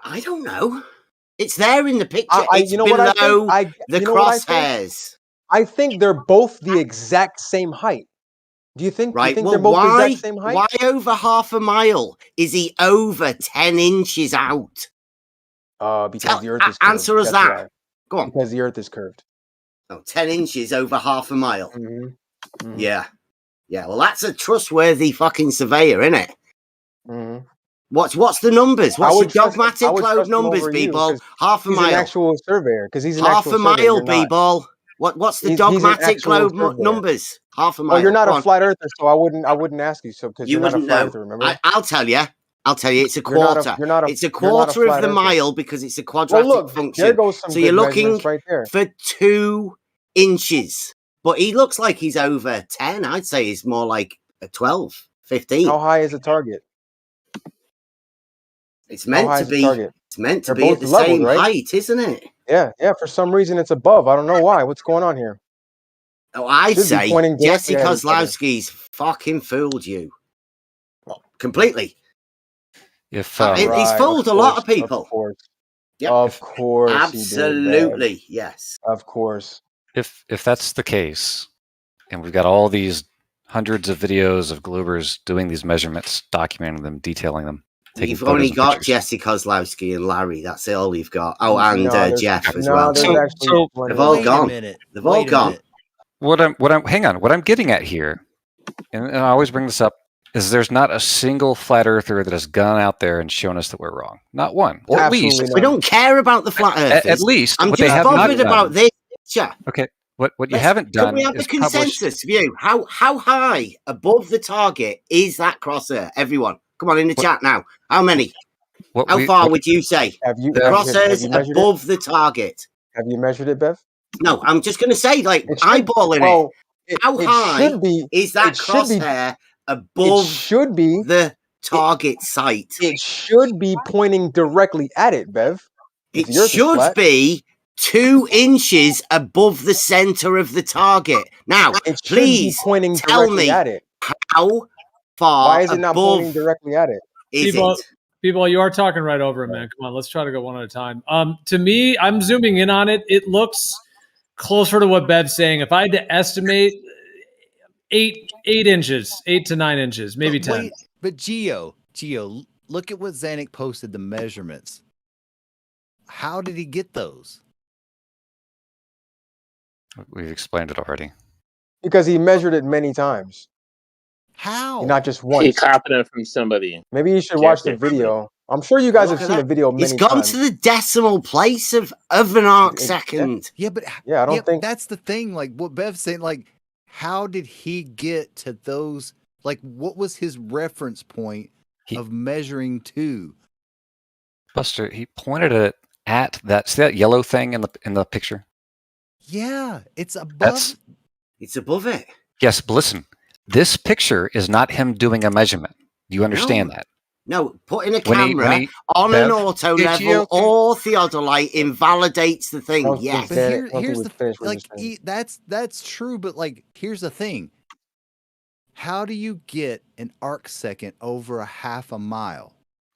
Speaker 22: I don't know. It's there in the picture. It's
Speaker 3: You know what I
Speaker 22: below
Speaker 3: think?
Speaker 22: the
Speaker 3: you know what I think?
Speaker 22: crosshairs.
Speaker 3: I think they're both the exact same height. Do you think?
Speaker 22: Right.
Speaker 3: You think
Speaker 22: Well,
Speaker 3: they're both the
Speaker 22: why?
Speaker 3: exact same height?
Speaker 22: Why over half a mile? Is he over 10 inches out?
Speaker 3: Because the Earth is curved.
Speaker 22: Answer us
Speaker 3: That's
Speaker 22: that.
Speaker 3: why.
Speaker 22: Go on.
Speaker 3: Because the Earth is curved.
Speaker 22: Oh, 10 inches over half a mile.
Speaker 3: Mm-hmm.
Speaker 22: Yeah. Yeah. Well, that's a trustworthy fucking surveyor, isn't it?
Speaker 3: Mm-hmm.
Speaker 22: What's the numbers? What's your dogmatic
Speaker 3: I would
Speaker 22: globe
Speaker 3: trust him
Speaker 22: numbers,
Speaker 3: over you,
Speaker 22: B-ball?
Speaker 3: 'cause
Speaker 22: Half a
Speaker 3: he's
Speaker 22: mile.
Speaker 3: an actual surveyor. Because he's an
Speaker 22: Half
Speaker 3: actual
Speaker 22: a
Speaker 3: surveyor.
Speaker 22: mile,
Speaker 3: You're not.
Speaker 22: B-ball. What's the
Speaker 3: He's an
Speaker 22: dogmatic
Speaker 3: actual
Speaker 22: globe
Speaker 3: surveyor.
Speaker 22: numbers? Half a mile.
Speaker 3: Well, you're not
Speaker 22: Go
Speaker 3: a
Speaker 22: on.
Speaker 3: flat earther, so I wouldn't ask you so because
Speaker 22: You
Speaker 3: you're not a
Speaker 22: wouldn't
Speaker 3: flat
Speaker 22: know.
Speaker 3: earther. Remember?
Speaker 22: I'll tell you. It's a
Speaker 3: You're not
Speaker 22: quarter.
Speaker 3: a- you're not a-
Speaker 22: It's a
Speaker 3: you're not a
Speaker 22: quarter of
Speaker 3: flat
Speaker 22: the
Speaker 3: earther.
Speaker 22: mile because it's a
Speaker 3: Well,
Speaker 22: quadratic
Speaker 3: look,
Speaker 22: function.
Speaker 3: there goes some
Speaker 22: So
Speaker 3: good
Speaker 22: you're looking
Speaker 3: measurements right there.
Speaker 22: for 2 inches. But he looks like he's over 10. I'd say he's more like a 12, 15.
Speaker 3: How high is the target?
Speaker 22: It's
Speaker 3: How
Speaker 22: meant
Speaker 3: high
Speaker 22: to
Speaker 3: is the
Speaker 22: be.
Speaker 3: target?
Speaker 22: It's meant to
Speaker 3: They're
Speaker 22: be at
Speaker 3: both
Speaker 22: the
Speaker 3: leveled,
Speaker 22: same
Speaker 3: right?
Speaker 22: height, isn't it?
Speaker 3: Yeah. For some reason, it's above. I don't know why. What's going on here?
Speaker 22: Oh, I'd
Speaker 3: Should be
Speaker 22: say
Speaker 3: pointing
Speaker 22: Jesse
Speaker 3: directly at each other.
Speaker 22: Kozlowski's fucking fooled you completely.
Speaker 4: If
Speaker 22: He's
Speaker 3: Right,
Speaker 22: fooled a lot of people.
Speaker 3: Of course.
Speaker 22: Yep.
Speaker 3: Of course.
Speaker 22: Absolutely,
Speaker 3: He did,
Speaker 22: yes.
Speaker 3: Bev. Of course.
Speaker 4: if that's the case, and we've got all these hundreds of videos of Globers doing these measurements, documenting them, detailing them, taking
Speaker 22: You've
Speaker 4: photos
Speaker 22: only
Speaker 4: and
Speaker 22: got
Speaker 4: pictures.
Speaker 22: Jesse Kozlowski and Larry. That's all you've got. Oh, and
Speaker 3: No, there's-
Speaker 22: Jeff as
Speaker 3: no,
Speaker 22: well.
Speaker 3: there's
Speaker 22: too.
Speaker 3: actually plenty
Speaker 22: They've
Speaker 3: of
Speaker 22: all
Speaker 3: them.
Speaker 22: gone.
Speaker 11: minute.
Speaker 22: They've all
Speaker 11: Wait a
Speaker 22: gone.
Speaker 11: minute.
Speaker 4: What I'm getting at here, and I always bring this up, is there's not a single flat earther that has gone out there and shown us that we're wrong. Not one. Or at least
Speaker 22: We don't care about the flat earthers.
Speaker 4: at least
Speaker 22: I'm
Speaker 4: what they
Speaker 22: just
Speaker 4: have not
Speaker 22: bothered
Speaker 4: done.
Speaker 22: about this picture.
Speaker 4: Okay. What you haven't
Speaker 22: Can
Speaker 4: done
Speaker 22: we have
Speaker 4: is
Speaker 22: a consensus view? How high above the target is that crosshair? Everyone, come on in the chat now. How many? How far would you say? The crosshairs above the target.
Speaker 3: Have you measured it, Bev?
Speaker 22: No, I'm just going to say, like, eyeballing it. How high is that crosshair above the target site?
Speaker 3: It should be pointing directly at it, Bev.
Speaker 22: It should be 2 inches above the center of the target. Now, please tell me how far
Speaker 3: Why is it not pointing
Speaker 22: above
Speaker 3: directly at it?
Speaker 22: is
Speaker 2: People,
Speaker 22: it?
Speaker 2: people, you are talking right over him, man. Come on, let's try to go one at a time. To me, I'm zooming in on it. It looks closer to what Bev's saying. If I had to estimate, 8 inches, 8 to 9 inches, maybe 10.
Speaker 11: Wait, but Geo, look at what Zanuck posted, the measurements. How did he get those?
Speaker 4: We've explained it already.
Speaker 3: Because he measured it many times.
Speaker 11: How?
Speaker 3: Not just once.
Speaker 12: He copied it from somebody.
Speaker 3: Maybe you should watch the video. I'm sure you guys have seen the video many
Speaker 22: It's gone
Speaker 3: times.
Speaker 22: to the decimal place of an arc second.
Speaker 11: Yeah, but
Speaker 3: I don't think
Speaker 11: that's the thing. Like what Bev's saying, like, how did he get to those? Like, what was his reference point of measuring to?
Speaker 4: Buster, he pointed it at that. See that yellow thing in the picture?
Speaker 11: Yeah, it's above.
Speaker 22: It's above it.
Speaker 4: Yes, but listen, this picture is not him doing a measurement. Do you understand that?
Speaker 22: No, putting a
Speaker 4: When he-
Speaker 22: camera
Speaker 4: when he-
Speaker 22: on
Speaker 4: Bev?
Speaker 22: an auto
Speaker 4: Hey,
Speaker 22: level
Speaker 4: Geo,
Speaker 22: or theodolite invalidates the thing. Yes.
Speaker 11: But here's the like that's true, but like here's the thing. How do you get an arc second over a half a mile?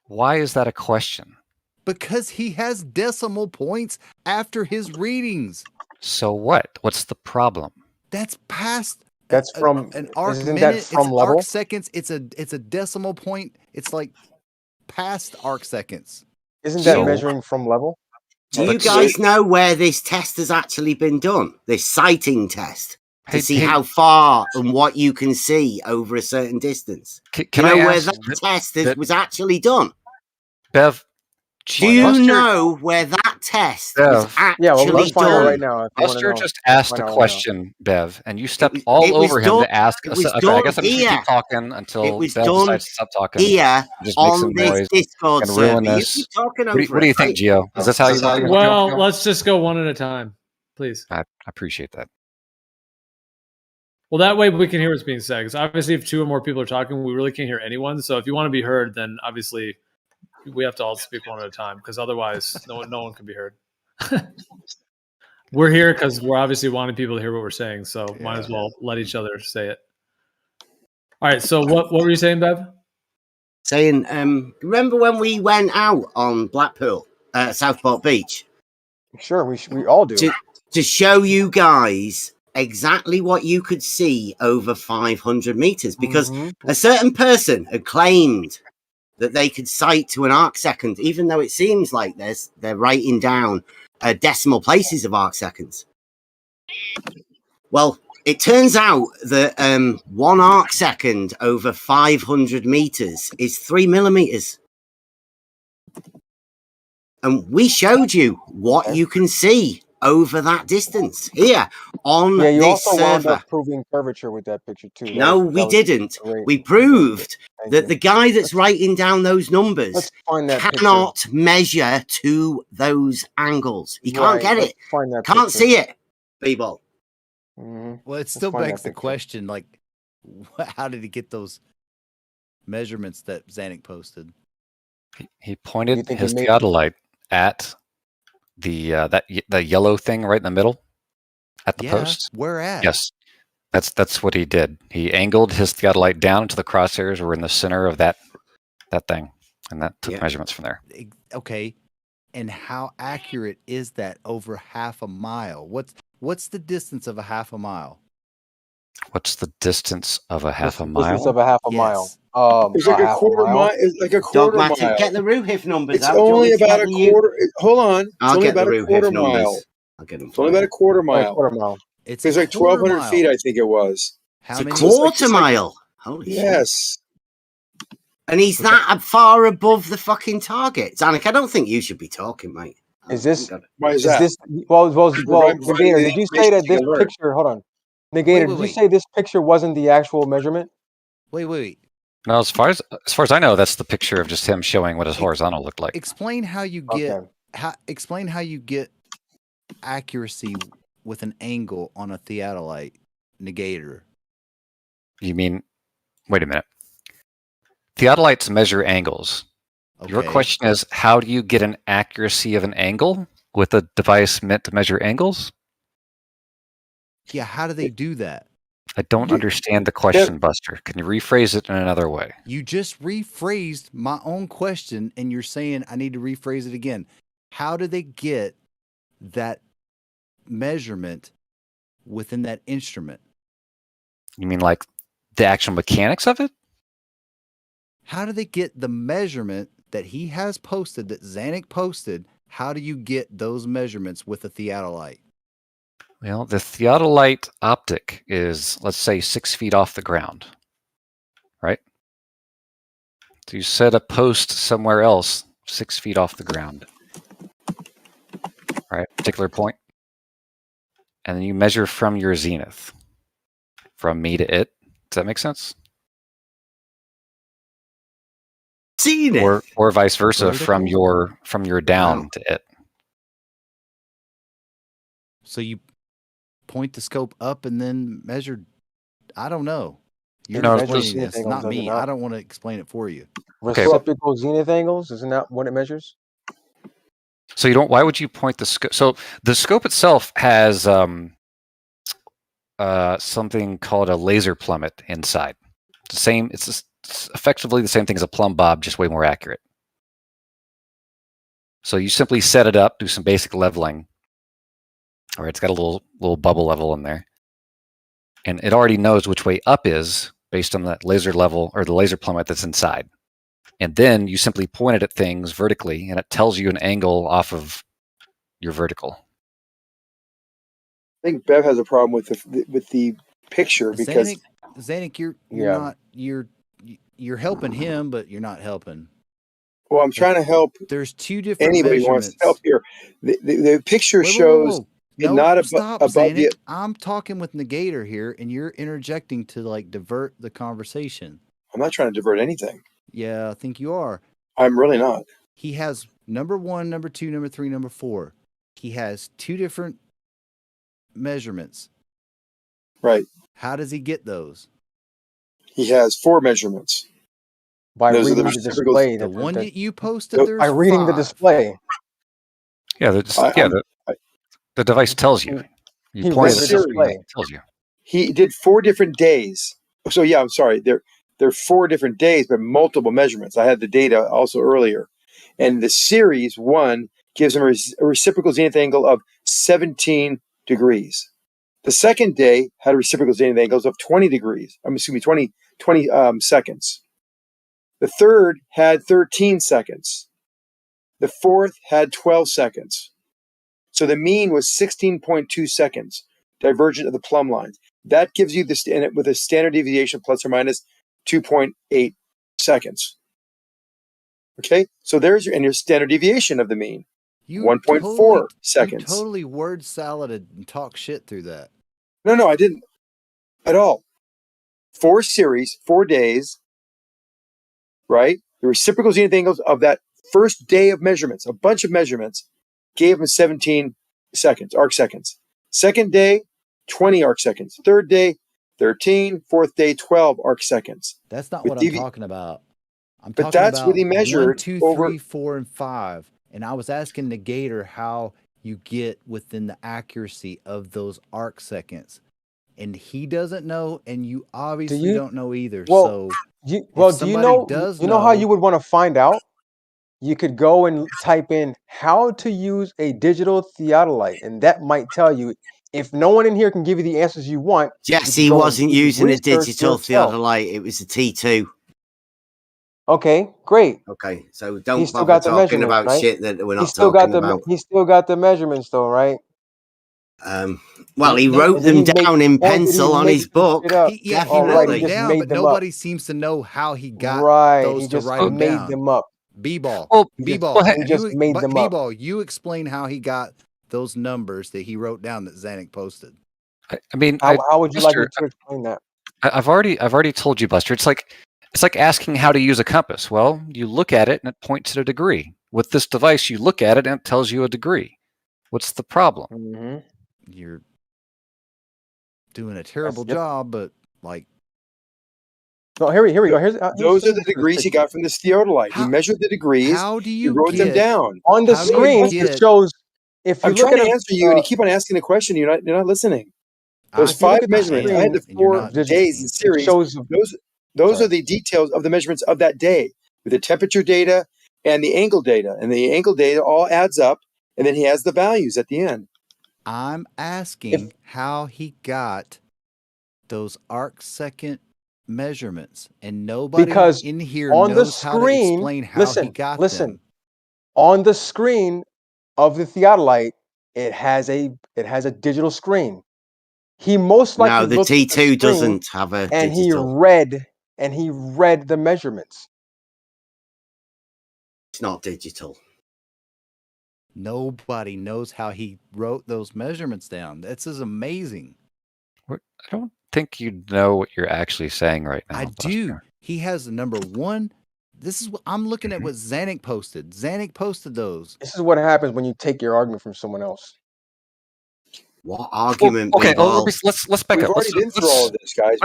Speaker 4: Why is that a question?
Speaker 11: Because he has decimal points after his readings.
Speaker 4: So what? What's the problem?
Speaker 11: That's past.
Speaker 3: That's from
Speaker 11: an arc
Speaker 3: isn't
Speaker 11: minute.
Speaker 3: that from
Speaker 11: it's
Speaker 3: level?
Speaker 11: arc seconds. It's a decimal point. It's like past arc seconds.
Speaker 3: Isn't that measuring from level?
Speaker 22: Do you guys know where this test has actually been done? This sighting test to see how far and what you can see over a certain distance.
Speaker 4: Can
Speaker 22: Do you know
Speaker 4: I
Speaker 22: where
Speaker 4: ask
Speaker 22: that test was actually done?
Speaker 4: Bev,
Speaker 22: Do you know where that test was actually done?
Speaker 4: Buster just asked a question, Bev, and you stepped all over him to ask us. Okay, I guess I'm just gonna keep talking until Bev decides to stop talking.
Speaker 22: Here
Speaker 4: Just make
Speaker 22: on
Speaker 4: some
Speaker 22: this
Speaker 4: noise
Speaker 22: Discord
Speaker 4: and ruin
Speaker 22: server. You
Speaker 4: this.
Speaker 22: keep talking
Speaker 4: What do
Speaker 22: over
Speaker 4: you
Speaker 22: it,
Speaker 4: think,
Speaker 22: right?
Speaker 4: Gio? Is this how you want to
Speaker 2: Well, let's just go one at a time, please.
Speaker 4: I appreciate that.
Speaker 2: Well, that way we can hear what's being said. Because obviously, if 2 or more people are talking, we really can't hear anyone. So if you want to be heard, then obviously we have to all speak one at a time. Because otherwise, no one can be heard. We're here because we're obviously wanting people to hear what we're saying. So might as well let each other say it. All right. So what were you saying, Bev?
Speaker 22: Saying, remember when we went out on Blackpool, Southport Beach?
Speaker 3: Sure, we all do.
Speaker 22: To show you guys exactly what you could see over 500 meters, because a certain person had claimed that they could sight to an arc second, even though it seems like they're writing down decimal places of arc seconds. Well, it turns out that 1 arc second over 500 meters is 3 millimeters. And we showed you what you can see over that distance here on
Speaker 3: Yeah, you
Speaker 22: this
Speaker 3: also wound
Speaker 22: server.
Speaker 3: up proving curvature with that picture too.
Speaker 22: No, we didn't.
Speaker 3: great.
Speaker 22: We proved that the guy that's writing down those numbers
Speaker 3: find that
Speaker 22: cannot measure to those angles. He can't
Speaker 3: Right,
Speaker 22: get
Speaker 3: let's
Speaker 22: it.
Speaker 3: find that
Speaker 22: Can't
Speaker 3: picture.
Speaker 22: see it, people.
Speaker 11: Well, it still begs the question, like, how did he get those measurements that Zanuck posted?
Speaker 4: He pointed
Speaker 22: think
Speaker 4: his
Speaker 22: he made-
Speaker 4: theodolite at the yellow thing right in the middle at the
Speaker 11: Yeah,
Speaker 4: post.
Speaker 11: where at?
Speaker 4: Yes, that's what he did. He angled his theodolite down to the crosshairs were in the center of that thing, and that took measurements from there.
Speaker 11: Okay, and how accurate is that over half a mile? What's the distance of a half a mile?
Speaker 4: What's the distance of a half a
Speaker 3: Distance
Speaker 4: mile?
Speaker 3: of a half a mile.
Speaker 16: It's like a quarter mile. It's like a quarter
Speaker 22: Dogmatic,
Speaker 16: mile.
Speaker 22: get the Ruhif numbers
Speaker 16: It's
Speaker 22: out. Do you want
Speaker 16: only
Speaker 22: me to
Speaker 16: about
Speaker 22: get
Speaker 16: a
Speaker 22: the
Speaker 16: quarter. Hold on. It's
Speaker 22: I'll
Speaker 16: only
Speaker 22: get the
Speaker 16: about a
Speaker 22: Ruhif
Speaker 16: quarter
Speaker 22: numbers.
Speaker 16: mile.
Speaker 22: I'll get them
Speaker 16: It's only about a quarter mile.
Speaker 3: quarter mile.
Speaker 11: It's
Speaker 16: like 1,200 feet, I think it was.
Speaker 22: It's a quarter mile. Holy shit.
Speaker 16: Yes.
Speaker 22: And he's that far above the fucking target. Zanuck, I don't think you should be talking, mate.
Speaker 3: Is this?
Speaker 16: Why is
Speaker 3: Is
Speaker 16: that?
Speaker 3: this? Well, Negator, did you say that this picture? Hold on, Negator, did you say this picture wasn't the actual measurement?
Speaker 11: Wait.
Speaker 4: No, as far as I know, that's the picture of just him showing what his horizontal looked like.
Speaker 11: Explain how you get explain how you get accuracy with an angle on a theodolite negator.
Speaker 4: You mean? Wait a minute. Theodolites measure angles. Your
Speaker 11: Okay.
Speaker 4: question is, how do you get an accuracy of an angle with a device meant to measure angles?
Speaker 11: Yeah, how do they do that?
Speaker 4: I don't understand the question, Buster. Can you rephrase it in another way?
Speaker 11: You just rephrased my own question and you're saying I need to rephrase it again. How do they get that measurement within that instrument?
Speaker 4: You mean like the actual mechanics of it?
Speaker 11: How do they get the measurement that he has posted, that Zanuck posted? How do you get those measurements with a theodolite?
Speaker 4: Well, the theodolite optic is, let's say, 6 feet off the ground, right? So you set a post somewhere else 6 feet off the ground, right? Particular point. And then you measure from your zenith, from me to it. Does that make sense?
Speaker 22: Zenith.
Speaker 4: Or vice versa,
Speaker 11: Vertical?
Speaker 4: from your down to it.
Speaker 11: So you point the scope up and then measure. I don't know. You're
Speaker 4: No,
Speaker 11: explaining
Speaker 3: zenith
Speaker 11: this,
Speaker 3: angles,
Speaker 11: not
Speaker 3: does it
Speaker 11: me.
Speaker 3: not?
Speaker 11: I don't want to explain it for you.
Speaker 3: Reciprocal zenith angles, isn't that what it measures?
Speaker 4: So you don't. Why would you point the scope? So the scope itself has something called a laser plummet inside. It's the same. It's effectively the same thing as a plumb bob, just way more accurate. So you simply set it up, do some basic leveling. All right, it's got a little bubble level in there, and it already knows which way up is based on that laser level or the laser plummet that's inside. And then you simply point it at things vertically, and it tells you an angle off of your vertical.
Speaker 16: I think Bev has a problem with the picture because
Speaker 11: Zanuck, you're
Speaker 16: Yeah.
Speaker 11: not you're helping him, but you're not helping.
Speaker 16: Well, I'm trying to help.
Speaker 11: There's two different
Speaker 16: Anybody who wants to help
Speaker 11: measurements.
Speaker 16: here. The picture
Speaker 11: Whoa.
Speaker 16: shows it
Speaker 11: No,
Speaker 16: not
Speaker 11: stop,
Speaker 16: above the.
Speaker 11: Zanuck. I'm talking with Negator here, and you're interjecting to like divert the conversation.
Speaker 16: I'm not trying to divert anything.
Speaker 11: Yeah, I think you are.
Speaker 16: I'm really not.
Speaker 11: He has number 1, number 2, number 3, number 4. He has two different measurements.
Speaker 16: Right.
Speaker 11: How does he get those?
Speaker 16: He has 4 measurements.
Speaker 3: By
Speaker 16: Those are
Speaker 3: reading
Speaker 16: the
Speaker 3: the
Speaker 16: reciprocals.
Speaker 3: display.
Speaker 11: The one that you posted, there's
Speaker 3: by reading the
Speaker 11: 5.
Speaker 3: display.
Speaker 4: Yeah, the device tells you. You
Speaker 3: He
Speaker 4: point
Speaker 3: read
Speaker 4: at
Speaker 3: the
Speaker 4: it,
Speaker 3: display.
Speaker 4: it tells you.
Speaker 16: He did 4 different days. So yeah, I'm sorry. There are 4 different days, but multiple measurements. I had the data also earlier, and the series 1 gives him a reciprocal zenith angle of 17 degrees. The second day had a reciprocal zenith angles of 20 degrees. 20 seconds. The third had 13 seconds. The fourth had 12 seconds. So the mean was 16.2 seconds, divergent of the plumb lines. That gives you with a standard deviation plus or minus 2.8 seconds. Okay, so there's your standard deviation of the mean, 1.4 seconds.
Speaker 11: You totally word saladed and talk shit through that.
Speaker 16: No, I didn't at all. 4 series, 4 days, right? The reciprocal zenith angles of that first day of measurements, a bunch of measurements, gave him 17 seconds, arc seconds. Second day, 20 arc seconds. Third day, 13. Fourth day, 12 arc seconds.
Speaker 11: That's not
Speaker 16: With
Speaker 11: what I'm talking about. I'm
Speaker 16: But
Speaker 11: talking
Speaker 16: that's
Speaker 11: about
Speaker 16: what he measured
Speaker 11: 1, 2,
Speaker 16: over-
Speaker 11: 3, 4, and 5. And I was asking Negator how you get within the accuracy of those arc seconds. And he doesn't know, and you obviously don't know either.
Speaker 3: Well,
Speaker 11: so
Speaker 3: do
Speaker 11: if
Speaker 3: you
Speaker 11: somebody
Speaker 3: know?
Speaker 11: does
Speaker 3: You know how you would want to find out? You could go and type in how to use a digital theodolite, and that might tell you. If no one in here can give you the answers you want,
Speaker 22: Jesse wasn't using a digital theodolite; it was a T2.
Speaker 3: Okay, great.
Speaker 22: Okay, so
Speaker 3: He
Speaker 22: don't
Speaker 3: still
Speaker 22: bother
Speaker 3: got the
Speaker 22: talking
Speaker 3: measurements,
Speaker 22: about
Speaker 3: right?
Speaker 22: shit that we're
Speaker 3: He
Speaker 22: not
Speaker 3: still got
Speaker 22: talking
Speaker 3: the
Speaker 22: about.
Speaker 3: he still got the measurements though, right?
Speaker 22: Well, he wrote them down in pencil on his book.
Speaker 11: he
Speaker 22: Definitely.
Speaker 11: wrote them
Speaker 3: just
Speaker 11: down,
Speaker 3: made
Speaker 11: but
Speaker 3: them
Speaker 11: nobody seems to know how he got
Speaker 3: Right,
Speaker 11: those
Speaker 3: he
Speaker 11: to
Speaker 3: just
Speaker 11: write them
Speaker 3: made
Speaker 11: down.
Speaker 3: them up.
Speaker 11: B-ball.
Speaker 4: Well,
Speaker 11: B-ball.
Speaker 4: well, hey,
Speaker 3: He just made them up.
Speaker 11: B-ball, you explain how he got those numbers that he wrote down that Zanuck posted.
Speaker 4: I mean,
Speaker 3: How would you like me
Speaker 4: Buster,
Speaker 3: to explain that?
Speaker 4: I've already told you, Buster. It's like asking how to use a compass. Well, you look at it and it points at a degree. With this device, you look at it and it tells you a degree. What's the problem?
Speaker 3: Mm-hmm.
Speaker 11: You're doing a terrible job, but like.
Speaker 3: No, here we go.
Speaker 16: Those are the degrees he got from this theodolite. He measured the degrees.
Speaker 11: How do
Speaker 16: he
Speaker 11: you
Speaker 16: wrote them
Speaker 11: get-
Speaker 16: down
Speaker 3: On the screen, it shows. If you
Speaker 16: I'm
Speaker 3: look
Speaker 16: trying
Speaker 3: at
Speaker 16: to answer you, and you keep on asking the question. You're not listening. Those
Speaker 3: if you look
Speaker 16: 5
Speaker 3: at the
Speaker 16: measurements. I had the
Speaker 3: screen, you're
Speaker 16: 4
Speaker 3: not listening.
Speaker 16: days in
Speaker 3: It
Speaker 16: series.
Speaker 3: shows-
Speaker 16: Those are the details of the measurements of that day, with the temperature data and the angle data, and the angle data all adds up, and then he has the values at the end.
Speaker 11: I'm asking how he got those arc second measurements, and nobody
Speaker 3: because
Speaker 11: in here
Speaker 3: on the
Speaker 11: knows how to
Speaker 3: screen,
Speaker 11: explain how he got them.
Speaker 3: on the screen of the theodolite, it has a digital screen. He most likely
Speaker 22: No, the
Speaker 3: looked at
Speaker 22: T2
Speaker 3: screen
Speaker 22: doesn't have a
Speaker 3: and
Speaker 22: digital.
Speaker 3: he read the measurements.
Speaker 22: It's not digital.
Speaker 11: Nobody knows how he wrote those measurements down. This is amazing.
Speaker 4: I don't think you know what you're actually saying right now.
Speaker 11: I do. He has the number 1. This is what I'm looking at. What Zanuck posted. Zanuck posted those.
Speaker 3: This is what happens when you take your argument from someone else.
Speaker 22: What argument,
Speaker 4: okay,
Speaker 22: B-ball?
Speaker 4: let's back
Speaker 16: We've
Speaker 4: up.
Speaker 16: already been through all of this, guys.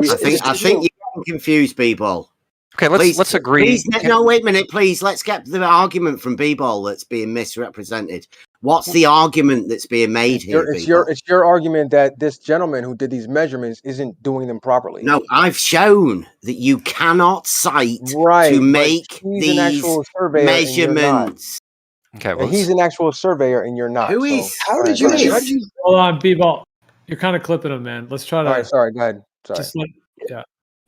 Speaker 22: I think you're confused, B-ball.
Speaker 4: Okay, let's agree.
Speaker 22: Please, no, wait a minute, please. Let's get the argument from B-ball that's being misrepresented. What's the argument that's being made here?
Speaker 3: It's your argument that this gentleman who did these measurements isn't doing them properly.
Speaker 22: No, I've shown that you cannot cite
Speaker 3: Right,
Speaker 22: to
Speaker 3: but
Speaker 22: make
Speaker 3: he's an
Speaker 22: these
Speaker 3: actual surveyor and you're not.
Speaker 22: measurements.
Speaker 4: Okay,
Speaker 3: And he's an actual surveyor and you're not.
Speaker 22: Who
Speaker 3: so-
Speaker 22: is?
Speaker 16: How did you?
Speaker 2: Hold on, B-ball. You're kind of clipping him, man. Let's try to.
Speaker 3: All right, sorry, go ahead. Sorry.
Speaker 2: Just yeah.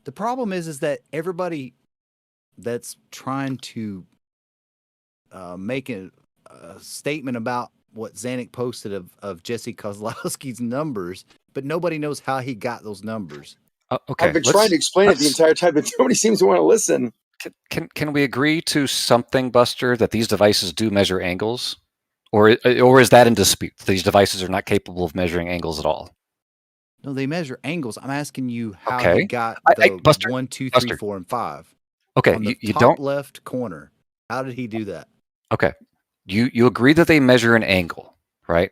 Speaker 11: The problem is that everybody that's trying to make a statement about what Zanuck posted of Jesse Kozlowski's numbers, but nobody knows how he got those numbers.
Speaker 4: Okay,
Speaker 16: I've been trying to explain it the entire time, but nobody seems to want to listen.
Speaker 4: Can we agree to something, Buster, that these devices do measure angles, or is that in dispute? These devices are not capable of measuring angles at all.
Speaker 11: No, they measure angles. I'm asking you how
Speaker 4: Okay.
Speaker 11: he got the
Speaker 4: Buster,
Speaker 11: 1, 2, 3,
Speaker 4: Buster.
Speaker 11: 4, and 5.
Speaker 4: Okay,
Speaker 11: on the
Speaker 4: you
Speaker 11: top
Speaker 4: don't.
Speaker 11: left corner. How did he do that?
Speaker 4: Okay, you agree that they measure an angle, right?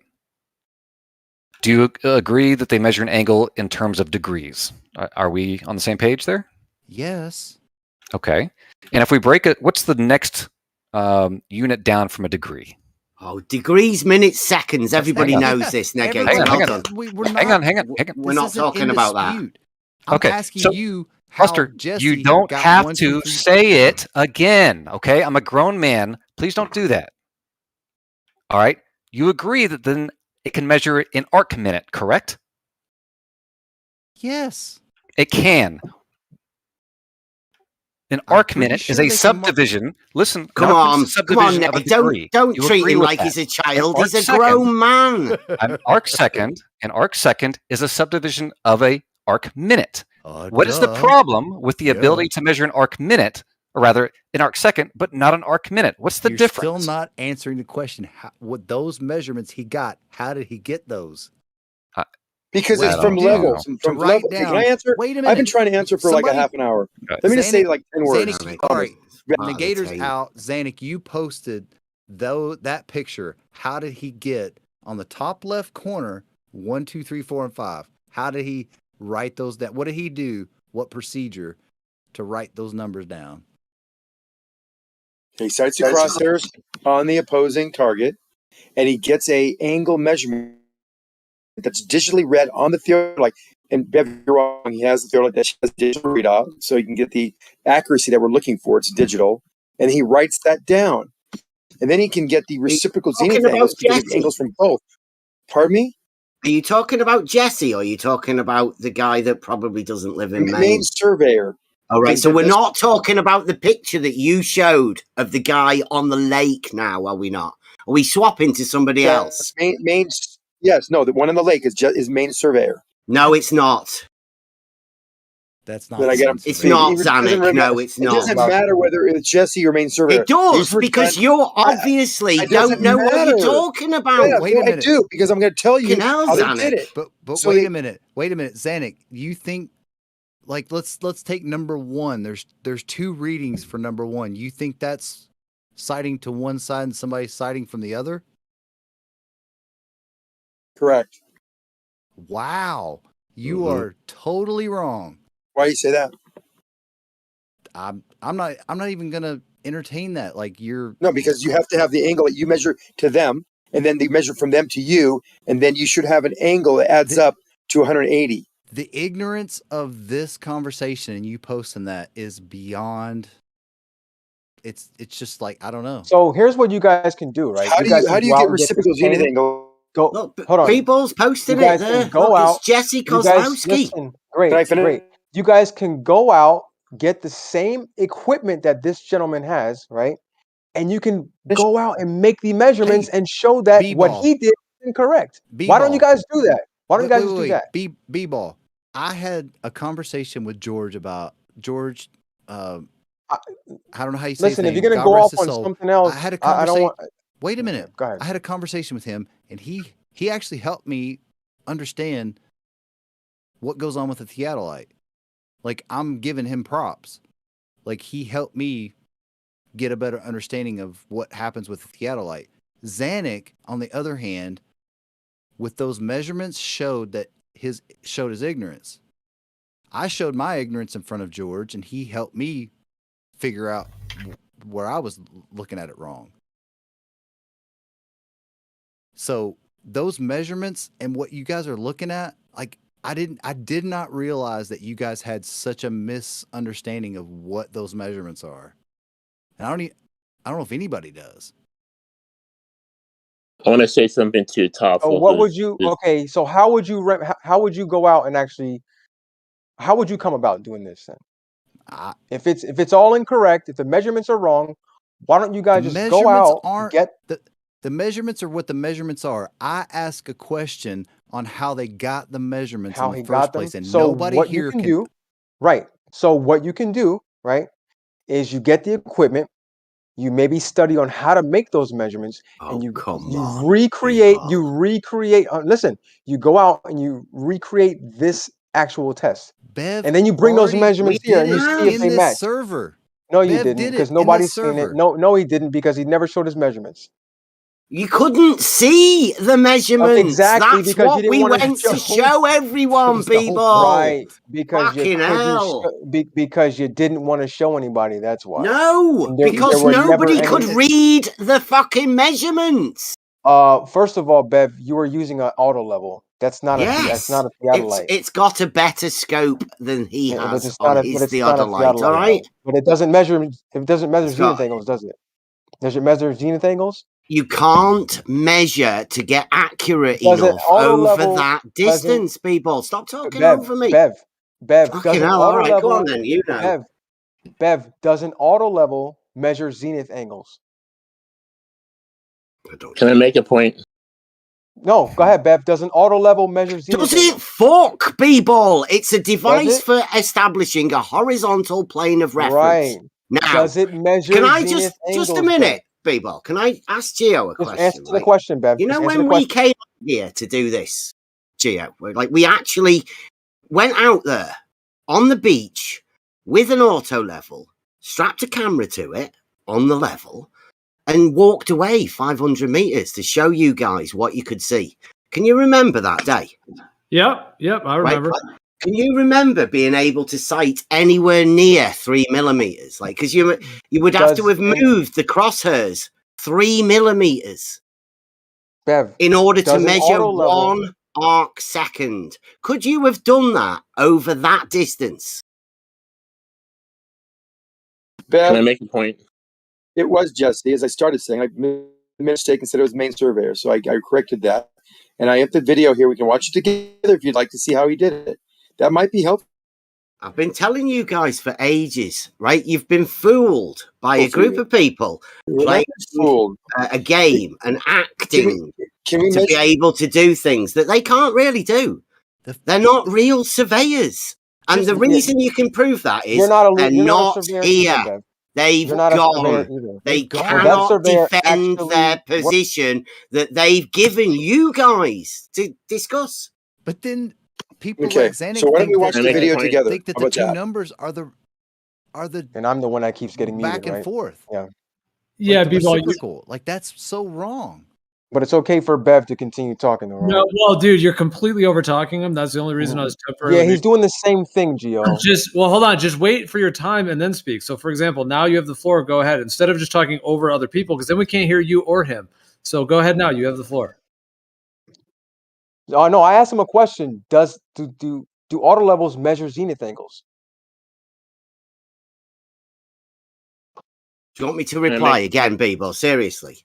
Speaker 4: Do you agree that they measure an angle in terms of degrees? Are we on the same page there?
Speaker 11: Yes.
Speaker 4: Okay, and if we break it, what's the next unit down from a degree?
Speaker 22: Oh, degrees, minutes, seconds. Everybody knows this, Negate.
Speaker 4: Hang
Speaker 22: Well
Speaker 4: on.
Speaker 22: done.
Speaker 4: Hang on.
Speaker 22: We're not talking about that.
Speaker 11: I'm
Speaker 4: Okay,
Speaker 11: asking
Speaker 4: so,
Speaker 11: you how
Speaker 4: Buster,
Speaker 11: Jesse
Speaker 4: you don't
Speaker 11: got
Speaker 4: have
Speaker 11: 1,
Speaker 4: to
Speaker 11: 2, 3.
Speaker 4: say it again, okay? I'm a grown man. Please don't do that. All right? You agree that then it can measure in arc minute, correct?
Speaker 11: Yes.
Speaker 4: It can. An arc minute is a subdivision. Listen,
Speaker 22: Come
Speaker 4: an arc
Speaker 22: on,
Speaker 4: minute is a
Speaker 22: come on,
Speaker 4: subdivision of a
Speaker 22: Nick. Don't
Speaker 4: degree.
Speaker 22: don't
Speaker 4: You
Speaker 22: treat
Speaker 4: agree
Speaker 22: him
Speaker 4: with
Speaker 22: like
Speaker 4: that.
Speaker 22: he's a child.
Speaker 4: An
Speaker 22: He's a
Speaker 4: arc
Speaker 22: grown man.
Speaker 4: An arc second is a subdivision of a arc minute. What is the
Speaker 11: duh.
Speaker 4: problem with the
Speaker 11: Yeah.
Speaker 4: ability to measure an arc minute, or rather an arc second, but not an arc minute? What's the
Speaker 11: You're
Speaker 4: difference?
Speaker 11: still not answering the question. What those measurements he got, how did he get those?
Speaker 16: Because it's
Speaker 4: Well,
Speaker 16: from
Speaker 4: I don't know.
Speaker 16: levels.
Speaker 11: To
Speaker 16: From
Speaker 11: write
Speaker 16: levels. Can
Speaker 11: down.
Speaker 16: I answer?
Speaker 11: Wait a
Speaker 16: I've been
Speaker 11: minute.
Speaker 16: trying to answer for like a half an hour. Let me just say like 10 words.
Speaker 11: Zanuck, all right. Negator's out. Zanuck, you posted that picture. How did he get on the top left corner 1, 2, 3, 4, and 5? How did he write those down? What did he do? What procedure to write those numbers down?
Speaker 16: He sights the crosshairs on the opposing target, and he gets a angle measurement that's digitally read on the theodolite. And if you're wrong, he has the theodolite that has digital readout, so you can get the accuracy that we're looking for. It's digital, and he writes that down, and then he can get the reciprocal zenith angles because it's angles from both. Pardon me?
Speaker 22: Are you talking about Jesse, or are you talking about the guy that probably doesn't live in
Speaker 16: The
Speaker 22: Maine?
Speaker 16: main surveyor.
Speaker 22: All right, so we're
Speaker 16: This-
Speaker 22: not talking about the picture that you showed of the guy on the lake now, are we not? Are we swapping to somebody else?
Speaker 16: Yes, no, the one on the lake is main surveyor.
Speaker 22: No, it's not.
Speaker 11: That's not
Speaker 16: Then
Speaker 11: the
Speaker 16: I get
Speaker 11: main
Speaker 16: him.
Speaker 22: It's
Speaker 11: surveyor.
Speaker 22: not,
Speaker 16: It doesn't
Speaker 22: Zanuck.
Speaker 16: really matter.
Speaker 22: No, it's
Speaker 16: It
Speaker 22: not.
Speaker 16: doesn't matter whether it's Jesse or main surveyor.
Speaker 22: It does,
Speaker 16: These were
Speaker 22: because
Speaker 16: done.
Speaker 22: you obviously
Speaker 16: It
Speaker 22: don't
Speaker 16: doesn't
Speaker 22: know what you're
Speaker 16: matter.
Speaker 22: talking about.
Speaker 16: Bev,
Speaker 11: Wait a
Speaker 16: no, I
Speaker 11: minute.
Speaker 16: do, because I'm going to tell you
Speaker 22: Fucking hell,
Speaker 16: how they did
Speaker 22: Zanuck.
Speaker 16: it.
Speaker 11: But
Speaker 16: So
Speaker 11: wait
Speaker 16: they-
Speaker 11: a minute. Wait a minute, Zanuck. You think like let's take number one. There's two readings for number one. You think that's citing to one side and somebody citing from the other?
Speaker 16: Correct.
Speaker 11: Wow. You are totally wrong.
Speaker 16: Why you say that?
Speaker 11: I'm not even gonna entertain that. Like you're
Speaker 16: No, because you have to have the angle that you measure to them, and then they measure from them to you, and then you should have an angle that adds up to 180.
Speaker 11: the ignorance of this conversation and you posting that is beyond. It's just like I don't know.
Speaker 3: So here's what you guys can do, right?
Speaker 16: How do
Speaker 3: guys
Speaker 16: you
Speaker 3: can go
Speaker 16: get
Speaker 3: out and
Speaker 16: reciprocal
Speaker 3: the
Speaker 16: zenith
Speaker 3: same-
Speaker 16: angle?
Speaker 3: Go.
Speaker 22: Look,
Speaker 3: Hold on.
Speaker 22: People's posted
Speaker 3: You
Speaker 22: it
Speaker 3: guys
Speaker 22: there.
Speaker 3: can go
Speaker 22: Look,
Speaker 3: out.
Speaker 22: it's Jesse
Speaker 3: You guys
Speaker 22: Kozlowski.
Speaker 3: listen. Great,
Speaker 16: Can I finish?
Speaker 3: great. You guys can go out, get the same equipment that this gentleman has, right? And you can go out and make the measurements and show that what
Speaker 11: B-ball.
Speaker 3: he did is incorrect. Why don't you guys do that? Why don't you guys just do that?
Speaker 11: B-ball. I had a conversation with George about George. I don't know how you say
Speaker 3: Listen,
Speaker 11: his
Speaker 3: if
Speaker 11: name.
Speaker 3: you're gonna
Speaker 11: God
Speaker 3: go
Speaker 11: rest
Speaker 3: off
Speaker 11: his
Speaker 3: on
Speaker 11: soul.
Speaker 3: something else,
Speaker 11: I had a
Speaker 3: I don't
Speaker 11: conversation.
Speaker 3: want.
Speaker 11: Wait a minute.
Speaker 3: Go ahead.
Speaker 11: I had a conversation with him, and he actually helped me understand what goes on with the theodolite. Like I'm giving him props. Like he helped me get a better understanding of what happens with the theodolite. Zanuck, on the other hand, with those measurements showed his ignorance. I showed my ignorance in front of George, and he helped me figure out where I was looking at it wrong. So those measurements and what you guys are looking at, like I did not realize that you guys had such a misunderstanding of what those measurements are. And I don't know if anybody does.
Speaker 12: I want to say something to Toffle.
Speaker 3: So what would you? Okay, so how would you go out and actually? How would you come about doing this then? If it's all incorrect, if the measurements are wrong, why don't you guys just go out, get
Speaker 11: the measurements are what the measurements are. I ask a question on how they got the measurements
Speaker 3: how
Speaker 11: in
Speaker 3: he
Speaker 11: the
Speaker 3: got
Speaker 11: first
Speaker 3: them?
Speaker 11: place, and
Speaker 3: So
Speaker 11: nobody
Speaker 3: what
Speaker 11: here
Speaker 3: you can do, right? So what you can do, right, is you get the equipment, you maybe study on how to make those measurements, and you recreate. Listen, you go out and you recreate this actual test,
Speaker 11: Bev
Speaker 3: and then you bring those
Speaker 11: already-
Speaker 3: measurements
Speaker 11: we
Speaker 3: here,
Speaker 11: did
Speaker 3: and you
Speaker 11: it
Speaker 3: see if
Speaker 11: in
Speaker 3: they
Speaker 11: this
Speaker 3: match.
Speaker 11: server.
Speaker 3: No, you
Speaker 11: Bev
Speaker 3: didn't,
Speaker 11: did
Speaker 3: because
Speaker 11: it in this
Speaker 3: nobody's seen it.
Speaker 11: server.
Speaker 3: No, he didn't, because he never showed his measurements.
Speaker 22: You couldn't see the measurements.
Speaker 3: Exactly,
Speaker 22: That's
Speaker 3: because you
Speaker 22: what
Speaker 3: didn't
Speaker 22: we
Speaker 3: wanna
Speaker 22: went to
Speaker 3: show-
Speaker 22: show everyone, people.
Speaker 3: Right, because you
Speaker 22: Fucking
Speaker 3: couldn't
Speaker 22: hell.
Speaker 3: because you didn't want to show anybody. That's why.
Speaker 22: No,
Speaker 3: And there
Speaker 22: because
Speaker 3: were never
Speaker 22: nobody
Speaker 3: any-
Speaker 22: could read the fucking measurements.
Speaker 3: First of all, Bev, you were using an auto level. That's not
Speaker 22: Yes,
Speaker 3: a theodolite.
Speaker 22: it's got a better scope than he
Speaker 3: But
Speaker 22: has
Speaker 3: it's
Speaker 22: on
Speaker 3: not
Speaker 22: his
Speaker 3: a
Speaker 22: theodolite. All right,
Speaker 3: But it doesn't measure. It doesn't measure
Speaker 22: It's got-
Speaker 3: zenith angles, does it? Does it measure zenith angles?
Speaker 22: you can't measure to get accurate
Speaker 3: Does it
Speaker 22: enough
Speaker 3: auto
Speaker 22: over
Speaker 3: level
Speaker 22: that
Speaker 3: doesn't-
Speaker 22: distance, people. Stop talking
Speaker 3: Bev,
Speaker 22: over me.
Speaker 3: Bev,
Speaker 22: Fucking
Speaker 3: doesn't
Speaker 22: hell, all
Speaker 3: auto
Speaker 22: right,
Speaker 3: level?
Speaker 22: go on then, you know.
Speaker 3: Bev, doesn't auto level measure zenith angles?
Speaker 12: Can I make a point?
Speaker 3: No, go ahead, Bev. Doesn't auto level measure zenith
Speaker 22: Does
Speaker 3: angles?
Speaker 22: it fuck, B-ball? It's a device
Speaker 3: it?
Speaker 22: for establishing a horizontal plane of reference.
Speaker 3: Right.
Speaker 22: Now,
Speaker 3: Does it measure
Speaker 22: can I
Speaker 3: zenith
Speaker 22: just a
Speaker 3: angles,
Speaker 22: minute, B-ball? Can I ask Gio a
Speaker 3: Just
Speaker 22: question?
Speaker 3: answer the
Speaker 22: right?
Speaker 3: question, Bev.
Speaker 22: You know
Speaker 3: Just answer
Speaker 22: when
Speaker 3: the
Speaker 22: we
Speaker 3: question.
Speaker 22: came here to do this, Gio, we actually went out there on the beach with an auto level, strapped a camera to it on the level, and walked away 500 meters to show you guys what you could see. Can you remember that day?
Speaker 2: Yep, I remember.
Speaker 22: Right? Can you remember being able to sight anywhere near 3 millimeters? Like, because you would have to have moved the crosshairs 3 millimeters,
Speaker 3: Bev,
Speaker 22: in order to
Speaker 3: does an
Speaker 22: measure
Speaker 3: auto level-
Speaker 22: 1 arc second. Could you have done that over that distance?
Speaker 12: Can I make a point?
Speaker 16: It was Jesse, as I started saying. I made a mistake and said it was main surveyor, so I corrected that. And I have the video here. We can watch it together if you'd like to see how he did it. That might be helpful.
Speaker 22: I've been telling you guys for ages, right? You've been fooled by a group of people playing a game and acting
Speaker 16: can we
Speaker 22: to be able to do things that they can't really do. They're not real surveyors. And the reason you can prove that is
Speaker 10: you're not
Speaker 22: they're
Speaker 10: you're not
Speaker 22: not
Speaker 10: a surveyor
Speaker 22: here.
Speaker 10: either, Bev.
Speaker 22: They've
Speaker 10: You're not a surveyor
Speaker 22: gone.
Speaker 10: either.
Speaker 22: They
Speaker 10: Well, that
Speaker 22: cannot
Speaker 10: surveyor
Speaker 22: defend their
Speaker 10: actually
Speaker 22: position that they've given you guys to discuss.
Speaker 11: But then people
Speaker 16: Okay,
Speaker 11: like Xanax
Speaker 16: so why don't
Speaker 11: think
Speaker 16: we watch
Speaker 11: that
Speaker 16: the video together?
Speaker 11: think that
Speaker 16: How
Speaker 11: the
Speaker 16: about
Speaker 11: two
Speaker 16: that?
Speaker 11: numbers are the
Speaker 10: And I'm the one that keeps getting muted,
Speaker 11: back and
Speaker 10: right?
Speaker 11: forth.
Speaker 10: Yeah.
Speaker 2: Yeah,
Speaker 11: Like the
Speaker 2: B-Ball,
Speaker 11: reciprocal. Like that's so wrong.
Speaker 10: But it's okay for Bev to continue talking, though, right?
Speaker 2: No, well, dude, you're completely over talking him. That's the only reason I was temporarily.
Speaker 10: Yeah, he's doing the same thing, Gio.
Speaker 2: Hold on. Just wait for your time and then speak. So, for example, now you have the floor. Go ahead. Instead of just talking over other people, because then we can't hear you or him. So go ahead now. You have the floor.
Speaker 10: Oh no, I asked him a question. Do auto levels measure zenith angles?
Speaker 22: Do you want me to reply again, Bebo? Seriously.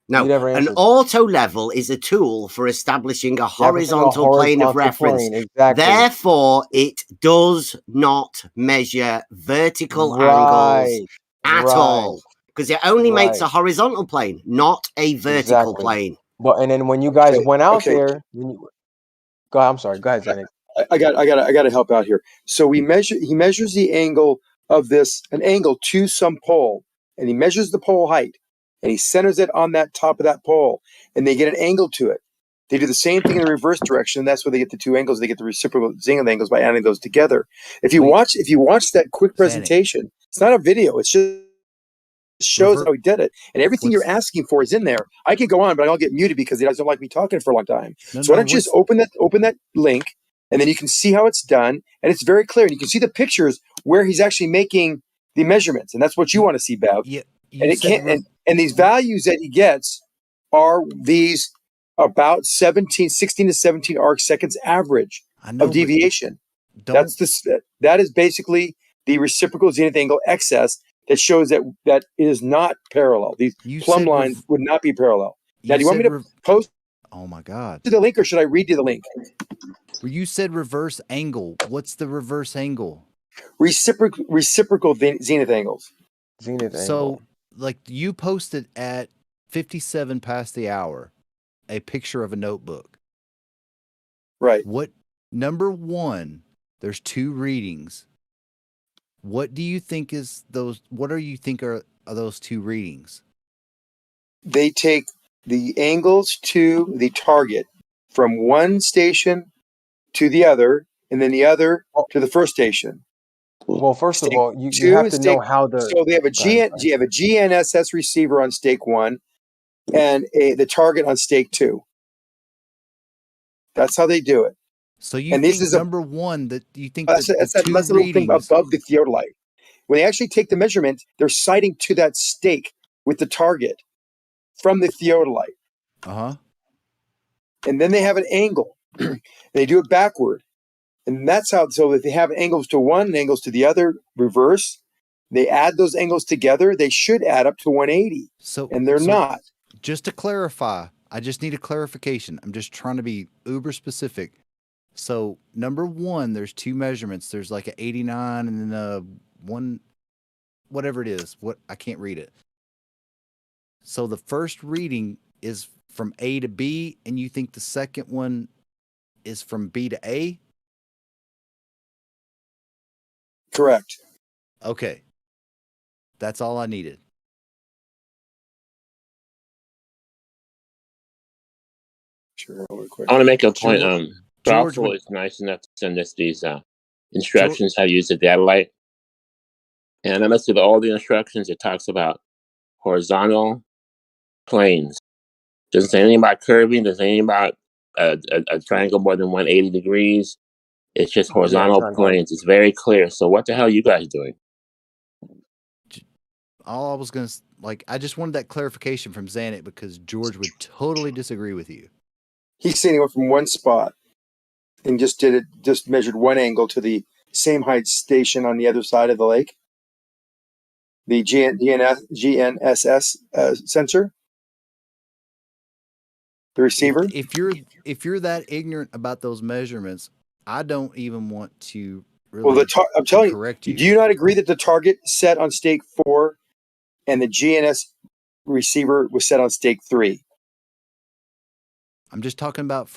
Speaker 22: No,
Speaker 10: You never
Speaker 22: an
Speaker 10: answered.
Speaker 22: auto level is a tool for establishing a horizontal plane of reference.
Speaker 10: Exactly.
Speaker 22: Therefore, it does not measure vertical angles at all, because it only makes a horizontal plane, not a vertical plane.
Speaker 10: But and then when you guys went out there, go ahead, I'm sorry. Go ahead, Zanik.
Speaker 16: I got to help out here. So he measures the angle of an angle to some pole, and he measures the pole height, and he centers it on that top of that pole, and they get an angle to it. They do the same thing in the reverse direction, and that's where they get the two angles. They get the reciprocal zenith angles by adding those together. If you watch that quick presentation, it's not a video. It's just shows how he did it, and everything you're asking for is in there. I can go on, but I'll get muted because you guys don't like me talking for a long time. So why don't you just open that link, and then you can see how it's done, and it's very clear. And you can see the pictures where he's actually making the measurements, and that's what you want to see, Bev.
Speaker 11: Yeah,
Speaker 16: and it can't. And these values that he gets are these about 16 to 17 arc seconds average of deviation. That is basically the reciprocal zenith angle excess that shows that it is not parallel. These plumb lines would not be parallel. Now, do you want me to post?
Speaker 11: Oh my God!
Speaker 16: The link, or should I read you the link?
Speaker 11: You said reverse angle. What's the reverse angle?
Speaker 16: Reciprocal zenith angles.
Speaker 11: So, like you posted at 57 past the hour, a picture of a notebook.
Speaker 16: Right.
Speaker 11: What number one? There's two readings. What do you think is those? What do you think are those two readings?
Speaker 16: They take the angles to the target from one station to the other, and then the other to the first station.
Speaker 10: Well, first of all, you have to know how the.
Speaker 16: So they have a GNSS receiver on stake one, and the target on stake two. That's how they do it.
Speaker 11: So you think number one that you think
Speaker 16: that's that little thing above the theodolite. When they actually take the measurement, they're sighting to that stake with the target from the theodolite. And then they have an angle. They do it backward. And that's how, so if they have angles to one and angles to the other, reverse, they add those angles together, they should add up to 180. And they're not.
Speaker 11: Just to clarify, I just need a clarification. I'm just trying to be uber specific. So number one, there's two measurements. There's like an 89 and then a one, whatever it is. I can't read it. So the first reading is from A to B, and you think the second one is from B to A?
Speaker 16: Correct.
Speaker 11: Okay. That's all I needed.
Speaker 16: Sure, real quick.
Speaker 12: I want to make a point. Browser is nice enough to send us these instructions how to use the data light. And I looked at all the instructions. It talks about horizontal planes. Doesn't say anything about curving. Doesn't say anything about a triangle more than 180 degrees. It's just horizontal planes. It's very clear. So what the hell are you guys doing?
Speaker 11: All I was going to, I just wanted that clarification from Zanik because George would totally disagree with you.
Speaker 16: He's saying he went from one spot and just measured one angle to the same height station on the other side of the lake. The GNSS sensor. The receiver.
Speaker 11: If you're that ignorant about those measurements, I don't even want to really
Speaker 16: I'm telling
Speaker 11: correct
Speaker 16: you. Do you not agree that the target set on stake 4 and the GNS receiver was set on stake 3?
Speaker 11: I'm just talking about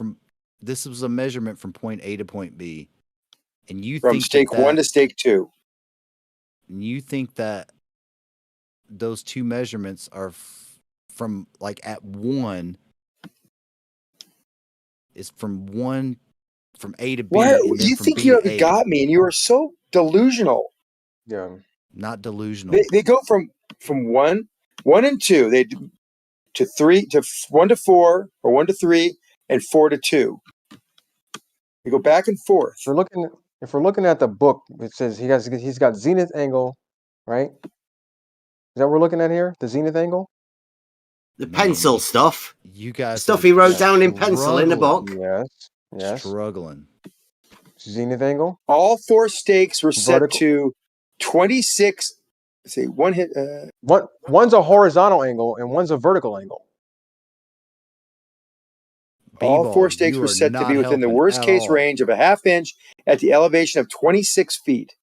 Speaker 11: this was a measurement from point A to point B. And you
Speaker 16: from
Speaker 11: think
Speaker 16: stake
Speaker 11: that
Speaker 16: 1 to stake 2.
Speaker 11: And you think that those two measurements are from like at 1 is from A to B,
Speaker 16: Why
Speaker 11: and then
Speaker 16: you
Speaker 11: from
Speaker 16: think
Speaker 11: B
Speaker 16: you
Speaker 11: to
Speaker 16: ever
Speaker 11: A.
Speaker 16: got me? And you are so delusional.
Speaker 3: Yeah.
Speaker 11: Not delusional.
Speaker 16: They go from 1 and 2. They to 3 to 1 to 4 or 1 to 3 and 4 to 2. They go back and forth.
Speaker 3: If we're looking at the book, it says he's got zenith angle, right? Is that what we're looking at here? The zenith angle?
Speaker 22: The pencil stuff.
Speaker 11: You guys
Speaker 22: Stuff
Speaker 11: are
Speaker 22: he wrote down in pencil in the book.
Speaker 3: Yes.
Speaker 11: Struggling.
Speaker 3: Zenith angle.
Speaker 16: All 4 stakes were set
Speaker 3: Vertical.
Speaker 16: to 26. Let's see, one hit.
Speaker 3: One's a horizontal angle and one's a vertical angle.
Speaker 16: All
Speaker 11: B-ball,
Speaker 16: 4 stakes
Speaker 11: you
Speaker 16: were
Speaker 11: are
Speaker 16: set to
Speaker 11: not
Speaker 16: be within the
Speaker 11: helping
Speaker 16: worst
Speaker 11: at
Speaker 16: case
Speaker 11: all.
Speaker 16: range of a half inch at the elevation of 26 feet.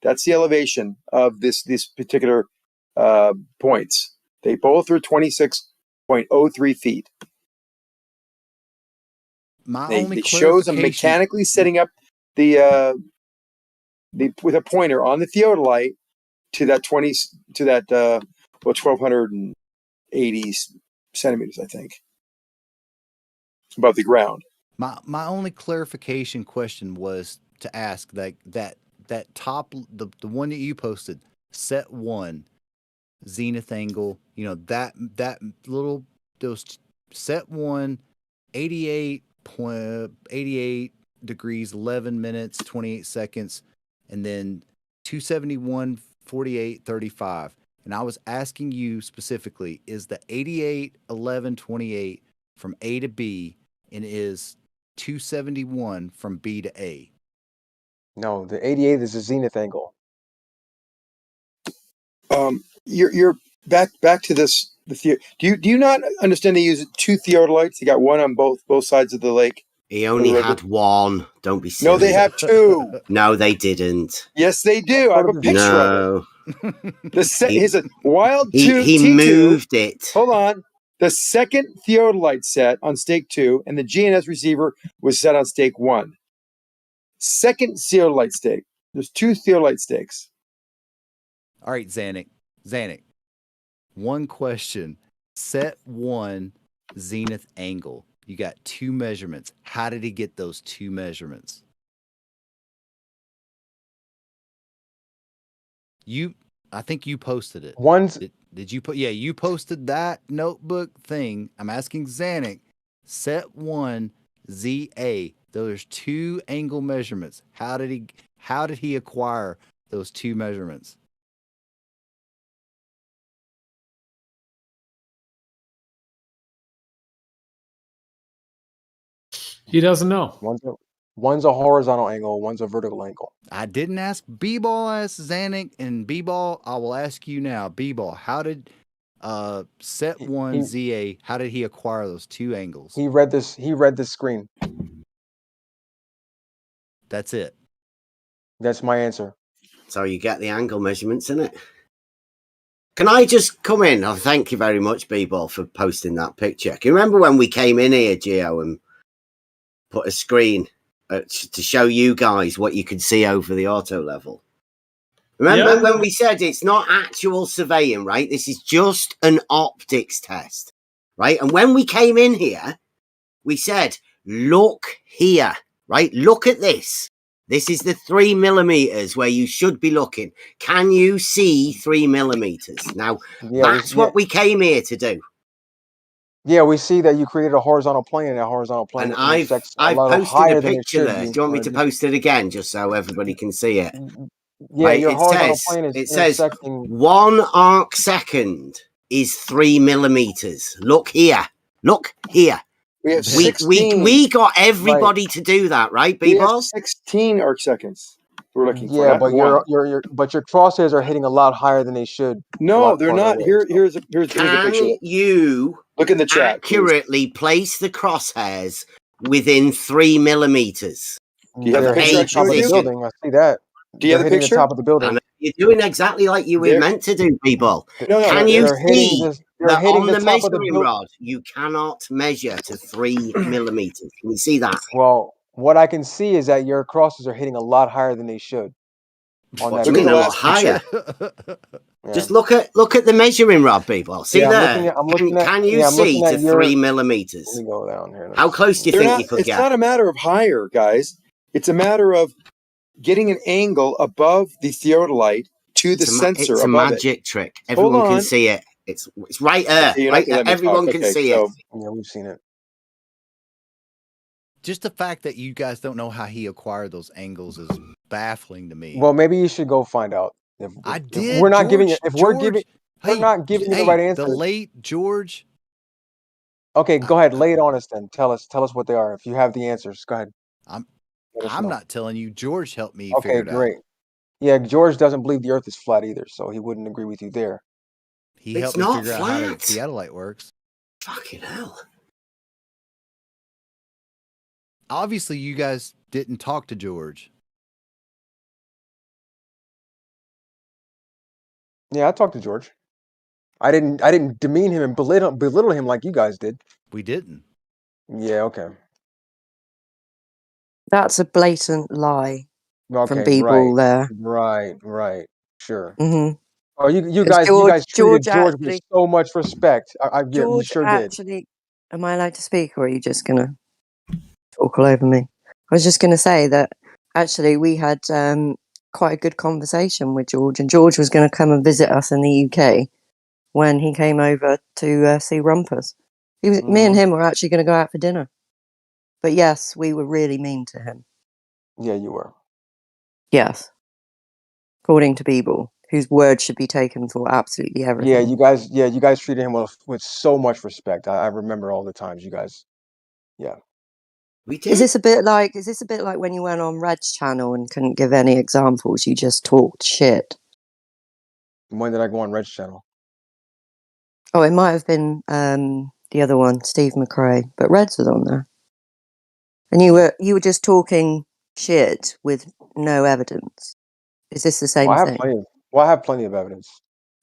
Speaker 16: That's the elevation of these particular points. They both are 26.03 feet. It shows them mechanically setting up the with a pointer on the theodolite to that 1280 centimeters, I think, above the ground.
Speaker 11: My only clarification question was to ask that top the one that you posted, set 1, zenith angle, that little those set 1, 88 degrees 11 minutes 28 seconds, and then 271 48 35. And I was asking you specifically, is the 88 11 28 from A to B, and is 271 from B to A?
Speaker 3: No, the 88 is a zenith angle.
Speaker 16: You're back to this. Do you not understand they use 2 theodolites? They got one on both sides of the lake.
Speaker 22: He only had one. Don't be silly.
Speaker 16: No, they have 2.
Speaker 22: No, they didn't.
Speaker 16: Yes, they do. I have a picture of it. He's a wild 2.
Speaker 22: He
Speaker 16: T2.
Speaker 22: moved it.
Speaker 16: Hold on. The second theodolite set on stake 2, and the GNS receiver was set on stake 1. Second theodolite stake. There's 2 theodolite stakes.
Speaker 11: All right, Zanuck. One question. Set 1 zenith angle. You got 2 measurements. How did he get those 2 measurements? I think you posted it. Did you put? Yeah, you posted that notebook thing. I'm asking Zanuck. Set 1 ZA. There's 2 angle measurements. How did he acquire those 2 measurements?
Speaker 2: He doesn't know.
Speaker 3: One's a horizontal angle, one's a vertical angle.
Speaker 11: I didn't ask B-ball, I asked Zanuck, and B-ball, I will ask you now. B-ball, how did set 1 ZA, how did he acquire those 2 angles?
Speaker 3: He read this screen.
Speaker 11: That's it.
Speaker 3: That's my answer.
Speaker 22: So you get the angle measurements in it. Can I just come in? Oh, thank you very much, B-ball, for posting that picture. Can you remember when we came in here, Gio, and put a screen to show you guys what you could see over the auto level? Remember when we said it's not actual surveying, right? This is just an optics test, right? And when we came in here, we said, look here, right? Look at this. This is the 3 millimeters where you should be looking. Can you see 3 millimeters? Now, that's what we came here to do.
Speaker 3: Yeah, we see that you created a horizontal plane, and that horizontal plane
Speaker 22: And I've posted a picture there. Do you want me to post it again, just so everybody can see it?
Speaker 3: Yeah,
Speaker 22: right,
Speaker 3: your horizontal plane is
Speaker 22: it says
Speaker 3: intersecting.
Speaker 22: 1 arc second is 3 millimeters. Look here. Look here.
Speaker 16: We have 16.
Speaker 22: We got everybody to do that, right,
Speaker 16: We have
Speaker 22: B-ball?
Speaker 16: 16 arc seconds. We're looking for.
Speaker 3: Yeah,
Speaker 16: not
Speaker 3: but
Speaker 16: one.
Speaker 3: your crosshairs are hitting a lot higher than they should.
Speaker 16: No, they're not. Here's a picture.
Speaker 22: Can you
Speaker 16: look in the chat
Speaker 22: accurately place the crosshairs within 3 millimeters?
Speaker 16: Do you have the picture?
Speaker 3: Hitting the top of the building. I see that.
Speaker 16: Do you have the
Speaker 3: hitting
Speaker 16: picture?
Speaker 3: the top of the building.
Speaker 22: And you're doing exactly like you were meant to do, people. Can you
Speaker 3: they're hitting
Speaker 22: see
Speaker 3: they're
Speaker 22: that
Speaker 3: hitting
Speaker 22: on
Speaker 3: the
Speaker 22: the
Speaker 3: top of the
Speaker 22: measuring
Speaker 3: building.
Speaker 22: rod you cannot measure to 3 millimeters? Can you see that?
Speaker 3: Well, What I can see is that your crosses are hitting a lot higher than they should. On
Speaker 22: What
Speaker 3: that
Speaker 22: do you mean
Speaker 3: video.
Speaker 22: a lot higher?
Speaker 3: Yeah.
Speaker 22: Just look at the measuring rod, people. See
Speaker 3: Yeah,
Speaker 22: there.
Speaker 3: I'm looking at,
Speaker 22: Can you
Speaker 3: yeah, I'm
Speaker 22: see
Speaker 3: looking
Speaker 22: to
Speaker 3: at your,
Speaker 22: 3 millimeters?
Speaker 3: Let me go down here.
Speaker 22: How close do you
Speaker 16: They're
Speaker 22: think
Speaker 16: not,
Speaker 22: you could
Speaker 16: it's
Speaker 22: get?
Speaker 16: not a matter of higher, guys. It's a matter of getting an angle above the theodolite to the sensor
Speaker 22: It's a
Speaker 16: above
Speaker 22: magic trick.
Speaker 16: Hold
Speaker 22: Everyone can
Speaker 16: on.
Speaker 22: see it. It's right there.
Speaker 16: Okay, you're not
Speaker 22: Right
Speaker 16: gonna
Speaker 22: there.
Speaker 16: let me
Speaker 22: Everyone
Speaker 16: talk.
Speaker 22: can
Speaker 16: Okay,
Speaker 22: see
Speaker 16: so
Speaker 22: it.
Speaker 3: Yeah, we've seen it.
Speaker 11: Just the fact that you guys don't know how he acquired those angles is baffling to me.
Speaker 3: Well, maybe you should go find out. If
Speaker 11: did.
Speaker 3: we're not
Speaker 11: George,
Speaker 3: giving you, if we're
Speaker 11: George,
Speaker 3: giving, we're
Speaker 11: hey,
Speaker 3: not giving you the
Speaker 11: hey,
Speaker 3: right answer.
Speaker 11: the late George.
Speaker 3: Okay, go ahead. Lay it on us then. Tell us what they are. If you have the answers, go ahead.
Speaker 11: I'm not telling you. George helped me
Speaker 3: Okay,
Speaker 11: figure it
Speaker 3: great.
Speaker 11: out.
Speaker 3: Yeah, George doesn't believe the Earth is flat either, so he wouldn't agree with you there.
Speaker 11: He
Speaker 22: It's
Speaker 11: helped me
Speaker 22: not
Speaker 11: figure out how the
Speaker 22: flat.
Speaker 11: theodolite works.
Speaker 22: Fucking hell.
Speaker 11: Obviously, you guys didn't talk to George.
Speaker 3: Yeah, I talked to George. I didn't demean him and belittle him like you guys did.
Speaker 11: We didn't.
Speaker 3: Yeah, okay.
Speaker 5: That's a blatant lie from
Speaker 3: Okay,
Speaker 5: B-Ball there.
Speaker 3: right. Sure.
Speaker 5: Mm-hmm.
Speaker 3: Oh, you
Speaker 5: 'Cause
Speaker 3: guys treated
Speaker 5: George
Speaker 3: George with
Speaker 5: actually,
Speaker 3: so much respect. Yeah, you
Speaker 5: George
Speaker 3: sure did.
Speaker 5: actually, am I allowed to speak or are you just going to talk all over me? I was just going to say that actually we had quite a good conversation with George, and George was going to come and visit us in the UK when he came over to see Rumpus. Me and him were actually going to go out for dinner. But yes, we were really mean to him.
Speaker 3: Yeah, you were.
Speaker 5: Yes. According to Beeble, whose word should be taken for absolutely everything.
Speaker 3: Yeah, you guys treated him with so much respect. I remember all the times you guys. Yeah.
Speaker 22: We did.
Speaker 5: Is this a bit like when you went on Red's channel and couldn't give any examples? You just talked shit.
Speaker 3: When did I go on Red's channel?
Speaker 5: Oh, it might have been the other one, Steve McRae, but Red's was on there. And you were just talking shit with no evidence. Is this the same
Speaker 3: I have
Speaker 5: thing?
Speaker 3: plenty of evidence.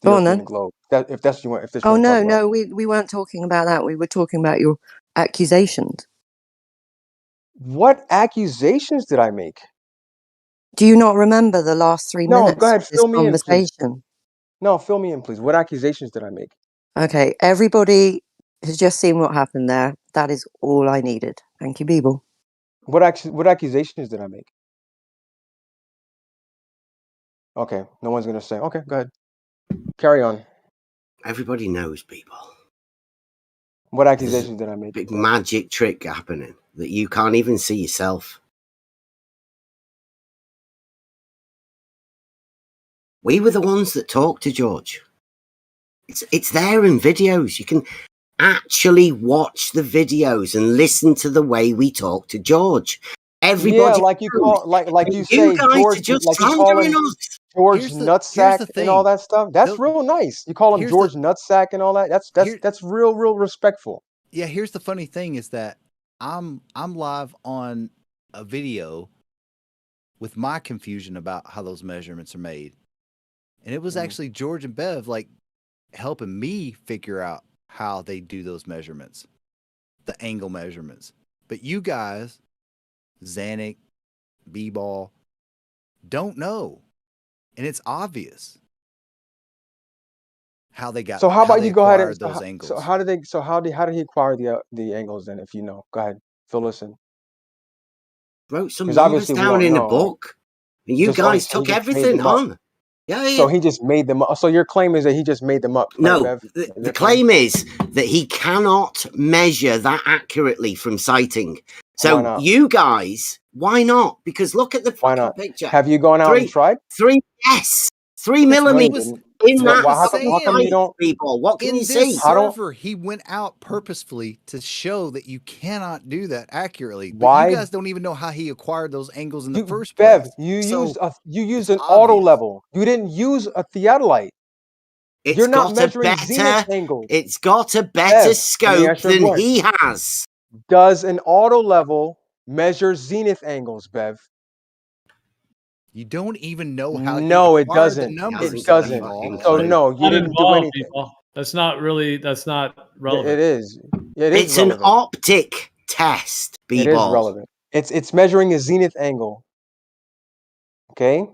Speaker 3: The
Speaker 5: Go
Speaker 3: Earth
Speaker 5: on
Speaker 3: being
Speaker 5: then.
Speaker 3: a globe. If this you want to
Speaker 5: Oh
Speaker 3: talk about.
Speaker 5: no, we weren't talking about that. We were talking about your accusations.
Speaker 3: What accusations did I make?
Speaker 5: Do you not remember the last 3
Speaker 3: No,
Speaker 5: minutes
Speaker 3: go ahead.
Speaker 5: of this
Speaker 3: Fill me in, please.
Speaker 5: conversation?
Speaker 3: No, fill me in, please. What accusations did I make?
Speaker 5: Okay, everybody has just seen what happened there. That is all I needed. Thank you, Beeble.
Speaker 3: What accusations did I make? Okay, no one's gonna say. Okay, go ahead. Carry on.
Speaker 22: Everybody knows, people.
Speaker 3: What accusations did I make?
Speaker 22: Big magic trick happening that you can't even see yourself. We were the ones that talked to George. It's there in videos. You can actually watch the videos and listen to the way we talk to George. Everybody,
Speaker 3: like you call, like you say,
Speaker 22: guys
Speaker 3: George,
Speaker 22: are just
Speaker 3: like you call him
Speaker 22: slandering us.
Speaker 3: George
Speaker 22: Here's
Speaker 3: Nutsack
Speaker 22: the
Speaker 3: and all
Speaker 22: thing.
Speaker 3: that stuff. That's real nice. You call him
Speaker 11: here's
Speaker 3: George Nutsack and all that. That's real respectful.
Speaker 11: Yeah, here's the funny thing is that I'm live on a video with my confusion about how those measurements are made. And it was actually George and Bev like helping me figure out how they do those measurements, the angle measurements. But you guys, Zanuck, B-Ball, don't know. And it's obvious how they got.
Speaker 3: So how about you go ahead and
Speaker 11: those angles?
Speaker 3: So how did he acquire the angles then? If you know, go ahead, fill us in.
Speaker 22: Wrote some
Speaker 3: 'Cause
Speaker 22: numbers
Speaker 3: obviously we
Speaker 22: down
Speaker 3: don't
Speaker 22: in a
Speaker 3: know.
Speaker 22: book. And you
Speaker 3: Just
Speaker 22: guys
Speaker 3: so he
Speaker 22: took
Speaker 3: just made
Speaker 22: everything
Speaker 3: them up.
Speaker 22: on. Yeah.
Speaker 3: So he just made them up. So your claim is that he just made them up, right,
Speaker 22: No,
Speaker 3: Bev?
Speaker 22: the claim is that he cannot measure that accurately from sighting.
Speaker 3: Why
Speaker 22: So
Speaker 3: not?
Speaker 22: you guys, why not? Because look at the
Speaker 3: Why
Speaker 22: fucking
Speaker 3: not?
Speaker 22: picture.
Speaker 3: Have you gone out and tried?
Speaker 22: 3 millimeters in
Speaker 3: Well,
Speaker 22: that
Speaker 3: how
Speaker 22: fucking
Speaker 3: come you
Speaker 22: sight,
Speaker 3: don't?
Speaker 22: people. What can
Speaker 11: in
Speaker 22: you
Speaker 11: this
Speaker 22: see?
Speaker 11: server, he went out purposefully to show that you cannot do that accurately. But
Speaker 3: Why?
Speaker 11: you guys don't even know how he acquired those angles in the first
Speaker 3: Bev,
Speaker 11: place.
Speaker 3: you
Speaker 11: So
Speaker 3: used an auto level. You didn't use a theodolite. You're not measuring zenith angles.
Speaker 22: It's got a better
Speaker 3: Bev, let me
Speaker 22: scope
Speaker 3: ask you a
Speaker 22: than
Speaker 3: question.
Speaker 22: he has.
Speaker 3: Does an auto level measure zenith angles, Bev?
Speaker 11: you don't even know how
Speaker 3: No,
Speaker 11: he
Speaker 3: it
Speaker 11: acquired the
Speaker 3: doesn't.
Speaker 11: numbers.
Speaker 3: It doesn't.
Speaker 11: B-Ball.
Speaker 3: So no, you
Speaker 2: Not
Speaker 3: didn't do
Speaker 2: involved,
Speaker 3: anything.
Speaker 2: people. That's not
Speaker 3: Yeah,
Speaker 2: relevant.
Speaker 3: it is. It is
Speaker 22: It's an
Speaker 3: relevant.
Speaker 22: optic test,
Speaker 3: It is
Speaker 22: B-Ball.
Speaker 3: relevant. It's measuring a zenith angle. Okay.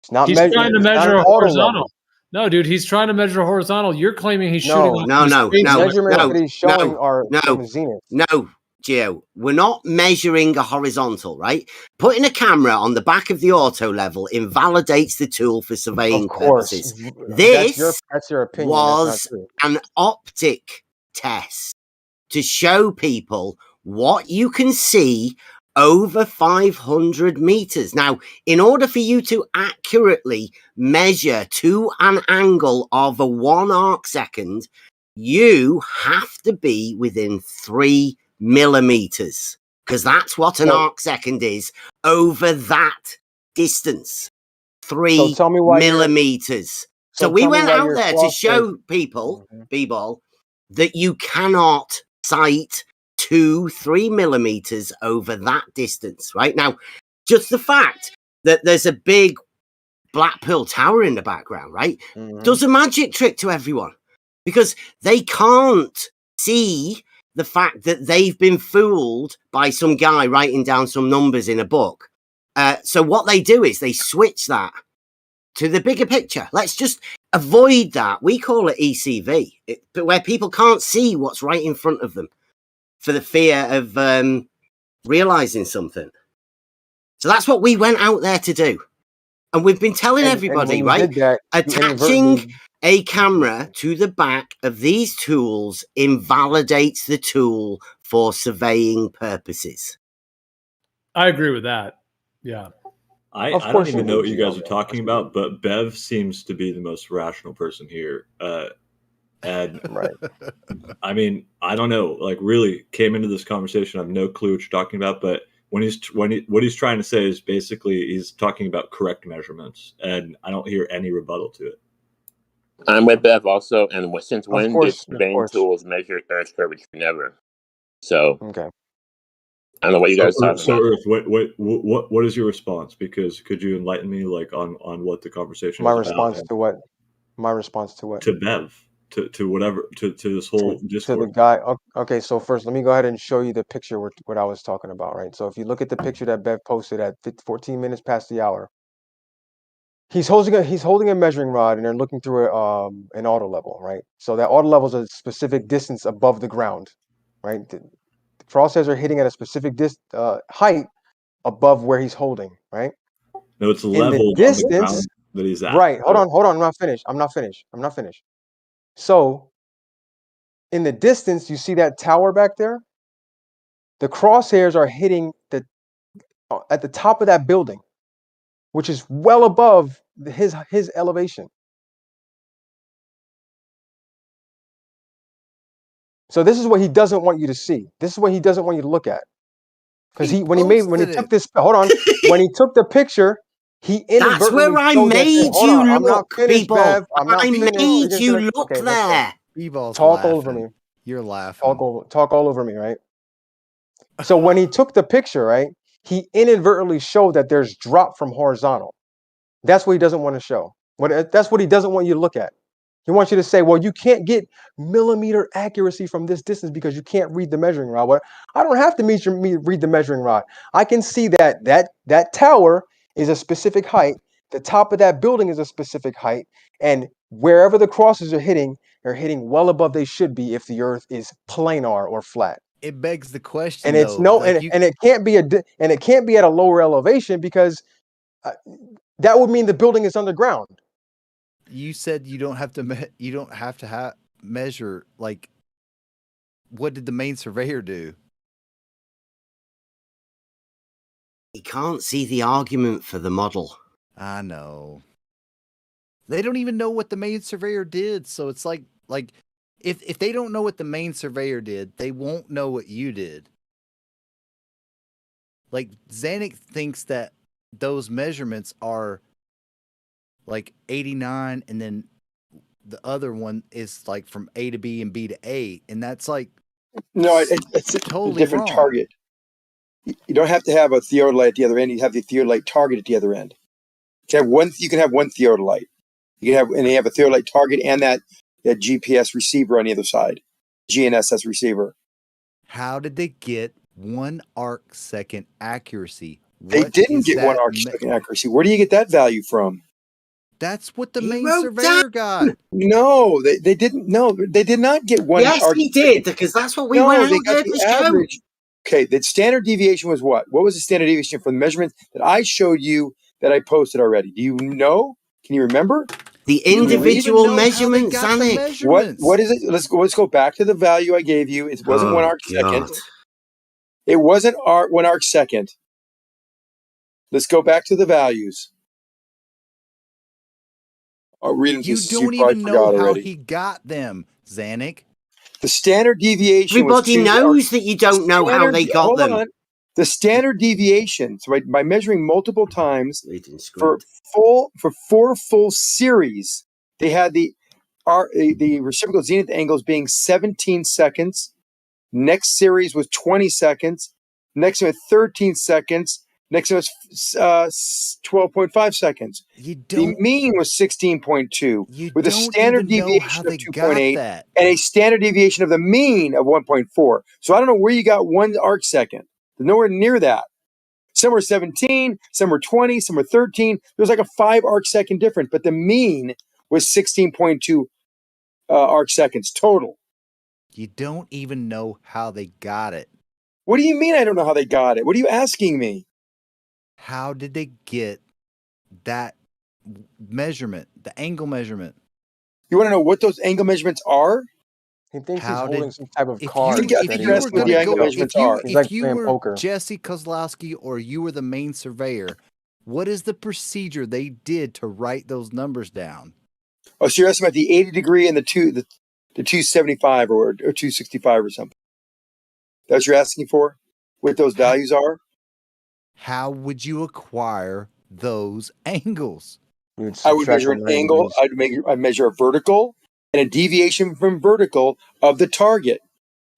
Speaker 3: It's not
Speaker 2: He's trying to
Speaker 3: it's not
Speaker 2: measure
Speaker 3: an
Speaker 2: a
Speaker 3: auto
Speaker 2: horizontal.
Speaker 3: level.
Speaker 2: No, dude, he's trying to measure a horizontal. You're claiming he's shooting off
Speaker 22: No,
Speaker 2: from space.
Speaker 3: The measurements that he's showing are from zenith.
Speaker 22: No, Gio, we're not measuring a horizontal, right? Putting a camera on the back of the auto level invalidates the tool for surveying
Speaker 3: Of course.
Speaker 22: purposes.
Speaker 3: That's
Speaker 22: This
Speaker 3: your opinion. That's not
Speaker 22: was
Speaker 3: true.
Speaker 22: an optic test to show people what you can see over 500 meters. Now, in order for you to accurately measure to an angle of a 1 arc second, you have to be within 3 millimeters, because that's what an arc second is over that distance. 3
Speaker 3: tell me why
Speaker 22: millimeters. So
Speaker 3: so
Speaker 22: we
Speaker 3: tell me
Speaker 22: went
Speaker 3: why
Speaker 22: out
Speaker 3: your
Speaker 22: there to
Speaker 3: crosshairs-
Speaker 22: show people, B-ball, that you cannot sight 2-3 millimeters over that distance, right? Now, just the fact that there's a big Black Pearl Tower in the background, right, does a magic trick to everyone, because they can't see the fact that they've been fooled by some guy writing down some numbers in a book. So what they do is they switch that to the bigger picture. Let's just avoid that. We call it ECV, but where people can't see what's right in front of them for the fear of realizing something. So that's what we went out there to do. And we've been telling everybody,
Speaker 3: when you
Speaker 22: right?
Speaker 3: did that, you
Speaker 22: Attaching
Speaker 3: inadvertently-
Speaker 22: a camera to the back of these tools invalidates the tool for surveying purposes.
Speaker 2: I agree with that. Yeah.
Speaker 9: I
Speaker 3: Of
Speaker 9: don't
Speaker 3: course
Speaker 9: even
Speaker 3: you
Speaker 9: know
Speaker 3: do,
Speaker 9: what you guys
Speaker 3: Gio.
Speaker 9: are talking about, but Bev seems to be the most rational person here. And
Speaker 3: right.
Speaker 9: I mean, I don't know. Like, really came into this conversation. I have no clue what you're talking about. But what he's trying to say is basically he's talking about correct measurements, and I don't hear any rebuttal to it.
Speaker 12: I'm with Bev also, and since when did
Speaker 3: course, of
Speaker 12: surveying
Speaker 3: course.
Speaker 12: tools measure Earth's curvature? Never. So
Speaker 3: okay.
Speaker 12: I don't know what you guys are talking
Speaker 9: So
Speaker 12: about.
Speaker 9: Earth, what is your response? Because could you enlighten me, like, on what the conversation
Speaker 3: My
Speaker 9: is
Speaker 3: response
Speaker 9: about?
Speaker 3: to what? My response to what?
Speaker 9: To Bev, to whatever, to this whole
Speaker 3: To the
Speaker 9: discourse.
Speaker 3: guy. Okay, so first, let me go ahead and show you the picture what I was talking about, right? So if you look at the picture that Bev posted at 14 minutes past the hour, he's holding a measuring rod and they're looking through an auto level, right? So that auto level is a specific distance above the ground, right? The crosshairs are hitting at a specific height above where he's holding, right?
Speaker 9: No, it's
Speaker 3: In the
Speaker 9: leveled on the
Speaker 3: distance,
Speaker 9: ground that he's at.
Speaker 3: right? Hold on. I'm not finished. So in the distance, you see that tower back there? The crosshairs are hitting at the top of that building, which is well above his elevation. So this is what he doesn't want you to see. This is what he doesn't want you to look at. Because when he took this, hold on, when he took the picture, he inadvertently
Speaker 22: That's where I
Speaker 3: showed that.
Speaker 22: made
Speaker 3: Hold
Speaker 22: you
Speaker 3: on, I'm not
Speaker 22: look,
Speaker 3: finished,
Speaker 22: people.
Speaker 3: Bev. I'm not
Speaker 22: I
Speaker 3: finished.
Speaker 22: made
Speaker 3: You're
Speaker 22: you
Speaker 3: gonna-
Speaker 22: look
Speaker 3: okay, let's go.
Speaker 22: there.
Speaker 11: B-ball's
Speaker 3: Talk
Speaker 11: laughing.
Speaker 3: over me.
Speaker 11: You're laughing.
Speaker 3: Talk all over me, right? So when he took the picture, right, he inadvertently showed that there's drop from horizontal. That's what he doesn't want to show. That's what he doesn't want you to look at. He wants you to say, well, you can't get millimeter accuracy from this distance because you can't read the measuring rod. Well, I don't have to read the measuring rod. I can see that tower is a specific height. The top of that building is a specific height. And wherever the crosses are hitting, they're hitting well above they should be if the earth is planar or flat.
Speaker 11: It begs the question,
Speaker 3: And it's
Speaker 11: though.
Speaker 3: and it can't be it can't be at a lower elevation because that would mean the building is underground.
Speaker 11: You said you don't have to measure. Like, what did the main surveyor do?
Speaker 22: He can't see the argument for the model.
Speaker 11: I know. They don't even know what the main surveyor did, so it's like if they don't know what the main surveyor did, they won't know what you did. Like, Zanuck thinks that those measurements are like 89, and then the other one is like from A to B and B to A, and that's like
Speaker 16: no, it's
Speaker 11: totally
Speaker 16: a different
Speaker 11: wrong.
Speaker 16: target. You don't have to have a theodolite at the other end. You have the theodolite target at the other end. You can have one theodolite. You have a theodolite target and that GPS receiver on the other side, GNSS receiver.
Speaker 11: How did they get 1 arc second accuracy.
Speaker 16: They
Speaker 11: What
Speaker 16: didn't
Speaker 11: is
Speaker 16: get 1
Speaker 11: that
Speaker 16: arc second accuracy. Where do you get that value from?
Speaker 11: That's what the
Speaker 22: He
Speaker 11: main
Speaker 22: wrote
Speaker 11: surveyor got.
Speaker 16: No, they didn't. No, they did not get 1
Speaker 22: Yes,
Speaker 16: arc
Speaker 22: he
Speaker 16: second.
Speaker 22: did, because that's what we went
Speaker 16: No,
Speaker 22: out
Speaker 16: they got
Speaker 22: there
Speaker 16: the
Speaker 22: to show.
Speaker 16: average. Okay, the standard deviation was what? What was the standard deviation from the measurements that I showed you that I posted already? Do you know? Can you remember?
Speaker 22: The
Speaker 16: Can you read?
Speaker 22: individual measurements, Anik.
Speaker 16: What is it? Let's go back to the value I gave you. It wasn't 1
Speaker 22: Oh,
Speaker 16: arc second.
Speaker 22: God.
Speaker 16: It wasn't 1 arc second. Let's go back to the values. I'll read them to
Speaker 11: You
Speaker 16: you.
Speaker 11: don't
Speaker 16: Probably
Speaker 11: even know
Speaker 16: forgot
Speaker 11: how
Speaker 16: already.
Speaker 11: he got them, Zanuck.
Speaker 16: The standard deviation was
Speaker 22: Everybody
Speaker 16: 2
Speaker 22: knows that you don't know how they got
Speaker 16: hold
Speaker 22: them.
Speaker 16: on. The standard deviation, so by measuring multiple times for 4 full series, they had the reciprocal zenith angles being 17 seconds. Next series was 20 seconds. Next one was 13 seconds. Next one was 12.5 seconds. The mean was 16.2 with a standard deviation of 2.8 and a standard deviation of the mean of 1.4. So I don't know where you got 1 arc second. There's nowhere near that. Some were 17, some were 20, some were 13. There's like a 5 arc second difference, but the mean was 16.2 arc seconds total.
Speaker 11: You don't even know how they got it.
Speaker 16: What do you mean I don't know how they got it? What are you asking me?
Speaker 11: How did they get that measurement, the angle measurement?
Speaker 16: You want to know what those angle measurements are?
Speaker 3: He thinks
Speaker 11: How
Speaker 3: he's holding
Speaker 11: did-
Speaker 3: some type of
Speaker 11: If
Speaker 3: card.
Speaker 11: you,
Speaker 16: I
Speaker 11: if
Speaker 16: think
Speaker 11: you
Speaker 16: you're
Speaker 11: were
Speaker 16: asking what
Speaker 11: going
Speaker 16: the
Speaker 11: to
Speaker 16: angle
Speaker 11: go,
Speaker 16: measurements
Speaker 11: if you,
Speaker 16: are.
Speaker 3: He's like
Speaker 11: if you
Speaker 3: playing
Speaker 11: were
Speaker 3: poker.
Speaker 11: Jesse Kozlowski or you were the main surveyor, what is the procedure they did to write those numbers down?
Speaker 16: Oh, so you're asking about the 80 degree and the 275 or 265 or something. That's what you're asking for? What those values are?
Speaker 11: How would you acquire those angles?
Speaker 16: I would measure an angle. I'd measure a vertical and a deviation from vertical of the target.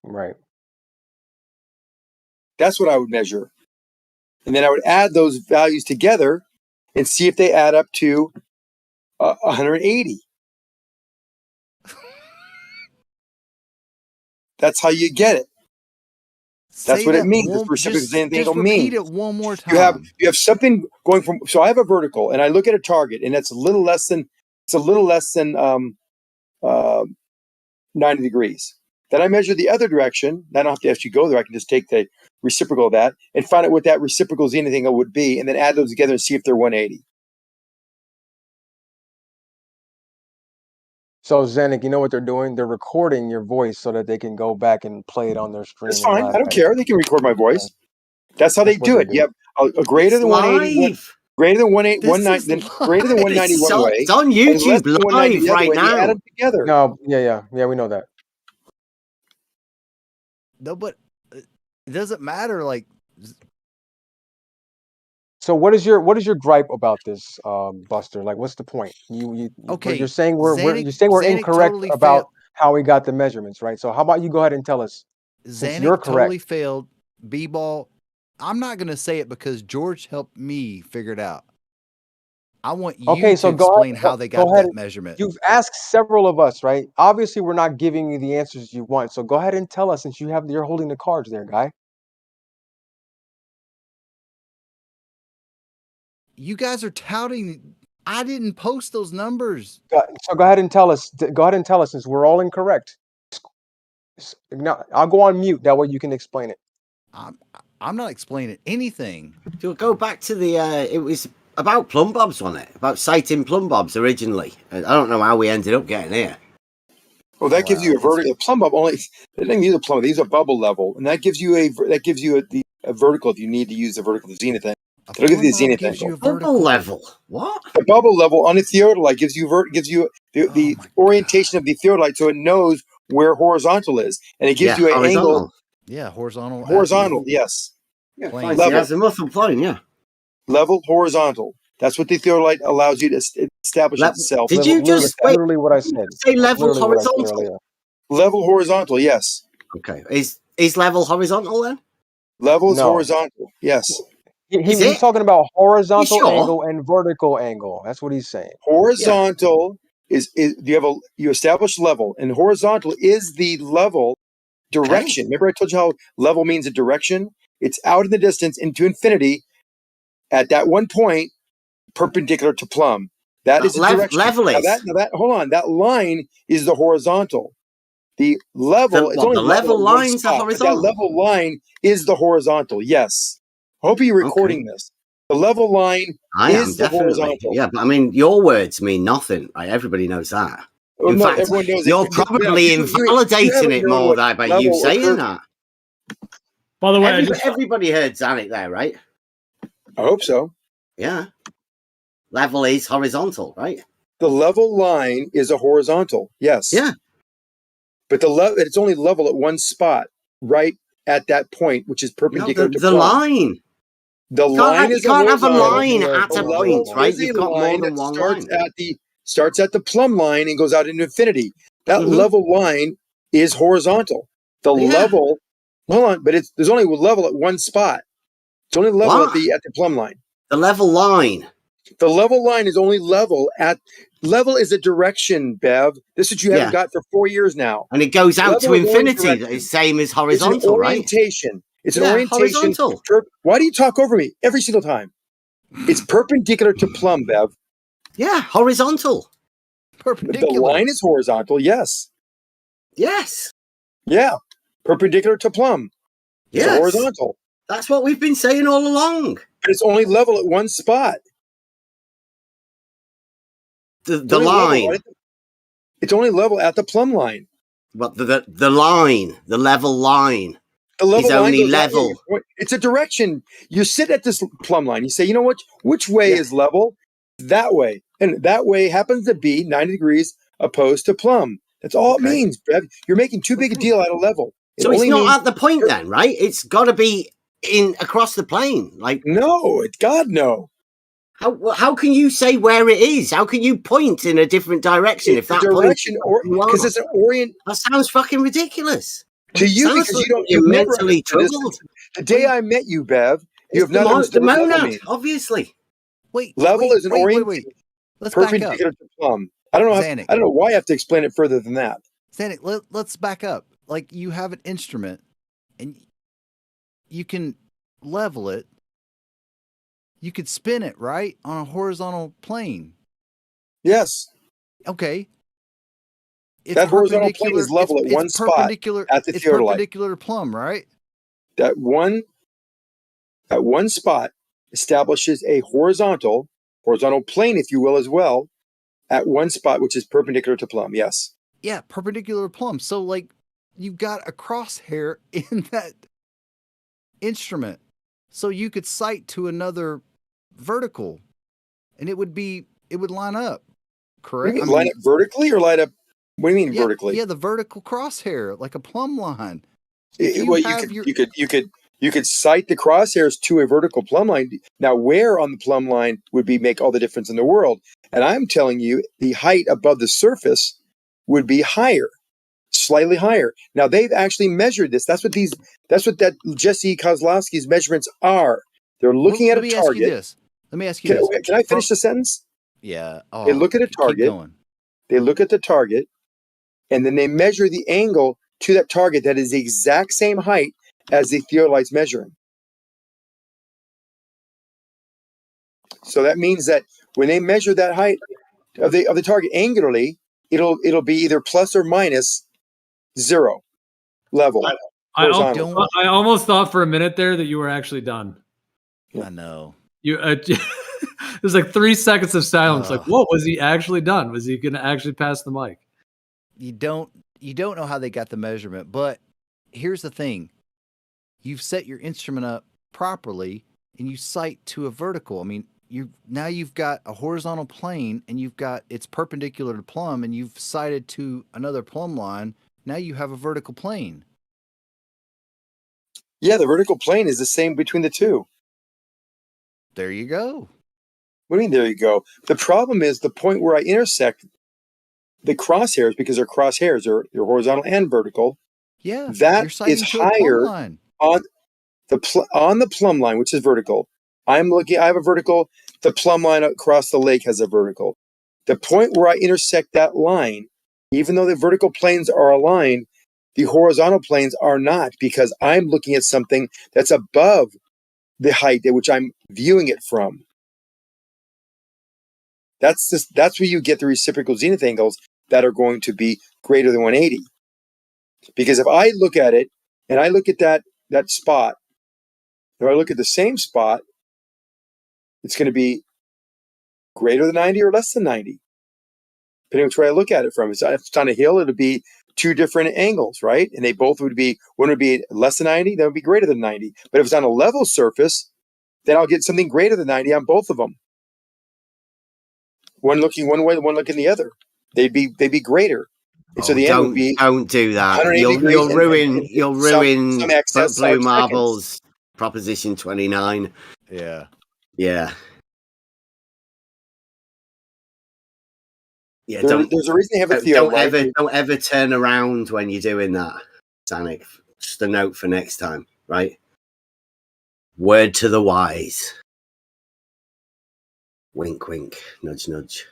Speaker 3: Right.
Speaker 16: That's what I would measure. And then I would add those values together and see if they add up to 180. That's how you get it. That's what it means. That's what reciprocal zenith angle means.
Speaker 11: Repeat it one more time.
Speaker 16: You have something going from. So I have a vertical, and I look at a target, and it's a little less than 90 degrees. Then I measure the other direction. I don't have to actually go there. I can just take the reciprocal of that and find out what that reciprocal zenith angle would be, and then add those together and see if they're 180.
Speaker 3: So Zanuck, you know what they're doing? They're recording your voice so that they can go back and play it on their stream.
Speaker 16: That's fine. I don't care. They can record my voice. That's how
Speaker 3: That's
Speaker 16: they
Speaker 3: what
Speaker 16: do
Speaker 3: they
Speaker 16: it.
Speaker 3: do.
Speaker 16: You have a greater than 180, greater than 190, then greater than 190 one way.
Speaker 22: It's on
Speaker 16: and less
Speaker 22: YouTube
Speaker 16: than 190
Speaker 22: live
Speaker 16: the other
Speaker 22: right
Speaker 16: way, and you add
Speaker 22: now.
Speaker 16: them together.
Speaker 3: No, yeah, we know that.
Speaker 11: No, but it doesn't matter. Like,
Speaker 3: So what is your gripe about this, Buster? Like, what's the point?
Speaker 11: Okay,
Speaker 3: you're saying we're
Speaker 11: Zanuck
Speaker 3: incorrect
Speaker 11: totally
Speaker 3: about
Speaker 11: failed.
Speaker 3: how we got the measurements, right? So how about you go ahead and tell us, since you're
Speaker 11: Zanuck
Speaker 3: correct.
Speaker 11: totally failed. B-ball. I'm not going to say it because George helped me figure it out. I want you
Speaker 3: Okay, so
Speaker 11: to
Speaker 3: go
Speaker 11: explain
Speaker 3: ahead,
Speaker 11: how they
Speaker 3: go
Speaker 11: got
Speaker 3: ahead.
Speaker 11: that measurement.
Speaker 3: You've asked several of us, right? Obviously, we're not giving you the answers you want. So go ahead and tell us, since you're holding the cards there, guy.
Speaker 11: You guys are touting. I didn't post those numbers.
Speaker 3: So go ahead and tell us. Go ahead and tell us, since we're all incorrect. No, I'll go on mute. That way you can explain it.
Speaker 11: I'm not explaining anything.
Speaker 22: So go back to the. It was about plumb bobs, wasn't it? About sighting plumb bobs originally. I don't know how we ended up getting here.
Speaker 16: Well, that gives you a vertical. Plumb bob only. They didn't use a plumb bob. They use a bubble level, and that gives you a vertical if you need to use the vertical zenith angle. It'll give you the zenith angle.
Speaker 22: Bubble level. What?
Speaker 16: The bubble level on the theodolite gives you the orientation of the theodolite, so it knows where horizontal is, and it gives you an angle.
Speaker 11: Yeah, horizontal.
Speaker 16: Horizontal, yes.
Speaker 22: Yeah,
Speaker 16: Plane.
Speaker 22: fine. Level. It's a muscle plane, yeah.
Speaker 16: Level horizontal. That's what the theodolite allows you to establish itself.
Speaker 22: Did you just
Speaker 3: literally what I said?
Speaker 22: Say level horizontal.
Speaker 16: Level horizontal, yes.
Speaker 22: Okay. Is level horizontal then?
Speaker 16: Level is horizontal, yes.
Speaker 3: He's talking about horizontal
Speaker 22: sure?
Speaker 3: angle and vertical angle. That's what he's saying.
Speaker 16: Horizontal is you establish level, and horizontal is the level direction. Remember I told you how level means a direction? It's out in the distance into infinity at that one point perpendicular to plumb. That is a direction.
Speaker 22: Level is.
Speaker 16: Now that hold on. That line is the horizontal. The level, it's only
Speaker 22: the
Speaker 16: level
Speaker 22: level
Speaker 16: at one
Speaker 22: line's the
Speaker 16: spot, but that
Speaker 22: horizontal.
Speaker 16: level line is the horizontal. Yes. I hope you're recording this. The level line
Speaker 22: I am
Speaker 16: is the
Speaker 22: definitely.
Speaker 16: horizontal.
Speaker 22: Yeah, but I mean, your words mean nothing. Right? Everybody knows that.
Speaker 16: Well,
Speaker 22: In
Speaker 16: no,
Speaker 22: fact,
Speaker 16: everyone knows
Speaker 22: you're
Speaker 16: it.
Speaker 22: probably
Speaker 16: You
Speaker 22: invalidating
Speaker 16: haven't
Speaker 22: it
Speaker 16: known
Speaker 22: more
Speaker 16: what
Speaker 22: by you
Speaker 16: level
Speaker 22: saying
Speaker 16: occurs.
Speaker 22: that.
Speaker 2: By the way,
Speaker 22: Everybody heard Zanuck there, right?
Speaker 16: I hope so.
Speaker 22: Yeah. Level is horizontal, right?
Speaker 16: The level line is a horizontal. Yes.
Speaker 22: Yeah.
Speaker 16: But it's only level at one spot, right at that point, which is perpendicular to
Speaker 22: the
Speaker 16: plumb.
Speaker 22: line.
Speaker 16: The
Speaker 22: You
Speaker 16: line is
Speaker 22: you can't have a
Speaker 16: horizontal.
Speaker 22: line at
Speaker 16: The
Speaker 22: a
Speaker 16: level
Speaker 22: point, right?
Speaker 16: is a
Speaker 22: You've got more
Speaker 16: line
Speaker 22: than
Speaker 16: that
Speaker 22: one
Speaker 16: starts
Speaker 22: line.
Speaker 16: starts at the plumb line and goes out into infinity. That
Speaker 22: Mm-hmm.
Speaker 16: level line is horizontal. The level, hold on, but there's only a level at one spot. It's only level at the plumb line.
Speaker 22: The level line.
Speaker 16: The level line is only level is a direction, Bev. This is what you haven't got for 4 years now.
Speaker 22: And it goes out
Speaker 16: Level
Speaker 22: to
Speaker 16: is only
Speaker 22: infinity.
Speaker 16: direction.
Speaker 22: It's same as
Speaker 16: It's an
Speaker 22: horizontal, right?
Speaker 16: orientation. It's an
Speaker 22: Yeah,
Speaker 16: orientation.
Speaker 22: horizontal.
Speaker 16: Why do you talk over me every single time? It's perpendicular to plumb, Bev.
Speaker 22: Yeah, horizontal.
Speaker 16: The line is horizontal, yes.
Speaker 22: Yes.
Speaker 16: Yeah. Perpendicular to plumb. It's
Speaker 22: Yes.
Speaker 16: horizontal.
Speaker 22: That's what we've been saying all along.
Speaker 16: But it's only level at one spot.
Speaker 22: The line.
Speaker 16: It's only level at the plumb line.
Speaker 22: But the line, the level line,
Speaker 16: The level
Speaker 22: is
Speaker 16: line
Speaker 22: only
Speaker 16: goes out
Speaker 22: level.
Speaker 16: where it's a direction. You sit at this plumb line. You say, you know what? Which way is level? That way. And that way happens to be 90 degrees opposed to plumb. That's all it means, Bev. You're making too big a deal out of level.
Speaker 22: So it's not at the point then, right? It's got to be across the plane. Like
Speaker 16: no, God no.
Speaker 22: How can you say where it is? How can you point in a different direction if that
Speaker 16: direction because it's an orient?
Speaker 22: That sounds fucking ridiculous.
Speaker 16: To you,
Speaker 22: Sounds
Speaker 16: because
Speaker 22: like
Speaker 16: you don't,
Speaker 22: you're
Speaker 16: you've never
Speaker 22: mentally
Speaker 16: understood this.
Speaker 22: troubled.
Speaker 16: The day I met you, Bev, you have
Speaker 22: It's
Speaker 16: not understood
Speaker 22: the
Speaker 16: what level
Speaker 22: monad,
Speaker 16: means.
Speaker 22: obviously.
Speaker 16: Level is an orientation
Speaker 11: Let's back up.
Speaker 16: perpendicular to plumb. I don't know.
Speaker 11: Zanuck.
Speaker 16: I don't know why I have to explain it further than that.
Speaker 11: Zanuck, let's back up. Like you have an instrument, and you can level it. You could spin it right on a horizontal plane.
Speaker 16: Yes.
Speaker 11: Okay. It's
Speaker 16: That horizontal plane is level at one spot
Speaker 11: perpendicular
Speaker 16: at the
Speaker 11: It's
Speaker 16: theodolite.
Speaker 11: perpendicular to plumb, right?
Speaker 16: That one spot establishes a horizontal plane, if you will, as well, at one spot which is perpendicular to plumb. Yes.
Speaker 11: Yeah, perpendicular to plumb. So like you've got a crosshair in that instrument. So you could sight to another vertical and it would line up. Correct?
Speaker 16: Line up vertically or line up what do you mean vertically?
Speaker 11: Yeah, the vertical crosshair, like a plumb line.
Speaker 16: You could sight the crosshairs to a vertical plumb line. Now, where on the plumb line would make all the difference in the world? And I'm telling you, the height above the surface would be higher, slightly higher. Now they've actually measured this. That's what that Jesse Kozlowski's measurements are. They're looking at a target.
Speaker 11: Let me ask you this.
Speaker 16: Can I finish the sentence?
Speaker 11: Yeah.
Speaker 16: They look at a target.
Speaker 11: Keep going.
Speaker 16: They look at the target, and then they measure the angle to that target that is the exact same height as the theodolite's measuring. So that means that when they measure that height of the target angularly, it'll be either plus or minus 0 level.
Speaker 2: I almost thought for a minute there that you were actually done.
Speaker 11: I know.
Speaker 2: There's like 3 seconds of silence. Like, what was he actually done? Was he going to actually pass the mic?
Speaker 11: You don't know how they got the measurement, but here's the thing. You've set your instrument up properly and you sight to a vertical. I mean, you've got a horizontal plane and it's perpendicular to plumb and you've sighted to another plumb line. Now you have a vertical plane.
Speaker 16: Yeah, the vertical plane is the same between the two.
Speaker 11: There you go.
Speaker 16: What do you mean, there you go? The problem is the point where I intersect the crosshairs, because they're crosshairs, they're horizontal and vertical.
Speaker 11: Yeah,
Speaker 16: that is higher on the plumb line, which is vertical. I have a vertical. The plumb line across the lake has a vertical. The point where I intersect that line, even though the vertical planes are aligned, The horizontal planes are not, because I'm looking at something that's above the height at which I'm viewing it from. That's where you get the reciprocal zenith angles that are going to be greater than 180. Because if I look at it and I look at that spot, if I look at the same spot, it's going to be greater than 90 or less than 90, depending on which way I look at it from. If it's on a hill, it'll be two different angles, right? And they both would be, one would be less than 90, that would be greater than 90. But if it's on a level surface, then I'll get something greater than 90 on both of them. One looking one way, one looking the other. They'd be greater. And so the end would be
Speaker 22: don't do that.
Speaker 16: 180
Speaker 22: You'll
Speaker 16: degrees
Speaker 22: ruin
Speaker 16: some excess
Speaker 22: Blue
Speaker 16: 5
Speaker 22: Marbles Proposition 29.
Speaker 11: Yeah.
Speaker 22: Yeah. Yeah,
Speaker 16: There's a reason they have a theorem.
Speaker 22: Don't ever turn around when you're doing that, Sanic. Just a note for next time, right? Word to the wise. Wink, wink. Nudge, nudge.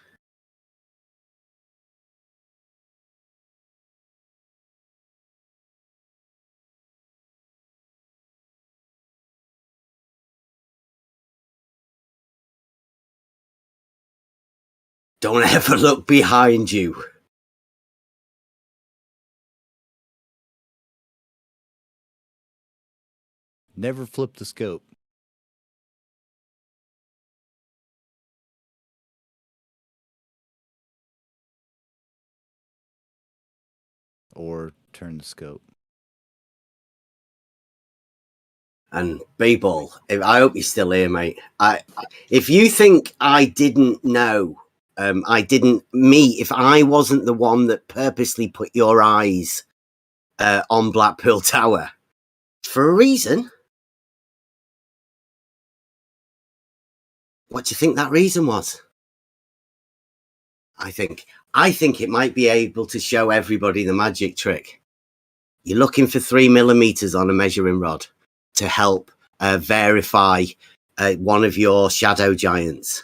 Speaker 22: Don't ever look behind you.
Speaker 11: Never flip the scope. Or turn the scope.
Speaker 22: And B-Ball, I hope you're still here, mate. If you think I didn't know, if I wasn't the one that purposely put your eyes on Blackpool Tower, it's for a reason. What do you think that reason was? I think it might be able to show everybody the magic trick. You're looking for 3 millimeters on a measuring rod to help verify one of your shadow giants.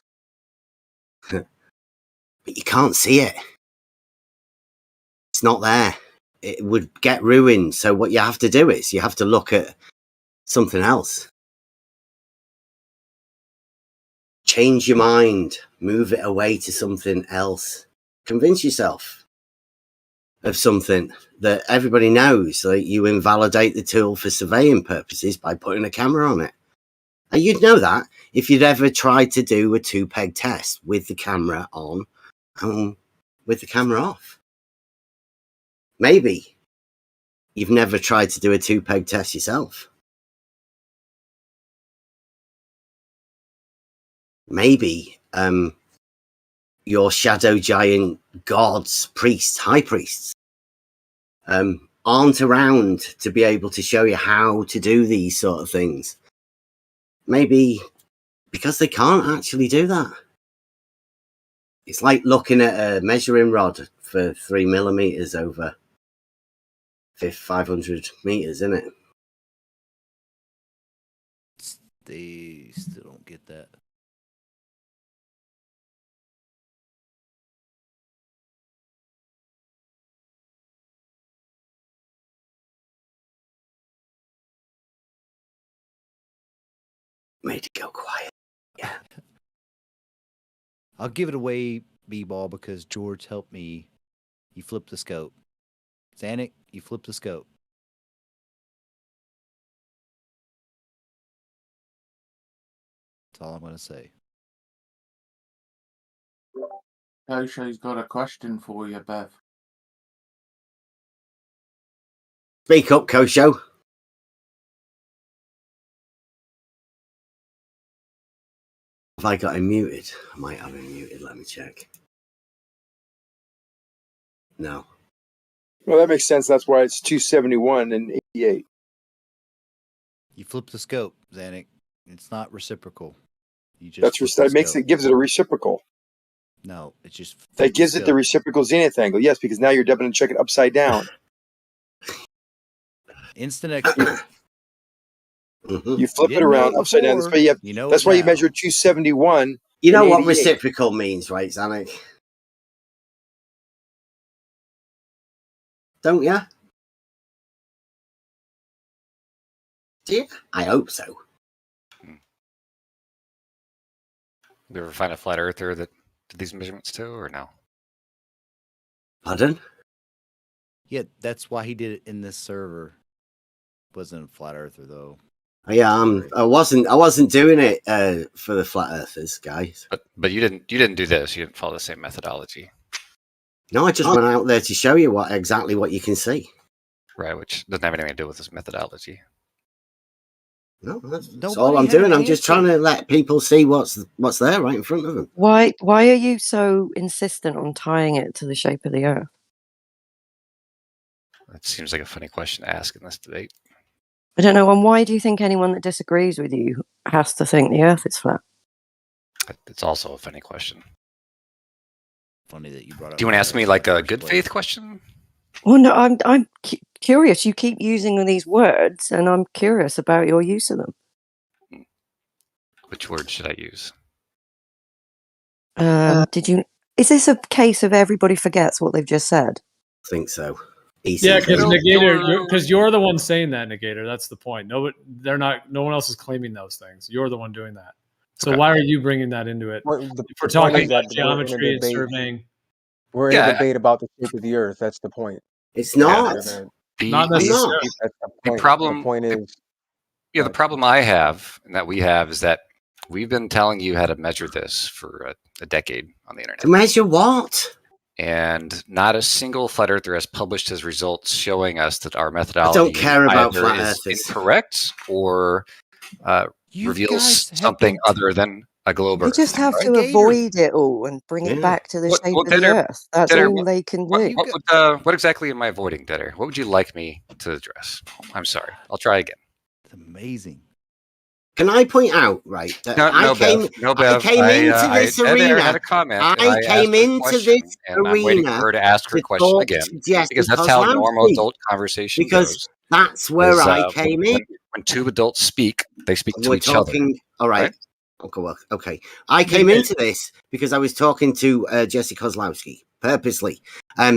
Speaker 22: But you can't see it. It's not there. It would get ruined. So what you have to do is you have to look at something else. Change your mind. Move it away to something else. Convince yourself of something that everybody knows. Like you invalidate the tool for surveying purposes by putting a camera on it. And you'd know that if you'd ever tried to do a 2-peg test with the camera on and with the camera off. Maybe you've never tried to do a 2-peg test yourself. Maybe your shadow giant gods, priests, high priests aren't around to be able to show you how to do these sort of things. Maybe because they can't actually do that. It's like looking at a measuring rod for 3 millimeters over 500 meters, isn't it?
Speaker 11: They still don't get that.
Speaker 22: Made it go quiet. Yeah.
Speaker 11: I'll give it away, B-Ball, because George helped me. You flip the scope. Zanuck, you flip the scope. That's all I'm going to say.
Speaker 8: Kosho's got a question for you, Bev.
Speaker 22: Speak up, Kosho. Have I got him muted? I might have him muted. Let me check. No.
Speaker 16: Well, that makes sense. That's why it's 271 and 88.
Speaker 11: You flip the scope, Zanuck. It's not reciprocal. You just
Speaker 16: gives it a reciprocal.
Speaker 11: No, it's just
Speaker 16: that gives it the reciprocal zenith angle. Yes, because now you're double and check it upside down.
Speaker 11: Instant expert.
Speaker 16: You flip it around upside down. That's why you measure 271.
Speaker 22: You know what reciprocal means, right, Zanuck? Don't ya? Yeah, I hope so.
Speaker 4: You ever find a flat earther that did these measurements too, or no?
Speaker 22: Pardon?
Speaker 11: Yeah, that's why he did it in this server. Wasn't a flat earther though.
Speaker 22: Yeah, I wasn't doing it for the flat earthers, guys.
Speaker 4: But you didn't do this. You didn't follow the same methodology.
Speaker 22: No, I just went out there to show you exactly what you can see.
Speaker 4: Right, which doesn't have anything to do with this methodology.
Speaker 22: No, that's all I'm doing. I'm just trying to let people see what's there right in front of them.
Speaker 5: Why are you so insistent on tying it to the shape of the Earth?
Speaker 4: That seems like a funny question to ask in this debate.
Speaker 5: I don't know. And why do you think anyone that disagrees with you has to think the Earth is flat?
Speaker 4: It's also a funny question.
Speaker 11: Funny that you brought up.
Speaker 4: Do you want to ask me like a good faith question?
Speaker 5: Well, no, I'm curious. You keep using these words, and I'm curious about your use of them.
Speaker 4: Which word should I use?
Speaker 5: Did you? Is this a case of everybody forgets what they've just said?
Speaker 22: I think so.
Speaker 2: Yeah, because Negator, because you're the one saying that, Negator. That's the point. No, they're not. No one else is claiming those things. You're the one doing that. So why are you bringing that into it?
Speaker 3: Well,
Speaker 2: If we're talking about geometry and surveying,
Speaker 3: we're in a debate about the shape of the Earth. That's the point.
Speaker 22: It's not.
Speaker 2: Not necessarily.
Speaker 3: That's the
Speaker 4: The
Speaker 3: point.
Speaker 4: problem.
Speaker 3: The point is.
Speaker 4: Yeah, the problem I have and that we have is that we've been telling you how to measure this for a decade on the internet.
Speaker 22: To measure what?
Speaker 4: And not a single flat earther has published his results showing us that our methodology
Speaker 22: I don't care about
Speaker 4: either
Speaker 22: flat
Speaker 4: is
Speaker 22: earthers.
Speaker 4: incorrect or reveals something other than a globe
Speaker 5: They
Speaker 4: Earth.
Speaker 5: just have to
Speaker 4: right?
Speaker 5: avoid it all and bring it back to the shape of the Earth. That's all they can do.
Speaker 4: What exactly am I avoiding, Deader? What would you like me to address? I'm sorry. I'll try again.
Speaker 11: It's amazing.
Speaker 22: Can I point out, right, that I came into this arena.
Speaker 4: Had a comment,
Speaker 22: I came into this
Speaker 4: and I'm waiting for
Speaker 22: arena
Speaker 4: her to ask her question
Speaker 22: talk
Speaker 4: again
Speaker 22: to Jesse
Speaker 4: because that's how normal
Speaker 22: Kozlowski.
Speaker 4: adult conversation
Speaker 22: Because
Speaker 4: goes.
Speaker 22: that's where I came in.
Speaker 4: When two adults speak, they speak to
Speaker 22: We're
Speaker 4: each other.
Speaker 22: talking. All right. Okay. I came into this because I was talking to Jesse Kozlowski purposely.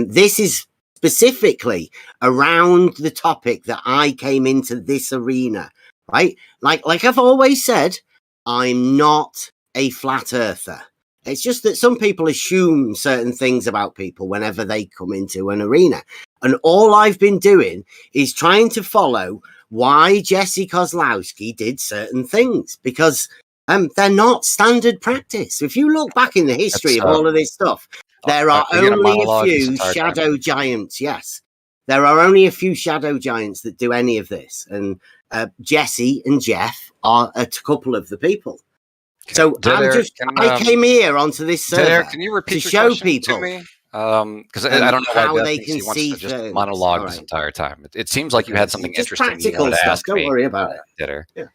Speaker 22: This is specifically around the topic that I came into this arena, right? Like I've always said, I'm not a flat earther. It's just that some people assume certain things about people whenever they come into an arena. And all I've been doing is trying to follow why Jesse Kozlowski did certain things, because they're not standard practice. If you look back in the history of all of this stuff, there are only a few shadow giants. Yes, there are only a few shadow giants that do any of this. And Jesse and Jeff are a couple of the people. So I came here onto this server
Speaker 4: can you repeat
Speaker 22: to
Speaker 4: your
Speaker 22: show
Speaker 4: question
Speaker 22: people
Speaker 4: to me? Because I don't know
Speaker 22: how
Speaker 4: why
Speaker 22: they
Speaker 4: Beth
Speaker 22: can
Speaker 4: thinks he wants
Speaker 22: see
Speaker 4: to just
Speaker 22: things.
Speaker 4: monologue
Speaker 22: All
Speaker 4: this
Speaker 22: right.
Speaker 4: entire time. It seems like you had something
Speaker 22: Just
Speaker 4: interesting you
Speaker 22: practical
Speaker 4: wanted to
Speaker 22: stuff.
Speaker 4: ask
Speaker 22: Don't
Speaker 4: me.
Speaker 22: worry about it.
Speaker 4: Ditter.
Speaker 22: Yeah.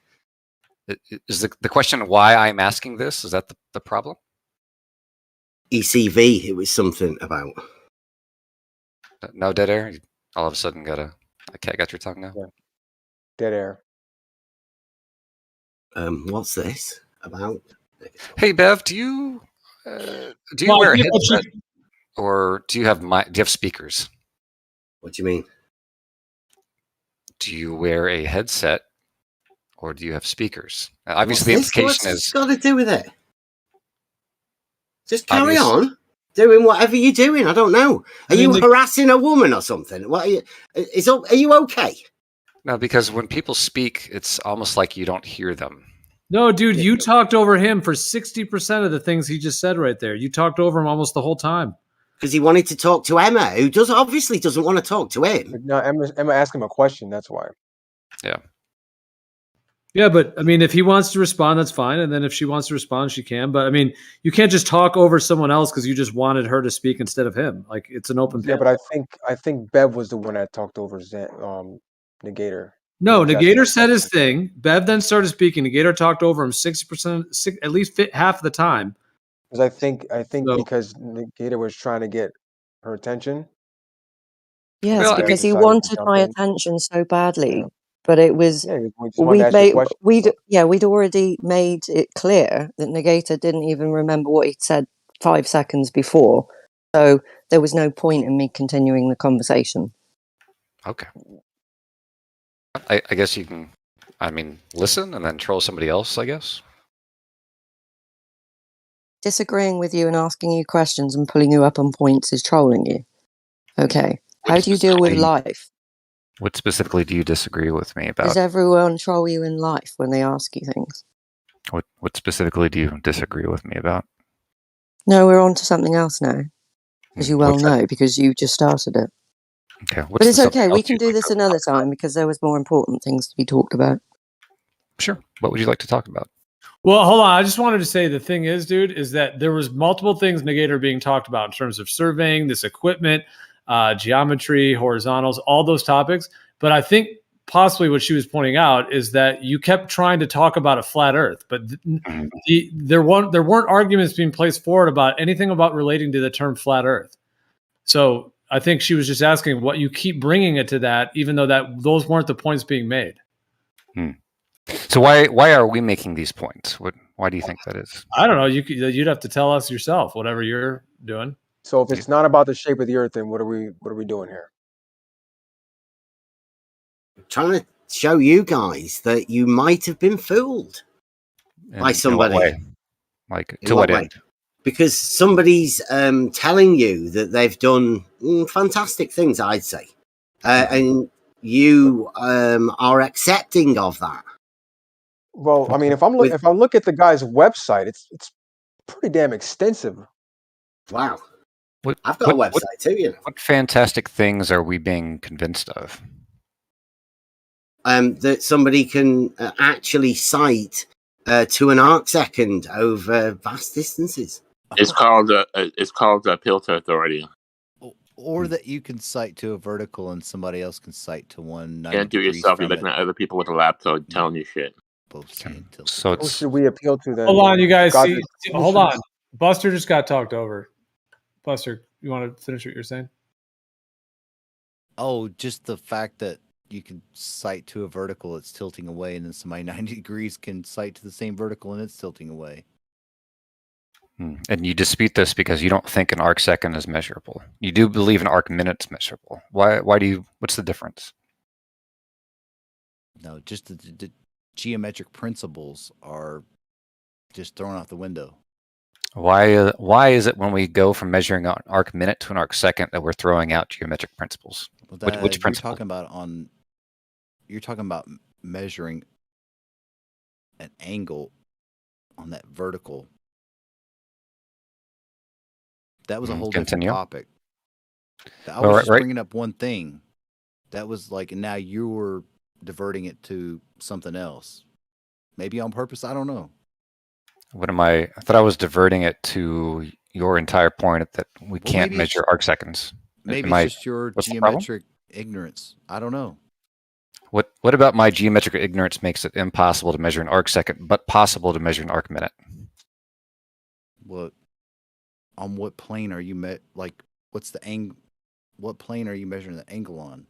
Speaker 4: Is the question why I'm asking this? Is that the problem?
Speaker 22: ECV, it was something about.
Speaker 4: No, dead air. You all of a sudden got a cat got your tongue now.
Speaker 3: Yeah. Dead air.
Speaker 22: What's this about?
Speaker 4: Hey Bev, do you
Speaker 2: Well,
Speaker 4: wear a
Speaker 2: I get what
Speaker 4: headset or do you have speakers?
Speaker 22: What do you mean?
Speaker 4: Do you wear a headset or do you have speakers? Obviously,
Speaker 22: What's
Speaker 4: the
Speaker 22: this?
Speaker 4: implication
Speaker 22: What's
Speaker 4: is
Speaker 22: got to do with it? Just carry on doing whatever you're doing. I don't know. Are you harassing a woman or something? What are you? Are you okay?
Speaker 4: No, because when people speak, it's almost like you don't hear them.
Speaker 2: No, dude, you talked over him for 60% of the things he just said right there. You talked over him almost the whole time.
Speaker 22: Because he wanted to talk to Emma, who obviously doesn't want to talk to him.
Speaker 3: No, Emma asked him a question. That's why.
Speaker 4: Yeah.
Speaker 2: Yeah, but I mean, if he wants to respond, that's fine. And then if she wants to respond, she can. But I mean, you can't just talk over someone else because you just wanted her to speak instead of him. Like, it's an open
Speaker 3: Yeah,
Speaker 2: panel.
Speaker 3: but I think Bev was the one that talked over Negator.
Speaker 2: No, Negator said his thing. Bev then started speaking. Negator talked over him 60%, at least half of the time.
Speaker 3: Because I think because Negator was trying to get her attention.
Speaker 5: Yes, because he wanted my attention so badly. But it was we'd already made it clear that Negator didn't even remember what he'd said 5 seconds before. So there was no point in me continuing the conversation.
Speaker 4: Okay. I guess you can I mean, listen and then troll somebody else, I guess.
Speaker 5: Disagreeing with you and asking you questions and pulling you up on points is trolling you. Okay. How do you deal with life?
Speaker 4: What specifically do you disagree with me about?
Speaker 5: Does everyone troll you in life when they ask you things?
Speaker 4: What specifically do you disagree with me about?
Speaker 5: No, we're on to something else now. As you well
Speaker 4: What's that?
Speaker 5: know, because you just started it.
Speaker 4: Okay.
Speaker 5: But it's okay. We can do this another time because there was more important things to be talked about.
Speaker 4: Sure. What would you like to talk about?
Speaker 2: Well, hold on. I just wanted to say the thing is, dude, is that there was multiple things, Negator, being talked about in terms of surveying, this equipment, geometry, horizontals, all those topics. But I think possibly what she was pointing out is that you kept trying to talk about a flat Earth, but there weren't arguments being placed forward about anything about relating to the term flat Earth. So I think she was just asking what you keep bringing it to that, even though those weren't the points being made.
Speaker 4: So why are we making these points? Why do you think that is?
Speaker 2: I don't know. You'd have to tell us yourself, whatever you're doing.
Speaker 3: So if it's not about the shape of the Earth, then what are we doing here?
Speaker 22: Trying to show you guys that you might have been fooled by somebody.
Speaker 4: In what way? Like, to what end?
Speaker 22: Because somebody's telling you that they've done fantastic things, I'd say, and you are accepting of that.
Speaker 3: Well, I mean, if I look at the guy's website, it's pretty damn extensive.
Speaker 22: Wow. I've got a website too, you know.
Speaker 4: What fantastic things are we being convinced of?
Speaker 22: That somebody can actually sight to an arcsecond over vast distances.
Speaker 12: It's called a filter authority.
Speaker 11: Or that you can sight to a vertical and somebody else can sight to one.
Speaker 12: You can't do it yourself. You're looking at other people with a lap code telling you shit.
Speaker 4: So
Speaker 3: Who should we appeal to then?
Speaker 2: Hold on, you guys.
Speaker 3: God-
Speaker 2: Hold on. Buster just got talked over. Buster, you want to finish what you're saying?
Speaker 11: Oh, just the fact that you can sight to a vertical, it's tilting away, and then somebody 90 degrees can sight to the same vertical and it's tilting away.
Speaker 4: And you dispute this because you don't think an arc second is measurable. You do believe an arc minute's measurable. Why do you? What's the difference?
Speaker 11: No, just the geometric principles are just thrown out the window.
Speaker 4: Why is it when we go from measuring an arc minute to an arc second that we're throwing out geometric principles?
Speaker 11: Well,
Speaker 4: Which principle?
Speaker 11: You're talking about measuring an angle on that vertical. That was a whole different topic. I was just bringing up one thing. That was like, and now you were diverting it to something else. Maybe on purpose. I don't know.
Speaker 4: What am I? I thought I was diverting it to your entire point that we can't measure arc seconds.
Speaker 11: Maybe it's just your geometric ignorance. I don't know.
Speaker 4: What about my geometric ignorance makes it impossible to measure an arc second, but possible to measure an arc minute?
Speaker 11: What? On what plane are you what's the angle? What plane are you measuring the angle on?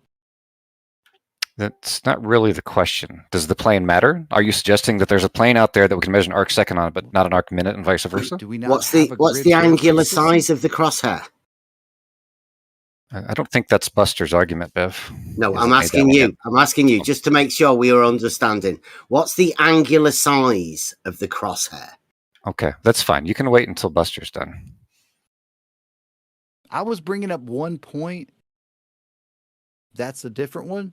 Speaker 4: That's not really the question. Does the plane matter? Are you suggesting that there's a plane out there that we can measure an arc second on, but not an arc minute, and vice versa?
Speaker 11: Do we not
Speaker 22: What's the angular size of the crosshair?
Speaker 4: I don't think that's Buster's argument, Bev.
Speaker 22: No, I'm asking you. I'm asking you just to make sure we are understanding. What's the angular size of the crosshair?
Speaker 4: Okay, that's fine. You can wait until Buster's done.
Speaker 11: I was bringing up one point. That's a different one.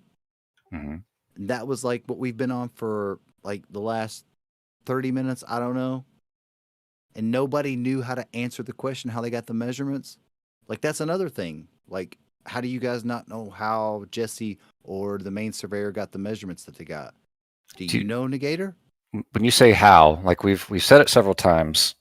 Speaker 4: Mm-hmm.
Speaker 11: That was like what we've been on for like the last 30 minutes. I don't know. And nobody knew how to answer the question, how they got the measurements. Like, that's another thing. Like, how do you guys not know how Jesse or the main surveyor got the measurements that they got? Do you know, Negator?
Speaker 4: When you say how, like we've said it several times.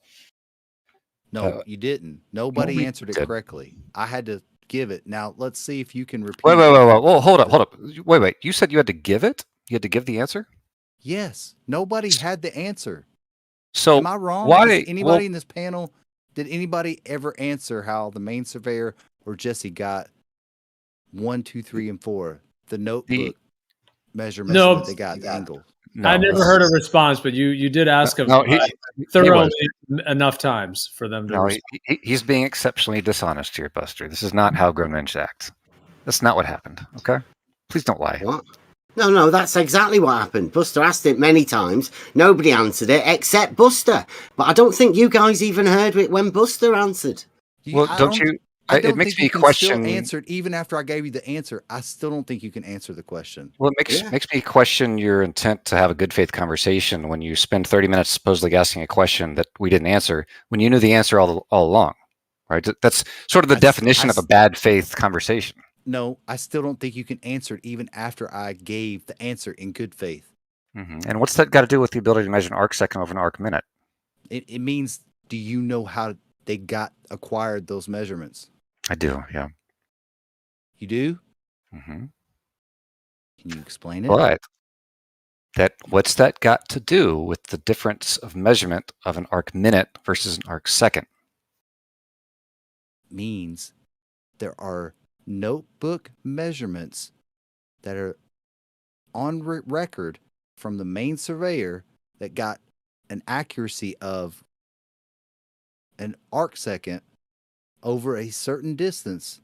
Speaker 11: No, you didn't. Nobody answered it correctly. I had to give it. Now, let's see if you can repeat.
Speaker 4: Wait. Well, hold up. Wait. You said you had to give it? You had to give the answer?
Speaker 11: Yes. Nobody had the answer.
Speaker 4: So
Speaker 11: am I wrong?
Speaker 4: Why?
Speaker 11: Anybody in this panel, did anybody ever answer how the main surveyor or Jesse got 1, 2, 3, and 4, the notebook measurements that they got, the angle?
Speaker 2: No, I never heard a response, but you did ask him thoroughly enough times for them to respond.
Speaker 4: He's being exceptionally dishonest here, Buster. This is not how grown men act. That's not what happened, okay? Please don't lie.
Speaker 22: What? No, that's exactly what happened. Buster asked it many times. Nobody answered it except Buster. But I don't think you guys even heard it when Buster answered.
Speaker 4: Well, don't you?
Speaker 11: I don't
Speaker 4: It makes
Speaker 11: think
Speaker 4: me
Speaker 11: you can
Speaker 4: question.
Speaker 11: still answer it, even after I gave you the answer. I still don't think you can answer the question.
Speaker 4: Well, it makes me question your intent to have a good faith conversation when you spend 30 minutes supposedly asking a question that we didn't answer when you knew the answer all along, right? That's sort of the definition of a bad faith conversation.
Speaker 11: No, I still don't think you can answer it even after I gave the answer in good faith.
Speaker 4: And what's that got to do with the ability to measure an arc second over an arc minute?
Speaker 11: It means, do you know how they acquired those measurements?
Speaker 4: I do, yeah.
Speaker 11: You do?
Speaker 4: Mm-hmm.
Speaker 11: Can you explain it?
Speaker 4: But what's that got to do with the difference of measurement of an arc minute versus an arc second?
Speaker 11: Means there are notebook measurements that are on record from the main surveyor that got an accuracy of an arc second over a certain distance.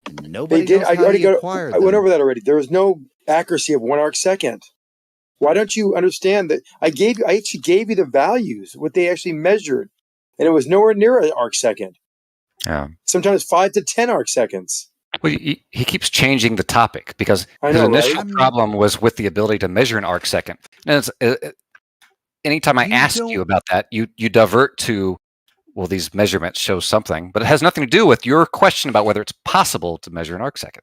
Speaker 11: And nobody
Speaker 16: They did.
Speaker 11: knows
Speaker 16: I
Speaker 11: how
Speaker 16: already
Speaker 11: he acquired
Speaker 16: I went
Speaker 11: them.
Speaker 16: over that already. There was no accuracy of 1 arc second. Why don't you understand that I actually gave you the values, what they actually measured, and it was nowhere near an arc second.
Speaker 4: Yeah.
Speaker 16: Sometimes 5 to 10 arc seconds.
Speaker 4: Well, he keeps changing the topic because
Speaker 16: I
Speaker 4: his
Speaker 16: know,
Speaker 4: initial
Speaker 16: right?
Speaker 4: problem was with the ability to measure an arc second. And anytime I ask you about that, you divert to, well, these measurements show something, but it has nothing to do with your question about whether it's possible to measure an arc second.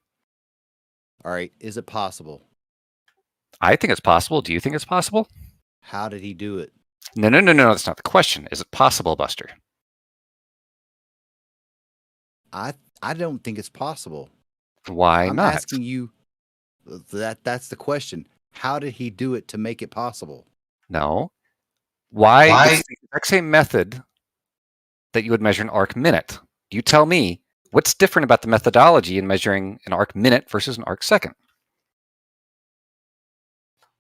Speaker 11: All right, is it possible?
Speaker 4: I think it's possible. Do you think it's possible?
Speaker 11: How did he do it?
Speaker 4: No, that's not the question. Is it possible, Buster?
Speaker 11: I don't think it's possible.
Speaker 4: Why
Speaker 11: I'm
Speaker 4: not?
Speaker 11: asking you that's the question. How did he do it to make it possible?
Speaker 4: No. Why? It's the exact same method that you would measure an arc minute. You tell me what's different about the methodology in measuring an arc minute versus an arc second.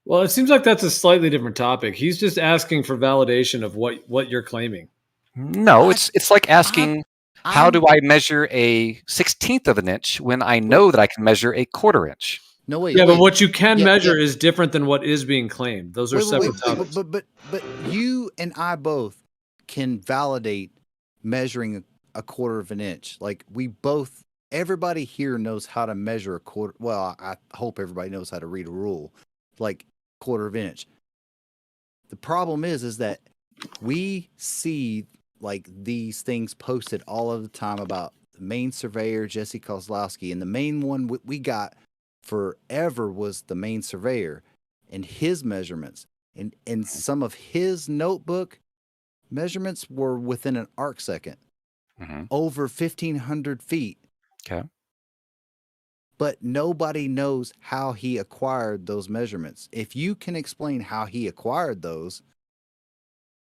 Speaker 2: Well, it seems like that's a slightly different topic. He's just asking for validation of what you're claiming.
Speaker 4: No, it's like asking, how do I measure a 16th of an inch when I know that I can measure a quarter inch?
Speaker 11: No, wait.
Speaker 2: Yeah, but what you can measure is different than what is being claimed. Those are separate topics.
Speaker 11: But you and I both can validate measuring a quarter of an inch. Like everybody here knows how to measure a quarter. Well, I hope everybody knows how to read a rule, like quarter of an inch. The problem is that we see like these things posted all of the time about the main surveyor, Jesse Kozlowski, and the main one we got forever was the main surveyor and his measurements. And some of his notebook measurements were within an arc second, over 1,500 feet.
Speaker 4: Okay.
Speaker 11: But nobody knows how he acquired those measurements. If you can explain how he acquired those,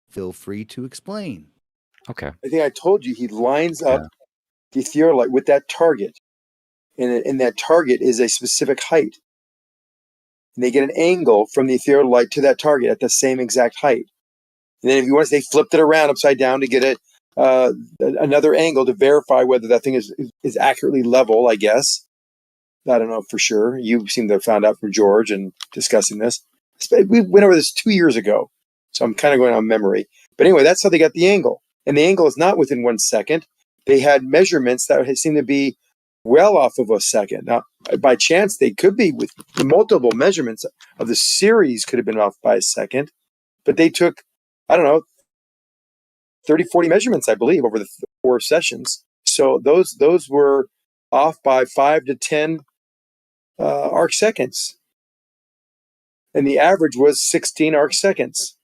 Speaker 11: feel free to explain.
Speaker 4: Okay.
Speaker 16: I think I told you he lines up the theodolite with that target, and that target is a specific height. And they get an angle from the theodolite to that target at the same exact height. And then if you want to, they flipped it around upside down to get another angle to verify whether that thing is accurately level, I guess. I don't know for sure. You seem to have found out from George and discussing this. We went over this 2 years ago, so I'm kind of going on memory. But anyway, that's how they got the angle. And the angle is not within 1 second. They had measurements that seemed to be well off of a second. Now, by chance, they could be with multiple measurements of the series could have been off by a second. But they took, I don't know, 30, 40 measurements, I believe, over the 4 sessions. So those were off by 5 to 10 arc seconds. And the average was 16 arc seconds.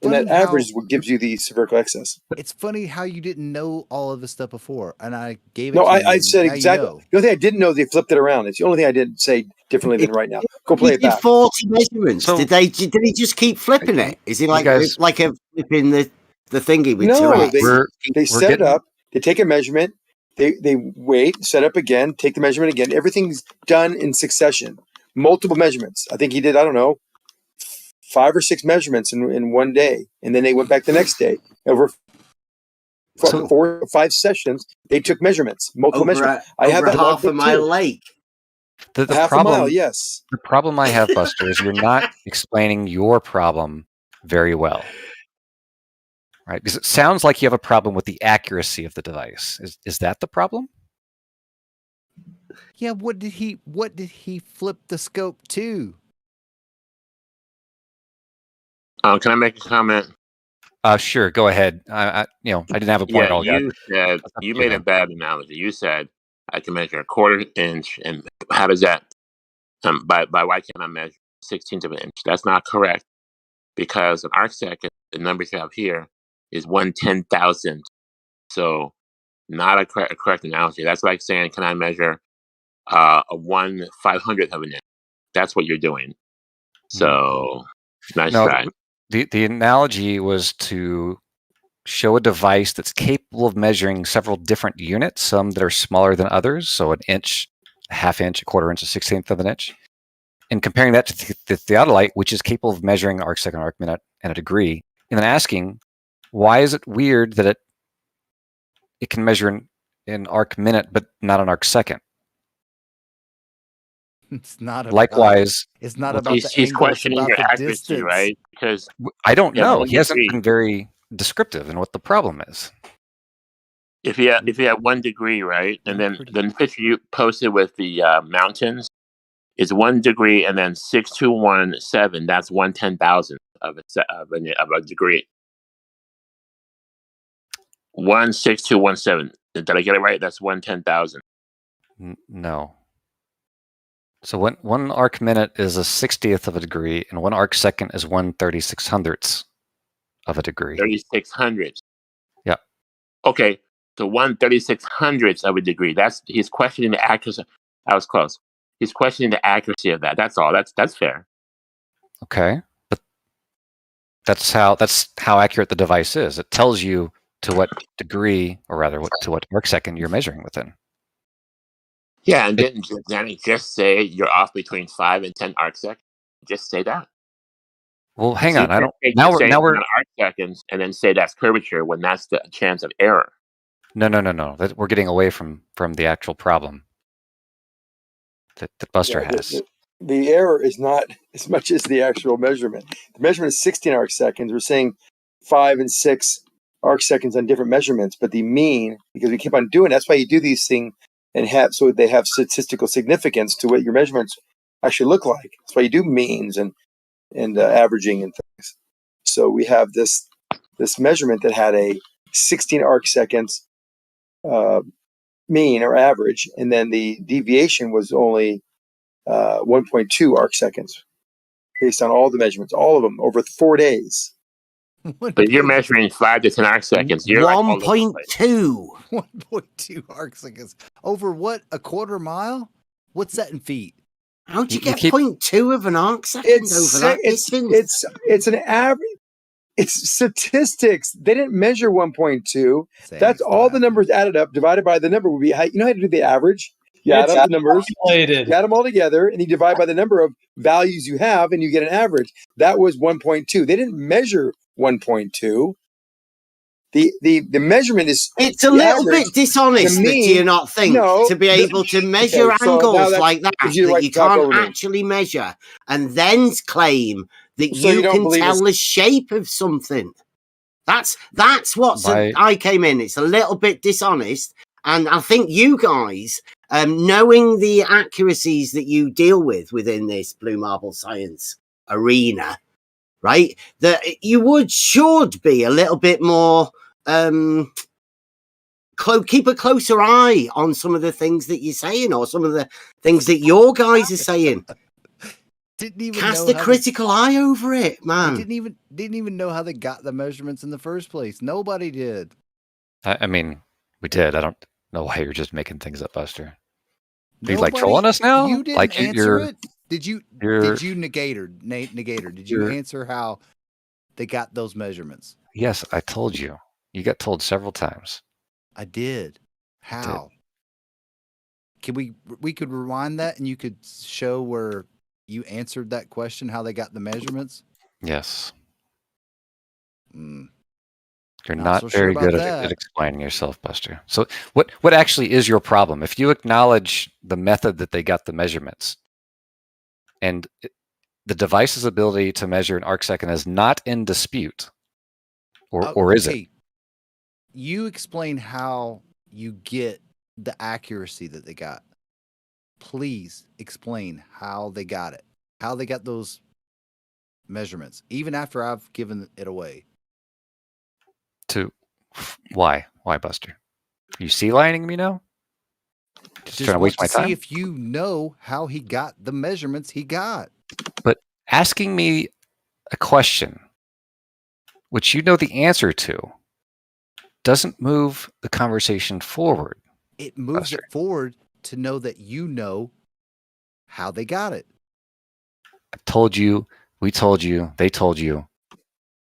Speaker 16: And that average is what gives you the spherical excess.
Speaker 11: It's funny how you didn't know all of this stuff before, and I gave it
Speaker 16: No,
Speaker 11: to you.
Speaker 16: I said
Speaker 11: now
Speaker 16: exactly.
Speaker 11: You know.
Speaker 16: The only thing I didn't know, they flipped it around. It's the only thing I didn't say differently than right now. Go play
Speaker 22: He
Speaker 16: it
Speaker 22: did
Speaker 16: back.
Speaker 22: 40 measurements. Did he just keep flipping it? Is he like a flipping the thingy with two
Speaker 16: No,
Speaker 22: X?
Speaker 16: they set it up. They take a measurement. They wait, set up again, take the measurement again. Everything's done in succession. Multiple measurements. I think he did, I don't know, 5 or 6 measurements in one day. And then they went back the next day. Over 4 or 5 sessions, they took measurements, multiple measurements. I have
Speaker 22: over
Speaker 16: that
Speaker 22: half a
Speaker 16: logbook
Speaker 22: mile
Speaker 16: too.
Speaker 22: lake.
Speaker 4: The
Speaker 16: Half
Speaker 4: problem,
Speaker 16: a mile, yes.
Speaker 4: The problem I have, Buster, is you're not explaining your problem very well. Right? Because it sounds like you have a problem with the accuracy of the device. Is that the problem?
Speaker 11: Yeah, what did he flip the scope to?
Speaker 12: Can I make a comment?
Speaker 4: Sure, go ahead. I didn't have a point
Speaker 12: Yeah,
Speaker 4: all yet.
Speaker 12: you said you made a bad analogy. You said I can measure a quarter inch, and how does that? By why can't I measure 16th of an inch? That's not correct, because an arc second, the numbers you have here, is 1/10,000. So not a correct analogy. That's like saying, can I measure a 1/500th of an inch? That's what you're doing. So nice
Speaker 4: No,
Speaker 12: try.
Speaker 4: the analogy was to show a device that's capable of measuring several different units, some that are smaller than others, so an inch, a half inch, a quarter inch, a 16th of an inch, and comparing that to the theodolite, which is capable of measuring arc second, arc minute, and a degree, and then asking, why is it weird that it can measure in arc minute but not an arc second?
Speaker 11: It's not about,
Speaker 4: Likewise,
Speaker 11: it's not
Speaker 4: well,
Speaker 11: about the
Speaker 12: He's
Speaker 11: angle, it's
Speaker 12: questioning
Speaker 11: about
Speaker 12: your
Speaker 11: the
Speaker 12: accuracy,
Speaker 11: distance.
Speaker 12: right? Because
Speaker 4: I don't
Speaker 12: you have
Speaker 4: know.
Speaker 12: one
Speaker 4: He hasn't
Speaker 12: degree.
Speaker 4: been very descriptive in what the problem is.
Speaker 12: If you have 1 degree, right, and then the picture you posted with the mountains is 1 degree, and then 6217. That's 1/10,000 of a degree. 16217. Did I get it right? That's 1/10,000.
Speaker 4: No. So one arc minute is a 60th of a degree, and 1 arc second is 1/3600ths of a degree.
Speaker 12: 3600.
Speaker 4: Yeah.
Speaker 12: Okay, so 1/3600ths of a degree. He's questioning the accuracy. That was close. He's questioning the accuracy of that. That's all. That's fair.
Speaker 4: Okay, but that's how accurate the device is. It tells you to what degree, or rather, to what arc second you're measuring within.
Speaker 12: Yeah, and didn't it just say you're off between 5 and 10 arc seconds? Just say that.
Speaker 4: Well, hang
Speaker 12: So
Speaker 4: on. I don't.
Speaker 12: you
Speaker 4: Now
Speaker 12: can't say
Speaker 4: we're
Speaker 12: 1 arc seconds and then say that's curvature when that's the chance of error.
Speaker 4: no. We're getting away from the actual problem that Buster
Speaker 16: Yeah,
Speaker 4: has.
Speaker 16: the error is not as much as the actual measurement. The measurement is 16 arc seconds. We're saying 5 and 6 arc seconds on different measurements, but the mean, because we keep on doing, that's why you do these things and have, so they have statistical significance to what your measurements actually look like. That's why you do means and averaging and things. So we have this measurement that had a 16 arc seconds mean or average, and then the deviation was only 1.2 arc seconds based on all the measurements, all of them over 4 days.
Speaker 12: But you're measuring 5 to 10 arc seconds. You're like all over the place.
Speaker 22: 1.2.
Speaker 11: 1.2 arc seconds. Over what? A quarter mile? What's that in feet?
Speaker 22: How'd you get 0.2 of an arc second over that distance?
Speaker 16: It's an average. It's statistics. They didn't measure 1.2. That's all the numbers added up, divided by the number would be, you know how to do the average? You add up the numbers, you add them all together, and you divide by the number of values you have, and you get an average. That was 1.2. They didn't measure 1.2. The measurement is
Speaker 22: it's a little bit dishonest, do you not think, to be able to measure angles like that you can't actually measure, and then claim that you can tell the shape of something? That's what I came in. It's a little bit dishonest, and I think you guys, knowing the accuracies that you deal with within this blue marble science arena, right, that you should be a little bit more keep a closer eye on some of the things that you're saying, or some of the things that your guys are saying. Cast a critical eye over it, man.
Speaker 11: Didn't even know how they got the measurements in the first place. Nobody did.
Speaker 4: I mean, we did. I don't know why you're just making things up, Buster. Are you like trolling us now?
Speaker 11: You didn't
Speaker 4: like
Speaker 11: answer it. Did you Negator? Did you answer how they got those measurements?
Speaker 4: Yes, I told you. You got told several times.
Speaker 11: I did. How? Can we could rewind that, and you could show where you answered that question, how they got the measurements?
Speaker 4: Yes. You're
Speaker 11: Not
Speaker 4: not
Speaker 11: so sure
Speaker 4: very
Speaker 11: about
Speaker 4: good
Speaker 11: that.
Speaker 4: at explaining yourself, Buster. So what actually is your problem? If you acknowledge the method that they got the measurements, and the device's ability to measure an arc second is not in dispute, or is it?
Speaker 11: Okay. You explain how you get the accuracy that they got. Please explain how they got it. How they got those measurements, even after I've given it away.
Speaker 4: Why, Buster? Are you sea lining me now? Just trying to
Speaker 11: want
Speaker 4: waste my
Speaker 11: to see
Speaker 4: time?
Speaker 11: if you know how he got the measurements he got.
Speaker 4: But asking me a question, which you know the answer to, doesn't move the conversation forward.
Speaker 11: It moves
Speaker 4: Buster.
Speaker 11: it forward to know that you know how they got it.
Speaker 4: I told you, we told you, they told you.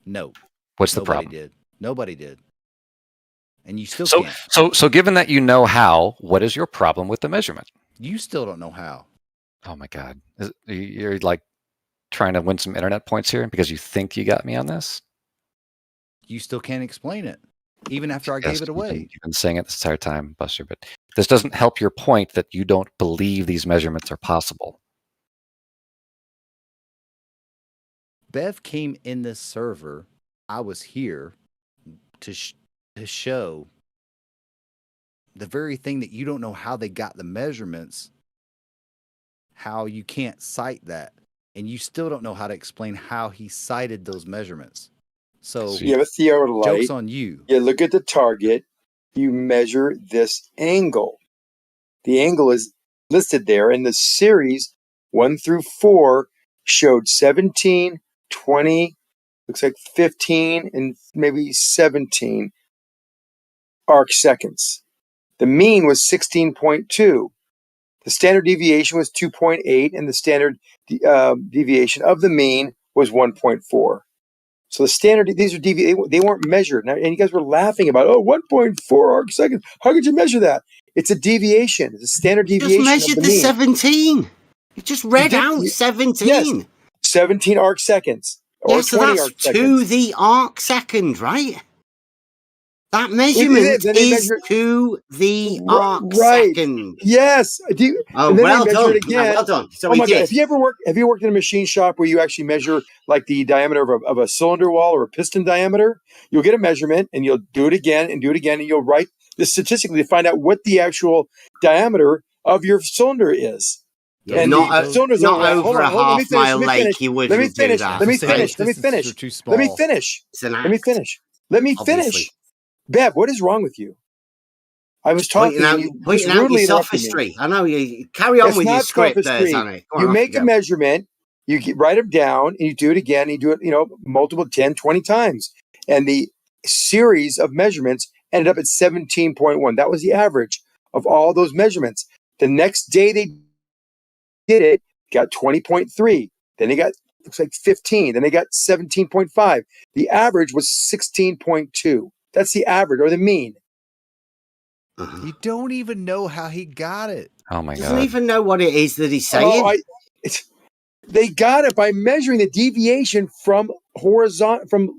Speaker 11: No.
Speaker 4: What's the
Speaker 11: Nobody
Speaker 4: problem?
Speaker 11: did. Nobody did. And you still
Speaker 4: So,
Speaker 11: can't.
Speaker 4: so given that you know how, what is your problem with the measurement?
Speaker 11: You still don't know how.
Speaker 4: Oh my God. You're like trying to win some internet points here because you think you got me on this?
Speaker 11: You still can't explain it, even after I
Speaker 4: Yes,
Speaker 11: gave it away.
Speaker 4: You've been saying it this entire time, Buster, but this doesn't help your point that you don't believe these measurements are possible.
Speaker 11: Bev came in this server. I was here to show the very thing that you don't know how they got the measurements, how you can't cite that, and you still don't know how to explain how he cited those measurements. So
Speaker 16: you have a theodolite.
Speaker 11: Joke's on you.
Speaker 16: You look at the target. You measure this angle. The angle is listed there, and the series 1 through 4 showed 17, 20, looks like 15, and maybe 17 arc seconds. The mean was 16.2. The standard deviation was 2.8, and the standard deviation of the mean was 1.4. So the standard, these are they weren't measured. Now, and you guys were laughing about, 1.4 arc seconds. How could you measure that? It's a deviation. It's a standard deviation.
Speaker 22: Just measured
Speaker 16: of
Speaker 22: the
Speaker 16: mean.
Speaker 22: 17. You just read out 17.
Speaker 16: Yes, 17 arc seconds. Or
Speaker 22: Yeah, so
Speaker 16: 20
Speaker 22: that's
Speaker 16: arc
Speaker 22: to
Speaker 16: seconds.
Speaker 22: the arc second, right? That measurement
Speaker 16: Then they
Speaker 22: is
Speaker 16: measure
Speaker 22: to the arc
Speaker 16: right.
Speaker 22: second.
Speaker 16: Yes.
Speaker 22: Oh,
Speaker 16: and then
Speaker 22: well
Speaker 16: they measure
Speaker 22: done.
Speaker 16: it again.
Speaker 22: Well done. So
Speaker 16: oh
Speaker 22: he
Speaker 16: my God!
Speaker 22: did.
Speaker 16: Have you worked in a machine shop where you actually measure like the diameter of a cylinder wall or a piston diameter? You'll get a measurement and you'll do it again and do it again, and you'll write this statistically to find out what the actual diameter of your cylinder is.
Speaker 22: Yeah,
Speaker 16: and
Speaker 22: not
Speaker 16: the cylinders
Speaker 22: not
Speaker 16: are
Speaker 22: over a
Speaker 16: hold on, let me
Speaker 22: half
Speaker 16: finish.
Speaker 22: mile
Speaker 16: Let me
Speaker 22: lake.
Speaker 16: finish.
Speaker 22: You
Speaker 16: Let me
Speaker 22: wouldn't do
Speaker 16: finish.
Speaker 22: that.
Speaker 16: Let me
Speaker 22: right?
Speaker 16: finish. Let me finish. Let me finish.
Speaker 22: It's an
Speaker 16: Let me
Speaker 22: act,
Speaker 16: finish. Let me
Speaker 22: obviously.
Speaker 16: finish. Bev, what is wrong with you? I was talking and you just
Speaker 22: Pointing out your
Speaker 16: rudely interrupted me.
Speaker 22: sophistry. I know you carry on
Speaker 16: It's
Speaker 22: with your
Speaker 16: not
Speaker 22: script there,
Speaker 16: sophistry.
Speaker 22: Zanny.
Speaker 16: You make a measurement, you write them down, and you do it again, and you do it, multiple 10, 20 times. And the series of measurements ended up at 17.1. That was the average of all those measurements. The next day they did it, got 20.3. Then they got, looks like 15. Then they got 17.5. The average was 16.2. That's the average or the mean.
Speaker 11: You don't even know how he got it.
Speaker 4: Oh my
Speaker 22: Doesn't even know what it is that he's saying.
Speaker 16: They got it by measuring the deviation from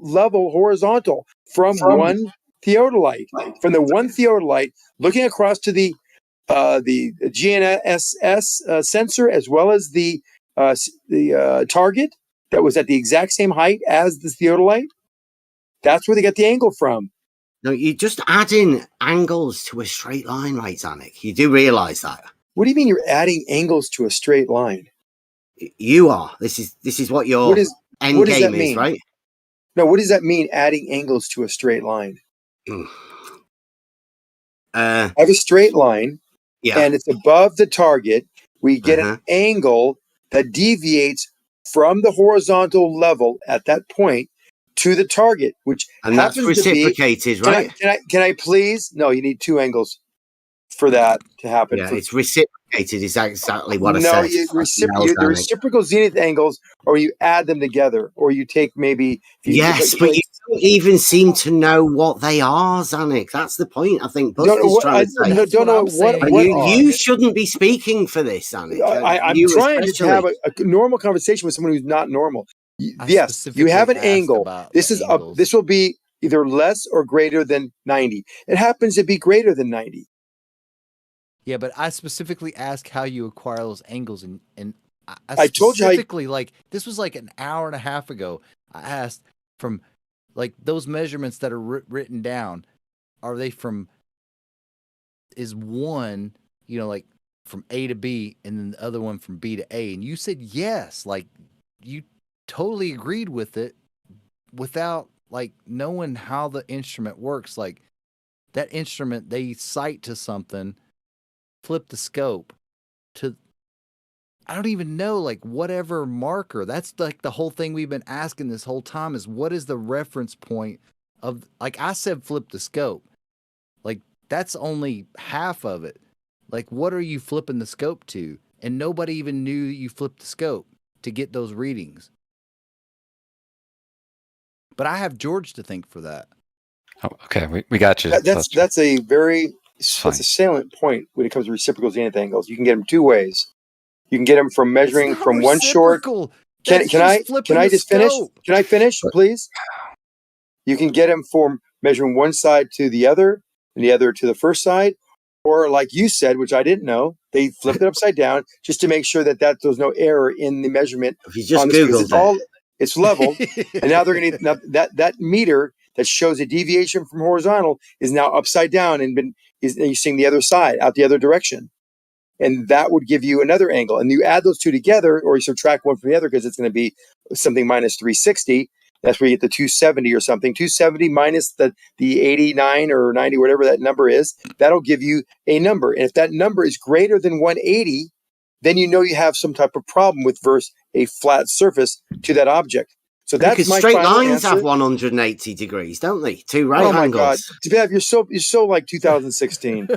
Speaker 16: level horizontal from one theodolite. From the one theodolite, looking across to the GNSS sensor as well as the target that was at the exact same height as the theodolite. That's where they got the angle from.
Speaker 22: No, you're just adding angles to a straight line, right, Zanuck? You do realize that.
Speaker 16: What do you mean you're adding angles to a straight line?
Speaker 22: You are. This is what your end
Speaker 16: what does that
Speaker 22: game is,
Speaker 16: mean?
Speaker 22: right?
Speaker 16: No, what does that mean, adding angles to a straight line? I have a straight line, and it's above the target. We get an angle that deviates from the horizontal level at that point to the target, which
Speaker 22: And that's
Speaker 16: happens to be
Speaker 22: reciprocated, right?
Speaker 16: Can I please? No, you need two angles for that to happen.
Speaker 22: Yeah, it's reciprocated. Is exactly what I
Speaker 16: No,
Speaker 22: said.
Speaker 16: the reciprocal zenith angles, or you add them together, or you take maybe.
Speaker 22: Yes, but you don't even seem to know what they are, Zanuck. That's the point. I think Buster's trying to say.
Speaker 16: Don't know what
Speaker 22: you shouldn't be speaking for this, Zanuck.
Speaker 16: I'm
Speaker 22: You
Speaker 16: trying to
Speaker 22: especially.
Speaker 16: have a normal conversation with someone who's not normal. Yes, you have an angle. This will be either less or greater than 90. It happens to be greater than 90.
Speaker 11: Yeah, but I specifically asked how you acquire those angles, and
Speaker 16: I told you how
Speaker 11: specifically, like, this was like an hour and a half ago. I asked from, like, those measurements that are written down, are they from, is one, you know, like from A to B, and then the other one from B to A? And you said yes, like, you totally agreed with it without, like, knowing how the instrument works. Like, that instrument, they sight to something, flip the scope to, I don't even know, like, whatever marker. That's like the whole thing we've been asking this whole time, is what is the reference point of, like, I said flip the scope. Like, that's only half of it. Like, what are you flipping the scope to? And nobody even knew you flipped the scope to get those readings. But I have George to thank for that.
Speaker 4: Oh, okay, we got you.
Speaker 16: That's a very that's a salient point when it comes to reciprocal zenith angles. You can get them two ways. You can get them from measuring from one short. Can I just finish? Can I finish, please? You can get them from measuring one side to the other and the other to the first side, or like you said, which I didn't know, they flipped it upside down just to make sure that there's no error in the measurement.
Speaker 22: If you just Googled
Speaker 16: it's leveled, and now they're going to that meter that shows a deviation from horizontal is now upside down and you're seeing the other side out the other direction, and that would give you another angle. And you add those two together, or you subtract one from the other because it's going to be something minus 360. That's where you get the 270 or something. 270 minus the 89 or 90, whatever that number is. That'll give you a number, and if that number is greater than 180. Then you know you have some type of problem with a flat surface to that object. So that's
Speaker 22: because
Speaker 16: my
Speaker 22: straight
Speaker 16: final
Speaker 22: lines
Speaker 16: answer.
Speaker 22: have 180 degrees, don't they? Two right
Speaker 16: Oh my
Speaker 22: angles.
Speaker 16: God, Bev, you're so like 2016.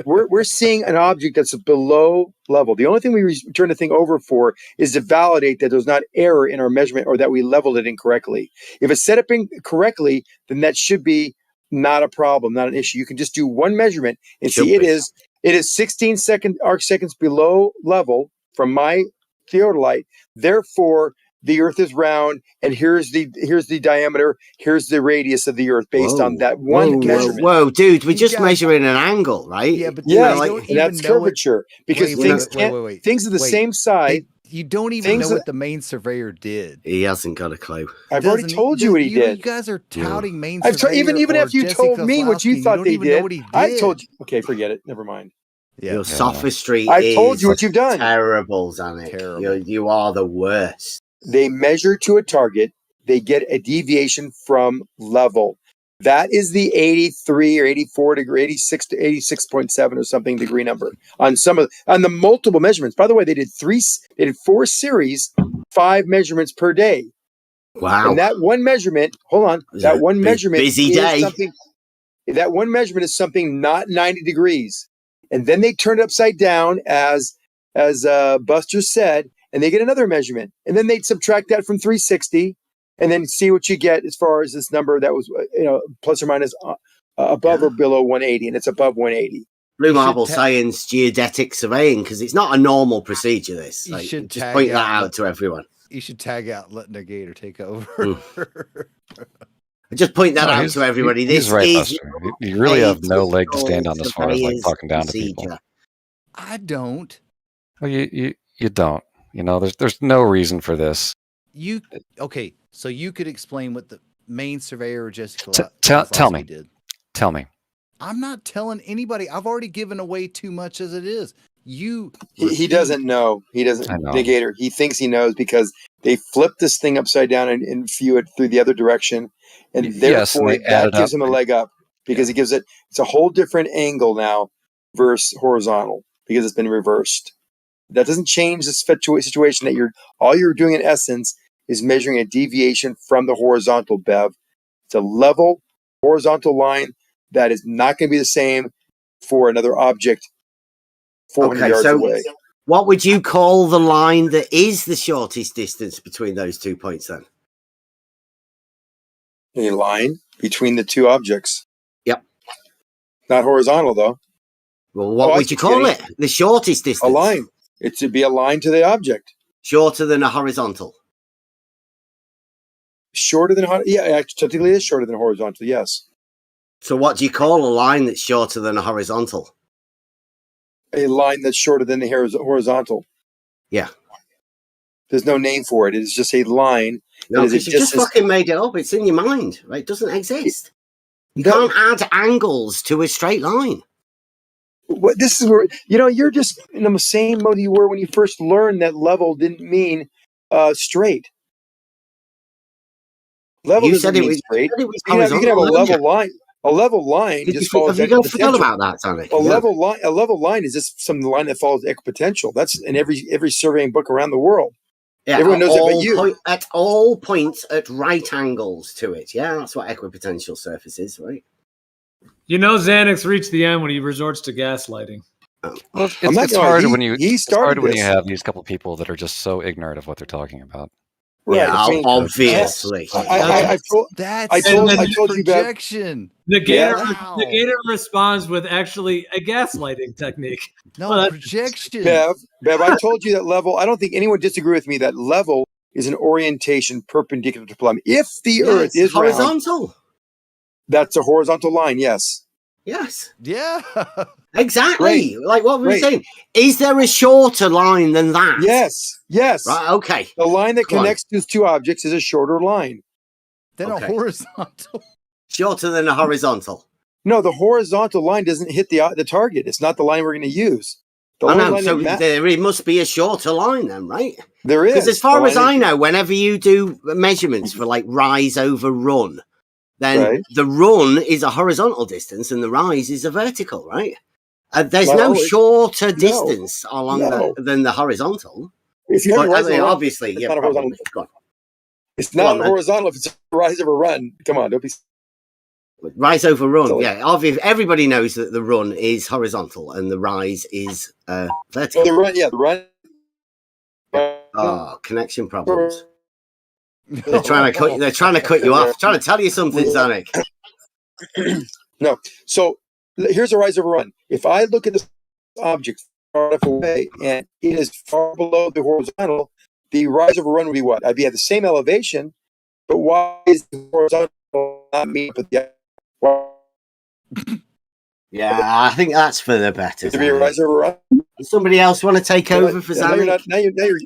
Speaker 16: we're seeing an object that's below level. The only thing we turn the thing over for is to validate that there's not error in our measurement or that we leveled it incorrectly. If it's set up incorrectly, then that should be not a problem, not an issue. You can just do one measurement and see it is 16 arc seconds below level from my theodolite. Therefore, the Earth is round, and here's the diameter, here's the radius of the Earth based on that one measurement.
Speaker 22: Whoa, dude, we're just measuring an angle, right?
Speaker 11: Yeah, but
Speaker 16: and that's curvature because things are the same side.
Speaker 11: You don't even know what the main surveyor did.
Speaker 22: He hasn't got a clue.
Speaker 16: I've already told you what he did.
Speaker 11: You guys are touting main
Speaker 16: I've
Speaker 11: surveyor.
Speaker 16: Even if you told me what you thought they did,
Speaker 11: what he did.
Speaker 16: I told you. Okay, forget it. Never mind.
Speaker 22: Your sophistry
Speaker 16: I've told you what you've done.
Speaker 22: Terrible, Zanuck. You are the worst.
Speaker 16: They measure to a target. They get a deviation from level. That is the 83 or 84 degree, 86 to 86.7 or something degree number on on the multiple measurements. By the way, they did 4 series, 5 measurements per day.
Speaker 22: Wow.
Speaker 16: And that one measurement, hold on, that one measurement
Speaker 22: busy day.
Speaker 16: That one measurement is something not 90 degrees. And then they turn it upside down as Buster said, and they get another measurement. And then they subtract that from 360 and then see what you get as far as this number that was, plus or minus above or below 180, and it's above 180.
Speaker 22: Blue Marble Science Geodetic Surveying, because it's not a normal procedure, this.
Speaker 11: You should
Speaker 22: just point that out to everyone.
Speaker 11: You should tag out letting the gator take over.
Speaker 22: Just point that out to everybody.
Speaker 4: He's right, Buster. You really have no leg to stand on as far as like talking down to people.
Speaker 11: I don't.
Speaker 4: Well, you don't. There's no reason for this.
Speaker 11: Okay, so you could explain what the main surveyor Jessica
Speaker 4: tell me.
Speaker 11: did.
Speaker 4: Tell me.
Speaker 11: I'm not telling anybody. I've already given away too much as it is.
Speaker 16: He doesn't know. He doesn't. Negator. He thinks he knows because they flip this thing upside down and view it through the other direction, and therefore that gives him a leg up because it's a whole different angle now versus horizontal because it's been reversed. That doesn't change the situation that all you're doing in essence is measuring a deviation from the horizontal, Bev. It's a level horizontal line that is not going to be the same for another object 400 yards away.
Speaker 22: What would you call the line that is the shortest distance between those 2 points then?
Speaker 16: A line between the two objects.
Speaker 22: Yep.
Speaker 16: Not horizontal, though.
Speaker 22: Well, what would you call it? The shortest distance?
Speaker 16: A line. It should be a line to the object.
Speaker 22: Shorter than a horizontal.
Speaker 16: Shorter than technically it is shorter than horizontal. Yes.
Speaker 22: So what do you call a line that's shorter than a horizontal?
Speaker 16: A line that's shorter than the horizontal.
Speaker 22: Yeah.
Speaker 16: There's no name for it. It is just a line.
Speaker 22: No, because you just fucking made it up. It's in your mind, right? It doesn't exist. You can't add angles to a straight line.
Speaker 16: What this is where you're just in the same mode you were when you first learned that level didn't mean straight. Level doesn't mean straight. You can have a level line. A level line just follows equipotential.
Speaker 22: Forgot about that, Sonic.
Speaker 16: A level line is just some line that follows equipotential. That's in every surveying book around the world.
Speaker 22: Yeah,
Speaker 16: everyone knows that but you.
Speaker 22: At all points at right angles to it. Yeah, that's what equipotential surface is, right?
Speaker 2: Xanax reached the end when he resorts to gaslighting.
Speaker 4: Well, it's hard when you have these couple people that are just so ignorant of what they're talking about.
Speaker 22: Right. Yeah, obviously.
Speaker 16: I told you that
Speaker 2: Negator responds with actually a gaslighting technique.
Speaker 11: No, projection.
Speaker 16: Bev, I told you that level. I don't think anyone disagree with me that level is an orientation perpendicular to plumb. If the Earth is
Speaker 22: horizontal,
Speaker 16: round, that's a horizontal line. Yes.
Speaker 22: Yes.
Speaker 11: Yeah.
Speaker 22: Exactly. Great. Like what we were saying. Is there a shorter line than that?
Speaker 16: Yes. Yes.
Speaker 22: Right. Okay.
Speaker 16: The line that connects those two objects is a shorter line.
Speaker 11: Then a horizontal.
Speaker 22: Shorter than a horizontal.
Speaker 16: No, the horizontal line doesn't hit the target. It's not the line we're going to use.
Speaker 22: So there must be a shorter line then, right?
Speaker 16: There is.
Speaker 22: Because as far as I know, whenever you do measurements for like rise over run, then the run is a horizontal distance and the rise is a vertical, right? There's no shorter distance along than the horizontal.
Speaker 16: If you have
Speaker 22: obviously,
Speaker 16: it's
Speaker 22: yeah,
Speaker 16: not
Speaker 22: probably.
Speaker 16: It's not horizontal if it's a rise over run. Come on, don't be.
Speaker 22: Rise over run, yeah. Obviously, everybody knows that the run is horizontal and the rise is vertical.
Speaker 16: The run.
Speaker 22: Oh, connection problems. They're trying to cut you off. Trying to tell you something, Sonic.
Speaker 16: No. So here's a rise over run. If I look at this object far enough away and it is far below the horizontal, the rise over run would be what? I'd be at the same elevation, but why is the horizontal not meet with the
Speaker 22: Yeah, I think that's for the better.
Speaker 16: To be a rise over run.
Speaker 22: Does somebody else want to take over for Sonic?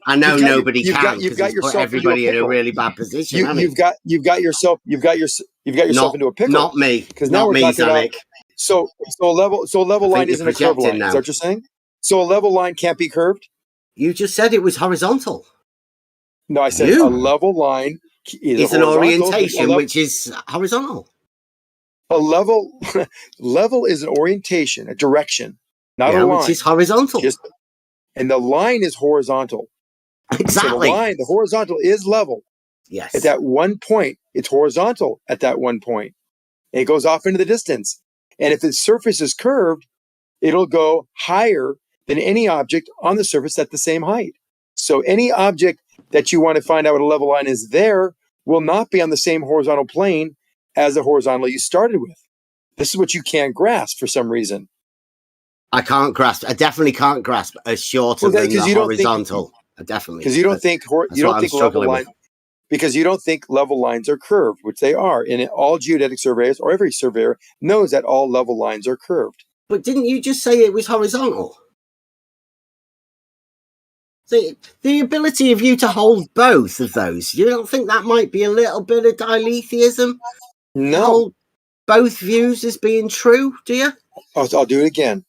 Speaker 22: I know nobody can.
Speaker 16: You've got yourself
Speaker 22: everybody in a really bad position.
Speaker 16: You've got yourself into a pickle.
Speaker 22: Not me.
Speaker 16: Because now we're talking Sonic. So a level line isn't a curved line. Is that what you're saying? So a level line can't be curved?
Speaker 22: You just said it was horizontal.
Speaker 16: No, I said a level line
Speaker 22: is an orientation which is horizontal.
Speaker 16: A level is an orientation, a direction, not a line.
Speaker 22: Which is horizontal.
Speaker 16: And the line is horizontal.
Speaker 22: Exactly.
Speaker 16: So the horizontal is level.
Speaker 22: Yes.
Speaker 16: At that one point, it's horizontal at that one point. And it goes off into the distance. And if the surface is curved, it'll go higher than any object on the surface at the same height. So any object that you want to find out what a level line is there will not be on the same horizontal plane as the horizontal you started with. This is what you can't grasp for some reason.
Speaker 22: I can't grasp. I definitely can't grasp a shorter than the horizontal. Definitely.
Speaker 16: Because you don't think level line. Because you don't think level lines are curved, which they are. And all geodetic surveyors, or every surveyor, knows that all level lines are curved.
Speaker 22: But didn't you just say it was horizontal? The ability of you to hold both of those, you don't think that might be a little bit of diletheism?
Speaker 16: No.
Speaker 22: Hold both views as being true, do you?
Speaker 16: I'll do it again.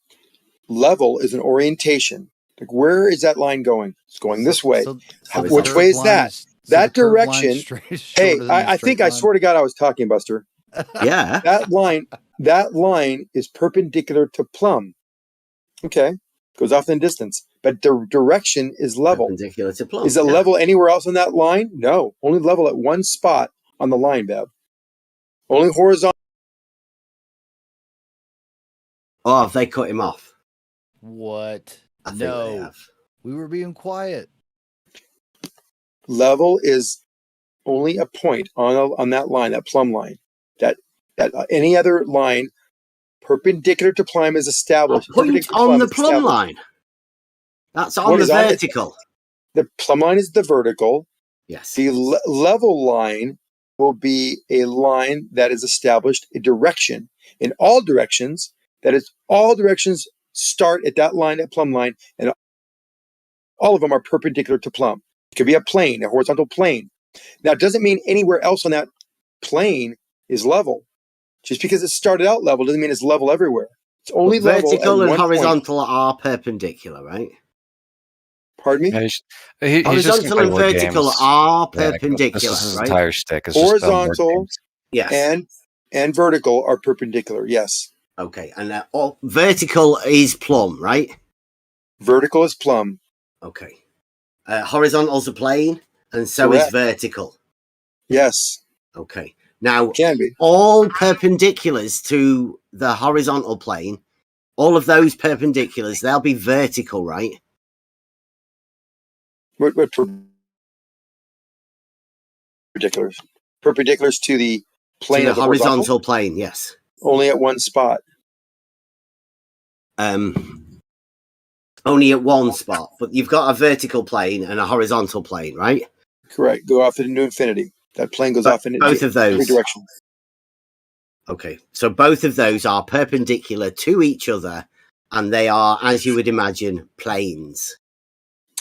Speaker 16: Level is an orientation. Like, where is that line going? It's going this way. Which way is that? That direction. Hey, I think I swear to God I was talking, Buster.
Speaker 22: Yeah.
Speaker 16: That line is perpendicular to plumb. Okay. Goes off in distance. But the direction is level.
Speaker 22: Perpendicular to plumb.
Speaker 16: Is it level anywhere else on that line? No. Only level at one spot on the line, Bev. Only horizontal.
Speaker 22: Oh, have they cut him off?
Speaker 11: What?
Speaker 22: I think they have.
Speaker 11: We were being quiet.
Speaker 16: Level is only a point on that line, that plumb line. That any other line perpendicular to plumb is established.
Speaker 22: A point on the plumb line. That's on the vertical.
Speaker 16: The plumb line is the vertical.
Speaker 22: Yes.
Speaker 16: The level line will be a line that is established a direction in all directions. That is, all directions start at that line, that plumb line, and all of them are perpendicular to plumb. It could be a plane, a horizontal plane. Now, it doesn't mean anywhere else on that plane is level. Just because it started out level doesn't mean it's level everywhere. It's only
Speaker 22: But
Speaker 16: level
Speaker 22: vertical
Speaker 16: at
Speaker 22: and
Speaker 16: one
Speaker 22: horizontal
Speaker 16: point.
Speaker 22: are perpendicular, right?
Speaker 16: Pardon me?
Speaker 4: Yeah, he's just gonna
Speaker 22: Horizontal
Speaker 4: play
Speaker 22: and
Speaker 4: more
Speaker 22: vertical
Speaker 4: games.
Speaker 22: are
Speaker 4: Yeah,
Speaker 22: perpendicular,
Speaker 4: this is his
Speaker 22: right?
Speaker 4: entire shtick. It's just spell more
Speaker 16: Horizontal
Speaker 4: games.
Speaker 22: Yes.
Speaker 16: and vertical are perpendicular. Yes.
Speaker 22: Okay, and vertical is plumb, right?
Speaker 16: Vertical is plumb.
Speaker 22: Okay. Horizontal's a plane, and so is
Speaker 16: Correct.
Speaker 22: vertical.
Speaker 16: Yes.
Speaker 22: Okay. Now,
Speaker 16: Can be.
Speaker 22: all perpendiculars to the horizontal plane, all of those perpendiculars, they'll be vertical, right?
Speaker 16: What perpendiculars? Perpendiculars to the plane
Speaker 22: To the
Speaker 16: of the
Speaker 22: horizontal plane, yes.
Speaker 16: Only at one spot.
Speaker 22: Only at one spot, but you've got a vertical plane and a horizontal plane, right?
Speaker 16: Correct. Go off into infinity. That plane goes off into
Speaker 22: both of those
Speaker 16: every direction.
Speaker 22: Okay, so both of those are perpendicular to each other, and they are, as you would imagine, planes.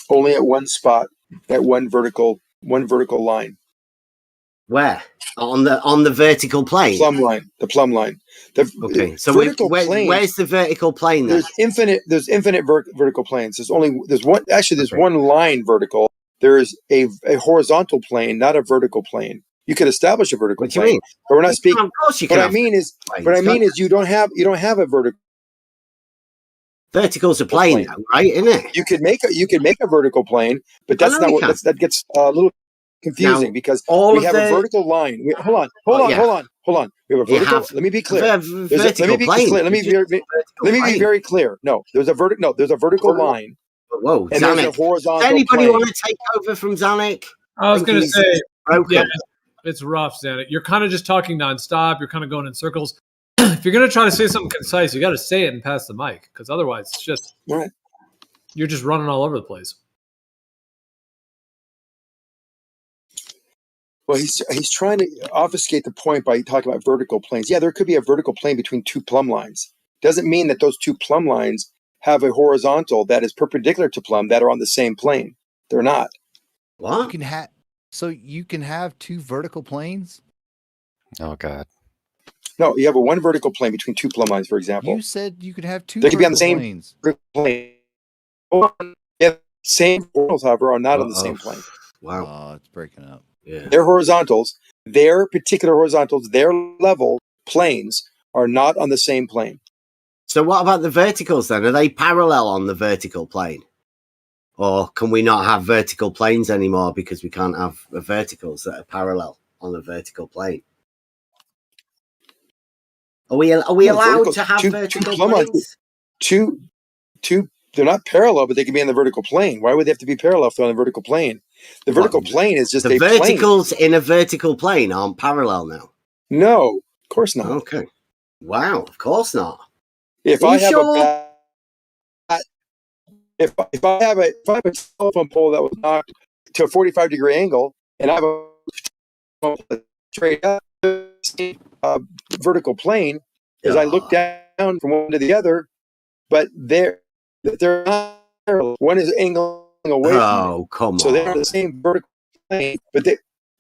Speaker 16: Only at one spot, at one vertical line.
Speaker 22: Where? On the vertical plane.
Speaker 16: Plumb line. The plumb line.
Speaker 22: Okay, so
Speaker 16: vertical plane.
Speaker 22: where's the vertical plane then?
Speaker 16: There's infinite vertical planes. There's one. Actually, there's one line vertical. There's a horizontal plane, not a vertical plane. You could establish a vertical
Speaker 22: What do you
Speaker 16: plane,
Speaker 22: mean?
Speaker 16: but we're not speaking.
Speaker 22: Of course you
Speaker 16: What
Speaker 22: can
Speaker 16: I
Speaker 22: have
Speaker 16: mean is,
Speaker 22: planes,
Speaker 16: what I
Speaker 22: can't
Speaker 16: mean
Speaker 22: you?
Speaker 16: is, you don't have a vertical.
Speaker 22: Vertical's a plane, though, right? Isn't it?
Speaker 16: You could make a vertical plane, but
Speaker 22: I
Speaker 16: that's
Speaker 22: know
Speaker 16: not
Speaker 22: you
Speaker 16: what
Speaker 22: can.
Speaker 16: that gets a little confusing
Speaker 22: Now,
Speaker 16: because
Speaker 22: all
Speaker 16: we
Speaker 22: of
Speaker 16: have a
Speaker 22: the-
Speaker 16: vertical line. Hold on.
Speaker 22: yeah.
Speaker 16: We have a
Speaker 22: You
Speaker 16: vertical.
Speaker 22: have
Speaker 16: Let me be
Speaker 22: a
Speaker 16: clear.
Speaker 22: vertical
Speaker 16: Let me be
Speaker 22: plane.
Speaker 16: clear. Let me
Speaker 22: It's
Speaker 16: be
Speaker 22: just a vertical
Speaker 16: let me be
Speaker 22: plane.
Speaker 16: very clear. No, there's a vertical line,
Speaker 22: Whoa,
Speaker 16: and there's a
Speaker 22: Zanuck.
Speaker 16: horizontal
Speaker 22: Does anybody
Speaker 16: plane.
Speaker 22: want to take over from Zanuck?
Speaker 2: I was going to
Speaker 22: He's
Speaker 2: say,
Speaker 22: broken.
Speaker 2: yeah, it's rough, Zanuck. You're kind of just talking nonstop. You're kind of going in circles. If you're going to try to say something concise, you got to say it and pass the mic, because otherwise, it's just
Speaker 16: Right.
Speaker 2: you're just running all over the place.
Speaker 16: Well, he's trying to obfuscate the point by talking about vertical planes. Yeah, there could be a vertical plane between two plumb lines. Doesn't mean that those two plumb lines have a horizontal that is perpendicular to plumb that are on the same plane. They're not.
Speaker 22: What?
Speaker 11: You can have two vertical planes?
Speaker 4: Oh God.
Speaker 16: No, you have one vertical plane between two plumb lines, for example.
Speaker 11: You said you could have two
Speaker 16: They could be on the
Speaker 11: vertical
Speaker 16: same
Speaker 11: planes.
Speaker 16: vertical plane. Yeah, same horizontals, however, are not on the same plane.
Speaker 22: Wow.
Speaker 11: Oh, it's breaking up.
Speaker 22: Yeah.
Speaker 16: Their horizontals, their particular horizontals, their level planes are not on the same plane.
Speaker 22: So what about the verticals then? Are they parallel on the vertical plane? Or can we not have vertical planes anymore because we can't have verticals that are parallel on the vertical plane? Are we
Speaker 16: No,
Speaker 22: allowed
Speaker 16: vertical-
Speaker 22: to have
Speaker 16: two
Speaker 22: vertical
Speaker 16: plumb lines-
Speaker 22: planes?
Speaker 16: Two, they're not parallel, but they can be in the vertical plane. Why would they have to be parallel if they're on the vertical plane? The vertical plane is just
Speaker 22: The
Speaker 16: a plane.
Speaker 22: verticals in a vertical plane aren't parallel now.
Speaker 16: No, of course not.
Speaker 22: Okay. Wow, of course not.
Speaker 16: If
Speaker 22: Are
Speaker 16: I
Speaker 22: you
Speaker 16: have
Speaker 22: sure?
Speaker 16: if I have a telephone pole that was knocked to a 45-degree angle, and I have a straight up vertical plane, as I look down from one to the other, but they're not parallel. One is angling away from me.
Speaker 22: Oh, come
Speaker 16: So they're on
Speaker 22: on.
Speaker 16: the same vertical plane, but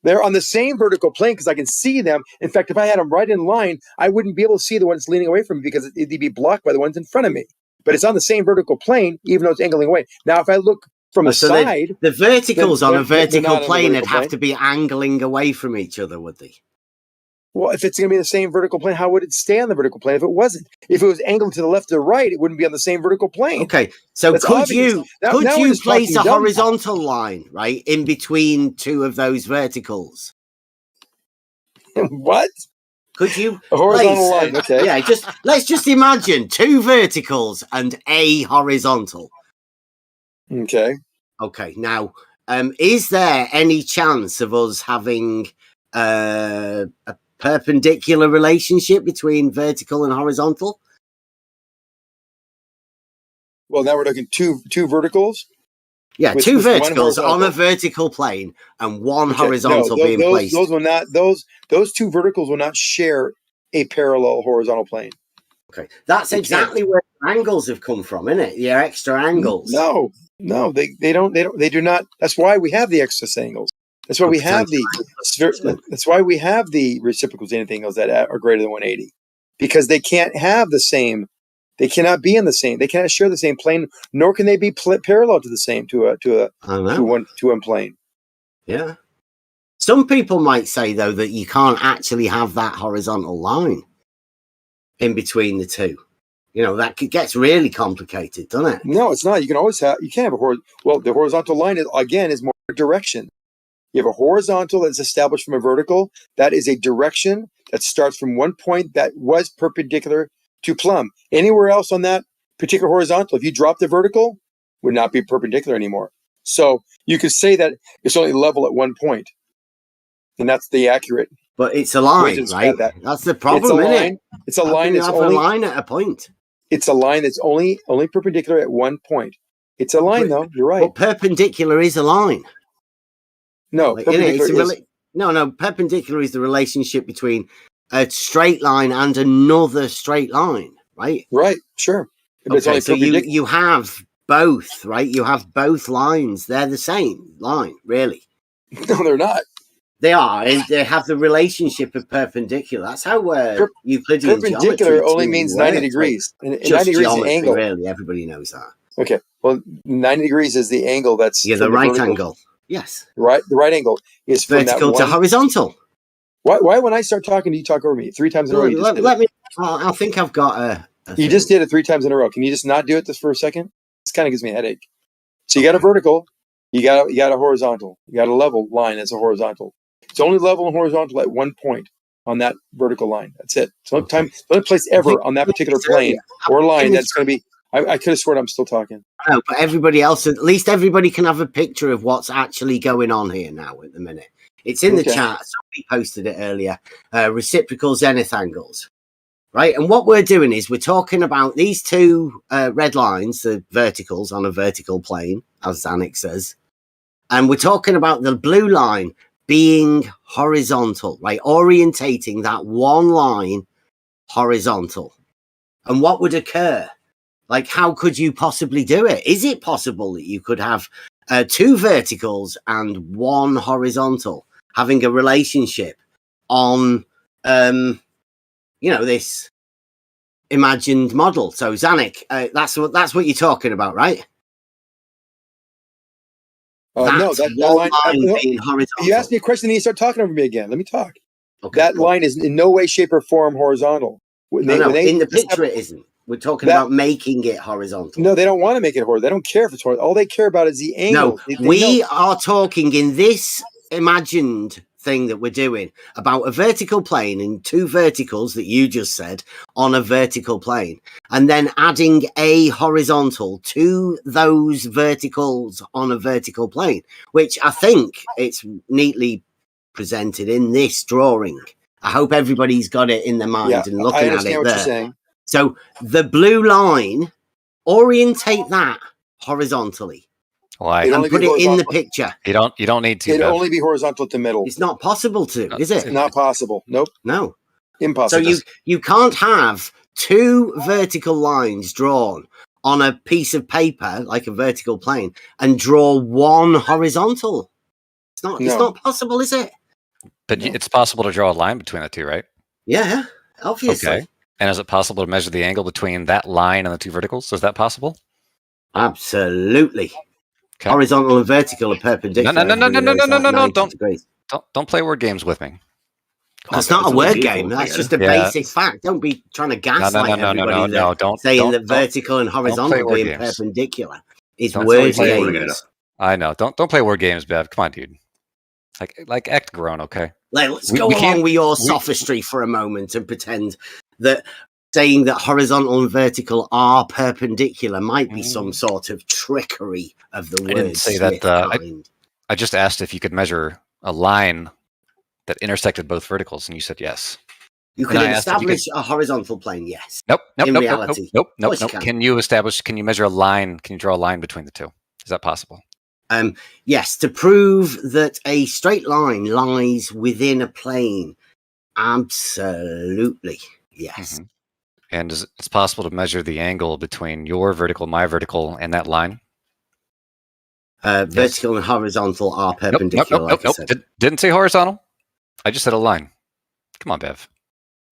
Speaker 16: they're on the same vertical plane because I can see them. In fact, if I had them right in line, I wouldn't be able to see the one that's leaning away from me because it'd be blocked by the ones in front of me. But it's on the same vertical plane, even though it's angling away. Now, if I look from the
Speaker 22: So
Speaker 16: side,
Speaker 22: the verticals
Speaker 16: then
Speaker 22: on a
Speaker 16: they're not
Speaker 22: vertical
Speaker 16: on the
Speaker 22: plane would
Speaker 16: vertical
Speaker 22: have
Speaker 16: plane.
Speaker 22: to be angling away from each other, would they?
Speaker 16: Well, if it's going to be the same vertical plane, how would it stay on the vertical plane if it wasn't? If it was angled to the left or right, it wouldn't be on the same vertical plane.
Speaker 22: Okay, so
Speaker 16: That's
Speaker 22: could
Speaker 16: obvious.
Speaker 22: you
Speaker 16: Now we're just
Speaker 22: place a
Speaker 16: talking dumb.
Speaker 22: horizontal line right in between two of those verticals?
Speaker 16: What?
Speaker 22: Could you
Speaker 16: A horizontal
Speaker 22: place,
Speaker 16: line? Okay.
Speaker 22: Yeah, let's just imagine two verticals and a horizontal.
Speaker 16: Okay.
Speaker 22: Okay. Now, is there any chance of us having a perpendicular relationship between vertical and horizontal?
Speaker 16: Well, now we're looking two verticals.
Speaker 22: Yeah,
Speaker 16: with
Speaker 22: two
Speaker 16: one
Speaker 22: verticals on
Speaker 16: horizontal.
Speaker 22: a vertical plane and one
Speaker 16: Okay,
Speaker 22: horizontal
Speaker 16: no,
Speaker 22: being placed.
Speaker 16: those will not those two verticals will not share a parallel horizontal plane.
Speaker 22: Okay, that's
Speaker 16: They
Speaker 22: exactly
Speaker 16: can't.
Speaker 22: where the angles have come from, isn't it? Your extra angles.
Speaker 16: No, they do not. That's why we have the excess angles. That's why we have that's why we have the reciprocal zenith angles that are greater than 180, because they can't have the same. They cannot be in the same. They cannot share the same plane, nor can they be parallel to the same to one plane.
Speaker 22: Yeah. Some people might say though that you can't actually have that horizontal line in between the two. You know, that gets really complicated, doesn't it?
Speaker 16: No, it's not. You can always have. You can't have the horizontal line is more direction. You have a horizontal that's established from a vertical. That is a direction that starts from one point that was perpendicular to plumb. Anywhere else on that particular horizontal, if you drop the vertical, would not be perpendicular anymore. So you could say that it's only level at one point, and that's the accurate.
Speaker 22: But it's a line,
Speaker 16: way to describe
Speaker 22: right?
Speaker 16: that.
Speaker 22: That's the problem,
Speaker 16: It's a
Speaker 22: isn't
Speaker 16: line.
Speaker 22: it?
Speaker 16: It's a
Speaker 22: How
Speaker 16: line
Speaker 22: can you
Speaker 16: that's
Speaker 22: have
Speaker 16: only
Speaker 22: a line at a point.
Speaker 16: It's a line that's only perpendicular at one point. It's a line, though. You're right.
Speaker 22: But perpendicular is a line.
Speaker 16: No,
Speaker 22: Like,
Speaker 16: perpendicular
Speaker 22: no. Perpendicular is the relationship between a straight line and another straight line, right?
Speaker 16: Right. Sure. But it's
Speaker 22: Okay,
Speaker 16: only
Speaker 22: so
Speaker 16: perpendicular.
Speaker 22: you have both, right? You have both lines. They're the same line, really.
Speaker 16: No, they're not.
Speaker 22: They are. And they have the relationship of perpendicular. That's how Euclidean
Speaker 16: Perpendicular
Speaker 22: geometry
Speaker 16: only
Speaker 22: too
Speaker 16: means 90
Speaker 22: works.
Speaker 16: degrees. And
Speaker 22: Just
Speaker 16: 90 degrees is the
Speaker 22: geometry,
Speaker 16: angle.
Speaker 22: really. Everybody knows that.
Speaker 16: Okay. Well, 90 degrees is the angle that's
Speaker 22: Yeah,
Speaker 16: from
Speaker 22: the right
Speaker 16: vertical.
Speaker 22: angle. Yes.
Speaker 16: Right. The right angle is from
Speaker 22: Vertical
Speaker 16: that
Speaker 22: to
Speaker 16: one.
Speaker 22: horizontal.
Speaker 16: Why when I start talking, do you talk over me 3 times in a row? You just did
Speaker 22: Let
Speaker 16: it.
Speaker 22: me. I think I've got a
Speaker 16: You just did it 3 times in a row. Can you just not do it this for a second? This kind of gives me a headache. So you got a vertical, you got a horizontal, you got a level line that's a horizontal. It's only level and horizontal at one point on that vertical line. That's it. It's the only the only place ever on that particular plane or line that's going to be. I could have sworn I'm still talking.
Speaker 22: No, but everybody else, at least everybody can have a picture of what's actually going on here now at the minute. It's in the
Speaker 16: Okay.
Speaker 22: chat. Somebody posted it earlier. Reciprocal zenith angles. Right. And what we're doing is we're talking about these two red lines, the verticals on a vertical plane, as Zanik says. And we're talking about the blue line being horizontal, right? Orientating that one line horizontal. And what would occur? Like, how could you possibly do it? Is it possible that you could have two verticals and one horizontal having a relationship on, this imagined model? So, Zanik, that's what you're talking about, right?
Speaker 16: No, that
Speaker 22: one
Speaker 16: line.
Speaker 22: being horizontal.
Speaker 16: You asked me a question, then you start talking over me again. Let me talk.
Speaker 22: Okay,
Speaker 16: that line is in no way, shape, or form horizontal.
Speaker 22: In the picture it isn't. We're talking about making it horizontal.
Speaker 16: No, they don't want to make it horizontal. They don't care if it's horizontal. All they care about is the angle.
Speaker 22: No, we are talking in this imagined thing that we're doing about a vertical plane and two verticals that you just said on a vertical plane, and then adding a horizontal to those verticals on a vertical plane, which I think it's neatly presented in this drawing. I hope everybody's got it in their mind and looking at it
Speaker 16: what
Speaker 22: there.
Speaker 16: You're saying.
Speaker 22: So the blue line, orientate that horizontally.
Speaker 4: Why?
Speaker 22: And put it in the picture.
Speaker 4: You don't need to.
Speaker 16: It'd only be horizontal to middle.
Speaker 22: It's not possible to, is it?
Speaker 16: It's not possible. Nope.
Speaker 22: No.
Speaker 16: Impossible.
Speaker 22: So you can't have two vertical lines drawn on a piece of paper, like a vertical plane, and draw one horizontal. It's not possible, is it?
Speaker 4: But it's possible to draw a line between the two, right?
Speaker 22: Yeah, obviously.
Speaker 4: Okay. And is it possible to measure the angle between that line and the two verticals? Is that possible?
Speaker 22: Absolutely.
Speaker 4: Okay.
Speaker 22: Horizontal and vertical are perpendicular.
Speaker 4: No. Don't play word games with me.
Speaker 22: That's not a word game. That's just a basic fact. Don't be trying to gaslight everybody.
Speaker 4: Don't
Speaker 22: saying that vertical and horizontal being perpendicular is
Speaker 4: Don't
Speaker 22: word
Speaker 4: play
Speaker 22: games.
Speaker 4: I know. Don't play word games, Bev. Come on, dude. Like act grown, okay?
Speaker 22: Let's go along with your sophistry for a moment and pretend that saying that horizontal and vertical are perpendicular might be some sort of trickery of the word.
Speaker 4: I didn't say that. I just asked if you could measure a line that intersected both verticals, and you said yes.
Speaker 22: You can establish a horizontal plane, yes.
Speaker 4: Nope.
Speaker 22: In reality.
Speaker 4: Can you measure a line? Can you draw a line between the two? Is that possible?
Speaker 22: Yes, to prove that a straight line lies within a plane. Absolutely, yes.
Speaker 4: Mhm. And it's possible to measure the angle between your vertical, my vertical, and that line?
Speaker 22: Vertical and horizontal are perpendicular, like I said.
Speaker 4: Didn't say horizontal. I just said a line. Come on, Bev.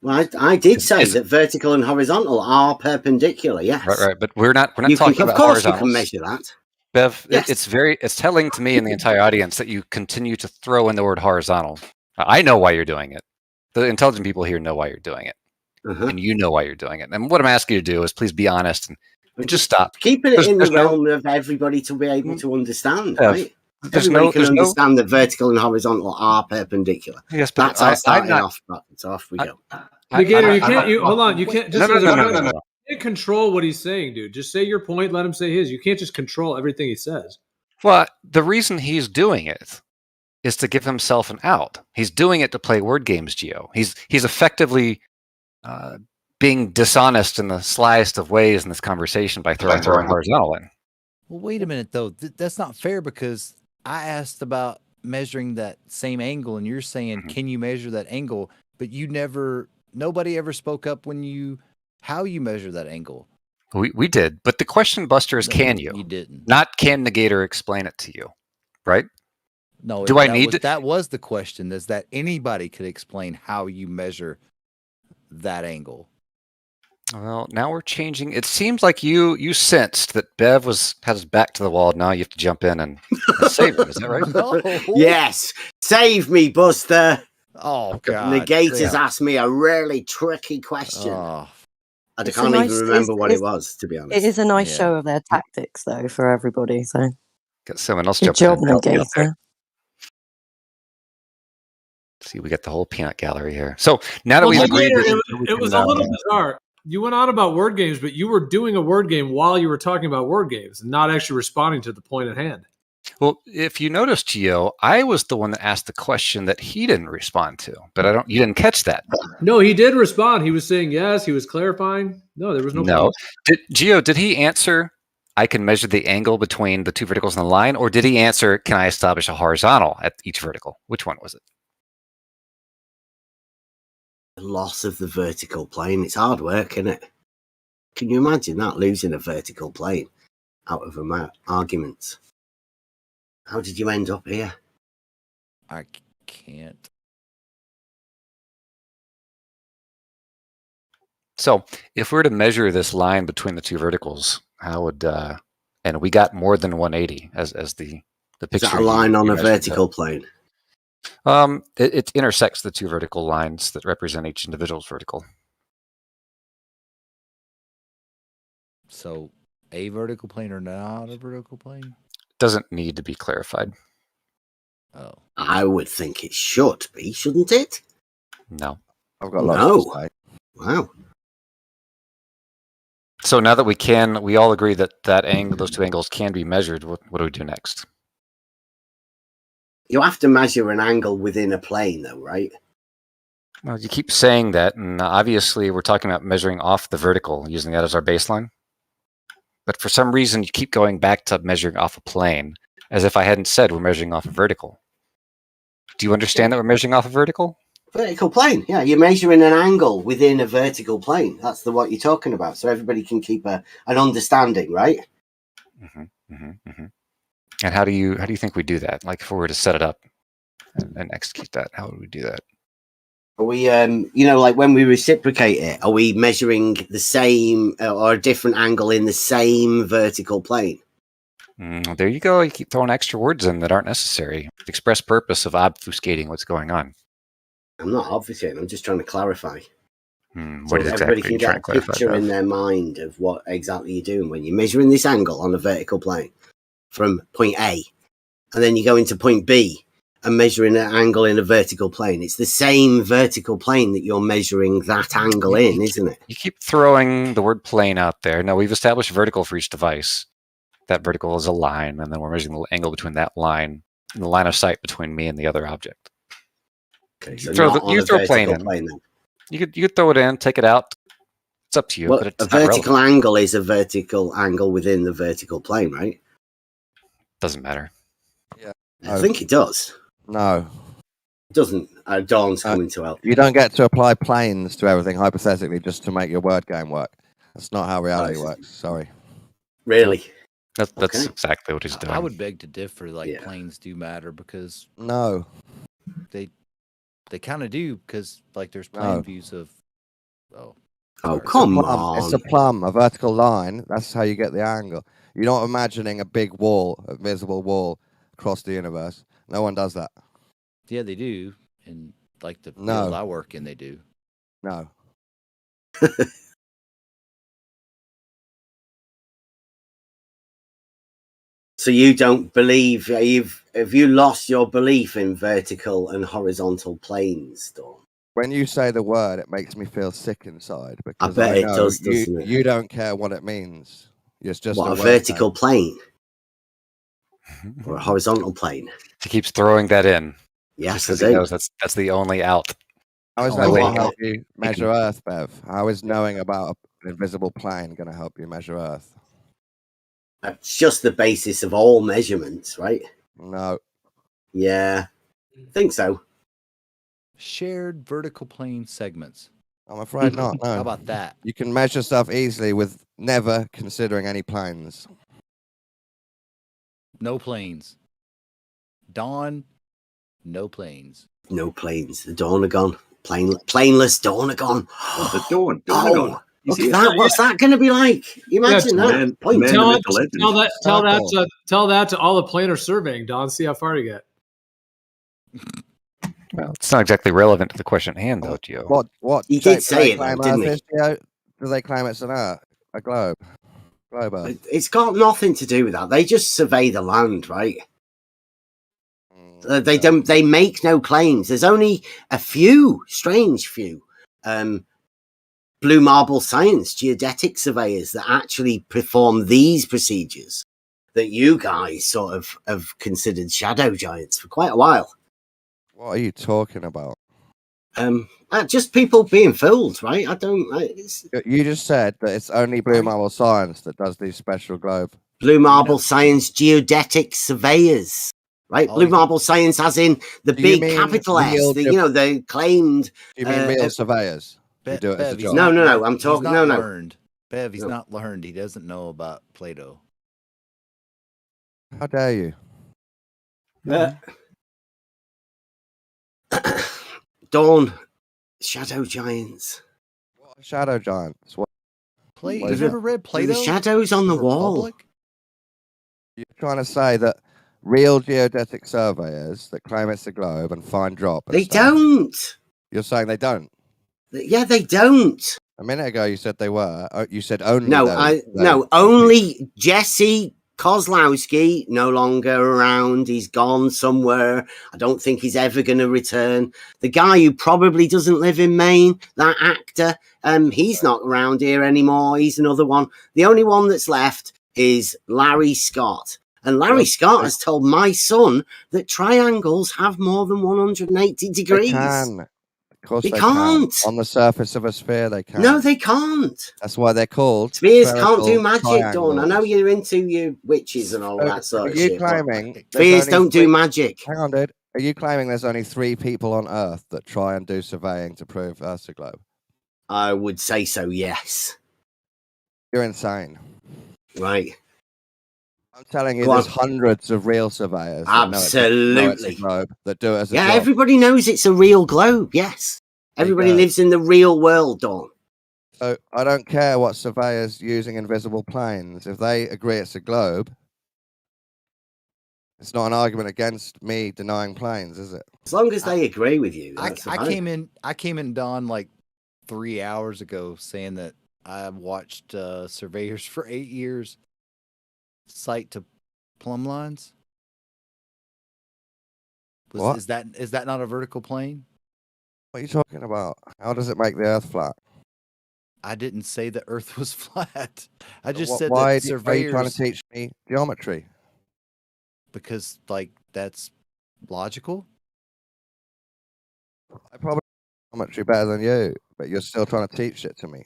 Speaker 22: Well, I did say that vertical and horizontal are perpendicular. Yes.
Speaker 4: Right. But we're not
Speaker 22: You
Speaker 4: talking
Speaker 22: can,
Speaker 4: about
Speaker 22: of course, you
Speaker 4: horizontals.
Speaker 22: can measure that.
Speaker 4: Bev,
Speaker 22: Yes.
Speaker 4: it's telling to me and the entire audience that you continue to throw in the word horizontal. I know why you're doing it. The intelligent people here know why you're doing it, and you know why you're doing it. And what I'm asking you to do is please be honest and just stop.
Speaker 22: Keeping it in the realm of everybody to be able to understand, right? Everybody can understand that vertical and horizontal are perpendicular.
Speaker 4: Yes, but
Speaker 22: that's our starting off. So off we go.
Speaker 2: Negator, you can't. Hold on. You can't. Just
Speaker 4: No.
Speaker 2: you can't control what he's saying, dude. Just say your point. Let him say his. You can't just control everything he says.
Speaker 4: Well, the reason he's doing it is to give himself an out. He's doing it to play word games, Gio. He's effectively being dishonest in the slyest of ways in this conversation by throwing the word horizontal in.
Speaker 11: Well, wait a minute though. That's not fair because I asked about measuring that same angle, and you're saying, "Can you measure that angle?" But nobody ever spoke up how you measure that angle.
Speaker 4: We did, but the question, Buster, is can you?
Speaker 11: You didn't.
Speaker 4: Not can Negator explain it to you, right?
Speaker 11: No.
Speaker 4: That
Speaker 11: was the question? Is that anybody could explain how you measure that angle?
Speaker 4: Well, now we're changing. It seems like you sensed that Bev had his back to the wall. Now you have to jump in and save him. Is that right?
Speaker 11: No.
Speaker 22: Yes. Save me, Buster.
Speaker 11: Oh, God.
Speaker 22: Negator's asked me a really tricky question. I can't even remember what it was, to be honest.
Speaker 5: It is a nice show of their tactics, though, for everybody. So
Speaker 4: Got someone else
Speaker 5: good
Speaker 4: jumping
Speaker 5: job,
Speaker 4: in.
Speaker 5: Negator.
Speaker 4: See, we got the whole peanut gallery here. So now that we've agreed,
Speaker 2: it was a little bizarre. You went on about word games, but you were doing a word game while you were talking about word games and not actually responding to the point at hand.
Speaker 4: Well, if you noticed, Gio, I was the one that asked the question that he didn't respond to, but you didn't catch that.
Speaker 2: No, he did respond. He was saying yes. He was clarifying. No, there was no.
Speaker 4: No, Gio, did he answer? I can measure the angle between the two verticals in the line, or did he answer? Can I establish a horizontal at each vertical? Which one was it?
Speaker 22: The loss of the vertical plane. It's hard work, isn't it? Can you imagine that, losing a vertical plane out of arguments? How did you end up here?
Speaker 11: I can't.
Speaker 4: So if we were to measure this line between the two verticals, how would and we got more than 180 as the picture.
Speaker 22: Is that a line on a vertical plane?
Speaker 4: It intersects the two vertical lines that represent each individual's vertical.
Speaker 11: So a vertical plane or not a vertical plane?
Speaker 4: Doesn't need to be clarified.
Speaker 11: Oh.
Speaker 22: I would think it should be, shouldn't it?
Speaker 4: No.
Speaker 22: I've got lots to say. Wow.
Speaker 4: So now that we all agree that angle, those two angles can be measured, what do we do next?
Speaker 22: You have to measure an angle within a plane, though, right?
Speaker 4: Well, you keep saying that, and obviously we're talking about measuring off the vertical, using that as our baseline. But for some reason, you keep going back to measuring off a plane, as if I hadn't said we're measuring off a vertical. Do you understand that we're measuring off a vertical?
Speaker 22: Vertical plane, yeah. You're measuring an angle within a vertical plane. That's what you're talking about. So everybody can keep an understanding, right?
Speaker 4: And how do you think we do that? Like if we were to set it up and execute that, how would we do that?
Speaker 22: Are we, like when we reciprocate it, are we measuring the same or a different angle in the same vertical plane?
Speaker 4: There you go. You keep throwing extra words in that aren't necessary. The express purpose of obfuscating what's going on.
Speaker 22: I'm not obfuscating. I'm just trying to clarify. So
Speaker 4: What exactly
Speaker 22: everybody
Speaker 4: are
Speaker 22: can
Speaker 4: you
Speaker 22: get
Speaker 4: trying
Speaker 22: a
Speaker 4: to clarify,
Speaker 22: picture
Speaker 4: Bev?
Speaker 22: in their mind of what exactly you're doing when you're measuring this angle on a vertical plane from point A, and then you go into point B and measuring an angle in a vertical plane. It's the same vertical plane that you're measuring that angle in, isn't it?
Speaker 4: You keep throwing the word plane out there. No, we've established vertical for each device. That vertical is a line, and then we're measuring the angle between that line and the line of sight between me and the other object.
Speaker 22: Okay,
Speaker 4: You
Speaker 22: so
Speaker 4: throw,
Speaker 22: not on a
Speaker 4: a plane
Speaker 22: vertical
Speaker 4: in.
Speaker 22: plane then.
Speaker 4: You could throw it in, take it out. It's up to you,
Speaker 22: Well,
Speaker 4: but it's
Speaker 22: a
Speaker 4: not
Speaker 22: vertical
Speaker 4: relevant.
Speaker 22: angle is a vertical angle within the vertical plane, right?
Speaker 4: Doesn't matter.
Speaker 13: Yeah.
Speaker 22: I think it does.
Speaker 13: No.
Speaker 22: It doesn't. Dawn's coming to help.
Speaker 13: You don't get to apply planes to everything hypothetically just to make your word game work. That's not how reality
Speaker 22: Nice.
Speaker 13: works. Sorry.
Speaker 22: Really?
Speaker 4: That's
Speaker 22: Okay.
Speaker 4: exactly what he's doing.
Speaker 11: I would beg to differ. Like planes do matter because
Speaker 13: No.
Speaker 11: they kind of do because like there's plane
Speaker 13: No.
Speaker 11: views of. Oh.
Speaker 22: Oh,
Speaker 11: sorry.
Speaker 22: come
Speaker 13: It's a
Speaker 22: on.
Speaker 13: plumb, a vertical line. That's how you get the angle. You're not imagining a big wall, a visible wall across the universe. No one does that.
Speaker 11: Yeah, they do, and like the
Speaker 13: No.
Speaker 11: field I work in, they do.
Speaker 13: No.
Speaker 22: So you don't believe have you lost your belief in vertical and horizontal planes, Dawn?
Speaker 13: When you say the word, it makes me feel sick inside because
Speaker 22: bet it
Speaker 13: know
Speaker 22: does, doesn't it?
Speaker 13: you don't care what it means. It's just
Speaker 22: What, a
Speaker 13: word
Speaker 22: vertical
Speaker 13: game.
Speaker 22: plane? Or a horizontal plane?
Speaker 4: He keeps throwing that in.
Speaker 22: Yes,
Speaker 4: because
Speaker 22: I
Speaker 4: he
Speaker 22: do.
Speaker 4: knows that's the only out.
Speaker 13: How is
Speaker 4: The
Speaker 13: that
Speaker 4: only
Speaker 13: going
Speaker 4: way
Speaker 13: to help
Speaker 4: he
Speaker 13: you
Speaker 4: can-
Speaker 13: measure Earth, Bev? How is knowing about an invisible plane going to help you measure Earth?
Speaker 22: That's just the basis of all measurements, right?
Speaker 13: No.
Speaker 22: Yeah, I think so.
Speaker 11: Shared vertical plane segments.
Speaker 13: I'm afraid not. No.
Speaker 11: How about that?
Speaker 13: You can measure stuff easily with never considering any planes.
Speaker 11: No planes. Dawn. No planes.
Speaker 22: No planes. The Dawn are gone. Planeless Dawn are gone.
Speaker 15: The Dawn are gone.
Speaker 22: Look at that. What's that going to be like? Imagine that. Point.
Speaker 7: Tell that to all the planar surveying, Don. See how far you get.
Speaker 4: Well, it's not exactly relevant to the question at hand, though, Gio.
Speaker 13: What
Speaker 22: He
Speaker 13: shape
Speaker 22: did
Speaker 13: do
Speaker 22: say
Speaker 13: they
Speaker 22: it, though,
Speaker 13: claim
Speaker 22: didn't
Speaker 13: Earth
Speaker 22: he?
Speaker 13: is, Gio? Do they claim it's an Earth? A globe? Globe Earth.
Speaker 22: It's got nothing to do with that. They just survey the land, right? They don't. They make no claims. There's only a few, strange few, blue marble science geodetic surveyors that actually perform these procedures that you guys sort of have considered shadow giants for quite a while.
Speaker 13: What are you talking about?
Speaker 22: Just people being fooled, right? I don't.
Speaker 13: You just said that it's only Blue Marble Science that does these special globe.
Speaker 22: Blue marble science geodetic surveyors. Right, blue marble science, as in the
Speaker 13: Do you
Speaker 22: big
Speaker 13: mean
Speaker 22: capital S.
Speaker 13: real
Speaker 22: The claimed.
Speaker 13: Do you mean real surveyors? Who do it as a job?
Speaker 22: No. I'm talking.
Speaker 11: He's not
Speaker 22: No.
Speaker 11: learned. Bev, he's
Speaker 22: No.
Speaker 11: not learned. He doesn't know about Plato.
Speaker 13: How dare you?
Speaker 22: Dawn, shadow giants.
Speaker 13: What shadow giants? What?
Speaker 11: Plato.
Speaker 13: What is
Speaker 11: You've
Speaker 13: it?
Speaker 11: never read
Speaker 22: They're
Speaker 11: Plato?
Speaker 22: the shadows on the wall.
Speaker 11: Republic?
Speaker 13: You're trying to say that real geodetic surveyors that claim it's a globe and find drop. And
Speaker 22: They
Speaker 13: stuff,
Speaker 22: don't.
Speaker 13: You're saying they don't.
Speaker 22: Yeah, they don't.
Speaker 13: A minute ago, you said they were. You said only.
Speaker 22: No,
Speaker 13: those.
Speaker 22: only Jesse Kozlowski, no longer around. He's gone somewhere. I don't think he's ever going to return. The guy who probably doesn't live in Maine, that actor, he's not around here anymore. He's another one. The only one that's left is Larry Scott. And Larry Scott has told my son that triangles have more than 180 degrees.
Speaker 13: They can. Of course
Speaker 22: They
Speaker 13: they
Speaker 22: can't.
Speaker 13: can. On the surface of a sphere, they can.
Speaker 22: No, they can't.
Speaker 13: That's why they're called
Speaker 22: Spheres can't do
Speaker 13: spherical
Speaker 22: magic, Dawn. I know
Speaker 13: triangles.
Speaker 22: you're into your witches and all
Speaker 13: So,
Speaker 22: that sort
Speaker 13: are
Speaker 22: of
Speaker 13: you
Speaker 22: shit. but
Speaker 13: claiming there's
Speaker 22: spheres
Speaker 13: only
Speaker 22: don't do
Speaker 13: three-
Speaker 22: magic.
Speaker 13: Hang on, dude. Are you claiming there's only 3 people on Earth that try and do surveying to prove Earth's a globe?
Speaker 22: I would say so, yes.
Speaker 13: You're insane.
Speaker 22: Right.
Speaker 13: I'm telling you,
Speaker 22: Go
Speaker 13: there's
Speaker 22: on.
Speaker 13: hundreds of real surveyors that know it's a
Speaker 22: Absolutely.
Speaker 13: globe that do it as a
Speaker 22: Yeah,
Speaker 13: job.
Speaker 22: everybody knows it's a real globe, yes. Everybody
Speaker 13: don't.
Speaker 22: lives in the real world, Dawn.
Speaker 13: So I don't care what surveyors using invisible planes. If they agree it's a globe, it's not an argument against me denying planes, is it?
Speaker 22: As long as they agree with you.
Speaker 11: I
Speaker 22: That's
Speaker 11: came in Dawn like 3 hours ago saying that I watched surveyors for 8 years sight to plumb lines.
Speaker 13: What?
Speaker 11: Is that not a vertical plane?
Speaker 13: What are you talking about? How does it make the Earth flat?
Speaker 11: I didn't say the Earth was flat. I just
Speaker 13: Why
Speaker 11: said
Speaker 13: are
Speaker 11: that
Speaker 13: you
Speaker 11: surveyors
Speaker 13: trying to teach me geometry?
Speaker 11: because like that's logical.
Speaker 13: I probably know geometry better than you, but you're still trying to teach it to me.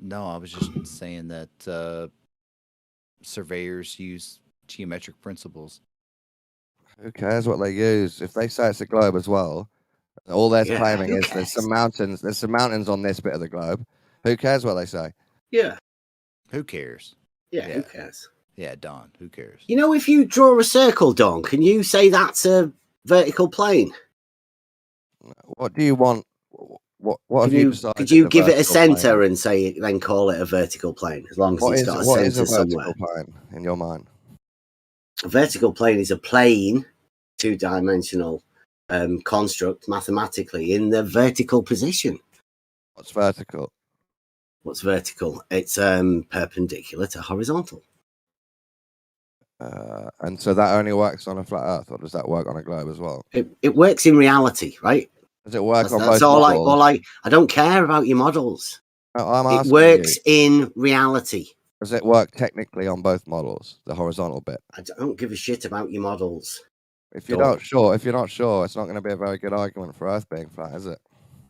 Speaker 11: No, I was just saying that surveyors use geometric principles.
Speaker 13: Who cares what they use? If they say it's a globe as well, all they're
Speaker 22: Yeah,
Speaker 13: claiming
Speaker 22: who
Speaker 13: is there's
Speaker 22: cares?
Speaker 13: some mountains. There's some mountains on this bit of the globe. Who cares what they say?
Speaker 22: Yeah.
Speaker 11: Who cares?
Speaker 22: Yeah, who cares?
Speaker 11: Yeah, Don, who cares?
Speaker 22: You know, if you draw a circle, Don, can you say that's a vertical plane?
Speaker 13: What do you want? What have
Speaker 22: Can
Speaker 13: you
Speaker 22: you
Speaker 13: decided?
Speaker 22: could you
Speaker 13: the
Speaker 22: give it a
Speaker 13: vertical plane
Speaker 22: center
Speaker 13: is?
Speaker 22: and say then call it a vertical plane as long as
Speaker 13: What
Speaker 22: it's
Speaker 13: is
Speaker 22: got a
Speaker 13: what is
Speaker 22: center
Speaker 13: a
Speaker 22: somewhere.
Speaker 13: vertical plane in your mind?
Speaker 22: A vertical plane is a plane, two-dimensional construct mathematically in the vertical position.
Speaker 13: What's vertical?
Speaker 22: What's vertical? It's perpendicular to horizontal.
Speaker 13: And so that only works on a flat Earth, or does that work on a globe as well?
Speaker 22: It works in reality, right?
Speaker 13: Does it work on
Speaker 22: That's
Speaker 13: both
Speaker 22: all
Speaker 13: models?
Speaker 22: I don't care about your models.
Speaker 13: I'm
Speaker 22: It
Speaker 13: asking
Speaker 22: works
Speaker 13: you.
Speaker 22: in reality.
Speaker 13: Does it work technically on both models, the horizontal bit?
Speaker 22: I don't give a shit about your models.
Speaker 13: If you're not sure, it's not going to be a very good argument for Earth being flat, is it?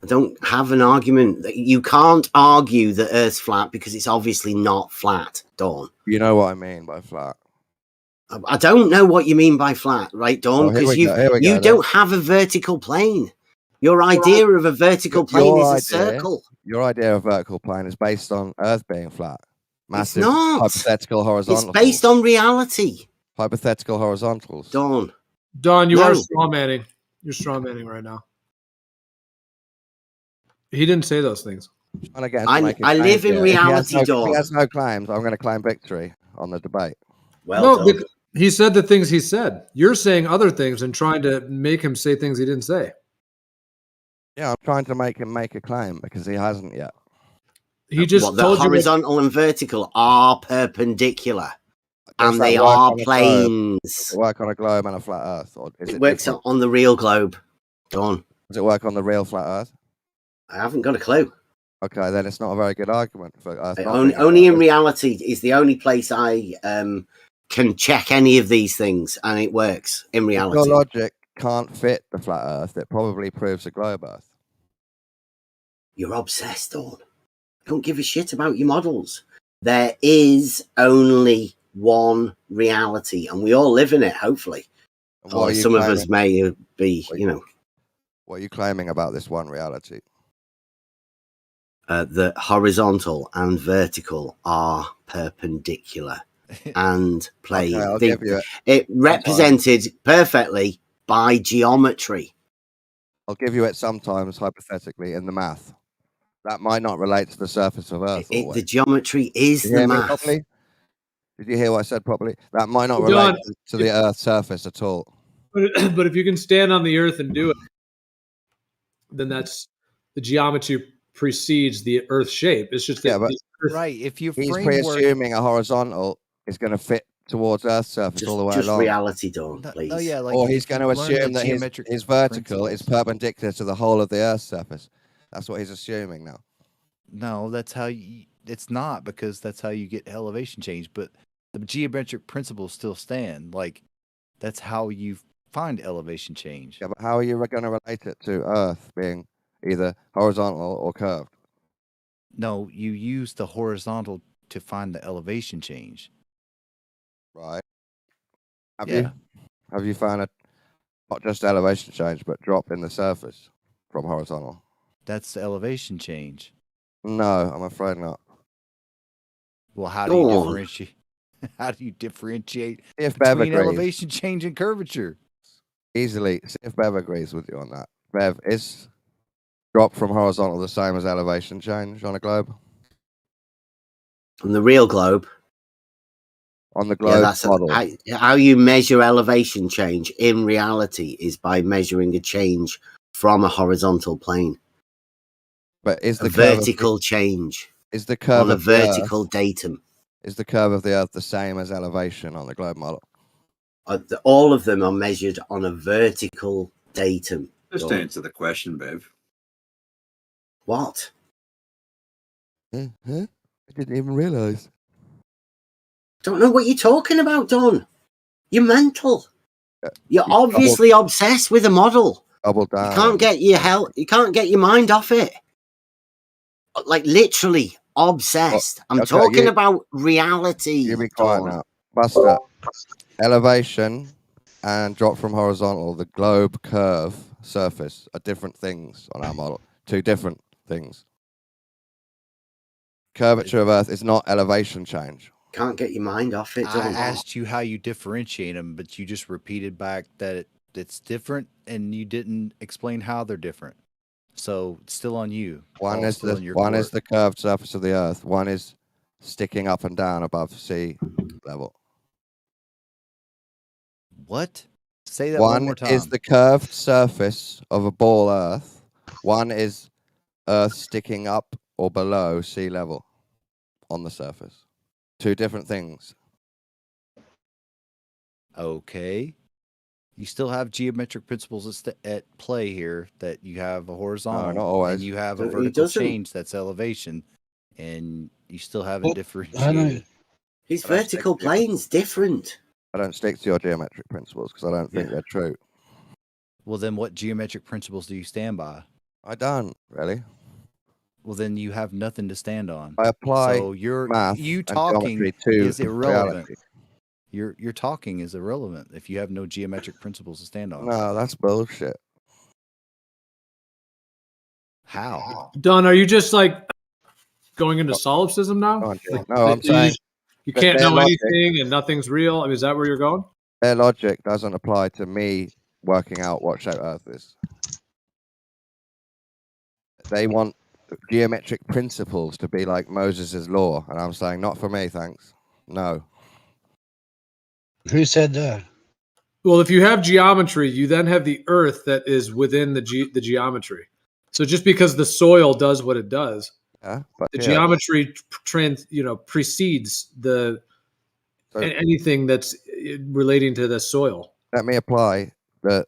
Speaker 22: I don't have an argument. You can't argue that Earth's flat because it's obviously not flat, Dawn.
Speaker 13: You know what I mean by flat.
Speaker 22: I don't know what you mean by flat, right, Dawn?
Speaker 13: Well, here
Speaker 22: Because
Speaker 13: we go
Speaker 22: you
Speaker 13: then.
Speaker 22: don't have a vertical plane. Your idea of a vertical plane is a circle.
Speaker 13: Your idea of vertical plane is based on Earth being flat. Massive
Speaker 22: It's not.
Speaker 13: hypothetical horizontals.
Speaker 22: It's based on reality.
Speaker 13: Hypothetical horizontals.
Speaker 22: Dawn,
Speaker 2: you are
Speaker 22: No.
Speaker 2: strawmanning. You're strawmanning right now. He didn't say those things.
Speaker 13: Trying to get him to make a
Speaker 22: I
Speaker 13: claim
Speaker 22: live in
Speaker 13: here.
Speaker 22: reality,
Speaker 13: If
Speaker 22: Dawn.
Speaker 13: he has no claims, I'm going to claim victory on the debate.
Speaker 2: No, but he said the things he said. You're saying other things and trying to make him say things he didn't say.
Speaker 13: Yeah, I'm trying to make him make a claim because he hasn't yet.
Speaker 2: He just
Speaker 22: What, the
Speaker 2: told you what-
Speaker 22: horizontal and vertical are perpendicular,
Speaker 13: Does
Speaker 22: and
Speaker 13: that
Speaker 22: they
Speaker 13: work
Speaker 22: are
Speaker 13: on a globe?
Speaker 22: planes.
Speaker 13: Does it work on a globe and a flat Earth, or is
Speaker 22: It
Speaker 13: it
Speaker 22: works
Speaker 13: different?
Speaker 22: on the real globe, Dawn.
Speaker 13: Does it work on the real flat Earth?
Speaker 22: I haven't got a clue.
Speaker 13: Okay, then it's not a very good argument for Earth. not
Speaker 22: Only,
Speaker 13: being a
Speaker 22: only
Speaker 13: flat
Speaker 22: in reality is the only place I can check any of these things, and it works in
Speaker 13: If
Speaker 22: reality.
Speaker 13: your logic can't fit the flat Earth, it probably proves a globe Earth.
Speaker 22: You're obsessed, Dawn. Don't give a shit about your models. There is only one reality, and we all live in it, hopefully.
Speaker 13: And what
Speaker 22: Or
Speaker 13: are you
Speaker 22: some of us
Speaker 13: claiming?
Speaker 22: may be, you know,
Speaker 13: What are you claiming about this one reality?
Speaker 22: that horizontal and vertical are perpendicular and play.
Speaker 13: Okay, I'll give you it.
Speaker 22: It represented perfectly by geometry.
Speaker 13: I'll give you it sometimes, hypothetically, in the math. That might not relate to the surface of Earth.
Speaker 22: The
Speaker 13: always.
Speaker 22: geometry is
Speaker 13: Did you
Speaker 22: the
Speaker 13: hear me
Speaker 22: math.
Speaker 13: properly? Did you hear what I said properly? That might not
Speaker 2: Well,
Speaker 13: relate
Speaker 2: Don,
Speaker 13: to the Earth's surface at all.
Speaker 2: But if you can stand on the earth and do it, then that's the geometry precedes the earth shape. It's just that
Speaker 13: Yeah, but
Speaker 2: the earth,
Speaker 11: Right. If your
Speaker 13: he's
Speaker 11: framework,
Speaker 13: presuming a horizontal is going to fit towards Earth's surface all the way
Speaker 22: Just
Speaker 13: along.
Speaker 22: reality, Dawn, please.
Speaker 11: no, yeah, like
Speaker 13: Or he's
Speaker 11: if you
Speaker 13: going to
Speaker 11: learn
Speaker 13: assume
Speaker 11: the
Speaker 13: that
Speaker 11: geometric
Speaker 13: his vertical is
Speaker 11: principles.
Speaker 13: perpendicular to the whole of the Earth's surface. That's what he's assuming now.
Speaker 11: No, that's how you. It's not, because that's how you get elevation change. But the geometric principles still stand. Like that's how you find elevation change.
Speaker 13: Yeah, but how are you going to relate it to Earth being either horizontal or curved?
Speaker 11: No, you use the horizontal to find the elevation change.
Speaker 13: Right. Have
Speaker 11: Yeah.
Speaker 13: you? Have you found a not just elevation change, but drop in the surface from horizontal?
Speaker 11: That's the elevation change.
Speaker 13: No, I'm afraid not.
Speaker 11: Well, how do you
Speaker 22: Dawn.
Speaker 11: differentiate? How do you differentiate
Speaker 13: If Bev
Speaker 11: between
Speaker 13: agrees,
Speaker 11: elevation change and curvature?
Speaker 13: easily, see if Bev agrees with you on that. Bev, is drop from horizontal the same as elevation change on a globe?
Speaker 22: On the real globe,
Speaker 13: On the
Speaker 22: yeah,
Speaker 13: globe
Speaker 22: that's
Speaker 13: model.
Speaker 22: how you measure elevation change in reality is by measuring a change from a horizontal plane.
Speaker 13: But is
Speaker 22: A
Speaker 13: the curve
Speaker 22: vertical change
Speaker 13: is the curve
Speaker 22: on a
Speaker 13: of the Earth,
Speaker 22: vertical datum.
Speaker 13: is the curve of the Earth the same as elevation on the globe model?
Speaker 22: All of them are measured on a vertical datum.
Speaker 15: Just
Speaker 22: Dawn.
Speaker 15: answer the question, Bev.
Speaker 22: What?
Speaker 13: Huh? I didn't even realise.
Speaker 22: Don't know what you're talking about, Don. You're mental. You're
Speaker 13: you
Speaker 22: obviously obsessed with a model.
Speaker 13: Double down.
Speaker 22: You can't get you can't get your mind off it. Like literally obsessed. I'm
Speaker 13: okay,
Speaker 22: talking about reality.
Speaker 13: You be quiet
Speaker 22: Dawn.
Speaker 13: now. Buster. Elevation and drop from horizontal, the globe, curve, surface are different things on our model. Two different things. Curvature of Earth is not elevation change.
Speaker 22: Can't get your mind off it.
Speaker 11: I asked you how you differentiate them, but you just repeated back that it's different, and you didn't explain how they're different. So it's still on you.
Speaker 13: One
Speaker 11: Ball's
Speaker 13: is
Speaker 11: still in your
Speaker 13: one
Speaker 11: court.
Speaker 13: is the curved surface of the Earth. One is sticking up and down above sea level.
Speaker 11: What? Say that one more time.
Speaker 13: One is the curved surface of a ball Earth. One is Earth sticking up or below sea level on the surface. Two different things.
Speaker 11: Okay. You still have geometric principles at play here, that you have a horizontal
Speaker 13: not always.
Speaker 11: and you have a
Speaker 22: It
Speaker 11: vertical
Speaker 22: doesn't.
Speaker 11: change that's elevation, and you still haven't differentiated.
Speaker 22: His vertical plane's different.
Speaker 13: I don't stick to your geometric principles because I don't think they're true.
Speaker 11: Well, then what geometric principles do you stand by?
Speaker 13: I don't, really.
Speaker 11: Well, then you have nothing to stand on.
Speaker 13: I apply
Speaker 11: so
Speaker 13: math
Speaker 11: you
Speaker 13: and
Speaker 11: talking
Speaker 13: geometry to
Speaker 11: is irrelevant.
Speaker 13: reality.
Speaker 11: Your talking is irrelevant if you have no geometric principles to stand on.
Speaker 13: No, that's bullshit.
Speaker 11: How?
Speaker 2: Don, are you just like going into solipsism now? Like,
Speaker 13: No, I'm saying
Speaker 2: you
Speaker 13: that
Speaker 2: can't
Speaker 13: their
Speaker 2: know
Speaker 13: logic-
Speaker 2: anything and nothing's real. I mean, is that where you're going?
Speaker 13: Their logic doesn't apply to me working out what shape Earth is. They want geometric principles to be like Moses' law, and I'm saying not for me, thanks. No.
Speaker 18: Who said that?
Speaker 2: Well, if you have geometry, you then have the Earth that is within the geometry. So just because the soil does what it does,
Speaker 13: but
Speaker 2: the geometry precedes anything that's relating to the soil.
Speaker 13: Let me apply their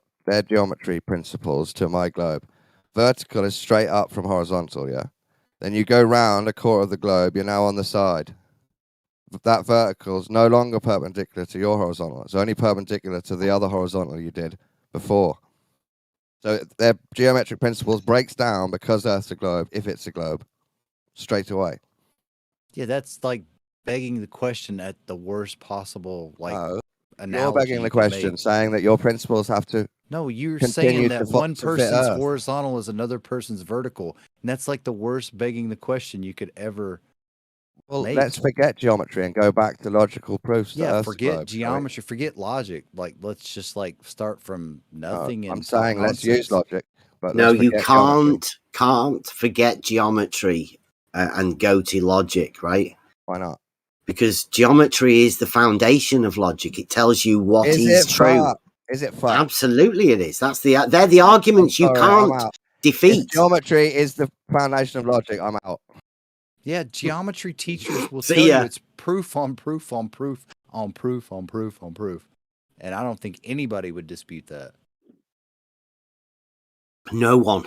Speaker 13: geometry principles to my globe. Vertical is straight up from horizontal, yeah? Then you go round a quarter of the globe, you're now on the side. That vertical is no longer perpendicular to your horizontal. It's only perpendicular to the other horizontal you did before. So their geometric principles breaks down because Earth's a globe, if it's a globe, straight away.
Speaker 11: Yeah, that's like begging the question at the worst possible analogy.
Speaker 13: You're begging the
Speaker 11: you could
Speaker 13: question,
Speaker 11: make.
Speaker 13: saying that your principles have to
Speaker 11: No, you're
Speaker 13: continue
Speaker 11: saying that
Speaker 13: to
Speaker 11: one
Speaker 13: fit
Speaker 11: person's
Speaker 13: Earth.
Speaker 11: horizontal is another person's vertical, and that's like the worst begging the question you could ever make.
Speaker 13: Let's forget geometry and go back to logical proofs.
Speaker 11: Yeah,
Speaker 13: that Earth's a
Speaker 11: forget
Speaker 13: globe, shall we?
Speaker 11: geometry, forget logic. Like, let's just start from nothing.
Speaker 13: I'm
Speaker 11: and
Speaker 13: saying
Speaker 11: talk
Speaker 13: let's use
Speaker 11: nonsense.
Speaker 13: logic, but
Speaker 22: No,
Speaker 13: let's
Speaker 22: you
Speaker 13: forget geometry.
Speaker 22: can't forget geometry and go to logic, right?
Speaker 13: Why not?
Speaker 22: Because geometry is the foundation of logic. It tells you what is true.
Speaker 13: Is it fact?
Speaker 22: Absolutely, it is. They're the arguments you
Speaker 13: Sorry, I'm
Speaker 22: can't
Speaker 13: out.
Speaker 22: defeat.
Speaker 13: If geometry is the foundation of logic, I'm out.
Speaker 11: Yeah, geometry teachers will
Speaker 22: See
Speaker 11: tell
Speaker 22: ya.
Speaker 11: you it's proof on proof on proof on proof on proof on proof, and I don't think anybody would dispute that.
Speaker 22: No one,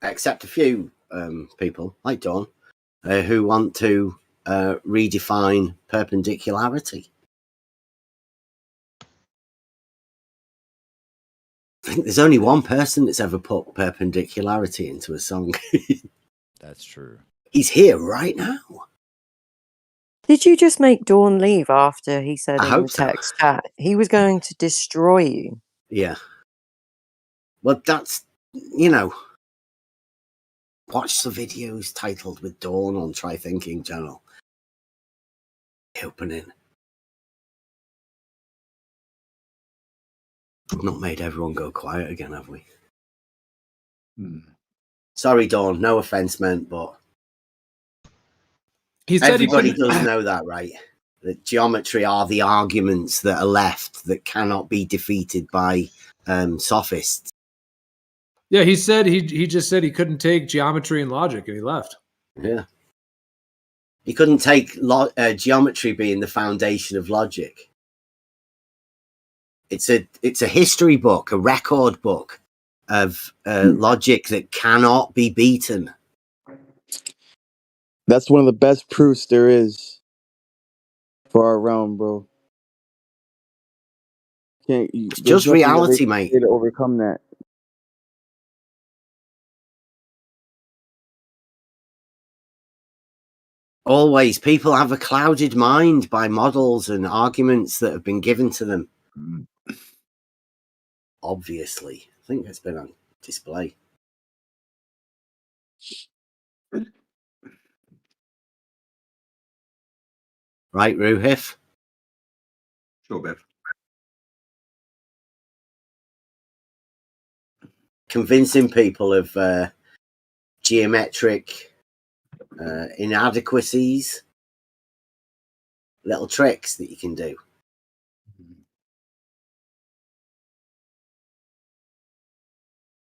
Speaker 22: except a few people like Dawn, who want to redefine perpendicularity. I think there's only one person that's ever put perpendicularity into a song.
Speaker 11: That's true.
Speaker 22: He's here right now.
Speaker 5: Did you just make Dawn leave after he said
Speaker 22: I
Speaker 5: in
Speaker 22: hope
Speaker 5: the
Speaker 22: so.
Speaker 5: text chat he was going to destroy you?
Speaker 22: Yeah. Well, that's, watch the videos titled with Dawn on Try Thinking channel. Opening. We've not made everyone go quiet again, have we? Sorry, Dawn. No offense meant, but everybody does know that, right? That geometry are the arguments that are left that cannot be defeated by sophists.
Speaker 2: Yeah, he said he just said he couldn't take geometry and logic, and he left.
Speaker 22: Yeah. You couldn't take geometry being the foundation of logic. It's a history book, a record book of logic that cannot be beaten.
Speaker 20: That's one of the best proofs there is for our realm, bro.
Speaker 22: It's just reality, mate.
Speaker 20: To overcome that.
Speaker 22: Always, people have a clouded mind by models and arguments that have been given to them. Obviously, I think it's been on display. Right, Ruhif?
Speaker 15: Sure, Bev.
Speaker 22: Convincing people of geometric inadequacies, little tricks that you can do.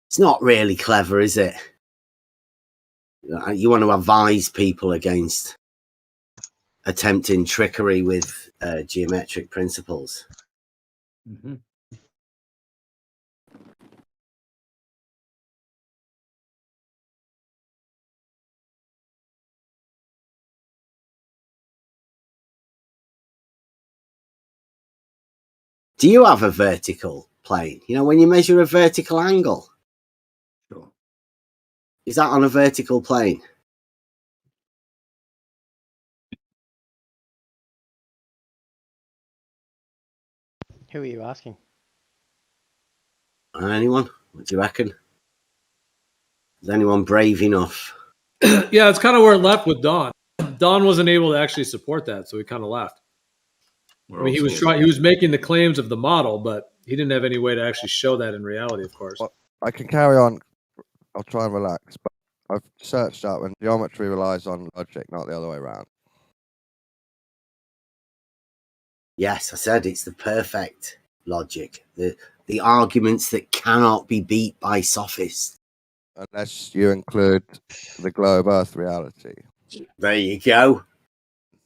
Speaker 22: It's not really clever, is it? You want to advise people against attempting trickery with geometric principles.
Speaker 15: Mm-hmm.
Speaker 22: Do you have a vertical plane? You know, when you measure a vertical angle?
Speaker 15: Sure.
Speaker 22: Is that on a vertical plane?
Speaker 1: Who are you asking?
Speaker 22: Anyone? What do you reckon? Is anyone brave enough?
Speaker 2: Yeah, it's kind of where it left with Don. Don wasn't able to actually support that, so he kind of left. I mean, he was making the claims of the model, but he didn't have any way to actually show that in reality, of course.
Speaker 13: Well, I can carry on. I'll try and relax, but I've searched up and geometry relies on logic, not the other way around.
Speaker 22: Yes, I said it's the perfect logic. The arguments that cannot be beat by sophists.
Speaker 13: Unless you include the globe Earth reality.
Speaker 22: There you go.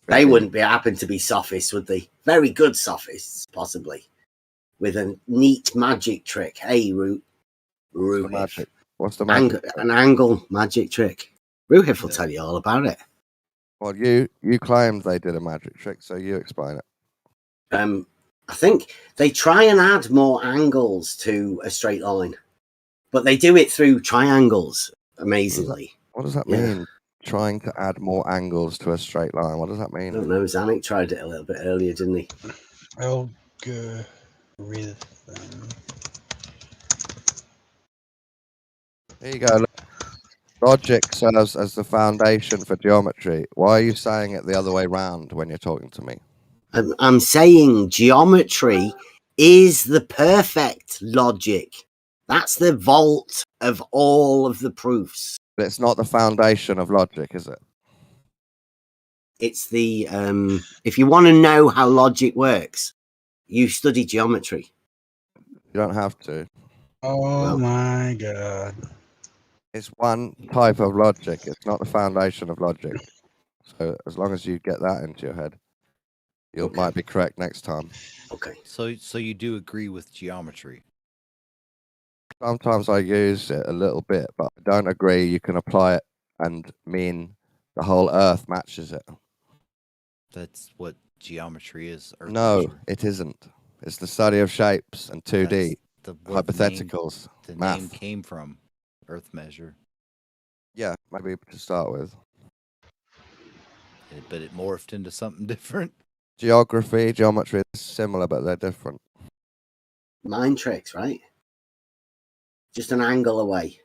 Speaker 22: They wouldn't happen to be sophists, would they? Very good sophists, possibly. With a neat magic trick. Hey, Ruhif.
Speaker 13: What's the magic?
Speaker 22: An angle magic trick. Ruhif will tell you all about it.
Speaker 13: Well, you claimed they did a magic trick, so you explain it.
Speaker 22: I think they try and add more angles to a straight line, but they do it through triangles, amazingly.
Speaker 13: What does that mean? Trying to add more angles to a straight line. What does that mean?
Speaker 22: I don't know. Zanuck tried it a little bit earlier, didn't he?
Speaker 18: Algorithm.
Speaker 13: Here you go. Look. Logic serves as the foundation for geometry. Why are you saying it the other way round when you're talking to me?
Speaker 22: I'm saying geometry is the perfect logic. That's the vault of all of the proofs.
Speaker 13: But it's not the foundation of logic, is it?
Speaker 22: It's the if you want to know how logic works, you study geometry.
Speaker 13: You don't have to.
Speaker 18: Oh my god.
Speaker 13: It's one type of logic. It's not the foundation of logic. So as long as you get that into your head, you might be correct next time.
Speaker 22: Okay.
Speaker 11: So you do agree with geometry?
Speaker 13: Sometimes I use it a little bit, but I don't agree you can apply it and mean the whole Earth matches it.
Speaker 11: That's what geometry is.
Speaker 13: No, it isn't. It's the study of shapes and 2D hypotheticals.
Speaker 11: The
Speaker 13: math.
Speaker 11: name came from Earth measure.
Speaker 13: Yeah, maybe to start with.
Speaker 11: But it morphed into something different.
Speaker 13: Geography, geometry is similar, but they're different.
Speaker 22: Mind tricks, right? Just an angle away.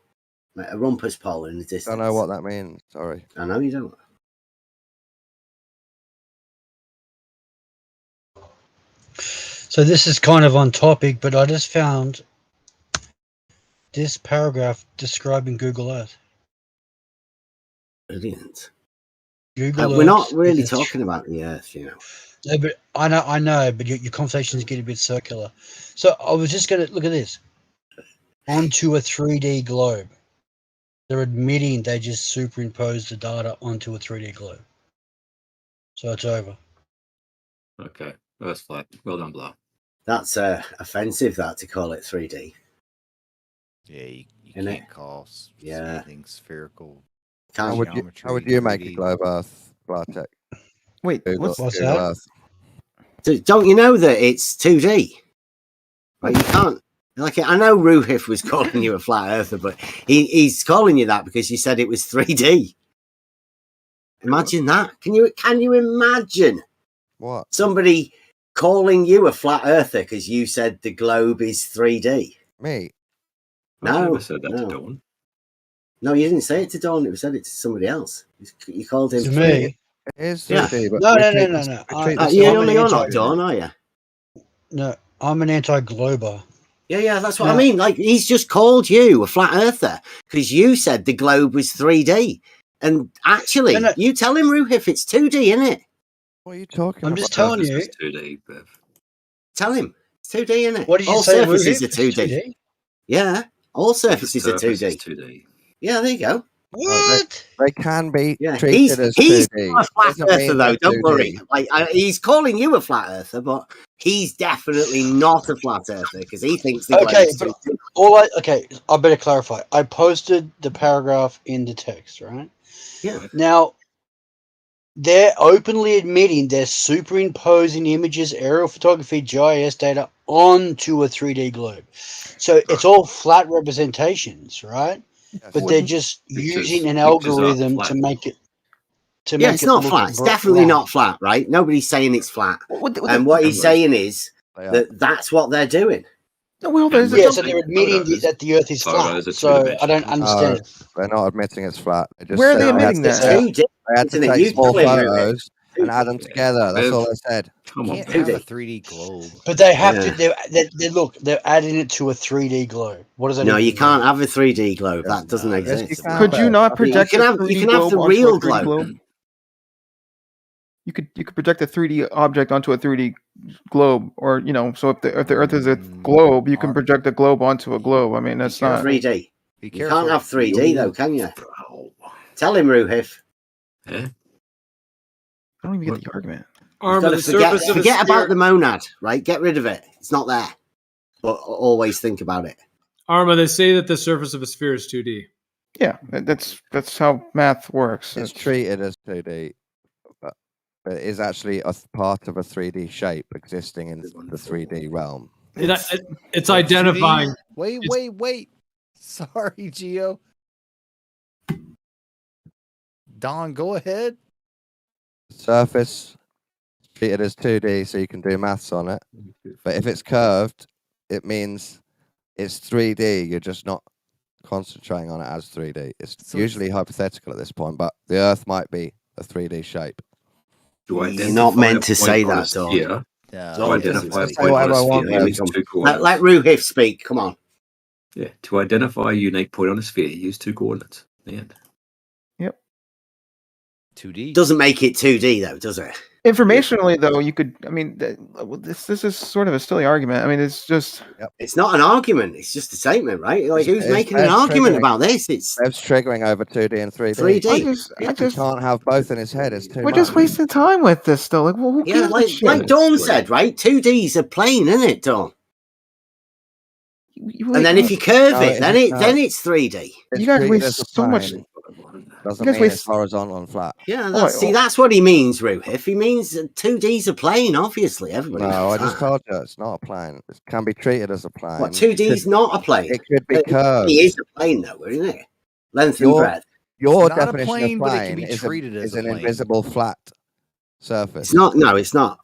Speaker 22: Like a rumpus pole in the distance.
Speaker 13: I don't know what that means. Sorry.
Speaker 22: I know you don't.
Speaker 18: So this is kind of on topic, but I just found this paragraph describing Google Earth.
Speaker 22: Brilliant.
Speaker 18: Google
Speaker 22: We're not
Speaker 18: Earth
Speaker 22: really
Speaker 18: is
Speaker 22: talking about the Earth, you know.
Speaker 18: No, but I know, but your conversations get a bit circular. So I was just going to look at this. Onto a 3D globe. They're admitting they just superimposed the data onto a 3D globe. So it's over.
Speaker 15: Okay, Earth's flat. Well done, Blah.
Speaker 22: That's offensive, that, to call it 3D.
Speaker 11: Yeah, you can't call anything spherical.
Speaker 13: How would you make a globe Earth, Bartek?
Speaker 22: Wait,
Speaker 13: Google,
Speaker 22: what's
Speaker 13: Google
Speaker 22: that?
Speaker 13: Earth.
Speaker 22: Don't you know that it's 2D? Right, you can't. Like, I know Ruhif was calling you a flat earther, but he's calling you that because you said it was 3D. Imagine that. Can you imagine
Speaker 13: what
Speaker 22: somebody calling you a flat earther because you said the globe is 3D?
Speaker 13: Me?
Speaker 22: No,
Speaker 15: I never said that
Speaker 22: no.
Speaker 15: to Dawn.
Speaker 22: No, you didn't say it to Dawn. You said it to somebody else. You called him
Speaker 18: To me.
Speaker 13: It is
Speaker 22: Yeah.
Speaker 13: 3D, but
Speaker 18: No,
Speaker 13: we
Speaker 18: no,
Speaker 13: treat
Speaker 18: no,
Speaker 13: this-
Speaker 18: no,
Speaker 13: we
Speaker 18: no.
Speaker 13: treat this
Speaker 22: you're
Speaker 13: as
Speaker 22: you're not
Speaker 13: 3D.
Speaker 22: Dawn, are you?
Speaker 18: No, I'm an anti-glober.
Speaker 22: Yeah, that's what I
Speaker 18: Now-
Speaker 22: mean. Like, he's just called you a flat earther because you said the globe was 3D. And actually,
Speaker 18: No, no.
Speaker 22: you tell him, Ruhif, it's 2D, isn't it?
Speaker 13: What are you talking
Speaker 18: I'm
Speaker 13: about?
Speaker 18: just telling you.
Speaker 15: It's 2D, Bev.
Speaker 22: Tell him. It's 2D, isn't it?
Speaker 18: What did you
Speaker 22: All
Speaker 18: say,
Speaker 22: surfaces
Speaker 18: Ruhif?
Speaker 22: are 2D. Yeah, all surfaces are
Speaker 15: Surface
Speaker 22: 2D.
Speaker 15: is 2D.
Speaker 22: Yeah, there you go.
Speaker 13: They can be
Speaker 22: Yeah,
Speaker 13: treated
Speaker 22: he's
Speaker 13: as
Speaker 22: not
Speaker 13: 2D.
Speaker 22: a flat
Speaker 13: Doesn't
Speaker 22: earther
Speaker 13: mean
Speaker 22: though.
Speaker 13: they're
Speaker 22: Don't
Speaker 13: 2D.
Speaker 22: worry. Like he's calling you a flat earther, but he's definitely not a flat earther because he thinks the
Speaker 18: Okay,
Speaker 22: globe's
Speaker 18: but
Speaker 22: 2D.
Speaker 18: I better clarify. I posted the paragraph in the text, right?
Speaker 22: Yeah.
Speaker 18: Now, they're openly admitting they're superimposing images, aerial photography, GIS data onto a 3D globe. So it's all flat representations, right? But they're just using an algorithm to make it
Speaker 22: Yeah, it's not
Speaker 18: look
Speaker 22: flat. It's definitely
Speaker 18: round.
Speaker 22: not flat, right? Nobody's saying it's flat. And what he's saying is that that's what they're doing.
Speaker 19: Well, there's
Speaker 18: Yeah, so they're admitting that the Earth is flat. So I don't understand.
Speaker 13: They're not admitting it's flat. They just
Speaker 19: Where are
Speaker 13: said
Speaker 19: they
Speaker 13: had
Speaker 19: admitting
Speaker 13: to
Speaker 19: that?
Speaker 13: take-
Speaker 22: 2D,
Speaker 13: They had to
Speaker 22: isn't it?
Speaker 13: take
Speaker 22: You
Speaker 13: small
Speaker 22: tell him, Ruhif.
Speaker 13: photos and add them together. That's all they said.
Speaker 11: Come on,
Speaker 22: Can't
Speaker 11: have a
Speaker 22: 2D.
Speaker 11: 3D globe.
Speaker 18: But they have
Speaker 22: Yeah.
Speaker 18: to. Look, they're adding it to a 3D globe. What does that?
Speaker 22: No,
Speaker 18: even
Speaker 22: you
Speaker 18: mean?
Speaker 22: can't have a 3D globe. That doesn't exist.
Speaker 19: Could you not project
Speaker 22: You
Speaker 19: a
Speaker 22: can
Speaker 19: 3D
Speaker 22: have
Speaker 19: globe
Speaker 22: the
Speaker 19: onto
Speaker 22: real
Speaker 19: a 3D
Speaker 22: globe.
Speaker 19: You could project a 3D object onto a 3D globe, or so if the Earth is a globe, you can project a globe onto a globe. I mean, that's not
Speaker 22: 3D.
Speaker 11: Be
Speaker 22: You
Speaker 11: careful.
Speaker 22: can't have 3D though, can you? Tell him, Ruhif.
Speaker 15: Yeah.
Speaker 19: I don't even get the argument.
Speaker 22: You've got to forget about the monad, right? Get rid of it. It's not there. But always think about it.
Speaker 2: Arma, they say that the surface of a sphere is 2D.
Speaker 19: Yeah, that's how math works.
Speaker 13: It's treated as 2D, but it is actually a part of a 3D shape existing in the 3D realm.
Speaker 2: It's identifying.
Speaker 11: Wait. Sorry, Gio. Don, go ahead.
Speaker 13: Surface treated as 2D, so you can do maths on it. But if it's curved, it means it's 3D. You're just not concentrating on it as 3D. It's usually hypothetical at this point, but the Earth might be a 3D shape.
Speaker 22: You're not meant to say that, Dawn.
Speaker 15: To identify a
Speaker 22: Say
Speaker 15: point on
Speaker 22: whatever
Speaker 15: a
Speaker 22: I want,
Speaker 15: sphere,
Speaker 22: then.
Speaker 15: use 2
Speaker 22: Let
Speaker 15: coordinates.
Speaker 22: Ruhif speak. Come on.
Speaker 15: Yeah, to identify a unique point on a sphere, use 2 coordinates. The end.
Speaker 11: 2D.
Speaker 22: Doesn't make it 2D though, does it?
Speaker 19: Informationally, though, you could. I mean, this is sort of a silly argument. I mean, it's just.
Speaker 22: It's not an argument. It's just a statement, right? Like, who's
Speaker 13: It's
Speaker 22: making an
Speaker 13: Bev's
Speaker 22: argument
Speaker 13: triggering.
Speaker 22: about this? It's
Speaker 13: Bev's triggering over 2D and 3D.
Speaker 22: 3D.
Speaker 19: I just
Speaker 13: He can't have both in his head. It's too
Speaker 19: we're
Speaker 13: much.
Speaker 19: just wasting time with this, though. Like, well, who
Speaker 22: Yeah,
Speaker 19: gives a
Speaker 22: like
Speaker 19: shit?
Speaker 22: Dawn said, right? 2D's a plane, isn't it, Dawn? And then if you curve
Speaker 13: No,
Speaker 22: it, then it's 3D.
Speaker 13: It's
Speaker 19: You guys
Speaker 13: treated
Speaker 19: waste
Speaker 13: as a
Speaker 19: so much.
Speaker 13: plane. Doesn't
Speaker 19: You guys
Speaker 13: mean
Speaker 19: waste-
Speaker 13: it's horizontal and flat.
Speaker 22: Yeah, that's what he means, Ruhif. He means 2D's a plane, obviously. Everybody
Speaker 13: No,
Speaker 22: knows
Speaker 13: I just
Speaker 22: that.
Speaker 13: told you it's not a plane. It can be treated as a plane.
Speaker 22: What, 2D's not a plane?
Speaker 13: It could be curved.
Speaker 22: It is a plane, though, isn't it? Length and
Speaker 13: Your-
Speaker 22: breadth.
Speaker 13: Your
Speaker 11: Not a
Speaker 13: definition
Speaker 11: plane,
Speaker 13: of
Speaker 11: but it
Speaker 13: plane
Speaker 11: can be
Speaker 13: is,
Speaker 11: treated as
Speaker 13: is
Speaker 11: a
Speaker 13: an
Speaker 11: plane.
Speaker 13: invisible flat surface.
Speaker 22: It's not. No, it's not.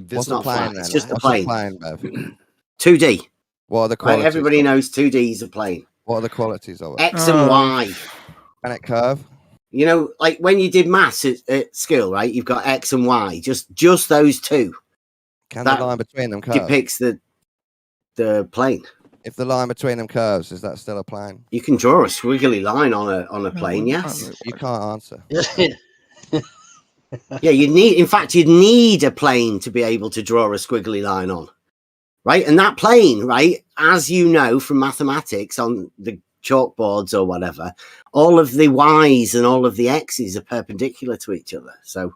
Speaker 13: What's a
Speaker 22: not
Speaker 13: plane
Speaker 22: flat,
Speaker 13: then?
Speaker 22: it's just a
Speaker 13: What's
Speaker 22: plane.
Speaker 13: a plane, Bev?
Speaker 22: 2D.
Speaker 13: What are the
Speaker 22: Right?
Speaker 13: qualities?
Speaker 22: Everybody knows 2D is a plane.
Speaker 13: What are the qualities of it?
Speaker 22: X and Y.
Speaker 13: Can it curve?
Speaker 22: You know, like when you did maths at school, right? You've got X and Y, just those two.
Speaker 13: Can
Speaker 22: That
Speaker 13: the line between them curve?
Speaker 22: depicts the plane.
Speaker 13: If the line between them curves, is that still a plane?
Speaker 22: You can draw a squiggly line on a plane, yes.
Speaker 13: You can't answer.
Speaker 22: Yeah, you'd need a plane to be able to draw a squiggly line on, right? And that plane, right, as you know from mathematics on the chalkboards or whatever, all of the Y's and all of the X's are perpendicular to each other. So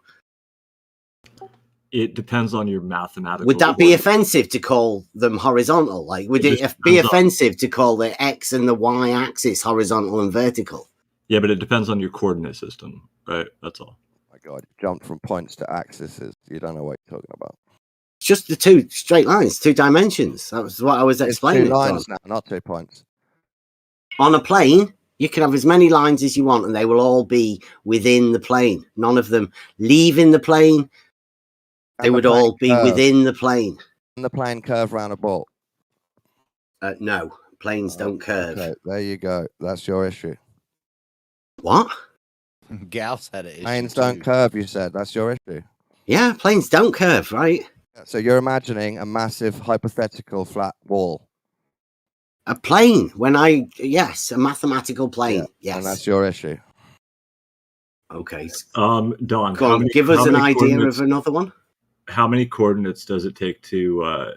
Speaker 9: It depends on your mathematical.
Speaker 22: would that be offensive to call them horizontal? Like, would it
Speaker 9: just
Speaker 22: be
Speaker 9: depends on-
Speaker 22: offensive to call the X and the Y axis horizontal and vertical?
Speaker 9: Yeah, but it depends on your coordinate system, right? That's all.
Speaker 13: My God, you jumped from points to axes. You don't know what you're talking about.
Speaker 22: It's just the two straight lines, 2 dimensions. That was what I was
Speaker 13: It's
Speaker 22: explaining.
Speaker 13: two lines
Speaker 22: Don.
Speaker 13: now, not 2 points.
Speaker 22: On a plane, You can have as many lines as you want, and they will all be within the plane. None of them leaving the plane. They would all be within the plane.
Speaker 13: And the plane curve round a ball.
Speaker 22: No, planes don't curve.
Speaker 13: Okay, there you go. That's your issue.
Speaker 22: What?
Speaker 11: Gauss had an issue.
Speaker 13: Planes don't curve, you said. That's your issue.
Speaker 22: Yeah, planes don't curve, right?
Speaker 13: So you're imagining a massive hypothetical flat wall.
Speaker 22: A plane. Yes, a mathematical plane. Yes.
Speaker 13: And that's your issue.
Speaker 22: Okay.
Speaker 9: Don,
Speaker 22: Go on, give us an idea of another one.
Speaker 9: How many coordinates does it take to,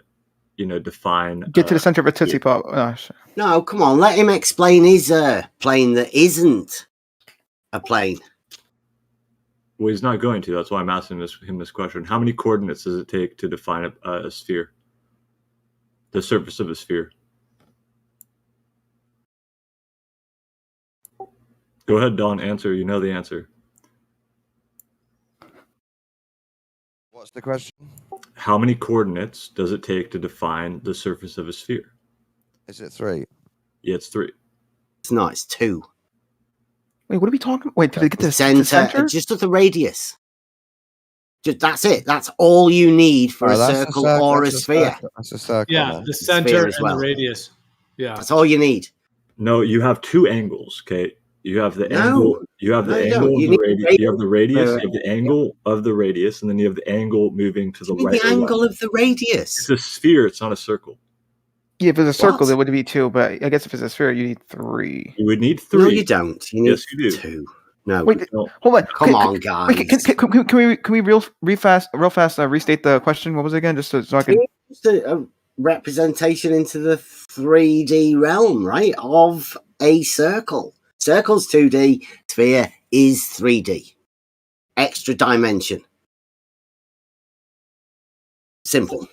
Speaker 9: define?
Speaker 19: Get to the center of a Tootsie Pop. Oh, shit.
Speaker 22: No, come on. Let him explain his plane that isn't a plane.
Speaker 9: Well, he's not going to. That's why I'm asking him this question. How many coordinates does it take to define a sphere? The surface of a sphere. Go ahead, Don. Answer. You know the answer.
Speaker 13: What's the question?
Speaker 9: How many coordinates does it take to define the surface of a sphere?
Speaker 13: Is it 3?
Speaker 9: Yeah, it's 3.
Speaker 22: It's not. It's 2.
Speaker 19: Wait, what are we talking? Wait, did they get
Speaker 22: The
Speaker 19: the
Speaker 22: center? Just at the radius. That's it. That's all you need for a circle or a sphere.
Speaker 13: That's a circle.
Speaker 2: Yeah, the center and
Speaker 22: well.
Speaker 2: the radius. Yeah,
Speaker 22: that's all you need.
Speaker 9: No, you have 2 angles. Okay, you have the angle. You have the angle of
Speaker 22: You
Speaker 9: the
Speaker 22: need
Speaker 9: radius. You have the radius.
Speaker 22: Right.
Speaker 9: You have the angle of the radius, and then you have the angle moving to the right.
Speaker 22: The angle of the radius.
Speaker 9: It's a sphere. It's not a circle.
Speaker 19: Yeah, if it's a circle, there would be 2, but I guess if it's a sphere, you need 3.
Speaker 9: You would need 3.
Speaker 22: No, you don't. You need
Speaker 9: yes, you do.
Speaker 22: 2. No.
Speaker 19: Wait, hold on.
Speaker 22: Come on, guys.
Speaker 19: Wait, can we real fast restate the question? What was it again? Just so I can.
Speaker 22: It's a representation into the 3D realm, right? Of a circle. Circle's 2D. Sphere is 3D. Extra dimension. Simple.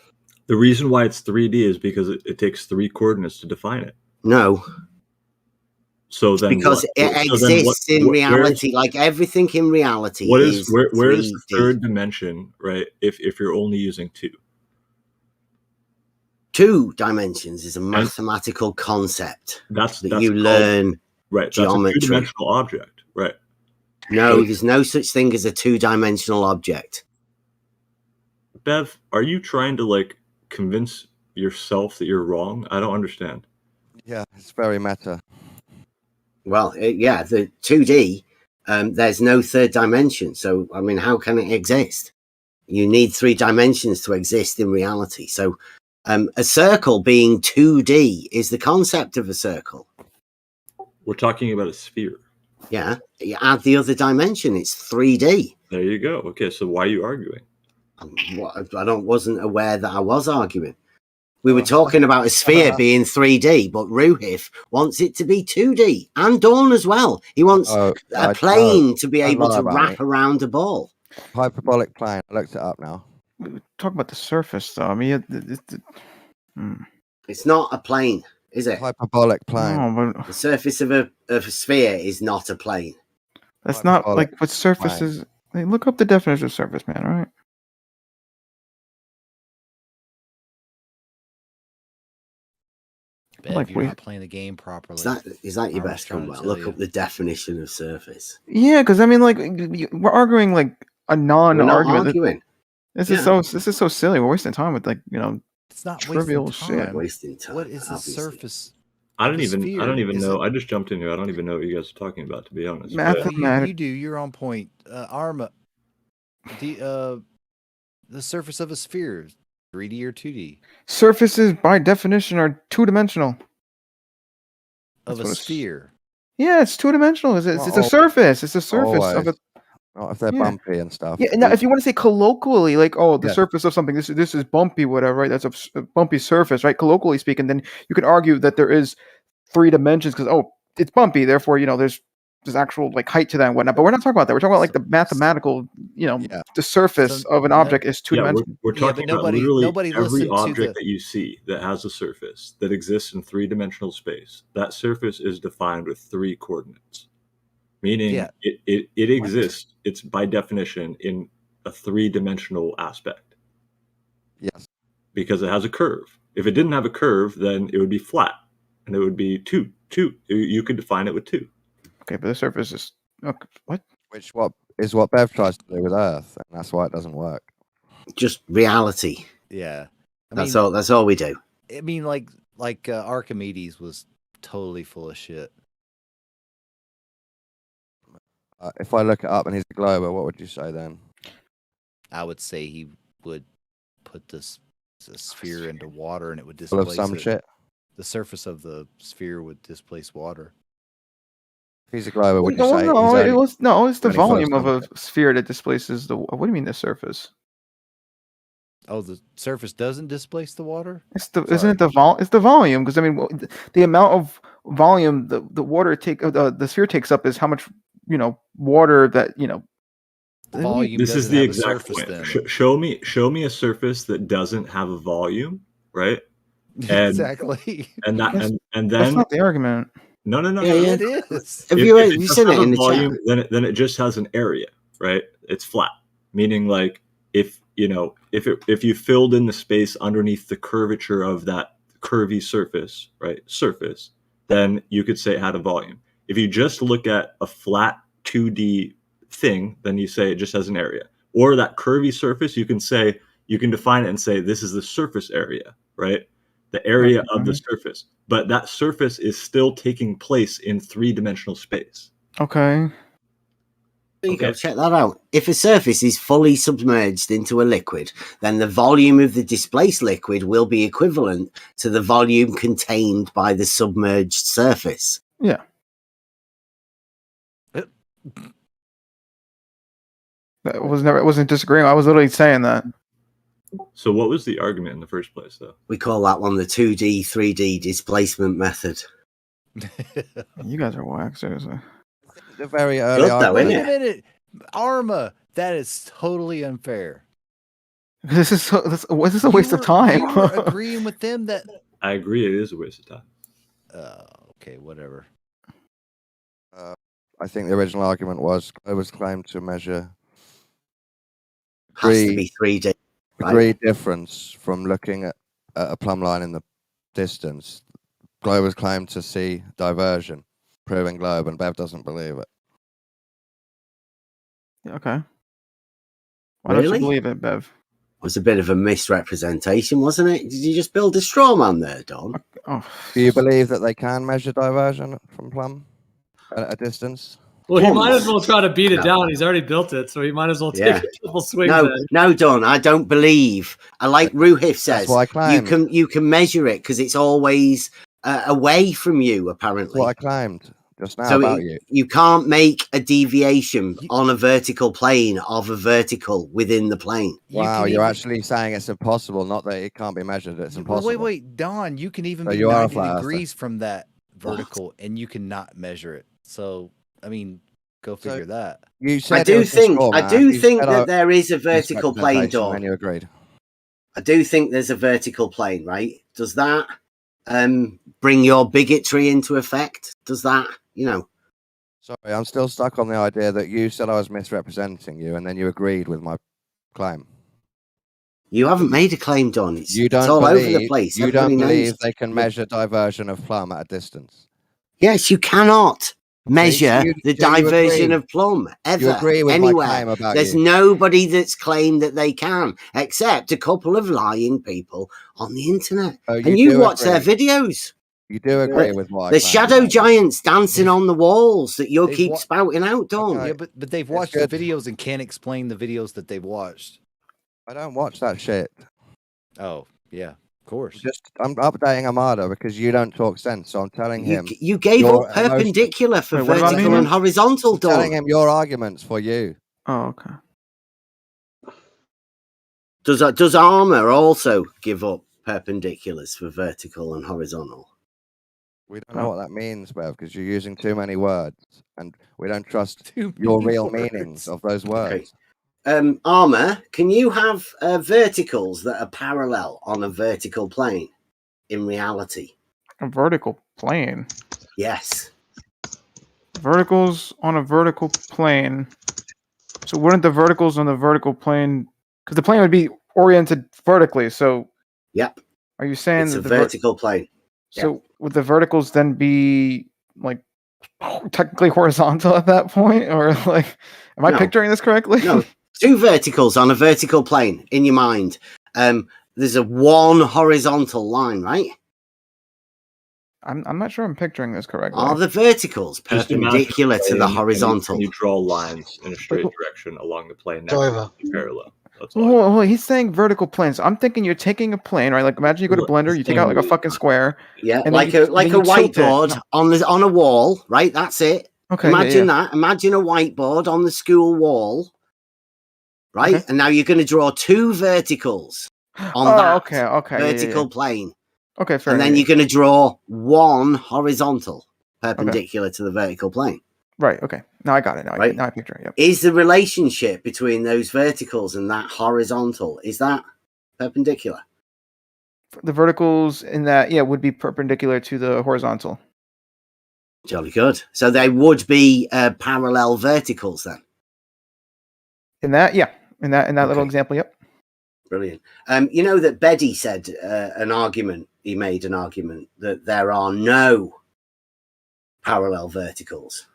Speaker 9: The reason why it's 3D is because it takes 3 coordinates to define it.
Speaker 22: No.
Speaker 9: So then,
Speaker 22: because it exists in reality, like everything in reality.
Speaker 9: Where is the
Speaker 22: 3D.
Speaker 9: third dimension, right? If you're only using 2.
Speaker 22: 2 dimensions is a mathematical concept
Speaker 9: that
Speaker 22: you learn.
Speaker 9: Right.
Speaker 22: Geometry.
Speaker 9: That's a 2-dimensional object. Right.
Speaker 22: No, there's no such thing as a 2-dimensional object.
Speaker 9: Bev, are you trying to convince yourself that you're wrong? I don't understand.
Speaker 13: Yeah, it's very meta.
Speaker 22: Well, the 2D, there's no third dimension. So, I mean, how can it exist? You need 3 dimensions to exist in reality. So, a circle being 2D is the concept of a circle.
Speaker 9: We're talking about a sphere.
Speaker 22: Yeah, you add the other dimension, it's 3D.
Speaker 9: There you go. Okay, so why are you arguing?
Speaker 22: I wasn't aware that I was arguing. We were talking about a sphere being 3D, but Ruhif wants it to be 2D, and Dawn as well. He wants a plane to be able to wrap around a ball.
Speaker 13: Hyperbolic plane. I looked it up now.
Speaker 19: Talk about the surface, though. I mean,
Speaker 22: it's not a plane, is it?
Speaker 13: Hyperbolic plane.
Speaker 19: No, but
Speaker 22: the surface of a sphere is not a plane.
Speaker 19: That's not like what surface is. Hey, look up the definition of surface, man. All right.
Speaker 11: Bev, you're not playing the game properly.
Speaker 22: Is that your best comeback? Look up the definition of surface.
Speaker 19: Yeah, because I mean, we're arguing a non-argument.
Speaker 22: Arguing.
Speaker 19: This is so silly. We're wasting time with
Speaker 11: it's not
Speaker 19: trivial shit.
Speaker 22: Wasting time.
Speaker 11: What is the surface?
Speaker 9: I don't even know. I just jumped in here. I don't even know what you guys are talking about, to be honest.
Speaker 11: You do. You're on point. Arma, the surface of a sphere, 3D or 2D?
Speaker 19: Surfaces, by definition, are 2-dimensional.
Speaker 11: Of a sphere.
Speaker 19: Yeah, it's 2-dimensional. It's a surface. It's a surface of a.
Speaker 13: Not if they're bumpy and stuff.
Speaker 19: Yeah, now if you want to say colloquially, the surface of something, this is bumpy, whatever, right? That's a bumpy surface, right? Colloquially speaking, then you can argue that there is 3 dimensions because it's bumpy, therefore there's actual height to that and whatnot. But we're not talking about that. We're talking about the mathematical, the surface of an object is 2-dimensional.
Speaker 9: We're talking about literally every object that you see that has a surface that exists in 3-dimensional space. That surface is defined with 3 coordinates. Meaning it exists, it's by definition in a 3-dimensional aspect.
Speaker 13: Yes.
Speaker 9: Because it has a curve. If it didn't have a curve, then it would be flat. And it would be 2. You could define it with 2.
Speaker 19: Okay, but the surface is okay, what?
Speaker 13: Which what Bev tries to do with Earth, and that's why it doesn't work.
Speaker 22: Just reality.
Speaker 11: Yeah.
Speaker 22: That's all we do.
Speaker 11: I mean, like Archimedes was totally full of shit.
Speaker 13: If I look it up and he's a glober, what would you say then?
Speaker 11: I would say he would put this sphere into water and it would
Speaker 13: Full of
Speaker 11: displace
Speaker 13: some
Speaker 11: it.
Speaker 13: shit?
Speaker 11: The surface of the sphere would displace water.
Speaker 13: If he's a glober, would you
Speaker 19: No,
Speaker 13: say
Speaker 19: it's the
Speaker 13: only full of
Speaker 19: volume of
Speaker 13: some
Speaker 19: a sphere that displaces the. What do you mean the surface?
Speaker 11: Oh, the surface doesn't displace the water?
Speaker 19: Isn't it it's the volume? Because I mean, the amount of volume the water the sphere takes up is how much water that
Speaker 11: Volume
Speaker 9: This is
Speaker 11: doesn't
Speaker 9: the
Speaker 11: have a
Speaker 9: exact
Speaker 11: surface
Speaker 9: point.
Speaker 11: then.
Speaker 9: Show me a surface that doesn't have a volume, right? And,
Speaker 11: Exactly.
Speaker 9: And that
Speaker 19: That's-
Speaker 9: and
Speaker 19: That's
Speaker 9: then
Speaker 19: not the argument.
Speaker 9: no.
Speaker 22: Yeah, yeah.
Speaker 11: It is.
Speaker 22: Have
Speaker 9: If
Speaker 22: you
Speaker 9: it just
Speaker 22: seen
Speaker 9: has
Speaker 22: it
Speaker 9: a
Speaker 22: in the chat?
Speaker 9: then it just has an area, right? It's flat, meaning like if you filled in the space underneath the curvature of that curvy surface, right? Surface, then you could say it had a volume. If you just look at a flat 2D thing, then you say it just has an area. Or that curvy surface, you can define it and say this is the surface area, right? The area of the surface. But that surface is still taking place in 3-dimensional space.
Speaker 19: Okay.
Speaker 22: There you go. Check that out. If a surface is fully submerged into a liquid, then the volume of the displaced liquid will be equivalent to the volume contained by the submerged surface.
Speaker 19: Yeah. That wasn't disagreeing. I was literally saying that.
Speaker 9: So what was the argument in the first place, though?
Speaker 22: We call that one the 2D, 3D displacement method.
Speaker 19: You guys are whack, seriously.
Speaker 13: The very early
Speaker 22: Good though,
Speaker 11: Wait
Speaker 22: isn't
Speaker 11: a
Speaker 22: it?
Speaker 11: minute. Arma, that is totally unfair.
Speaker 19: This is a waste of time.
Speaker 11: You were agreeing with them that.
Speaker 9: I agree, it is a waste of time.
Speaker 11: Okay, whatever.
Speaker 13: I think the original argument was Glover's claim to measure
Speaker 22: Has to be 3D. Right?
Speaker 13: degree difference from looking at a plumb line in the distance. Glover's claim to see diversion, proving globe, and Bev doesn't believe it.
Speaker 19: Okay. Why don't
Speaker 22: Really?
Speaker 19: you believe it, Bev?
Speaker 22: It was a bit of a misrepresentation, wasn't it? Did you just build a straw man there, Don?
Speaker 13: Do you believe that they can measure diversion from plumb at a distance?
Speaker 7: Well, he might as well try to beat it down. He's already built it, so he might as well take
Speaker 22: Yeah.
Speaker 7: a couple swings
Speaker 22: No,
Speaker 7: at it.
Speaker 22: no, Don, I don't believe. I like Ruhif says.
Speaker 13: what I claimed.
Speaker 22: You can measure it because it's always away from you, apparently.
Speaker 13: That's what I claimed just now
Speaker 22: So
Speaker 13: about you.
Speaker 22: you can't make a deviation on a vertical plane of a vertical within the plane.
Speaker 13: Wow, you're actually saying it's impossible, not that it can't be measured. It's
Speaker 11: Well,
Speaker 13: impossible.
Speaker 11: wait, Don, you can even
Speaker 13: So
Speaker 11: be
Speaker 13: you are a
Speaker 11: 90
Speaker 13: flat earther.
Speaker 11: degrees from that vertical and you cannot measure it. So, I mean, go figure that.
Speaker 13: You said
Speaker 22: I
Speaker 13: it
Speaker 22: do
Speaker 13: was a
Speaker 22: think
Speaker 13: straw
Speaker 22: I
Speaker 13: man.
Speaker 22: do
Speaker 13: You
Speaker 22: think
Speaker 13: said
Speaker 22: that there is a vertical plane,
Speaker 13: misrepresentation,
Speaker 22: Don.
Speaker 13: and you agreed.
Speaker 22: I do think there's a vertical plane, right? Does that bring your bigotry into effect? Does that,
Speaker 13: Sorry, I'm still stuck on the idea that you said I was misrepresenting you, and then you agreed with my claim.
Speaker 22: You haven't made a claim, Don. It's
Speaker 13: You don't
Speaker 22: all
Speaker 13: believe,
Speaker 22: over the place.
Speaker 13: You don't
Speaker 22: Everybody
Speaker 13: believe
Speaker 22: knows.
Speaker 13: they can measure diversion of plumb at a distance.
Speaker 22: Yes, you cannot measure
Speaker 13: you-
Speaker 22: the
Speaker 13: so you
Speaker 22: diversion
Speaker 13: agree.
Speaker 22: of plumb ever
Speaker 13: You agree with my
Speaker 22: anywhere.
Speaker 13: claim about
Speaker 22: There's
Speaker 13: you.
Speaker 22: nobody that's claimed that they can, except a couple of lying people on the internet.
Speaker 13: Oh,
Speaker 22: And you
Speaker 13: do
Speaker 22: watch their
Speaker 13: agree.
Speaker 22: videos.
Speaker 13: You do agree with what I
Speaker 22: The
Speaker 13: claim
Speaker 22: shadow
Speaker 13: about you.
Speaker 22: giants dancing on the walls that you'll
Speaker 11: They've
Speaker 22: keep
Speaker 11: wa-
Speaker 22: spouting out, Don.
Speaker 11: Yeah, but they've watched the videos and can't explain the videos that they've watched.
Speaker 13: I don't watch that shit.
Speaker 11: Oh, yeah, of course.
Speaker 13: I'm updating Amada because you don't talk sense, so I'm telling him.
Speaker 22: You gave
Speaker 13: your
Speaker 22: up perpendicular for
Speaker 19: Wait, what about
Speaker 22: vertical
Speaker 19: me?
Speaker 22: and horizontal,
Speaker 13: I'm telling
Speaker 22: Don.
Speaker 13: him your arguments for you.
Speaker 19: Oh, okay.
Speaker 22: Does armor also give up perpendiculars for vertical and horizontal?
Speaker 13: We don't know what that means, Bev, because you're using too many words, and we don't trust
Speaker 11: Too
Speaker 13: your
Speaker 11: many
Speaker 13: real
Speaker 11: words.
Speaker 13: meanings of those words.
Speaker 22: Armor, can you have verticals that are parallel on a vertical plane in reality?
Speaker 19: A vertical plane.
Speaker 22: Yes.
Speaker 19: Verticals on a vertical plane. So wouldn't the verticals on the vertical plane, because the plane would be oriented vertically, so
Speaker 22: Yep.
Speaker 19: are you saying
Speaker 22: It's
Speaker 19: that
Speaker 22: a
Speaker 19: the
Speaker 22: vertical plane.
Speaker 19: so would the verticals then be like technically horizontal at that point, or like, am I
Speaker 22: No.
Speaker 19: picturing this correctly?
Speaker 22: No, two verticals on a vertical plane in your mind. There's a one horizontal line, right?
Speaker 19: I'm not sure I'm picturing this correctly.
Speaker 22: Are the verticals
Speaker 9: Just imagine
Speaker 22: perpendicular to the
Speaker 9: plane,
Speaker 22: horizontal?
Speaker 9: and you draw lines in a straight direction along the plane next
Speaker 18: Driver.
Speaker 9: to parallel. That's
Speaker 19: Well, hold on, he's saying vertical planes. I'm thinking you're taking a plane, right? Like imagine you go to Blender, you take out like a fucking square.
Speaker 22: Yeah,
Speaker 19: and
Speaker 22: like
Speaker 19: then
Speaker 22: a
Speaker 19: then you tilt it.
Speaker 22: whiteboard on a wall, right? That's it.
Speaker 19: Okay,
Speaker 22: Imagine
Speaker 19: yeah.
Speaker 22: that. Imagine a whiteboard on the school wall, right?
Speaker 19: Okay.
Speaker 22: And now you're going to draw two verticals on
Speaker 19: Oh,
Speaker 22: that
Speaker 19: okay,
Speaker 22: vertical plane.
Speaker 19: Okay, fair
Speaker 22: And then
Speaker 19: enough.
Speaker 22: you're going to draw one horizontal perpendicular to the vertical plane.
Speaker 19: Right. Okay. Now I got it. Now
Speaker 22: Right.
Speaker 19: I picture it. Yep.
Speaker 22: Is the relationship between those verticals and that horizontal, is that perpendicular?
Speaker 19: The verticals in that, would be perpendicular to the horizontal.
Speaker 22: Jolly good. So they would be parallel verticals then.
Speaker 19: In that, yeah. In that little example, yep.
Speaker 22: Brilliant. You know that Beddy said he made an argument that there are no parallel verticals.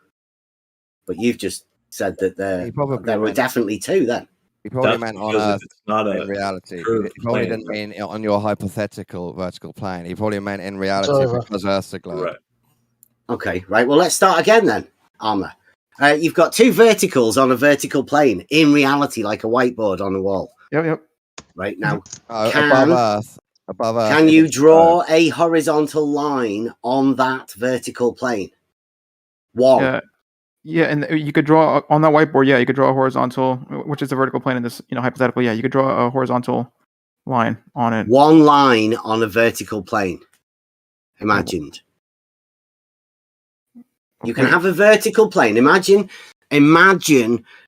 Speaker 22: But you've just said that there were definitely two then.
Speaker 13: He probably
Speaker 9: That's
Speaker 13: meant on
Speaker 9: because
Speaker 13: Earth
Speaker 9: it's not
Speaker 13: in
Speaker 9: a
Speaker 13: reality. He
Speaker 9: curved
Speaker 13: probably
Speaker 9: plane,
Speaker 13: didn't mean on your hypothetical vertical plane. He probably meant in reality
Speaker 22: over.
Speaker 13: because Earth's a globe.
Speaker 9: Right.
Speaker 22: Okay, right. Well, let's start again then, Armour. You've got two verticals on a vertical plane in reality, like a whiteboard on a wall.
Speaker 19: Yep.
Speaker 22: Right now,
Speaker 13: Above Earth.
Speaker 22: can you draw a horizontal line on that vertical plane? One.
Speaker 19: Yeah. Yeah, and you could draw on that whiteboard. Yeah, you could draw a horizontal, which is the vertical plane in this, hypothetical. Yeah, you could draw a horizontal line on it.
Speaker 22: One line on a vertical plane. Imagined. You can have a vertical plane. Imagine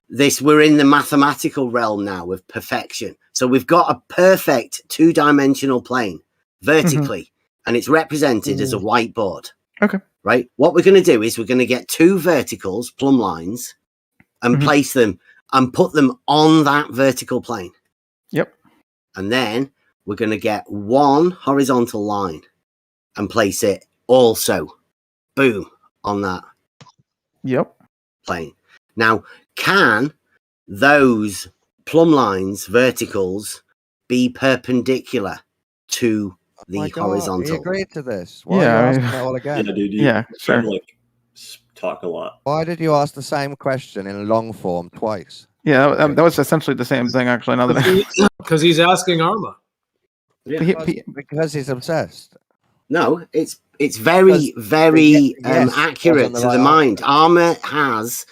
Speaker 22: this. We're in the mathematical realm now of perfection. So we've got a perfect two-dimensional plane vertically, and it's represented as a whiteboard.
Speaker 19: Okay.
Speaker 22: Right? What we're going to do is we're going to get two verticals, plumb lines, and place them and put them on that vertical plane.
Speaker 19: Yep.
Speaker 22: And then we're going to get one horizontal line and place it also, boom, on that plane. Now, can those plumb lines, verticals, be perpendicular to the horizontal?
Speaker 13: He agreed to this. Why are you asking that all again?
Speaker 9: Yeah, dude.
Speaker 19: Yeah, sure.
Speaker 9: Talk a lot.
Speaker 13: Why did you ask the same question in long form twice?
Speaker 19: Yeah, that was essentially the same thing, actually. Now that
Speaker 2: Because he's asking Arma.
Speaker 13: Because he's obsessed.
Speaker 22: No, it's very, very accurate
Speaker 13: wasn't the
Speaker 22: to the
Speaker 13: right
Speaker 22: mind. Armour has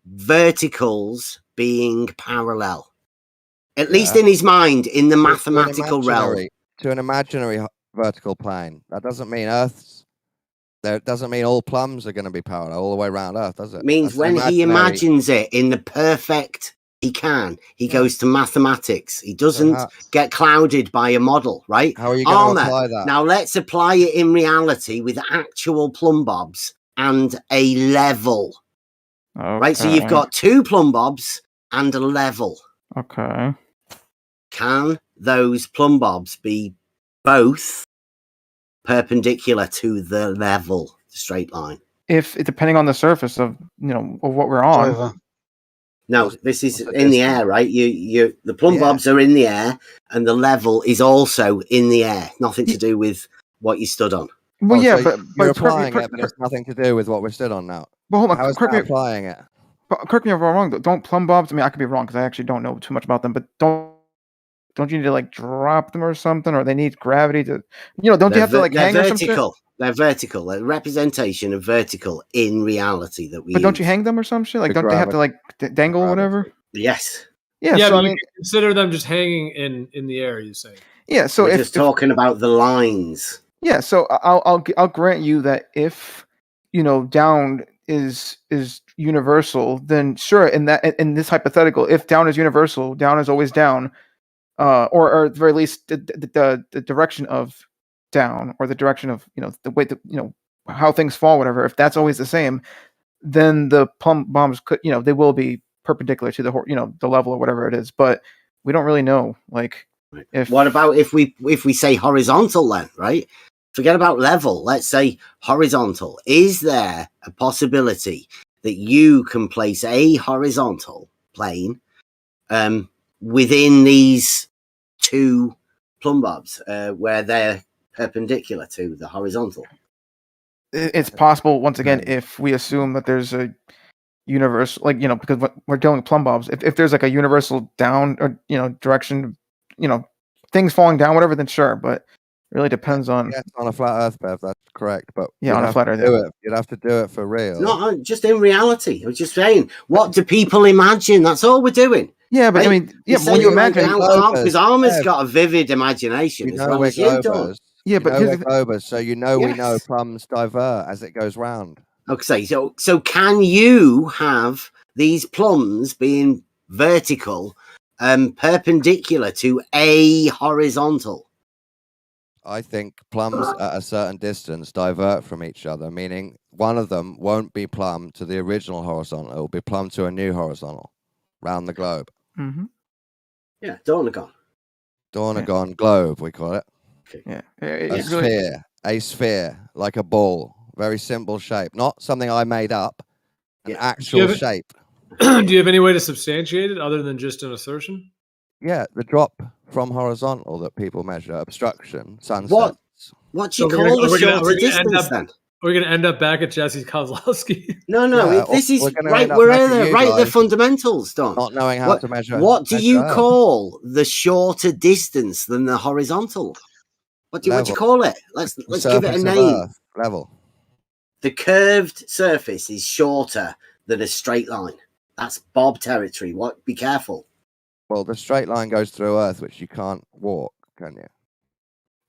Speaker 22: verticals being parallel, at least in his mind, in the mathematical realm.
Speaker 13: To an imaginary vertical plane. That doesn't mean Earth's. That doesn't mean all plumbs are going to be parallel all the way around Earth, does it?
Speaker 22: It means
Speaker 13: That's
Speaker 22: when he
Speaker 13: imaginary.
Speaker 22: imagines it in the perfect, he goes to mathematics. He doesn't get clouded by a model, right?
Speaker 13: How are you going to apply that?
Speaker 22: Now let's apply it in reality with actual plumb bobs and a level. Right, so you've got two plumb bobs and a level.
Speaker 19: Okay.
Speaker 22: Can those plumb bobs be both perpendicular to the level, the straight line?
Speaker 19: If depending on the surface of of what we're on.
Speaker 22: No, this is in the air, right? The plumb bobs are in the air, and the level is also in the air. Nothing to do with what you stood on.
Speaker 19: Well, yeah,
Speaker 13: so
Speaker 19: but
Speaker 13: you're
Speaker 19: it's
Speaker 13: applying it, but it's nothing to do with what we're stood on now.
Speaker 19: But hold on,
Speaker 13: How is
Speaker 19: correct
Speaker 13: that
Speaker 19: me-
Speaker 13: applying it?
Speaker 19: Correct me if I'm wrong. Though. Don't plumb bobs? I mean, I could be wrong because I actually don't know too much about them. But don't you need to like drop them or something, or they need gravity to? Don't you have to like hang
Speaker 22: they're
Speaker 19: or some shit?
Speaker 22: vertical. They're vertical. They're a representation of vertical in reality that we.
Speaker 19: But don't you hang them or some shit? Like, don't they have to like dangle or whatever?
Speaker 22: Yes.
Speaker 19: Yeah.
Speaker 2: Yeah,
Speaker 19: So
Speaker 2: but
Speaker 19: I
Speaker 2: you
Speaker 19: mean,
Speaker 2: can consider them just hanging in the air. You say.
Speaker 19: yeah. So
Speaker 22: we're
Speaker 19: if
Speaker 22: just talking about the lines.
Speaker 19: Yeah, so I'll grant you that if down is universal, then sure. In this hypothetical, if down is universal, down is always down, or at the very least the direction of down, or the direction of the way that how things fall, whatever. If that's always the same, then the plumb bombs could they will be perpendicular to the level or whatever it is. But we don't really know. Like,
Speaker 22: What about if we say horizontal then, right? forget about level. Let's say horizontal. Is there a possibility that you can place a horizontal plane within these two plumb bobs where they're perpendicular to the horizontal?
Speaker 19: It's possible, once again, if we assume that there's a universal, like, because we're dealing with plumb bobs. If there's like a universal down or direction, things falling down, whatever, then sure. But it really depends on.
Speaker 13: Yes, on a flat Earth, Bev, that's correct. But
Speaker 19: Yeah, on a flat Earth,
Speaker 13: you'd have to do it for real.
Speaker 22: Not just in reality. I was just saying, what do people imagine? That's all we're doing.
Speaker 19: Yeah, but
Speaker 22: right?
Speaker 19: I mean, yeah, when you imagine,
Speaker 22: because Armor's got a vivid imagination as well as you do.
Speaker 19: Yeah, but
Speaker 13: we're globers, so we know
Speaker 22: Yes.
Speaker 13: plums divert as it goes round.
Speaker 22: Okay, so can you have these plums being vertical, perpendicular to a horizontal?
Speaker 13: I think plums at a certain distance divert from each other, meaning one of them won't be plumb to the original horizontal; it will be plumb to a new horizontal round the globe.
Speaker 19: Mm-hmm.
Speaker 22: Yeah, Dornagon.
Speaker 13: Dornagon globe, we call it.
Speaker 22: Okay.
Speaker 19: Yeah,
Speaker 13: A sphere, like a ball. Very simple shape, not something I made up. An actual shape.
Speaker 2: Do you have any way to substantiate it other than just an assertion?
Speaker 13: Yeah, the drop from horizontal that people measure, obstruction, sunsets.
Speaker 22: What do you call the shorter distance then?
Speaker 2: We're going to end up back at Jesse Kozlowski.
Speaker 22: No, this is right. We're right. The fundamentals, Don.
Speaker 13: Not knowing how to measure.
Speaker 22: What do you call the shorter distance than the horizontal? What do you call it? Let's give it a name.
Speaker 13: Level.
Speaker 22: The curved surface is shorter than a straight line. That's Bob territory. Be careful.
Speaker 13: Well, the straight line goes through Earth, which you can't walk, can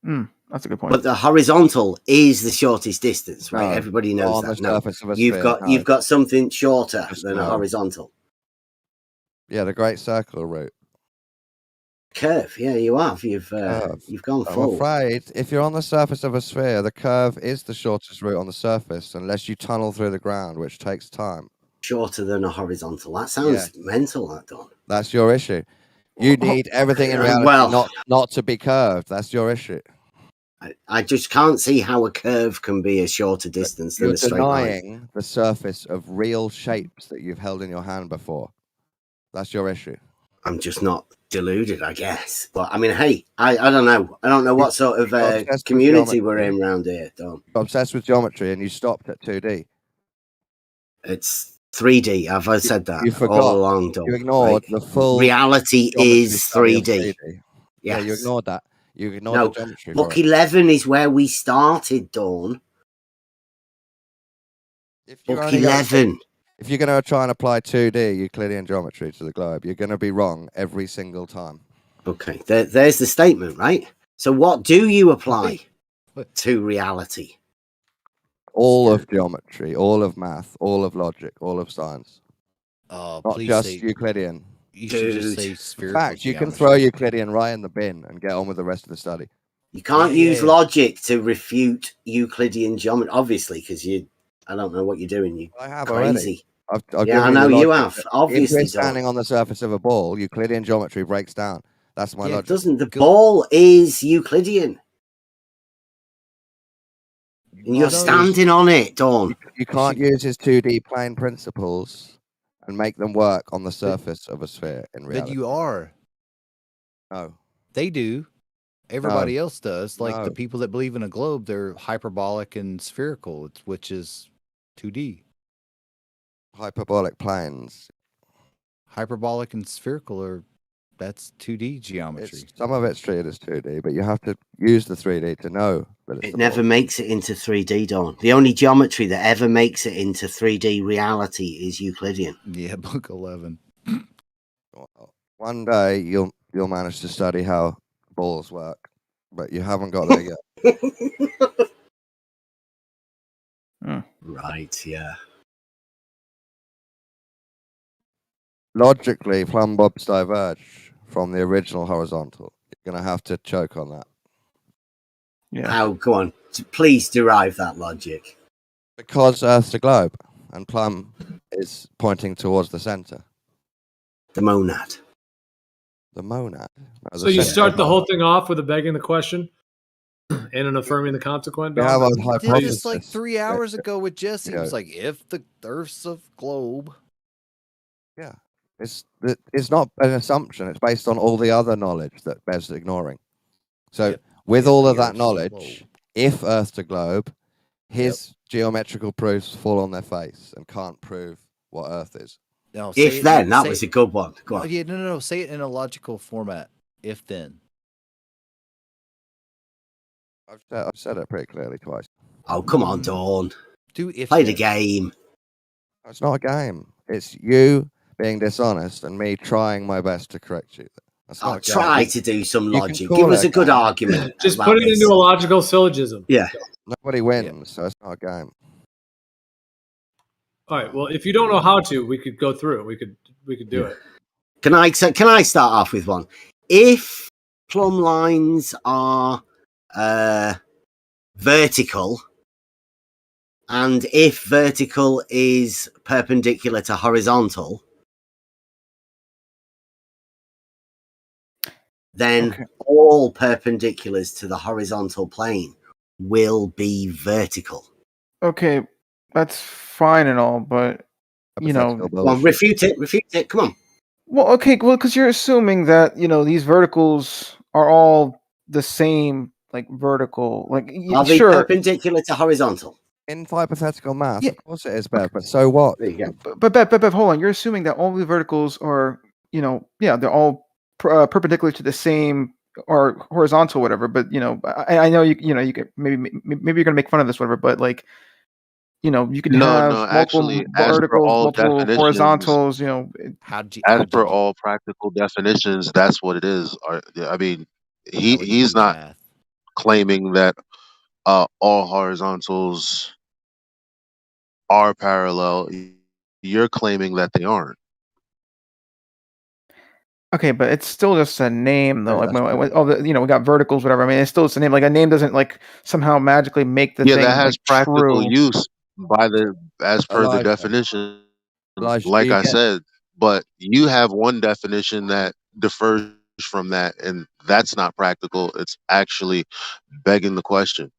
Speaker 13: you?
Speaker 19: That's a good point.
Speaker 22: But the horizontal is the shortest distance, right?
Speaker 13: No,
Speaker 22: Everybody knows
Speaker 13: on
Speaker 22: that.
Speaker 13: the
Speaker 22: No,
Speaker 13: surface of a
Speaker 22: you've
Speaker 13: sphere,
Speaker 22: got you've got something shorter than a
Speaker 13: no.
Speaker 22: horizontal.
Speaker 13: Yeah, the Great Circle route.
Speaker 22: Curve, yeah, you have. You've gone
Speaker 13: I'm
Speaker 22: full.
Speaker 13: afraid if you're on the surface of a sphere, the curve is the shortest route on the surface, unless you tunnel through the ground, which takes time.
Speaker 22: Shorter than a horizontal. That sounds mental, that Don.
Speaker 13: That's your issue. You need everything in reality not to be curved. That's your issue.
Speaker 22: I just can't see how a curve can be a shorter distance than
Speaker 13: You're
Speaker 22: a straight line.
Speaker 13: denying the surface of real shapes that you've held in your hand before. That's your issue.
Speaker 22: I'm just not deluded, I guess. But I mean, hey, I don't know. I don't know what sort of community we're in around here, Don.
Speaker 13: You're obsessed with geometry and you stopped at 2D.
Speaker 22: It's 3D. I've said that
Speaker 13: You forgot.
Speaker 22: all along, Don.
Speaker 13: You ignored the full
Speaker 22: reality is 3D.
Speaker 13: Yes.
Speaker 22: Yeah,
Speaker 13: you ignored that. You ignored the geometry.
Speaker 22: Book 11 is where we started, Dawn. Book 11.
Speaker 13: If you're going to try and apply 2D Euclidean geometry to the globe, you're going to be wrong every single time.
Speaker 22: Okay, there's the statement, right? So what do you apply to reality?
Speaker 13: All of geometry, all of math, all of logic, all of science.
Speaker 11: Oh,
Speaker 13: not
Speaker 11: please
Speaker 13: just
Speaker 11: say,
Speaker 13: Euclidean.
Speaker 11: You should just say
Speaker 13: In
Speaker 11: spherical
Speaker 13: fact, you can
Speaker 11: geometry.
Speaker 13: throw Euclidean right in the bin and get on with the rest of the study.
Speaker 22: You can't use logic to refute Euclidean geometry, obviously, because I don't know what you're doing. You
Speaker 13: I have
Speaker 22: crazy.
Speaker 13: I've
Speaker 22: Yeah, I
Speaker 13: given
Speaker 22: know
Speaker 13: the
Speaker 22: you
Speaker 13: logic
Speaker 22: have.
Speaker 13: that
Speaker 22: Obviously,
Speaker 13: if we're
Speaker 22: Dawn.
Speaker 13: standing on the surface of a ball, Euclidean geometry breaks down. That's my
Speaker 22: Yeah,
Speaker 13: logic.
Speaker 22: it doesn't. The ball is Euclidean. And you're standing on it, Dawn.
Speaker 13: You can't use his 2D plane principles and make them work on the surface of a sphere in
Speaker 11: But
Speaker 13: reality.
Speaker 11: you are.
Speaker 13: No.
Speaker 11: They do. Everybody
Speaker 13: No.
Speaker 11: else does. Like
Speaker 13: No.
Speaker 11: the people that believe in a globe, they're hyperbolic and spherical, which is 2D.
Speaker 13: Hyperbolic planes.
Speaker 11: Hyperbolic and spherical that's 2D geometry.
Speaker 13: Some of it's treated as 2D, but you have to use the 3D to know that it's
Speaker 22: It never makes it into 3D, Dawn. The only geometry that ever makes it into 3D reality is Euclidean.
Speaker 11: Yeah, book 11.
Speaker 13: One day you'll manage to study how balls work, but you haven't got there yet.
Speaker 22: Right, yeah.
Speaker 13: Logically, plumb bobs diverge from the original horizontal. You're going to have to choke on that.
Speaker 19: Yeah.
Speaker 22: How? Go on. Please derive that logic.
Speaker 13: Because Earth's a globe, and plumb is pointing towards the center.
Speaker 22: The monad.
Speaker 13: The monad. No,
Speaker 2: So you start the whole thing off with begging the question: and an affirming the consequent.
Speaker 13: We have
Speaker 2: Don?
Speaker 13: a
Speaker 11: We did this
Speaker 13: hypothesis.
Speaker 11: like 3 hours ago with Jesse. It
Speaker 13: Yeah.
Speaker 11: was like, if the Earth's a globe.
Speaker 13: Yeah. It's not an assumption. It's based on all the other knowledge that Bev's ignoring. So with
Speaker 11: If
Speaker 13: all
Speaker 11: the
Speaker 13: of that
Speaker 11: Earth's a
Speaker 13: knowledge,
Speaker 11: globe.
Speaker 13: if Earth's a globe, his geometrical proofs fall on their face and can't prove what Earth is.
Speaker 11: No,
Speaker 22: If then, that was a good one. Go on.
Speaker 11: Yeah, no. Say it in a logical format. If then.
Speaker 13: I've said it pretty clearly twice.
Speaker 22: Oh, come on, Dawn.
Speaker 11: If
Speaker 22: Play the
Speaker 11: then.
Speaker 22: game.
Speaker 13: It's not a game. It's you being dishonest and me trying my best to correct you. That's not
Speaker 22: I'll
Speaker 13: a game.
Speaker 22: try to do some
Speaker 13: You can
Speaker 22: logic.
Speaker 13: call
Speaker 22: Give
Speaker 13: it
Speaker 22: us a good
Speaker 13: game.
Speaker 22: argument.
Speaker 2: Just
Speaker 22: about
Speaker 2: put it
Speaker 22: this.
Speaker 2: into a logical syllogism.
Speaker 22: Yeah.
Speaker 13: Nobody wins, so it's not a game.
Speaker 2: All right. Well, if you don't know how to, we could go through it. We could do it.
Speaker 22: Can I start off with one? If plumb lines are vertical, and if vertical is perpendicular to horizontal, then all perpendiculars to the horizontal plane will be vertical.
Speaker 19: Okay, that's fine and all, but you know,
Speaker 22: Well, refute it. Come on.
Speaker 19: well, okay, well, because you're assuming that these verticals are all the same, like vertical, like
Speaker 22: Are they
Speaker 19: sure.
Speaker 22: perpendicular to horizontal?
Speaker 13: In hypothetical math, of course it is, Bev, but so what?
Speaker 22: There you go.
Speaker 19: But Bev, hold on. You're assuming that all the verticals are, they're all perpendicular to the same or horizontal, whatever. But I know you could maybe you're gonna make fun of this, whatever. But like, you can have multiple
Speaker 17: actually, as per
Speaker 19: verticals,
Speaker 17: all
Speaker 19: multiple
Speaker 17: definitions,
Speaker 19: horizontals.
Speaker 17: as per all practical definitions, that's what it is. I mean, he's not claiming that all horizontals are parallel. You're claiming that they aren't.
Speaker 19: Okay, but it's still just a name, though.
Speaker 17: Yeah,
Speaker 19: Like, we got verticals, whatever. I mean, it's still just a name. Like a name doesn't like somehow magically make the
Speaker 17: Yeah,
Speaker 19: thing
Speaker 17: that has
Speaker 19: like
Speaker 17: practical
Speaker 19: true.
Speaker 17: use as per the
Speaker 19: Elijah.
Speaker 17: definition.
Speaker 13: Elijah,
Speaker 17: Like
Speaker 13: do you
Speaker 17: I
Speaker 13: get-
Speaker 17: said, but you have one definition that differs from that, and that's not practical. It's actually begging the question.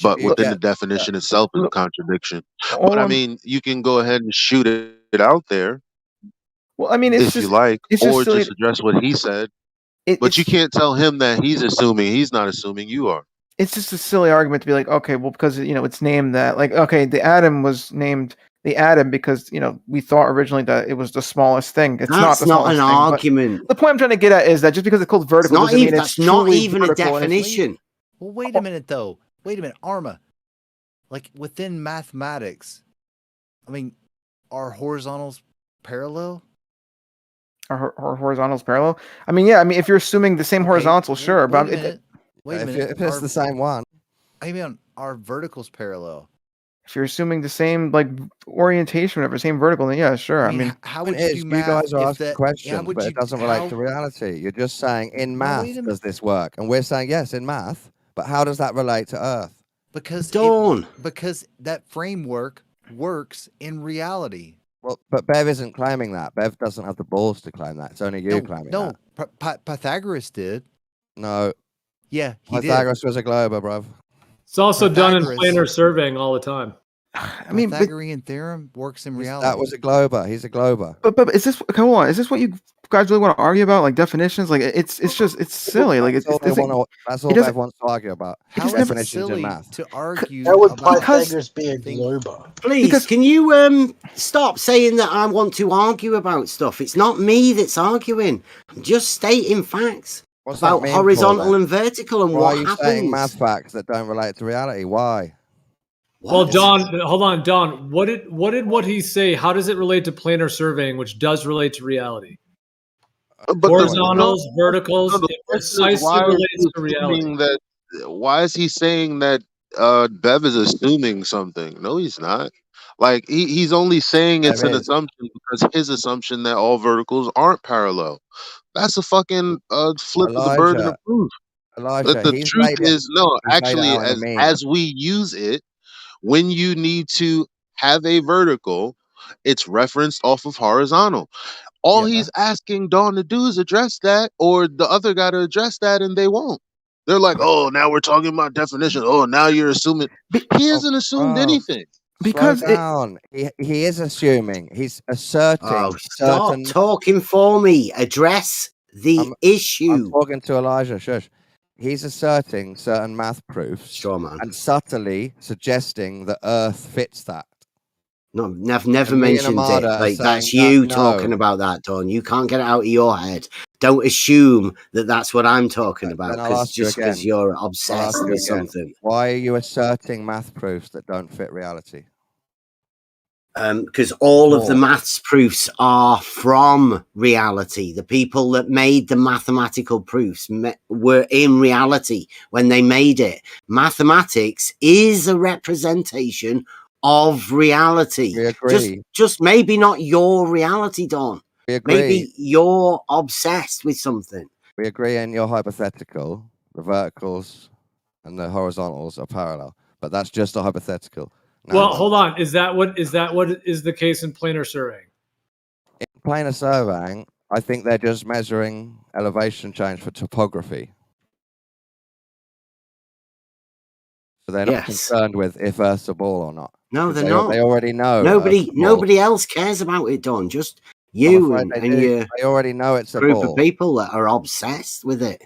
Speaker 17: But
Speaker 13: you
Speaker 17: within
Speaker 13: get-
Speaker 17: the definition itself is a contradiction.
Speaker 19: all
Speaker 17: But I
Speaker 19: I'm-
Speaker 17: mean, you can go ahead and shoot it out there
Speaker 19: Well, I mean, it's
Speaker 17: if you
Speaker 19: just
Speaker 17: like,
Speaker 19: it's just
Speaker 17: or
Speaker 19: silly.
Speaker 17: just address what he said. But you can't tell him that he's assuming. He's not assuming. You are.
Speaker 19: It's just a silly argument to be like, okay, well, because it's named that. Like, okay, the atom was named the atom because we thought originally that it was the smallest thing. It's not
Speaker 22: That's
Speaker 19: the
Speaker 22: not
Speaker 19: smallest
Speaker 22: an
Speaker 19: thing, but
Speaker 22: argument.
Speaker 19: the point I'm trying to get at is that just because it's called vertical
Speaker 22: not
Speaker 19: doesn't
Speaker 22: even-
Speaker 19: mean it's
Speaker 22: that's not
Speaker 19: truly
Speaker 22: even a
Speaker 19: vertical, and it's-
Speaker 22: definition.
Speaker 11: Well, wait a minute, though. Wait a minute, Arma. Like within mathematics, I mean, are horizontals parallel?
Speaker 19: Are horizontals parallel? I mean, yeah. I mean, if you're assuming the same horizontal, sure. But
Speaker 11: Wait a minute. Wait a minute.
Speaker 13: If it's the same one,
Speaker 11: I mean, are verticals parallel?
Speaker 19: if you're assuming the same like orientation, whatever, same vertical, then yeah, sure. I mean,
Speaker 11: how
Speaker 13: it
Speaker 11: would you
Speaker 13: is.
Speaker 11: do
Speaker 13: You
Speaker 11: math
Speaker 13: guys are
Speaker 11: if
Speaker 13: asking
Speaker 11: that-
Speaker 13: questions,
Speaker 11: how would
Speaker 13: but
Speaker 11: you-
Speaker 13: it doesn't
Speaker 11: how-
Speaker 13: relate to reality. You're just saying in math
Speaker 11: wait a
Speaker 13: does this work, and we're saying yes in math. But how does that relate to Earth?
Speaker 11: Because because that framework works in reality.
Speaker 13: Well, but Bev isn't claiming that. Bev doesn't have the balls to claim that. It's only you claiming
Speaker 11: No,
Speaker 13: that.
Speaker 11: Pythagoras did.
Speaker 13: No.
Speaker 11: Yeah, he did.
Speaker 13: Pythagoras was a glober, bruv.
Speaker 2: It's also done in
Speaker 11: Pythagoras-
Speaker 2: planar surveying all the time.
Speaker 19: I mean,
Speaker 11: Pythagorean theorem works in reality.
Speaker 13: That was a glober. He's a glober.
Speaker 19: but is this? Come on, is this what you guys really want to argue about? Like definitions? Like it's silly. Like
Speaker 13: That's all
Speaker 19: it's
Speaker 13: they wanna- that's all
Speaker 19: it doesn't-
Speaker 13: Bev wants to argue about.
Speaker 11: How is it
Speaker 13: Definitions in
Speaker 11: silly
Speaker 13: math.
Speaker 11: to argue
Speaker 10: How would
Speaker 11: about
Speaker 10: Pythagoras be a glober?
Speaker 22: Please, can you stop saying that I want to argue about stuff? It's not me that's arguing. I'm just stating facts
Speaker 13: What's that
Speaker 22: about
Speaker 13: mean, Paul,
Speaker 22: horizontal
Speaker 13: then?
Speaker 22: and vertical and
Speaker 13: Why
Speaker 22: what
Speaker 13: are you
Speaker 22: happens.
Speaker 13: saying math facts that don't relate to reality? Why?
Speaker 2: Well, Don, hold on, Don. What did what he say? How does it relate to planar surveying, which does relate to reality? Horizontals, verticals,
Speaker 17: the
Speaker 2: it
Speaker 17: question is,
Speaker 2: precisely
Speaker 17: why is
Speaker 2: relates
Speaker 17: he
Speaker 2: to reality.
Speaker 17: assuming that? Why is he saying that Bev is assuming something? No, he's not. Like he's only saying it's
Speaker 13: Bev
Speaker 17: an
Speaker 13: is.
Speaker 17: assumption because his assumption that all verticals aren't parallel. That's a fucking flip of the burden of
Speaker 13: Elijah,
Speaker 17: proof.
Speaker 13: Elijah,
Speaker 17: The
Speaker 13: he's
Speaker 17: truth
Speaker 13: laid it.
Speaker 17: is, no,
Speaker 13: He's laid it
Speaker 17: actually,
Speaker 13: out in a meme.
Speaker 17: as we use it, when you need to have a vertical, it's referenced off of horizontal. All he's asking Dawn to do is address that, or the other guy to address that, and they won't. They're like, oh, now we're talking about definition. Oh, now you're assuming. He hasn't assumed anything.
Speaker 13: Slow down. He is assuming. He's asserting.
Speaker 22: Oh, stop talking for me. Address the issue.
Speaker 13: I'm talking to Elijah. Shush. He's asserting certain math proofs and subtly suggesting that Earth fits that.
Speaker 22: No, never mentioned it. Like that's you talking about that, Don. You can't get it out of your head. Don't assume that that's what I'm talking about.
Speaker 13: Then I'll ask you
Speaker 22: Just
Speaker 13: again.
Speaker 22: because you're
Speaker 13: I'll
Speaker 22: obsessed
Speaker 13: ask you
Speaker 22: with
Speaker 13: again.
Speaker 22: something.
Speaker 13: Why are you asserting math proofs that don't fit reality?
Speaker 22: Because all of the maths proofs are from reality. The people that made the mathematical proofs were in reality when they made it. Mathematics is a representation of reality.
Speaker 13: We agree.
Speaker 22: Just maybe not your reality, Don.
Speaker 13: We agree.
Speaker 22: Maybe you're obsessed with something.
Speaker 13: We agree in your hypothetical. The verticals and the horizontals are parallel, but that's just a hypothetical.
Speaker 2: Well, hold on. Is that what is the case in planar surveying?
Speaker 13: In planar surveying, I think they're just measuring elevation change for topography. So they're not concerned with if Earth's a ball or not.
Speaker 22: No, they're not.
Speaker 13: They already know.
Speaker 22: Nobody else cares about it, Don. Just you and your
Speaker 13: they already know it's a
Speaker 22: group
Speaker 13: ball.
Speaker 22: of people that are obsessed with it.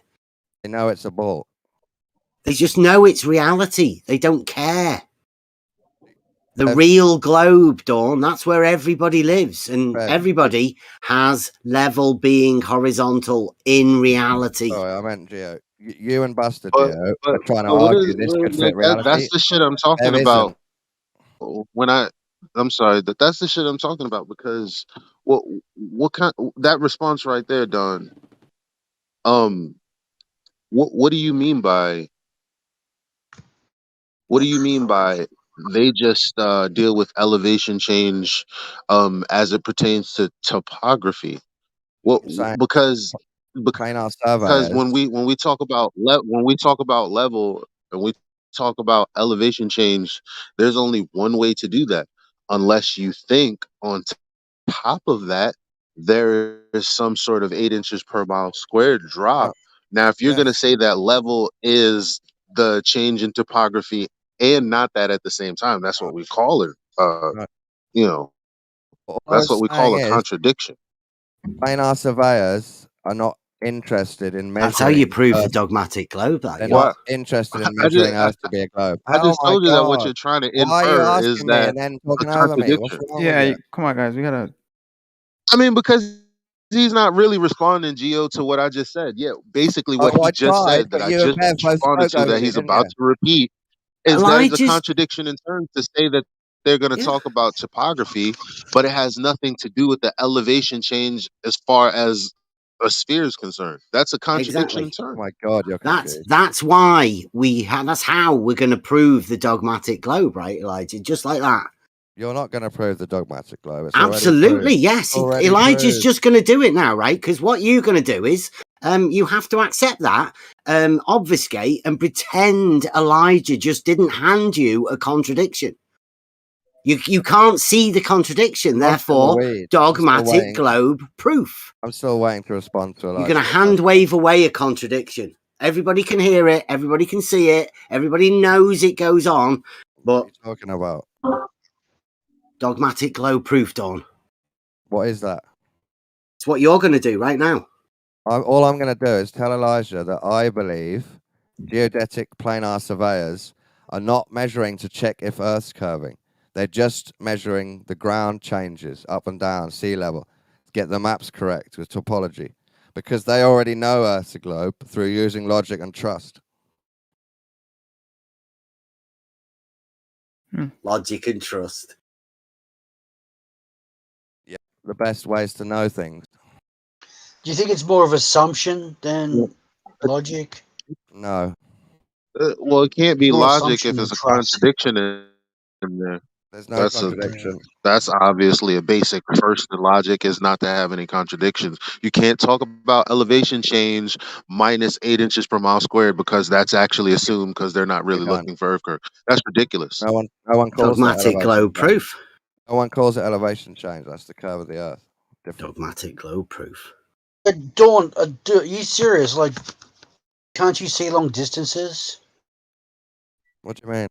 Speaker 13: They know it's a ball.
Speaker 22: They just know it's reality. They don't care. The real globe, Dawn, that's where everybody lives. And everybody has level being horizontal in reality.
Speaker 13: Sorry, I meant Geo. You and Buster, Geo, are trying to
Speaker 17: But
Speaker 13: argue this could fit reality.
Speaker 17: That's the shit I'm talking
Speaker 13: There
Speaker 17: about.
Speaker 13: isn't.
Speaker 17: I'm sorry, that's the shit I'm talking about because what kind that response right there, Don? What do you mean by? What do you mean by they just deal with elevation change as it pertains to topography? Well, because when we talk about level and we talk about elevation change, there's only one way to do that, unless you think on top of that there is some sort of 8 inches per mile squared drop. Now, if you're going to say that level is the change in topography and not that at the same time, that's what we call it. That's what we call a contradiction.
Speaker 13: Planar surveyors are not interested in measuring.
Speaker 22: That's how you prove the dogmatic globe.
Speaker 13: They're not interested in measuring Earth to be a globe.
Speaker 17: I just told you that what you're trying to infer is that
Speaker 13: and then talking
Speaker 17: a
Speaker 13: over me? What's
Speaker 17: contradiction.
Speaker 13: wrong with you?
Speaker 19: Come on, guys. We gotta.
Speaker 17: I mean, because he's not really responding, Gio, to what I just said. Yeah, basically what he just said that I just responded to that he's about to repeat is there's a contradiction in terms to say that they're going to talk about topography, but it has nothing to do with the elevation change as far as a sphere is concerned. That's a contradiction in terms.
Speaker 13: Oh my God, you're confused.
Speaker 22: That's why that's how we're going to prove the dogmatic globe, right, Elijah? Just like that.
Speaker 13: You're not going to prove the dogmatic globe. It's
Speaker 22: Absolutely, yes.
Speaker 13: Already
Speaker 22: Elijah's
Speaker 13: proved.
Speaker 22: just going to do it now, right? Because what you're going to do is you have to accept that, obfuscate, and pretend Elijah just didn't hand you a contradiction. You can't see the contradiction, therefore, dogmatic globe proof.
Speaker 13: I'm still waiting to respond to Elijah.
Speaker 22: You're going to hand wave away a contradiction. Everybody can hear it. Everybody can see it. Everybody knows it goes on. But
Speaker 13: what are you talking about?
Speaker 22: Dogmatic globe proof, Don.
Speaker 13: What is that?
Speaker 22: It's what you're going to do right now.
Speaker 13: All I'm going to do is tell Elijah that I believe geodetic planar surveyors are not measuring to check if Earth's curving. They're just measuring the ground changes up and down, sea level, get the maps correct with topology, because they already know Earth's a globe through using logic and trust.
Speaker 22: Logic and trust.
Speaker 13: Yeah, the best ways to know things.
Speaker 18: Do you think it's more of assumption than logic?
Speaker 13: No.
Speaker 17: Well, it can't be
Speaker 18: More
Speaker 17: logic
Speaker 18: assumption
Speaker 17: if
Speaker 18: than
Speaker 17: it's a
Speaker 18: trust.
Speaker 17: contradiction in there.
Speaker 13: There's no contradiction.
Speaker 17: That's obviously a basic first in logic is not to have any contradictions. You can't talk about elevation change minus 8 inches per mile squared because that's actually assumed because they're not really looking for earth curve. That's ridiculous.
Speaker 13: No one calls
Speaker 22: Dogmatic
Speaker 13: that
Speaker 22: globe proof.
Speaker 13: No one calls it elevation change. That's the curve of the Earth. Different.
Speaker 22: Dogmatic globe proof.
Speaker 18: Dawn, are you serious? Like, Can't you see long distances?
Speaker 13: What do you mean?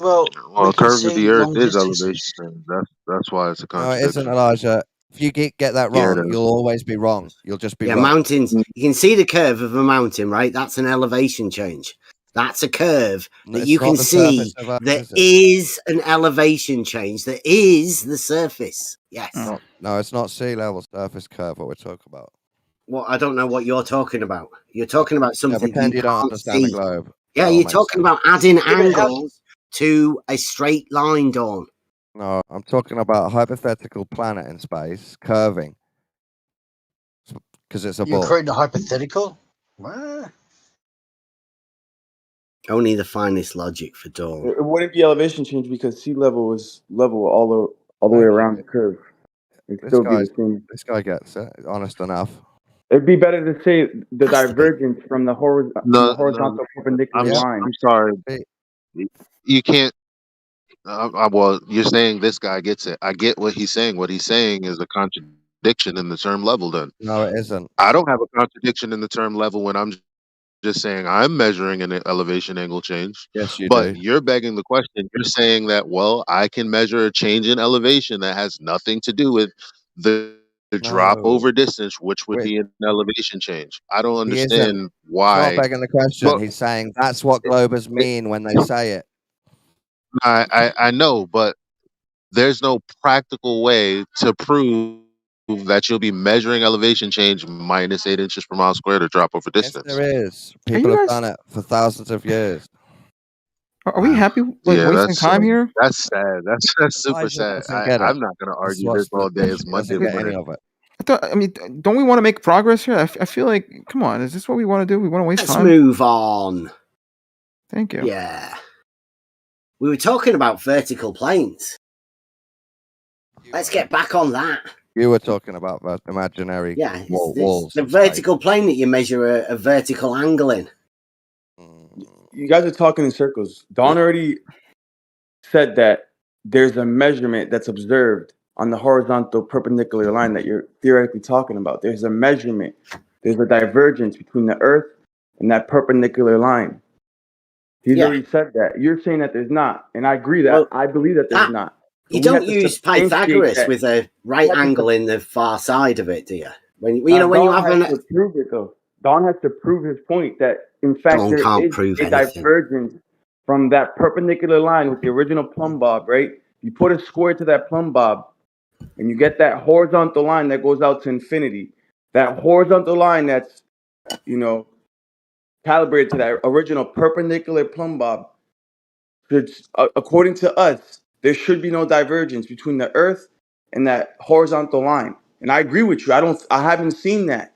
Speaker 18: Well,
Speaker 17: Well,
Speaker 18: we
Speaker 17: a
Speaker 18: can
Speaker 17: curve of
Speaker 18: see
Speaker 17: the Earth
Speaker 18: long
Speaker 17: is elevation
Speaker 18: distances.
Speaker 17: change. That's why it's a
Speaker 13: No, it isn't,
Speaker 17: contradiction.
Speaker 13: Elijah. If you get that
Speaker 17: Yeah, it
Speaker 13: wrong,
Speaker 17: is.
Speaker 13: you'll always be wrong. You'll just be
Speaker 22: Yeah,
Speaker 13: wrong.
Speaker 22: mountains. You can see the curve of a mountain, right? That's an elevation change. That's a curve
Speaker 13: No,
Speaker 22: that
Speaker 13: it's
Speaker 22: you
Speaker 13: not
Speaker 22: can
Speaker 13: the surface
Speaker 22: see.
Speaker 13: of Earth,
Speaker 22: There
Speaker 13: is it?
Speaker 22: is an elevation change. There is the surface. Yes.
Speaker 13: No, it's not sea level surface curve. What we're talking about.
Speaker 22: Well, I don't know what you're talking about. You're talking about
Speaker 13: Yeah,
Speaker 22: something
Speaker 13: pretend
Speaker 22: you
Speaker 13: you don't
Speaker 22: can't
Speaker 13: understand the
Speaker 22: see.
Speaker 13: globe.
Speaker 22: Yeah,
Speaker 13: That'll
Speaker 22: you're
Speaker 13: make
Speaker 22: talking
Speaker 13: sense.
Speaker 22: about adding
Speaker 18: Yeah, but how?
Speaker 22: angles to a straight line, Dawn.
Speaker 13: No, I'm talking about a hypothetical planet in space curving because it's a
Speaker 18: You're
Speaker 13: ball.
Speaker 18: creating a hypothetical? What?
Speaker 22: Only the finest logic for Dawn.
Speaker 10: It wouldn't be elevation change because sea level is level all the way
Speaker 13: Thank
Speaker 10: around
Speaker 13: you.
Speaker 10: the curve. It'd
Speaker 13: This
Speaker 10: still be the
Speaker 13: guy's
Speaker 10: same.
Speaker 13: this guy gets it. Honest enough.
Speaker 10: It'd be better to say the
Speaker 22: Has to be.
Speaker 10: divergence from the
Speaker 17: No,
Speaker 10: horizontal perpendicular
Speaker 13: Yeah.
Speaker 10: line.
Speaker 17: I'm sorry.
Speaker 13: Hey,
Speaker 17: You can't. Well, you're saying this guy gets it. I get what he's saying. What he's saying is a contradiction in the term level. Then
Speaker 13: no, it isn't.
Speaker 17: I don't have a contradiction in the term level when I'm just saying I'm measuring an elevation angle change.
Speaker 13: Yes, you
Speaker 17: But
Speaker 13: do.
Speaker 17: you're begging the question. You're saying that, well, I can measure a change in elevation that has nothing to do with the drop
Speaker 13: No,
Speaker 17: over distance, which would
Speaker 13: Wait,
Speaker 17: be an elevation change. I don't
Speaker 13: he isn't.
Speaker 17: understand
Speaker 13: He's not
Speaker 17: why.
Speaker 13: begging the question.
Speaker 17: But
Speaker 13: He's saying that's what globers mean when they say it.
Speaker 17: I know, but there's no practical way to prove that you'll be measuring elevation change minus 8 inches per mile squared or drop over
Speaker 13: Yes,
Speaker 17: distance.
Speaker 13: there is.
Speaker 19: Are
Speaker 13: People
Speaker 19: you
Speaker 13: have
Speaker 19: guys?
Speaker 13: done it for thousands of years.
Speaker 19: Are we happy like
Speaker 17: Yeah,
Speaker 19: wasting time here?
Speaker 17: that's sad. That's super
Speaker 13: Elijah
Speaker 17: sad.
Speaker 13: doesn't get it.
Speaker 17: I'm not gonna
Speaker 13: This is
Speaker 17: argue this
Speaker 13: what's the
Speaker 17: all day. It's
Speaker 13: he
Speaker 17: Monday
Speaker 13: doesn't get any
Speaker 17: morning.
Speaker 13: of it.
Speaker 19: I mean, don't we want to make progress here? I feel like, come on, is this what we want to do? We want to waste
Speaker 22: Let's
Speaker 19: time?
Speaker 22: move on.
Speaker 19: Thank you.
Speaker 22: Yeah. We were talking about vertical planes. Let's get back on that.
Speaker 13: You were talking about the imaginary
Speaker 22: Yeah, it's
Speaker 13: walls.
Speaker 22: the
Speaker 13: of space.
Speaker 22: vertical plane that you measure a vertical angle in.
Speaker 10: You guys are talking in circles. Dawn already said that there's a measurement that's observed on the horizontal perpendicular line that you're theoretically talking about. There's a measurement. There's a divergence between the Earth and that perpendicular line. He's
Speaker 22: Yeah.
Speaker 10: already said that. You're saying that there's not, and I agree that
Speaker 22: Well,
Speaker 10: I believe that there's not.
Speaker 22: You
Speaker 10: But we
Speaker 22: don't
Speaker 10: have to
Speaker 22: use
Speaker 10: substantiate
Speaker 22: Pythagoras
Speaker 10: that.
Speaker 22: with a right
Speaker 10: We have to
Speaker 22: angle in the far side of it, do you? When you know when you
Speaker 10: Dawn
Speaker 22: have
Speaker 10: has
Speaker 22: an
Speaker 10: to prove it though. Dawn has to prove his point that in fact
Speaker 22: Dawn
Speaker 10: there
Speaker 22: can't
Speaker 10: is
Speaker 22: prove
Speaker 10: a
Speaker 22: anything.
Speaker 10: divergence from that perpendicular line with the original plumb bob, right? You put a square to that plumb bob and you get that horizontal line that goes out to infinity. That horizontal line that's, you know, calibrated to that original perpendicular plumb bob. According to us, there should be no divergence between the Earth and that horizontal line. And I agree with you. I haven't seen that.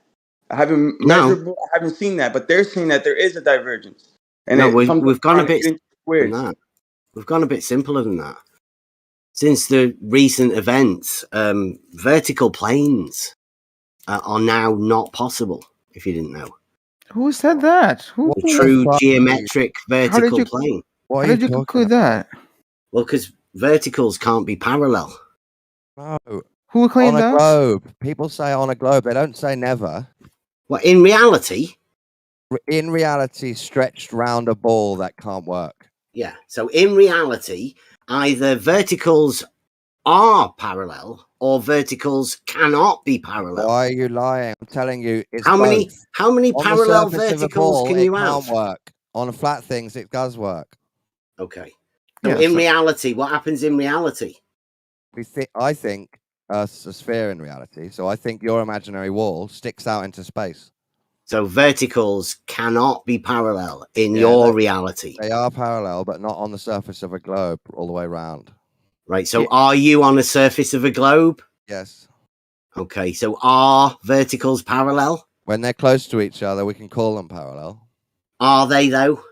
Speaker 10: I haven't measured. I haven't seen that. But they're saying that there is a divergence, and
Speaker 22: No,
Speaker 10: it comes
Speaker 22: we've gone a
Speaker 10: down to
Speaker 22: bit
Speaker 10: 8 inches
Speaker 22: than
Speaker 10: squared.
Speaker 22: that. We've gone a bit simpler than that. Since the recent events, vertical planes are now not possible. If you didn't know,
Speaker 19: Who said that? Who?
Speaker 22: the true geometric vertical plane.
Speaker 19: How did you conclude that?
Speaker 22: Well, because verticals can't be parallel.
Speaker 13: No.
Speaker 19: Who claimed
Speaker 13: on a
Speaker 19: that?
Speaker 13: globe? People say on a globe. They don't say never.
Speaker 22: Well, in reality,
Speaker 13: in reality, stretched round a ball that can't work.
Speaker 22: yeah. So in reality, either verticals are parallel or verticals cannot be parallel.
Speaker 13: Why are you lying? I'm telling you, it's
Speaker 22: How many
Speaker 13: both.
Speaker 22: parallel
Speaker 13: On the surface of a
Speaker 22: verticals
Speaker 13: ball,
Speaker 22: can
Speaker 13: it
Speaker 22: you
Speaker 13: can't
Speaker 22: have?
Speaker 13: work. On flat things, it does work.
Speaker 22: Okay. So in reality, what happens in reality?
Speaker 13: I think Earth's a sphere in reality. So I think your imaginary wall sticks out into space.
Speaker 22: So verticals cannot be parallel in your reality.
Speaker 13: They are parallel, but not on the surface of a globe all the way around.
Speaker 22: Right. So are you on the surface of a globe?
Speaker 13: Yes.
Speaker 22: Okay. So are verticals parallel?
Speaker 13: When they're close to each other, we can call them parallel.
Speaker 22: Are they though?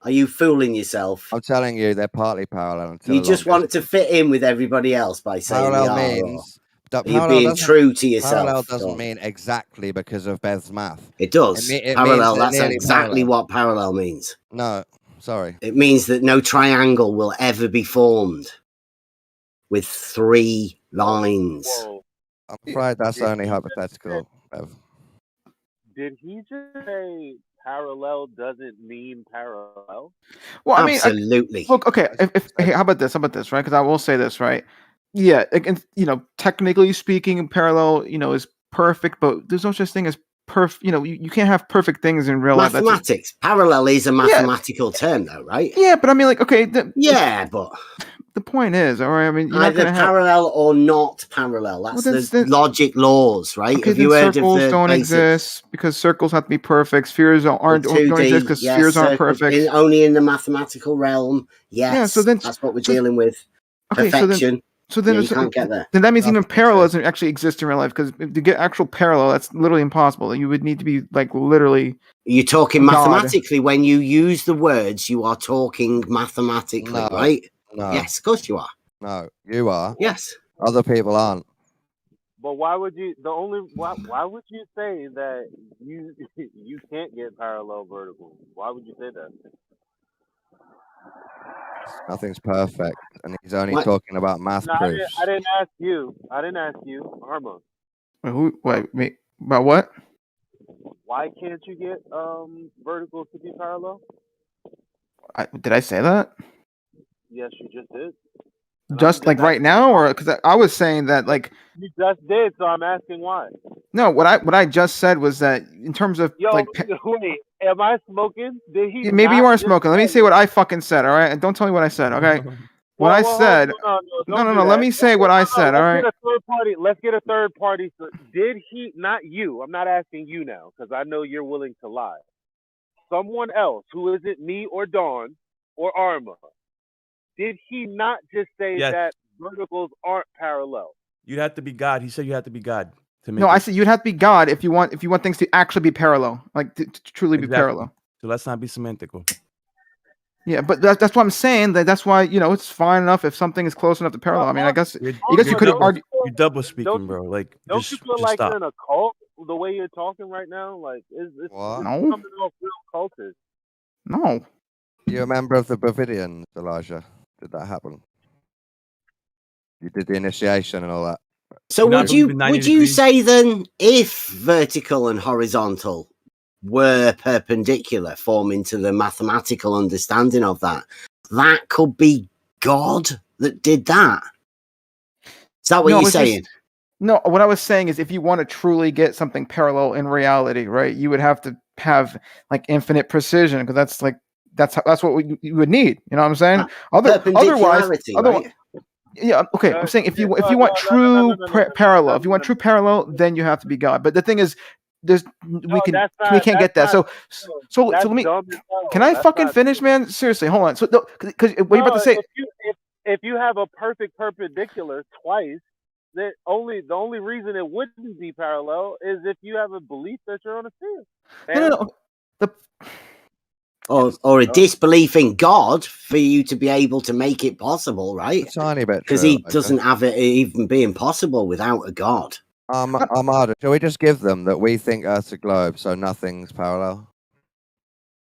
Speaker 22: Are you fooling yourself?
Speaker 13: I'm telling you, they're partly parallel. Until
Speaker 22: You just wanted to fit in with everybody else by saying
Speaker 13: parallel
Speaker 22: they are.
Speaker 13: means that
Speaker 22: Are you being true to yourself?
Speaker 13: Parallel doesn't
Speaker 22: Dawn?
Speaker 13: mean exactly because of Beth's math.
Speaker 22: It does.
Speaker 13: It
Speaker 22: Parallel.
Speaker 13: means they're
Speaker 22: That's
Speaker 13: nearly
Speaker 22: exactly
Speaker 13: parallel.
Speaker 22: what parallel means.
Speaker 13: No, sorry.
Speaker 22: It means that no triangle will ever be formed with 3 lines.
Speaker 13: I'm afraid that's only hypothetical, Bev.
Speaker 6: Did he just say parallel doesn't mean parallel?
Speaker 19: Well, I mean,
Speaker 22: Absolutely.
Speaker 19: look, okay. Hey, how about this? How about this? Right? Because I will say this, right? Yeah, technically speaking, parallel, is perfect, but there's no such thing as perfect. You can't have perfect things in real life.
Speaker 22: Mathematics. Parallel is a mathematical term, though, right?
Speaker 19: Yeah, but I mean, like, okay.
Speaker 22: Yeah, but
Speaker 19: the point is, all right. I mean, you're not
Speaker 22: either
Speaker 19: gonna have.
Speaker 22: parallel or not parallel. That's the logic laws, right?
Speaker 19: Okay,
Speaker 22: Have
Speaker 19: then
Speaker 22: you heard of
Speaker 19: circles
Speaker 22: the
Speaker 19: don't
Speaker 22: basics?
Speaker 19: exist because circles have to be perfect. Spheres don't
Speaker 22: 2D,
Speaker 19: exist because
Speaker 22: yes,
Speaker 19: spheres aren't
Speaker 22: circles
Speaker 19: perfect.
Speaker 22: only in the mathematical realm. Yes,
Speaker 19: Yeah, so then
Speaker 22: that's what we're dealing with.
Speaker 19: Okay,
Speaker 22: Perfection.
Speaker 19: so then
Speaker 22: yeah, you can't get there.
Speaker 19: Then that means even parallel doesn't actually exist in real life because to get actual parallel, that's literally impossible. You would need to be like literally.
Speaker 22: You're talking
Speaker 19: God.
Speaker 22: mathematically. When you use the words, you are talking mathematically,
Speaker 13: No,
Speaker 22: right?
Speaker 13: no.
Speaker 22: Yes, of course you are.
Speaker 13: No, you are.
Speaker 22: Yes.
Speaker 13: Other people aren't.
Speaker 6: But why would you? Why would you say that you you can't get parallel verticals? Why would you say that?
Speaker 13: Nothing's perfect, and he's only
Speaker 22: What?
Speaker 13: talking about math
Speaker 6: No,
Speaker 13: proofs.
Speaker 6: I didn't ask you. I didn't ask you, Arma.
Speaker 19: Wait, about what?
Speaker 6: Why can't you get verticals to be parallel?
Speaker 19: Did I say that?
Speaker 6: Yes, you just did. And I'm
Speaker 19: Just like right now, or because I was saying that like
Speaker 6: You just did, so I'm asking why.
Speaker 19: no, what I just said was that in terms of
Speaker 6: Yo,
Speaker 19: like
Speaker 6: wait, am I smoking? Did he?
Speaker 19: maybe you
Speaker 6: not
Speaker 19: are
Speaker 6: just
Speaker 19: smoking. Let me
Speaker 6: say-
Speaker 19: say what I fucking said. All right, and don't tell me what I said. Okay, what I said.
Speaker 6: don't do
Speaker 19: No. Let
Speaker 6: that.
Speaker 19: me say what I said. All right.
Speaker 6: Let's get a third party. Let's get a third party. Did he? Not you. I'm not asking you now because I know you're willing to lie. Someone else who isn't me or Dawn or Arma. Did he not just say
Speaker 21: Yes.
Speaker 6: that verticals aren't parallel?
Speaker 21: You'd have to be God. He said you had to be God to make
Speaker 19: No,
Speaker 21: it.
Speaker 19: I said you'd have to be God if you want things to actually be parallel, like to truly be
Speaker 21: Exactly.
Speaker 19: parallel.
Speaker 21: So let's not be semantical.
Speaker 19: Yeah, but that's what I'm saying. That's why it's fine enough if something is close enough to parallel. I mean, I guess you could argue.
Speaker 21: You're double speaking, bro. Like,
Speaker 6: Don't
Speaker 21: just,
Speaker 6: you feel
Speaker 21: just
Speaker 6: like
Speaker 21: stop.
Speaker 6: you're in a cult the way you're talking right now? Like, it's
Speaker 13: What?
Speaker 19: No.
Speaker 6: coming off real cultish.
Speaker 19: No.
Speaker 13: You're a member of the Bravidians, Elijah. Did that happen? You did the initiation and all that.
Speaker 22: So would you say then if vertical and horizontal were perpendicular, forming to the mathematical understanding of that, that could be God that did that? Is that what you're saying?
Speaker 19: No, what I was saying is if you want to truly get something parallel in reality, right, you would have to have like infinite precision because that's what you would need. You know what I'm saying? Otherwise,
Speaker 22: right?
Speaker 19: yeah, okay. I'm saying if you want true parallel, if you want true parallel, then you have to be God. But the thing is, we can't get that. So let me. Can I fucking finish, man? Seriously, hold on. So because what you're about to say.
Speaker 6: If you have a perfect perpendicular twice, the only reason it wouldn't be parallel is if you have a belief that you're on a sphere.
Speaker 22: Or a disbelief in God for you to be able to make it possible, right?
Speaker 13: A tiny bit
Speaker 22: because
Speaker 13: true,
Speaker 22: he doesn't have it even being possible without a God.
Speaker 13: Armada, shall we just give them that we think Earth's a globe, so nothing's parallel?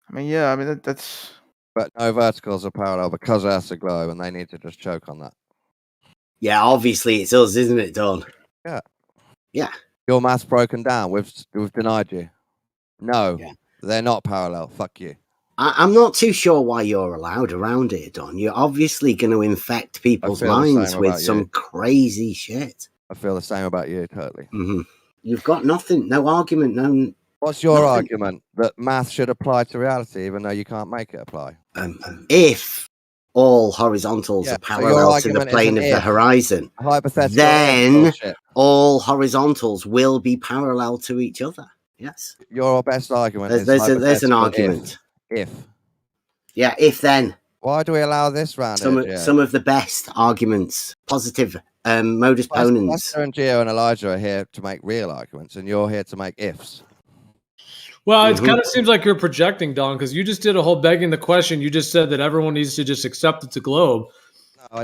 Speaker 19: I mean, yeah, I mean that's.
Speaker 13: But no verticals are parallel because Earth's a globe, and they need to just choke on that.
Speaker 22: Yeah, obviously it's us, isn't it, Don?
Speaker 13: Yeah.
Speaker 22: Yeah.
Speaker 13: Your math's broken down. We've denied you. No, they're not parallel. Fuck you.
Speaker 22: I'm not too sure why you're allowed around here, Don. You're obviously going to infect people's minds with some crazy shit.
Speaker 13: I feel the same about you, totally.
Speaker 22: Mm-hmm. You've got nothing, no argument, no.
Speaker 13: What's your argument? That math should apply to reality, even though you can't make it apply?
Speaker 22: If all horizontals are parallel to the plane of the horizon, then all horizontals will be parallel to each other. Yes.
Speaker 13: Your best argument
Speaker 22: there's an argument.
Speaker 13: If.
Speaker 22: Yeah, if then.
Speaker 13: Why do we allow this round?
Speaker 22: Some of the best arguments, positive modus ponens.
Speaker 13: Lester and Gio and Elijah are here to make real arguments, and you're here to make ifs.
Speaker 2: Well, it kind of seems like you're projecting, Don, because you just did a whole begging the question. You just said that everyone needs to just accept it's a globe.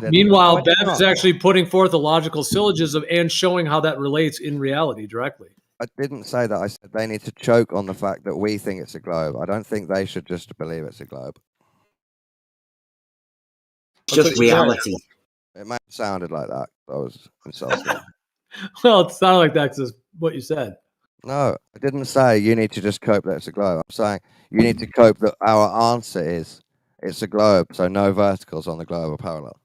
Speaker 2: Meanwhile, Bev is actually putting forth a logical syllogism and showing how that relates in reality directly.
Speaker 13: I didn't say that. I said they need to choke on the fact that we think it's a globe. I don't think they should just believe it's a globe.
Speaker 22: Just reality.
Speaker 13: It might have sounded like that. I was insulted.
Speaker 2: Well, it sounded like that's just what you said.
Speaker 13: No, I didn't say you need to just cope that it's a globe. I'm saying you need to cope that our answer is it's a globe, so no verticals on the globe are parallel.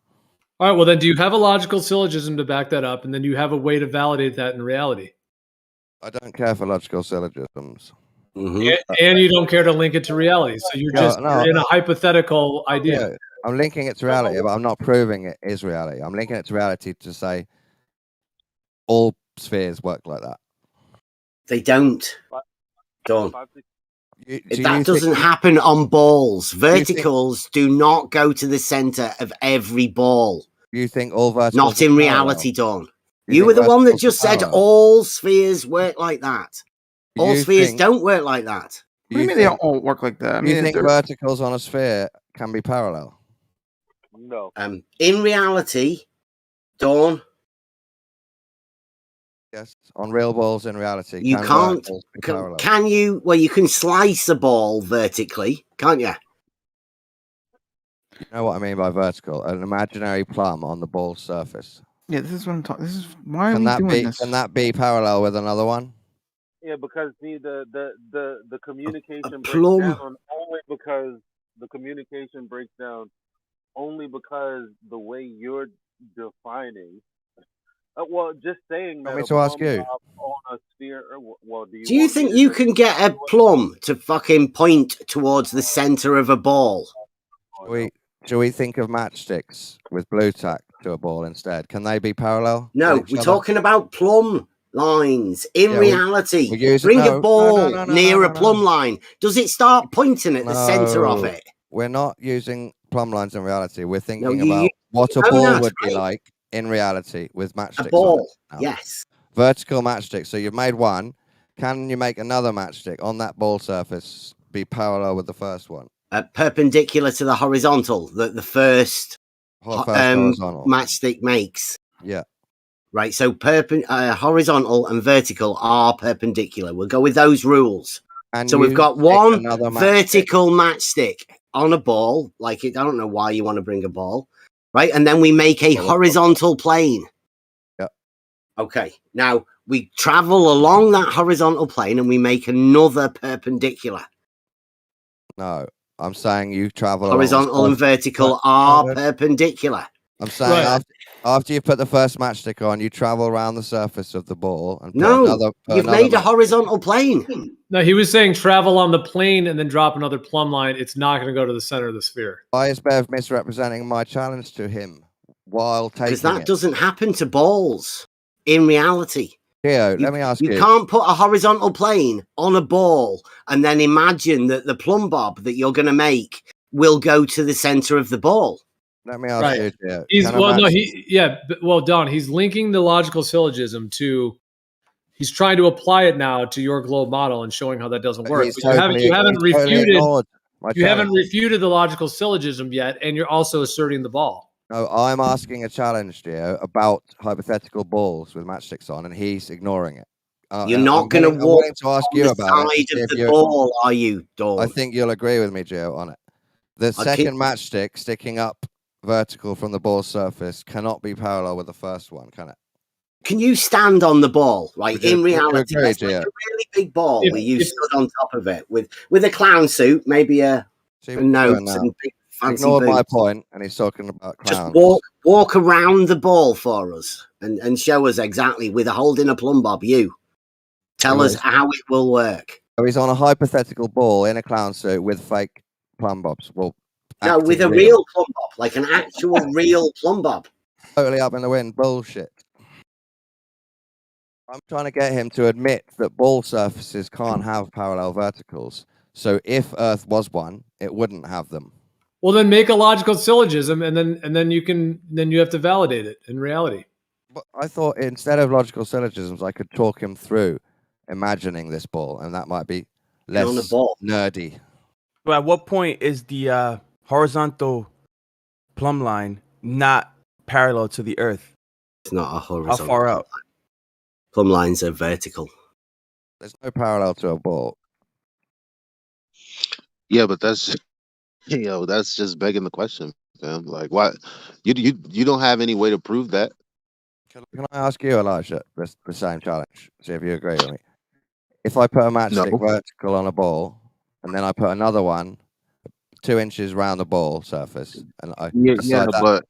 Speaker 2: All right. Well, then, do you have a logical syllogism to back that up, and then you have a way to validate that in reality?
Speaker 13: I don't care for logical syllogisms.
Speaker 2: And you don't care to link it to reality, so you're you're in a hypothetical idea.
Speaker 13: Yeah, I'm linking it to reality, but I'm not proving it is reality. I'm linking it to reality to say all spheres work like that.
Speaker 22: They don't. Don't.
Speaker 13: Do
Speaker 22: That
Speaker 13: you
Speaker 22: doesn't
Speaker 13: think-
Speaker 22: happen on balls.
Speaker 13: you think-
Speaker 22: Verticals do not go to the center of every ball.
Speaker 13: You think all verticals
Speaker 22: Not
Speaker 13: are
Speaker 22: in
Speaker 13: parallel?
Speaker 22: reality, Dawn.
Speaker 13: You
Speaker 22: You
Speaker 13: think
Speaker 22: were the one that
Speaker 13: verticals are
Speaker 22: just said
Speaker 13: parallel?
Speaker 22: all spheres work like that. All
Speaker 13: You
Speaker 22: spheres
Speaker 13: think-
Speaker 22: don't work like that.
Speaker 19: What do you mean they don't all work like that? I mean,
Speaker 13: you think
Speaker 19: they're-
Speaker 13: verticals on a sphere can be parallel?
Speaker 6: No.
Speaker 22: In reality, Dawn,
Speaker 13: Yes. On real balls in reality,
Speaker 22: you
Speaker 13: can
Speaker 22: can't.
Speaker 13: verticals be parallel?
Speaker 22: Can you? Well, you can slice a ball vertically, can't you?
Speaker 13: You know what I mean by vertical? An imaginary plumb on the ball surface.
Speaker 19: Yeah, this is what I'm talking. This is why are
Speaker 13: Can
Speaker 19: we
Speaker 13: that
Speaker 19: doing
Speaker 13: be?
Speaker 19: this?
Speaker 13: Can that be parallel with another one?
Speaker 6: Yeah, because see the communication
Speaker 22: plum.
Speaker 6: breaks down only because the communication breaks down only because the way you're defining. Well, just saying that
Speaker 13: Want me
Speaker 6: a
Speaker 13: to ask
Speaker 6: plumb
Speaker 13: you?
Speaker 6: bob on a sphere. Well, do
Speaker 22: Do you
Speaker 6: want me
Speaker 22: think
Speaker 6: to
Speaker 22: you
Speaker 6: just-
Speaker 22: can get a plum to fucking point towards the center of a ball?
Speaker 13: Shall we think of matchsticks with blue tack to a ball instead? Can they be parallel?
Speaker 22: No,
Speaker 13: with each
Speaker 22: we're
Speaker 13: other?
Speaker 22: talking about plum lines. In
Speaker 13: Yeah,
Speaker 22: reality,
Speaker 13: we're using-
Speaker 22: bring
Speaker 13: no,
Speaker 22: a ball
Speaker 13: no,
Speaker 22: near
Speaker 13: no,
Speaker 22: a plumb line. Does it start pointing at the center of
Speaker 13: No,
Speaker 22: it?
Speaker 13: We're not using plumb lines in reality. We're thinking
Speaker 22: you-
Speaker 13: about what a
Speaker 22: no,
Speaker 13: ball
Speaker 22: that's
Speaker 13: would be
Speaker 22: right.
Speaker 13: like in reality with matchsticks.
Speaker 22: A ball,
Speaker 13: on it now.
Speaker 22: yes.
Speaker 13: Vertical matchstick. So you've made one. Can you make another matchstick on that ball surface be parallel with the first one?
Speaker 22: Perpendicular to the horizontal that the first
Speaker 13: horizontal.
Speaker 22: matchstick makes.
Speaker 13: Yeah.
Speaker 22: Right, so horizontal and vertical are perpendicular. We'll go with those rules.
Speaker 13: And
Speaker 22: so we've
Speaker 13: you
Speaker 22: got
Speaker 13: pick
Speaker 22: one
Speaker 13: another
Speaker 22: vertical matchstick on a ball. Like it, I don't know why you want to bring a ball, right? And then we make a horizontal plane.
Speaker 13: Yeah.
Speaker 22: Okay. Now we travel along that horizontal plane and we make another perpendicular.
Speaker 13: No, I'm saying you travel
Speaker 22: Horizontal
Speaker 13: along
Speaker 22: and vertical are perpendicular.
Speaker 13: I'm saying after you put the first matchstick on, you travel around the surface of the ball and put
Speaker 22: No,
Speaker 13: another.
Speaker 22: you've made a horizontal plane.
Speaker 2: No, he was saying travel on the plane and then drop another plumb line. It's not going to go to the center of the sphere.
Speaker 13: Why is Bev misrepresenting my challenge to him while taking
Speaker 22: Because that
Speaker 13: it?
Speaker 22: doesn't happen to balls in reality.
Speaker 13: Geo, let me ask you.
Speaker 22: You can't put a horizontal plane on a ball and then imagine that the plumb bob that you're going to make will go to the center of the ball.
Speaker 13: Let me ask you, Geo.
Speaker 2: Don, he's linking the logical syllogism to. He's trying to apply it now to your globe model and showing how that doesn't work.
Speaker 13: He's
Speaker 2: But you haven't
Speaker 13: he's totally
Speaker 2: refuted.
Speaker 13: ignored my
Speaker 2: You haven't
Speaker 13: challenge.
Speaker 2: refuted the logical syllogism yet, and you're also asserting the ball.
Speaker 13: No, I'm asking a challenge, Geo, about hypothetical balls with matchsticks on, and he's ignoring it.
Speaker 22: You're
Speaker 13: and
Speaker 22: not going to
Speaker 13: I'm
Speaker 22: walk
Speaker 13: willing to ask
Speaker 22: on
Speaker 13: you
Speaker 22: the
Speaker 13: about it to
Speaker 22: side
Speaker 13: see
Speaker 22: of
Speaker 13: if
Speaker 22: the
Speaker 13: you-
Speaker 22: ball, are you, Dawn?
Speaker 13: I think you'll agree with me, Geo, on it. The
Speaker 22: keep-
Speaker 13: second matchstick sticking up vertical from the ball surface cannot be parallel with the first one, can it?
Speaker 22: Can you stand on the ball? Right,
Speaker 13: Would you-
Speaker 22: in
Speaker 13: would you
Speaker 22: reality,
Speaker 13: agree,
Speaker 22: let's make
Speaker 13: Gio?
Speaker 22: a really big ball
Speaker 13: If-
Speaker 22: where you
Speaker 13: if-
Speaker 22: stood on top of it with a clown suit, maybe a
Speaker 13: See what you're
Speaker 22: note
Speaker 13: doing now.
Speaker 22: and big fancy
Speaker 13: Ignored my
Speaker 22: boots.
Speaker 13: point, and he's talking about
Speaker 22: Just
Speaker 13: clowns.
Speaker 22: walk around the ball for us and show us exactly with a holding a plumb bob. You tell
Speaker 13: So
Speaker 22: us
Speaker 13: it's-
Speaker 22: how it will work.
Speaker 13: So he's on a hypothetical ball in a clown suit with fake plumb bobs. Well,
Speaker 22: No, with a
Speaker 13: acting
Speaker 22: real plumb bob, like an actual real plumb bob.
Speaker 13: Totally up in the wind bullshit. I'm trying to get him to admit that ball surfaces can't have parallel verticals. So if Earth was one, it wouldn't have them.
Speaker 2: Well, then make a logical syllogism, and then you have to validate it in reality.
Speaker 13: But I thought instead of logical syllogisms, I could talk him through imagining this ball, and that might be less
Speaker 22: on the ball.
Speaker 13: nerdy.
Speaker 21: So at what point is the horizontal plumb line not parallel to the Earth?
Speaker 22: It's not a horizontal.
Speaker 13: far out?
Speaker 22: Plumb lines are vertical.
Speaker 13: There's no parallel to a ball.
Speaker 17: Yeah, but that's that's just begging the question, man. Like, why you don't have any way to prove that?
Speaker 13: Can I ask you, Elijah, the same challenge? See if you agree with me. if I put a matchstick
Speaker 17: No.
Speaker 13: vertical on a ball, and then I put another one 2 inches around the ball surface, and I
Speaker 17: Yeah,
Speaker 13: decide that,
Speaker 17: but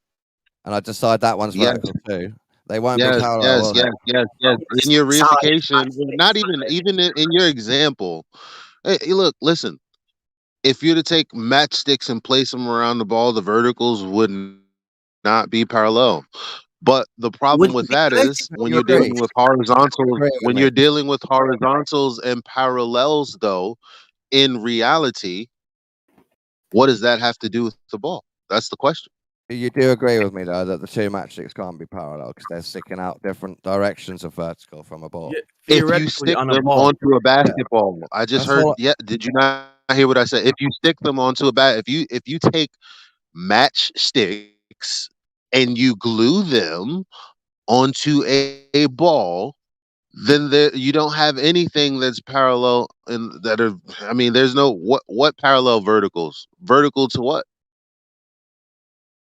Speaker 13: and I decide that one's
Speaker 17: yes,
Speaker 13: vertical too, they won't be
Speaker 17: yes,
Speaker 13: parallel,
Speaker 17: yes,
Speaker 13: will
Speaker 17: yes,
Speaker 13: they?
Speaker 17: yes. In your reification, not even in your example. Hey, look, listen. If you're to take matchsticks and place them around the ball, the verticals would not be parallel. But the problem with that is when
Speaker 13: You
Speaker 17: you're
Speaker 13: agree?
Speaker 17: dealing with horizontals,
Speaker 13: Agree with
Speaker 17: when
Speaker 13: me?
Speaker 17: you're dealing with horizontals and parallels, though, in reality, what does that have to do with the ball? That's the question.
Speaker 13: You do agree with me though that the two matchsticks can't be parallel because they're sticking out different directions of vertical from a ball.
Speaker 17: If you stick them onto a basketball, I just
Speaker 13: That's
Speaker 17: heard.
Speaker 13: all.
Speaker 17: Yeah, did you not hear what I said? If you stick them onto a if you take matchsticks and you glue them onto a ball, then there you don't have anything that's parallel and that are. I mean, there's no what parallel verticals. Vertical to what?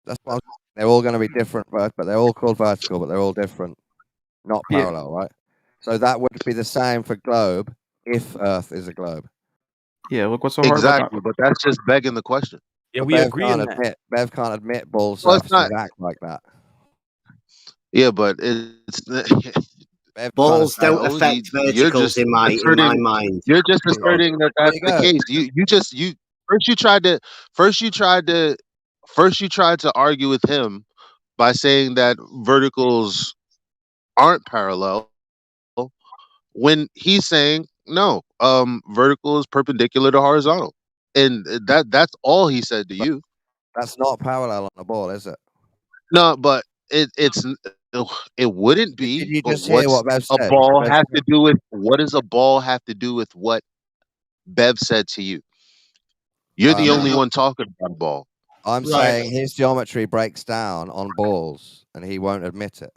Speaker 13: That's what they're all going to be different, but they're all called vertical, but they're all different, not
Speaker 19: Yeah.
Speaker 13: parallel, right? So that would be the same for globe if Earth is a globe.
Speaker 19: Yeah, look what's so hard about
Speaker 17: Exactly, but that's just begging the question.
Speaker 21: Yeah,
Speaker 13: But
Speaker 21: we agree on that.
Speaker 13: Bev can't admit ball
Speaker 17: Well, it's
Speaker 13: surfaces
Speaker 17: not.
Speaker 13: act like that.
Speaker 17: Yeah, but it's
Speaker 13: Bev
Speaker 22: Balls
Speaker 13: can't
Speaker 22: don't
Speaker 17: no.
Speaker 22: affect
Speaker 17: You're
Speaker 22: verticals
Speaker 17: just
Speaker 22: in my
Speaker 17: asserting.
Speaker 22: mind.
Speaker 17: You're just
Speaker 13: There
Speaker 17: asserting that that's
Speaker 13: you
Speaker 17: the
Speaker 13: go.
Speaker 17: case. You first you tried to first you tried to first you tried to argue with him by saying that verticals aren't parallel when he's saying no. Vertical is perpendicular to horizontal, and that's all he said to you.
Speaker 13: That's not parallel on the ball, is it?
Speaker 17: No, but it wouldn't
Speaker 13: Did
Speaker 17: be.
Speaker 13: you
Speaker 17: But
Speaker 13: just hear
Speaker 17: what's
Speaker 13: what Bev
Speaker 17: a
Speaker 13: said?
Speaker 17: ball
Speaker 13: Bev
Speaker 17: have to
Speaker 13: said,
Speaker 17: do with what does a ball have to do with what Bev said to you? You're the only one talking about a ball.
Speaker 13: I'm saying his geometry breaks down on balls, and he won't admit it.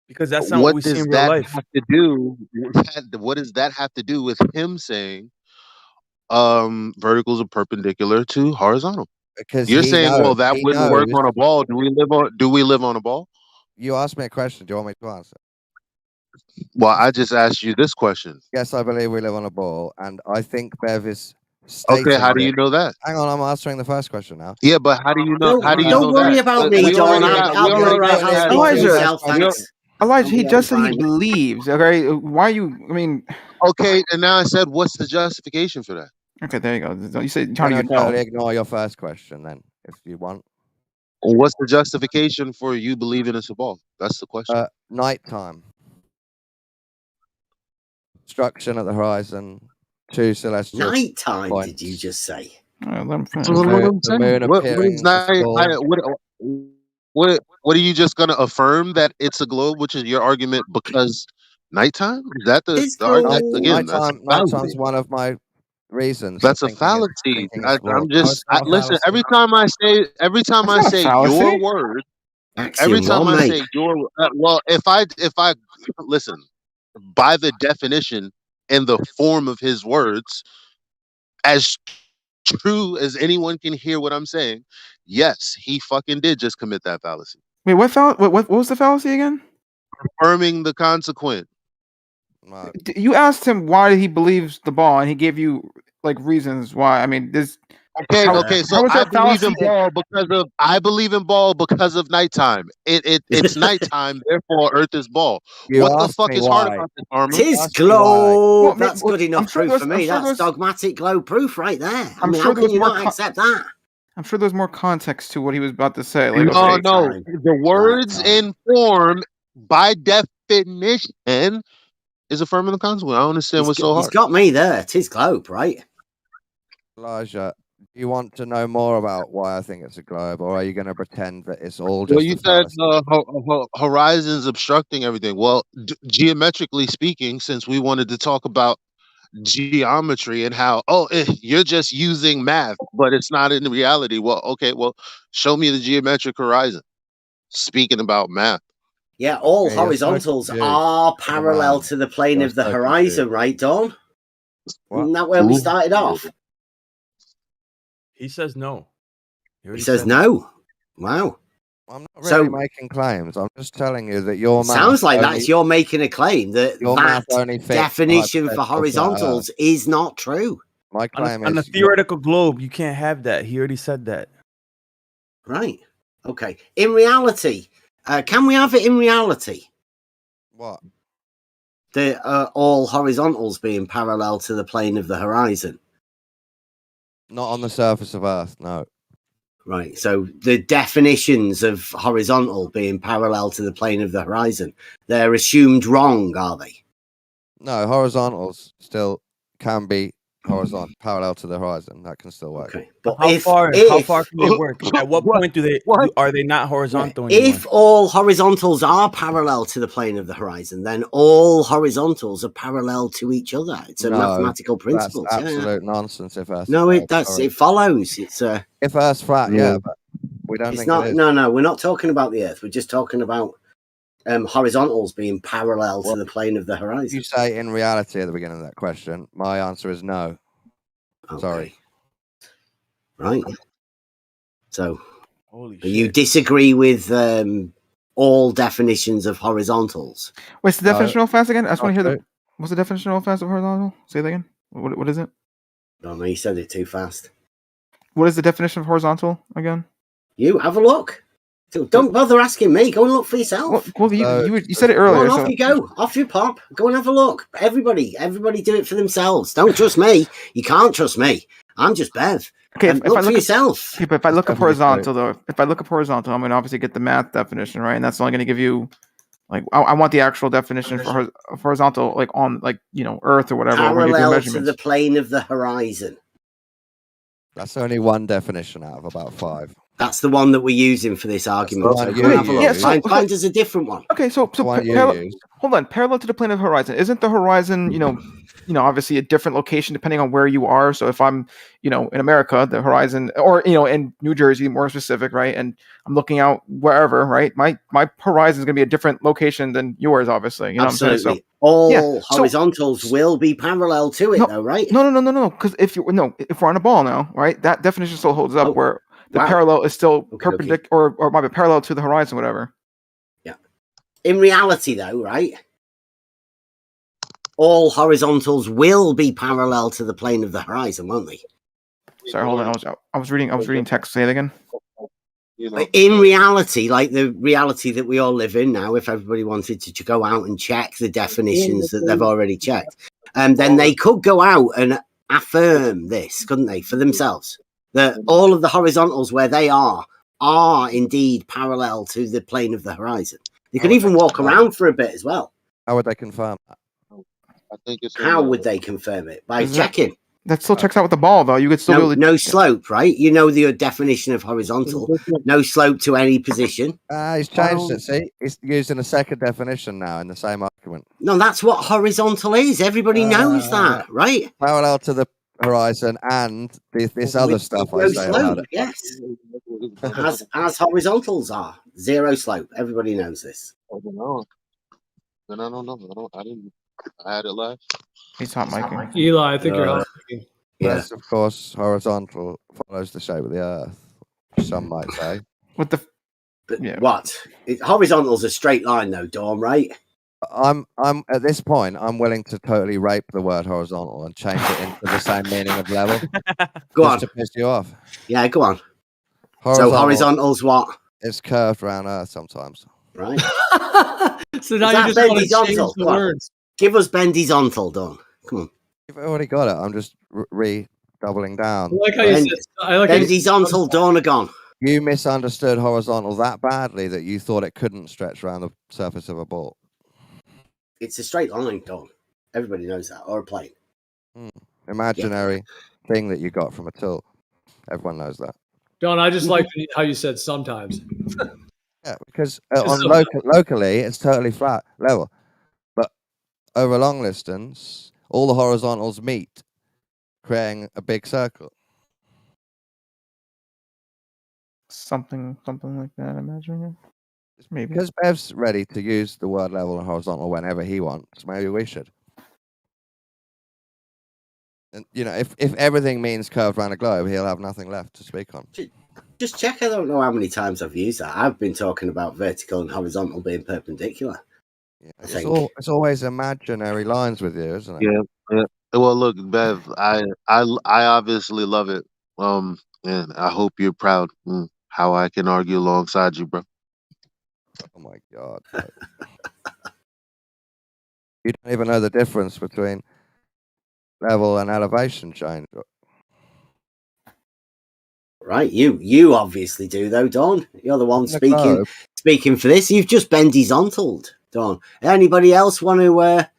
Speaker 21: Because that's not what we
Speaker 17: What
Speaker 21: see
Speaker 17: does
Speaker 21: in real
Speaker 17: that
Speaker 21: life.
Speaker 17: have to do? What does that have to do with him saying verticals are perpendicular to horizontal?
Speaker 13: Because
Speaker 17: You're saying, well, that
Speaker 13: he
Speaker 17: wouldn't work
Speaker 13: knows.
Speaker 17: on a ball. Do we live on a ball?
Speaker 13: You asked me a question. Do you want me to answer?
Speaker 17: Well, I just asked you this question.
Speaker 13: Yes, I believe we live on a ball, and I think Bev is
Speaker 17: Okay,
Speaker 13: stating
Speaker 17: how do
Speaker 13: that.
Speaker 17: you know that?
Speaker 13: Hang on, I'm answering the first question now.
Speaker 17: Yeah, but how do you know? How do you
Speaker 22: Don't
Speaker 17: know
Speaker 22: worry
Speaker 17: that?
Speaker 22: about me,
Speaker 17: We
Speaker 22: Dawn.
Speaker 17: already got. We
Speaker 22: I'll be all
Speaker 17: already
Speaker 22: right.
Speaker 17: got
Speaker 22: I'll
Speaker 17: past.
Speaker 22: speak for
Speaker 19: Elijah,
Speaker 22: myself. Thanks.
Speaker 19: Elijah, he
Speaker 22: I'll
Speaker 19: just
Speaker 22: be
Speaker 19: said he
Speaker 22: fine.
Speaker 19: believes. Okay, why are you? I mean,
Speaker 17: Okay, and now I said, what's the justification for that?
Speaker 19: okay, there you go. You said
Speaker 13: I'm
Speaker 19: telling you
Speaker 13: gonna
Speaker 19: no.
Speaker 13: totally ignore your first question then, if you want.
Speaker 17: What's the justification for you believing it's a ball? That's the question.
Speaker 13: Nighttime. Obstruction at the horizon. 2 celestial
Speaker 22: Nighttime,
Speaker 13: points.
Speaker 22: did you just say?
Speaker 17: That's what I'm
Speaker 13: The moon
Speaker 17: saying. What
Speaker 13: appearing
Speaker 17: is
Speaker 13: as
Speaker 17: not?
Speaker 13: full.
Speaker 17: What are you just going to affirm that it's a globe, which is your argument because nighttime? Is that the argument? Again, that's a
Speaker 13: Nighttime's
Speaker 17: fallacy.
Speaker 13: one of my reasons.
Speaker 17: That's
Speaker 13: for
Speaker 17: a
Speaker 13: thinking
Speaker 17: fallacy.
Speaker 13: it's a ball.
Speaker 17: I'm
Speaker 13: No,
Speaker 17: just
Speaker 13: it's not a
Speaker 17: listen.
Speaker 13: fallacy.
Speaker 17: Every time I
Speaker 19: That's not a
Speaker 17: say
Speaker 19: fallacy.
Speaker 17: your word, every
Speaker 22: Axiom
Speaker 17: time
Speaker 22: one,
Speaker 17: I
Speaker 22: mate.
Speaker 17: say your well, if I listen by the definition and the form of his words, as true as anyone can hear what I'm saying, yes, he fucking did just commit that fallacy.
Speaker 19: Wait, what was the fallacy again?
Speaker 17: Affirming the consequent.
Speaker 19: You asked him why he believes the ball, and he gave you like reasons why. I mean, this.
Speaker 17: Okay. So
Speaker 19: how is
Speaker 17: I
Speaker 19: that
Speaker 17: believe
Speaker 19: fallacy?
Speaker 17: in ball because of nighttime. It's nighttime, therefore Earth is ball.
Speaker 13: You
Speaker 17: What the
Speaker 13: asked
Speaker 17: fuck
Speaker 13: me
Speaker 17: is hard
Speaker 13: why.
Speaker 17: about this, Armor?
Speaker 22: Tis
Speaker 13: Ask me why.
Speaker 22: globe.
Speaker 19: Well,
Speaker 22: That's good
Speaker 19: I'm
Speaker 22: enough
Speaker 19: sure
Speaker 22: proof
Speaker 19: there's-
Speaker 22: for me.
Speaker 19: I'm sure
Speaker 22: That's
Speaker 19: there's-
Speaker 22: dogmatic globe proof right there. I
Speaker 19: I'm
Speaker 22: mean,
Speaker 19: sure
Speaker 22: how
Speaker 19: there
Speaker 22: can
Speaker 19: was
Speaker 22: you
Speaker 19: more
Speaker 22: not accept that?
Speaker 19: I'm sure there's more context to what he was about to say. Like,
Speaker 17: No,
Speaker 19: okay,
Speaker 17: no.
Speaker 22: Nighttime.
Speaker 17: The words
Speaker 22: Nighttime.
Speaker 17: in form, by definition, is affirming the consequent. I don't understand what's so
Speaker 22: He's
Speaker 17: hard.
Speaker 22: got me there. Tis globe, right?
Speaker 13: Elijah, do you want to know more about why I think it's a globe, or are you going to pretend that it's all
Speaker 17: Well,
Speaker 13: just
Speaker 17: you
Speaker 13: a
Speaker 17: said
Speaker 13: fallacy?
Speaker 17: horizons obstructing everything. Well, geometrically speaking, since we wanted to talk about geometry and how you're just using math, but it's not in reality. Well, okay, well, show me the geometric horizon. Speaking about math.
Speaker 22: Yeah, all
Speaker 13: Okay, you're so
Speaker 22: horizontals
Speaker 13: confused.
Speaker 22: are
Speaker 13: Oh,
Speaker 22: parallel
Speaker 13: man.
Speaker 22: to the plane
Speaker 13: You're
Speaker 22: of the
Speaker 13: so
Speaker 22: horizon,
Speaker 13: confused.
Speaker 22: right, Dawn?
Speaker 13: What?
Speaker 22: Isn't that where we
Speaker 17: Ooh.
Speaker 22: started off?
Speaker 21: He says no.
Speaker 22: He says no. Wow.
Speaker 13: I'm not
Speaker 22: So-
Speaker 13: really making claims. I'm just telling you that your math
Speaker 22: Sounds like
Speaker 13: only,
Speaker 22: that's you're making a claim that
Speaker 13: your math only fits the
Speaker 22: definition for
Speaker 13: hypothetical flat
Speaker 22: horizontals
Speaker 13: Earth.
Speaker 22: is not true.
Speaker 13: My claim
Speaker 21: On a
Speaker 13: is
Speaker 21: theoretical globe, you can't have that. He already said that.
Speaker 22: Right. Okay. In reality, can we have it in reality?
Speaker 13: What?
Speaker 22: The all horizontals being parallel to the plane of the horizon.
Speaker 13: not on the surface of Earth. No.
Speaker 22: Right. So the definitions of horizontal being parallel to the plane of the horizon, they're assumed wrong, are they?
Speaker 13: No, horizontals still can be horizontal, parallel to the horizon. That can still work.
Speaker 22: Okay. But
Speaker 21: How far can they work? At what point are they not horizontal anymore?
Speaker 22: If all horizontals are parallel to the plane of the horizon, then all horizontals are parallel to each other. It's a mathematical principle.
Speaker 13: That's absolute nonsense. If Earth's
Speaker 22: No,
Speaker 13: flat,
Speaker 22: it follows. It's
Speaker 13: if Earth's flat, yeah, but we don't
Speaker 22: it's
Speaker 13: think
Speaker 22: not.
Speaker 13: it is.
Speaker 22: No, we're not talking about the Earth. We're just talking about horizontals being parallel to the plane of the horizon.
Speaker 13: You say in reality at the beginning of that question. My answer is no.
Speaker 22: Okay.
Speaker 13: Sorry.
Speaker 22: Right. So, you disagree with all definitions of horizontals?
Speaker 19: What's the definition of fast again? I just want to hear what's the definition of fast of horizontal? Say that again. What is it?
Speaker 22: No, you said it too fast.
Speaker 19: What is the definition of horizontal again?
Speaker 22: You have a look. Don't bother asking me. Go and look for yourself.
Speaker 19: Well, you said it earlier.
Speaker 22: Go on, off you go. Off you pop. Go and have a look. Everybody do it for themselves. Don't trust me. You can't trust me. I'm just Bev.
Speaker 19: Okay,
Speaker 22: look for yourself.
Speaker 19: Yeah, but if I look up horizontal, though, I'm going to obviously get the math definition, right? And that's only going to give you, like, I want the actual definition for horizontal, like on, like, Earth or whatever. when you're doing
Speaker 22: Parallel to
Speaker 19: measurements.
Speaker 22: the plane of the horizon.
Speaker 13: That's only one definition out of about 5.
Speaker 22: That's the one that we're using for this argument.
Speaker 13: one
Speaker 22: So
Speaker 13: you
Speaker 22: go and have a look.
Speaker 13: use.
Speaker 22: Find us a different one.
Speaker 19: Okay, so
Speaker 13: one you use.
Speaker 19: hold on, parallel to the plane of the horizon. Isn't the horizon, obviously a different location depending on where you are? So if I'm, in America, the horizon, or in New Jersey, more specific, right? And I'm looking out wherever, right? My horizon is going to be a different location than yours, obviously. You know
Speaker 22: Absolutely.
Speaker 19: what I'm saying? So,
Speaker 22: All horizontals will be parallel to it, though, right?
Speaker 19: No. Because if we're on a ball now, right? That definition still holds up where the parallel is still perpendicular, or might be parallel to the horizon, whatever.
Speaker 22: Yeah. In reality, though, right? All horizontals will be parallel to the plane of the horizon, won't they?
Speaker 19: Sorry, hold on. I was reading text. Say it again.
Speaker 22: In reality, like the reality that we all live in now, if everybody wanted to go out and check the definitions that they've already checked, then they could go out and affirm this, couldn't they, for themselves? That all of the horizontals where they are indeed parallel to the plane of the horizon. They could even walk around for a bit as well.
Speaker 13: How would they confirm that?
Speaker 17: I think it's
Speaker 22: How would they confirm it? By checking.
Speaker 19: That still checks out with the ball, though. You could still be able to...
Speaker 22: No slope, right? You know the definition of horizontal. No slope to any position.
Speaker 13: He's changed it. See, he's using a second definition now in the same argument.
Speaker 22: No, that's what horizontal is. Everybody knows that, right?
Speaker 13: Parallel to the horizon and this other stuff I say about it.
Speaker 22: Yes. As horizontals are. Zero slope. Everybody knows this.
Speaker 17: I don't know. Then I don't know. I had it last.
Speaker 19: He's hot micing.
Speaker 2: Eli, I think you're hot micing.
Speaker 13: Yes, of course, horizontal follows the shape of the Earth. Some might say.
Speaker 19: What the?
Speaker 22: What? Horizontal's a straight line, though, Dawn, right?
Speaker 13: I'm at this point. I'm willing to totally rape the word horizontal and change it into the same meaning of level.
Speaker 22: Go on.
Speaker 13: To piss you off.
Speaker 22: Yeah, go on. So horizontal's what?
Speaker 13: It's curved around Earth sometimes.
Speaker 22: Right.
Speaker 7: So now you just want to change the words.
Speaker 22: Give us bendizontal, Dawn. Come on.
Speaker 13: You've already got it. I'm just doubling down.
Speaker 2: I like how you said.
Speaker 22: Bendizontal, Dornagon.
Speaker 13: You misunderstood horizontal that badly that you thought it couldn't stretch around the surface of a ball.
Speaker 22: It's a straight line, Dawn. Everybody knows that. Or a plane.
Speaker 13: Imaginary thing that you got from a tilt. Everyone knows that.
Speaker 2: Don, I just like how you said sometimes.
Speaker 13: Yeah, because locally it's totally flat level, but over long distance, all the horizontals meet, creating a big circle.
Speaker 19: Something like that. Imagine it. Maybe
Speaker 13: because Bev's ready to use the word level and horizontal whenever he wants. Maybe we should. And if everything means curved around a globe, he'll have nothing left to speak on.
Speaker 22: Just check. I don't know how many times I've used that. I've been talking about vertical and horizontal being perpendicular.
Speaker 13: Yeah,
Speaker 22: I think.
Speaker 13: it's always imaginary lines with you, isn't it?
Speaker 17: Yeah. Well, look, Bev, I obviously love it. And I hope you're proud how I can argue alongside you, bro.
Speaker 13: Oh my God. You don't even know the difference between level and elevation change.
Speaker 22: Right, you obviously do though, Don. You're the one
Speaker 13: In the
Speaker 22: speaking
Speaker 13: globe.
Speaker 22: for this. You've just been horizontaled, Don. Anybody else want to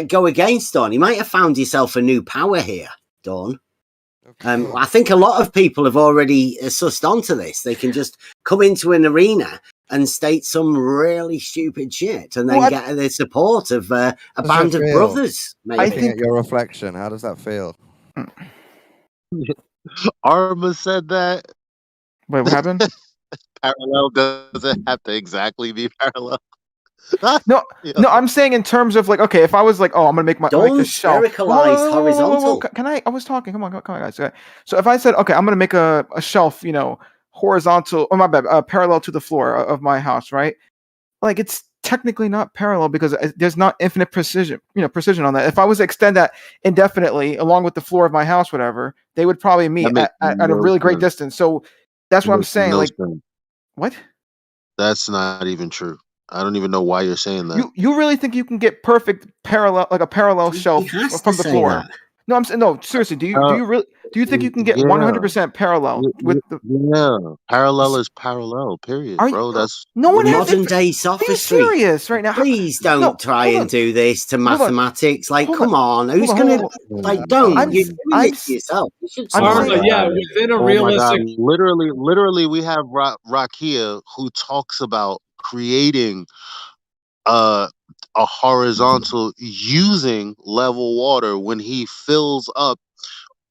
Speaker 22: go against Don? You might have found yourself a new power here, Don. I think a lot of people have already sussed onto this. They can just come into an arena and state some really stupid shit, and then get the support of a band of brothers. Maybe.
Speaker 13: Looking at your reflection, how does that feel?
Speaker 17: Arma said that.
Speaker 19: Wait, what happened?
Speaker 17: Parallel doesn't have to exactly be parallel.
Speaker 19: No, I'm saying in terms of like, okay, if I was like, oh, I'm gonna make my
Speaker 22: Don't
Speaker 19: the shelf
Speaker 22: sphericalize horizontal.
Speaker 19: Can I was talking. Come on, guys. Okay. So if I said, okay, I'm gonna make a shelf, horizontal, my bad, parallel to the floor of my house, right? Like it's technically not parallel because there's not infinite precision on that. If I was to extend that indefinitely along with the floor of my house, whatever, they would probably meet at a really great distance. So that's what I'm saying. What?
Speaker 17: That's not even true. I don't even know why you're saying that.
Speaker 19: You really think you can get perfect parallel, like a parallel shelf from the floor?
Speaker 22: That.
Speaker 19: No, I'm saying no. Seriously, do you think you can get 100% parallel with the?
Speaker 17: Yeah, parallel is parallel. Period, bro. That's
Speaker 19: no one has
Speaker 22: modern day sophistry.
Speaker 19: Serious right now?
Speaker 22: Please don't try and do this to mathematics. Like, come on, who's gonna Don't you do it to yourself? You should
Speaker 2: within a realistic.
Speaker 17: God. Literally, we have Rakia who talks about creating a horizontal using level water when he fills up.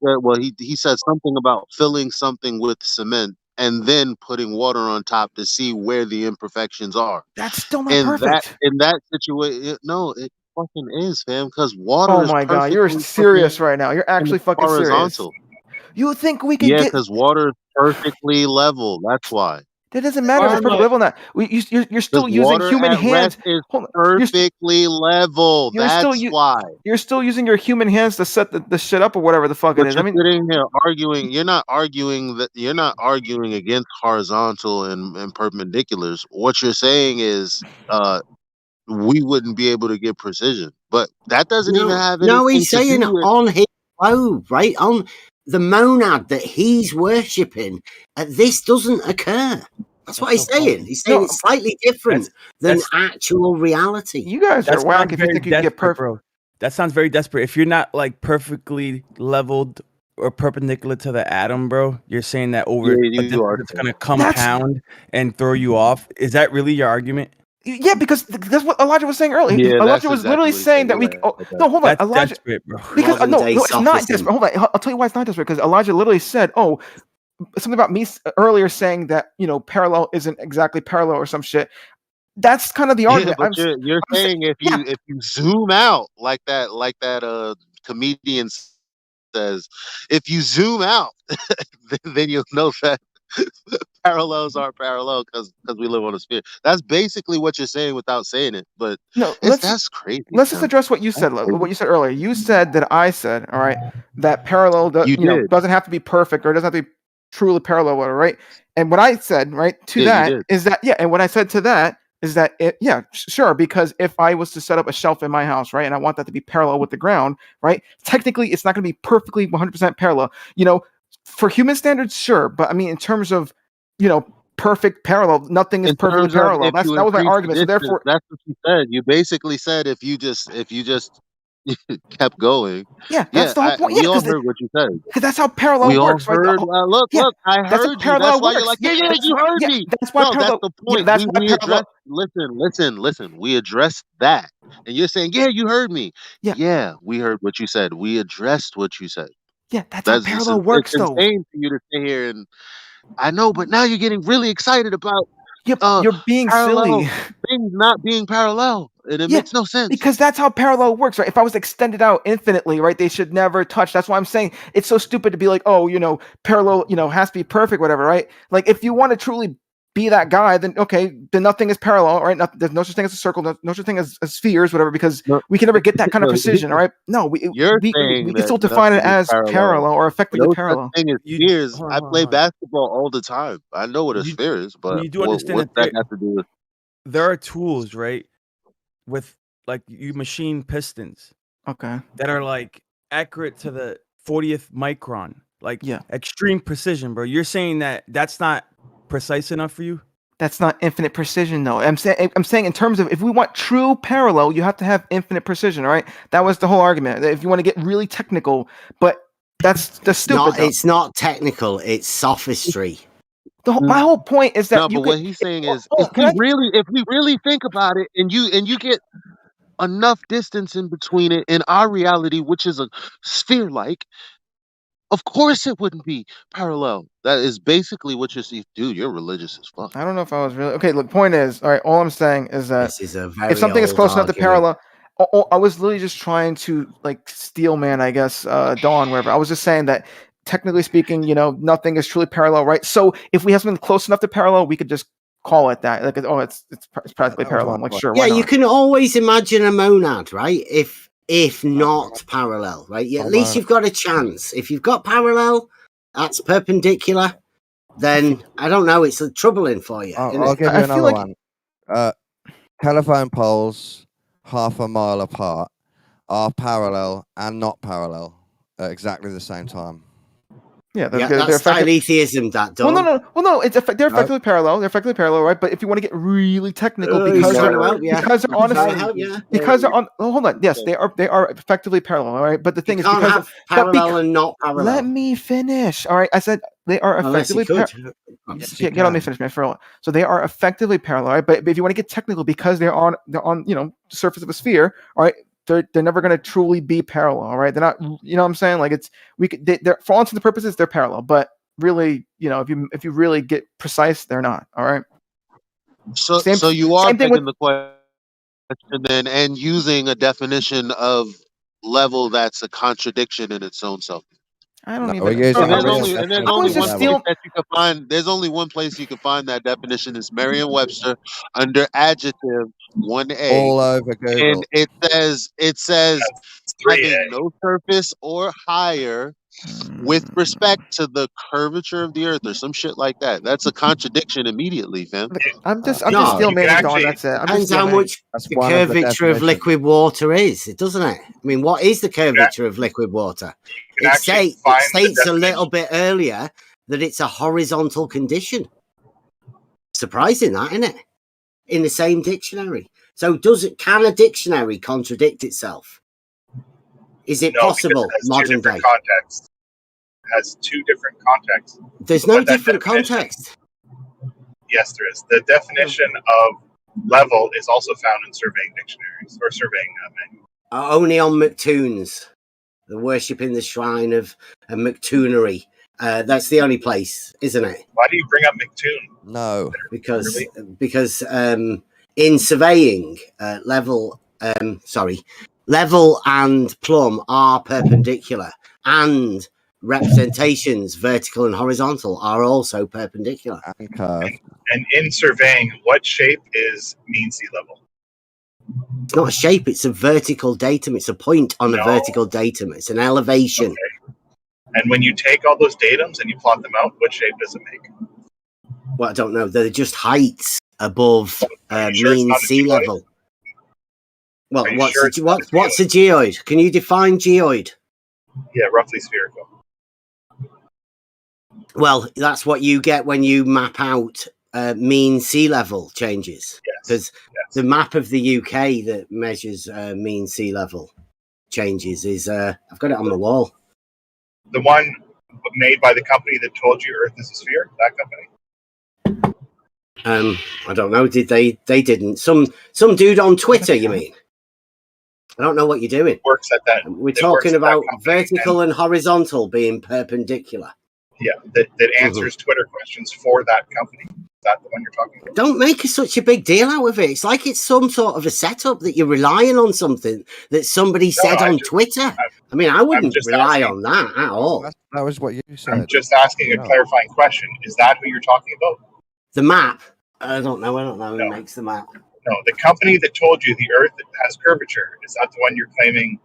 Speaker 17: Well, he said something about filling something with cement and then putting water on top to see where the imperfections are.
Speaker 19: That's still not perfect.
Speaker 17: In that situation, no, it fucking is, fam. Because water is
Speaker 19: my God, you're serious right now. You're actually fucking
Speaker 17: horizontal.
Speaker 19: Serious. You think we can
Speaker 17: get?
Speaker 19: Yeah,
Speaker 17: because water is perfectly level. That's why.
Speaker 19: That doesn't matter if it's perfectly level or not. You're still using human hands.
Speaker 17: Is perfectly level. That's why.
Speaker 19: You're still using your human hands to set the shit up or whatever the fuck it is.
Speaker 17: I mean, sitting here arguing. You're not arguing against horizontal and perpendiculars. What you're saying is, we wouldn't be able to get precision, but that doesn't even have anything.
Speaker 22: No, he's saying
Speaker 17: to do with
Speaker 22: on his globe, right on the monad that he's worshipping. This doesn't occur. That's what he's saying. He's saying it's slightly different than actual reality.
Speaker 19: You guys are whack if you think you can get perfect.
Speaker 21: Bro. That sounds very desperate. If you're not like perfectly leveled or perpendicular to the atom, bro, you're saying that over it's going to compound and throw you off. Is that really your argument?
Speaker 19: Yeah, because that's what Elijah was saying earlier.
Speaker 17: Yeah,
Speaker 19: Elijah was literally saying that we. No, hold on, Elijah.
Speaker 21: Desperate, bro.
Speaker 19: Because no, it's not desperate. Hold on, I'll tell you why it's not desperate. Because Elijah literally said, something about me earlier saying that parallel isn't exactly parallel or some shit. That's kind of the argument.
Speaker 17: But you're saying if you zoom out like that comedian says, if you zoom out, then you'll know that parallels are parallel because we live on a sphere. That's basically what you're saying without saying it. But that's crazy.
Speaker 19: Let's just address what you said. What you said earlier. You said that I said, all right, that parallel doesn't have to be perfect or it doesn't have to be truly parallel, right? And what I said, right, and what I said to that is that sure, because if I was to set up a shelf in my house, right, and I want that to be parallel with the ground, right, technically it's not going to be perfectly 100% parallel. For human standards, sure, but I mean, in terms of, perfect parallel, nothing is perfectly parallel. That was my argument. So therefore,
Speaker 17: that's what you said. You basically said if you just kept going.
Speaker 19: Yeah, that's the whole point.
Speaker 17: We all heard what you said.
Speaker 19: Because that's how parallel works.
Speaker 17: All heard.
Speaker 19: Right?
Speaker 17: Look, I heard you. That's why you're like, you heard me.
Speaker 19: That's why
Speaker 17: that's the point. We addressed. Listen. We addressed that, and you're saying, you heard me. Yeah, we heard what you said. We addressed what you said.
Speaker 19: Yeah, that's how parallel works, though.
Speaker 17: It's insane for you to sit here and I know, but now you're getting really excited about
Speaker 19: you're being silly.
Speaker 17: Things not being parallel. and it makes no sense.
Speaker 19: Because that's how parallel works, right? If I was extended out infinitely, right, they should never touch. That's why I'm saying it's so stupid to be like, oh, parallel, has to be perfect, whatever, right? Like, if you want to truly be that guy, then okay, then nothing is parallel, right? There's no such thing as a circle, no such thing as spheres, whatever, because we can never get that kind of precision, all right? No, we can still define it as parallel or effectively parallel.
Speaker 17: Thing is spheres. I play basketball all the time. I know what a sphere is, but
Speaker 21: you do understand
Speaker 17: what's that have to do with?
Speaker 21: There are tools, right, with like you machine pistons,
Speaker 19: okay,
Speaker 21: that are like accurate to the 40th micron, like extreme precision, bro. You're saying that that's not precise enough for you?
Speaker 19: That's not infinite precision, though. I'm saying in terms of if we want true parallel, you have to have infinite precision, all right? That was the whole argument. If you want to get really technical, but that's stupid.
Speaker 22: It's not technical. It's sophistry.
Speaker 19: My whole point is that
Speaker 17: what he's saying is, if we really think about it, and you get enough distance in between it in our reality, which is a sphere-like, of course it wouldn't be parallel. That is basically what you're saying. Dude, you're religious as fuck.
Speaker 19: I don't know if I was really okay. Look, point is, all right. All I'm saying is that
Speaker 22: this is a very
Speaker 19: if something is
Speaker 22: old
Speaker 19: close enough to
Speaker 22: argument.
Speaker 19: parallel, I was literally just trying to like steel man, I guess, Dawn, wherever. I was just saying that technically speaking, nothing is truly parallel, right? So if we have something close enough to parallel, we could just call it that. Like, oh, it's practically parallel. I'm like, sure.
Speaker 22: Yeah,
Speaker 19: why not?
Speaker 22: you can always imagine a monad, right? If not parallel, right? At least you've got a chance. If you've got parallel, that's perpendicular, then I don't know. It's troubling for you.
Speaker 13: I'll give you another one. Telephone poles half a mile apart are parallel and not parallel at exactly the same time.
Speaker 19: Yeah,
Speaker 22: that's Dionysianism. That don't.
Speaker 19: Well, no. They're effectively parallel. They're effectively parallel, right? But if you want to get really technical, because they're on. Oh, hold on. Yes, they are effectively parallel, all right. But the thing is, because
Speaker 22: parallel and not parallel.
Speaker 19: Let me finish. All right, I said they are effectively parallel. Let me finish, man. So they are effectively parallel, right? But if you want to get technical, because they're on the surface of a sphere, all right. They're never going to truly be parallel, all right? They're not, what I'm saying? Like they're for all intents and purposes, they're parallel, but really, if you really get precise, they're not, all right?
Speaker 17: So you are taking the question then and using a definition of level that's a contradiction in its own self.
Speaker 19: I don't
Speaker 13: even.
Speaker 17: There's only one place you can find that definition is Merriam-Webster under adjective 1A.
Speaker 13: All over Google.
Speaker 17: And it says having no surface or higher with respect to the curvature of the earth or some shit like that. That's a contradiction immediately, fam.
Speaker 19: I'm just still managing on. That's it.
Speaker 22: Depends how much the curvature of liquid water is, doesn't it? I mean, what is the curvature of liquid water? It states a little bit earlier that it's a horizontal condition. Surprising that, isn't it? In the same dictionary. So can a dictionary contradict itself? Is it possible modern day?
Speaker 8: Has two different contexts.
Speaker 22: There's no different context.
Speaker 8: Yes, there is. The definition of level is also found in surveying dictionaries or surveying manuals.
Speaker 22: Only on McToons. They're worshipping the shrine of a McToonery. That's the only place, isn't it?
Speaker 8: Why do you bring up McToon?
Speaker 13: No,
Speaker 22: because in surveying, level and plumb are perpendicular, and representations, vertical and horizontal, are also perpendicular.
Speaker 8: And in surveying, what shape is mean sea level?
Speaker 22: It's not a shape, it's a vertical datum. It's a point on a vertical datum. It's an elevation.
Speaker 8: Okay. And when you take all those datums and you plot them out, what shape does it make?
Speaker 22: Well, I don't know. They're just heights above mean sea level. Well, what's a geoid? Can you define geoid?
Speaker 8: Yeah, roughly spherical.
Speaker 22: Well, that's what you get when you map out mean sea level changes. Because the map of the UK that measures mean sea level changes is, I've got it on the wall.
Speaker 8: The one made by the company that told you Earth is a sphere? That company?
Speaker 22: I don't know. Did they? They didn't. Some dude on Twitter, you mean? I don't know what you're doing.
Speaker 8: Works at that.
Speaker 22: We're talking about vertical and horizontal being perpendicular.
Speaker 8: Yeah, that answers Twitter questions for that company. that the one you're talking about?
Speaker 22: Don't make such a big deal out of it. It's like it's some sort of a setup that you're relying on something that somebody said on Twitter. I mean, I wouldn't rely on that at all.
Speaker 13: That was what you said.
Speaker 8: I'm just asking a clarifying question. Is that who you're talking about?
Speaker 22: The map? I don't know who makes the map.
Speaker 8: No, the company that told you the Earth has curvature. Is that the one you're claiming?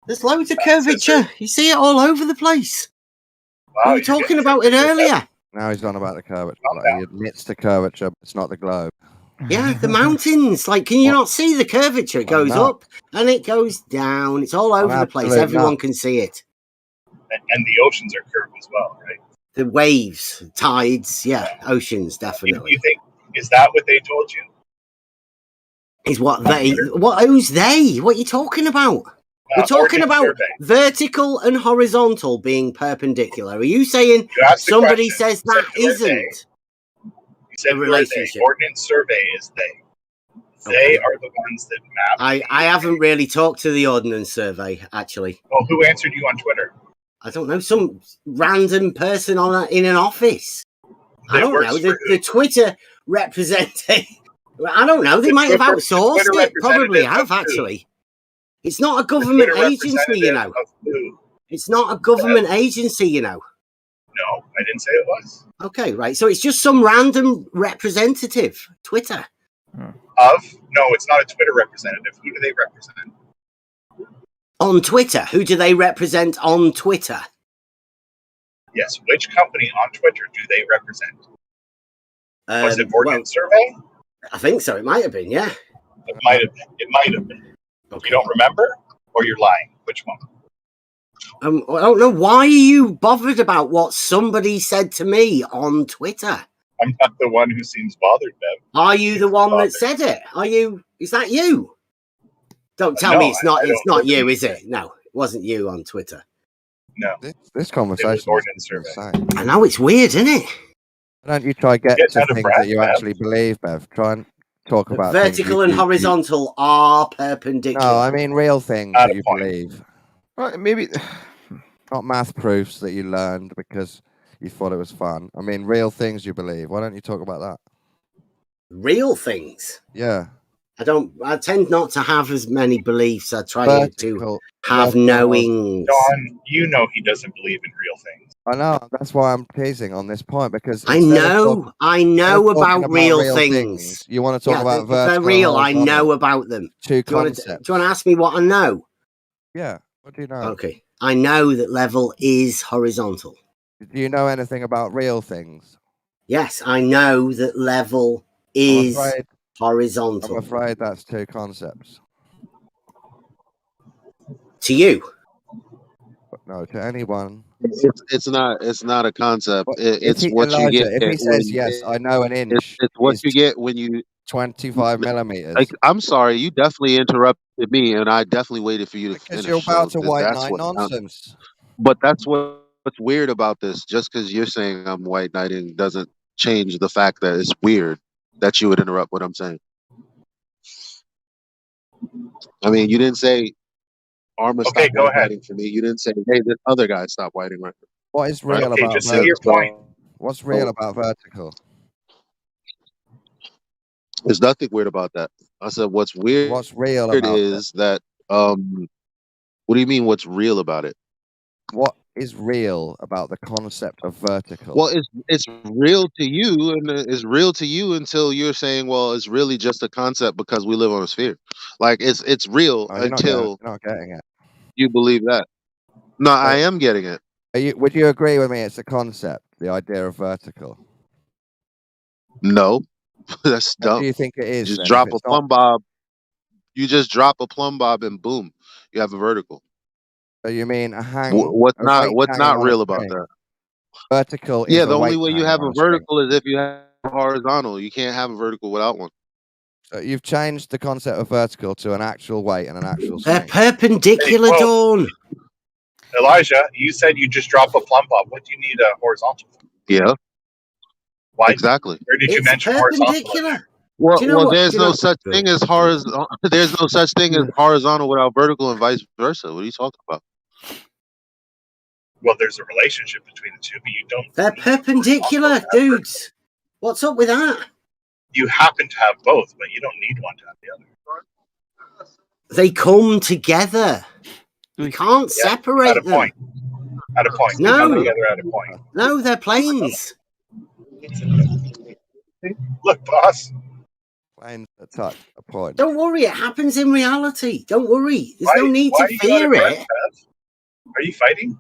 Speaker 22: There's loads of curvature. You see it all over the place.
Speaker 8: Wow,
Speaker 22: we were talking about it earlier.
Speaker 13: Now he's on about the curvature. Like, he admits the curvature, but it's not the globe.
Speaker 22: Yeah, the mountains. Like, can you not see the curvature? It goes
Speaker 13: not.
Speaker 22: up and it goes down. It's all over the place.
Speaker 13: absolutely
Speaker 22: Everyone
Speaker 13: not.
Speaker 22: can see it.
Speaker 8: And the oceans are curved as well, right?
Speaker 22: The waves, tides, oceans, definitely.
Speaker 8: You think, is that what they told you?
Speaker 22: Is what they? What? Who's they? What are you talking about? We're talking about vertical and horizontal being perpendicular. Are you saying somebody says that isn't
Speaker 8: You said
Speaker 22: a relationship?
Speaker 8: Ordnance Survey is they. They are the ones that map.
Speaker 22: I haven't really talked to the Ordnance Survey, actually.
Speaker 8: Well, who answered you on Twitter?
Speaker 22: I don't know, some random person in an office. I don't know. The Twitter representative. I don't know. They might have outsourced it. Probably have, actually. It's not a government agency, you know. It's not a government agency, you know.
Speaker 8: No, I didn't say it was.
Speaker 22: Okay, right. So it's just some random representative. Twitter.
Speaker 8: No, it's not a Twitter representative. Who do they represent?
Speaker 22: On Twitter. Who do they represent on Twitter?
Speaker 8: Yes, which company on Twitter do they represent? Was it Ordnance Survey?
Speaker 22: I think so. It might have been, yeah.
Speaker 8: It might have been. It might have been. Okay. You don't remember? Or you're lying? Which one?
Speaker 22: I don't know. Why are you bothered about what somebody said to me on Twitter?
Speaker 8: I'm not the one who seems bothered, Bev.
Speaker 22: Are you the one that said it? Are you? Is that you? Don't tell me it's not. It's not you, is it? No, it wasn't you on Twitter.
Speaker 8: No.
Speaker 13: This conversation is insane.
Speaker 22: I know it's weird, isn't it?
Speaker 13: Why don't you try get to things that you actually believe, Bev? Try and talk about
Speaker 22: vertical and horizontal are perpendicular.
Speaker 13: No, I mean real things that you believe.
Speaker 19: Well, maybe
Speaker 13: not math proofs that you learned because you thought it was fun. I mean real things you believe. Why don't you talk about that?
Speaker 22: Real things?
Speaker 13: Yeah.
Speaker 22: I tend not to have as many beliefs. I try to have knowing.
Speaker 8: Don, you know he doesn't believe in real things.
Speaker 13: I know. That's why I'm teasing on this point because
Speaker 22: I know about real things.
Speaker 13: You want to talk about vertical?
Speaker 22: They're real. I know about them.
Speaker 13: Two
Speaker 22: do you
Speaker 13: concepts.
Speaker 22: Want to ask me what I know?
Speaker 13: Yeah. What do you know?
Speaker 22: Okay. I know that level is horizontal.
Speaker 13: Do you know anything about real things?
Speaker 22: Yes, I know that level is horizontal.
Speaker 13: I'm afraid that's two concepts.
Speaker 22: To you?
Speaker 13: No, to anyone.
Speaker 17: It's not a concept. It's what you get.
Speaker 13: If he says yes, I know an inch.
Speaker 17: It's what you get when you
Speaker 13: 25 millimeters.
Speaker 17: Like, I'm sorry, you definitely interrupted me, and I definitely waited for you to finish.
Speaker 13: Because you're about to white
Speaker 17: that's
Speaker 13: knight nonsense.
Speaker 17: But that's what's weird about this. Just because you're saying I'm white knighting doesn't change the fact that it's weird that you would interrupt what I'm saying. I mean, you didn't say Arma stop white knighting for me. You didn't say, hey, this other guy stop whiting right now.
Speaker 13: What is real about
Speaker 8: just say your point.
Speaker 13: What's real about vertical?
Speaker 17: There's nothing weird about that. I said what's weird.
Speaker 13: What's real about
Speaker 17: is that what do you mean what's real about it?
Speaker 13: What is real about the concept of vertical?
Speaker 17: Well, it's real to you, and it's real to you until you're saying, well, it's really just a concept because we live on a sphere. Like it's real until
Speaker 13: you're not getting it.
Speaker 17: You believe that. No, I am getting it.
Speaker 13: Would you agree with me? It's a concept, the idea of vertical.
Speaker 17: No, that's dumb.
Speaker 13: What do you think it is?
Speaker 17: Just drop a plumb bob. You just drop a plumb bob and boom, you have a vertical.
Speaker 13: So you mean a hang?
Speaker 17: What's not real about that?
Speaker 13: Vertical.
Speaker 17: Yeah, the only way you have a vertical is if you have a horizontal. You can't have a vertical without one.
Speaker 13: So you've changed the concept of vertical to an actual weight and an actual
Speaker 22: They're
Speaker 13: swing.
Speaker 22: perpendicular, Dawn.
Speaker 8: Elijah, you said you just drop a plumb bob. What do you need a horizontal for?
Speaker 17: Yeah.
Speaker 8: Why
Speaker 17: exactly?
Speaker 8: Where did you mention horizontal?
Speaker 17: Well, there's no such thing as horizontal. There's no such thing as horizontal without vertical, and vice versa. What are you talking about?
Speaker 8: Well, there's a relationship between the two, but you don't.
Speaker 22: They're perpendicular, dudes. What's up with that?
Speaker 8: You happen to have both, but you don't need one to have the other.
Speaker 22: They come together. You can't separate
Speaker 8: at a
Speaker 22: them.
Speaker 8: point. At a point.
Speaker 22: No.
Speaker 8: They come together at a point.
Speaker 22: No, they're planes.
Speaker 8: Look, boss.
Speaker 13: Planes that touch a point.
Speaker 22: Don't worry, it happens in reality. Don't worry. There's no need
Speaker 8: why
Speaker 22: to
Speaker 8: are you out of
Speaker 22: fear
Speaker 8: breath,
Speaker 22: it.
Speaker 8: Bev? Are you fighting?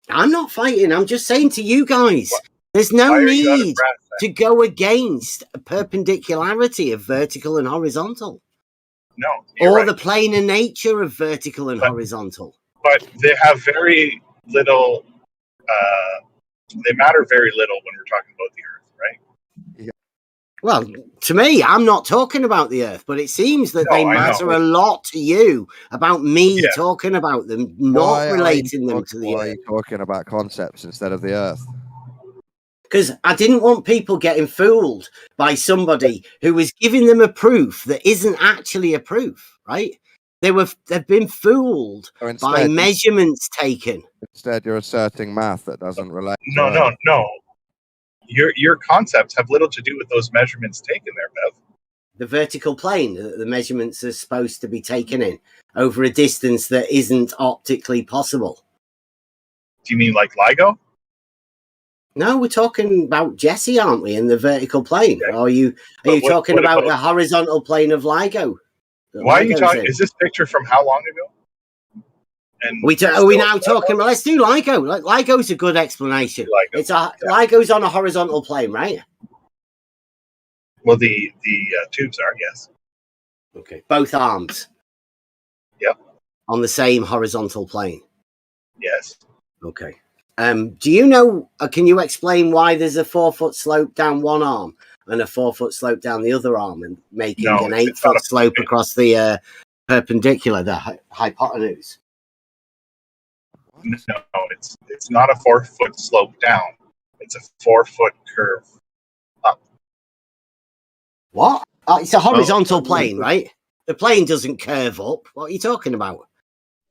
Speaker 22: I'm not fighting. I'm just saying to you guys, there's no
Speaker 8: Why are you out of
Speaker 22: need
Speaker 8: breath,
Speaker 22: to go against a perpendicularity of vertical and horizontal.
Speaker 8: No.
Speaker 22: Or the planar nature of vertical and horizontal.
Speaker 8: But they have very little, they matter very little when we're talking about the Earth, right?
Speaker 22: Well, to me, I'm not talking about the Earth, but it seems that
Speaker 8: No,
Speaker 22: they
Speaker 8: I know.
Speaker 22: matter a lot to you about me talking about them, not relating them to the
Speaker 13: Why are
Speaker 22: Earth.
Speaker 13: you talking about concepts instead of the Earth?
Speaker 22: Because I didn't want people getting fooled by somebody who was giving them a proof that isn't actually a proof, right? They've been fooled by measurements taken.
Speaker 13: Instead, you're asserting math that doesn't relate.
Speaker 8: No. Your concepts have little to do with those measurements taken there, Bev.
Speaker 22: The vertical plane that the measurements are supposed to be taken in over a distance that isn't optically possible.
Speaker 8: Do you mean like LIGO?
Speaker 22: No, we're talking about Jesse, aren't we, in the vertical plane? Okay. Are you talking about the horizontal plane of LIGO?
Speaker 8: Why are you talking? Is this picture from how long ago? And
Speaker 22: are we now talking? Well, let's do LIGO. LIGO's a good explanation. LIGO's on a horizontal plane, right?
Speaker 8: Well, the tubes are, yes.
Speaker 22: Okay, both arms.
Speaker 8: Yep.
Speaker 22: On the same horizontal plane.
Speaker 8: Yes.
Speaker 22: Okay. Do you know? Can you explain why there's a 4-foot slope down one arm and a 4-foot slope down the other arm, and making an 8-foot slope across the perpendicular, the hypotenuse?
Speaker 8: No, it's not a 4-foot slope down. It's a 4-foot curve up.
Speaker 22: What? It's a horizontal plane, right? The plane doesn't curve up. What are you talking about?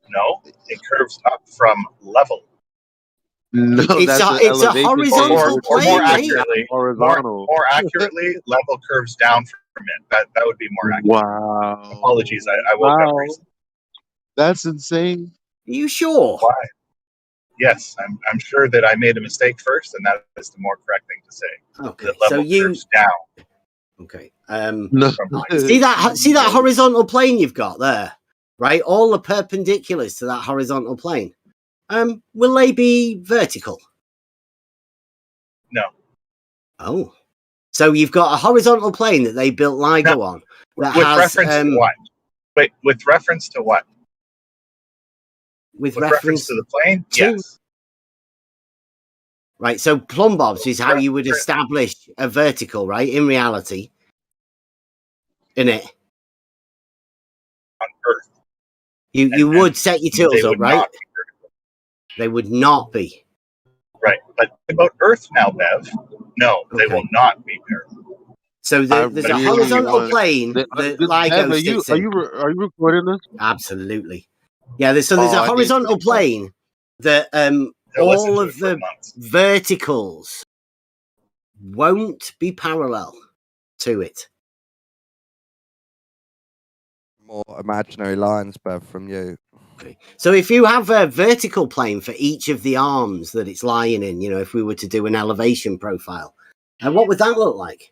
Speaker 8: No, it curves up from level.
Speaker 17: No,
Speaker 22: it's a horizontal plane.
Speaker 8: More accurately, level curves down from it. That would be more accurate.
Speaker 17: Wow.
Speaker 8: Apologies, I woke up recently.
Speaker 17: That's insane.
Speaker 22: Are you sure?
Speaker 8: Why? Yes, I'm sure that I made a mistake first, and that is the more correct thing to say.
Speaker 22: Okay,
Speaker 8: that level curves down.
Speaker 22: Okay.
Speaker 17: No.
Speaker 22: See that horizontal plane you've got there, right? All the perpendiculars to that horizontal plane. Will they be vertical?
Speaker 8: No.
Speaker 22: Oh. So you've got a horizontal plane that they built LIGO on. That
Speaker 8: with
Speaker 22: has,
Speaker 8: reference to what? Wait, with reference to what?
Speaker 22: With
Speaker 8: reference to the plane? Yes.
Speaker 22: Right, so plumb bobs is how you would establish a vertical, right? In reality. In it.
Speaker 8: On Earth.
Speaker 22: You would set your tools up, right? They would not be.
Speaker 8: Right, but about Earth now, Bev. No, they will not be parallel.
Speaker 22: So there's a horizontal plane that LIGO sits in.
Speaker 17: Are you recording this?
Speaker 22: Absolutely. Yeah, there's a horizontal plane that all of the verticals won't be parallel to it.
Speaker 13: More imaginary lines, Bev, from you.
Speaker 22: Okay. So if you have a vertical plane for each of the arms that it's lying in, if we were to do an elevation profile, what would that look like?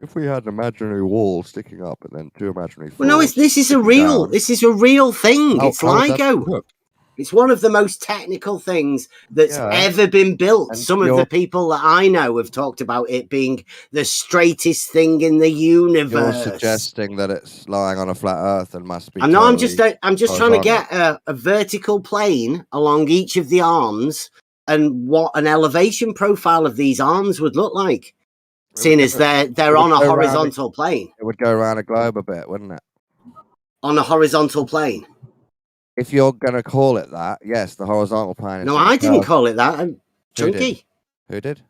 Speaker 13: If we had an imaginary wall sticking up and then two imaginary floors.
Speaker 22: Well, no, this is a real thing. It's LIGO. It's one of the most technical things that's ever been built. And some of the people that I know have talked about it being the straightest thing in the universe.
Speaker 13: You're suggesting that it's lying on a flat Earth and must be.
Speaker 22: I'm just trying to get a vertical plane along each of the arms and what an elevation profile of these arms would look like. Seeing as they're on a horizontal plane.
Speaker 13: It would go around a globe a bit, wouldn't it?
Speaker 22: On a horizontal plane.
Speaker 13: If you're going to call it that, yes, the horizontal plane.
Speaker 22: No, I didn't call it that. Chunky.
Speaker 13: Who did?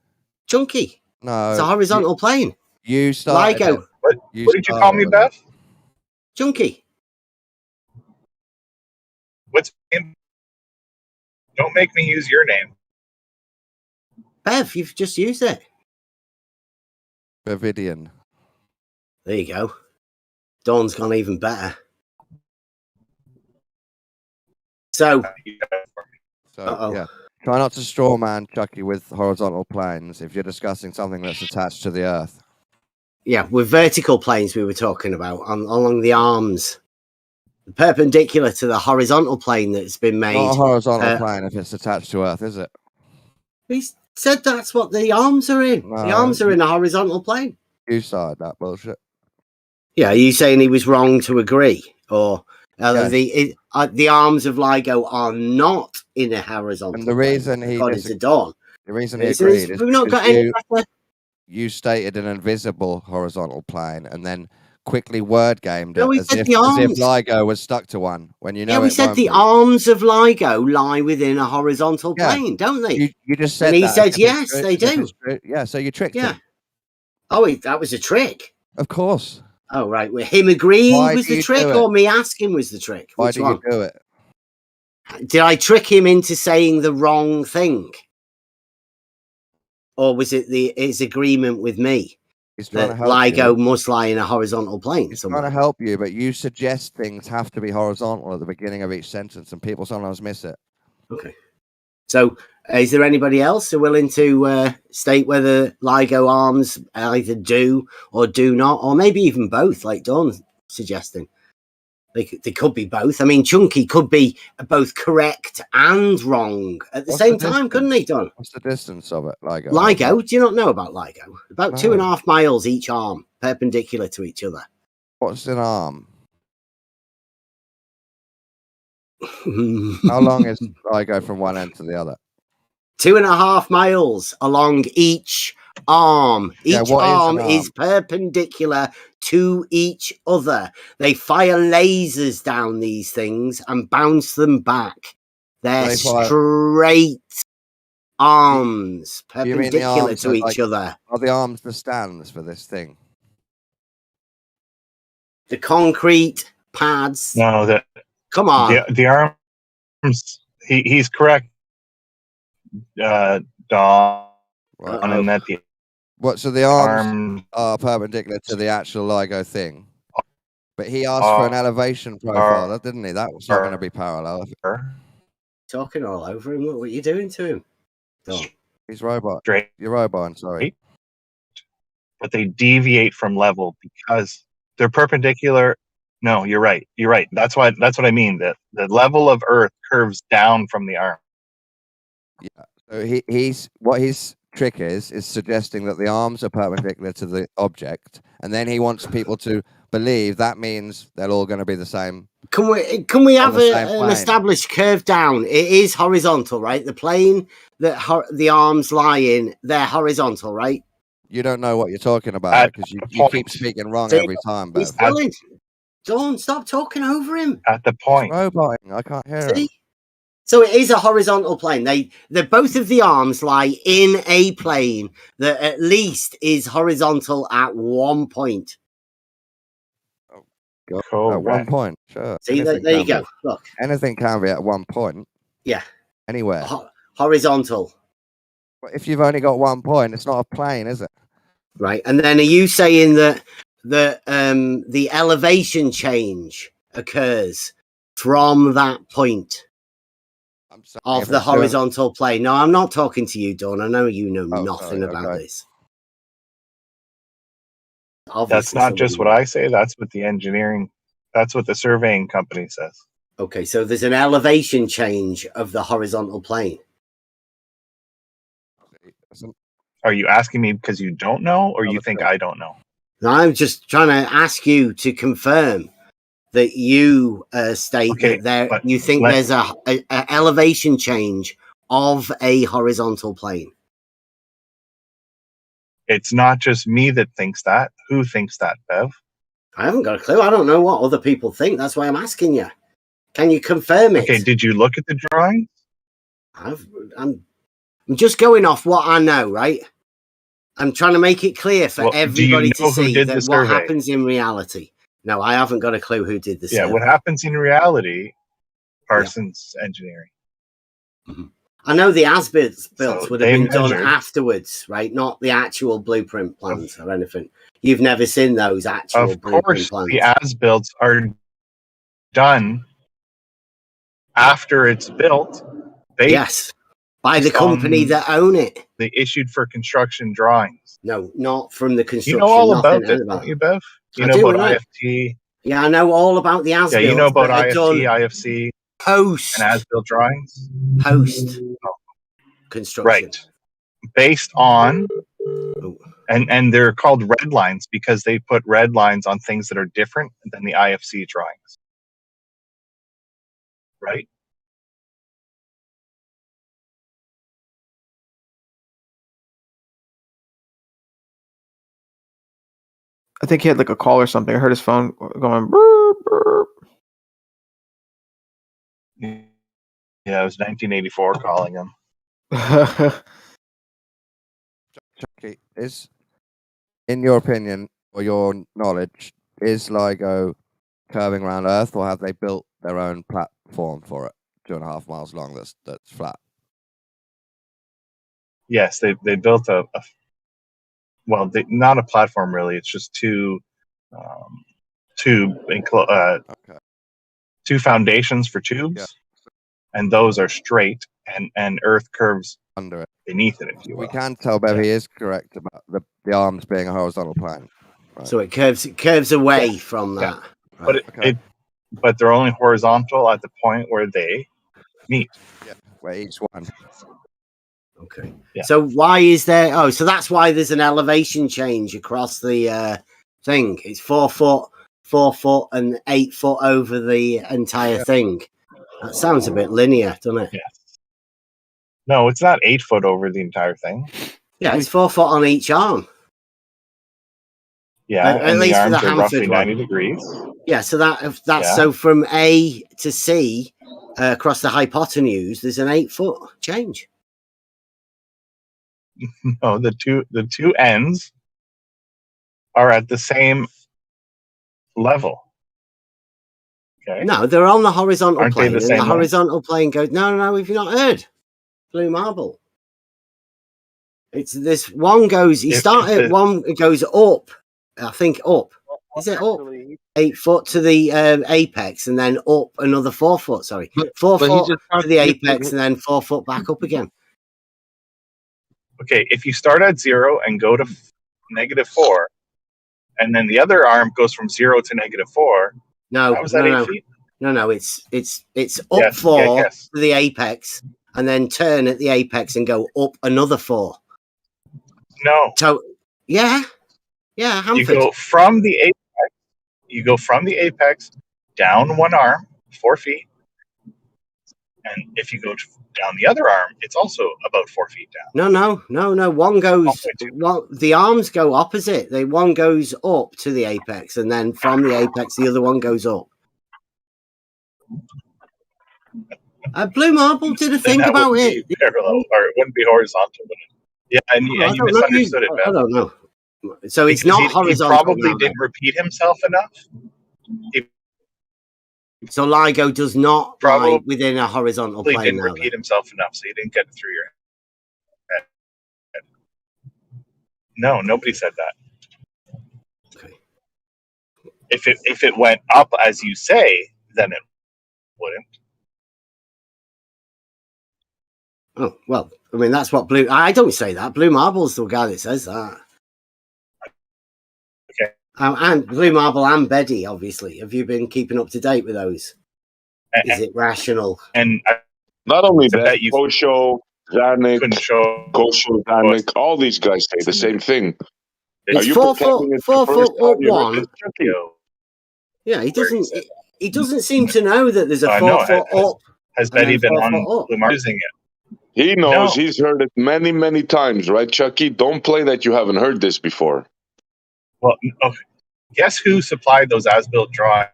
Speaker 22: Chunky.
Speaker 13: No.
Speaker 22: It's a horizontal plane.
Speaker 13: You started
Speaker 22: LIGO.
Speaker 8: What did you call me, Beth?
Speaker 22: Chunky.
Speaker 8: What's your name? Don't make me use your name.
Speaker 22: Bev, you've just used it.
Speaker 13: Bevidian.
Speaker 22: There you go. Dawn's gone even better. So
Speaker 13: yeah, try not to straw man Chucky with horizontal planes if you're discussing something that's attached to the Earth.
Speaker 22: Yeah, with vertical planes we were talking about along the arms, perpendicular to the horizontal plane that's been made.
Speaker 13: Not a horizontal plane if it's attached to Earth, is it?
Speaker 22: He said that's what the arms are in.
Speaker 13: No,
Speaker 22: the arms are in a horizontal plane.
Speaker 13: You started that bullshit.
Speaker 22: Yeah, are you saying he was wrong to agree, or
Speaker 13: Yes.
Speaker 22: the arms of LIGO are not in a horizontal
Speaker 13: And the
Speaker 22: plane,
Speaker 13: reason he
Speaker 22: according to Dawn?
Speaker 13: the reason he
Speaker 22: He says,
Speaker 13: agreed is
Speaker 22: we've not
Speaker 13: because
Speaker 22: got any better.
Speaker 13: you stated an invisible horizontal plane and then quickly word gamed it
Speaker 22: No, we
Speaker 13: as
Speaker 22: said
Speaker 13: if
Speaker 22: the arms.
Speaker 13: LIGO was stuck to one when you know
Speaker 22: Yeah, we
Speaker 13: it
Speaker 22: said
Speaker 13: won't
Speaker 22: the
Speaker 13: be.
Speaker 22: arms of LIGO lie within a horizontal plane, don't they?
Speaker 13: You just said
Speaker 22: and he
Speaker 13: that as
Speaker 22: said,
Speaker 13: if it's
Speaker 22: yes,
Speaker 13: true-
Speaker 22: they
Speaker 13: as if
Speaker 22: do.
Speaker 13: it's true. Yeah, so you tricked
Speaker 22: Yeah.
Speaker 13: him.
Speaker 22: Oh, that was a trick.
Speaker 13: Of course.
Speaker 22: Oh, right. Well, him agreeing
Speaker 13: Why
Speaker 22: was
Speaker 13: do
Speaker 22: the
Speaker 13: you
Speaker 22: trick,
Speaker 13: do it?
Speaker 22: or me asking was the trick?
Speaker 13: Why
Speaker 22: Which
Speaker 13: do
Speaker 22: one?
Speaker 13: you do it?
Speaker 22: Did I trick him into saying the wrong thing? Or was it his agreement with me
Speaker 13: He's trying to
Speaker 22: that
Speaker 13: help
Speaker 22: LIGO
Speaker 13: you.
Speaker 22: must lie in a horizontal plane
Speaker 13: He's
Speaker 22: somewhere?
Speaker 13: trying to help you, but you suggest things have to be horizontal at the beginning of each sentence, and people sometimes miss it.
Speaker 22: Okay. So, is there anybody else who willing to state whether LIGO arms either do or do not, or maybe even both, like Dawn's suggesting? They could be both. I mean, Chunky could be both correct and wrong at the
Speaker 13: What's
Speaker 22: same
Speaker 13: the
Speaker 22: time, couldn't he, Don?
Speaker 13: What's the distance of it, LIGO?
Speaker 22: LIGO, do you not know about LIGO? About
Speaker 13: No.
Speaker 22: 2.5 miles each arm, perpendicular to each other.
Speaker 13: What's an arm? How long is LIGO from one end to the other?
Speaker 22: 2.5 miles along each arm.
Speaker 13: Yeah,
Speaker 22: Each
Speaker 13: what is an
Speaker 22: arm
Speaker 13: arm?
Speaker 22: is perpendicular to each other. They fire lasers down these things and bounce them back. They're
Speaker 13: They fire-
Speaker 22: straight arms,
Speaker 13: You mean the
Speaker 22: perpendicular
Speaker 13: arms
Speaker 22: to
Speaker 13: are
Speaker 22: each
Speaker 13: like-
Speaker 22: other.
Speaker 13: Are the arms the stands for this thing?
Speaker 22: The concrete pads.
Speaker 8: No,
Speaker 22: Come on.
Speaker 8: the arms. He's correct, Don, and that the
Speaker 13: What? So the arms are perpendicular to the actual LIGO thing, but he asked for an elevation profile, didn't he? That was not going to be parallel.
Speaker 22: Talking all over him. Look what you're doing to him. Don't.
Speaker 13: He's robot.
Speaker 8: Straight.
Speaker 13: You're robot. Sorry.
Speaker 8: but they deviate from level because they're perpendicular. No, you're right. You're right. That's what I mean. That the level of Earth curves down from the arm.
Speaker 13: Yeah. So his trick is suggesting that the arms are perpendicular to the object, and then he wants people to believe that means they're all going to be the same.
Speaker 22: Can we have
Speaker 13: the same
Speaker 22: an
Speaker 13: plane.
Speaker 22: established curve down? It is horizontal, right? The plane that the arms lie in, they're horizontal, right?
Speaker 13: You don't know what you're talking about because you keep speaking wrong
Speaker 22: See,
Speaker 13: every time,
Speaker 22: he's
Speaker 13: Bev.
Speaker 22: telling. Don't stop talking over him.
Speaker 8: At the point.
Speaker 13: Roboting. I can't hear him.
Speaker 22: See? So it is a horizontal plane. They're both of the arms lie in a plane that at least is horizontal at one point.
Speaker 13: At one point, sure.
Speaker 22: See, there
Speaker 13: Anything
Speaker 22: you
Speaker 13: can
Speaker 22: go.
Speaker 13: be.
Speaker 22: Look.
Speaker 13: Anything can be at one point.
Speaker 22: Yeah.
Speaker 13: Anywhere.
Speaker 22: Horizontal.
Speaker 13: But if you've only got 1 point, it's not a plane, is it?
Speaker 22: Right. And then are you saying that the elevation change occurs from that point of the horizontal plane? No, I'm not talking to you, Dawn. I know you know nothing about this.
Speaker 8: That's not just what I say. That's what the surveying company says.
Speaker 22: Okay, so there's an elevation change of the horizontal plane.
Speaker 8: Are you asking me because you don't know, or you think I don't know?
Speaker 22: No, I'm just trying to ask you to confirm that you state that you think there's a elevation change of a horizontal plane.
Speaker 8: It's not just me that thinks that. Who thinks that, Bev?
Speaker 22: I haven't got a clue. I don't know what other people think. That's why I'm asking you. Can you confirm it?
Speaker 8: Okay, did you look at the drawing?
Speaker 22: I'm just going off what I know, right? I'm trying to make it clear for everybody to see that what happens in reality. No, I haven't got a clue who did the survey.
Speaker 8: What happens in reality, Parsons Engineering.
Speaker 22: Mm-hmm. I know the as-built
Speaker 8: So
Speaker 22: would have
Speaker 8: they
Speaker 22: been done
Speaker 8: measured-
Speaker 22: afterwards, right? Not the actual blueprint plans or anything. You've never seen those actual
Speaker 8: Of
Speaker 22: blueprint
Speaker 8: course,
Speaker 22: plans.
Speaker 8: the as-builts are done after it's built.
Speaker 22: Yes, by the company that own it.
Speaker 8: They issued for construction drawings.
Speaker 22: No, not from the construction.
Speaker 8: You know all
Speaker 22: nothing
Speaker 8: about this,
Speaker 22: about
Speaker 8: don't you, Bev? You
Speaker 22: I
Speaker 8: know
Speaker 22: do,
Speaker 8: about
Speaker 22: right?
Speaker 8: IFT.
Speaker 22: Yeah, I know all about the as-built.
Speaker 8: Yeah, you know about IFT, IFC,
Speaker 22: post
Speaker 8: and as-built drawings.
Speaker 22: Post construction.
Speaker 8: Right. Based on, and they're called red lines because they put red lines on things that are different than the IFC drawings. Right?
Speaker 19: I think he had like a call or something. I heard his phone going burp, burp.
Speaker 8: Yeah, it was 1984 calling him.
Speaker 13: Chucky, is, in your opinion or your knowledge, is LIGO curving around Earth, or have they built their own platform for it, 2.5 miles long, that's flat?
Speaker 8: Yes, they built not a platform really. It's just two foundations for tubes, and those are straight, and Earth curves
Speaker 13: under it,
Speaker 8: beneath it. If you will.
Speaker 13: We can tell Bevy is correct about the arms being a horizontal plane. Right.
Speaker 22: So it curves away from that.
Speaker 8: But but they're only horizontal at the point where they meet.
Speaker 13: Yeah, where each one.
Speaker 22: Okay.
Speaker 8: Yeah.
Speaker 22: So why is there? Oh, so that's why there's an elevation change across the thing. It's 4 foot, 4 foot, and 8 foot over the entire thing. That sounds a bit linear, doesn't it?
Speaker 8: Yeah. No, it's not 8 foot over the entire thing.
Speaker 22: Yeah, it's 4 foot on each arm.
Speaker 8: Yeah,
Speaker 22: At
Speaker 8: and the
Speaker 22: least for
Speaker 8: arms
Speaker 22: the
Speaker 8: are roughly
Speaker 22: Hanford one.
Speaker 8: 90 degrees.
Speaker 22: Yeah, so that's
Speaker 8: Yeah.
Speaker 22: so from A to C across the hypotenuse, there's an 8 foot change.
Speaker 8: No, the two ends are at the same level. Okay.
Speaker 22: No, they're on the horizontal
Speaker 8: Aren't they
Speaker 22: plane.
Speaker 8: the
Speaker 22: And
Speaker 8: same
Speaker 22: the
Speaker 8: way?
Speaker 22: horizontal plane goes, no, if you've not heard. Blue marble. It's this one goes, one goes up, I think up. Is it up? 8 foot to the apex and then up another 4 foot, sorry. 4
Speaker 17: but he
Speaker 22: foot
Speaker 17: just
Speaker 22: to the apex and then 4 foot back up again.
Speaker 8: Okay, if you start at 0 and go to -4, and then the other arm goes from 0 to -4.
Speaker 22: No,
Speaker 8: how is that 8 feet?
Speaker 22: No, it's up
Speaker 8: Yes,
Speaker 22: 4
Speaker 8: yes.
Speaker 22: to the apex and then turn at the apex and go up another 4.
Speaker 8: No.
Speaker 22: So yeah,
Speaker 8: You
Speaker 22: Hanford.
Speaker 8: go from the apex. You go from the apex down one arm, 4 feet, and if you go down the other arm, it's also about 4 feet down.
Speaker 22: No. One goes. The arms go opposite. One goes up to the apex, and then from the apex, the other one goes up. Blue Marble did a
Speaker 8: Then
Speaker 22: thing
Speaker 8: that
Speaker 22: about
Speaker 8: would
Speaker 22: it.
Speaker 8: be parallel, or it wouldn't be horizontal. Yeah, and you misunderstood it,
Speaker 22: I
Speaker 8: Bev.
Speaker 22: don't know. So it's
Speaker 8: Because
Speaker 22: not
Speaker 8: he
Speaker 22: horizontal.
Speaker 8: probably
Speaker 22: now,
Speaker 8: didn't repeat himself enough.
Speaker 22: So LIGO does not
Speaker 8: Probably
Speaker 22: lie within a horizontal
Speaker 8: He
Speaker 22: plane
Speaker 8: didn't
Speaker 22: now.
Speaker 8: repeat himself enough, so you didn't get it through your head. No, nobody said that.
Speaker 22: Okay.
Speaker 8: If it went up as you say, then it wouldn't.
Speaker 22: Oh well, I mean that's what Blue. I don't say that. Blue Marble's the guy that says that.
Speaker 8: Okay.
Speaker 22: And Blue Marble and Betty, obviously. Have you been keeping up to date with those? Is it rational?
Speaker 8: And
Speaker 3: not only
Speaker 8: I
Speaker 3: that,
Speaker 8: bet you
Speaker 3: Kosho, Zanuck,
Speaker 8: Kosho,
Speaker 3: Zanuck, all these guys say the same thing.
Speaker 22: It's 4 foot, 4 foot up one. Yeah, he doesn't. He doesn't seem to know that there's a 4 foot up.
Speaker 8: Has
Speaker 22: and
Speaker 8: Betty
Speaker 22: then
Speaker 8: been
Speaker 22: 4
Speaker 8: on
Speaker 22: foot up.
Speaker 8: Blue Marble using it?
Speaker 3: He knows.
Speaker 8: No.
Speaker 3: He's heard it many, many times, right, Chucky? Don't play that you haven't heard this before.
Speaker 8: Well, okay. Guess who supplied those as-built drawings?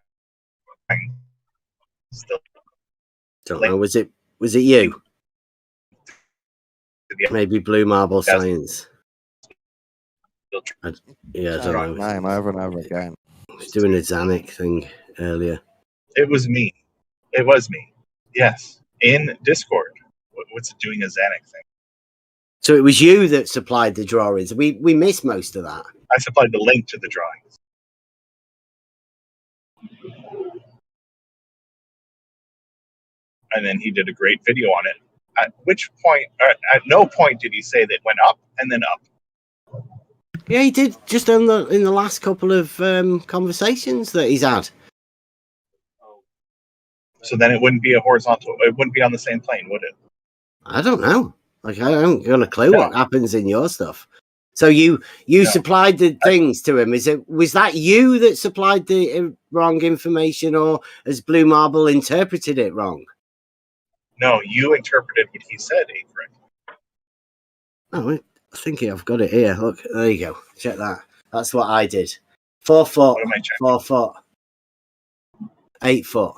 Speaker 22: Don't know. Was it you? Maybe Blue Marble Science. I don't know.
Speaker 13: Name over and over again.
Speaker 22: I was doing a Zanuck thing earlier.
Speaker 8: It was me. It was me. Yes. In Discord What's it doing a Xanax thing?
Speaker 22: So it was you that supplied the drawings. We missed most of that.
Speaker 8: I supplied the link to the drawings. And then he did a great video on it. At which point, at no point did he say that it went up and then up.
Speaker 22: Yeah, he did just in the last couple of conversations that he's had.
Speaker 8: So then it wouldn't be a horizontal. It wouldn't be on the same plane, would it?
Speaker 22: I don't know. Like I haven't got a clue what happens in your stuff. So you supplied the things to him. Was that you that supplied the wrong information, or has Blue Marble interpreted it wrong?
Speaker 8: No, you interpreted what he said incorrectly.
Speaker 22: Oh, I think I've got it here. Look, there you go. Check that. That's what I did. 4 foot, 4 foot, 8 foot.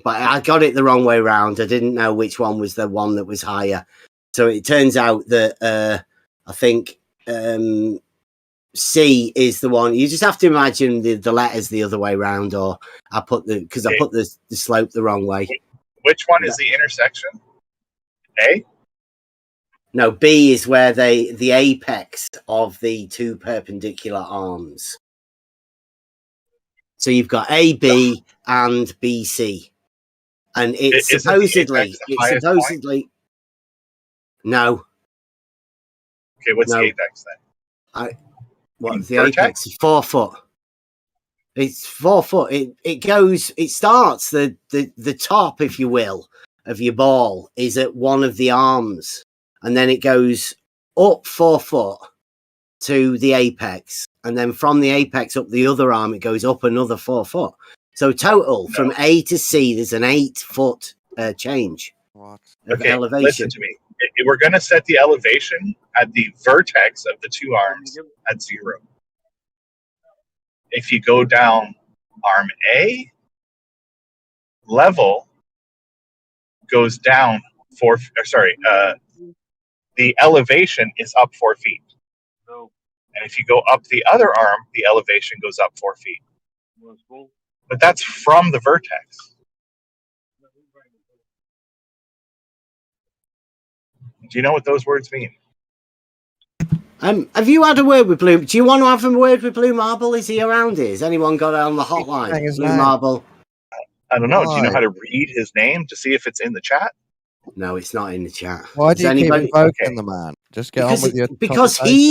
Speaker 22: But I got it the wrong way round. I didn't know which one was the one that was higher. So it turns out that I think C is the one. You just have to imagine the letters the other way round, or I put the slope the wrong way.
Speaker 8: Which one is the intersection? A?
Speaker 22: No, B is where the apex of the two perpendicular arms. So you've got AB and BC. And it's supposedly no.
Speaker 8: Okay, what's the apex then?
Speaker 22: What's the apex? 4 foot. It's 4 foot. It starts the top, if you will, of your ball is at one of the arms, and then it goes up 4 foot to the apex, and then from the apex up the other arm, it goes up another 4 foot. So total from A to C, there's an 8 foot change of elevation.
Speaker 8: Listen to me. We're going to set the elevation at the vertex of the two arms at 0. If you go down arm A, level goes down the elevation is up 4 feet. And if you go up the other arm, the elevation goes up 4 feet. But that's from the vertex. Do you know what those words mean?
Speaker 22: Have you had a word with Blue? Do you want to have a word with Blue Marble? Is he around here? Has anyone got on the hotline? Blue Marble.
Speaker 8: I don't know. Do you know how to read his name to see if it's in the chat?
Speaker 22: No, it's not in the chat.
Speaker 13: Why do you keep invoking the man? Just get on with your
Speaker 22: because
Speaker 13: conversation.